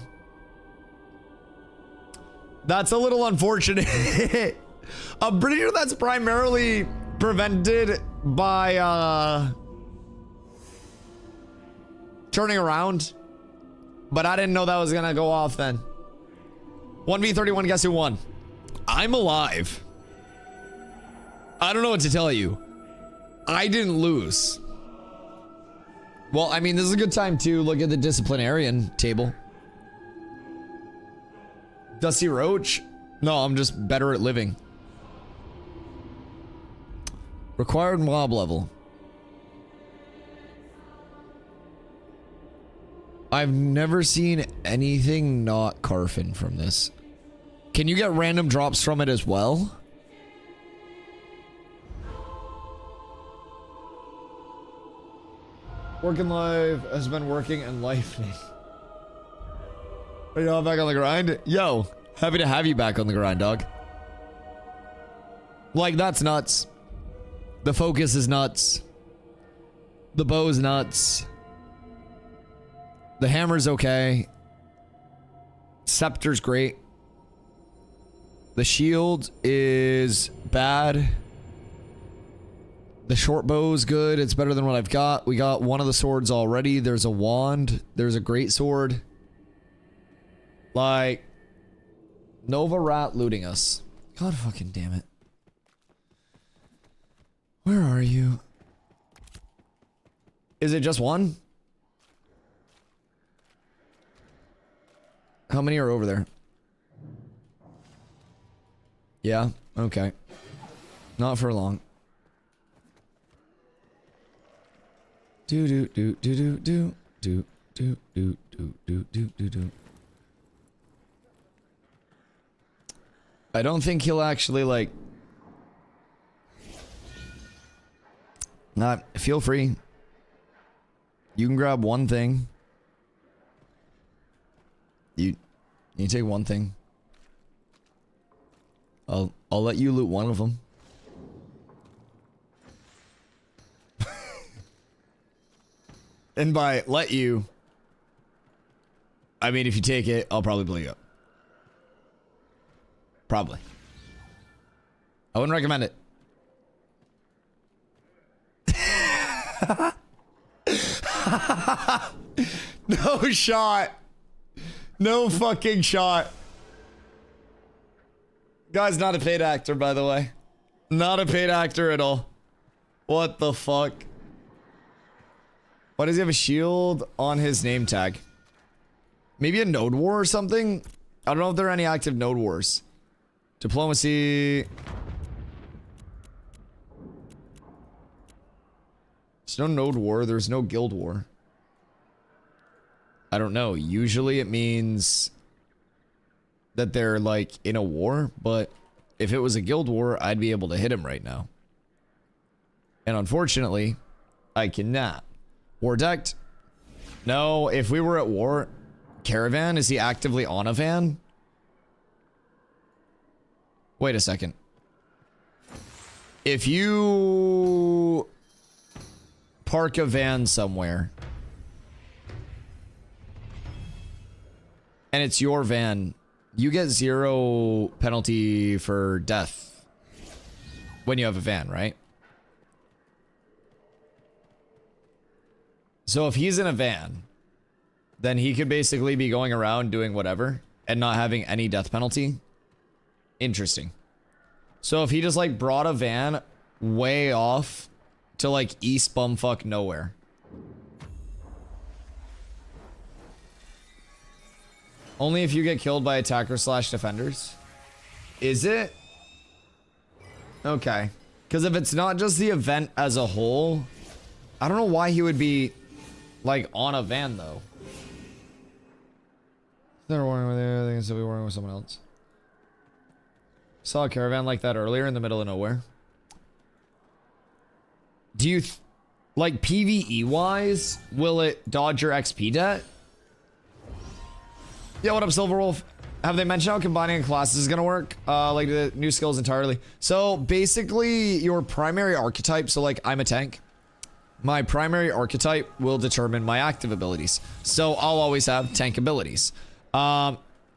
That's a little unfortunate. I'm pretty sure that's primarily prevented by turning around. But I didn't know that was gonna go off then. 1v31, guess who won? I'm alive. I don't know what to tell you. I didn't lose. Well, I mean, this is a good time to look at the disciplinarian table. Dusty Roach? No, I'm just better at living. Required mob level. I've never seen anything not Carfin from this. Can you get random drops from it as well? Working live has been working and lifing. Are you all back on the grind? Yo, happy to have you back on the grind, dog. Like, that's nuts. The focus is nuts. The bow's nuts. The hammer's okay. Scepter's great. The shield is bad. The short bow's good. It's better than what I've got. We got one of the swords already. There's a wand. There's a great sword. Like, Nova Rat looting us. God fucking damn it. Where are you? Is it just one? How many are over there? Yeah, okay. Not for long. Do do do do do do do do do do do do do. I don't think he'll actually like. Not feel free. You can grab one thing. You take one thing. I'll let you loot one of them. And by let you, I mean if you take it, I'll probably blow you up. Probably. I wouldn't recommend it. No shot. No fucking shot. Guy's not a paid actor, by the way. Not a paid actor at all. What the fuck? Why does he have a shield on his name tag? Maybe a node war or something? I don't know if there are any active node wars. Diplomacy. There's no node war. There's no guild war. I don't know. Usually it means that they're like in a war, but if it was a guild war, I'd be able to hit him right now. And unfortunately, I cannot. War decked? No, if we were at war, caravan, is he actively on a van? Wait a second. If you park a van somewhere and it's your van, you get 0 penalty for death when you have a van, right? So if he's in a van, then he could basically be going around doing whatever and not having any death penalty. Interesting. So if he just like brought a van way off to like east bumfuck nowhere. Only if you get killed by attackers / defenders. Is it? Okay. Because if it's not just the event as a whole, I don't know why he would be like on a van though. They're warring with everything instead of warring with someone else. Saw a caravan like that earlier in the middle of nowhere. Do you like PvE wise, will it dodge your XP debt? Yeah, what up, Silverwolf? Have they mentioned how combining classes is gonna work? Like the new skills entirely. So basically your primary archetype, so like I'm a tank. My primary archetype will determine my active abilities. So I'll always have tank abilities.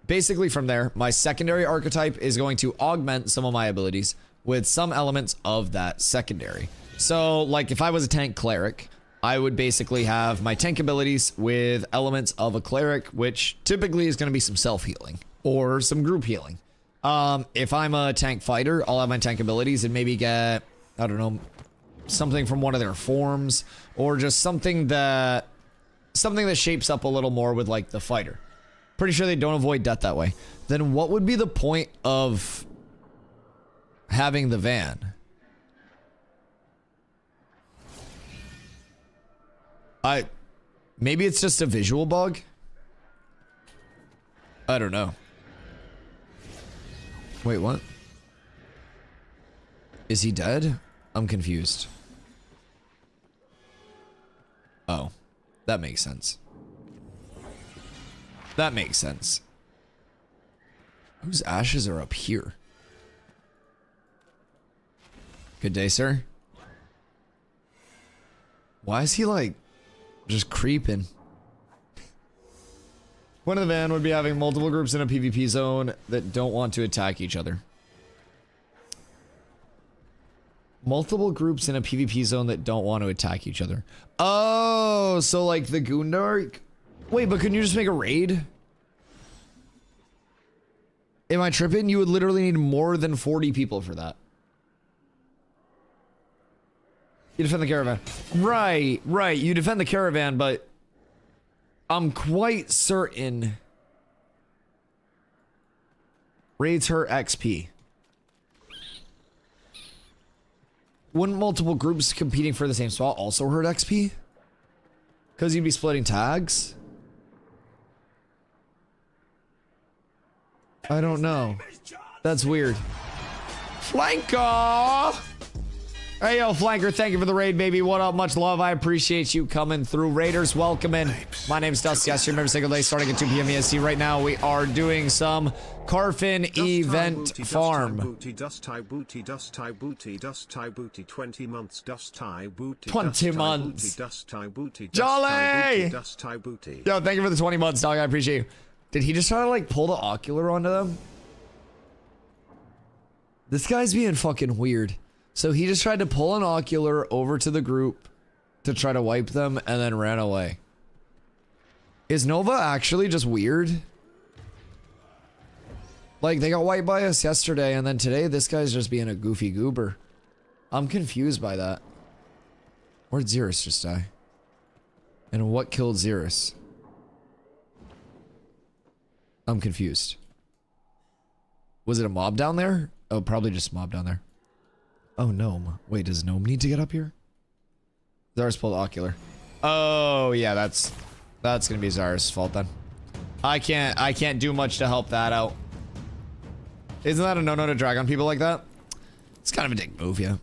Basically from there, my secondary archetype is going to augment some of my abilities with some elements of that secondary. So like if I was a tank cleric, I would basically have my tank abilities with elements of a cleric, which typically is going to be some self-healing or some group healing. If I'm a tank fighter, I'll have my tank abilities and maybe get, I don't know, something from one of their forms or just something that shapes up a little more with like the fighter. Pretty sure they don't avoid death that way. Then what would be the point of having the van? Maybe it's just a visual bug? I don't know. Wait, what? Is he dead? I'm confused. Oh, that makes sense. That makes sense. Whose ashes are up here? Good day, sir. Why is he like just creeping? One of the van would be having multiple groups in a PvP zone that don't want to attack each other. Multiple groups in a PvP zone that don't want to attack each other. Oh, so like the Goondark? Wait, but couldn't you just make a raid? Am I tripping? You would literally need more than 40 people for that. You defend the caravan. Right. You defend the caravan, but I'm quite certain raids hurt XP. Wouldn't multiple groups competing for the same spot also hurt XP? Because you'd be splitting tags? I don't know. That's weird. Flanker! Hey, yo, Flanker, thank you for the raid, baby. What up? Much love. I appreciate you coming through. Raiders, welcome in. My name's Dusty. I stream every single day starting at 2 p.m. EST. Right now, we are doing some Carfin event farm. 20 months. 20 months. Jolly! Yo, thank you for the 20 months, dog. I appreciate you. Did he just try to, like, pull the ocular onto them? This guy's being fucking weird. So he just tried to pull an ocular over to the group to try to wipe them and then ran away. Is Nova actually just weird? Like, they got wiped by us yesterday, and then today this guy's just being a goofy goober. I'm confused by that. Where'd Xerus just die? And what killed Xerus? I'm confused. Was it a mob down there? Oh, probably just a mob down there. Oh, Gnome. Wait, does Gnome need to get up here? Zara's pulled ocular. Oh yeah, that's gonna be Zara's fault then. I can't do much to help that out. Isn't that a no-no to drag on people like that? It's kind of a dick move, yeah.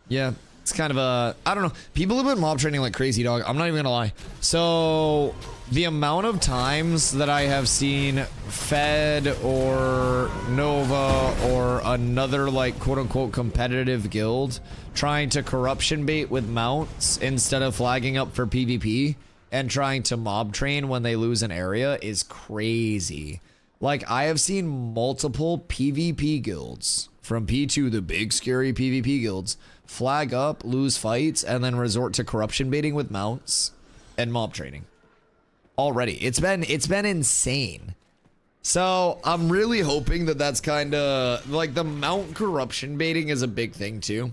Yeah, it's kind of a, I don't know. People have been mob training like crazy, dog. I'm not even gonna lie. So the amount of times that I have seen Fed or Nova or another like quote unquote competitive guild trying to corruption bait with mounts instead of flagging up for PvP and trying to mob train when they lose an area is crazy. Like, I have seen multiple PvP guilds from P2, the big scary PvP guilds, flag up, lose fights, and then resort to corruption baiting with mounts and mob training. Already, it's been insane. So I'm really hoping that that's kind of like the mount corruption baiting is a big thing too.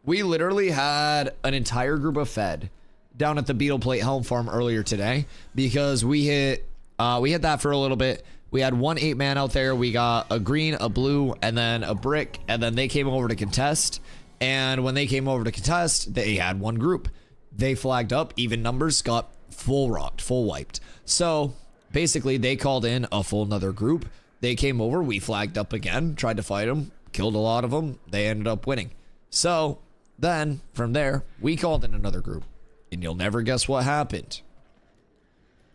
We literally had an entire group of Fed down at the Beetle Plate Helm Farm earlier today because we hit that for a little bit. We had 1 8-man out there. We got a green, a blue, and then a brick, and then they came over to contest. And when they came over to contest, they had 1 group. They flagged up, even numbers, got full rocked, full wiped. So basically, they called in a full another group. They came over, we flagged up again, tried to fight them, killed a lot of them. They ended up winning. So then from there, we called in another group, and you'll never guess what happened.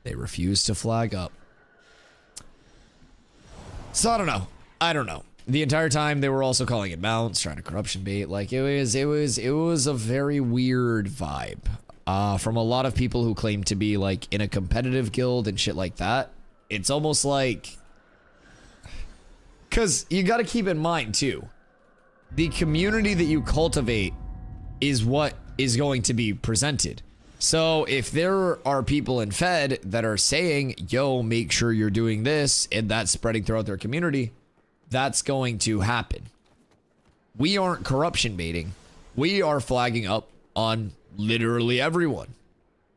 They refused to flag up. So I don't know. The entire time they were also calling it mounts, trying to corruption bait. Like it was a very weird vibe from a lot of people who claim to be like in a competitive guild and shit like that. It's almost like, because you got to keep in mind too, the community that you cultivate is what is going to be presented. So if there are people in Fed that are saying, yo, make sure you're doing this, and that's spreading throughout their community, that's going to happen. We aren't corruption baiting. We are flagging up on literally everyone.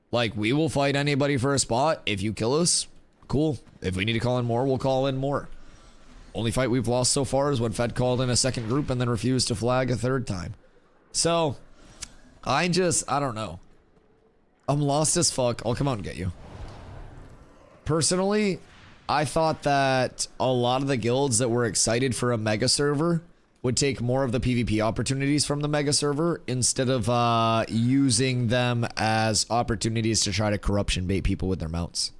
Like, we will fight anybody for a spot. If you kill us, cool. If we need to call in more, we'll call in more. Only fight we've lost so far is when Fed called in a second group and then refused to flag a third time. So, I don't know. I'm lost as fuck. I'll come out and get you. Personally, I thought that a lot of the guilds that were excited for a mega server would take more of the PvP opportunities from the mega server instead of using them as opportunities to try to corruption bait people with their mounts.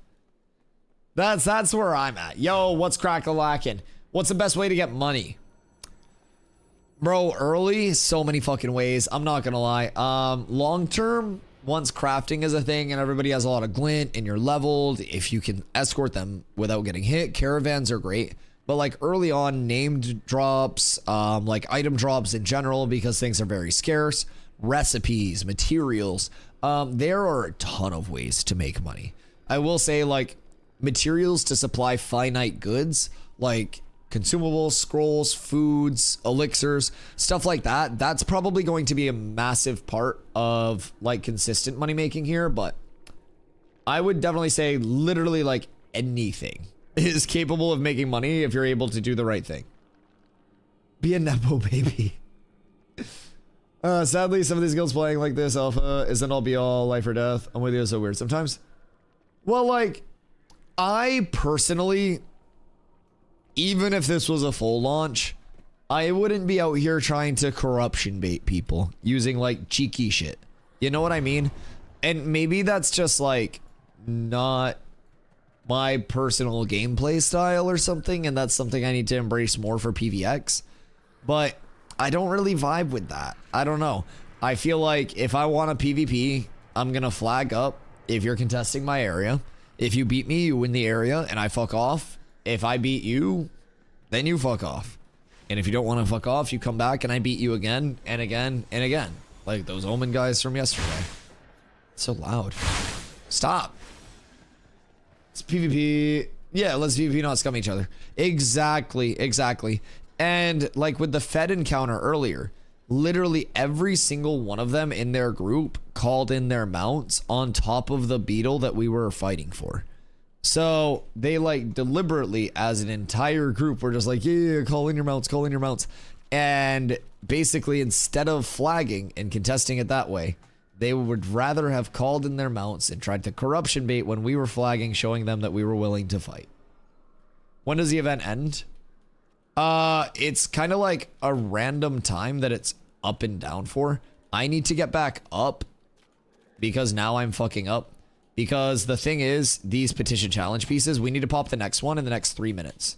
That's where I'm at. Yo, what's crack-a-lackin'? What's the best way to get money? Bro, early, so many fucking ways. I'm not gonna lie. Long term, once crafting is a thing and everybody has a lot of glint and you're leveled, if you can escort them without getting hit, caravans are great. But like early on, named drops, like item drops in general, because things are very scarce, recipes, materials, there are a ton of ways to make money. I will say, like, materials to supply finite goods, like consumables, scrolls, foods, elixirs, stuff like that. That's probably going to be a massive part of like consistent money making here, but I would definitely say literally like anything is capable of making money if you're able to do the right thing. Be a Nepo baby. Sadly, some of these guilds playing like this alpha isn't all be all life or death. I'm with you, it's so weird sometimes. Well, like, I personally, even if this was a full launch, I wouldn't be out here trying to corruption bait people using like cheeky shit. You know what I mean? And maybe that's just like not my personal gameplay style or something, and that's something I need to embrace more for PvX. But I don't really vibe with that. I don't know. I feel like if I want a PvP, I'm gonna flag up if you're contesting my area. If you beat me, you win the area and I fuck off. If I beat you, then you fuck off. And if you don't want to fuck off, you come back and I beat you again and again and again. Like those Omen guys from yesterday. It's so loud. Stop. It's PvP. Yeah, let's PvP, not scum each other. Exactly. And like with the Fed encounter earlier, literally every single one of them in their group called in their mounts on top of the beetle that we were fighting for. So they like deliberately as an entire group were just like, yeah, call in your mounts. And basically, instead of flagging and contesting it that way, they would rather have called in their mounts and tried to corruption bait when we were flagging, showing them that we were willing to fight. When does the event end? It's kind of like a random time that it's up and down for. I need to get back up because now I'm fucking up. Because the thing is, these petition challenge pieces, we need to pop the next one in the next 3 minutes.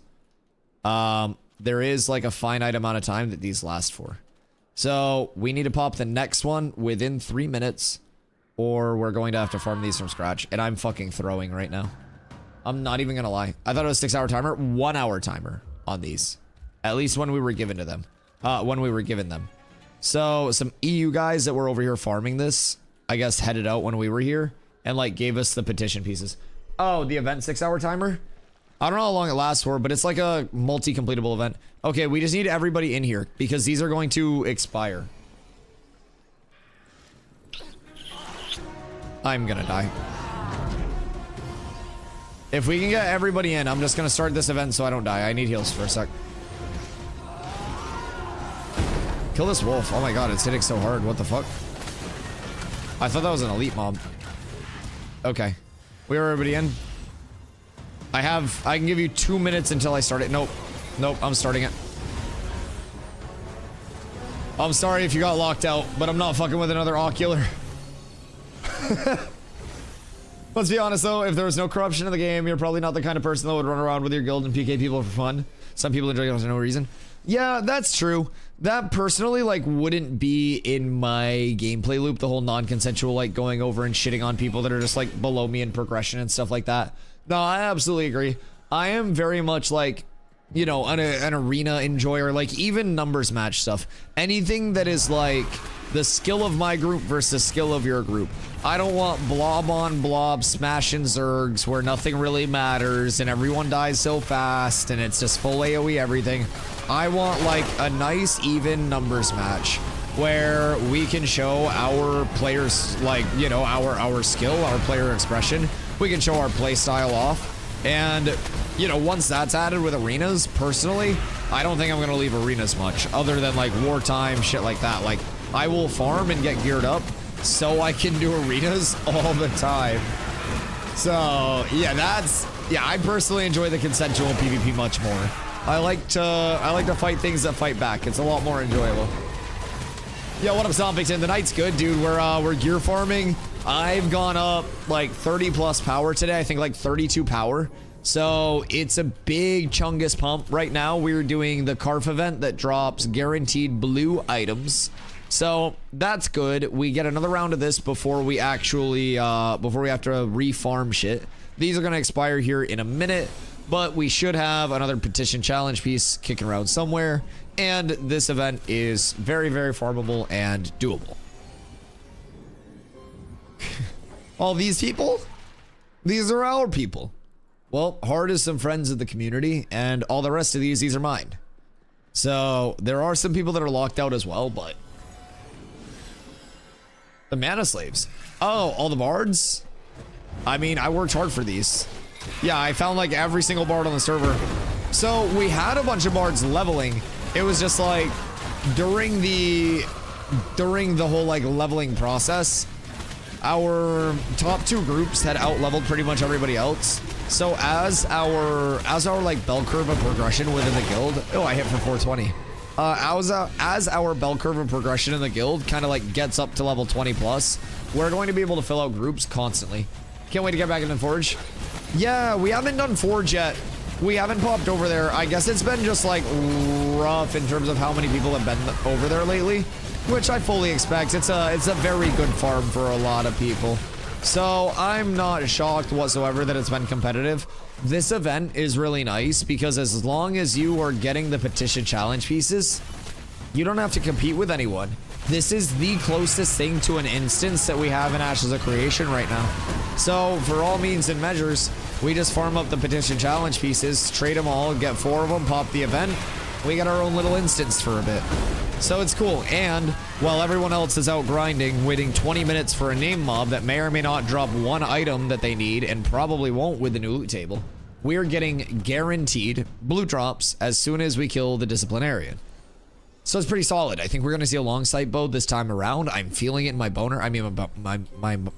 There is like a finite amount of time that these last for. So we need to pop the next one within 3 minutes, or we're going to have to farm these from scratch. And I'm fucking throwing right now. I'm not even gonna lie. I thought it was a 6-hour timer. 1 hour timer on these. At least when we were given to them. When we were given them. So some EU guys that were over here farming this, I guess headed out when we were here and like gave us the petition pieces. Oh, the event 6-hour timer? I don't know how long it lasts for, but it's like a multi-completable event. Okay, we just need everybody in here because these are going to expire. I'm gonna die. If we can get everybody in, I'm just gonna start this event so I don't die. I need heals for a sec. Kill this wolf. Oh my god, it's hitting so hard. What the fuck? I thought that was an elite mob. Okay. We are everybody in. I can give you 2 minutes until I start it. Nope. Nope, I'm starting it. I'm sorry if you got locked out, but I'm not fucking with another ocular. Let's be honest though, if there was no corruption in the game, you're probably not the kind of person that would run around with your guild and PK people for fun. Some people enjoy it for no reason. Yeah, that's true. That personally, like, wouldn't be in my gameplay loop, the whole non-consensual, like, going over and shitting on people that are just, like, below me in progression and stuff like that. No, I absolutely agree. I am very much, like, you know, an arena enjoyer, like, even numbers match stuff. Anything that is, like, the skill of my group versus skill of your group. I don't want blob on blob smashing zergs where nothing really matters and everyone dies so fast and it's just full AoE everything. I want like a nice even numbers match where we can show our players, like, you know, our skill, our player expression. We can show our play style off. And, you know, once that's added with arenas, personally, I don't think I'm gonna leave arenas much other than like wartime shit like that. Like, I will farm and get geared up so I can do arenas all the time. So yeah, I personally enjoy the consensual PvP much more. I like to fight things that fight back. It's a lot more enjoyable. Yo, what up, Zombington? The night's good, dude. We're gear farming. I've gone up like 30 plus power today. I think like 32 power. So it's a big Chungus pump. Right now we're doing the Carf event that drops guaranteed blue items. So that's good. We get another round of this before we actually before we have to refarm shit. These are gonna expire here in a minute, but we should have another petition challenge piece kicking around somewhere. And this event is very, very farmable and doable. All these people? These are our people. Well, Hard is some friends of the community, and all the rest of these are mine. So there are some people that are locked out as well, but the mana slaves. Oh, all the bards? I mean, I worked hard for these. Yeah, I found like every single bard on the server. So we had a bunch of bards leveling. It was just like during the whole like leveling process, our top two groups had out-leveled pretty much everybody else. So as our like bell curve of progression within the guild, oh, I hit for 420. As our bell curve of progression in the guild kind of like gets up to level 20 plus, we're going to be able to fill out groups constantly. Can't wait to get back into Forge. Yeah, we haven't done Forge yet. We haven't popped over there. I guess it's been just like rough in terms of how many people have been over there lately, which I fully expect. It's a very good farm for a lot of people. So I'm not shocked whatsoever that it's been competitive. This event is really nice because as long as you are getting the petition challenge pieces, you don't have to compete with anyone. This is the closest thing to an instance that we have in Ashes of Creation right now. So for all means and measures, we just farm up the petition challenge pieces, trade them all, get 4 of them, pop the event. We get our own little instance for a bit. So it's cool. And while everyone else is out grinding, waiting 20 minutes for a name mob that may or may not drop one item that they need and probably won't with the new loot table, we're getting guaranteed blue drops as soon as we kill the disciplinarian. So it's pretty solid. I think we're gonna see a long sight bow this time around. I'm feeling it in my boner. I mean,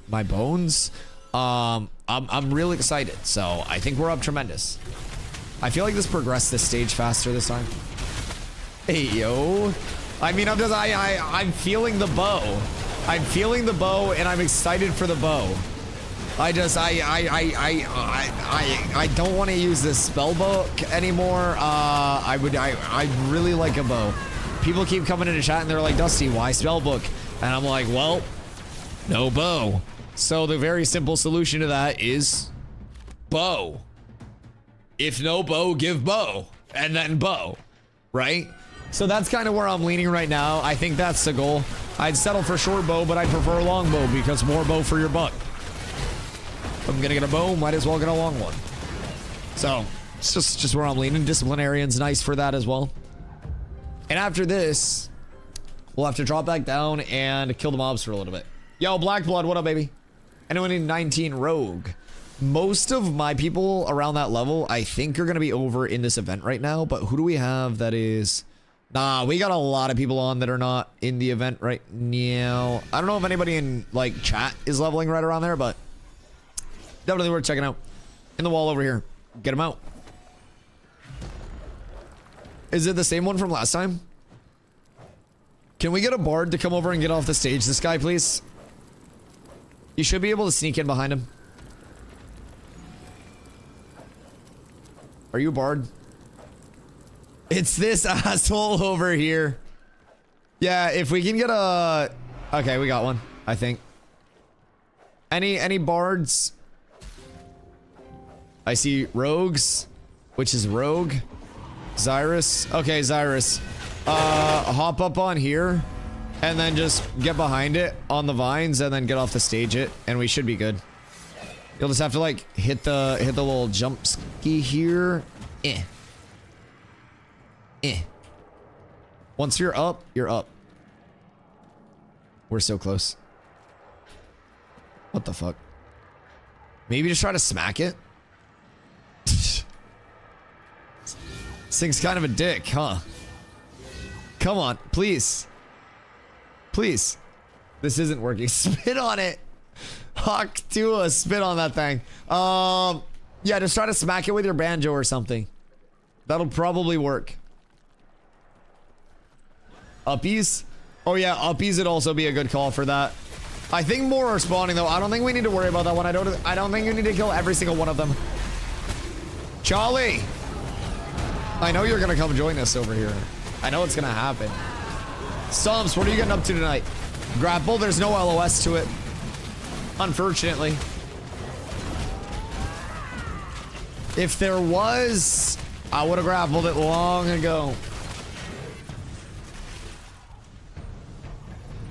my bones. I'm really excited. So I think we're up tremendous. I feel like this progressed this stage faster this time. Hey yo, I mean, I'm feeling the bow. I'm feeling the bow, and I'm excited for the bow. I don't want to use this spell book anymore. I'd really like a bow. People keep coming into chat and they're like, Dusty, why spell book? And I'm like, well, no bow. So the very simple solution to that is bow. If no bow, give bow, and then bow, right? So that's kind of where I'm leaning right now. I think that's the goal. I'd settle for short bow, but I'd prefer a long bow because more bow for your buck. If I'm gonna get a bow, might as well get a long one. So it's just where I'm leaning. Disciplinarian's nice for that as well. And after this, we'll have to drop back down and kill the mobs for a little bit. Yo, Black Blood, what up, baby? Anyone in 19 Rogue? Most of my people around that level, I think, are gonna be over in this event right now. But who do we have that is? Nah, we got a lot of people on that are not in the event right now. I don't know if anybody in like chat is leveling right around there, but definitely worth checking out. In the wall over here. Get him out. Is it the same one from last time? Can we get a bard to come over and get off the stage this guy, please? You should be able to sneak in behind him. Are you a bard? It's this asshole over here. Yeah, if we can get a... Okay, we got one, I think. Any bards? I see rogues, which is rogue. Zyrus. Okay, Zyrus. Hop up on here and then just get behind it on the vines and then get off the stage it and we should be good. You'll just have to like hit the little jump ski here. Once you're up, you're up. We're so close. What the fuck? Maybe just try to smack it? This thing's kind of a dick, huh? Come on, please. Please. This isn't working. Spit on it. Hawk Tua, spit on that thing. Yeah, just try to smack it with your banjo or something. That'll probably work. Uppies? Oh yeah, uppies would also be a good call for that. I think more are spawning though. I don't think we need to worry about that one. I don't think you need to kill every single one of them. Charlie! I know you're gonna come join us over here. I know it's gonna happen. Stumps, what are you getting up to tonight? Grapple, there's no LOS to it. Unfortunately. If there was, I would have grappled it long ago.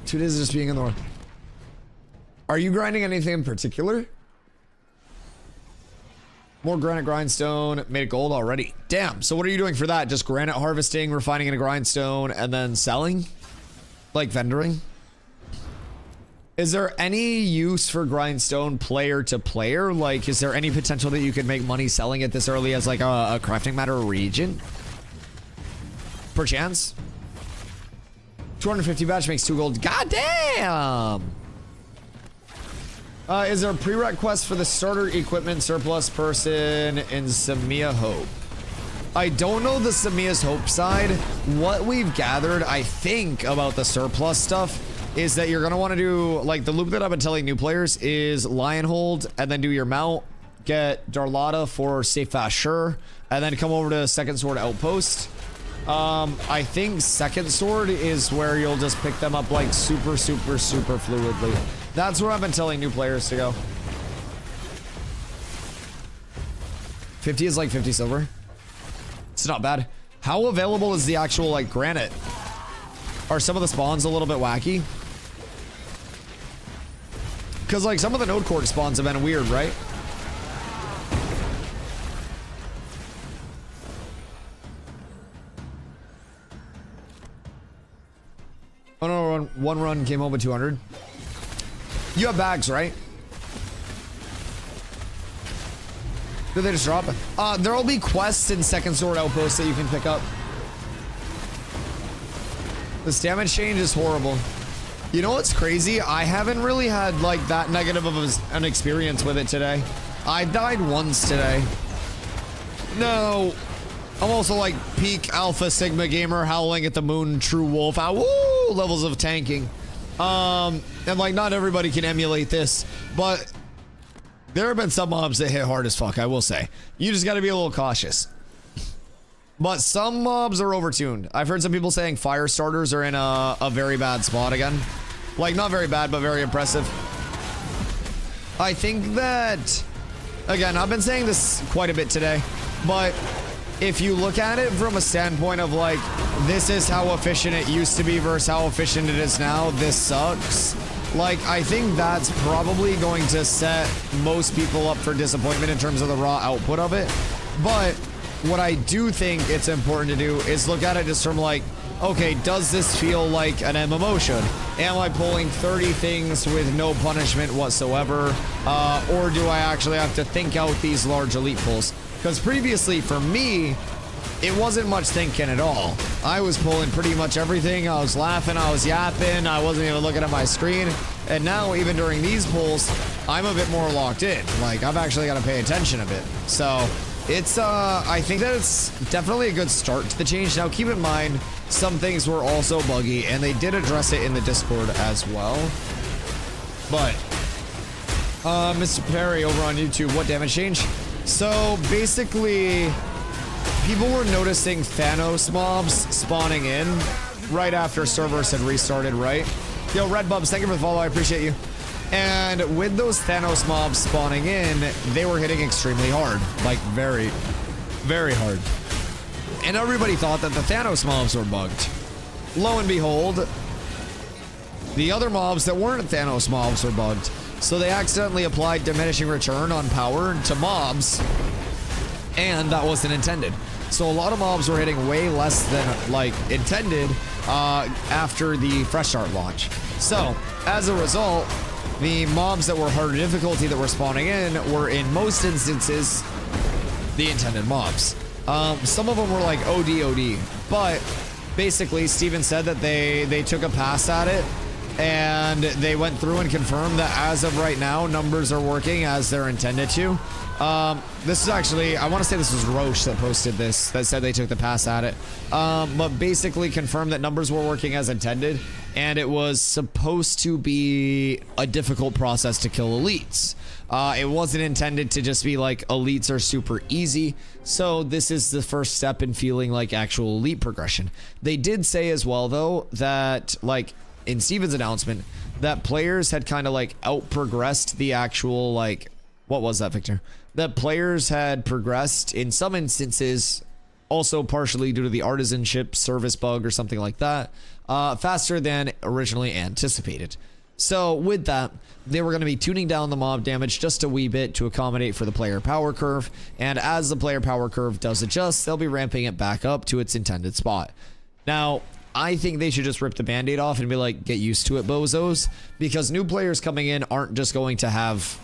2 days of just being in the north. Are you grinding anything in particular? More granite grindstone, made it gold already. Damn, so what are you doing for that? Just granite harvesting, refining into grindstone, and then selling? Like vendoring? Is there any use for grindstone player to player? Like, is there any potential that you could make money selling it this early as like a crafting matter region? Perchance? 250 batch makes 2 gold. God damn! Is there a prereq quest for the starter equipment surplus person in Samia Hope? I don't know the Samia's Hope side. What we've gathered, I think, about the surplus stuff is that you're gonna want to do, like, the loop that I've been telling new players is Lionhold, and then do your mount, get Darlata for Safe Fast Sure, and then come over to Second Sword Outpost. I think Second Sword is where you'll just pick them up, like, super fluidly. That's where I've been telling new players to go. 50 is like 50 silver. It's not bad. How available is the actual, like, granite? Are some of the spawns a little bit wacky? Because, like, some of the node cord spawns have been weird, right? Oh no, one run came home with 200. You have bags, right? Did they just drop it? There'll be quests in Second Sword Outpost that you can pick up. This damage change is horrible. You know what's crazy? I haven't really had like that negative of an experience with it today. I died once today. No. I'm also like peak alpha sigma gamer, howling at the moon, true wolf. Woo, levels of tanking. And like not everybody can emulate this, but there have been some mobs that hit hard as fuck, I will say. You just got to be a little cautious. But some mobs are overtuned. I've heard some people saying fire starters are in a very bad spot again. Like, not very bad, but very impressive. I think that, again, I've been saying this quite a bit today, but if you look at it from a standpoint of like, this is how efficient it used to be versus how efficient it is now, this sucks. Like, I think that's probably going to set most people up for disappointment in terms of the raw output of it. But what I do think it's important to do is look at it just from like, okay, does this feel like an MMO should? Am I pulling 30 things with no punishment whatsoever? Or do I actually have to think out these large elite pulls? Because previously for me, it wasn't much thinking at all. I was pulling pretty much everything. I was laughing, I was yapping, I wasn't even looking at my screen. And now even during these pulls, I'm a bit more locked in. Like, I've actually got to pay attention a bit. So it's, I think that it's definitely a good start to the change. Now, keep in mind, some things were also buggy, and they did address it in the Discord as well. But, Mr. Perry over on YouTube, what damage change? So, basically, people were noticing Thanos mobs spawning in right after servers had restarted, right? Yo, Red Bubs, thank you for the follow, I appreciate you. And with those Thanos mobs spawning in, they were hitting extremely hard. Like, very, very hard. And everybody thought that the Thanos mobs were bugged. Lo and behold, the other mobs that weren't Thanos mobs were bugged. So they accidentally applied diminishing return on power to mobs, and that wasn't intended. So a lot of mobs were hitting way less than like intended after the Fresh Start launch. So as a result, the mobs that were harder difficulty that were spawning in were in most instances the intended mobs. Some of them were like OD, but basically Steven said that they took a pass at it and they went through and confirmed that as of right now, numbers are working as they're intended to. This is actually, I want to say this was Roche that posted this, that said they took the pass at it. But basically confirmed that numbers were working as intended, and it was supposed to be a difficult process to kill elites. It wasn't intended to just be like elites are super easy. So this is the first step in feeling like actual elite progression. They did say as well though, that like in Steven's announcement, that players had kind of like out progressed the actual like, what was that, Victor? That players had progressed in some instances, also partially due to the artisanship service bug or something like that, faster than originally anticipated. So with that, they were going to be tuning down the mob damage just a wee bit to accommodate for the player power curve. And as the player power curve does adjust, they'll be ramping it back up to its intended spot. Now, I think they should just rip the band-aid off and be like, get used to it, bozos, because new players coming in aren't just going to have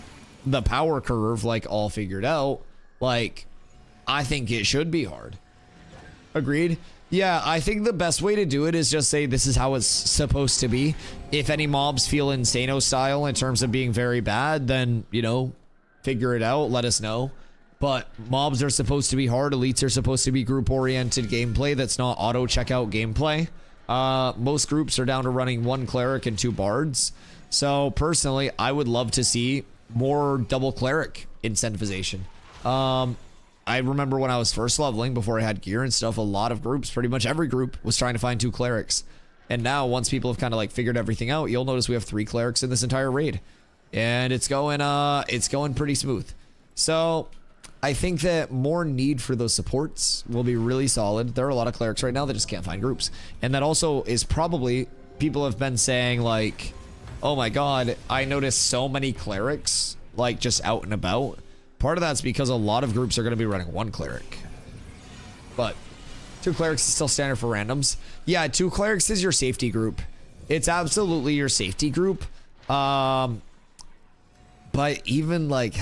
the power curve like all figured out. Like, I think it should be hard. Agreed? Yeah, I think the best way to do it is just say this is how it's supposed to be. If any mobs feel Insano style in terms of being very bad, then, you know, figure it out, let us know. But mobs are supposed to be hard, elites are supposed to be group-oriented gameplay that's not auto-checkout gameplay. Most groups are down to running 1 cleric and 2 bards. So personally, I would love to see more double cleric incentivization. I remember when I was first leveling, before I had gear and stuff, a lot of groups, pretty much every group, was trying to find 2 clerics. And now, once people have kind of like figured everything out, you'll notice we have 3 clerics in this entire raid. And it's going pretty smooth. So I think that more need for those supports will be really solid. There are a lot of clerics right now that just can't find groups. And that also is probably, people have been saying like, oh my god, I noticed so many clerics like just out and about. Part of that's because a lot of groups are going to be running 1 cleric. But 2 clerics is still standard for randoms. Yeah, 2 clerics is your safety group. It's absolutely your safety group. But even like,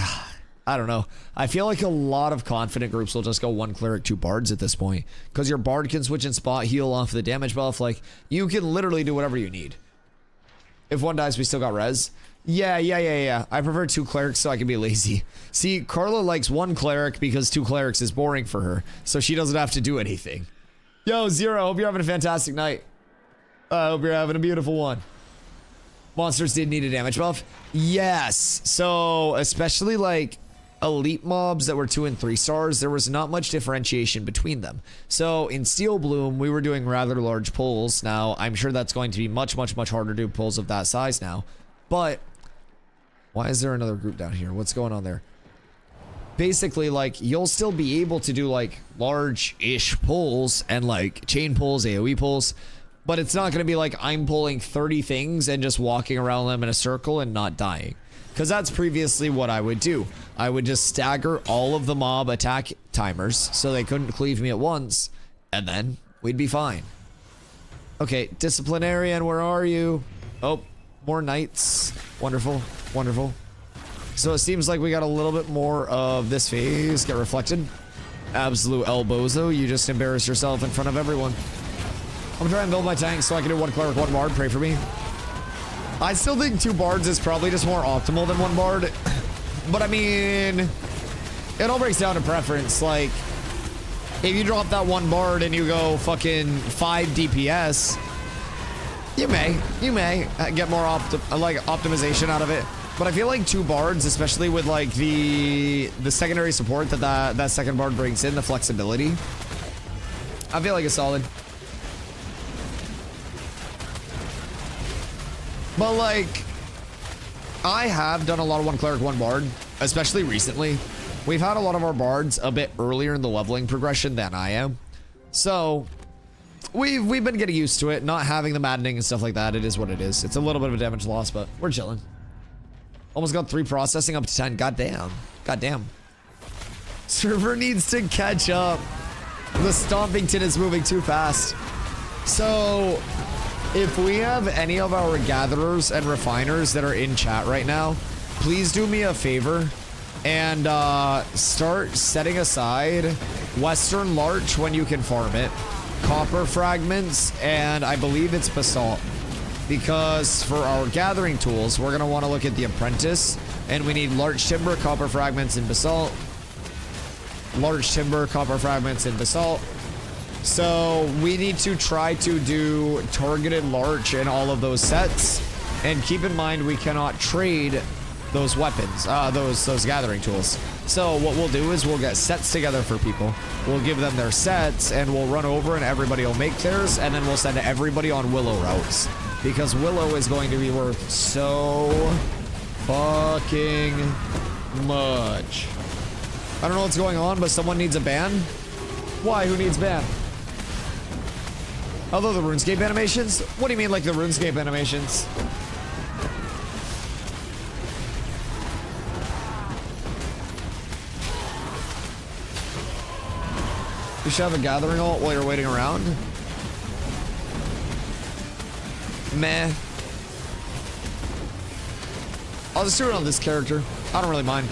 I don't know. I feel like a lot of confident groups will just go 1 cleric, 2 bards at this point. Because your bard can switch and spot heal off the damage buff. Like, you can literally do whatever you need. If one dies, we still got res. Yeah. I prefer 2 clerics so I can be lazy. See, Carla likes 1 cleric because 2 clerics is boring for her. So she doesn't have to do anything. Yo, Zero, hope you're having a fantastic night. I hope you're having a beautiful one. Monsters did need a damage buff. Yes. So, especially like elite mobs that were 2 and 3 stars, there was not much differentiation between them. So in Steel Bloom, we were doing rather large pulls. Now, I'm sure that's going to be much harder to do pulls of that size now. But why is there another group down here? What's going on there? Basically, like, you'll still be able to do like large-ish pulls and like chain pulls, AoE pulls, but it's not going to be like I'm pulling 30 things and just walking around them in a circle and not dying. Because that's previously what I would do. I would just stagger all of the mob attack timers so they couldn't cleave me at once, and then we'd be fine. Okay, Disciplinarian, where are you? Oh, more knights. Wonderful. So it seems like we got a little bit more of this phase get reflected. Absolute elbozo, you just embarrass yourself in front of everyone. I'm trying to build my tank so I can do 1 cleric, 1 bard. Pray for me. I still think 2 bards is probably just more optimal than 1 bard. But I mean, it all breaks down to preference. Like, if you drop that 1 bard and you go fucking 5 DPS, you may get more optimization out of it. But I feel like 2 bards, especially with like the secondary support that second bard brings in, the flexibility, I feel like it's solid. But like, I have done a lot of 1 cleric, 1 bard, especially recently. We've had a lot of our bards a bit earlier in the leveling progression than I am. So we've been getting used to it, not having the maddening and stuff like that. It is what it is. It's a little bit of a damage loss, but we're chilling. Almost got 3 processing up to 10. Goddamn. Server needs to catch up. The Stompington is moving too fast. So if we have any of our gatherers and refiners that are in chat right now, please do me a favor and start setting aside Western Larch when you can farm it, copper fragments, and I believe it's basalt. Because for our gathering tools, we're going to want to look at the apprentice, and we need large timber, copper fragments, and basalt. Large timber, copper fragments, and basalt. So we need to try to do targeted larch in all of those sets, and keep in mind we cannot trade those weapons, those gathering tools. So what we'll do is we'll get sets together for people. We'll give them their sets, and we'll run over, and everybody will make theirs, and then we'll send everybody on Willow routes. Because Willow is going to be worth so fucking much. I don't know what's going on, but someone needs a ban. Why? Who needs ban? Although the RuneScape animations? What do you mean, like the RuneScape animations? You should have a gathering ult while you're waiting around. Meh. I'll just do it on this character. I don't really mind.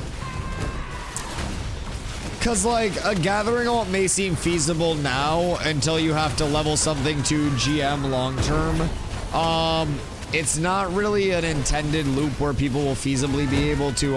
Because, like, a gathering ult may seem feasible now until you have to level something to GM long term. It's not really an intended loop where people will feasibly be able to,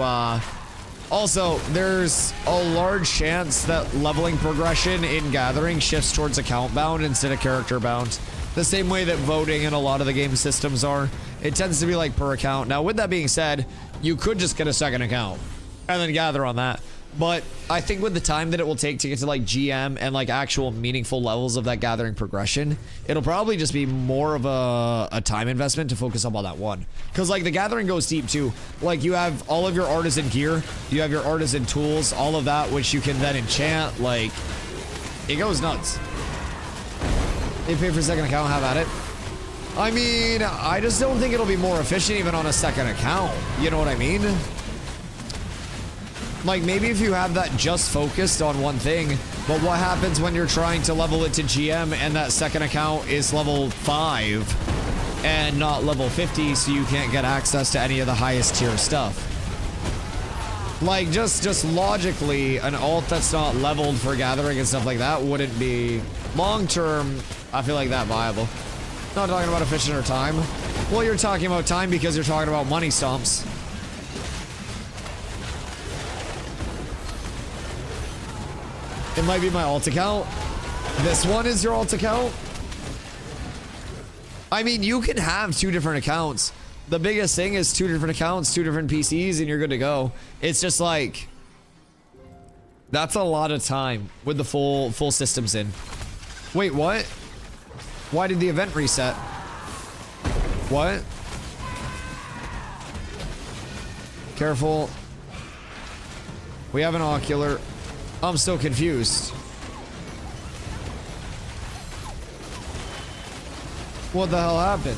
Also, there's a large chance that leveling progression in gathering shifts towards account bound instead of character bound. The same way that voting in a lot of the game systems are. It tends to be like per account. Now, with that being said, you could just get a second account and then gather on that. But I think with the time that it will take to get to like GM and like actual meaningful levels of that gathering progression, it'll probably just be more of a time investment to focus up on that one. Because like the gathering goes deep too. Like you have all of your artisan gear, you have your artisan tools, all of that which you can then enchant. Like it goes nuts. You pay for a second account, have at it. I mean, I just don't think it'll be more efficient even on a second account. You know what I mean? Like, maybe if you have that just focused on one thing, but what happens when you're trying to level it to GM and that second account is level 5 and not level 50, so you can't get access to any of the highest tier stuff? Like, just logically, an alt that's not leveled for gathering and stuff like that wouldn't be long-term, I feel like, that viable. Not talking about efficient or time. Well, you're talking about time because you're talking about money stomps. It might be my alt account. This one is your alt account. I mean, you can have 2 different accounts. The biggest thing is 2 different accounts, 2 different PCs, and you're good to go. It's just like, that's a lot of time with the full systems in. Wait, what? Why did the event reset? What? Careful. We have an ocular. I'm still confused. What the hell happened?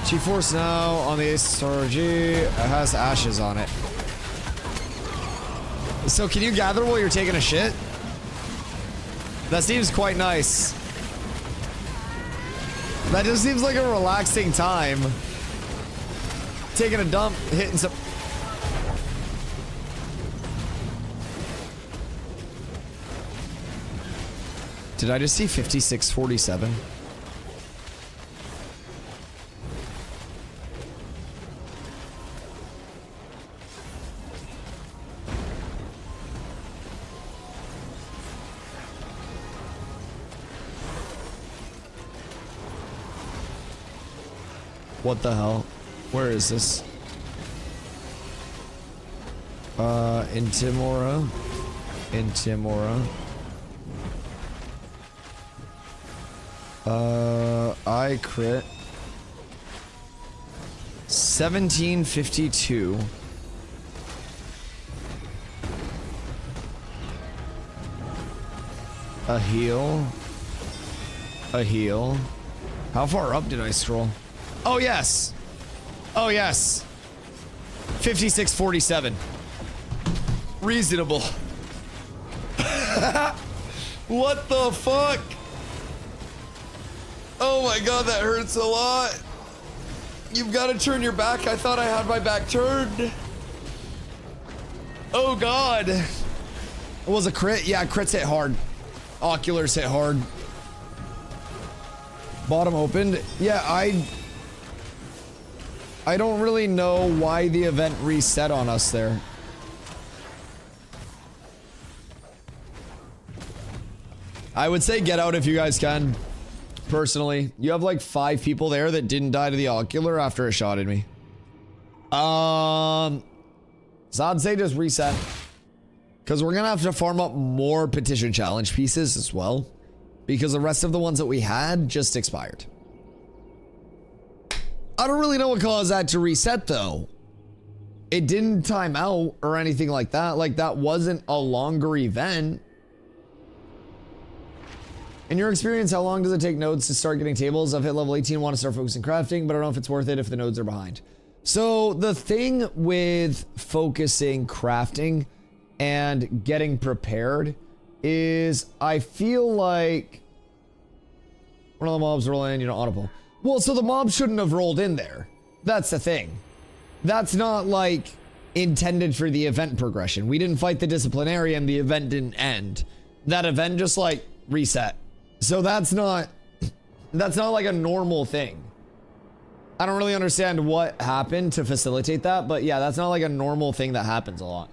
G-Force now on the SRG. It has ashes on it. So can you gather while you're taking a shit? That seems quite nice. That just seems like a relaxing time. Taking a dump, hitting some... Did I just see 5647? What the hell? Where is this? Intimora. I crit. 1752. A heal. A heal. How far up did I scroll? Oh, yes. Oh, yes. 5647. Reasonable. What the fuck? Oh my god, that hurts a lot. You've got to turn your back. I thought I had my back turned. Oh god. It was a crit? Yeah, crits hit hard. Oculars hit hard. Bottom opened. Yeah, I don't really know why the event reset on us there. I would say get out if you guys can. Personally, you have like 5 people there that didn't die to the ocular after it shot at me. So I'd say just reset. Because we're gonna have to farm up more petition challenge pieces as well. Because the rest of the ones that we had just expired. I don't really know what caused that to reset though. It didn't time out or anything like that. Like that wasn't a longer event. In your experience, how long does it take nodes to start getting tables? I've hit level 18, want to start focusing crafting, but I don't know if it's worth it if the nodes are behind. So the thing with focusing crafting and getting prepared is I feel like one of the mobs roll in, you don't audible. Well, so the mob shouldn't have rolled in there. That's the thing. That's not like intended for the event progression. We didn't fight the disciplinarian, the event didn't end. That event just like reset. So that's not like a normal thing. I don't really understand what happened to facilitate that, but yeah, that's not like a normal thing that happens a lot.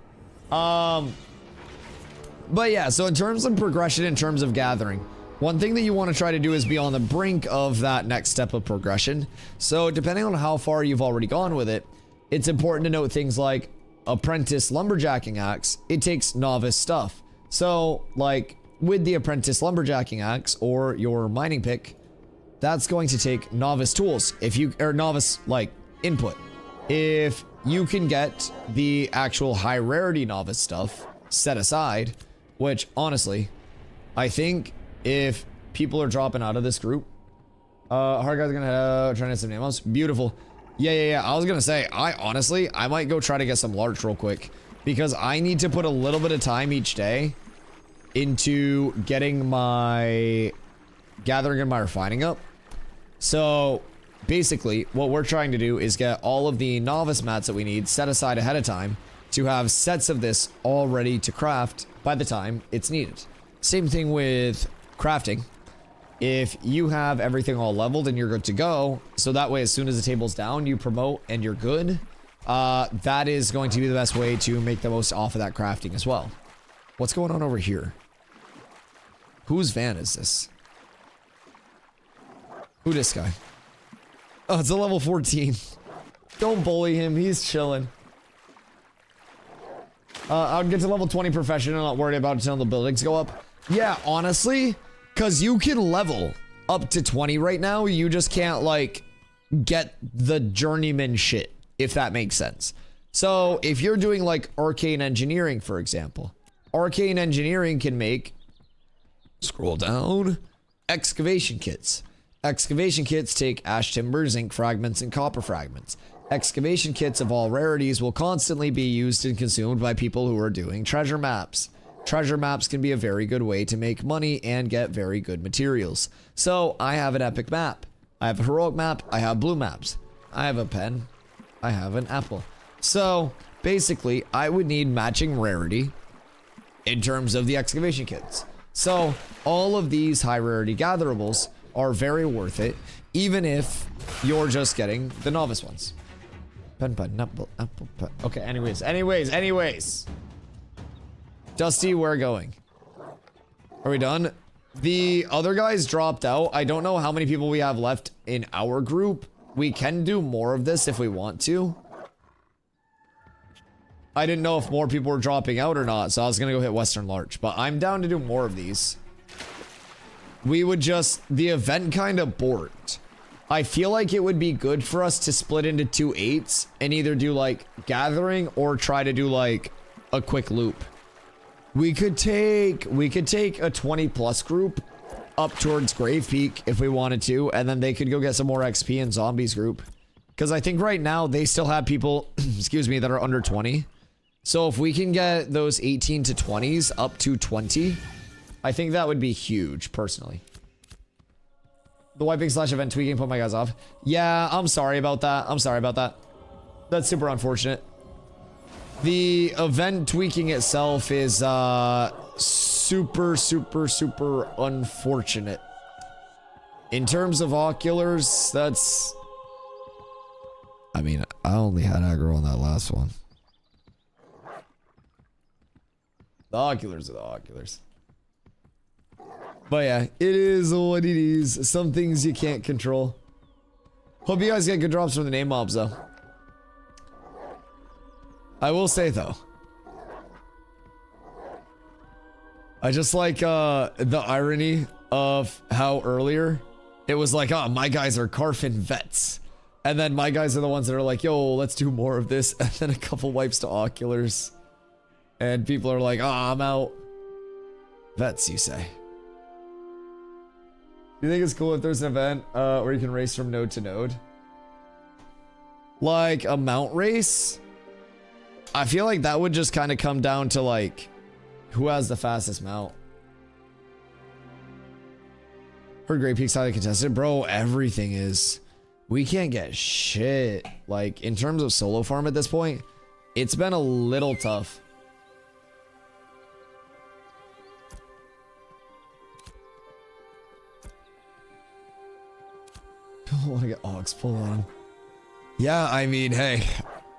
But yeah, so in terms of progression, in terms of gathering, one thing that you want to try to do is be on the brink of that next step of progression. So depending on how far you've already gone with it, it's important to note things like apprentice lumberjacking axe. It takes novice stuff. So like with the apprentice lumberjacking axe or your mining pick, that's going to take novice tools. If you, or novice like input. If you can get the actual high rarity novice stuff set aside, which honestly, I think if people are dropping out of this group, hard guys are gonna try to get some demos. Beautiful. Yeah. I was gonna say, I might go try to get some large real quick because I need to put a little bit of time each day into getting my gathering and my refining up. So basically, what we're trying to do is get all of the novice mats that we need set aside ahead of time to have sets of this all ready to craft by the time it's needed. Same thing with crafting. If you have everything all leveled and you're good to go, so that way as soon as the table's down, you promote and you're good, that is going to be the best way to make the most off of that crafting as well. What's going on over here? Whose van is this? Who this guy? Oh, it's a level 14. Don't bully him, he's chilling. I'll get to level 20 professional, not worried about it until the buildings go up. Yeah, honestly, because you can level up to 20 right now, you just can't, like, get the journeyman shit, if that makes sense. So, if you're doing, like, arcane engineering, for example, arcane engineering can make, scroll down, excavation kits. Excavation kits take ash timber, zinc fragments, and copper fragments. Excavation kits of all rarities will constantly be used and consumed by people who are doing treasure maps. Treasure maps can be a very good way to make money and get very good materials. So, I have an epic map. I have a heroic map. I have blue maps. I have a pen. I have an apple. So, basically, I would need matching rarity in terms of the excavation kits. So, all of these high rarity gatherables are very worth it, even if you're just getting the novice ones. Pen, apple, pen. Okay, anyways. Dusty, we're going. Are we done? The other guys dropped out. I don't know how many people we have left in our group. We can do more of this if we want to. I didn't know if more people were dropping out or not, so I was gonna go hit Western Larch, but I'm down to do more of these. We would just, the event kind of borked. I feel like it would be good for us to split into 2 8s and either do like gathering or try to do like a quick loop. We could take a 20 plus group up towards Grave Peak if we wanted to, and then they could go get some more XP in Zombies group. Because I think right now they still have people, excuse me, that are under 20. So if we can get those 18 to 20s up to 20, I think that would be huge, personally. The wiping / event tweaking put my guys off. Yeah, I'm sorry about that. That's super unfortunate. The event tweaking itself is super unfortunate. In terms of oculars, that's... I mean, I only had aggro on that last one. The oculars are the oculars. But yeah, it is what it is. Some things you can't control. Hope you guys get good drops from the name mobs though. I will say though, I just like the irony of how earlier it was like, oh, my guys are Carfin vets. And then my guys are the ones that are like, yo, let's do more of this. And then a couple wipes to oculars. And people are like, oh, I'm out. Vets, you say. Do you think it's cool if there's an event where you can race from node to node? Like a mount race? I feel like that would just kind of come down to like, who has the fastest mount? Heard Great Peak's highly contested. Bro, everything is. We can't get shit. Like, in terms of solo farm at this point, it's been a little tough. I want to get Ox pull on him. Yeah, I mean, hey,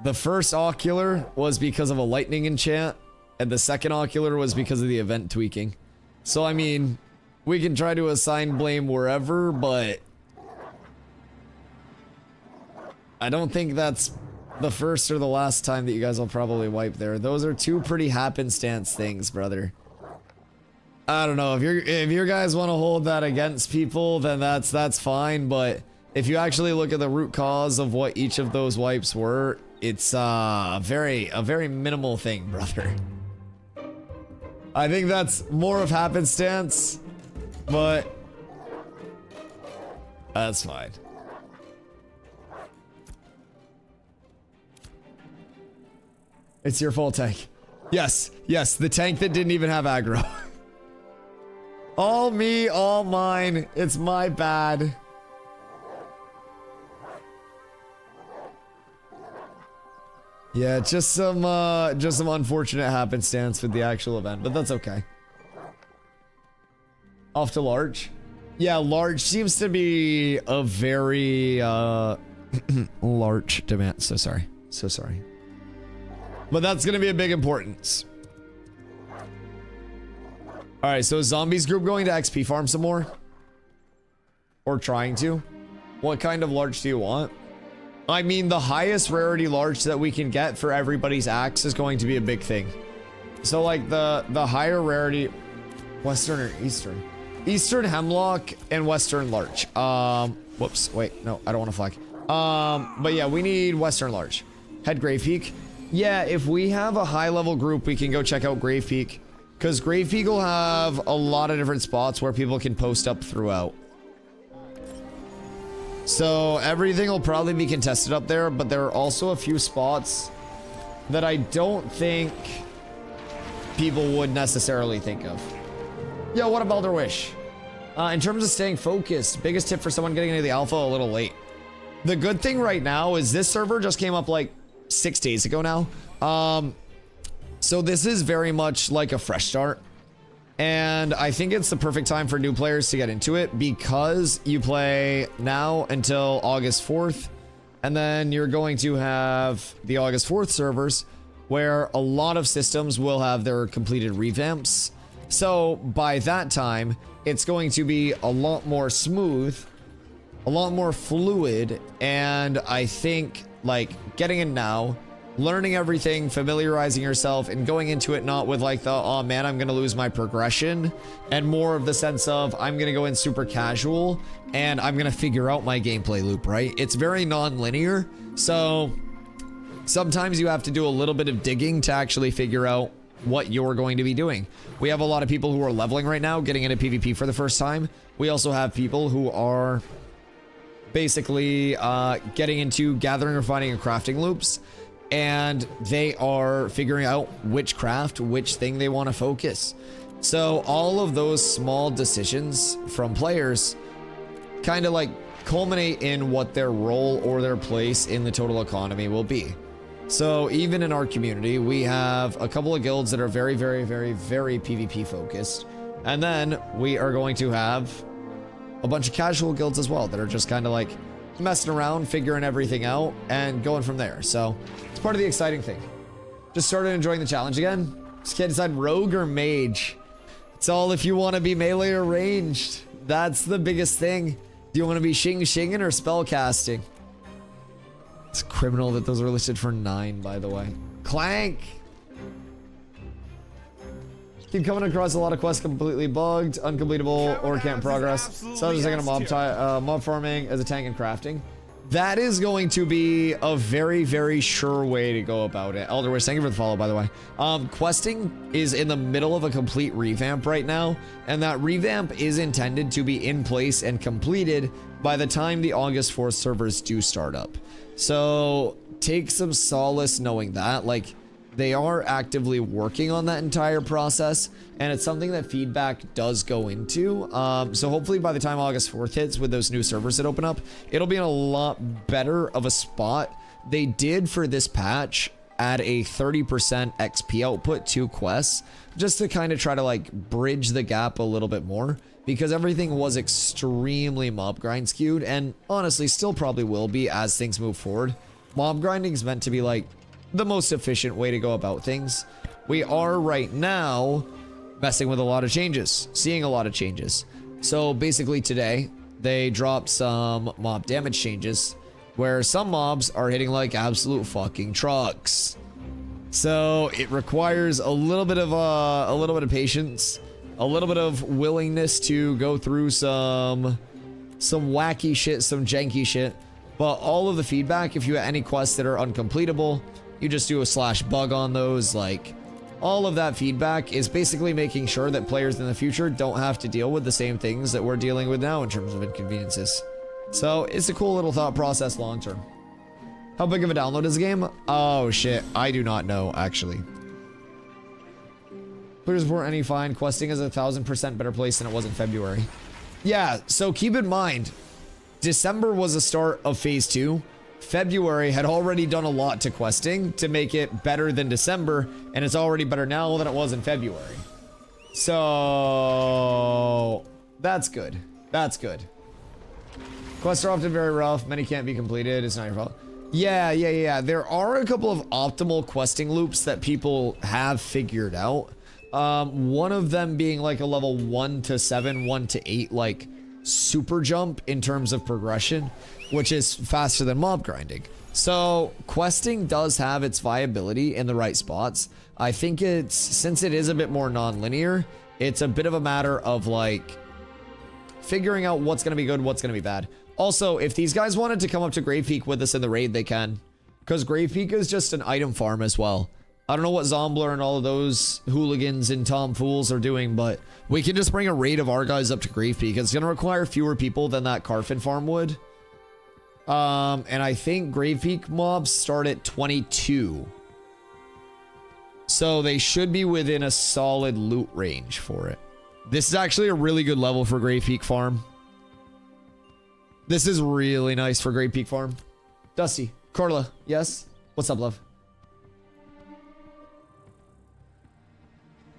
the first ocular was because of a lightning enchant, and the second ocular was because of the event tweaking. So, I mean, we can try to assign blame wherever, but I don't think that's the first or the last time that you guys will probably wipe there. Those are two pretty happenstance things, brother. I don't know, if your guys want to hold that against people, then that's fine, but if you actually look at the root cause of what each of those wipes were, it's a very minimal thing, brother. I think that's more of happenstance, but that's fine. It's your fault, tank. Yes, the tank that didn't even have aggro. All me, all mine. It's my bad. Yeah, just some unfortunate happenstance with the actual event, but that's okay. Off to large. Yeah, large seems to be a very large demand. So sorry. So sorry. But that's gonna be a big importance. Alright, so zombies group going to XP farm some more? Or trying to? What kind of large do you want? I mean, the highest rarity large that we can get for everybody's axe is going to be a big thing. So like the higher rarity, Western or Eastern? Eastern Hemlock and Western Larch. Whoops, wait, no, I don't want to flag. But yeah, we need Western Larch. Head Grave Peak. Yeah, if we have a high level group, we can go check out Grave Peak. Because Grave Peak will have a lot of different spots where people can post up throughout. So everything will probably be contested up there, but there are also a few spots that I don't think people would necessarily think of. Yo, what about their wish? In terms of staying focused, biggest tip for someone getting into the alpha a little late. The good thing right now is this server just came up like 6 days ago now. So this is very much like a fresh start. And I think it's the perfect time for new players to get into it because you play now until August 4th. And then you're going to have the August 4th servers where a lot of systems will have their completed revamps. So by that time, it's going to be a lot more smooth, a lot more fluid. And I think like getting in now, learning everything, familiarizing yourself, and going into it not with like the, oh man, I'm gonna lose my progression, and more of the sense of, I'm gonna go in super casual, and I'm gonna figure out my gameplay loop, right? It's very non-linear, so sometimes you have to do a little bit of digging to actually figure out what you're going to be doing. We have a lot of people who are leveling right now, getting into PvP for the first time. We also have people who are basically getting into gathering, refining, and crafting loops. And they are figuring out which craft, which thing they want to focus. So all of those small decisions from players kind of like culminate in what their role or their place in the total economy will be. So even in our community, we have a couple of guilds that are very, very, very, very PvP focused. And then we are going to have a bunch of casual guilds as well that are just kind of like messing around, figuring everything out, and going from there. So it's part of the exciting thing. Just started enjoying the challenge again. Just can't decide rogue or mage. It's all if you want to be melee or ranged. That's the biggest thing. Do you want to be shinging or spell casting? It's criminal that those are listed for 9, by the way. Clank! Keep coming across a lot of quests completely bugged, uncompletable, or can't progress. So I was just thinking of mob farming as a tank and crafting. That is going to be a very, very sure way to go about it. Elderwish, thank you for the follow, by the way. Questing is in the middle of a complete revamp right now, and that revamp is intended to be in place and completed by the time the August 4th servers do start up. So take some solace knowing that, like, they are actively working on that entire process, and it's something that feedback does go into. So hopefully by the time August 4th hits with those new servers that open up, it'll be in a lot better of a spot. They did for this patch add a 30% XP output to quests just to kind of try to like bridge the gap a little bit more, because everything was extremely mob grind skewed, and honestly still probably will be as things move forward. Mob grinding is meant to be like the most efficient way to go about things. We are right now messing with a lot of changes, seeing a lot of changes. So basically today they dropped some mob damage changes where some mobs are hitting like absolute fucking trucks. So it requires a little bit of patience, a little bit of willingness to go through some wacky shit, some janky shit. But all of the feedback, if you have any quests that are uncompletable, you just do a /bug on those. Like, all of that feedback is basically making sure that players in the future don't have to deal with the same things that we're dealing with now in terms of inconveniences. So it's a cool little thought process long term. How big of a download is the game? Oh shit, I do not know actually. Please report any fine. Questing is 1,000% better place than it was in February. Yeah, so keep in mind, December was the start of phase 2. February had already done a lot to questing to make it better than December, and it's already better now than it was in February. So that's good. That's good. Quests are often very rough. Many can't be completed. It's not your fault. Yeah. There are a couple of optimal questing loops that people have figured out. One of them being like a level 1 to 7, 1 to 8, like super jump in terms of progression, which is faster than mob grinding. So questing does have its viability in the right spots. I think it's, since it is a bit more non-linear, it's a bit of a matter of like figuring out what's going to be good, what's going to be bad. Also, if these guys wanted to come up to Grave Peak with us in the raid, they can, because Grave Peak is just an item farm as well. I don't know what Zombler and all of those hooligans and tomfools are doing, but we can just bring a raid of our guys up to Grave Peak. It's going to require fewer people than that Carfin farm would. And I think Grave Peak mobs start at 22. So they should be within a solid loot range for it. This is actually a really good level for Grave Peak farm. This is really nice for Grave Peak farm. Dusty, Carla, yes? What's up, love?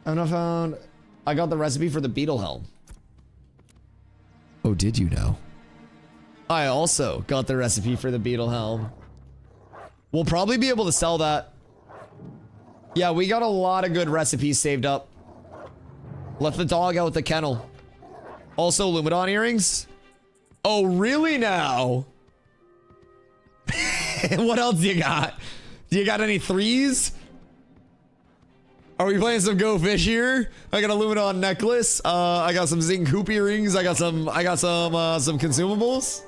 I got the recipe for the beetle helm. Oh, did you know? I also got the recipe for the beetle helm. We'll probably be able to sell that. Yeah, we got a lot of good recipes saved up. Let the dog out the kennel. Also, Lumadon earrings. Oh, really now? What else do you got? Do you got any threes? Are we playing some Go Fish here? I got a Lumadon necklace. I got some Zinc Hoop earrings. I got some consumables.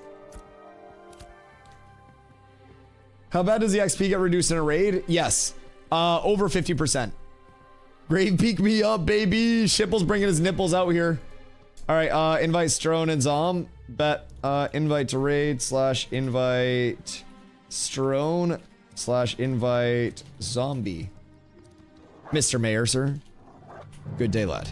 How bad does the XP get reduced in a raid? Yes. Over 50%. Grave Peak me up, baby. Shipple's bringing his nipples out here. All right, invite Strone and Zom. Bet, invite to raid / invite Strone / invite Zombie. Mr. Mayor, sir. Good day, lad.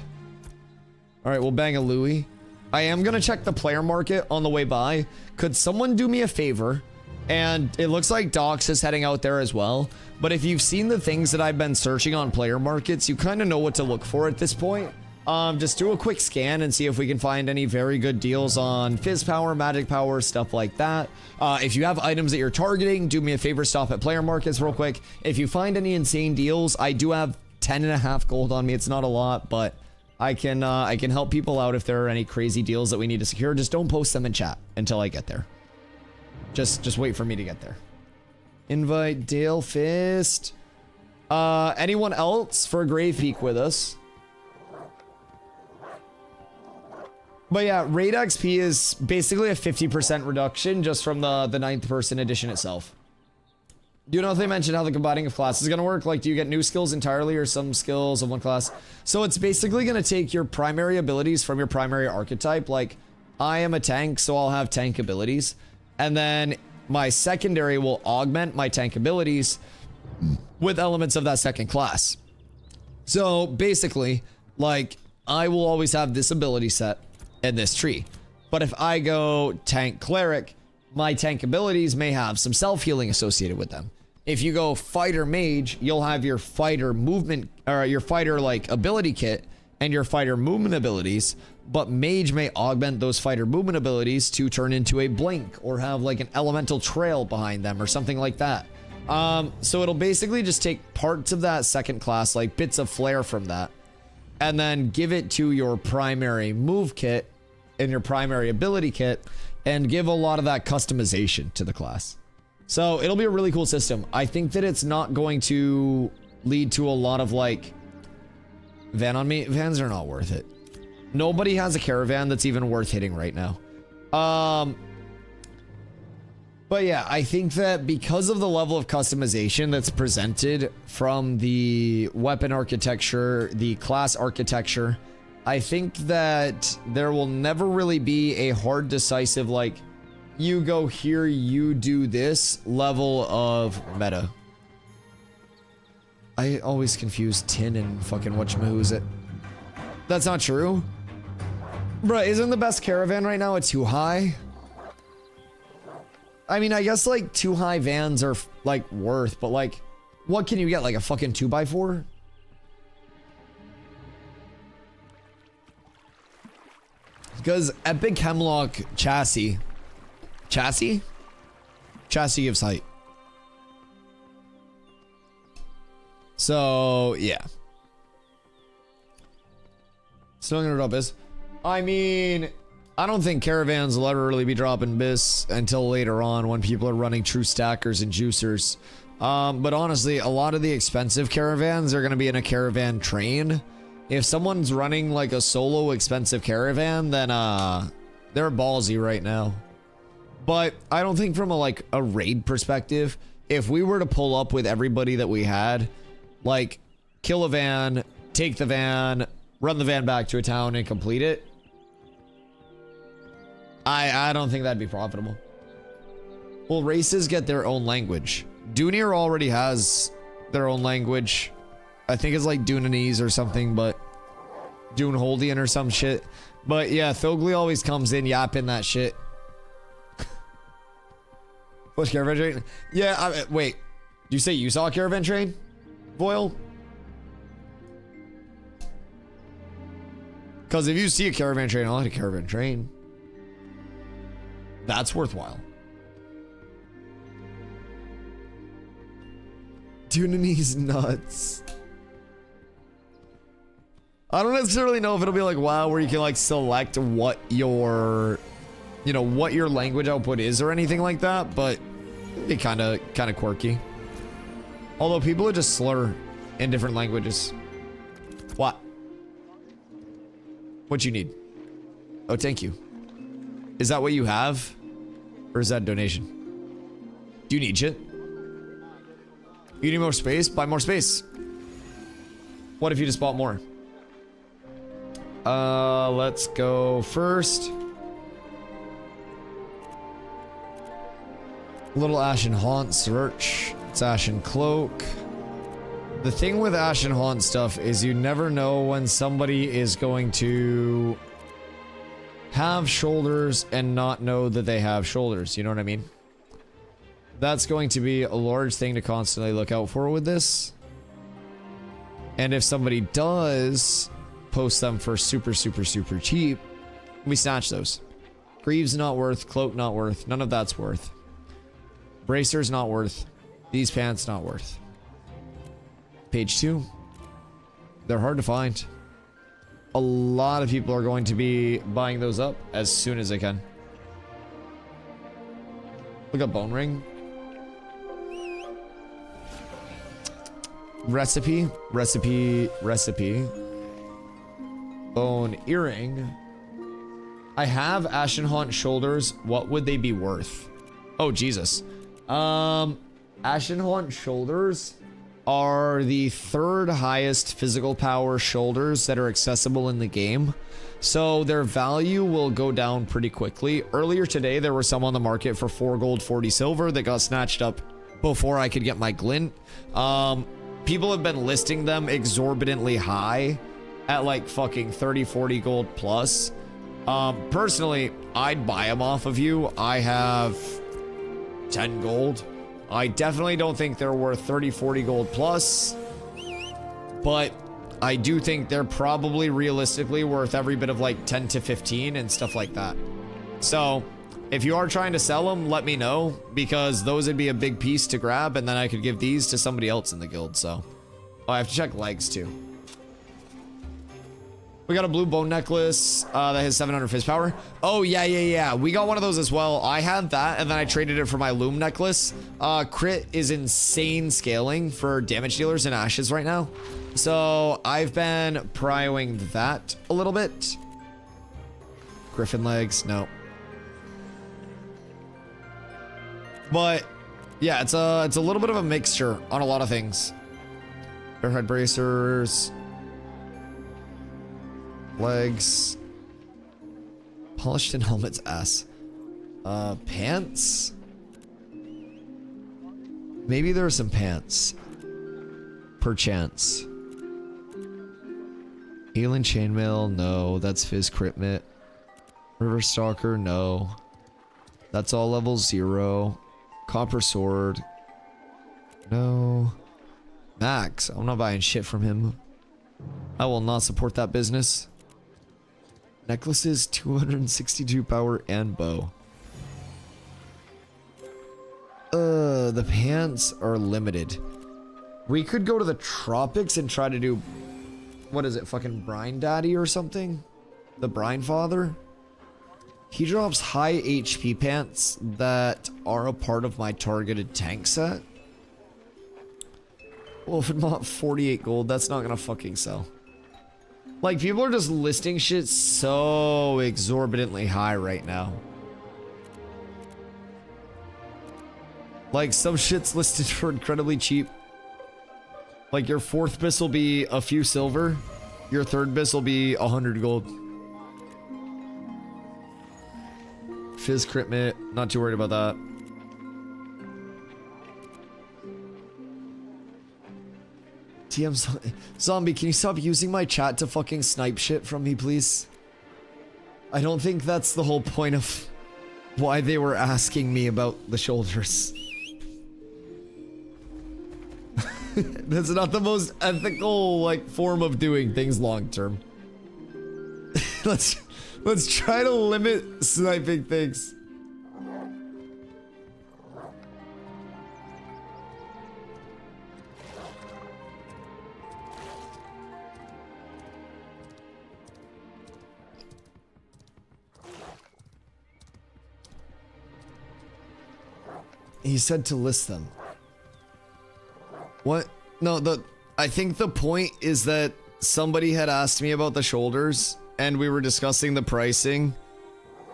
All right, we'll bang a Louie. I am gonna check the player market on the way by. Could someone do me a favor? And it looks like Docs is heading out there as well. But if you've seen the things that I've been searching on player markets, you kind of know what to look for at this point. Just do a quick scan and see if we can find any very good deals on Fizz Power, Magic Power, stuff like that. If you have items that you're targeting, do me a favor, stop at player markets real quick. If you find any insane deals, I do have 10.5 gold on me. It's not a lot, but I can help people out if there are any crazy deals that we need to secure. Just don't post them in chat until I get there. Just wait for me to get there. Invite Dale Fist. Anyone else for Grave Peak with us? But yeah, raid XP is basically a 50% reduction just from the 9th person edition itself. Do you know if they mentioned how the combining of classes is going to work? Like, do you get new skills entirely or some skills of one class? So it's basically going to take your primary abilities from your primary archetype. Like, I am a tank, so I'll have tank abilities. And then my secondary will augment my tank abilities with elements of that second class. So basically, like, I will always have this ability set in this tree. But if I go tank cleric, my tank abilities may have some self-healing associated with them. If you go fighter mage, you'll have your fighter movement, or your fighter like ability kit and your fighter movement abilities, but mage may augment those fighter movement abilities to turn into a blink or have like an elemental trail behind them or something like that. So it'll basically just take parts of that second class, like bits of flair from that, and then give it to your primary move kit and your primary ability kit and give a lot of that customization to the class. So it'll be a really cool system. I think that it's not going to lead to a lot of like van on me. Vans are not worth it. Nobody has a caravan that's even worth hitting right now. But yeah, I think that because of the level of customization that's presented from the weapon architecture, the class architecture, I think that there will never really be a hard, decisive, like, you go here, you do this level of meta. I always confuse tin and fucking whatchamahoo's. That's not true. Bruh, isn't the best caravan right now a 2 high? I mean, I guess like 2 high vans are like worth, but like, what can you get? Like a fucking 2x4? Because at Big Hemlock chassis gives height. So yeah. Still gonna drop this. I mean, I don't think caravans will ever really be dropping bis until later on when people are running true stackers and juicers. But honestly, a lot of the expensive caravans are gonna be in a caravan train. If someone's running like a solo expensive caravan, then they're ballsy right now. But I don't think from a raid perspective, if we were to pull up with everybody that we had, like kill a van, take the van, run the van back to a town and complete it, I don't think that'd be profitable. Well, races get their own language. Dunir already has their own language. I think it's like Dunanese or something, but Duneholdian or some shit. But yeah, Thogli always comes in yapping that shit. What's caravan train? Yeah, wait. You say you saw a caravan train, Boyle? Because if you see a caravan train, I like a caravan train. That's worthwhile. Dunanese nuts. I don't necessarily know if it'll be like WoW where you can like select what your, you know, what your language output is or anything like that, but it'd be kind of quirky. Although people would just slur in different languages. What? What you need? Oh, thank you. Is that what you have? Or is that a donation? Do you need shit? You need more space? Buy more space. What if you just bought more? Let's go first. Little Ashen Haunt search. It's Ashen Cloak. The thing with Ashen Haunt stuff is you never know when somebody is going to have shoulders and not know that they have shoulders. You know what I mean? That's going to be a large thing to constantly look out for with this. And if somebody does post them for super cheap, we snatch those. Greaves not worth, cloak not worth, none of that's worth. Bracers not worth, these pants not worth. Page 2. They're hard to find. A lot of people are going to be buying those up as soon as they can. Look at Bone Ring. Recipe. Bone Earring. I have Ashen Haunt shoulders. What would they be worth? Oh, Jesus. Ashen Haunt shoulders are the 3rd highest physical power shoulders that are accessible in the game. So their value will go down pretty quickly. Earlier today, there were some on the market for 4 gold, 40 silver that got snatched up before I could get my glint. People have been listing them exorbitantly high at like fucking 30, 40 gold plus. Personally, I'd buy them off of you. I have 10 gold. I definitely don't think they're worth 30, 40 gold plus, but I do think they're probably realistically worth every bit of like 10 to 15 and stuff like that. So if you are trying to sell them, let me know, because those would be a big piece to grab, and then I could give these to somebody else in the guild. So I have to check legs too. We got a blue bone necklace that has 700 fizz power. Oh, yeah. We got one of those as well. I had that, and then I traded it for my loom necklace. Crit is insane scaling for damage dealers in ashes right now. So I've been prioing that a little bit. Griffin legs, no. But yeah, it's a little bit of a mixture on a lot of things. Bearhead bracers. Legs. Polished in helmet's ass. Pants? Maybe there are some pants. Perchance. Healing chainmail, no. That's Fizz Crit Mitt. River Stalker, no. That's all level 0. Copper sword. No. Max. I'm not buying shit from him. I will not support that business. Necklaces, 262 power and bow. The pants are limited. We could go to the tropics and try to do, what is it, fucking Brine Daddy or something? The Brine Father? He drops high HP pants that are a part of my targeted tank set. Well, if it's not 48 gold, that's not gonna fucking sell. Like, people are just listing shit so exorbitantly high right now. Like, some shit's listed for incredibly cheap. Like, your 4th bis will be a few silver. Your 3rd bis will be 100 gold. Fizz crit mitt, not too worried about that. TM Zombie, can you stop using my chat to fucking snipe shit from me, please? I don't think that's the whole point of why they were asking me about the shoulders. That's not the most ethical, like, form of doing things long term. Let's try to limit sniping things. He said to list them. What? No, I think the point is that somebody had asked me about the shoulders and we were discussing the pricing,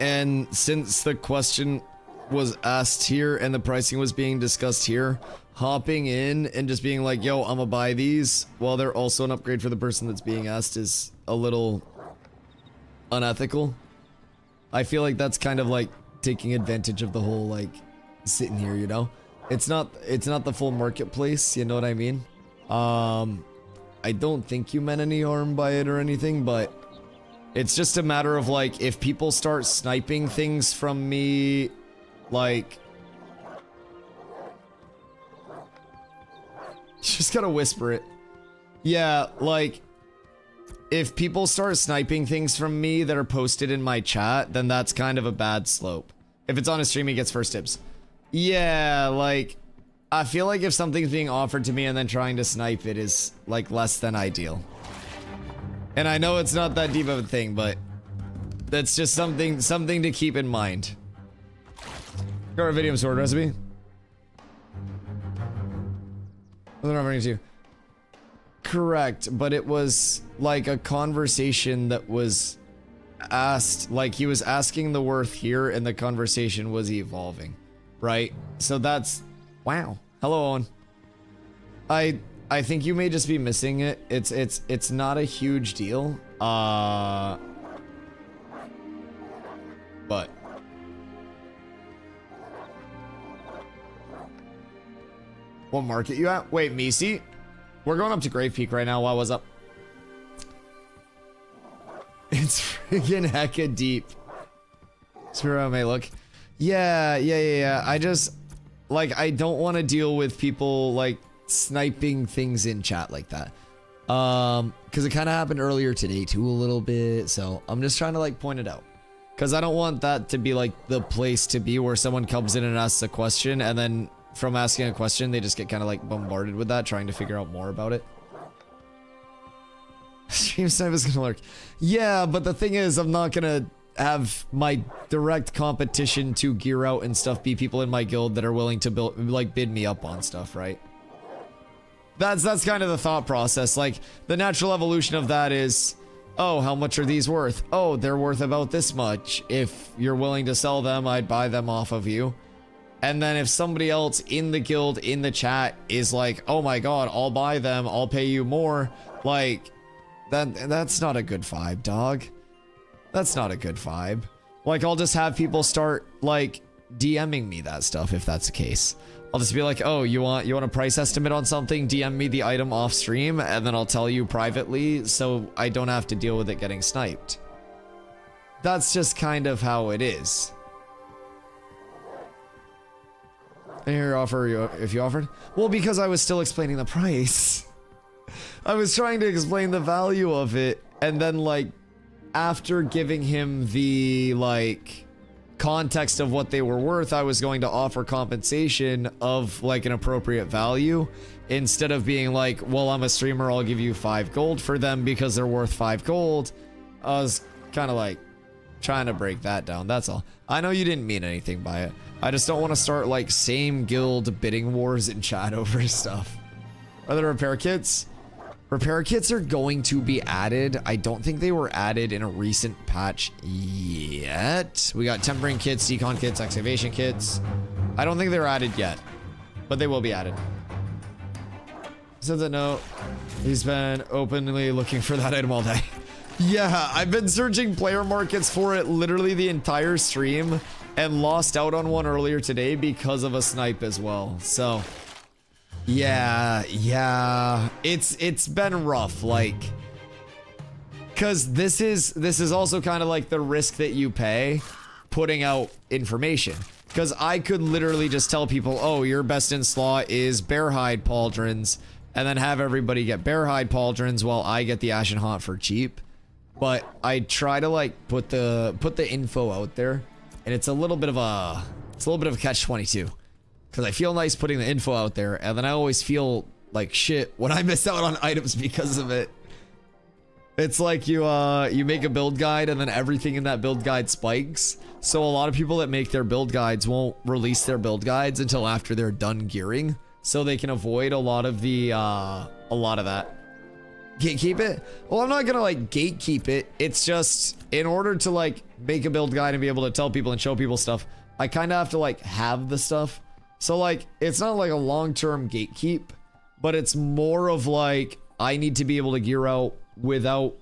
and since the question was asked here and the pricing was being discussed here, hopping in and just being like, yo, I'ma buy these while they're also an upgrade for the person that's being asked is a little unethical. I feel like that's kind of like taking advantage of the whole, like, sitting here, you know? It's not the full marketplace, you know what I mean? I don't think you meant any harm by it or anything, but it's just a matter of, like, if people start sniping things from me, like, just gotta whisper it. Yeah, like, if people start sniping things from me that are posted in my chat, then that's kind of a bad slope. If it's on a stream, he gets first dibs. Yeah, like, I feel like if something's being offered to me and then trying to snipe it is, like, less than ideal. And I know it's not that deep of a thing, but that's just something to keep in mind. Go to video sword recipe. They're not bringing to you. Correct, but it was like a conversation that was asked, like he was asking the worth here and the conversation was evolving, right? So that's, wow. Hello, Owen. I think you may just be missing it. It's not a huge deal. But what market you at? Wait, Misi? We're going up to Grave Peak right now. Wow, what's up? It's friggin' hecka deep. Spiro may look. Yeah. I just, like, I don't want to deal with people, like, sniping things in chat like that. Because it kind of happened earlier today, too, a little bit. So I'm just trying to, like, point it out. Because I don't want that to be, like, the place to be where someone comes in and asks a question, and then from asking a question, they just get kind of, like, bombarded with that, trying to figure out more about it. Stream snipe is gonna lurk. Yeah, but the thing is, I'm not gonna have my direct competition to gear out and stuff be people in my guild that are willing to build, like, bid me up on stuff, right? That's kind of the thought process. Like, the natural evolution of that is, oh, how much are these worth? Oh, they're worth about this much. If you're willing to sell them, I'd buy them off of you. And then if somebody else in the guild, in the chat, is like, oh my god, I'll buy them, I'll pay you more, like, that's not a good vibe, dog. That's not a good vibe. Like, I'll just have people start, like, DMing me that stuff if that's the case. I'll just be like, oh, you want a price estimate on something? DM me the item off stream, and then I'll tell you privately so I don't have to deal with it getting sniped. That's just kind of how it is. Here, offer you if you offered. Well, because I was still explaining the price. I was trying to explain the value of it, and then like after giving him the like context of what they were worth, I was going to offer compensation of like an appropriate value instead of being like, well, I'm a streamer, I'll give you 5 gold for them because they're worth 5 gold. I was kind of like trying to break that down. That's all. I know you didn't mean anything by it. I just don't want to start like same guild bidding wars in chat over stuff. Are there repair kits? Repair kits are going to be added. I don't think they were added in a recent patch yet. We got tempering kits, decon kits, excavation kits. I don't think they're added yet, but they will be added. Sends a note. He's been openly looking for that item all day. Yeah, I've been searching player markets for it literally the entire stream and lost out on one earlier today because of a snipe as well. So yeah, it's been rough, like, cause this is also kind of like the risk that you pay putting out information. Cause I could literally just tell people, oh, your best in slot is bear hide pauldrons, and then have everybody get bear hide pauldrons while I get the ashen haunt for cheap. But I try to like put the info out there, and it's a little bit of a catch-22. Because I feel nice putting the info out there, and then I always feel like shit when I miss out on items because of it. It's like you make a build guide, and then everything in that build guide spikes. So a lot of people that make their build guides won't release their build guides until after they're done gearing, so they can avoid a lot of that. Gatekeep it? Well, I'm not gonna like gatekeep it. It's just in order to like make a build guide and be able to tell people and show people stuff, I kind of have to like have the stuff. So like, it's not like a long-term gatekeep, but it's more of like, I need to be able to gear out without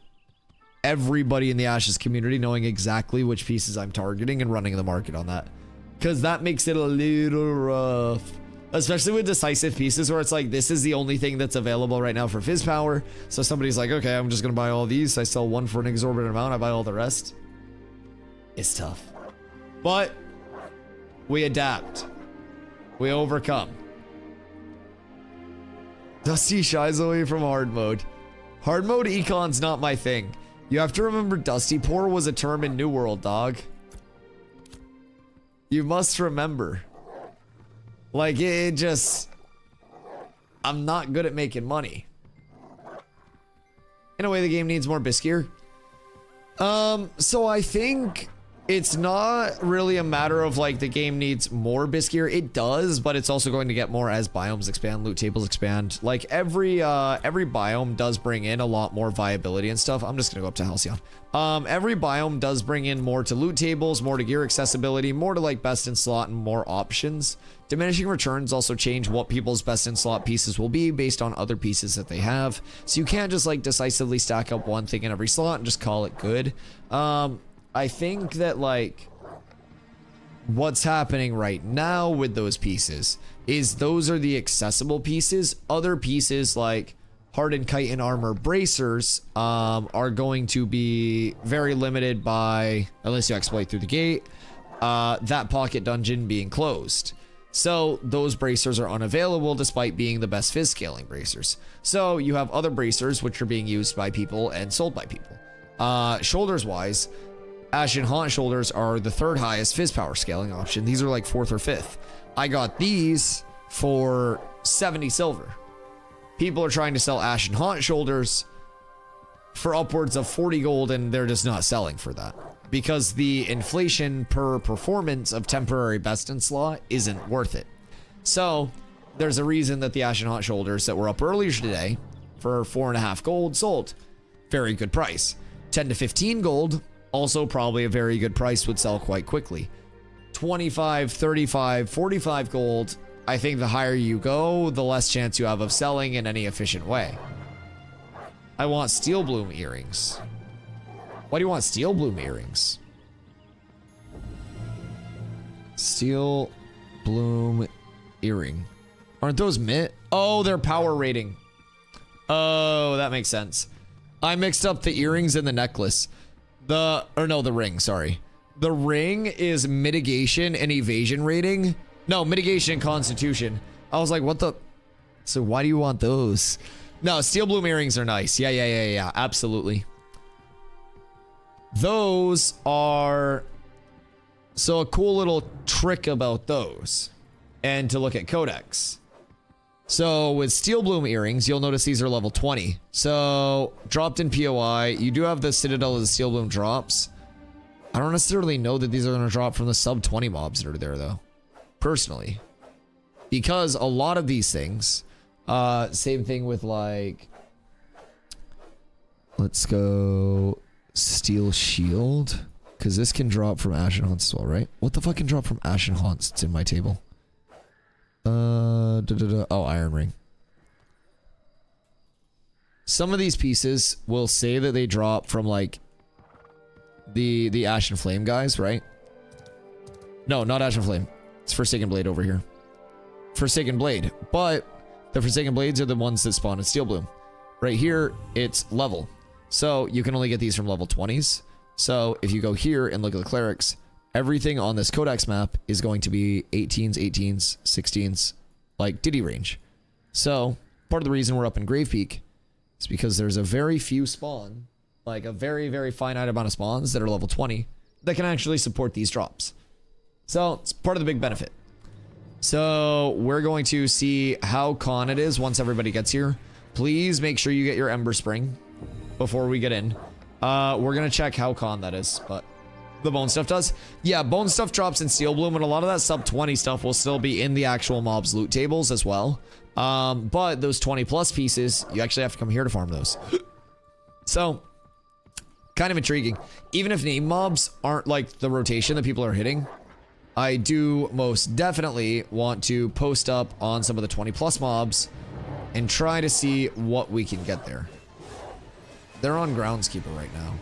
everybody in the Ashes community knowing exactly which pieces I'm targeting and running the market on that. Because that makes it a little rough. Especially with decisive pieces where it's like, this is the only thing that's available right now for fizz power. So somebody's like, okay, I'm just gonna buy all these. I sell one for an exorbitant amount, I buy all the rest. It's tough. But we adapt. We overcome. Dusty shies away from hard mode. Hard mode econ's not my thing. You have to remember Dusty Poor was a term in New World, dog. You must remember. Like, it just... I'm not good at making money. In a way, the game needs more Biskier. So I think it's not really a matter of like the game needs more Biskier. It does, but it's also going to get more as biomes expand, loot tables expand. Like every biome does bring in a lot more viability and stuff. I'm just gonna go up to Halcyon. Every biome does bring in more to loot tables, more to gear accessibility, more to like best in slot and more options. Diminishing returns also change what people's best in slot pieces will be based on other pieces that they have. So you can't just like decisively stack up one thing in every slot and just call it good. I think that like what's happening right now with those pieces is those are the accessible pieces. Other pieces like hardened chitin armor bracers are going to be very limited by, unless you exploit through the gate, that pocket dungeon being closed. So those bracers are unavailable despite being the best fizz scaling bracers. So you have other bracers which are being used by people and sold by people. Shoulders wise, Ashen Haunt shoulders are the 3rd highest fizz power scaling option. These are like 4th or 5th. I got these for 70 silver. People are trying to sell Ashen Haunt shoulders for upwards of 40 gold, and they're just not selling for that because the inflation per performance of temporary best in slot isn't worth it. So there's a reason that the Ashen Haunt shoulders that were up earlier today for 4.5 gold sold. Very good price. 10 to 15 gold, also probably a very good price, would sell quite quickly. 25, 35, 45 gold, I think the higher you go, the less chance you have of selling in any efficient way. I want steel bloom earrings. Why do you want steel bloom earrings? Steel bloom earring. Aren't those mint? Oh, they're power rating. Oh, that makes sense. I mixed up the earrings and the necklace. The ring, sorry. The ring is mitigation and evasion rating. No, mitigation and constitution. I was like, what the? So why do you want those? No, steel bloom earrings are nice. Yeah. Absolutely. Those are... So a cool little trick about those. And to look at codex. So with steel bloom earrings, you'll notice these are level 20. So dropped in POI, you do have the Citadel of the steel bloom drops. I don't necessarily know that these are going to drop from the sub 20 mobs that are there though. Personally. Because a lot of these things, same thing with like, let's go steel shield. Because this can drop from Ashen Haunts as well, right? What the fuck can drop from Ashen Haunts? It's in my table. Oh, Iron Ring. Some of these pieces will say that they drop from like the Ashen Flame guys, right? No, not Ashen Flame. It's Forsaken Blade over here. Forsaken Blade. But the Forsaken Blades are the ones that spawn in Steel Bloom. Right here, it's level. So you can only get these from level 20s. So if you go here and look at the clerics, everything on this codex map is going to be 18s, 18s, 16s, like Diddy range. So part of the reason we're up in Grave Peak is because there's a very few spawn, like a very, very finite amount of spawns that are level 20 that can actually support these drops. So it's part of the big benefit. So we're going to see how con it is once everybody gets here. Please make sure you get your Ember Spring before we get in. We're going to check how con that is, but the bone stuff does. Yeah, bone stuff drops in Steel Bloom, and a lot of that sub 20 stuff will still be in the actual mobs loot tables as well. But those 20 plus pieces, you actually have to come here to farm those. So, kind of intriguing. Even if name mobs aren't like the rotation that people are hitting, I do most definitely want to post up on some of the 20 plus mobs and try to see what we can get there. They're on Groundskeeper right now.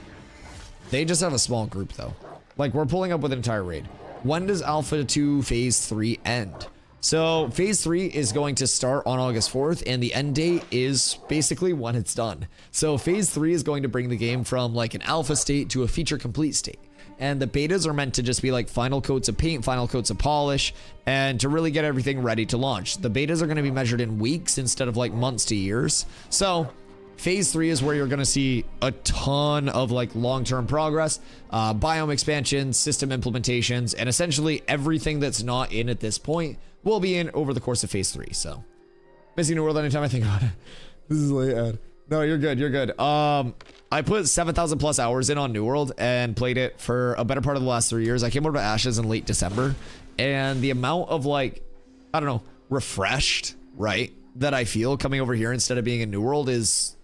They just have a small group though. Like we're pulling up with an entire raid. When does Alpha 2 Phase 3 end? So Phase 3 is going to start on August 4th and the end date is basically when it's done. So Phase 3 is going to bring the game from like an alpha state to a feature complete state. And the betas are meant to just be like final coats of paint, final coats of polish, and to really get everything ready to launch. The betas are going to be measured in weeks instead of like months to years. So Phase 3 is where you're going to see a ton of like long-term progress, biome expansions, system implementations, and essentially everything that's not in at this point will be in over the course of Phase 3. So, missing New World anytime I think about it. This is late, Ed. No, you're good. You're good. I put 7,000 plus hours in on New World and played it for a better part of the last 3 years. I came over to Ashes in late December, and the amount of like, I don't know, refreshed, right, that I feel coming over here instead of being in New World is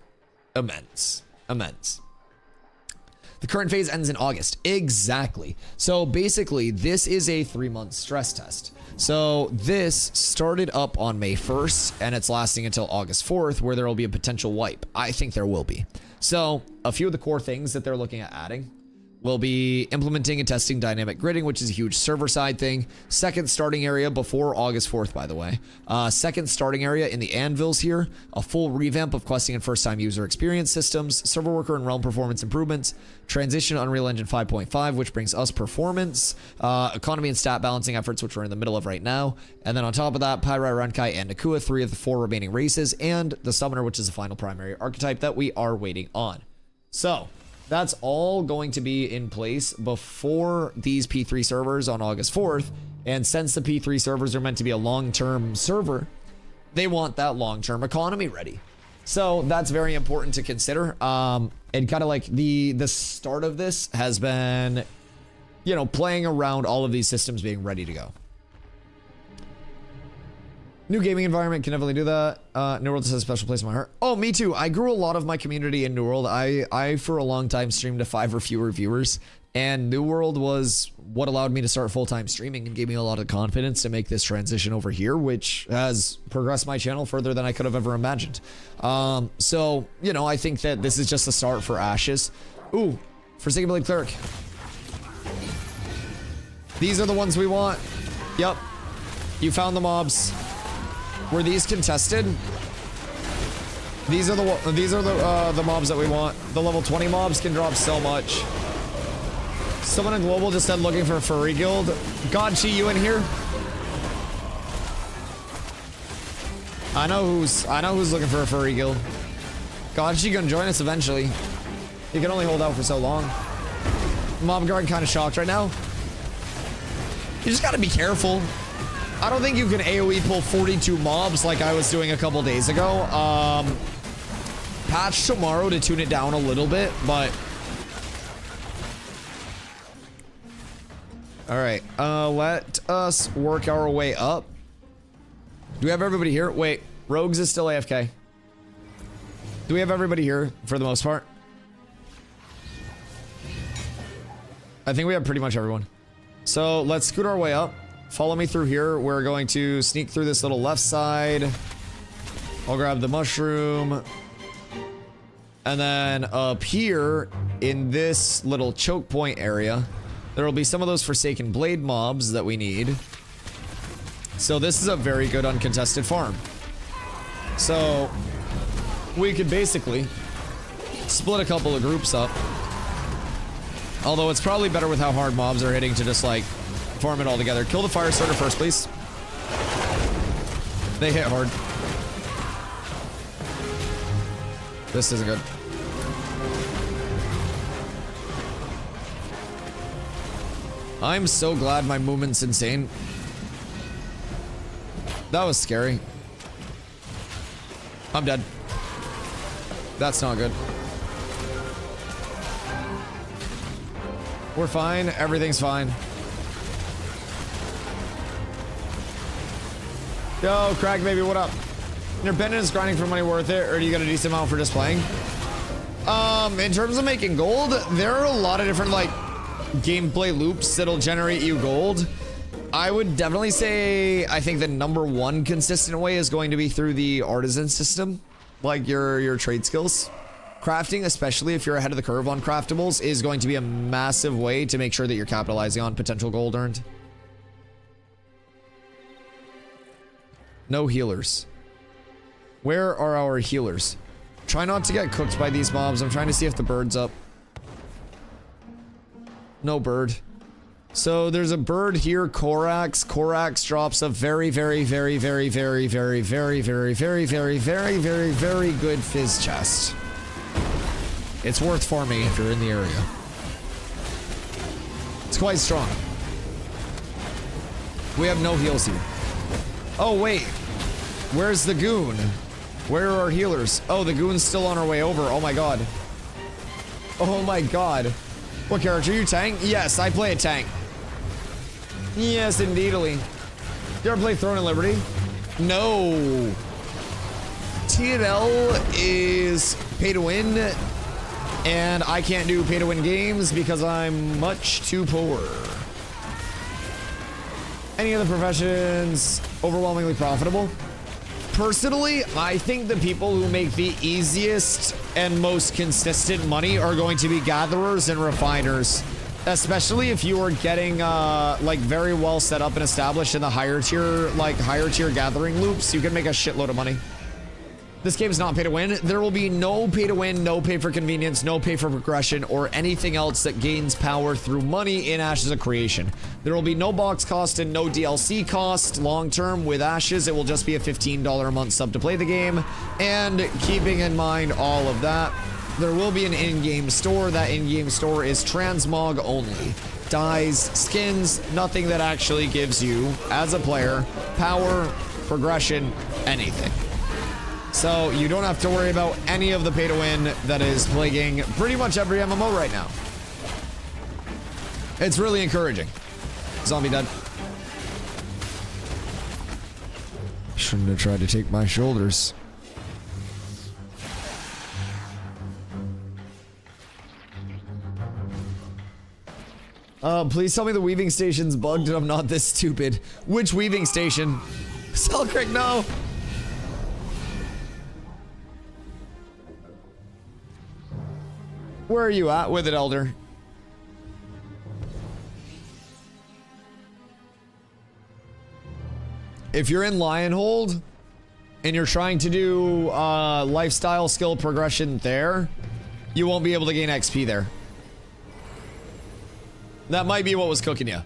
immense. The current phase ends in August. Exactly. So basically, this is a 3-month stress test. So this started up on May 1st, and it's lasting until August 4th, where there will be a potential wipe. I think there will be. So a few of the core things that they're looking at adding will be implementing and testing dynamic gridding, which is a huge server side thing. Second starting area before August 4th, by the way. Second starting area in the anvils here. A full revamp of questing and first time user experience systems. Server worker and realm performance improvements. Transition to Unreal Engine 5.5, which brings us performance. Economy and stat balancing efforts, which we're in the middle of right now. And then on top of that, Pyrai, Renkai, and Nakua, 3 of the 4 remaining races. And the Summoner, which is the final primary archetype that we are waiting on. So that's all going to be in place before these P3 servers on August 4th. And since the P3 servers are meant to be a long-term server, they want that long-term economy ready. So that's very important to consider. And kind of like the start of this has been, you know, playing around all of these systems being ready to go. New gaming environment can definitely do that. New World just has a special place in my heart. Oh, me too. I grew a lot of my community in New World. I for a long time streamed to 5 or fewer viewers, and New World was what allowed me to start full-time streaming and gave me a lot of confidence to make this transition over here, which has progressed my channel further than I could have ever imagined. So, you know, I think that this is just the start for Ashes. Ooh, Forsaken Blade Cleric. These are the ones we want. Yep. You found the mobs. Were these contested? These are the mobs that we want. The level 20 mobs can drop so much. Someone in Global just said looking for a furry guild. Godchi, you in here? I know who's looking for a furry guild. God, she gonna join us eventually. You can only hold out for so long. Mob guard kind of shocked right now. You just gotta be careful. I don't think you can AoE pull 42 mobs like I was doing a couple days ago. Patch tomorrow to tune it down a little bit, but all right, let us work our way up. Do we have everybody here? Wait, Rogues is still AFK. Do we have everybody here for the most part? I think we have pretty much everyone. So let's scoot our way up. Follow me through here. We're going to sneak through this little left side. I'll grab the mushroom. And then up here in this little choke point area, there will be some of those Forsaken Blade mobs that we need. So this is a very good uncontested farm. So we could basically split a couple of groups up. Although it's probably better with how hard mobs are hitting to just like farm it all together. Kill the fire starter first, please. They hit hard. This isn't good. I'm so glad my movement's insane. That was scary. I'm dead. That's not good. We're fine. Everything's fine. Yo, Crack Baby, what up? Your Bennett is grinding for money worth it, or do you get a decent amount for just playing? In terms of making gold, there are a lot of different, like, gameplay loops that'll generate you gold. I would definitely say, I think the #1 consistent way is going to be through the artisan system, like your trade skills. Crafting, especially if you're ahead of the curve on craftables, is going to be a massive way to make sure that you're capitalizing on potential gold earned. No healers. Where are our healers? Try not to get cooked by these mobs. I'm trying to see if the bird's up. No bird. So there's a bird here, Korax. Korax drops a very, very, very, very, very, very, very, very, very, very, very, very, very good fizz chest. It's worth farming if you're in the area. It's quite strong. We have no heals here. Oh, wait. Where's the goon? Where are our healers? Oh, the goon's still on our way over. Oh my god. Oh my god. What character are you, tank? Yes, I play a tank. Yes, indeedly. You ever play Throne of Liberty? No. TNL is pay to win, and I can't do pay to win games because I'm much too poor. Any other professions overwhelmingly profitable? Personally, I think the people who make the easiest and most consistent money are going to be gatherers and refiners. Especially if you are getting like very well set up and established in the higher tier gathering loops, you can make a shitload of money. This game is not pay to win. There will be no pay to win, no pay for convenience, no pay for progression, or anything else that gains power through money in Ashes of Creation. There will be no box cost and no DLC cost. Long term with Ashes, it will just be a $15 a month sub to play the game. And keeping in mind all of that, there will be an in-game store. That in-game store is transmog only. Dyes, skins, nothing that actually gives you, as a player, power, progression, anything. So you don't have to worry about any of the pay to win that is plaguing pretty much every MMO right now. It's really encouraging. Zombie dead. Shouldn't have tried to take my shoulders. Please tell me the weaving station's bugged and I'm not this stupid. Which weaving station? Selkrick, no! Where are you at with it, Elder? If you're in Lionhold and you're trying to do lifestyle skill progression there, you won't be able to gain XP there. That might be what was cooking you.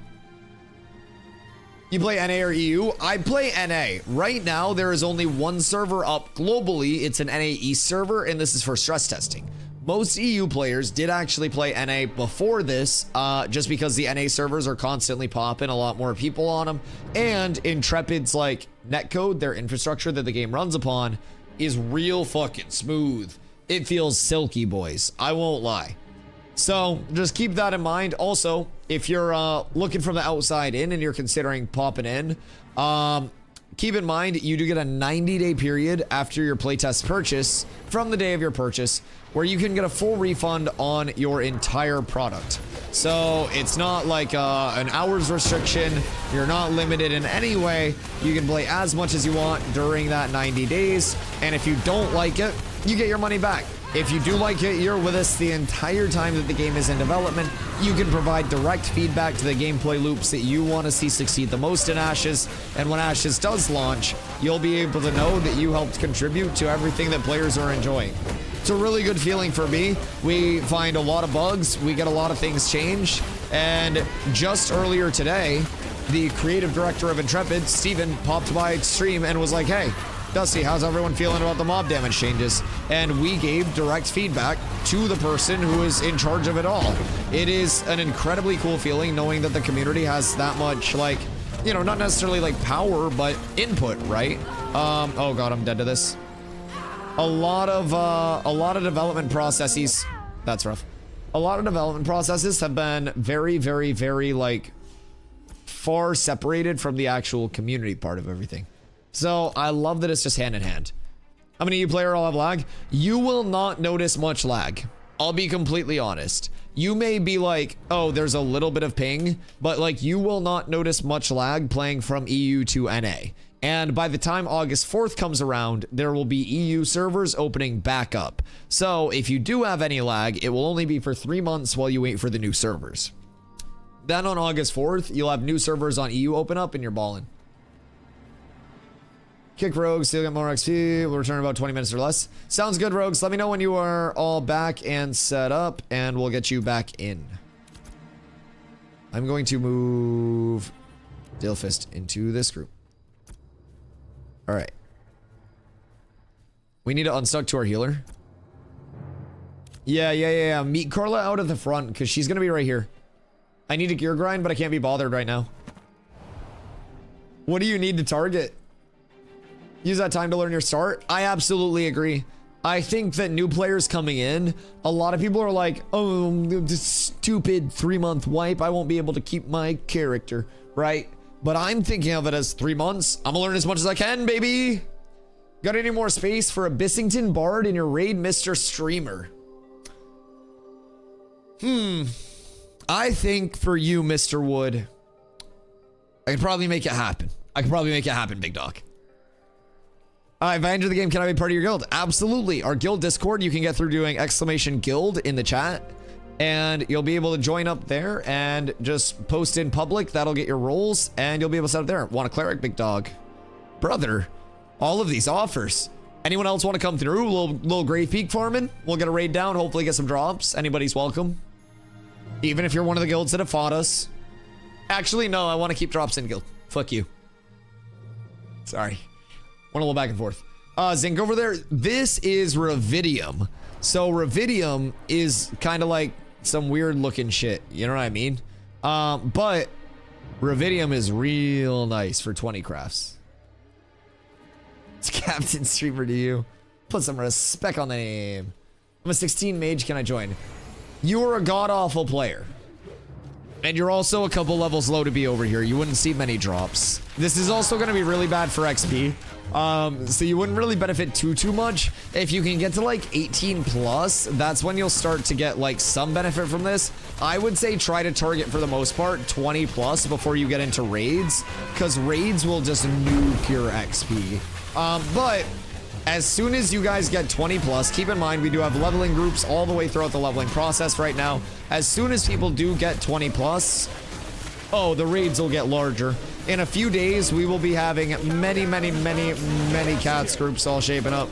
You play NA or EU? I play NA. Right now, there is only one server up globally. It's an NA East server, and this is for stress testing. Most EU players did actually play NA before this, just because the NA servers are constantly popping, a lot more people on them. And Intrepid's like netcode, their infrastructure that the game runs upon, is real fucking smooth. It feels silky, boys. I won't lie. So just keep that in mind. Also, if you're looking from the outside in and you're considering popping in, keep in mind you do get a 90-day period after your playtest purchase from the day of your purchase where you can get a full refund on your entire product. So it's not like an hours restriction. You're not limited in any way. You can play as much as you want during that 90 days. And if you don't like it, you get your money back. If you do like it, you're with us the entire time that the game is in development. You can provide direct feedback to the gameplay loops that you want to see succeed the most in Ashes. And when Ashes does launch, you'll be able to know that you helped contribute to everything that players are enjoying. It's a really good feeling for me. We find a lot of bugs. We get a lot of things changed. And just earlier today, the creative director of Intrepid, Steven, popped by stream and was like, hey, Dusty, how's everyone feeling about the mob damage changes? And we gave direct feedback to the person who is in charge of it all. It is an incredibly cool feeling knowing that the community has that much, like, you know, not necessarily like power, but input, right? Oh God, I'm dead to this. A lot of development processes, that's rough. A lot of development processes have been very, very, very, like, far separated from the actual community part of everything. So I love that it's just hand in hand. How many of you players all have lag? You will not notice much lag. I'll be completely honest. You may be like, oh, there's a little bit of ping, but like you will not notice much lag playing from EU to NA. And by the time August 4th comes around, there will be EU servers opening back up. So if you do have any lag, it will only be for 3 months while you wait for the new servers. Then on August 4th, you'll have new servers on EU open up and you're balling. Kick Rogues, still get more XP. We'll return in about 20 minutes or less. Sounds good, Rogues. Let me know when you are all back and set up, and we'll get you back in. I'm going to move Dilfist into this group. All right. We need to unstuck to our healer. Yeah. Meet Carla out at the front, because she's going to be right here. I need to gear grind, but I can't be bothered right now. What do you need to target? Use that time to learn your start. I absolutely agree. I think that new players coming in, a lot of people are like, oh, this stupid 3-month wipe. I won't be able to keep my character, right? But I'm thinking of it as 3 months. I'm gonna learn as much as I can, baby. Got any more space for a Bissington Bard in your raid, Mr. Streamer? I think for you, Mr. Wood, I could probably make it happen. Big dog. If I enter the game, can I be part of your guild? Absolutely. Our guild Discord, you can get through doing !guild in the chat. And you'll be able to join up there and just post in public. That'll get your roles and you'll be able to set up there. Want a cleric, big dog? Brother, all of these offers. Anyone else want to come through? Little Grave Peak farming? We'll get a raid down, hopefully get some drops. Anybody's welcome. Even if you're one of the guilds that have fought us. Actually, no, I want to keep drops in guild. Fuck you. Sorry. Want a little back and forth. Zinc over there. This is Revidium. So Revidium is kind of like some weird looking shit. You know what I mean? But Revidium is real nice for 20 crafts. It's Captain Streamer to you. Put some respect on the name. I'm a 16 mage. Can I join? You are a god-awful player. And you're also a couple levels low to be over here. You wouldn't see many drops. This is also going to be really bad for XP. So you wouldn't really benefit too much. If you can get to like 18 plus, that's when you'll start to get like some benefit from this. I would say try to target for the most part 20 plus before you get into raids, because raids will just nuke your XP. But as soon as you guys get 20 plus, keep in mind we do have leveling groups all the way throughout the leveling process right now. As soon as people do get 20 plus, oh, the raids will get larger. In a few days, we will be having many cats groups all shaping up.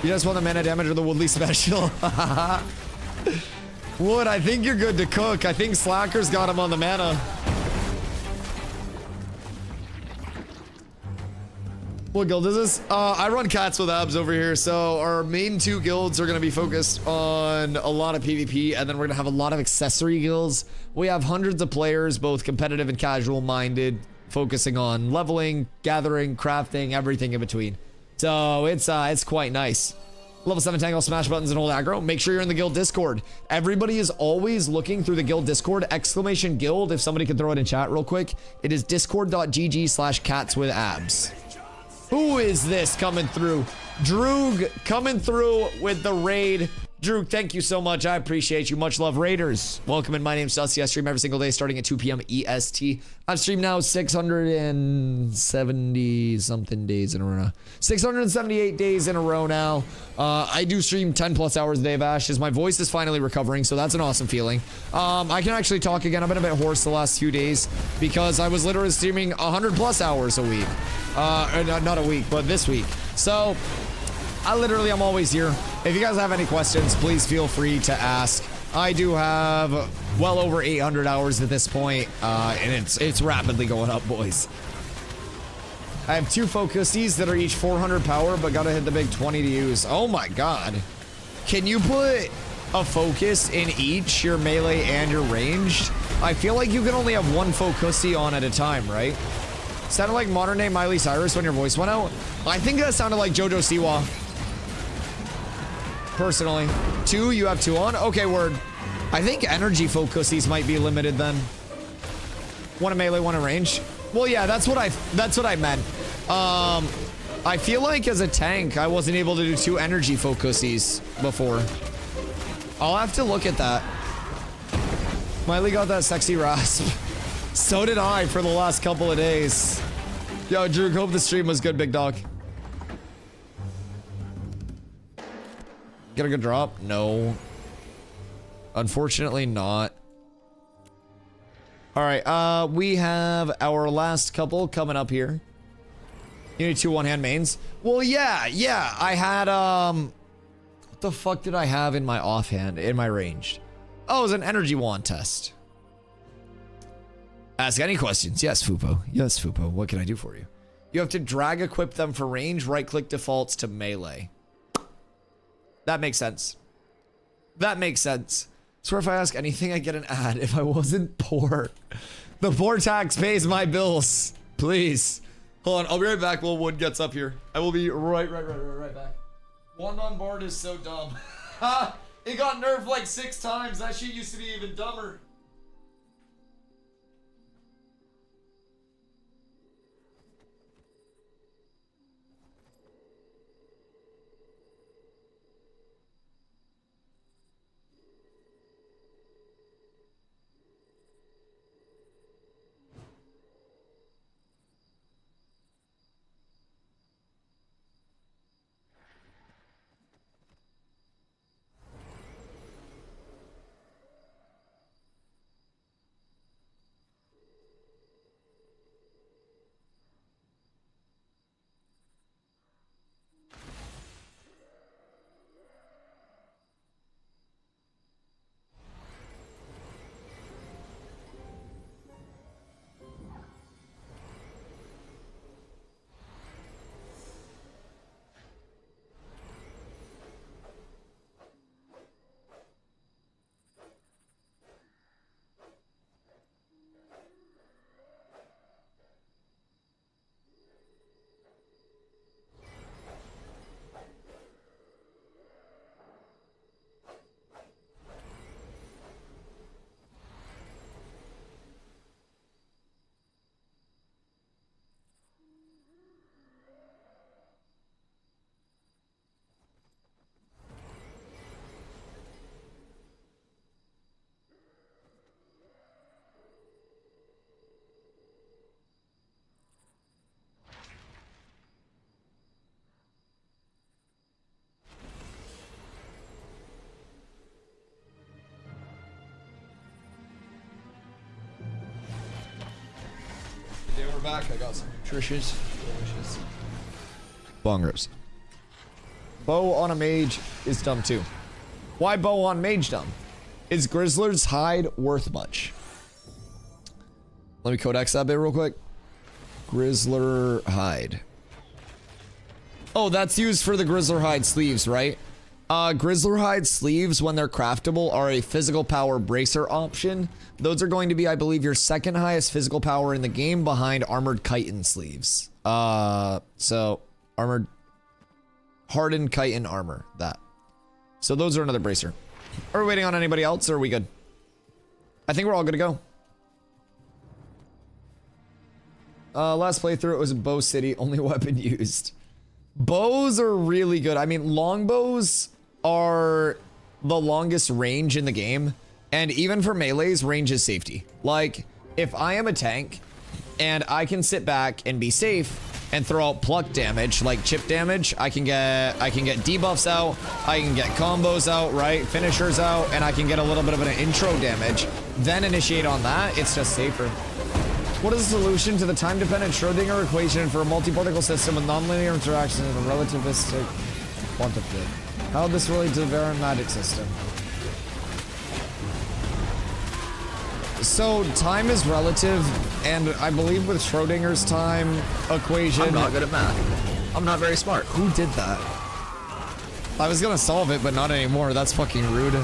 You just want the mana damage or the Woodley special? Wood, I think you're good to cook. I think Slacker's got him on the mana. What guild is this? I run Cats with Abs over here, so our main 2 guilds are going to be focused on a lot of PvP, and then we're going to have a lot of accessory guilds. We have hundreds of players, both competitive and casual minded, focusing on leveling, gathering, crafting, everything in between. So it's quite nice. Level 7 tangle, smash buttons, and hold aggro. Make sure you're in the guild Discord. Everybody is always looking through the guild Discord. Exclamation guild, if somebody can throw it in chat real quick. It is discord.gg/catswithabs. Who is this coming through? Droog coming through with the raid. Droog, thank you so much. I appreciate you. Much love, Raiders. Welcome in. My name's Dusty. I stream every single day starting at 2 p.m. EST. I've streamed now 670 something days in a row. 678 days in a row now. I do stream 10 plus hours a day of Ashes. My voice is finally recovering, so that's an awesome feeling. I can actually talk again. I've been a bit hoarse the last few days because I was literally streaming 100 plus hours a week. Not a week, but this week. So I'm always here. If you guys have any questions, please feel free to ask. I do have well over 800 hours at this point, and it's rapidly going up, boys. I have 2 focuses that are each 400 power, but gotta hit the big 20 to use. Oh my god. Can you put a focus in each, your melee and your ranged? I feel like you can only have 1 focusy on at a time, right? Sounded like modern day Miley Cyrus when your voice went out. I think that sounded like JoJo Siwa. Personally. 2, you have 2 on? Okay, word. I think energy focuses might be limited then. 1 in melee, 1 in range. Well, yeah, that's what I meant. I feel like as a tank, I wasn't able to do 2 energy focuses before. I'll have to look at that. Miley got that sexy rasp. So did I for the last couple of days. Yo, Drew, hope the stream was good, big dog. Get a good drop? No. Unfortunately not. Alright, we have our last couple coming up here. You need 2 one-hand mains? Well, yeah, I had, what the fuck did I have in my offhand, in my ranged? Oh, it was an energy wand test. Ask any questions. Yes, Fupo. Yes, Fupo. What can I do for you? You have to drag equip them for range, right-click defaults to melee. That makes sense. That makes sense. Swear if I ask anything, I get an ad. If I wasn't poor. The poor tax pays my bills. Please. Hold on, I'll be right back while Wood gets up here. I will be right back. One on board is so dumb. Ha! It got nerfed like 6 times. That shit used to be even dumber. Okay, we're back. I got some nutritious. Bong rips. Bow on a mage is dumb too. Why bow on mage dumb? Is Grizzler's hide worth much? Let me codex that bit real quick. Grizzler hide. Oh, that's used for the Grizzlerhide sleeves, right? Grizzlerhide sleeves, when they're craftable, are a physical power bracer option. Those are going to be, I believe, your second highest physical power in the game behind armored chitin sleeves. So armored, hardened chitin armor, that. So those are another bracer. Are we waiting on anybody else, or are we good? I think we're all good to go. Last playthrough, it was Bow City, only weapon used. Bows are really good. I mean, longbows are the longest range in the game. And even for melees, range is safety. Like, if I am a tank and I can sit back and be safe and throw out pluck damage, like chip damage, I can get debuffs out, I can get combos out, right? Finishers out, and I can get a little bit of an intro damage. Then initiate on that, it's just safer. What is the solution to the time-dependent Schrödinger equation for a multi-particle system with nonlinear interactions in a relativistic quantum field? How would this relate to the Varimatic system? So, time is relative, and I believe with Schrödinger's time equation... I'm not good at math. I'm not very smart. Who did that? I was gonna solve it, but not anymore. That's fucking rude.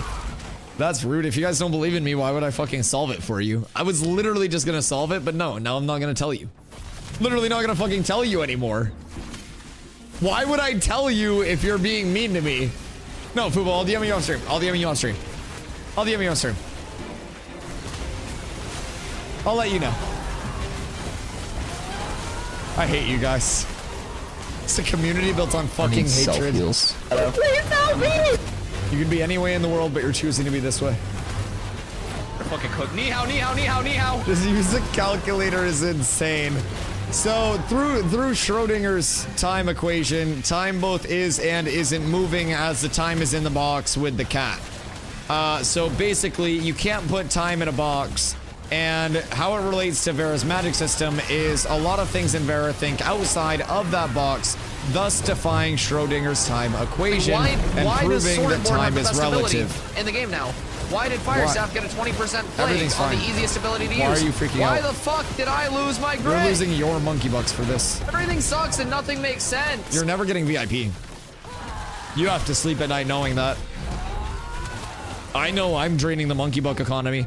That's rude. If you guys don't believe in me, why would I fucking solve it for you? I was literally just gonna solve it, but no, now I'm not gonna tell you. Literally not gonna fucking tell you anymore. Why would I tell you if you're being mean to me? No, Fubo, I'll DM you off stream. I'll DM you off stream. I'll DM you off stream. I'll let you know. I hate you guys. It's a community built on fucking hatred. Please help me! You could be any way in the world, but you're choosing to be this way. You're fucking cooked. Ni hao, ni hao, ni hao, ni hao. Just use a calculator is insane. So through Schrödinger's time equation, time both is and isn't moving as the time is in the box with the cat. So basically, you can't put time in a box. And how it relates to Vera's magic system is a lot of things in Vera think outside of that box, thus defying Schrödinger's time equation and proving that time is relative. In the game now, why did Firestaff get a 20% play on the easiest ability to use? Why are you freaking out? Why the fuck did I lose my grid? You're losing your monkey bucks for this. Everything sucks and nothing makes sense. You're never getting VIP. You have to sleep at night knowing that. I know I'm draining the monkey buck economy.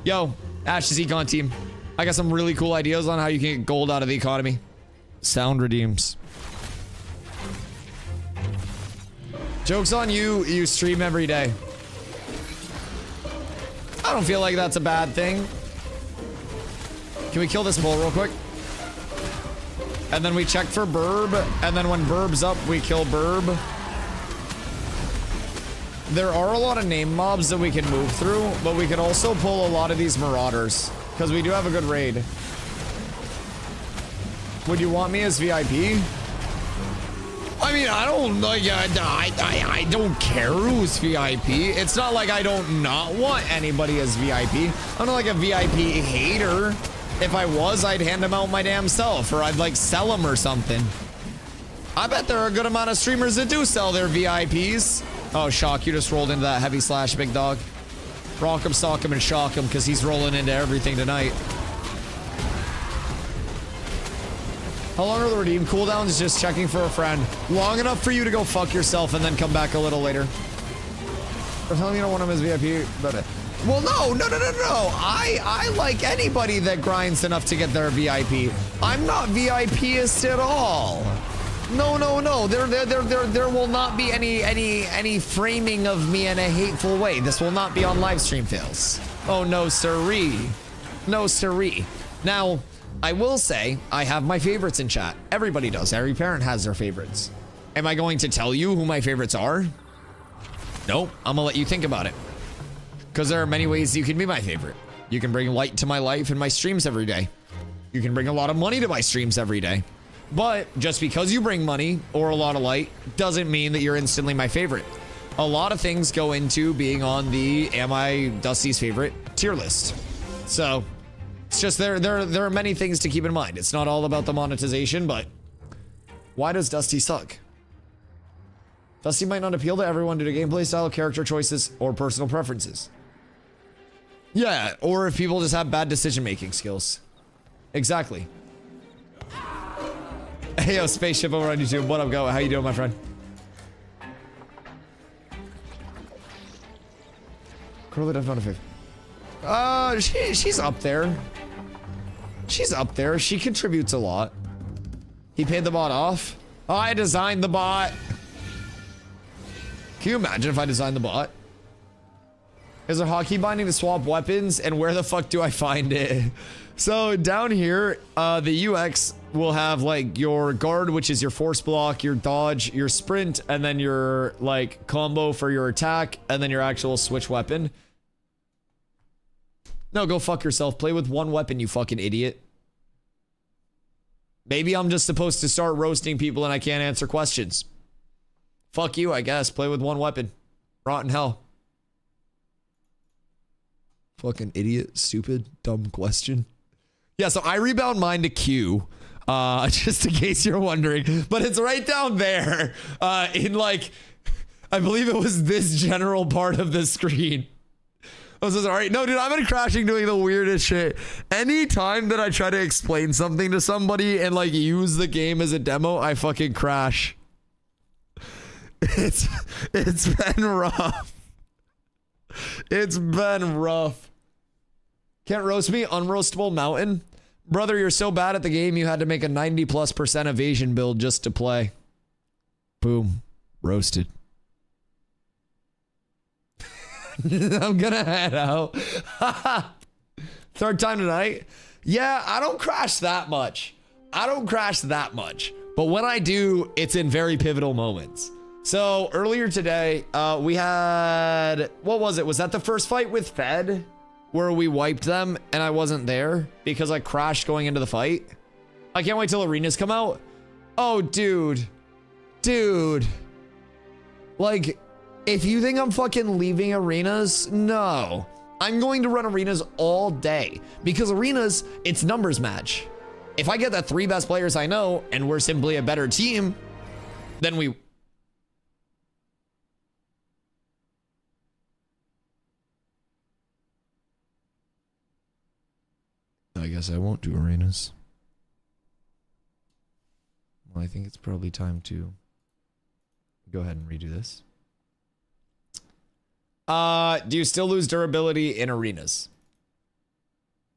Yo, Ash's econ team. I got some really cool ideas on how you can get gold out of the economy. Sound redeems. Joke's on you, you stream every day. I don't feel like that's a bad thing. Can we kill this bull real quick? And then we check for Burb, and then when Burb's up, we kill Burb. There are a lot of name mobs that we can move through, but we could also pull a lot of these Marauders, because we do have a good raid. Would you want me as VIP? I mean, I don't like, I don't care who's VIP. It's not like I don't not want anybody as VIP. I'm not like a VIP hater. If I was, I'd hand them out my damn self, or I'd like sell them or something. I bet there are a good amount of streamers that do sell their VIPs. Oh, Shock, you just rolled into that heavy slash, big dog. Rock him, sock him, and shock him, because he's rolling into everything tonight. How long are the redeem cooldowns? Just checking for a friend. Long enough for you to go fuck yourself and then come back a little later. I'm telling you don't want him as VIP, but... Well, no. I like anybody that grinds enough to get their VIP. I'm not VIPist at all. No. There will not be any framing of me in a hateful way. This will not be on live stream fails. Oh, no, sirree. No, sirree. Now, I will say, I have my favorites in chat. Everybody does. Every parent has their favorites. Am I going to tell you who my favorites are? Nope. I'm gonna let you think about it. Because there are many ways you can be my favorite. You can bring light to my life and my streams every day. You can bring a lot of money to my streams every day. But just because you bring money or a lot of light doesn't mean that you're instantly my favorite. A lot of things go into being on the Am I Dusty's favorite tier list. So it's just there are many things to keep in mind. It's not all about the monetization, but why does Dusty suck? Dusty might not appeal to everyone due to gameplay style, character choices, or personal preferences. Yeah, or if people just have bad decision-making skills. Exactly. Hey, yo, spaceship over on YouTube. What up, go? How you doing, my friend? Curly does not a favor. She's up there. She's up there. She contributes a lot. He paid the bot off. Oh, I designed the bot. Can you imagine if I designed the bot? Is there hotkey binding to swap weapons? And where the fuck do I find it? So down here, the UX will have like your guard, which is your force block, your dodge, your sprint, and then your like combo for your attack, and then your actual switch weapon. No, go fuck yourself. Play with one weapon, you fucking idiot. Maybe I'm just supposed to start roasting people and I can't answer questions. Fuck you, I guess. Play with one weapon. Rotten hell. Fucking idiot, stupid, dumb question. Yeah, so I rebound mine to Q, just in case you're wondering, but it's right down there, in like, I believe it was this general part of the screen. I was just, all right, no, dude, I've been crashing doing the weirdest shit. Anytime that I try to explain something to somebody and like use the game as a demo, I fucking crash. It's been rough. It's been rough. Can't roast me? Unroastable mountain? Brother, you're so bad at the game you had to make a 90+% evasion build just to play. Boom. Roasted. I'm gonna head out. Third time tonight? Yeah, I don't crash that much. But when I do, it's in very pivotal moments. So earlier today, we had, what was it? Was that the first fight with Fed? Where we wiped them and I wasn't there because I crashed going into the fight? I can't wait till arenas come out. Oh, dude. Dude. Like, if you think I'm fucking leaving arenas, no. I'm going to run arenas all day because arenas, it's numbers match. If I get the 3 best players I know and we're simply a better team, then we... I guess I won't do arenas. Well, I think it's probably time to go ahead and redo this. Do you still lose durability in arenas?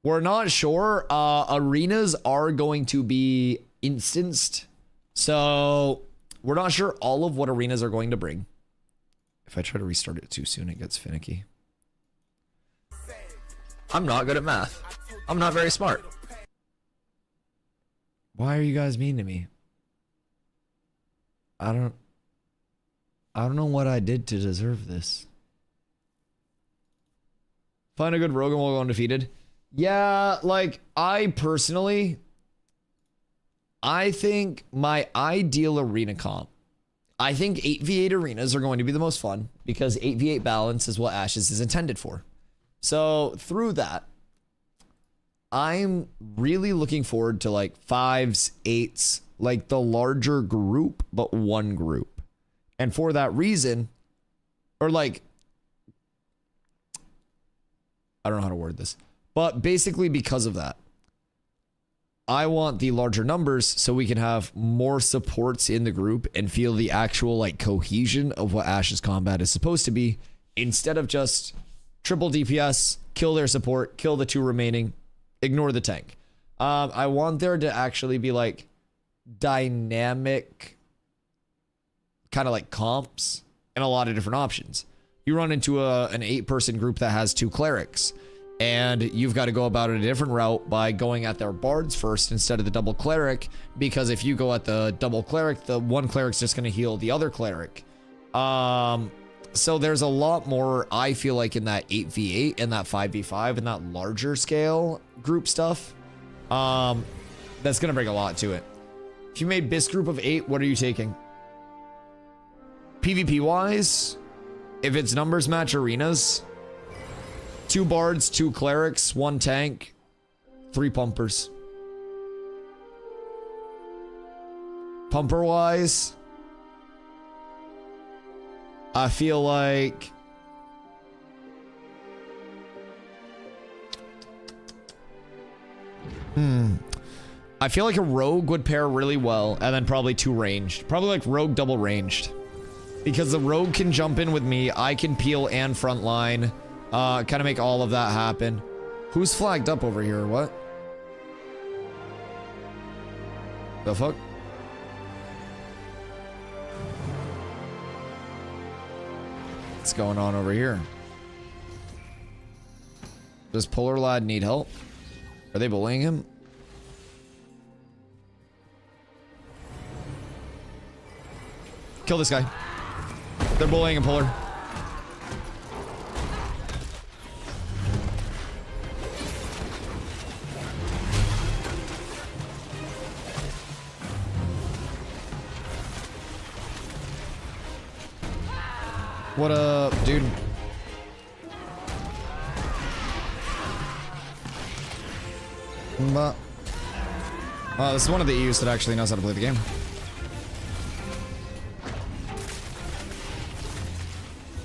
We're not sure. Arenas are going to be instanced. So we're not sure all of what arenas are going to bring. If I try to restart it too soon, it gets finicky. I'm not good at math. I'm not very smart. Why are you guys mean to me? I don't know what I did to deserve this. Find a good Rogan while go undefeated. Yeah, like, I personally, I think my ideal arena comp, I think 8v8 arenas are going to be the most fun because 8v8 balance is what Ashes is intended for. So through that, I'm really looking forward to like 5s, 8s, like the larger group, but one group. And for that reason, or like, I don't know how to word this, but basically because of that, I want the larger numbers so we can have more supports in the group and feel the actual like cohesion of what Ash's combat is supposed to be, instead of just triple DPS, kill their support, kill the 2 remaining, ignore the tank. I want there to actually be like dynamic kind of like comps and a lot of different options. You run into an 8-person group that has 2 clerics, and you've got to go about it a different route by going at their bards first instead of the double cleric, because if you go at the double cleric, the one cleric's just going to heal the other cleric. So there's a lot more, I feel like, in that 8v8 and that 5v5 and that larger scale group stuff. That's going to bring a lot to it. If you made BIS group of 8, what are you taking? PvP wise, if it's numbers match arenas, 2 bards, 2 clerics, 1 tank, 3 pumpers. Pumper wise, I feel like I feel like a rogue would pair really well, and then probably 2 ranged. Probably like rogue double ranged. Because the rogue can jump in with me, I can peel and frontline. Kind of make all of that happen. Who's flagged up over here, what? The fuck? What's going on over here? Does Polar Lad need help? Are they bullying him? Kill this guy. They're bullying him, Polar. What up, dude? This is one of the EUs that actually knows how to play the game.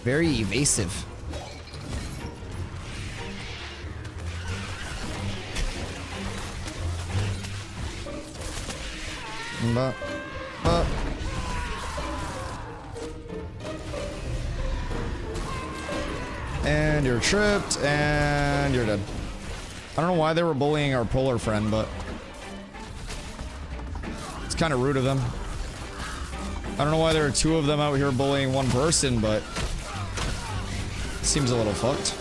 Very evasive. And you're tripped, and you're dead. I don't know why they were bullying our polar friend, but it's kind of rude of them. I don't know why there are 2 of them out here bullying 1 person, but it seems a little fucked.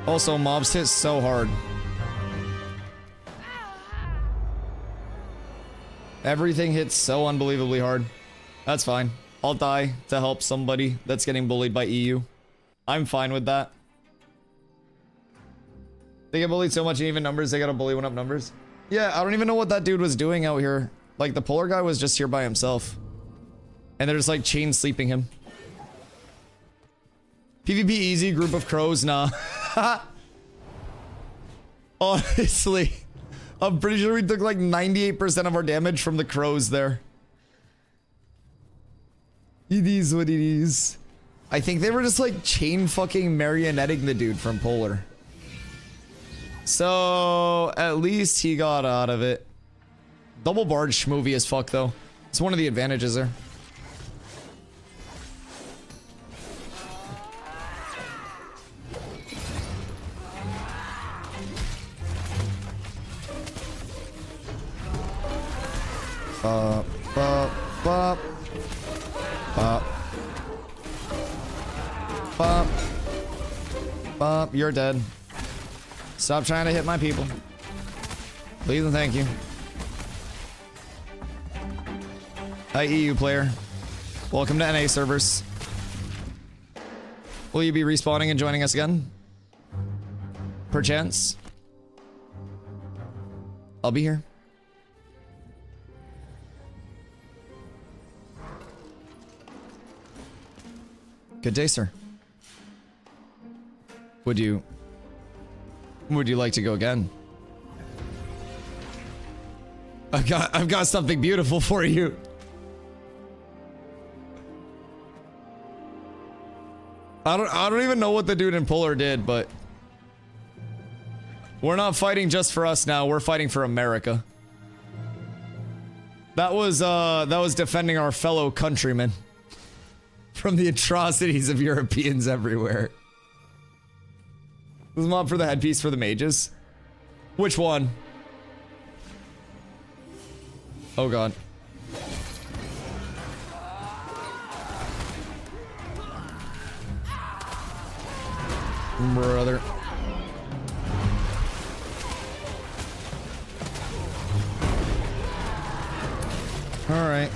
Also, mobs hit so hard. Everything hits so unbelievably hard. That's fine. I'll die to help somebody that's getting bullied by EU. I'm fine with that. They get bullied so much in even numbers, they gotta bully 1-up numbers. Yeah, I don't even know what that dude was doing out here. Like, the polar guy was just here by himself. And they're just, like, chain sleeping him. PvP easy, group of crows, nah. Honestly, I'm pretty sure we took, like, 98% of our damage from the crows there. It is what it is. I think they were just, like, chain fucking marionetting the dude from Polar. So, at least he got out of it. Double barge schmovie as fuck, though. It's one of the advantages there. Bop, bop, bop. Bop. Bop, you're dead. Stop trying to hit my people. Please and thank you. Hi, EU player. Welcome to NA servers. Will you be respawning and joining us again? Perchance? I'll be here. Good day, sir. Would you like to go again? I've got something beautiful for you. I don't even know what the dude in Polar did, but we're not fighting just for us now. We're fighting for America. That was defending our fellow countrymen from the atrocities of Europeans everywhere. This is mob for the headpiece for the mages. Which one? Oh god. Brother. Alright.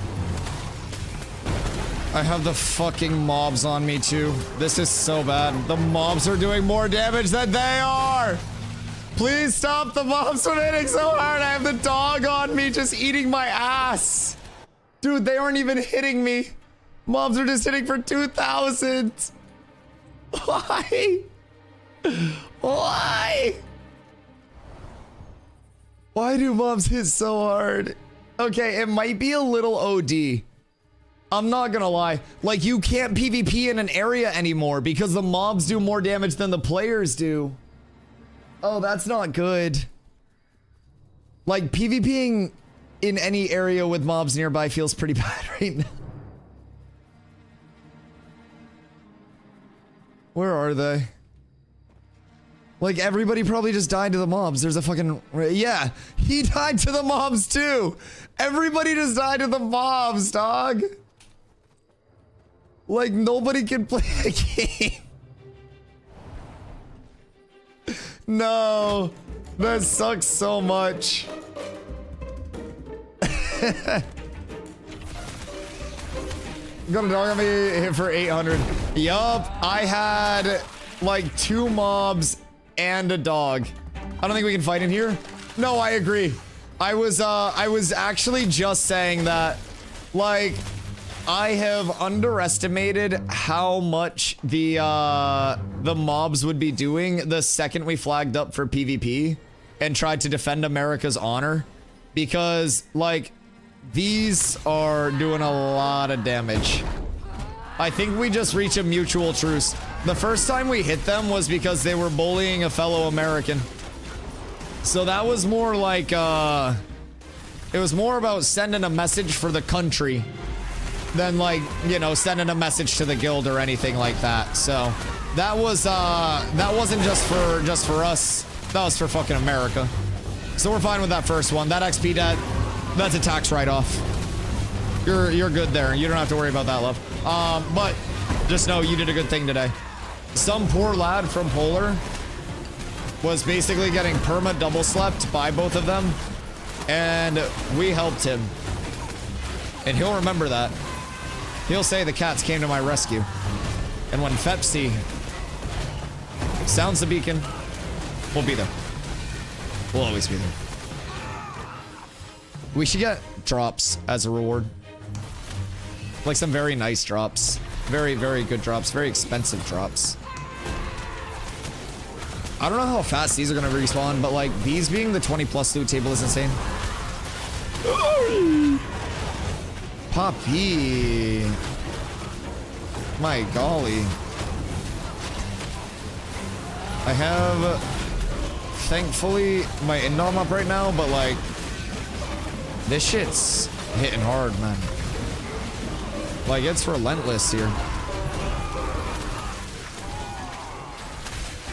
I have the fucking mobs on me too. This is so bad. The mobs are doing more damage than they are! Please stop the mobs from hitting so hard. I have the dog on me just eating my ass. Dude, they aren't even hitting me. Mobs are just hitting for 2,000. Why? Why? Why do mobs hit so hard? Okay, it might be a little OD. I'm not gonna lie. Like, you can't PvP in an area anymore because the mobs do more damage than the players do. Oh, that's not good. Like, PvPing in any area with mobs nearby feels pretty bad right now. Where are they? Like, everybody probably just died to the mobs. There's a fucking... Yeah, he died to the mobs too. Everybody just died to the mobs, dog. Like, nobody can play the game. No, that sucks so much. Got a dog on me hit for 800. Yup, I had like 2 mobs and a dog. I don't think we can fight in here. No, I agree. I was actually just saying that, like, I have underestimated how much the mobs would be doing the second we flagged up for PvP and tried to defend America's honor, because like these are doing a lot of damage. I think we just reach a mutual truce. The first time we hit them was because they were bullying a fellow American. So that was more like it was more about sending a message for the country than, like, you know, sending a message to the guild or anything like that. So that was that wasn't just for us. That was for fucking America. So we're fine with that first one. That XP debt, that's a tax write-off. You're good there. You don't have to worry about that, love. But just know you did a good thing today. Some poor lad from Polar was basically getting perma double slept by both of them, and we helped him. And he'll remember that. He'll say the cats came to my rescue. And when Fepsi sounds the beacon, we'll be there. We'll always be there. We should get drops as a reward. Like some very nice drops. Very, very good drops. Very expensive drops. I don't know how fast these are gonna respawn, but like these being the 20+ loot table is insane. Poppy. My golly. I have, thankfully, my indom up right now, but like, this shit's hitting hard, man. Like, it's relentless here.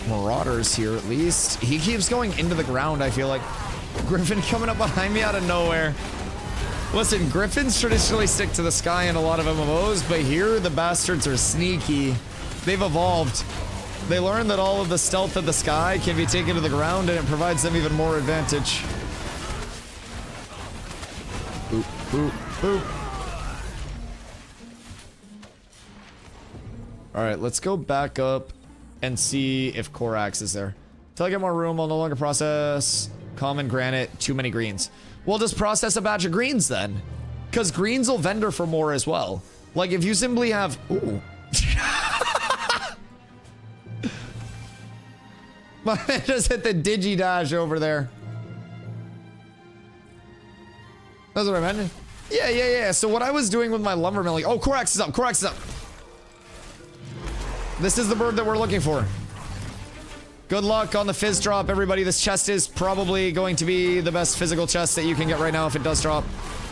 Marauders here, at least. He keeps going into the ground, I feel like. Griffin coming up behind me out of nowhere. Listen, Griffins traditionally stick to the sky in a lot of MMOs, but here the bastards are sneaky. They've evolved. They learned that all of the stealth of the sky can be taken to the ground, and it provides them even more advantage. Boop, boop, boop. Alright, let's go back up and see if Korax is there. Till I get more room, I'll no longer process common granite, too many greens. We'll just process a batch of greens then. Because greens will vendor for more as well. Like if you simply have... Ooh. My man just hit the digi-dash over there. That's what I meant. Yeah. So what I was doing with my lumber milling... Oh, Korax is up. Korax is up. This is the bird that we're looking for. Good luck on the fizz drop, everybody. This chest is probably going to be the best physical chest that you can get right now if it does drop.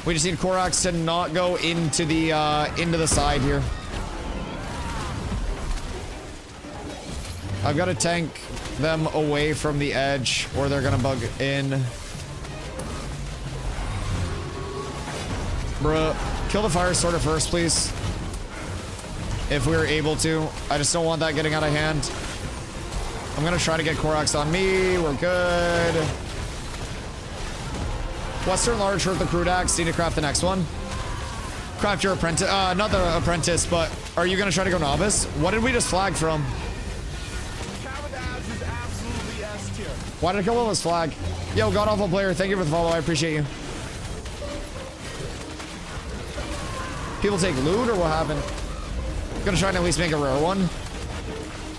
We just need Korax to not go into the side here. I've got to tank them away from the edge, or they're gonna bug in. Bruh, kill the fire sorter first, please. If we're able to. I just don't want that getting out of hand. I'm gonna try to get Korax on me. We're good. Western Large hurt the crude axe. Need to craft the next one. Craft your apprentice. Not the apprentice, but are you gonna try to go novice? What did we just flag from? Why did I kill all this flag? Yo, God Awful Player, thank you for the follow. I appreciate you. People take loot or what happened? Gonna try and at least make a rare one.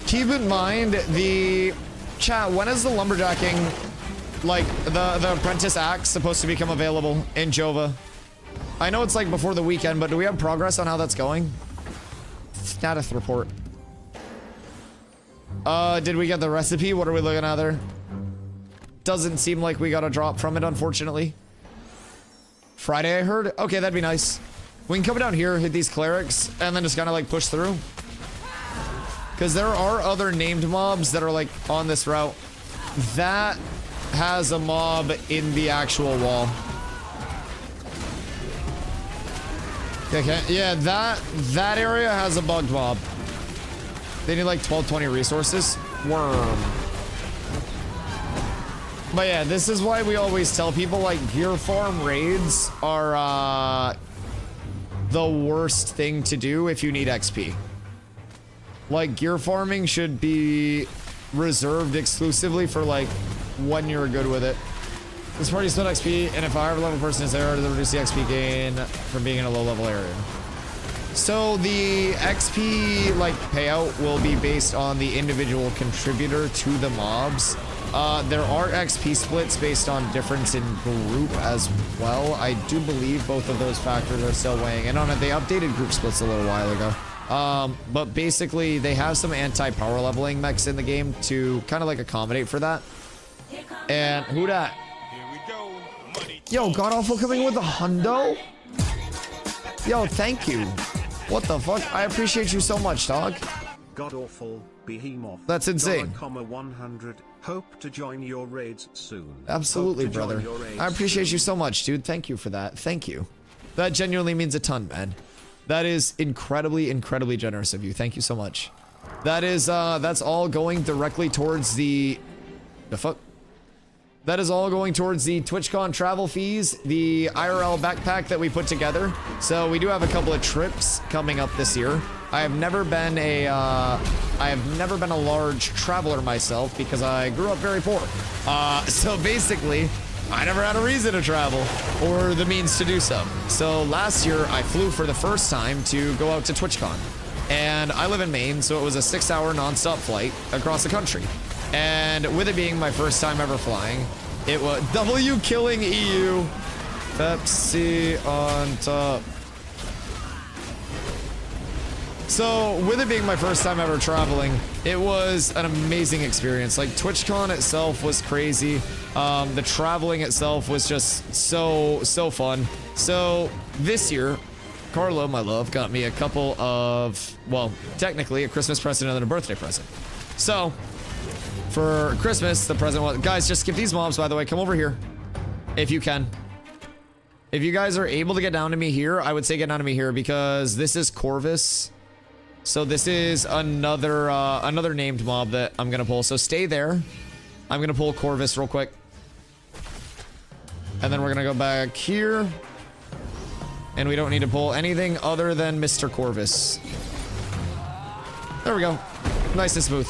Keep in mind the chat, when is the lumberjacking, like the apprentice axe supposed to become available in Jova? I know it's like before the weekend, but do we have progress on how that's going? Status report. Did we get the recipe? What are we looking at there? doesn't seem like we got a drop from it, unfortunately. Friday, I heard. Okay, that'd be nice. We can come down here, hit these clerics, and then just kind of like push through. Because there are other named mobs that are like on this route. That has a mob in the actual wall. Okay, yeah, that area has a bugged mob. They need like 1220 resources. Worm. But yeah, this is why we always tell people like gear farm raids are the worst thing to do if you need XP. Like gear farming should be reserved exclusively for like when you're good with it. This party is not XP, and if a higher level person is there, they'll reduce the XP gain from being in a low level area. So the XP like payout will be based on the individual contributor to the mobs. There are XP splits based on difference in group as well. I do believe both of those factors are still weighing in on it. They updated group splits a little while ago. But basically they have some anti-power leveling mechs in the game to kind of like accommodate for that. And who dat? Yo, God Awful coming with a hundo? Yo, thank you. What the fuck? I appreciate you so much, dog. God Awful, Behemoth. That's insane. $100. Hope to join your raids soon. Absolutely, brother. I appreciate you so much, dude. Thank you for that. Thank you. That genuinely means a ton, man. That is incredibly, incredibly generous of you. Thank you so much. That is, that's all going directly towards the fuck? That is all going towards the TwitchCon travel fees, the IRL backpack that we put together. So we do have a couple of trips coming up this year. I have never been a large traveler myself because I grew up very poor. So basically, I never had a reason to travel or the means to do so. So last year I flew for the first time to go out to TwitchCon. And I live in Maine, so it was a 6-hour nonstop flight across the country. And with it being my first time ever flying, it was W killing EU. Pepsi on top. So with it being my first time ever traveling, it was an amazing experience. Like TwitchCon itself was crazy. The traveling itself was just so fun. So this year, Carlo, my love, got me a couple of, well, technically a Christmas present and then a birthday present. So for Christmas, the present was, guys, just skip these mobs, by the way. Come over here if you can. If you guys are able to get down to me here, I would say get down to me here because this is Corvus. So this is another another named mob that I'm gonna pull. So stay there. I'm gonna pull Corvus real quick. And then we're gonna go back here. And we don't need to pull anything other than Mr. Corvus. There we go. Nice and smooth.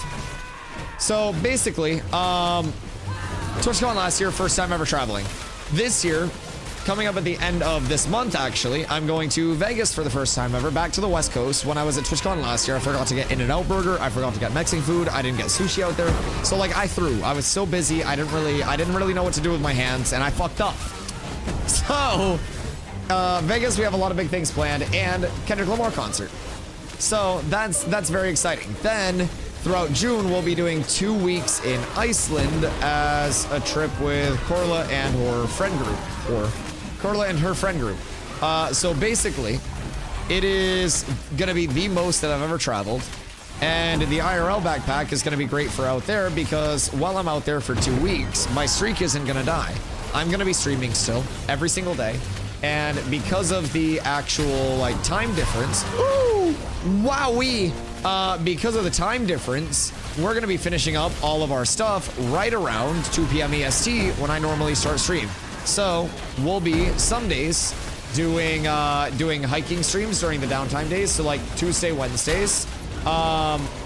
So basically, TwitchCon last year, first time ever traveling. This year, coming up at the end of this month, actually, I'm going to Vegas for the first time ever, back to the West Coast. When I was at TwitchCon last year, I forgot to get In-N-Out Burger. I forgot to get Mexican food. I didn't get sushi out there. So like I threw. I was so busy. I didn't really know what to do with my hands, and I fucked up. So Vegas, we have a lot of big things planned, and Kendrick Lamar concert. So that's very exciting. Then throughout June, we'll be doing 2 weeks in Iceland as a trip with Corla and her friend group, or Corla and her friend group. So basically, it is gonna be the most that I've ever traveled, and the IRL backpack is gonna be great for out there because while I'm out there for 2 weeks, my streak isn't gonna die. I'm gonna be streaming still every single day. And because of the actual like time difference, ooh, wowee, because of the time difference, we're gonna be finishing up all of our stuff right around 2 p.m. EST when I normally start stream. So we'll be some days doing hiking streams during the downtime days. So like Tuesday, Wednesdays.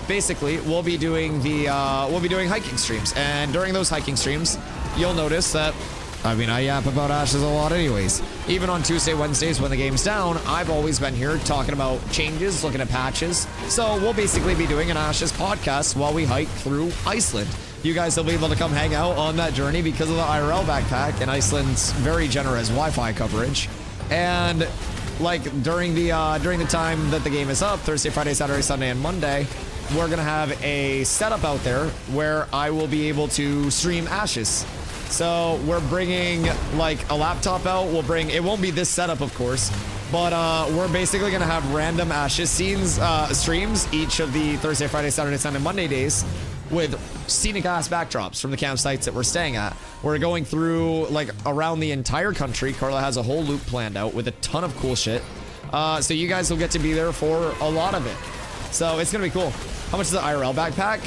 Basically, we'll be doing hiking streams, and during those hiking streams, you'll notice that. I mean, I yap about Ashes a lot anyways. Even on Tuesday, Wednesdays when the game's down, I've always been here talking about changes, looking at patches. So we'll basically be doing an Ashes podcast while we hike through Iceland. You guys will be able to come hang out on that journey because of the IRL backpack and Iceland's very generous Wi-Fi coverage. And like during the time that the game is up, Thursday, Friday, Saturday, Sunday, and Monday, we're gonna have a setup out there where I will be able to stream Ashes. So we're bringing like a laptop out. It won't be this setup, of course, but we're basically gonna have random Ashes scenes, streams each of the Thursday, Friday, Saturday, Sunday, Monday days with scenic ass backdrops from the campsites that we're staying at. We're going through like around the entire country. Carla has a whole loop planned out with a ton of cool shit. So you guys will get to be there for a lot of it. So it's gonna be cool. How much is the IRL backpack?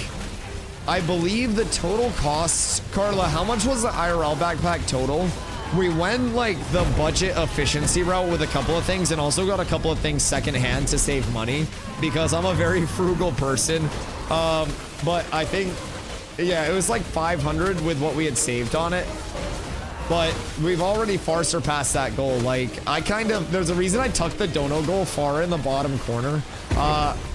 I believe the total costs, Carla, how much was the IRL backpack total? We went like the budget efficiency route with a couple of things and also got a couple of things secondhand to save money because I'm a very frugal person. But I think, yeah, it was like 500 with what we had saved on it. But we've already far surpassed that goal. Like, there's a reason I tucked the dono goal far in the bottom corner.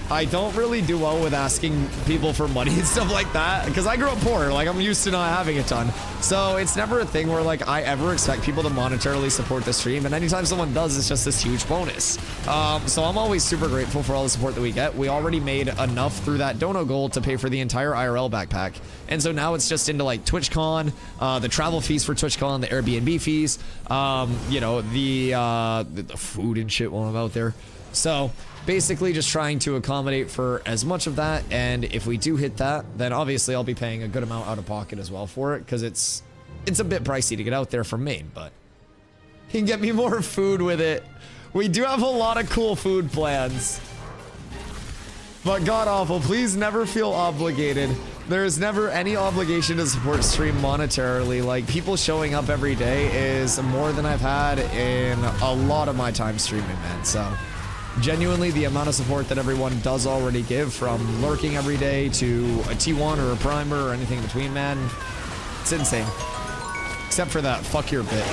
I don't really do well with asking people for money and stuff like that because I grew up poor. Like, I'm used to not having a ton. So it's never a thing where like I ever expect people to monetarily support the stream. And anytime someone does, it's just this huge bonus. So I'm always super grateful for all the support that we get. We already made enough through that dono goal to pay for the entire IRL backpack. And so now it's just into like TwitchCon, the travel fees for TwitchCon, the Airbnb fees, you know, the food and shit while I'm out there. So basically just trying to accommodate for as much of that. And if we do hit that, then obviously I'll be paying a good amount out of pocket as well for it because it's a bit pricey to get out there from Maine, but you can get me more food with it. We do have a lot of cool food plans. But god awful, please never feel obligated. There's never any obligation to support stream monetarily. Like, people showing up every day is more than I've had in a lot of my time streaming, man. So genuinely, the amount of support that everyone does already give, from lurking every day to a T1 or a primer or anything in between, man, it's insane. Except for that fuck your bit.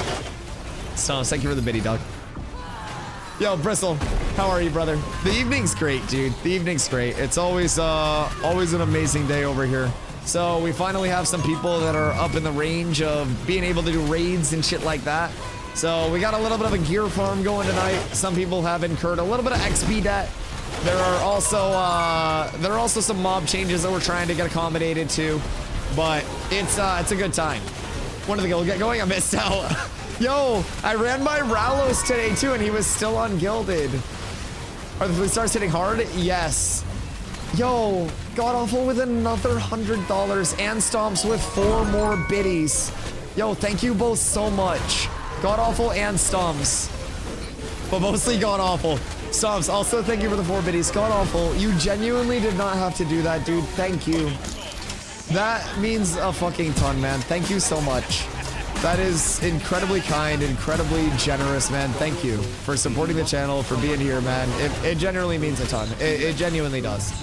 So thank you for the biddy, dog. Yo, Bristle, how are you, brother? The evening's great, dude. The evening's great. It's always an amazing day over here. So we finally have some people that are up in the range of being able to do raids and shit like that. So we got a little bit of a gear farm going tonight. Some people have incurred a little bit of XP debt. There are also some mob changes that we're trying to get accommodated to, but it's a good time. When did the guild get going? I missed out. Yo, I ran by Ralos today too, and he was still ungilded. Are the police stars hitting hard? Yes. Yo, god awful with another $100 and Stomps with 4 more biddies. Yo, thank you both so much. God awful and Stomps, but mostly god awful. Stomps, also thank you for the 4 biddies. God awful, you genuinely did not have to do that, dude. Thank you. That means a fucking ton, man. Thank you so much. That is incredibly kind, incredibly generous, man. Thank you for supporting the channel, for being here, man. It genuinely means a ton. It genuinely does.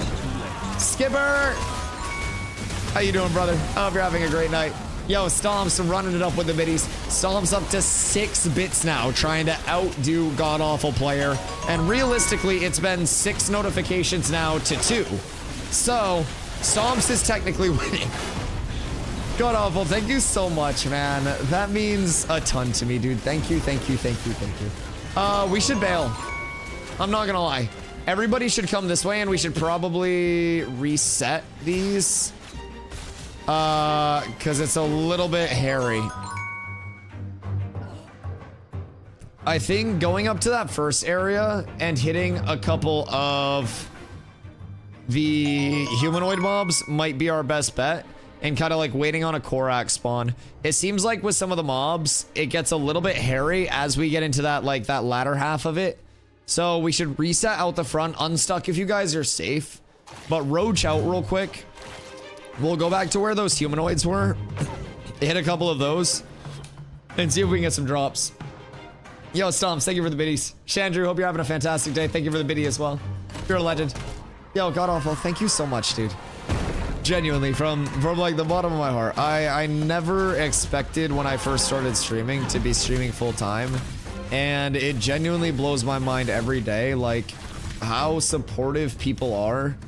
Skipper! How you doing, brother? I hope you're having a great night. Yo, Stomps running it up with the biddies. Stomps up to 6 bits now, trying to outdo God Awful Player. And realistically, it's been 6 notifications now to 2. So, Stomps is technically winning. God Awful, thank you so much, man. That means a ton to me, dude. Thank you, thank you, thank you, thank you. We should bail. I'm not gonna lie. Everybody should come this way, and we should probably reset these. Because it's a little bit hairy. I think going up to that first area and hitting a couple of the humanoid mobs might be our best bet. And kind of like waiting on a Korak spawn. It seems like with some of the mobs, it gets a little bit hairy as we get into that, like, that latter half of it. So we should reset out the front, unstuck if you guys are safe. But roach out real quick. We'll go back to where those humanoids were. Hit a couple of those. And see if we can get some drops. Yo, Stomps, thank you for the biddies. Chandru, hope you're having a fantastic day. Thank you for the biddy as well. You're a legend. Yo, God awful, thank you so much, dude. Genuinely, from like the bottom of my heart. I never expected when I first started streaming to be streaming full time, and it genuinely blows my mind every day, like how supportive people are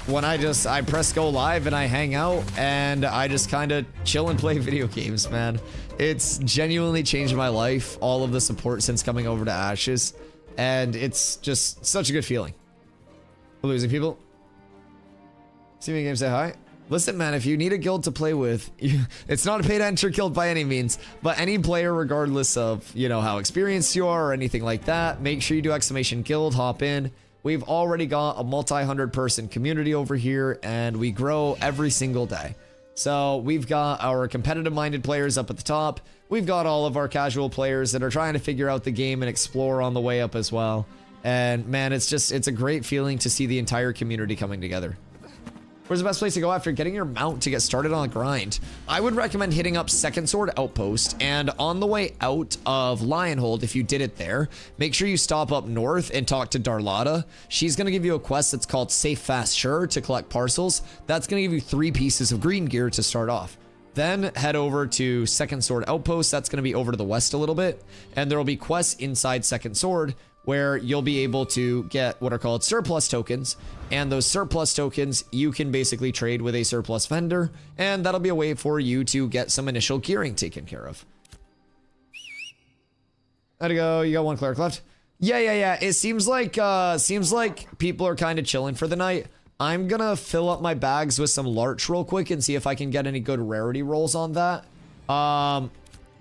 when I press go live and I hang out and I just kind of chill and play video games, man. It's genuinely changed my life, all of the support since coming over to Ashes, and it's just such a good feeling. We're losing people. See me in game, say hi. Listen, man, if you need a guild to play with, it's not a paid enter guild by any means, but any player, regardless of, you know, how experienced you are or anything like that, make sure you do exclamation guild, hop in. We've already got a multi-100 person community over here, and we grow every single day. So we've got our competitive minded players up at the top. We've got all of our casual players that are trying to figure out the game and explore on the way up as well. And man, it's a great feeling to see the entire community coming together. Where's the best place to go after getting your mount to get started on the grind? I would recommend hitting up Second Sword Outpost, and on the way out of Lionhold, if you did it there, make sure you stop up north and talk to Darlata. She's going to give you a quest that's called Safe Fast Sure to collect parcels. That's going to give you 3 pieces of green gear to start off. Then head over to Second Sword Outpost. That's going to be over to the west a little bit, and there will be quests inside Second Sword where you'll be able to get what are called surplus tokens, and those surplus tokens you can basically trade with a surplus vendor, and that'll be a way for you to get some initial gearing taken care of. How'd it go? You got 1 cleric left? Yeah. It seems like people are kind of chilling for the night. I'm gonna fill up my bags with some larch real quick and see if I can get any good rarity rolls on that.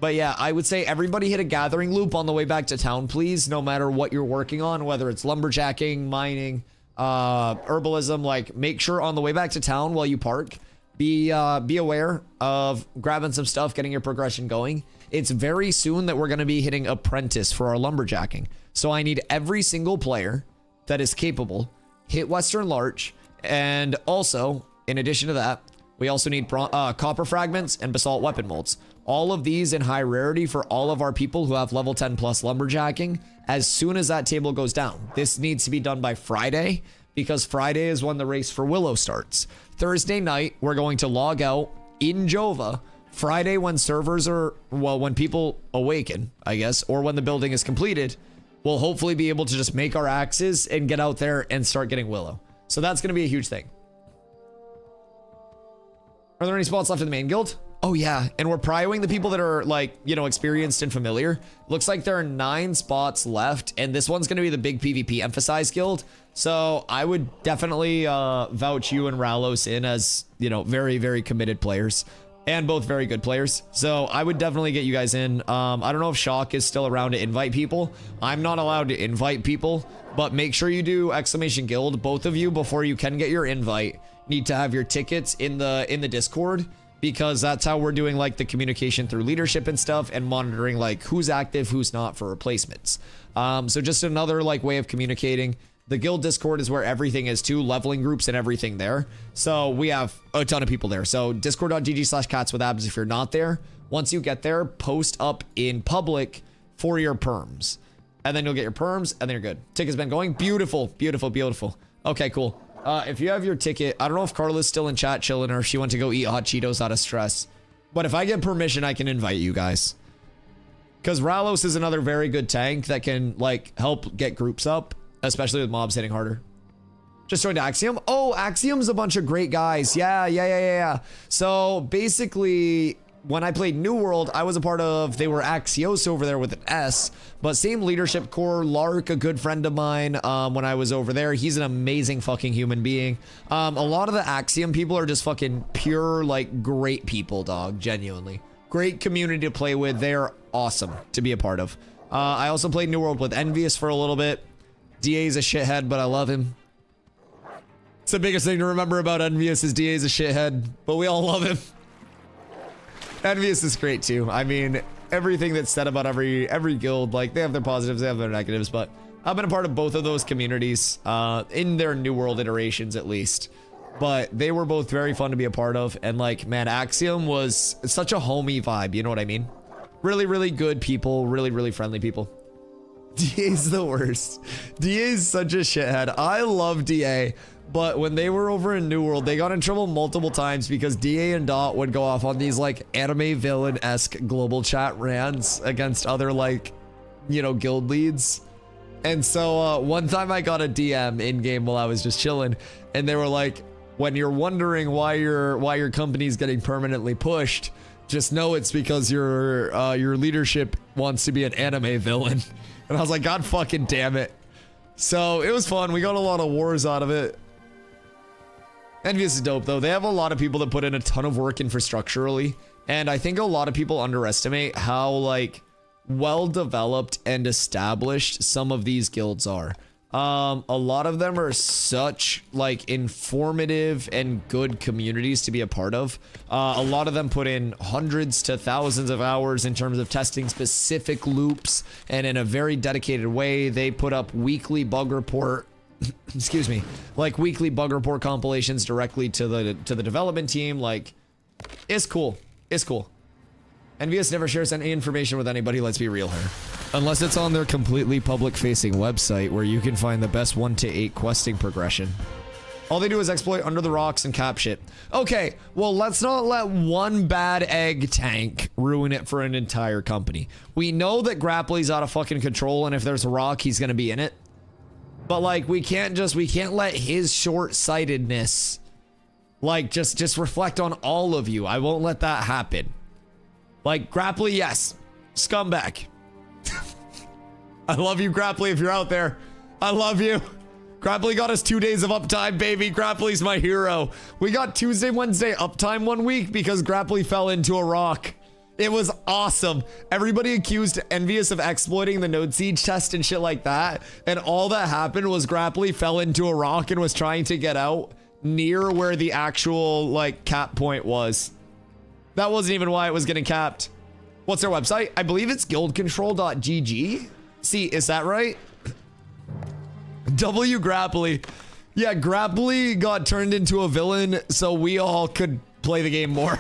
But yeah, I would say everybody hit a gathering loop on the way back to town, please, no matter what you're working on, whether it's lumberjacking, mining, herbalism. Like, make sure on the way back to town while you park, be aware of grabbing some stuff, getting your progression going. It's very soon that we're going to be hitting apprentice for our lumberjacking. So I need every single player that is capable hit Western Larch, and also, in addition to that, we also need copper fragments and basalt weapon molds. All of these in high rarity for all of our people who have level 10 plus lumberjacking as soon as that table goes down. This needs to be done by Friday, because Friday is when the race for Willow starts. Thursday night, we're going to log out in Jova. Friday, when servers are, well, when people awaken, I guess, or when the building is completed, we'll hopefully be able to just make our axes and get out there and start getting Willow. So that's going to be a huge thing. Are there any spots left in the main guild? Oh yeah, and we're prioing the people that are, like, you know, experienced and familiar. Looks like there are 9 spots left, and this one's going to be the big PvP emphasized guild. So I would definitely vouch you and Ralos in as, you know, very, very committed players, and both very good players. So I would definitely get you guys in. I don't know if Shock is still around to invite people. I'm not allowed to invite people, but make sure you do exclamation guild, both of you, before you can get your invite. Need to have your tickets in the Discord, because that's how we're doing, like, the communication through leadership and stuff, and monitoring, like, who's active, who's not for replacements. So just another, like, way of communicating. The guild Discord is where everything is too, leveling groups and everything there. So we have a ton of people there. So discord.gg/catswithabs if you're not there. Once you get there, post up in public for your perms, and then you'll get your perms, and then you're good. Ticket's been going. Beautiful, beautiful, beautiful. Okay, cool. If you have your ticket, I don't know if Carla's still in chat chilling, or if she went to go eat hot Cheetos out of stress. But if I get permission, I can invite you guys. Because Ralos is another very good tank that can, like, help get groups up, especially with mobs hitting harder. Just joined Axiom. Oh, Axiom's a bunch of great guys. Yeah. So basically, when I played New World, I was a part of, they were Axios over there with an S, but same leadership core. Lark, a good friend of mine, when I was over there. He's an amazing fucking human being. A lot of the Axiom people are just fucking pure, like, great people, dog. Genuinely. Great community to play with. They are awesome to be a part of. I also played New World with Envious for a little bit. DA's a shithead, but I love him. It's the biggest thing to remember about Envious is DA's a shithead, but we all love him. Envious is great too. I mean, everything that's said about every guild, like, they have their positives, they have their negatives, but I've been a part of both of those communities, in their New World iterations at least. But they were both very fun to be a part of, and, like, man, Axiom was such a homey vibe, you know what I mean? Really, really good people, really, really friendly people. DA's the worst. DA's such a shithead. I love DA. But when they were over in New World, they got in trouble multiple times because DA and Dot would go off on these, like, anime villain-esque global chat rants against other, like, you know, guild leads. And so one time I got a DM in game while I was just chilling, and they were like, when you're wondering why your company's getting permanently pushed, just know it's because your leadership wants to be an anime villain. And I was like, God fucking damn it. So it was fun. We got a lot of wars out of it. Envious is dope though. They have a lot of people that put in a ton of work infrastructurally, and I think a lot of people underestimate how like well developed and established some of these guilds are. A lot of them are such like informative and good communities to be a part of. A lot of them put in hundreds to thousands of hours in terms of testing specific loops, and in a very dedicated way. They put up weekly bug report excuse me, like weekly bug report compilations directly to the development team. Like, it's cool. It's cool. Envious never shares any information with anybody, let's be real here. Unless it's on their completely public-facing website where you can find the best 1 to 8 questing progression. All they do is exploit under the rocks and cap shit. Okay, well, let's not let one bad egg tank ruin it for an entire company. We know that Grapply's out of fucking control, and if there's a rock, he's gonna be in it. But like, we can't let his short-sightedness like just reflect on all of you. I won't let that happen. Like, Grapply, yes, scumbag. I love you, Grapply, if you're out there. I love you. Grapply got us 2 days of uptime, baby. Grapply's my hero. We got Tuesday, Wednesday uptime 1 week because Grapply fell into a rock. It was awesome. Everybody accused Envious of exploiting the node siege test and shit like that. And all that happened was Grapply fell into a rock and was trying to get out near where the actual like cap point was. That wasn't even why it was getting capped. What's their website? I believe it's guildcontrol.gg. See, is that right? W Grapply. Yeah, Grapply got turned into a villain so we all could play the game more.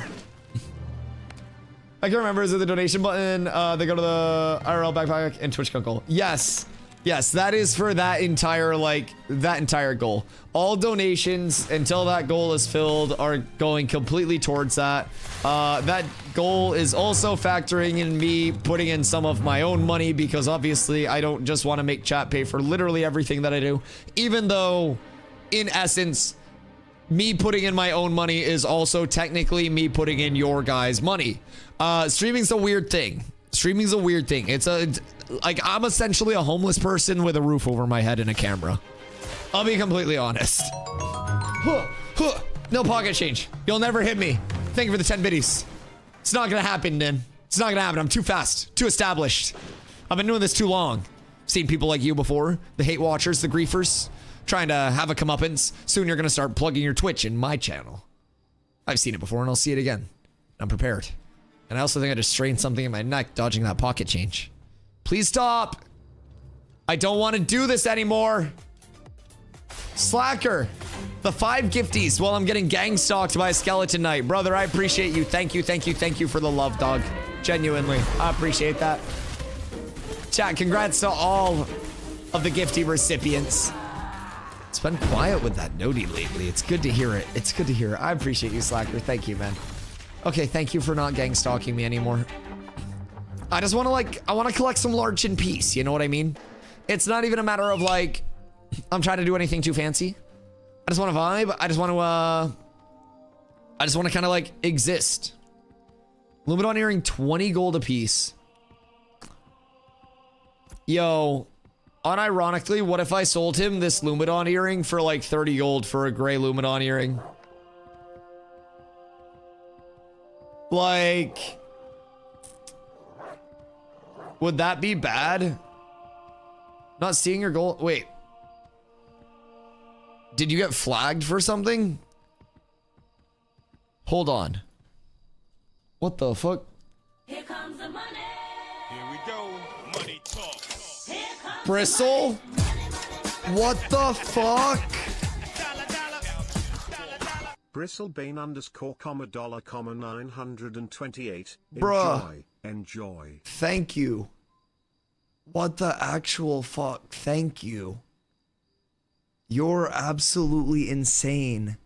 I can't remember, is it the donation button? They go to the IRL backpack and Twitch Kunkle. Yes. Yes, that is for that entire goal. All donations until that goal is filled are going completely towards that. That goal is also factoring in me putting in some of my own money because obviously I don't just want to make chat pay for literally everything that I do. Even though, in essence, me putting in my own money is also technically me putting in your guys' money. Streaming's a weird thing. Streaming's a weird thing. It's like, I'm essentially a homeless person with a roof over my head and a camera. I'll be completely honest. No pocket change. You'll never hit me. Thank you for the 10 biddies. It's not gonna happen, Nin. It's not gonna happen. I'm too fast, too established. I've been doing this too long. Seen people like you before, the hate watchers, the griefers, trying to have a comeuppance. Soon you're gonna start plugging your Twitch in my channel. I've seen it before and I'll see it again. I'm prepared. And I also think I just strained something in my neck dodging that pocket change. Please stop. I don't want to do this anymore. Slacker. The 5 gifties while I'm getting gang stalked by a skeleton knight. Brother, I appreciate you. Thank you, thank you, thank you for the love, dog. Genuinely. I appreciate that. Chat, congrats to all of the gifty recipients. It's been quiet with that nodie lately. It's good to hear it. It's good to hear it. I appreciate you, Slacker. Thank you, man. Okay, thank you for not gang stalking me anymore. I just want to I want to collect some larch in peace. You know what I mean? It's not even a matter of like, I'm trying to do anything too fancy. I just want to vibe. I just want to kind of like exist. Luminon earring, 20 gold a piece. Yo, unironically, what if I sold him this Luminon earring for like 30 gold for a gray Luminon earring? Like, would that be bad? Not seeing your goal. Wait. Did you get flagged for something? Hold on. What the fuck? Here comes the money. Here we go. Money talk. Bristle? What the fuck? Bristlebane _ $, 928. Bruh. Enjoy. Thank you. What the actual fuck? Thank you. You're absolutely insane.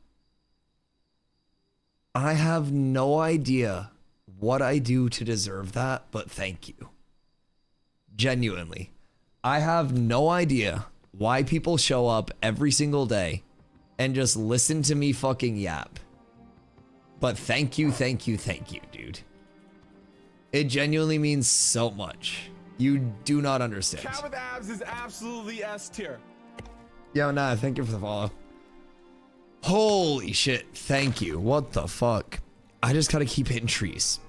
I have no idea what I do to deserve that, but thank you. Genuinely. I have no idea why people show up every single day and just listen to me fucking yap. But thank you, dude. It genuinely means so much. You do not understand. Cat with abs is absolutely S tier. Yo, nah, thank you for the follow. Holy shit. Thank you. What the fuck? I just gotta keep hitting trees.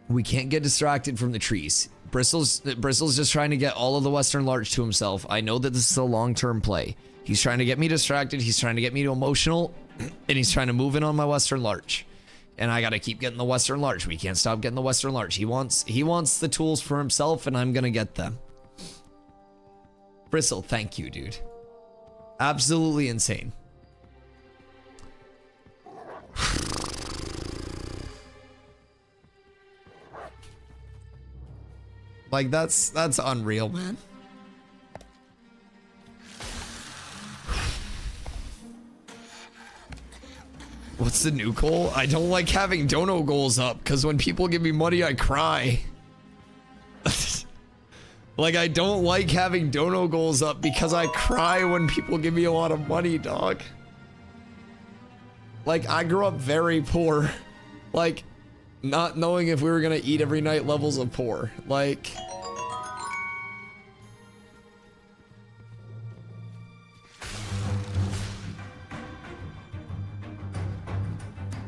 We can't get distracted from the trees. Bristle's just trying to get all of the Western Larch to himself. I know that this is a long-term play. He's trying to get me distracted. He's trying to get me emotional, and he's trying to move in on my Western Larch. And I gotta keep getting the Western Larch. We can't stop getting the Western Larch. He wants the tools for himself, and I'm gonna get them. Bristle, thank you, dude. Absolutely insane. Like, that's unreal, man. What's the new goal? I don't like having dono goals up, because when people give me money, I cry. Like, I don't like having dono goals up because I cry when people give me a lot of money, dog. Like, I grew up very poor. Like, not knowing if we were gonna eat every night levels of poor. Like...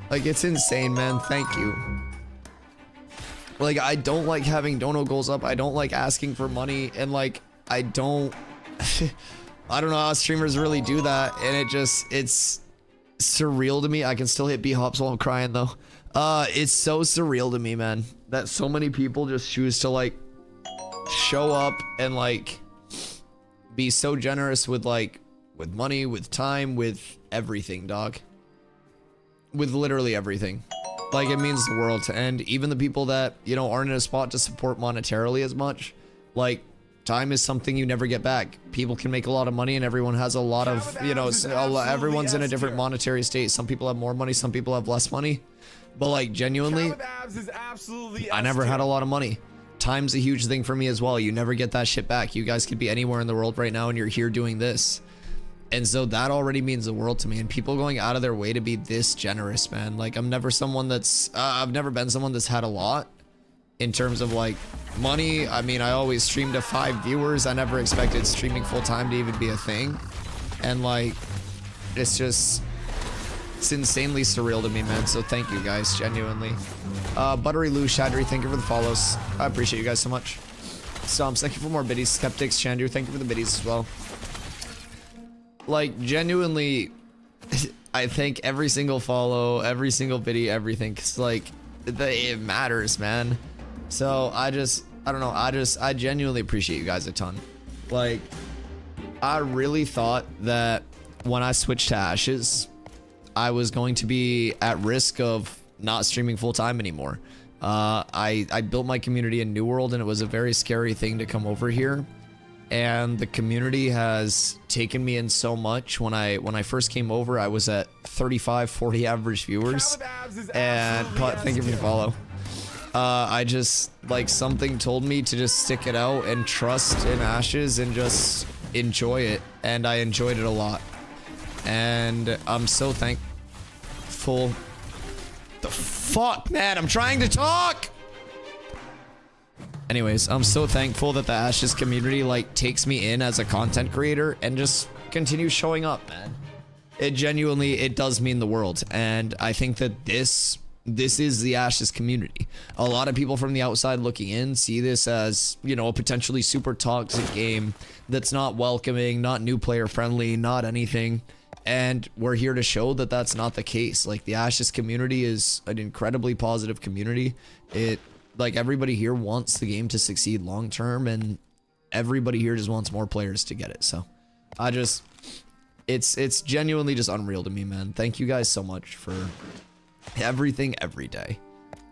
Like, it's insane, man. Thank you. Like, I don't like having dono goals up. I don't like asking for money. And, like, I don't... I don't know how streamers really do that. And it's surreal to me. I can still hit B-hops while I'm crying, though. It's so surreal to me, man. That so many people just choose to, like, show up and, like, be so generous with, like, with money, with time, with everything, dog. With literally everything. Like, it means the world to end. Even the people that, you know, aren't in a spot to support monetarily as much, like, time is something you never get back. People can make a lot of money and everyone has a lot of, you know, everyone's in a different monetary state. Some people have more money, some people have less money. But, like, genuinely, I never had a lot of money. Time's a huge thing for me as well. You never get that shit back. You guys could be anywhere in the world right now and you're here doing this. And so that already means the world to me. And people going out of their way to be this generous, man. Like, I'm never someone that's, I've never been someone that's had a lot in terms of, like, money. I mean, I always streamed to 5 viewers. I never expected streaming full time to even be a thing. And, like, it's just, it's insanely surreal to me, man. So thank you guys, genuinely. Buttery Lou, Shadry, thank you for the follows. I appreciate you guys so much. Stomps, thank you for more biddies. Skeptics, Chandru, thank you for the biddies as well. Like, genuinely, I thank every single follow, every single biddy, everything, because, like, it matters, man. So I don't know, I genuinely appreciate you guys a ton. Like, I really thought that when I switched to Ashes, I was going to be at risk of not streaming full time anymore. I built my community in New World, and it was a very scary thing to come over here. And the community has taken me in so much. When I first came over, I was at 35, 40 average viewers. And thank you for the follow. I just, like, something told me to just stick it out and trust in Ashes and just enjoy it. And I enjoyed it a lot. And I'm so thankful. The fuck, man? I'm trying to talk! Anyways, I'm so thankful that the Ashes community, like, takes me in as a content creator and just continues showing up, man. It genuinely, it does mean the world. And I think that this is the Ashes community. A lot of people from the outside looking in see this as, you know, a potentially super toxic game that's not welcoming, not new player friendly, not anything. And we're here to show that that's not the case. Like, the Ashes community is an incredibly positive community. Like, everybody here wants the game to succeed long term, and everybody here just wants more players to get it. So it's genuinely just unreal to me, man. Thank you guys so much for everything every day.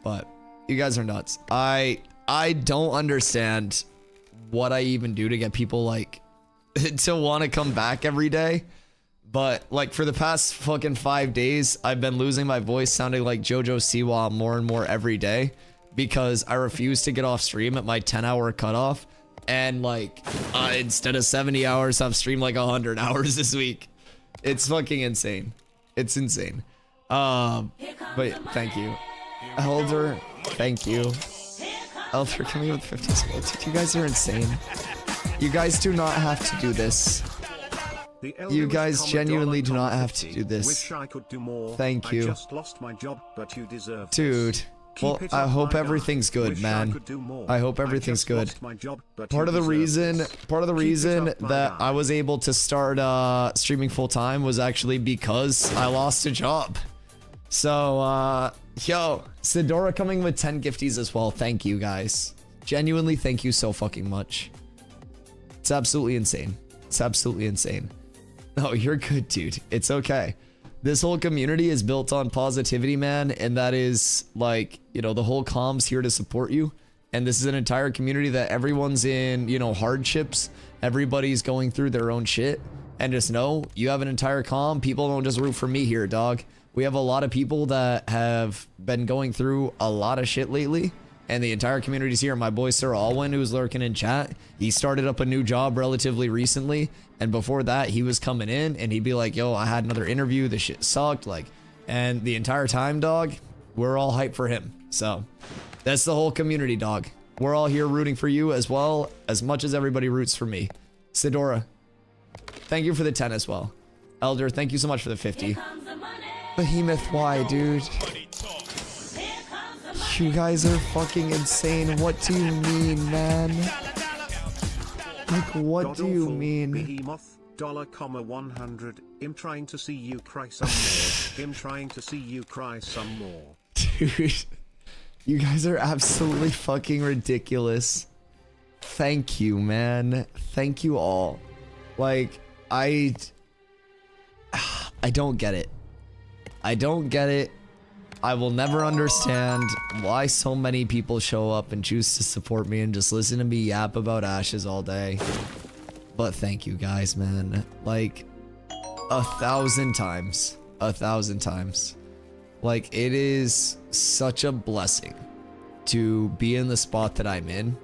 But you guys are nuts. I don't understand what I even do to get people, like, to want to come back every day. But, like, for the past fucking 5 days, I've been losing my voice sounding like JoJo Siwa more and more every day, because I refuse to get off stream at my 10-hour cutoff. And, like, instead of 70 hours, I've streamed like 100 hours this week. It's fucking insane. It's insane. But thank you. Elder, thank you. Elder, come here with 50 spots. You guys are insane. You guys do not have to do this. You guys genuinely do not have to do this. Wish I could do more. Thank you. I just lost my job, but you deserve Dude. this. Well, Keep it I up, hope my everything's guy. good, Wish man. I could do more. I hope everything's just good. lost my job, but Part you of the deserve reason this. Keep it up, my that guy. I was able to start streaming full time was actually because I lost a job. So yo, Sidora coming with 10 gifties as well. Thank you guys. Genuinely thank you so fucking much. It's absolutely insane. It's absolutely insane. No, you're good, dude. It's okay. This whole community is built on positivity, man, and that is like, you know, the whole comm's here to support you. And this is an entire community that everyone's in, you know, hardships. Everybody's going through their own shit. And just know, you have an entire comm. People don't just root for me here, dog. We have a lot of people that have been going through a lot of shit lately. And the entire community's here. My boy Sir Alwyn, who's lurking in chat, he started up a new job relatively recently. And before that, he was coming in and he'd be like, yo, I had another interview. This shit sucked. Like, and the entire time, dog, we're all hyped for him. So that's the whole community, dog. We're all here rooting for you as well, as much as everybody roots for me. Sidora, thank you for the 10 as well. Elder, thank you so much for the 50. Behemoth, why, dude? You guys are fucking insane. What do you mean, man? Like, what do you mean? Behemoth, $100. Him trying to see you cry some more. Him trying to see you cry some more. Dude, you guys are absolutely fucking ridiculous. Thank you, man. Thank you all. Like, I don't get it. I don't get it. I will never understand why so many people show up and choose to support me and just listen to me yap about ashes all day. But thank you guys, man. Like, 1,000 times. 1,000 times. Like, it is such a blessing to be in the spot that I'm in.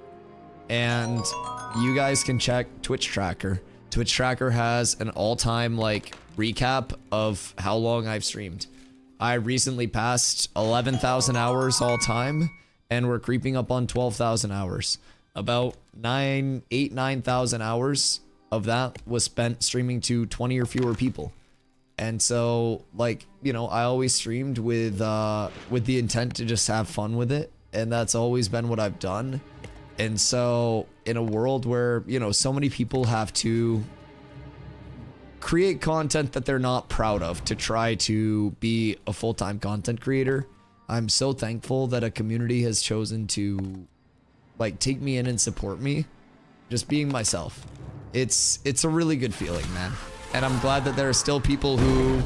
And you guys can check Twitch Tracker. Twitch Tracker has an all-time, like, recap of how long I've streamed. I recently passed 11,000 hours all time, and we're creeping up on 12,000 hours. About 9,000 hours of that was spent streaming to 20 or fewer people. And so, like, you know, I always streamed with the intent to just have fun with it, and that's always been what I've done. And so, in a world where, you know, so many people have to create content that they're not proud of to try to be a full-time content creator, I'm so thankful that a community has chosen to, like, take me in and support me just being myself. It's a really good feeling, man. And I'm glad that there are still people who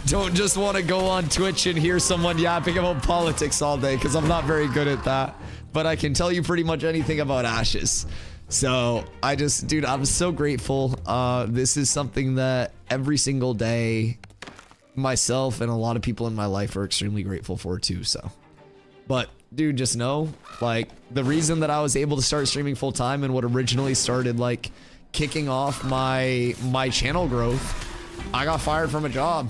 don't just want to go on Twitch and hear someone yapping about politics all day, because I'm not very good at that, but I can tell you pretty much anything about ashes. So I just, dude, I'm so grateful. This is something that every single day myself and a lot of people in my life are extremely grateful for too. So, but dude, just know, like, the reason that I was able to start streaming full time and what originally started, like, kicking off my channel growth, I got fired from a job.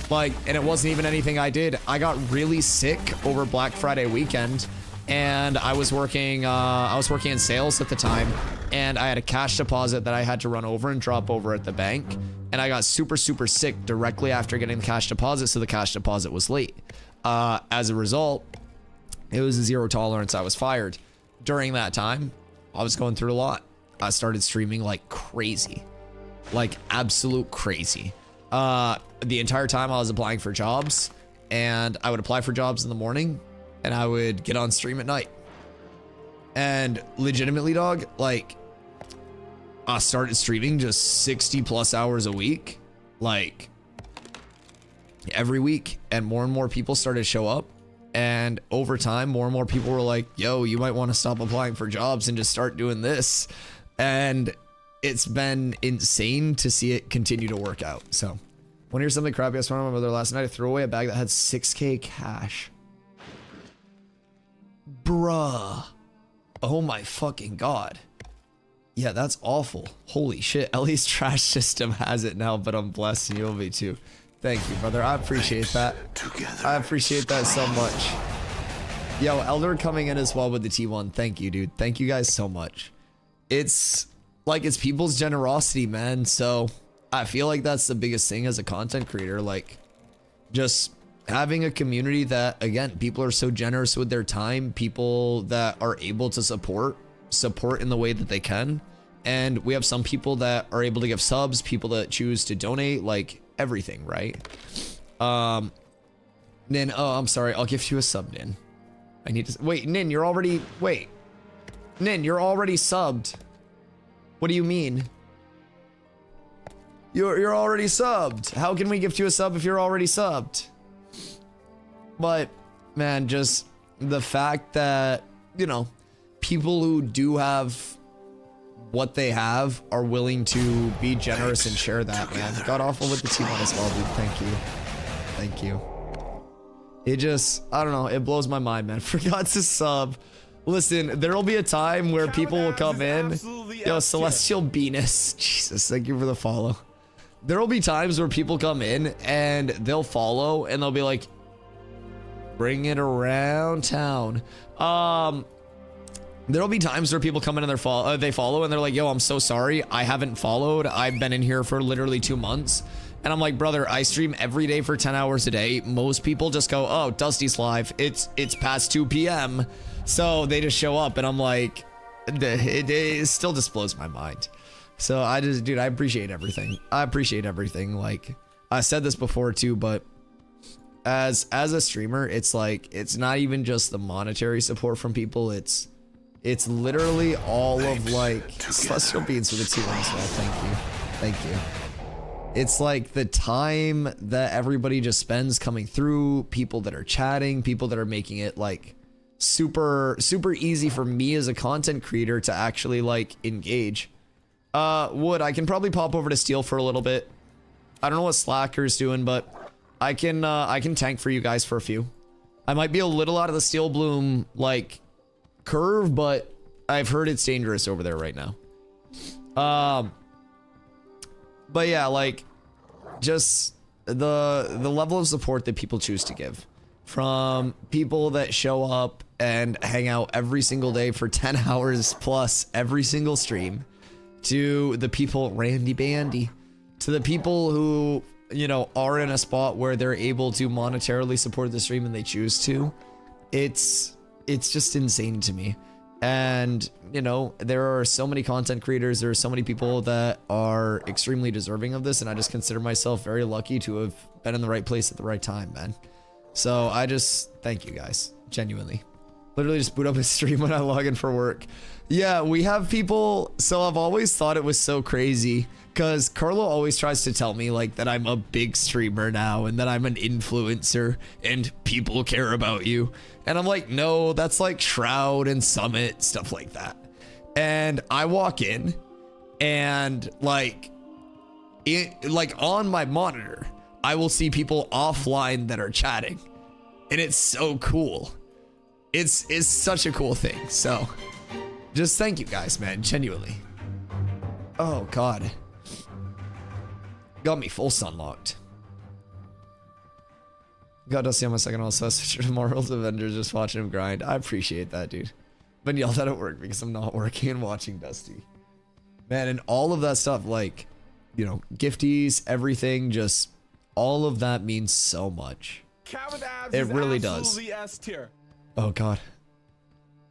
Like, and it wasn't even anything I did. I got really sick over Black Friday weekend. And I was working in sales at the time, and I had a cash deposit that I had to run over and drop over at the bank, and I got super sick directly after getting the cash deposit, so the cash deposit was late. As a result, it was a zero tolerance. I was fired. During that time, I was going through a lot. I started streaming like crazy, like absolute crazy. The entire time I was applying for jobs, and I would apply for jobs in the morning, and I would get on stream at night. And legitimately, dog, like, I started streaming just 60 plus hours a week, like, every week. And more people started to show up. And over time, more and more people were like, yo, you might want to stop applying for jobs and just start doing this. And it's been insane to see it continue to work out. So, want to hear something crappy? I was telling my mother last night, I threw away a bag that had 6K cash. Bruh. Oh my fucking god. Yeah, that's awful. Holy shit. Ellie's trash system has it now, but I'm blessed and you'll be too. Thank you, brother. I appreciate that. I appreciate that so much. Yo, Elder coming in as well with the T1. Thank you, dude. Thank you guys so much. It's like, it's people's generosity, man. So I feel like that's the biggest thing as a content creator, like just having a community that, again, people are so generous with their time, people that are able to support in the way that they can. And we have some people that are able to give subs, people that choose to donate, like everything, right? Nin, oh, I'm sorry. I'll give you a sub, Nin. I need to, wait, Nin, you're already, wait. Nin, you're already subbed. What do you mean? You're already subbed. How can we gift you a sub if you're already subbed? But, man, just the fact that, you know, people who do have what they have are willing to be generous and share that, man. Got awful with the team on as well, dude. Thank you. Thank you. It just, I don't know, it blows my mind, man. Forgot to sub. Listen, there'll be a time where people will come in. Yo, Celestial Venus. Jesus, thank you for the follow. There'll be times where people come in and they'll follow and they'll be like, bring it around town. There'll be times where people come in and they follow and they're like, yo, I'm so sorry. I haven't followed. I've been in here for literally 2 months. And I'm like, brother, I stream every day for 10 hours a day. Most people just go, oh, Dusty's live. It's past 2 p.m. So they just show up and I'm like, it still just blows my mind. So I just, dude, I appreciate everything. I appreciate everything. Like I said this before too, but as a streamer, it's like, it's not even just the monetary support from people. It's literally all of like Celestial Beans for the 2 months. Well, thank you. Thank you. It's like the time that everybody just spends coming through, people that are chatting, people that are making it like super easy for me as a content creator to actually like engage. Wood, I can probably pop over to Steel for a little bit. I don't know what Slacker's doing, but I can tank for you guys for a few. I might be a little out of the Steel Bloom like curve, but I've heard it's dangerous over there right now. But yeah, like just the level of support that people choose to give, from people that show up and hang out every single day for 10 hours plus every single stream, to the people, Randy Bandy, to the people who, you know, are in a spot where they're able to monetarily support the stream and they choose to. It's just insane to me. And, you know, there are so many content creators, there are so many people that are extremely deserving of this, and I just consider myself very lucky to have been in the right place at the right time, man. So I just thank you guys, genuinely. Literally just boot up a stream when I log in for work. Yeah, we have people, so I've always thought it was so crazy, because Carlo always tries to tell me like that I'm a big streamer now and that I'm an influencer and people care about you. And I'm like, no, that's like Shroud and Summit, stuff like that. And I walk in and like on my monitor, I will see people offline that are chatting, and it's so cool. It's such a cool thing. So just thank you guys, man, genuinely. Oh God. Got me full sun locked. Got Dusty on my second also to Marvel's Avengers, just watching him grind. I appreciate that, dude. Been yelled at work because I'm not working and watching Dusty. Man, and all of that stuff, like, you know, gifties, everything, just all of that means so much. It really does. Oh God.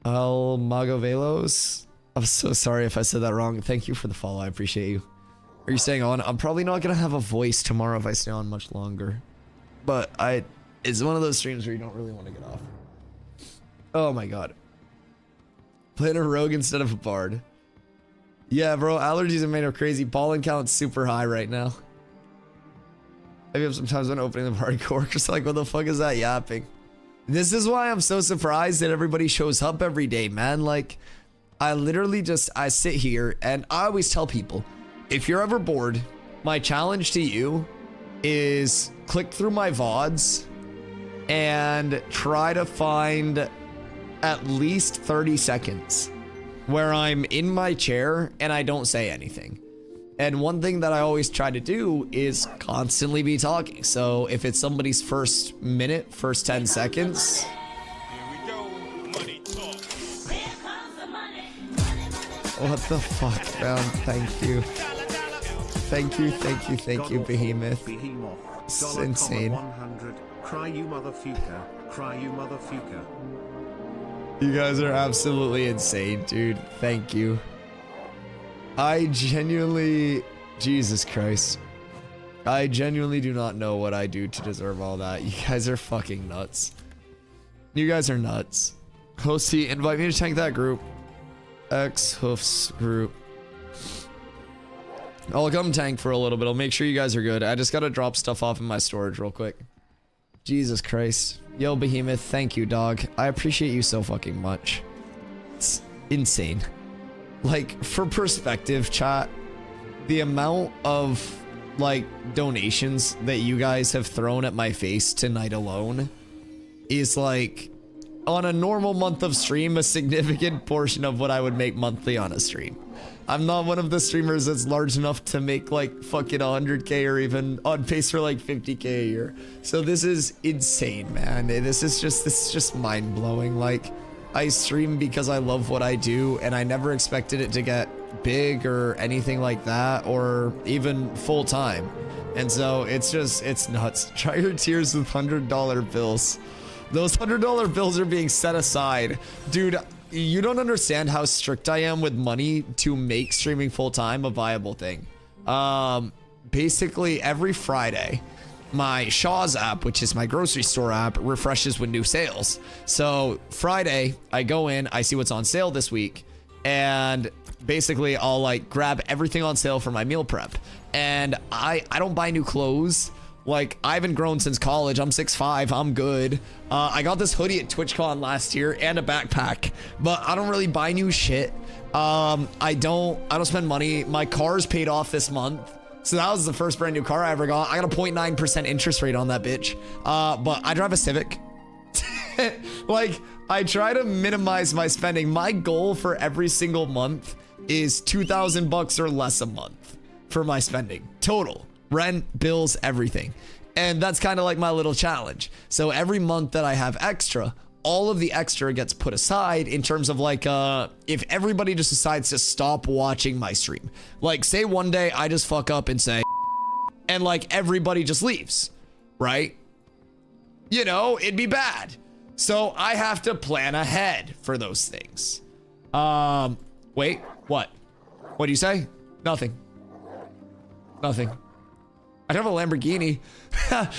El Mago Velos. I'm so sorry if I said that wrong. Thank you for the follow. I appreciate you. Are you staying on? I'm probably not gonna have a voice tomorrow if I stay on much longer. But it's one of those streams where you don't really want to get off. Oh my God. Playing a rogue instead of a bard. Yeah, bro, allergies are made of crazy. Pollen count's super high right now. I have sometimes when opening the hardcore, just like, what the fuck is that yapping? This is why I'm so surprised that everybody shows up every day, man. Like, I literally just, I sit here and I always tell people, if you're ever bored, my challenge to you is click through my VODs and try to find at least 30 seconds where I'm in my chair and I don't say anything. And one thing that I always try to do is constantly be talking. So if it's somebody's first minute, first 10 seconds. Here we go. Money talk. What the fuck, man? Thank you. Thank you, Behemoth. Behemoth. It's insane. 100. Cry you motherfucker. Cry you motherfucker. You guys are absolutely insane, dude. Thank you. I genuinely... Jesus Christ. I genuinely do not know what I do to deserve all that. You guys are fucking nuts. You guys are nuts. Hosty, invite me to tank that group. X-Hoofs group. I'll come tank for a little bit. I'll make sure you guys are good. I just gotta drop stuff off in my storage real quick. Jesus Christ. Yo, Behemoth, thank you, dog. I appreciate you so fucking much. It's insane. Like, for perspective, chat, the amount of, like, donations that you guys have thrown at my face tonight alone is, like, on a normal month of stream, a significant portion of what I would make monthly on a stream. I'm not one of the streamers that's large enough to make like fucking 100k or even on pace for like 50k a year. So this is insane, man. This is just mind blowing. Like, I stream because I love what I do, and I never expected it to get big or anything like that, or even full time. And so it's nuts. Try your tears with $100 bills. Those $100 bills are being set aside, dude. You don't understand how strict I am with money to make streaming full-time a viable thing. Basically every Friday, my Shaw's app, which is my grocery store app, refreshes with new sales. So Friday, I go in, I see what's on sale this week, and basically I'll like grab everything on sale for my meal prep. And I don't buy new clothes. Like, I haven't grown since college. I'm 6'5", I'm good. I got this hoodie at TwitchCon last year and a backpack, but I don't really buy new shit. I don't spend money. My car's paid off this month. So that was the first brand new car I ever got. I got a 0.9% interest rate on that bitch. But I drive a Civic. Like, I try to minimize my spending. My goal for every single month is $2,000 or less a month for my spending total. Rent, bills, everything. And that's kind of like my little challenge. So every month that I have extra, all of the extra gets put aside in terms of like, if everybody just decides to stop watching my stream. Like, say one day I just fuck up and say, and like everybody just leaves, right? You know, it'd be bad. So I have to plan ahead for those things. Wait, what? What do you say? Nothing. Nothing. I have a Lamborghini.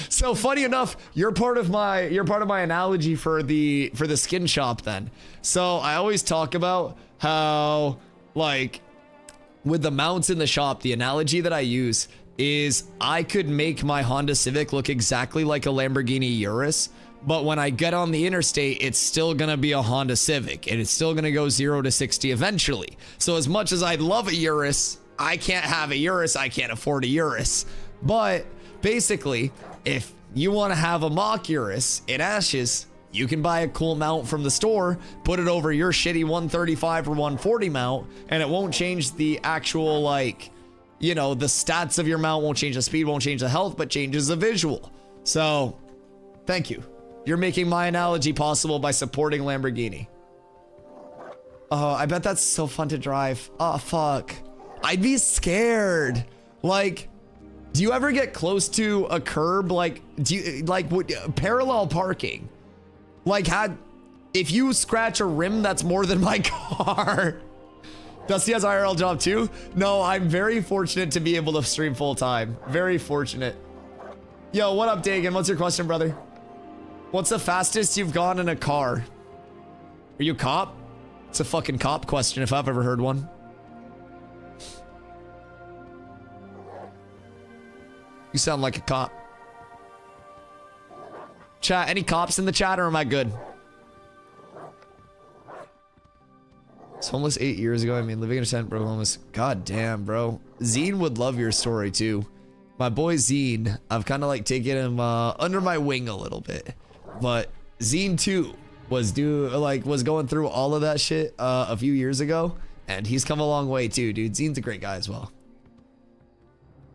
So funny enough, you're part of my analogy for the skin shop then. So I always talk about how, like, with the mounts in the shop, the analogy that I use is I could make my Honda Civic look exactly like a Lamborghini Urus, but when I get on the interstate, it's still gonna be a Honda Civic, and it's still gonna go 0 to 60 eventually. So as much as I'd love a Urus, I can't have a Urus, I can't afford a Urus. But basically, if you want to have a mock Urus in ashes, you can buy a cool mount from the store, put it over your shitty 135 or 140 mount, and it won't change the actual, like, you know, the stats of your mount won't change, the speed won't change, the health, but changes the visual. So, thank you. You're making my analogy possible by supporting Lamborghini. Oh, I bet that's so fun to drive. Oh, fuck. I'd be scared. Like, do you ever get close to a curb? Like, do you, like, parallel parking? Like, if you scratch a rim that's more than my car. Dusty has IRL job too? No, I'm very fortunate to be able to stream full time. Very fortunate. Yo, what up, Dagan? What's your question, brother? What's the fastest you've gone in a car? Are you a cop? It's a fucking cop question if I've ever heard one. You sound like a cop. Chat, any cops in the chat, or am I good? It's homeless 8 years ago. I mean, living in a tent, bro, homeless. God damn, bro. Zine would love your story too. My boy Zine, I've kind of like taken him under my wing a little bit. But Zine too was going through all of that shit a few years ago, and he's come a long way too, dude. Zine's a great guy as well.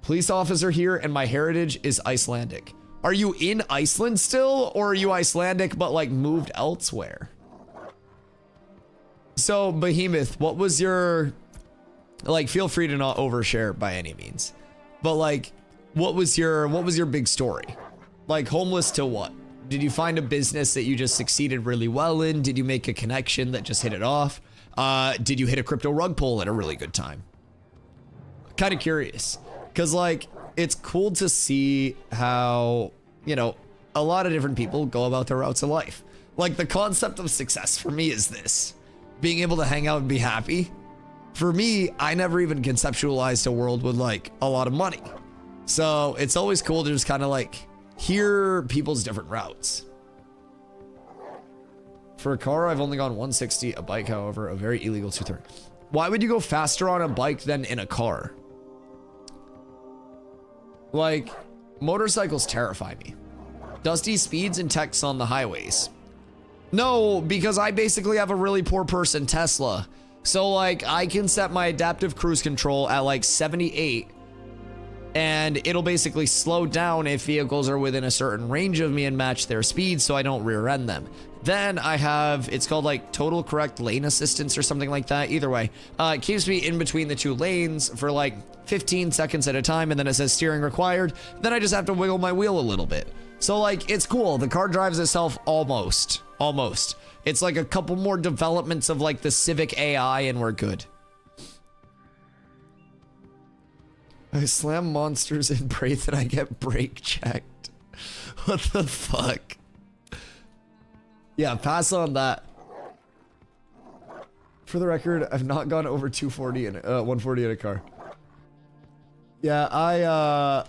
Police officer here, and my heritage is Icelandic. Are you in Iceland still, or are you Icelandic but like moved elsewhere? So Behemoth, what was your, like, feel free to not overshare by any means. but like, what was your big story? Like, homeless to what? Did you find a business that you just succeeded really well in? Did you make a connection that just hit it off? Did you hit a crypto rug pull at a really good time? Kind of curious, because like, it's cool to see how, you know, a lot of different people go about their routes of life. Like, the concept of success for me is this: being able to hang out and be happy. For me, I never even conceptualized a world with like a lot of money. So it's always cool to just kind of like hear people's different routes. For a car, I've only gone 160. A bike, however, a very illegal 230. Why would you go faster on a bike than in a car? Like, motorcycles terrify me. Dusty speeds and texts on the highways. No, because I basically have a really poor person Tesla. So like, I can set my adaptive cruise control at like 78 and it'll basically slow down if vehicles are within a certain range of me and match their speed so I don't rear end them. Then I have, it's called like total correct lane assistance or something like that. Either way, it keeps me in between the two lanes for like 15 seconds at a time, and then it says steering required. Then I just have to wiggle my wheel a little bit. So like, it's cool. The car drives itself almost. It's like a couple more developments of like the Civic AI and we're good. I slam monsters and pray that I get brake checked. What the fuck? Yeah, pass on that. For the record, I've not gone over 240 and 140 in a car. Yeah, I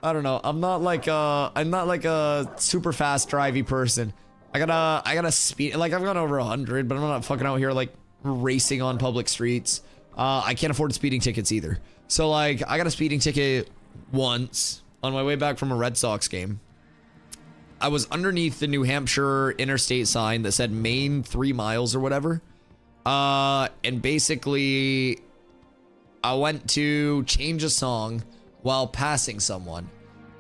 don't know. I'm not like a super fast drivey person. I gotta speed, like I've gone over 100, but I'm not fucking out here like racing on public streets. I can't afford speeding tickets either. So like, I got a speeding ticket once on my way back from a Red Sox game. I was underneath the New Hampshire interstate sign that said Maine 3 miles or whatever. And basically I went to change a song while passing someone.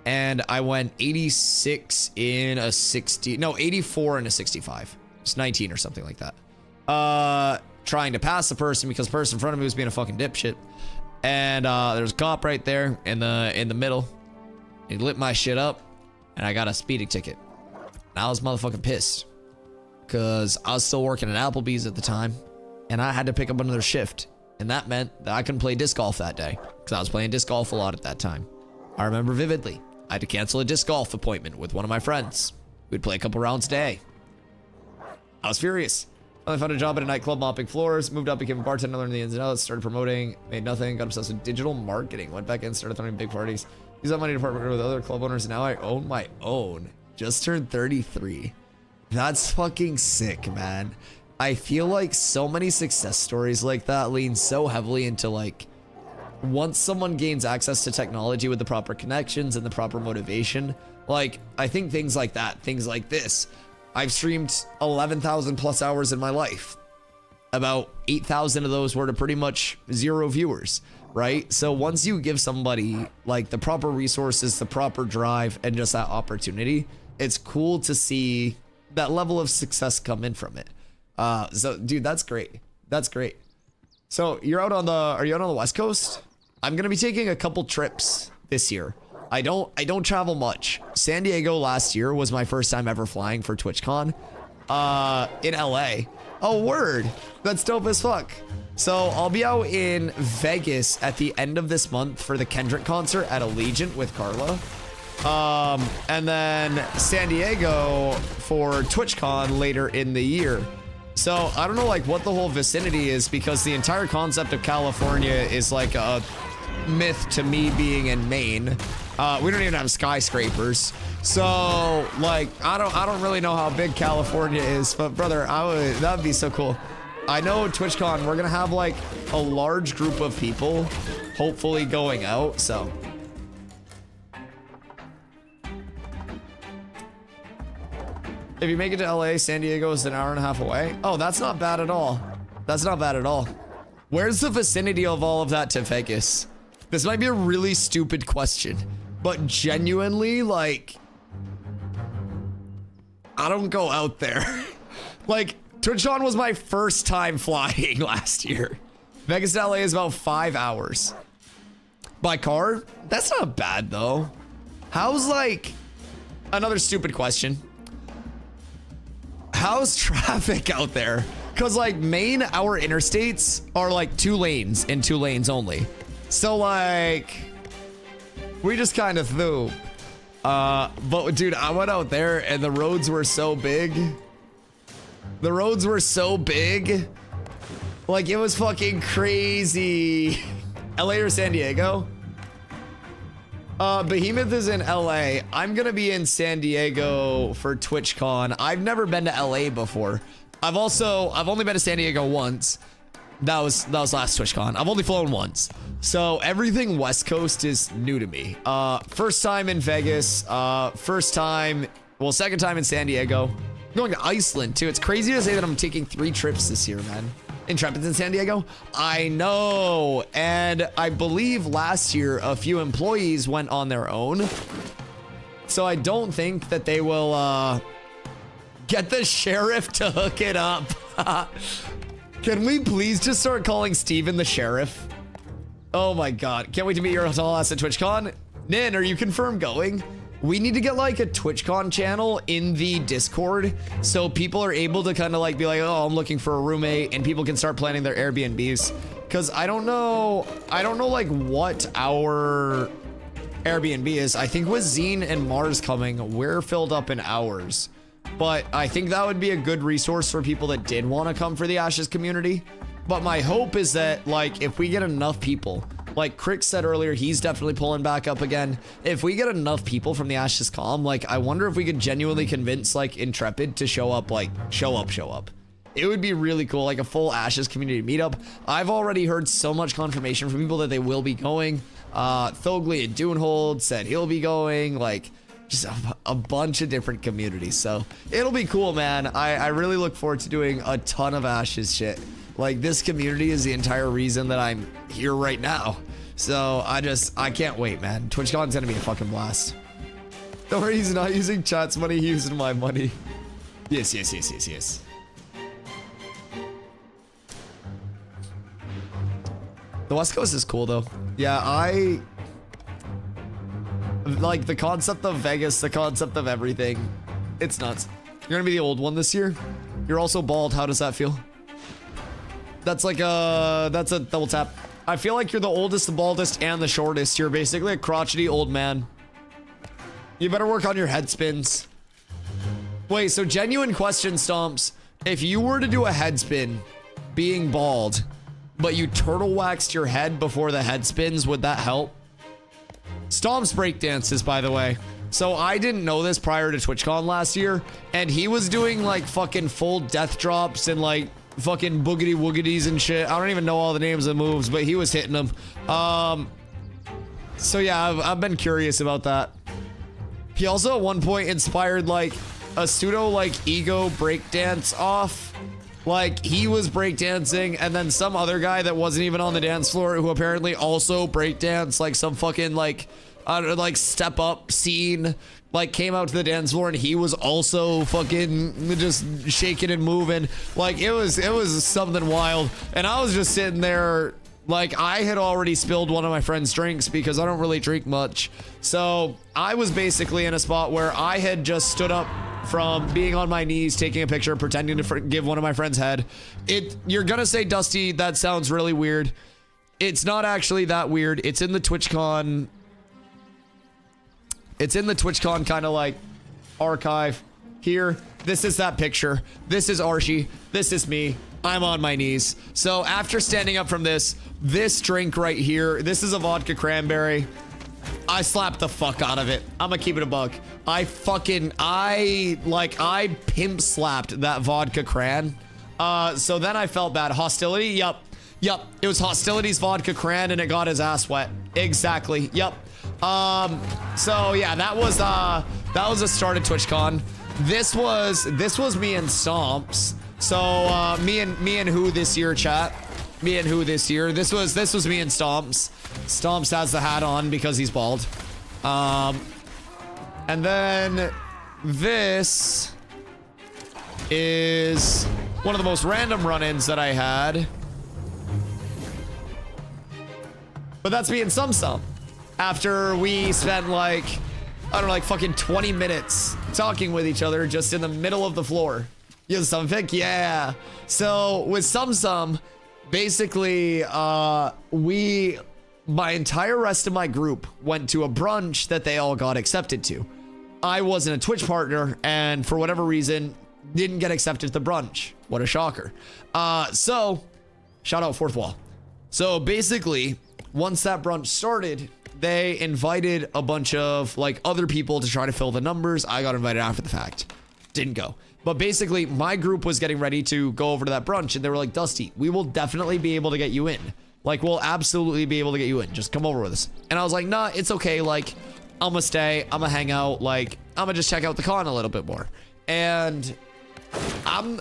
And I went 86 in a 60, no, 84 in a 65. It's 19 or something like that. Trying to pass the person because the person in front of me was being a fucking dipshit. And there's a cop right there in the middle. He lit my shit up and I got a speeding ticket. And I was motherfucking pissed because I was still working at Applebee's at the time and I had to pick up another shift. And that meant that I couldn't play disc golf that day because I was playing disc golf a lot at that time. I remember vividly. I had to cancel a disc golf appointment with one of my friends. We'd play a couple rounds a day. I was furious. I found a job at a nightclub mopping floors, moved up, became a bartender, learned the ins and outs, started promoting, made nothing, got obsessed with digital marketing, went back in, started throwing big parties, used that money to partner with other club owners, and now I own my own. Just turned 33. That's fucking sick, man. I feel like so many success stories like that lean so heavily into like, once someone gains access to technology with the proper connections and the proper motivation, like, I think things like that, things like this, I've streamed 11,000 plus hours in my life. About 8,000 of those were to pretty much 0 viewers, right? So once you give somebody like the proper resources, the proper drive, and just that opportunity, it's cool to see that level of success come in from it. So dude, that's great. That's great. So you're out on the, are you out on the West Coast? I'm gonna be taking a couple trips this year. I don't travel much. San Diego last year was my first time ever flying for TwitchCon. In LA. Oh, word. That's dope as fuck. So I'll be out in Vegas at the end of this month for the Kendrick concert at Allegiant with Carla. And then San Diego for TwitchCon later in the year. So I don't know like what the whole vicinity is because the entire concept of California is like a myth to me being in Maine. We don't even have skyscrapers. So like, I don't really know how big California is, but brother, that'd be so cool. I know TwitchCon, we're gonna have like a large group of people hopefully going out, so. If you make it to LA, San Diego is an hour and a half away. Oh, that's not bad at all. That's not bad at all. Where's the vicinity of all of that to Vegas? This might be a really stupid question, but genuinely, like, I don't go out there. Like, TwitchCon was my first time flying last year. Vegas to LA is about 5 hours. By car? That's not bad though. How's like, another stupid question. How's traffic out there? Cause like Maine, our interstates are like 2 lanes and 2 lanes only. So like, we just kind of threw. But dude, I went out there and the roads were so big. The roads were so big. Like it was fucking crazy. LA or San Diego? Behemoth is in LA. I'm gonna be in San Diego for TwitchCon. I've never been to LA before. I've only been to San Diego once. That was last TwitchCon. I've only flown once. So everything West Coast is new to me. First time in Vegas, second time in San Diego. I'm going to Iceland too. It's crazy to say that I'm taking 3 trips this year, man. Intrepid's in San Diego? I know. And I believe last year a few employees went on their own. So I don't think that they will get the sheriff to hook it up. Can we please just start calling Steven the sheriff? Oh my god. Can't wait to meet your tall ass at TwitchCon. Nin, are you confirmed going? We need to get like a TwitchCon channel in the Discord so people are able to kind of like be like, oh, I'm looking for a roommate, and people can start planning their Airbnbs. Cause I don't know like what our Airbnb is. I think with Zine and Mars coming, we're filled up in hours. But I think that would be a good resource for people that did want to come for the Ashes community. But my hope is that like if we get enough people, like Crick said earlier, he's definitely pulling back up again. If we get enough people from the Ashes Calm, like I wonder if we could genuinely convince like Intrepid to show up, like show up. It would be really cool, like a full Ashes community meetup. I've already heard so much confirmation from people that they will be going. Thogli and Dunehold said he'll be going, like just a bunch of different communities. So it'll be cool, man. I really look forward to doing a ton of Ashes shit. Like this community is the entire reason that I'm here right now. So I can't wait, man. TwitchCon's gonna be a fucking blast. Don't worry, he's not using chat's money, he's using my money. Yes. The West Coast is cool though. Yeah, I like the concept of Vegas, the concept of everything. It's nuts. You're gonna be the old one this year. You're also bald. How does that feel? That's like that's a double tap. I feel like you're the oldest, the baldest, and the shortest. You're basically a crotchety old man. You better work on your head spins. Wait, so genuine question, Stomps. If you were to do a head spin, being bald, but you turtle waxed your head before the head spins, would that help? Stomps breakdances, by the way. So I didn't know this prior to TwitchCon last year, and he was doing like fucking full death drops and like fucking boogity woogities and shit. I don't even know all the names of the moves, but he was hitting them. So yeah, I've been curious about that. He also at one point inspired like a pseudo like ego breakdance off. Like he was breakdancing and then some other guy that wasn't even on the dance floor who apparently also breakdanced like some fucking like like step up scene, like came out to the dance floor and he was also fucking just shaking and moving. Like it was something wild. And I was just sitting there like I had already spilled one of my friend's drinks because I don't really drink much. So I was basically in a spot where I had just stood up from being on my knees, taking a picture, pretending to give one of my friends head. You're gonna say, Dusty, that sounds really weird. It's not actually that weird. It's in the TwitchCon. It's in the TwitchCon kind of like archive here. This is that picture. This is Archie. This is me. I'm on my knees. So after standing up from this drink right here, this is a vodka cranberry. I slapped the fuck out of it. I'm gonna keep it a buck. I pimp slapped that vodka cran. So then I felt bad. Hostility? Yup. It was Hostility's vodka cran and it got his ass wet. Exactly. Yup. So yeah, that was the start of TwitchCon. This was me and Stomps. So me and who this year, chat? Me and who this year? This was me and Stomps. Stomps has the hat on because he's bald. And then this is one of the most random run-ins that I had. But that's me and Sum. after we spent like, I don't know, like fucking 20 minutes talking with each other just in the middle of the floor. You have some fic? Yeah. So with Sum, basically, my entire rest of my group went to a brunch that they all got accepted to. I wasn't a Twitch partner, and for whatever reason, didn't get accepted to the brunch. What a shocker. So, shout out Fourth Wall. So basically, once that brunch started, they invited a bunch of like other people to try to fill the numbers. I got invited after the fact. Didn't go. But basically, my group was getting ready to go over to that brunch, and they were like, Dusty, we will definitely be able to get you in. Like, we'll absolutely be able to get you in. Just come over with us. And I was like, nah, it's okay. Like, I'm gonna stay. I'm gonna hang out. Like, I'm gonna just check out the con a little bit more. And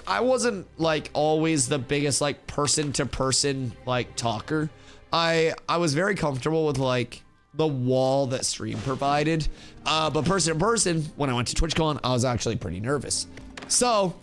I wasn't like always the biggest like person-to-person like talker. I was very comfortable with like the wall that stream provided. But person-to-person, when I went to TwitchCon, I was actually pretty nervous. So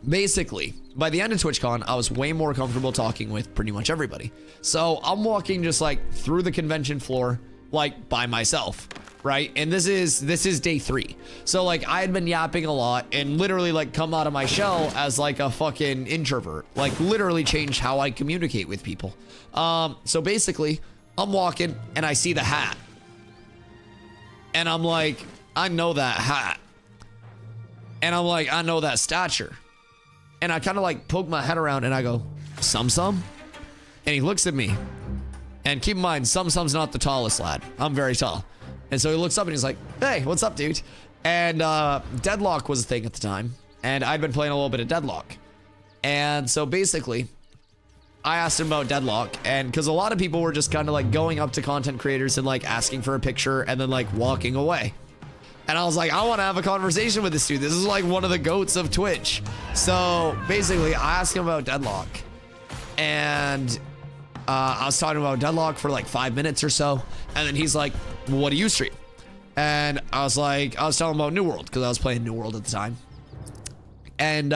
basically, by the end of TwitchCon, I was way more comfortable talking with pretty much everybody. So I'm walking just like through the convention floor, like by myself, right? And this is day 3. So like I had been yapping a lot and literally like come out of my shell as like a fucking introvert, like literally changed how I communicate with people. So basically I'm walking and I see the hat and I'm like, I know that hat. And I'm like, I know that stature. And I kind of like poke my head around and I go, Sum? And he looks at me. And keep in mind, Sum's not the tallest lad. I'm very tall. And so he looks up and he's like, hey, what's up, dude? And Deadlock was a thing at the time. And I'd been playing a little bit of Deadlock. And so basically, I asked him about Deadlock. And because a lot of people were just kind of like going up to content creators and like asking for a picture and then like walking away. And I was like, I want to have a conversation with this dude. This is like one of the goats of Twitch. So basically, I asked him about Deadlock. And I was talking about Deadlock for like 5 minutes or so. And then he's like, well, what do you stream? And I was like, I was telling him about New World because I was playing New World at the time. And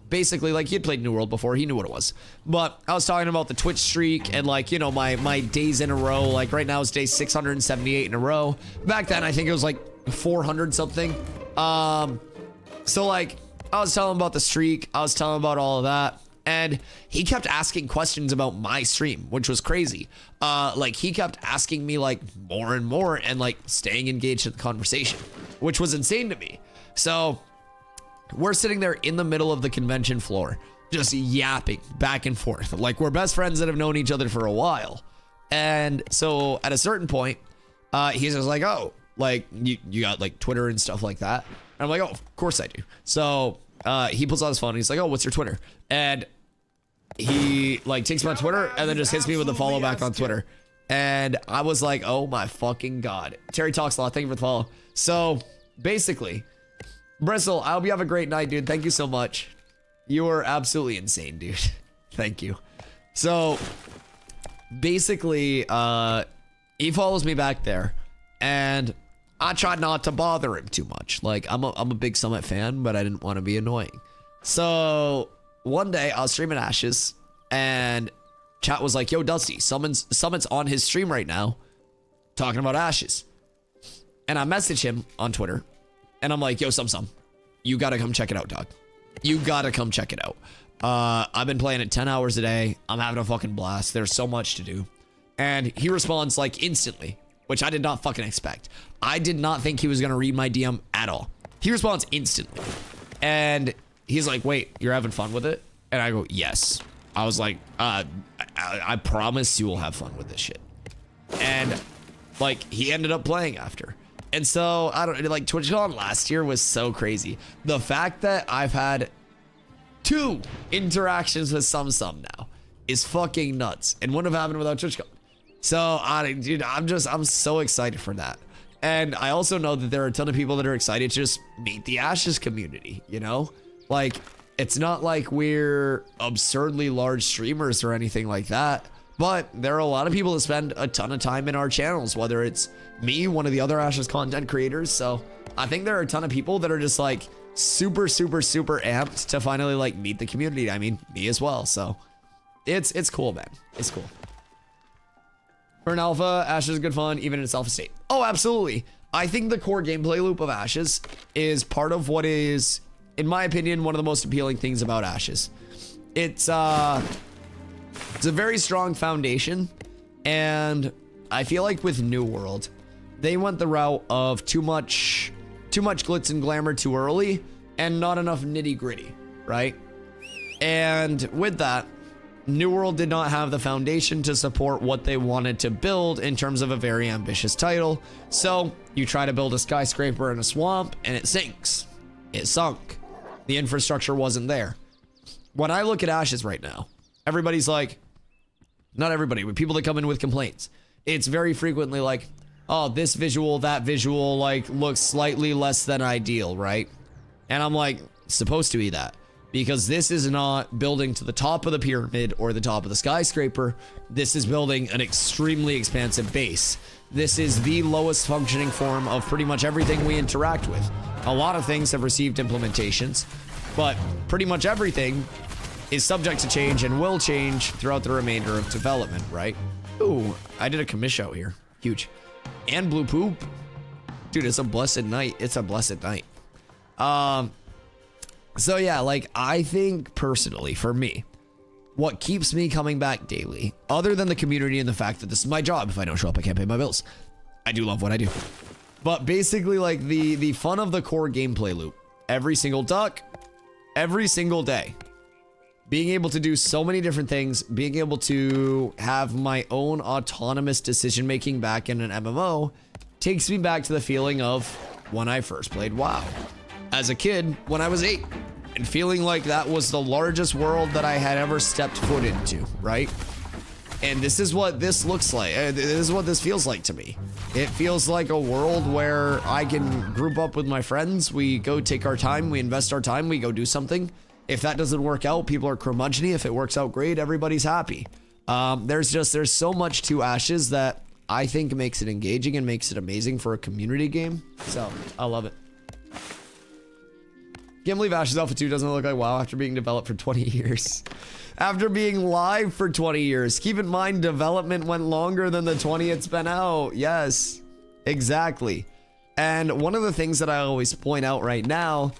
basically, like, he had played New World before. He knew what it was. But I was talking about the Twitch streak and like, you know, my days in a row. Like right now it's day 678 in a row. Back then, I think it was like 400 something. So like I was telling him about the streak. I was telling him about all of that. And he kept asking questions about my stream, which was crazy. Like he kept asking me like more and more and like staying engaged in the conversation, which was insane to me. So we're sitting there in the middle of the convention floor, just yapping back and forth. Like we're best friends that have known each other for a while. And so at a certain point, he's just like, oh, like you got like Twitter and stuff like that. And I'm like, oh, of course I do. So he pulls out his phone and he's like, oh, what's your Twitter? And he like takes my Twitter and then just hits me with a follow back on Twitter. And I was like, oh my fucking God. Terry talks a lot. Thank you for the follow. So basically, Bristle, I hope you have a great night, dude. Thank you so much. You are absolutely insane, dude. Thank you. So basically, he follows me back there and I tried not to bother him too much. Like I'm a big Summit fan, but I didn't want to be annoying. So one day I was streaming Ashes and chat was like, yo, Dusty, Summit's on his stream right now talking about Ashes. And I messaged him on Twitter and I'm like, yo, Sum, you gotta come check it out, dog. You gotta come check it out. I've been playing it 10 hours a day. I'm having a fucking blast. There's so much to do. And he responds like instantly, which I did not fucking expect. I did not think he was gonna read my DM at all. He responds instantly. And he's like, wait, you're having fun with it? And I go, yes. I was like, I promise you will have fun with this shit. And like, he ended up playing after. And so, I don't like TwitchCon last year was so crazy. The fact that I've had 2 interactions with Sum now is fucking nuts. And wouldn't have happened without TwitchCon. So, dude, I'm so excited for that. And I also know that there are a ton of people that are excited to just meet the Ashes community, you know? Like, it's not like we're absurdly large streamers or anything like that, but there are a lot of people that spend a ton of time in our channels, whether it's me, one of the other Ashes content creators. So I think there are a ton of people that are just like super amped to finally like meet the community. I mean, me as well. So it's cool, man. It's cool. For an alpha, Ashes is good fun, even in its alpha state. Oh, absolutely. I think the core gameplay loop of Ashes is part of what is, in my opinion, one of the most appealing things about Ashes. It's a very strong foundation, and I feel like with New World, they went the route of too much glitz and glamour too early, and not enough nitty gritty, right? And with that, New World did not have the foundation to support what they wanted to build in terms of a very ambitious title. So you try to build a skyscraper in a swamp and it sinks. It sunk. The infrastructure wasn't there. When I look at Ashes right now, everybody's like, not everybody, but people that come in with complaints, it's very frequently like, oh, this visual, that visual, like, looks slightly less than ideal, right? And I'm like, it's supposed to be that. Because this is not building to the top of the pyramid or the top of the skyscraper. This is building an extremely expansive base. This is the lowest functioning form of pretty much everything we interact with. A lot of things have received implementations, but pretty much everything is subject to change and will change throughout the remainder of development, right? Ooh, I did a commish out here. Huge. And blue poop. Dude, it's a blessed night. It's a blessed night. So yeah, like, I think personally, for me, what keeps me coming back daily, other than the community and the fact that this is my job, if I don't show up, I can't pay my bills. I do love what I do. But basically, like, the fun of the core gameplay loop, every single duck, every single day, being able to do so many different things, being able to have my own autonomous decision-making back in an MMO, takes me back to the feeling of when I first played WoW. As a kid, when I was 8, and feeling like that was the largest world that I had ever stepped foot into, right? And this is what this looks like. This is what this feels like to me. It feels like a world where I can group up with my friends. We go take our time. We invest our time. We go do something. If that doesn't work out, people are curmudgeony. If it works out great, everybody's happy. There's so much to Ashes that I think makes it engaging and makes it amazing for a community game. So I love it. Can't believe Ashes Alpha 2 doesn't look like WoW after being developed for 20 years. After being live for 20 years. Keep in mind, development went longer than the 20 it's been out. Yes, exactly. And one of the things that I always point out right now,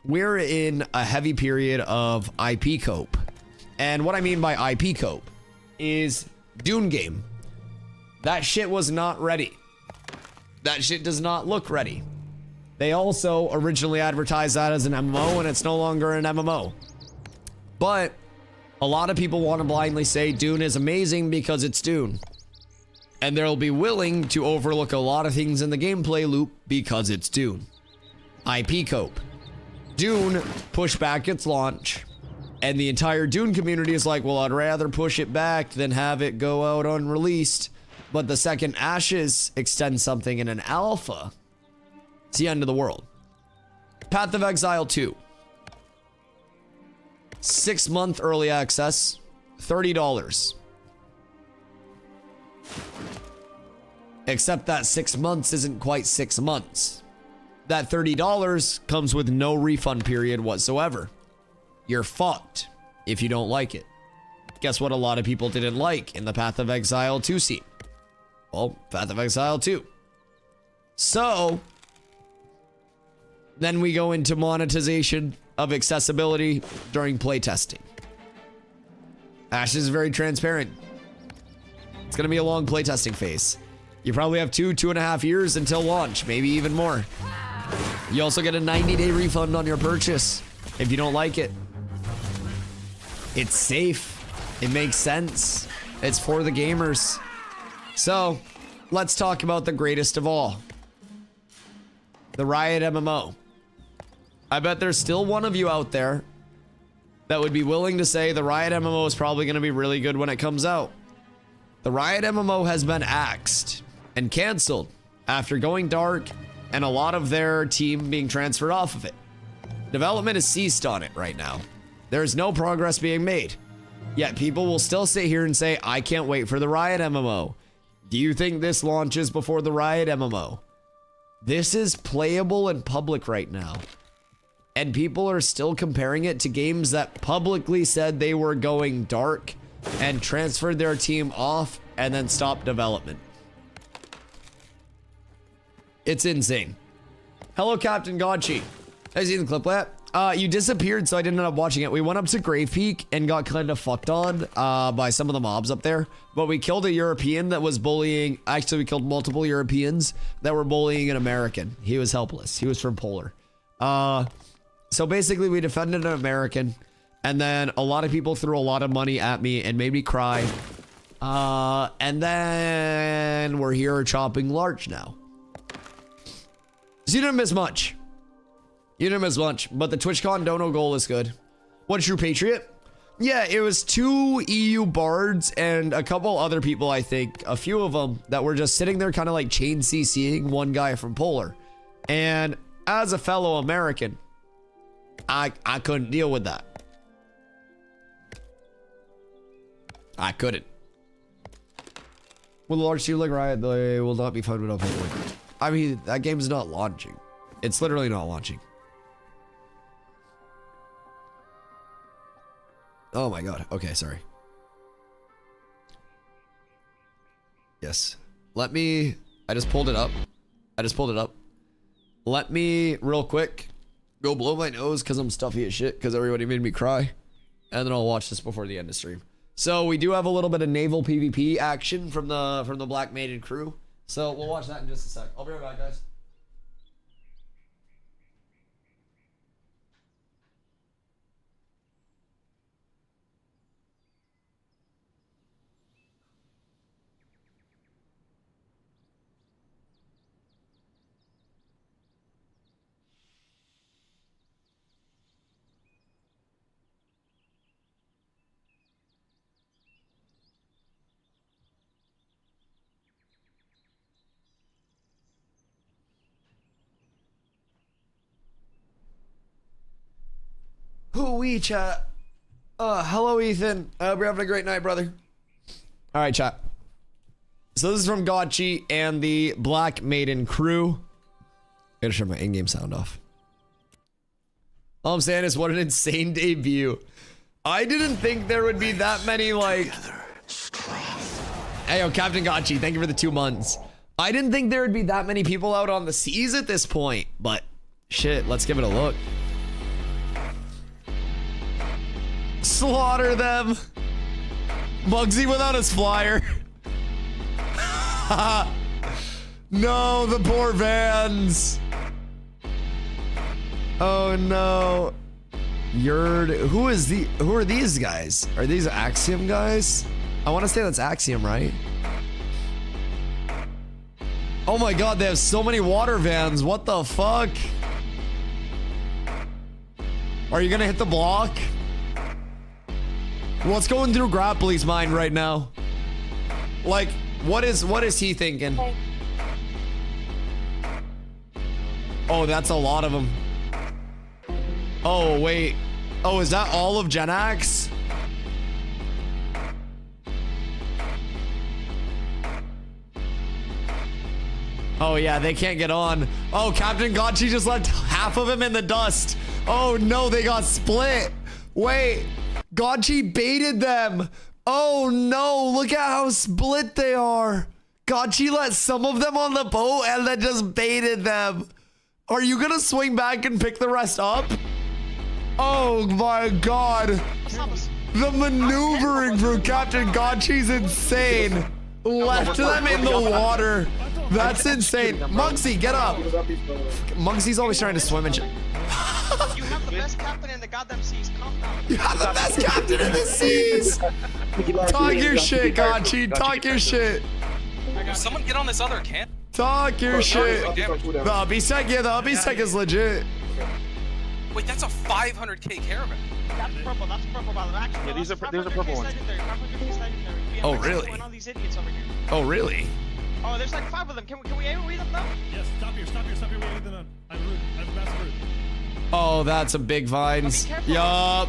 we're in a heavy period of IP cope. And what I mean by IP cope is Dune game. That shit was not ready. That shit does not look ready. They also originally advertised that as an MMO, and it's no longer an MMO. But a lot of people want to blindly say Dune is amazing because it's Dune. And they'll be willing to overlook a lot of things in the gameplay loop because it's Dune. IP cope. Dune pushed back its launch, and the entire Dune community is like, well, I'd rather push it back than have it go out unreleased. But the second Ashes extends something in an alpha, it's the end of the world. Path of Exile 2. 6-month early access, $30. Except that 6 months isn't quite 6 months. That $30 comes with no refund period whatsoever. You're fucked if you don't like it. Guess what a lot of people didn't like in the Path of Exile 2 scene? Well, Path of Exile 2. So then we go into monetization of accessibility during playtesting. Ashes is very transparent. It's going to be a long playtesting phase. You probably have 2.5 years until launch, maybe even more. You also get a 90-day refund on your purchase if you don't like it. It's safe. It makes sense. It's for the gamers. So, let's talk about the greatest of all. The Riot MMO. I bet there's still one of you out there that would be willing to say the Riot MMO is probably going to be really good when it comes out. The Riot MMO has been axed and canceled after going dark and a lot of their team being transferred off of it. Development is ceased on it right now. There's no progress being made. Yet people will still sit here and say, I can't wait for the Riot MMO. Do you think this launches before the Riot MMO? This is playable in public right now. And people are still comparing it to games that publicly said they were going dark and transferred their team off and then stop development. It's insane. Hello, Captain Godchi. Have you seen the clip yet? You disappeared, so I didn't end up watching it. We went up to Grave Peak and got kind of fucked on by some of the mobs up there. But we killed a European that was bullying. Actually, we killed multiple Europeans that were bullying an American. He was helpless. He was from Polar. So basically, we defended an American. And then a lot of people threw a lot of money at me and made me cry. And then we're here chopping large now. So you didn't miss much. You didn't miss much, but the TwitchCon dono goal is good. What, True Patriot? Yeah, it was 2 EU bards and a couple other people, I think, a few of them that were just sitting there kind of like chain CCing one guy from Polar. And as a fellow American, I couldn't deal with that. I couldn't. With a large team like Riot, they will not be fun without Polar. I mean, that game's not launching. It's literally not launching. Oh my god. Okay, sorry. Yes. Let me... I just pulled it up. Let me, real quick, go blow my nose because I'm stuffy as shit because everybody made me cry. And then I'll watch this before the end of stream. So we do have a little bit of naval PvP action from the Black Maiden crew. So we'll watch that in just a sec. I'll be right back, guys. Hoo-wee, chat. Hello, Ethan. I hope you're having a great night, brother. All right, chat. So this is from Godchi and the Black Maiden crew. I gotta turn my in-game sound off. All I'm saying is what an insane debut. I didn't think there would be that many, like... Hey, yo, Captain Godchi, thank you for the 2 months. I didn't think there would be that many people out on the seas at this point, but shit, let's give it a look. Slaughter them. Bugsy without his flyer. No, the poor Vans. Oh no. Who are these guys? Are these Axiom guys? I want to say that's Axiom, right? Oh my god, they have so many water vans. What the fuck? Are you gonna hit the block? What's going through Grapply's mind right now? Like, what is he thinking? Oh, that's a lot of them. Oh, wait. Oh, is that all of Gen X? Oh, yeah, they can't get on. Oh, Captain Godchi just left half of him in the dust. Oh, no, they got split. Wait. Godchi baited them. Oh no, look at how split they are. Godchi let some of them on the boat and then just baited them. Are you gonna swing back and pick the rest up? Oh my god. The maneuvering from Captain Godchi's insane. Left them in the water. That's insane. Muggsy, get up. Muggsy's always trying to swim and You have the best captain in the goddamn seas. Calm down. You have the best captain in the seas. Talk your shit, Godchi. Talk your shit. Someone get on this other can. Talk your shit. The Abisek, yeah, the Abisek is legit. Wait, that's a 500k caravan. That's purple. That's purple. Actually, yeah, there's a purple one. Oh really? Oh really? Oh, there's like 5 of them. Can we AoE them though? Yes, stop here. We AoE them. I'm rude. I'm massive rude. Oh, that's a big vines. Yup.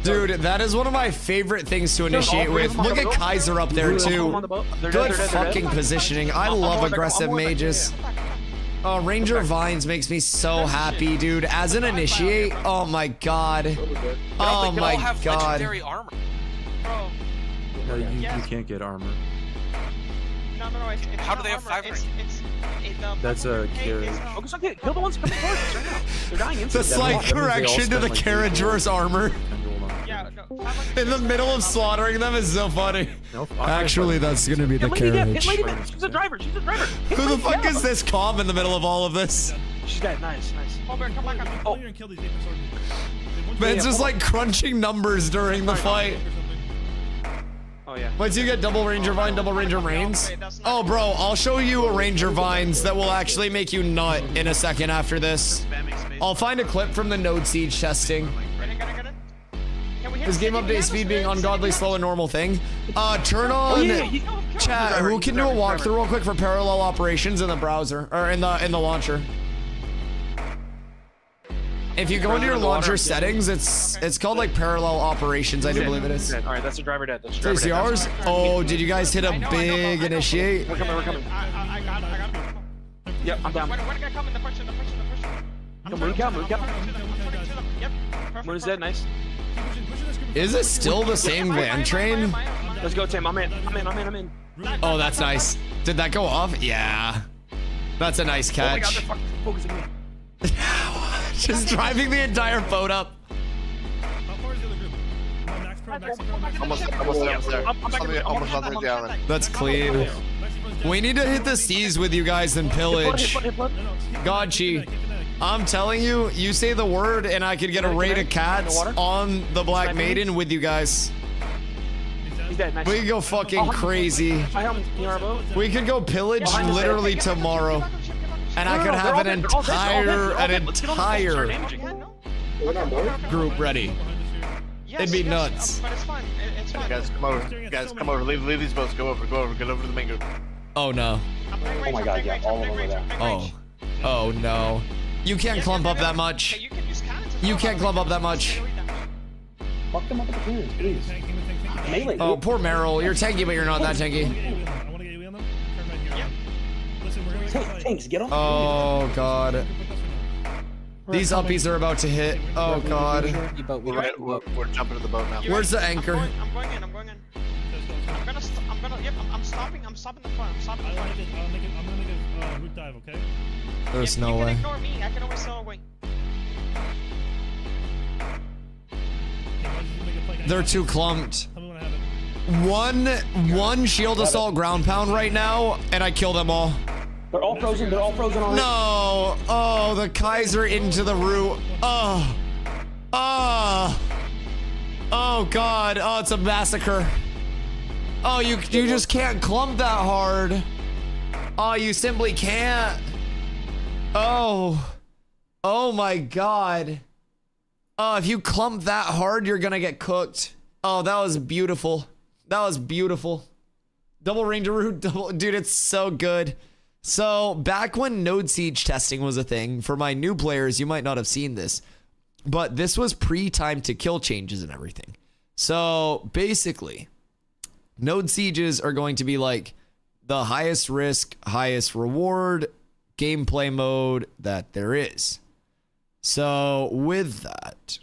Dude, that is one of my favorite things to initiate with. Look at Kaiser up there too. Good fucking positioning. I love aggressive mages. Oh, Ranger Vines makes me so happy, dude. As an initiate, oh my god. Oh my god. Bro, You can't get armor. No. How do they have 500? That's a carriage. Focus on kill the ones coming towards us right now. They're dying The instantly. slight correction to the carriage versus armor. Yeah, no, In the middle of slaughtering them is so funny. Nope. Actually, that's gonna be the carriage. She's a driver. She's a driver. Who the fuck is this calm in the middle of all of this? She's dead. Nice. Come back on. Oh. Man's just like crunching numbers during the fight. Oh yeah. Wait, so you get double ranger vine, double ranger reigns? Oh, bro, I'll show you a ranger vines that will actually make you nut in a second after this. I'll find a clip from the node siege testing. Is game update speed being ungodly slow a normal thing? Turn on chat. Who can do a walkthrough real quick for parallel operations in the browser or in the launcher? If you go into your launcher settings, it's called like parallel operations. I do believe it is. All right, that's a driver dead. That's a driver See dead. yours? Oh, did you guys hit a big initiate? We're coming. I got him. Yep, I'm down. When can I come in the push? Moon count. Yep. Moon is dead. Nice. Is it still the same van train? Let's go, Tim. I'm in. Oh, that's nice. Did that go off? Yeah. That's a nice catch. Oh my God, they're fucking focusing me. Just driving the entire boat up. Almost on the island. That's clean. We need to hit the seas with you guys and pillage. Godchi, I'm telling you, you say the word and I could get a raid of cats on the Black Maiden with you guys. He's dead. Nice. We could go fucking crazy. We could go pillage literally tomorrow. And I could have an entire group ready. It'd be nuts. But it's fine. It's fine. Guys, come over. Leave these boats. Go over to the main group. Oh no. Oh my God, yeah, all of them are there. Oh no. You can't clump up that much. You can't clump up that much. Fuck them up with the clearance, please. Melee. Oh, poor Meryl. You're tanky, but you're not that tanky. Tanks, get off. Oh god. These uppies are about to hit. Oh god. We're jumping to the boat now. Where's the anchor? I'm going in. I'm stopping the front. I'm gonna make a root dive, okay? There's no way. Ignore me. I can always sail away. They're too clumped. One shield assault ground pound right now, and I kill them all. They're all frozen already. No! Oh, the Kaiser into the root. Oh. Oh. Oh god. Oh, it's a massacre. Oh, you just can't clump that hard. Oh, you simply can't. Oh. Oh my god. Oh, if you clump that hard, you're gonna get cooked. Oh, that was beautiful. That was beautiful. Double ranger root, dude, it's so good. So back when node siege testing was a thing, for my new players, you might not have seen this, but this was pre-time to kill changes and everything. So basically, node sieges are going to be like the highest risk, highest reward gameplay mode that there is. So with that,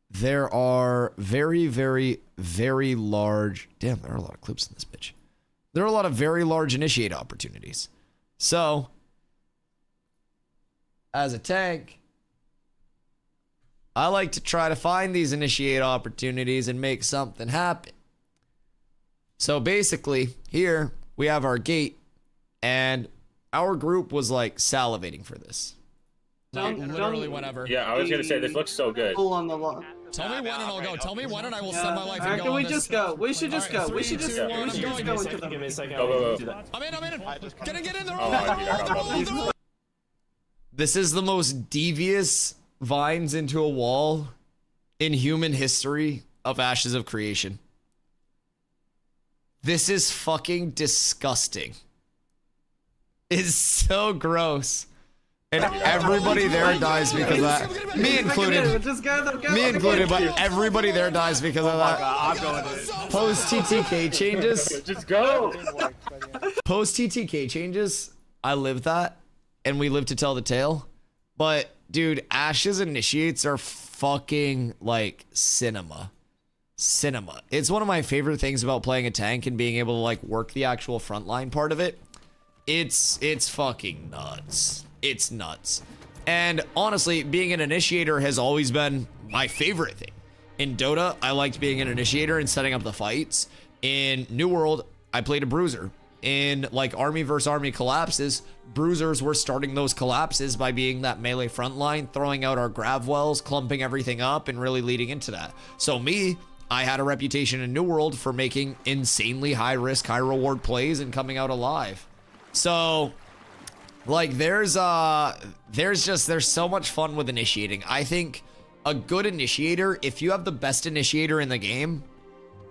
there are very, very, very large, damn, there are a lot of clips in this bitch. There are a lot of very large initiate opportunities. So, as a tank, I like to try to find these initiate opportunities and make something happen. So basically, here we have our gate, and our group was like salivating for this. Literally whenever. Yeah, I was gonna say this looks so good. On the line. Tell me when and I'll go. Tell me when and I will send my life and go. Can we on just this. go? We should just go. We should just go into them. Give me a second. Go. I'm in. Get in. Oh, This is the most devious vines into a wall in human history of Ashes of Creation. This is fucking disgusting. It's so gross. And everybody there dies because of that. Me included. Me included, but everybody there dies because of that. Post TTK changes. Just go. Post TTK changes. I lived that, and we live to tell the tale. But dude, Ashes initiates are fucking like cinema. cinema. It's one of my favorite things about playing a tank and being able to like work the actual frontline part of it. It's fucking nuts. It's nuts. And honestly, being an initiator has always been my favorite thing. In Dota, I liked being an initiator and setting up the fights. In New World, I played a bruiser. In like army versus army collapses, bruisers were starting those collapses by being that melee front line, throwing out our grav wells, clumping everything up, and really leading into that. So me, I had a reputation in New World for making insanely high risk, high reward plays and coming out alive. So like there's so much fun with initiating. I think a good initiator, if you have the best initiator in the game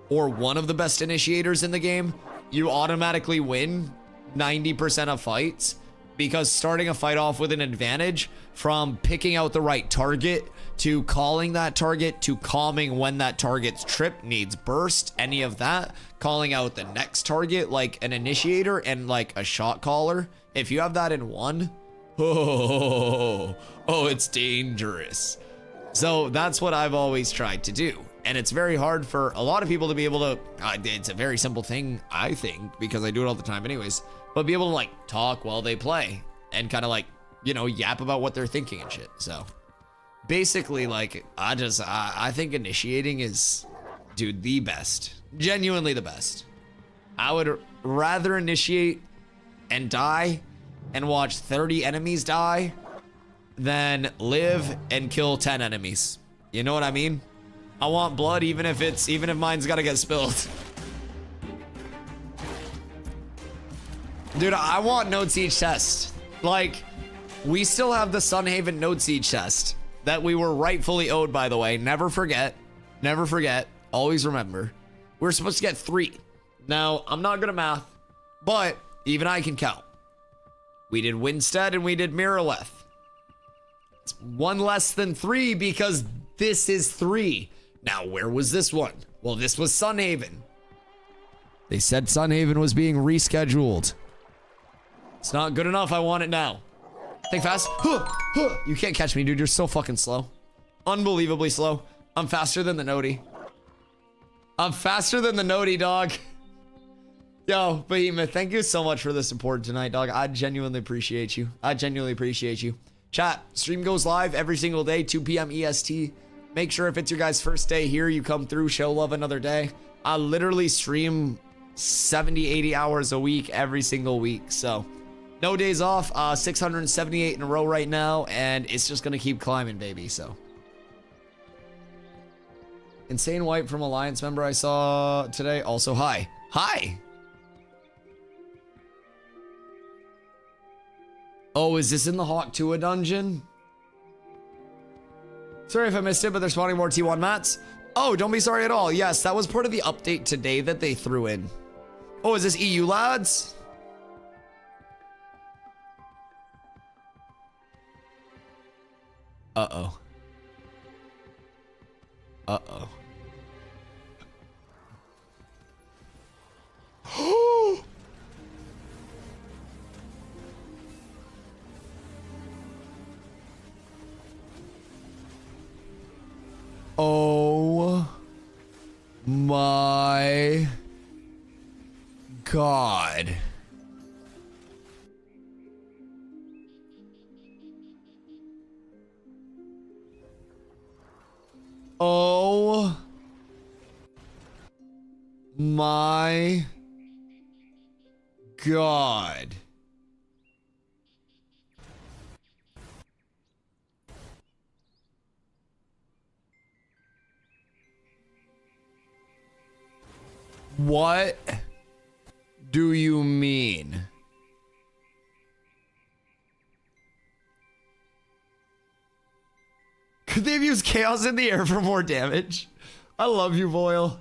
or one of the best initiators in the game, you automatically win 90% of fights, because starting a fight off with an advantage from picking out the right target to calling that target to calming when that target's trip needs burst, any of that, calling out the next target like an initiator and like a shot caller. If you have that in one, it's dangerous. So that's what I've always tried to do. And it's very hard for a lot of people to be able to, it's a very simple thing, I think, because I do it all the time anyways, but be able to like talk while they play and kind of like, you know, yap about what they're thinking and shit. So basically like, I think initiating is, dude, the best, genuinely the best. I would rather initiate and die and watch 30 enemies die than live and kill 10 enemies. You know what I mean? I want blood even if mine's gotta get spilled. Dude, I want Node Siege test. Like, we still have the Sunhaven Node Siege test that we were rightfully owed, by the way. Never forget. Never forget. Always remember. We're supposed to get 3. Now, I'm not good at math, but even I can count. We did Winstead and we did Miraleth. It's 1 less than 3 because this is 3. Now, where was this one? Well, this was Sunhaven. They said Sunhaven was being rescheduled. It's not good enough. I want it now. Think fast. You can't catch me, dude. You're so fucking slow. Unbelievably slow. I'm faster than the Nodi. I'm faster than the Nodi, dog. Yo, Behemoth, thank you so much for the support tonight, dog. I genuinely appreciate you. I genuinely appreciate you. Chat, stream goes live every single day, 2 p.m. EST. Make sure if it's your guys' first day here, you come through, show love another day. I literally stream 70, 80 hours a week every single week. So no days off, 678 in a row right now. And it's just going to keep climbing, baby. So Insane White from Alliance member I saw today. Also, hi. Hi. Oh, is this in the Hawk 2 dungeon? Sorry if I missed it, but they're spawning more T1 mats. Oh, don't be sorry at all. Yes, that was part of the update today that they threw in. Oh, is this EU lads? Uh-oh. Uh-oh. Oh my God. Oh my God. What do you mean? Could they have used chaos in the air for more damage? I love you, Boyle.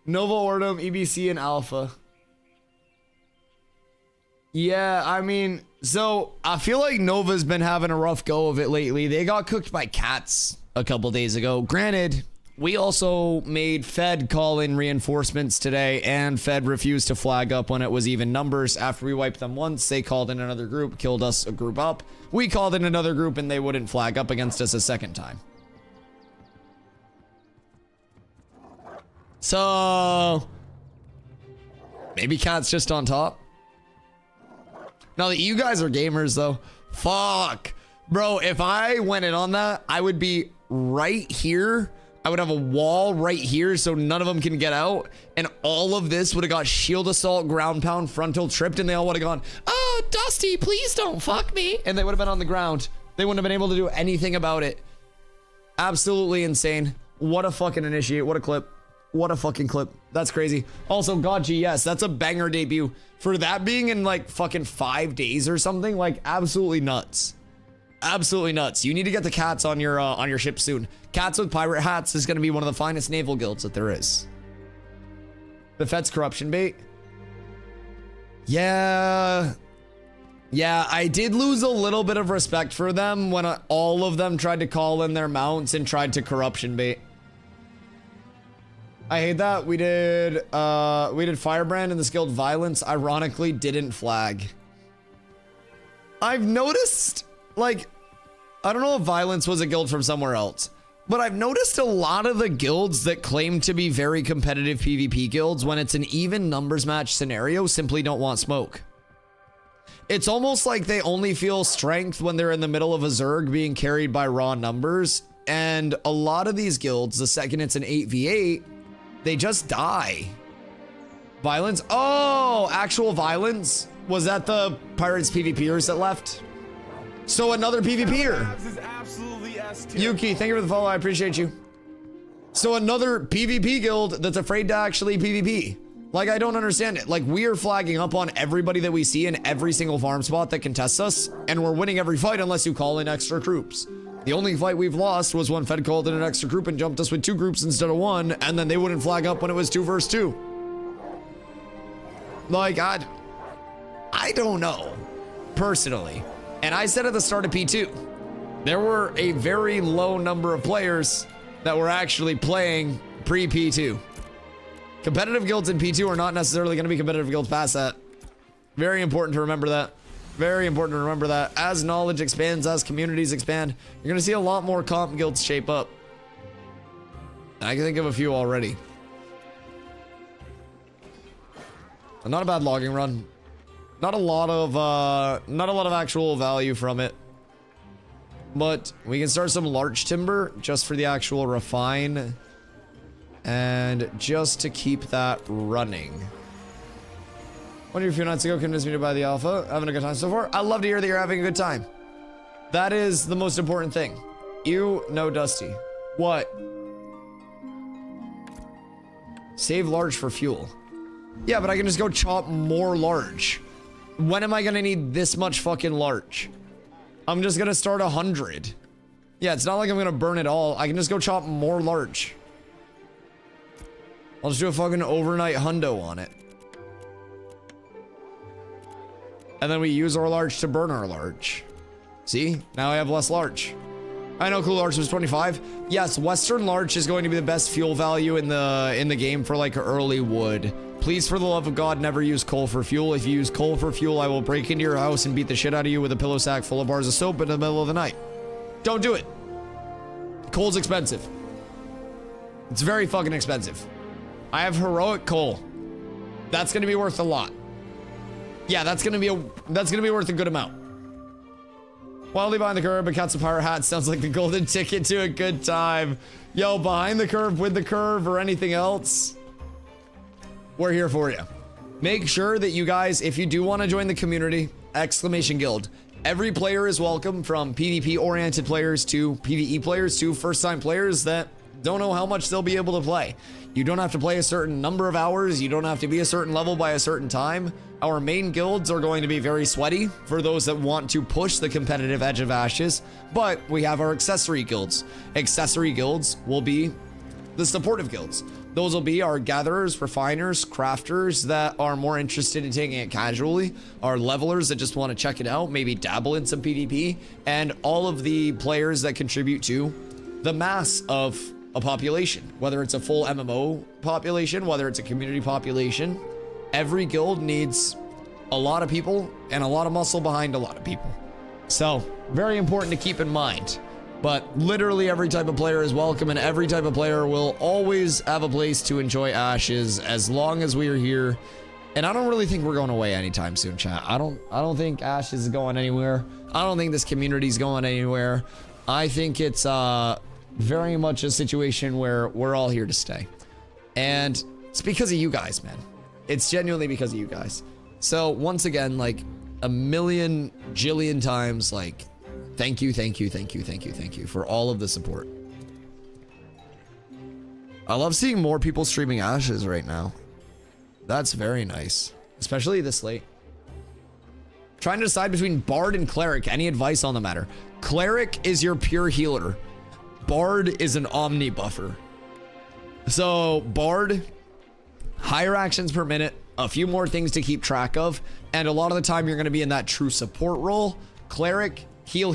Nova Ordum, EBC, and Alpha. Yeah, I mean, so I feel like Nova's been having a rough go of it lately. They got cooked by cats a couple days ago. Granted, we also made Fed call in reinforcements today, and Fed refused to flag up when it was even numbers. After we wiped them once, they called in another group, killed us a group up. We called in another group, and they wouldn't flag up against us a second time. So maybe Cat's just on top. Now that you guys are gamers though, fuck. Bro, if I went in on that, I would be right here. I would have a wall right here so none of them can get out. And all of this would have got shield assault, ground pound, frontal tripped, and they all would have gone, oh, Dusty, please don't fuck me. And they would have been on the ground. They wouldn't have been able to do anything about it. Absolutely insane. What a fucking initiate. What a clip. What a fucking clip. That's crazy. Also, God GS, that's a banger debut. For that being in like fucking 5 days or something, like absolutely nuts. Absolutely nuts. You need to get the cats on your ship soon. Cats with pirate hats is going to be one of the finest naval guilds that there is. The Fed's corruption bait. Yeah, I did lose a little bit of respect for them when all of them tried to call in their mounts and tried to corruption bait. I hate that. We did Firebrand and the guild Violence ironically didn't flag. I've noticed, like, I don't know if Violence was a guild from somewhere else, but I've noticed a lot of the guilds that claim to be very competitive PvP guilds, when it's an even numbers match scenario, simply don't want smoke. It's almost like they only feel strength when they're in the middle of a Zerg being carried by raw numbers. And a lot of these guilds, the second it's an 8v8, they just die. Violence? Oh, actual Violence? Was that the Pirates PvPers that left? So another PvPer. Yuki, thank you for the follow. I appreciate you. So another PvP guild that's afraid to actually PvP. Like, I don't understand it. Like, we are flagging up on everybody that we see in every single farm spot that contests us, and we're winning every fight unless you call in extra groups. The only fight we've lost was when Fed called in an extra group and jumped us with 2 groups instead of 1, and then they wouldn't flag up when it was 2 versus 2. Like, I don't know, personally. And I said at the start of P2, there were a very low number of players that were actually playing pre-P2. Competitive guilds in P2 are not necessarily going to be competitive guilds past that. Very important to remember that. Very important to remember that. As knowledge expands, as communities expand, you're going to see a lot more comp guilds shape up. I can think of a few already. Not a bad logging run. Not a lot of actual value from it. But we can start some large timber just for the actual refine. And just to keep that running. Wonder if a few nights ago convinced me to buy the alpha. Having a good time so far. I love to hear that you're having a good time. That is the most important thing. You know Dusty. What? Save large for fuel. Yeah, but I can just go chop more large. When am I gonna need this much fucking large? I'm just gonna start 100. Yeah, it's not like I'm gonna burn it all. I can just go chop more large. I'll just do a fucking overnight hundo on it. And then we use our large to burn our large. See? Now I have less large. I know cool large was 25. Yes, Western large is going to be the best fuel value in the game for like early wood. Please, for the love of God, never use coal for fuel. If you use coal for fuel, I will break into your house and beat the shit out of you with a pillow sack full of bars of soap in the middle of the night. Don't do it. Coal's expensive. It's very fucking expensive. I have heroic coal. That's gonna be worth a lot. Yeah, that's gonna be worth a good amount. Wildly behind the curve, but Cats of Pirate Hat sounds like the golden ticket to a good time. Yo, behind the curve, with the curve, or anything else, we're here for you. Make sure that you guys, if you do want to join the community, exclamation guild. Every player is welcome, from PvP oriented players to PvE players to first time players that don't know how much they'll be able to play. You don't have to play a certain number of hours. You don't have to be a certain level by a certain time. Our main guilds are going to be very sweaty for those that want to push the competitive edge of Ashes, but we have our accessory guilds. Accessory guilds will be the supportive guilds. Those will be our gatherers, refiners, crafters that are more interested in taking it casually, our levelers that just want to check it out, maybe dabble in some PvP, and all of the players that contribute to the mass of a population, whether it's a full MMO population, whether it's a community population. Every guild needs a lot of people and a lot of muscle behind a lot of people. So, very important to keep in mind. But literally every type of player is welcome, and every type of player will always have a place to enjoy Ashes as long as we are here. And I don't really think we're going away anytime soon, chat. I don't think Ashes is going anywhere. I don't think this community is going anywhere. I think it's very much a situation where we're all here to stay. And it's because of you guys, man. It's genuinely because of you guys. So once again, like a million jillion times, like, thank you for all of the support. I love seeing more people streaming Ashes right now. That's very nice, especially this late. Trying to decide between Bard and Cleric. Any advice on the matter? Cleric is your pure healer. Bard is an Omni buffer. So Bard, higher actions per minute, a few more things to keep track of, and a lot of the time you're going to be in that true support role. Cleric, heal.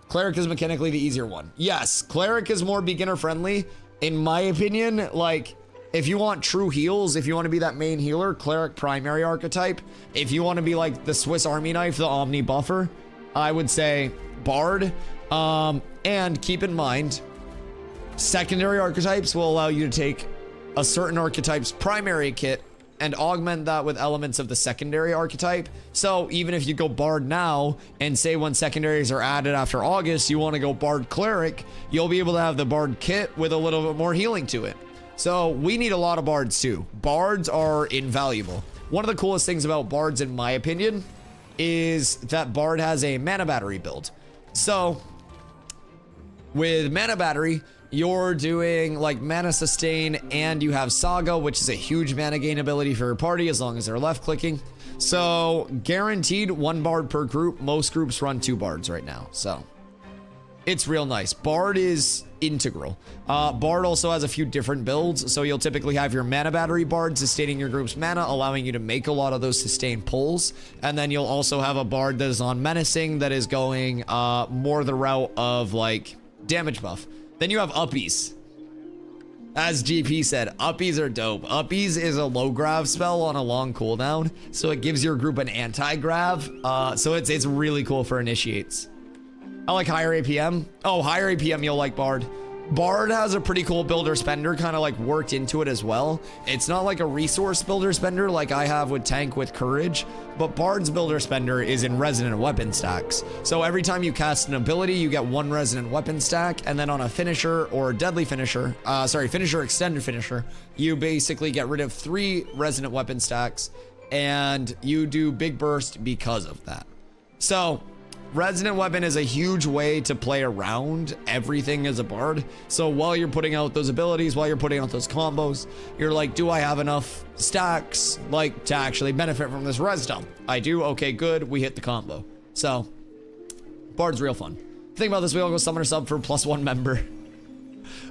Cleric is mechanically the easier one. Yes, Cleric is more beginner friendly. In my opinion, like, if you want true heals, if you want to be that main healer, Cleric primary archetype. If you want to be like the Swiss Army knife, the Omni buffer, I would say Bard. And keep in mind, secondary archetypes will allow you to take a certain archetype's primary kit and augment that with elements of the secondary archetype. So even if you go Bard now and say when secondaries are added after August, you want to go Bard Cleric, you'll be able to have the Bard kit with a little bit more healing to it. So we need a lot of Bards too. Bards are invaluable. One of the coolest things about Bards, in my opinion, is that Bard has a mana battery build. So with mana battery, you're doing like mana sustain, and you have Saga, which is a huge mana gain ability for your party as long as they're left clicking. So guaranteed 1 Bard per group. Most groups run 2 Bards right now. So it's real nice. Bard is integral. Bard also has a few different builds. So you'll typically have your mana battery Bard sustaining your group's mana, allowing you to make a lot of those sustained pulls. And then you'll also have a Bard that is on menacing, that is going more the route of like damage buff. Then you have Uppies. As GP said, Uppies are dope. Uppies is a low grav spell on a long cooldown, so it gives your group an anti-grav. So it's really cool for initiates. I like higher APM. Oh, higher APM, you'll like Bard. Bard has a pretty cool builder spender kind of like worked into it as well. It's not like a resource builder spender like I have with tank with courage, but Bard's builder spender is in resonant weapon stacks. So every time you cast an ability, you get 1 resonant weapon stack, and then on a finisher or a deadly finisher, finisher, extended finisher, you basically get rid of 3 resonant weapon stacks, and you do big burst because of that. So resonant weapon is a huge way to play around everything as a Bard. So while you're putting out those abilities, while you're putting out those combos, you're like, do I have enough stacks like to actually benefit from this res dump? I do. Okay, good. We hit the combo. So Bard's real fun. Think about this. We all go summoner sub for +1 member.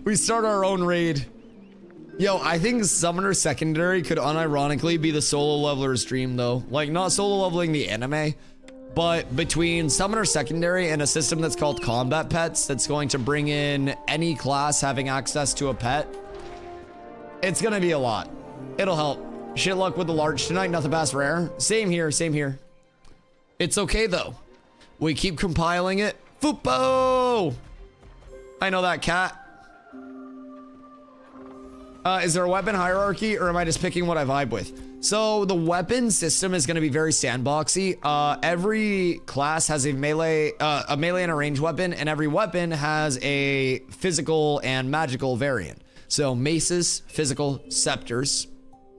We start our own raid. Yo, I think summoner secondary could unironically be the solo leveler's dream though. Like, not solo leveling the anime, but between summoner secondary and a system that's called combat pets, that's going to bring in any class having access to a pet, it's gonna be a lot. It'll help. Shit luck with the large tonight, nothing past rare. Same here. It's okay though. We keep compiling it. Fupo! I know that cat. Is there a weapon hierarchy, or am I just picking what I vibe with? So the weapon system is going to be very sandboxy. Every class has a melee and a ranged weapon, and every weapon has a physical and magical variant. So maces, physical, scepters,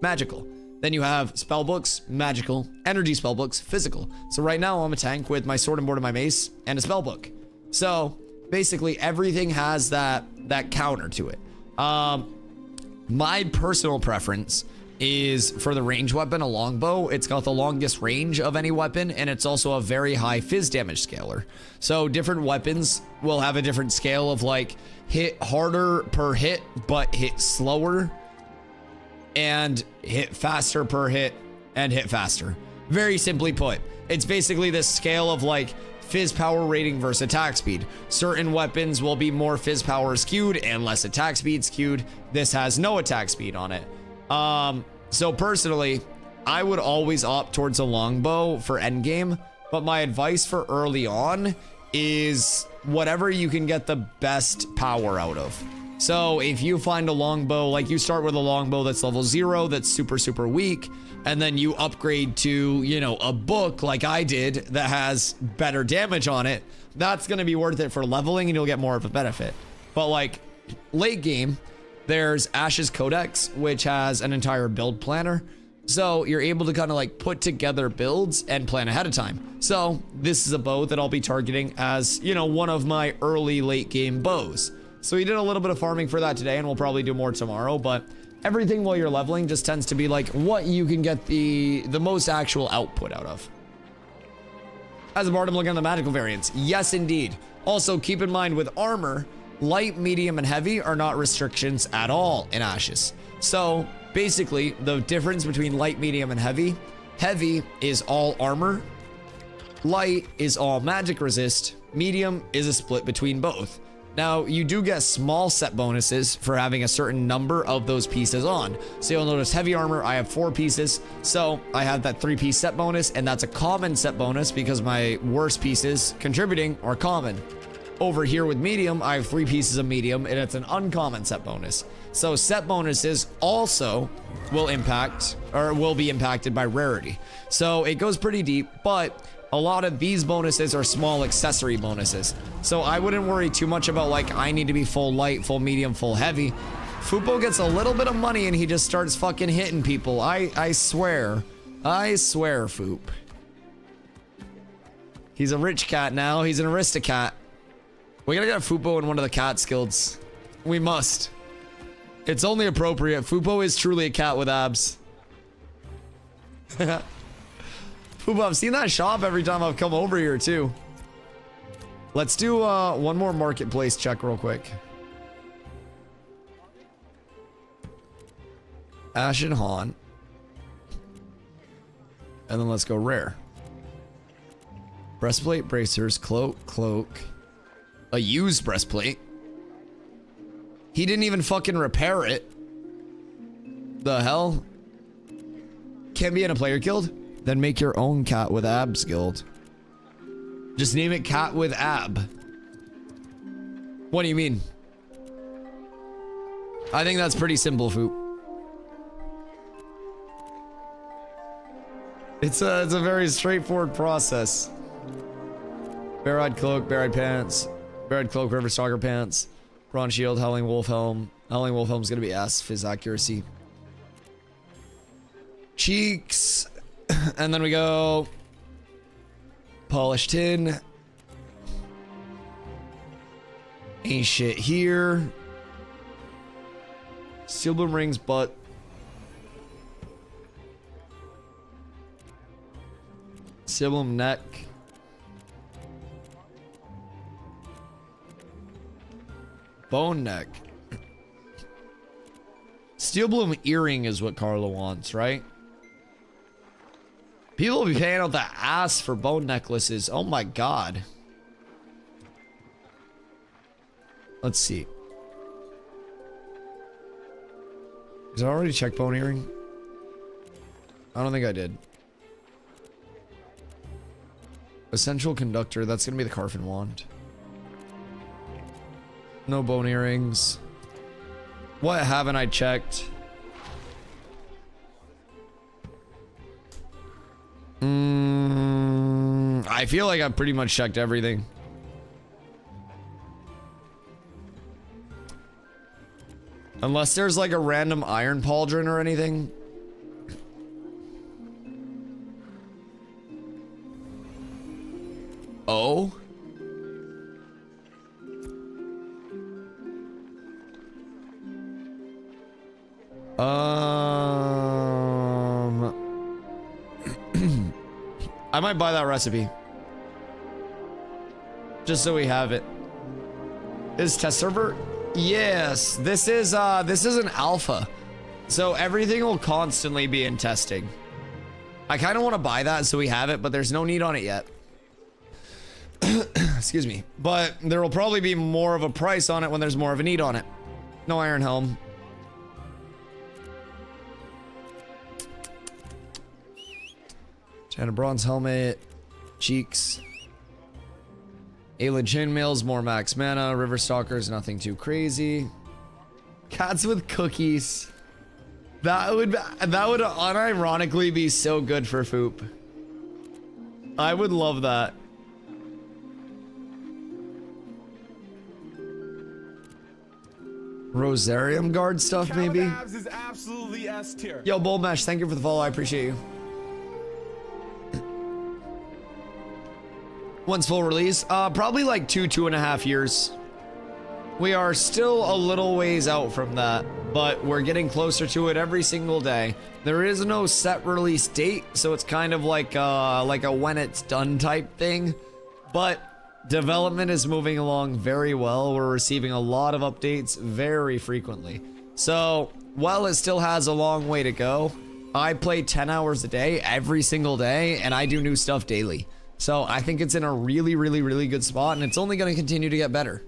magical. Then you have spellbooks, magical, energy spellbooks, physical. So right now I'm a tank with my sword and board and my mace and a spellbook. So basically everything has that counter to it. My personal preference is for the range weapon, a longbow. It's got the longest range of any weapon, and it's also a very high fizz damage scaler. So different weapons will have a different scale of like hit harder per hit, but hit slower, and hit faster per hit, and hit faster. Very simply put, it's basically this scale of like fizz power rating versus attack speed. Certain weapons will be more fizz power skewed and less attack speed skewed. This has no attack speed on it. So personally, I would always opt towards a longbow for endgame, but my advice for early on is whatever you can get the best power out of. So if you find a longbow, like you start with a longbow that's level 0, that's super, super weak, and then you upgrade to, you know, a book like I did that has better damage on it, that's going to be worth it for leveling and you'll get more of a benefit. But like late game, there's Ash's Codex, which has an entire build planner. So you're able to kind of like put together builds and plan ahead of time. So this is a bow that I'll be targeting as, you know, one of my early late game bows. So we did a little bit of farming for that today and we'll probably do more tomorrow, but everything while you're leveling just tends to be like what you can get the most actual output out of. As a bard, I'm looking at the magical variants. Yes, indeed. Also, keep in mind with armor, light, medium, and heavy are not restrictions at all in Ashes. So basically, the difference between light, medium, and heavy is all armor. Light is all magic resist. Medium is a split between both. Now, you do get small set bonuses for having a certain number of those pieces on. So you'll notice heavy armor, I have 4 pieces. So I have that 3-piece set bonus, and that's a common set bonus because my worst pieces contributing are common. Over here with medium, I have 3 pieces of medium, and it's an uncommon set bonus. So set bonuses also will be impacted by rarity. So it goes pretty deep, but a lot of these bonuses are small accessory bonuses. So I wouldn't worry too much about like, I need to be full light, full medium, full heavy. Fupo gets a little bit of money and he just starts fucking hitting people. I swear, Foop. He's a rich cat now. He's an aristocat. We gotta get Fupo in one of the cat guilds. We must. It's only appropriate. Fupo is truly a cat with abs. Fupo, I've seen that shop every time I've come over here too. Let's do one more marketplace check real quick. Ash and Han. And then let's go rare. Breastplate, bracers, cloak. A used breastplate. He didn't even fucking repair it. The hell? Can't be in a player guild? Then make your own cat with abs guild. Just name it cat with ab. What do you mean? I think that's pretty simple, Foop. It's a very straightforward process. Bear-eyed cloak, bear-eyed pants, bear-eyed cloak, river stalker pants, bronze shield, howling wolf helm. Howling wolf helm's gonna be S, fizz accuracy. Cheeks. And then we go polished tin. Ain't shit here. Steel bloom rings, but steel bloom neck. Bone neck. Steel bloom earring is what Carla wants, right? People will be paying out the ass for bone necklaces. Oh my god. Let's see. Did I already check bone earring? I don't think I did. Essential conductor. That's gonna be the Carfin wand. No bone earrings. What haven't I checked? I feel like I've pretty much checked everything. Unless there's like a random iron pauldron or anything. Oh? I might buy that recipe. Just so we have it. Is test server? Yes. This is an alpha. So everything will constantly be in testing. I kind of want to buy that so we have it, but there's no need on it yet. Excuse me. But there will probably be more of a price on it when there's more of a need on it. No iron helm. And a bronze helmet. Cheeks. Ayla chainmails, more max mana. River stalkers, nothing too crazy. Cats with cookies. That would unironically be so good for Foop. I would love that. Rosarium guard stuff, maybe? Abs is absolutely S tier. Yo, Bold Mesh, thank you for the follow. I appreciate you. When's full release? Probably like 2.5 years. We are still a little ways out from that, but we're getting closer to it every single day. There is no set release date, so it's kind of like a when it's done type thing. But development is moving along very well. We're receiving a lot of updates very frequently. So while it still has a long way to go, I play 10 hours a day every single day, and I do new stuff daily. So I think it's in a really, really, really good spot, and it's only going to continue to get better.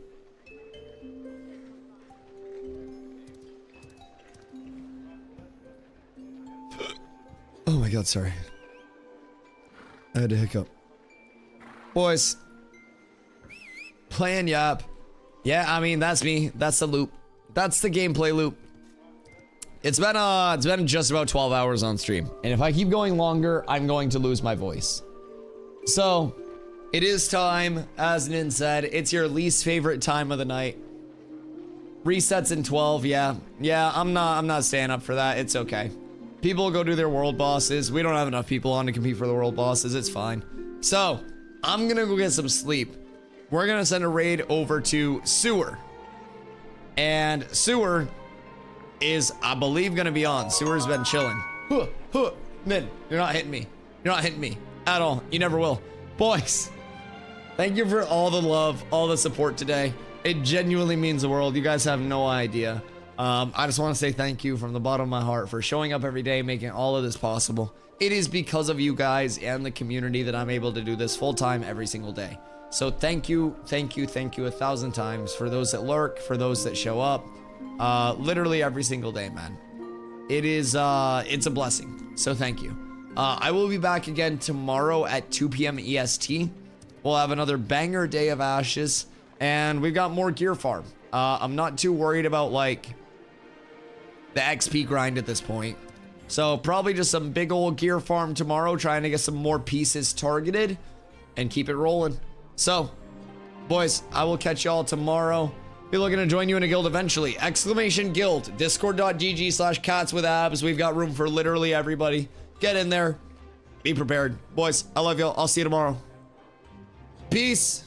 Oh my god, sorry. I had to hiccup. Boys. Playing Yap. Yeah, I mean, that's me. That's the loop. That's the gameplay loop. It's been just about 12 hours on stream. And if I keep going longer, I'm going to lose my voice. So, it is time, as Nin said. It's your least favorite time of the night. Resets in 12, yeah. Yeah, I'm not staying up for that. It's okay. People go do their world bosses. We don't have enough people on to compete for the world bosses. It's fine. So, I'm gonna go get some sleep. We're gonna send a raid over to Sewer. And Sewer is, I believe, gonna be on. Sewer's been chilling. Min, you're not hitting me. You're not hitting me at all. You never will. Boys, thank you for all the love, all the support today. It genuinely means the world. You guys have no idea. I just want to say thank you from the bottom of my heart for showing up every day, making all of this possible. It is because of you guys and the community that I'm able to do this full time every single day. So thank you, thank you, thank you 1,000 times for those that lurk, for those that show up, literally every single day, man. It is, it's a blessing. So thank you. I will be back again tomorrow at 2 p.m. EST. We'll have another banger day of Ashes, and we've got more gear farm. I'm not too worried about like the XP grind at this point. So probably just some big old gear farm tomorrow, trying to get some more pieces targeted and keep it rolling. So, boys, I will catch y'all tomorrow. Be looking to join you in a guild eventually. Exclamation guild, discord.gg/catswithabs. We've got room for literally everybody. Get in there. Be prepared. Boys, I love y'all. I'll see you tomorrow. Peace.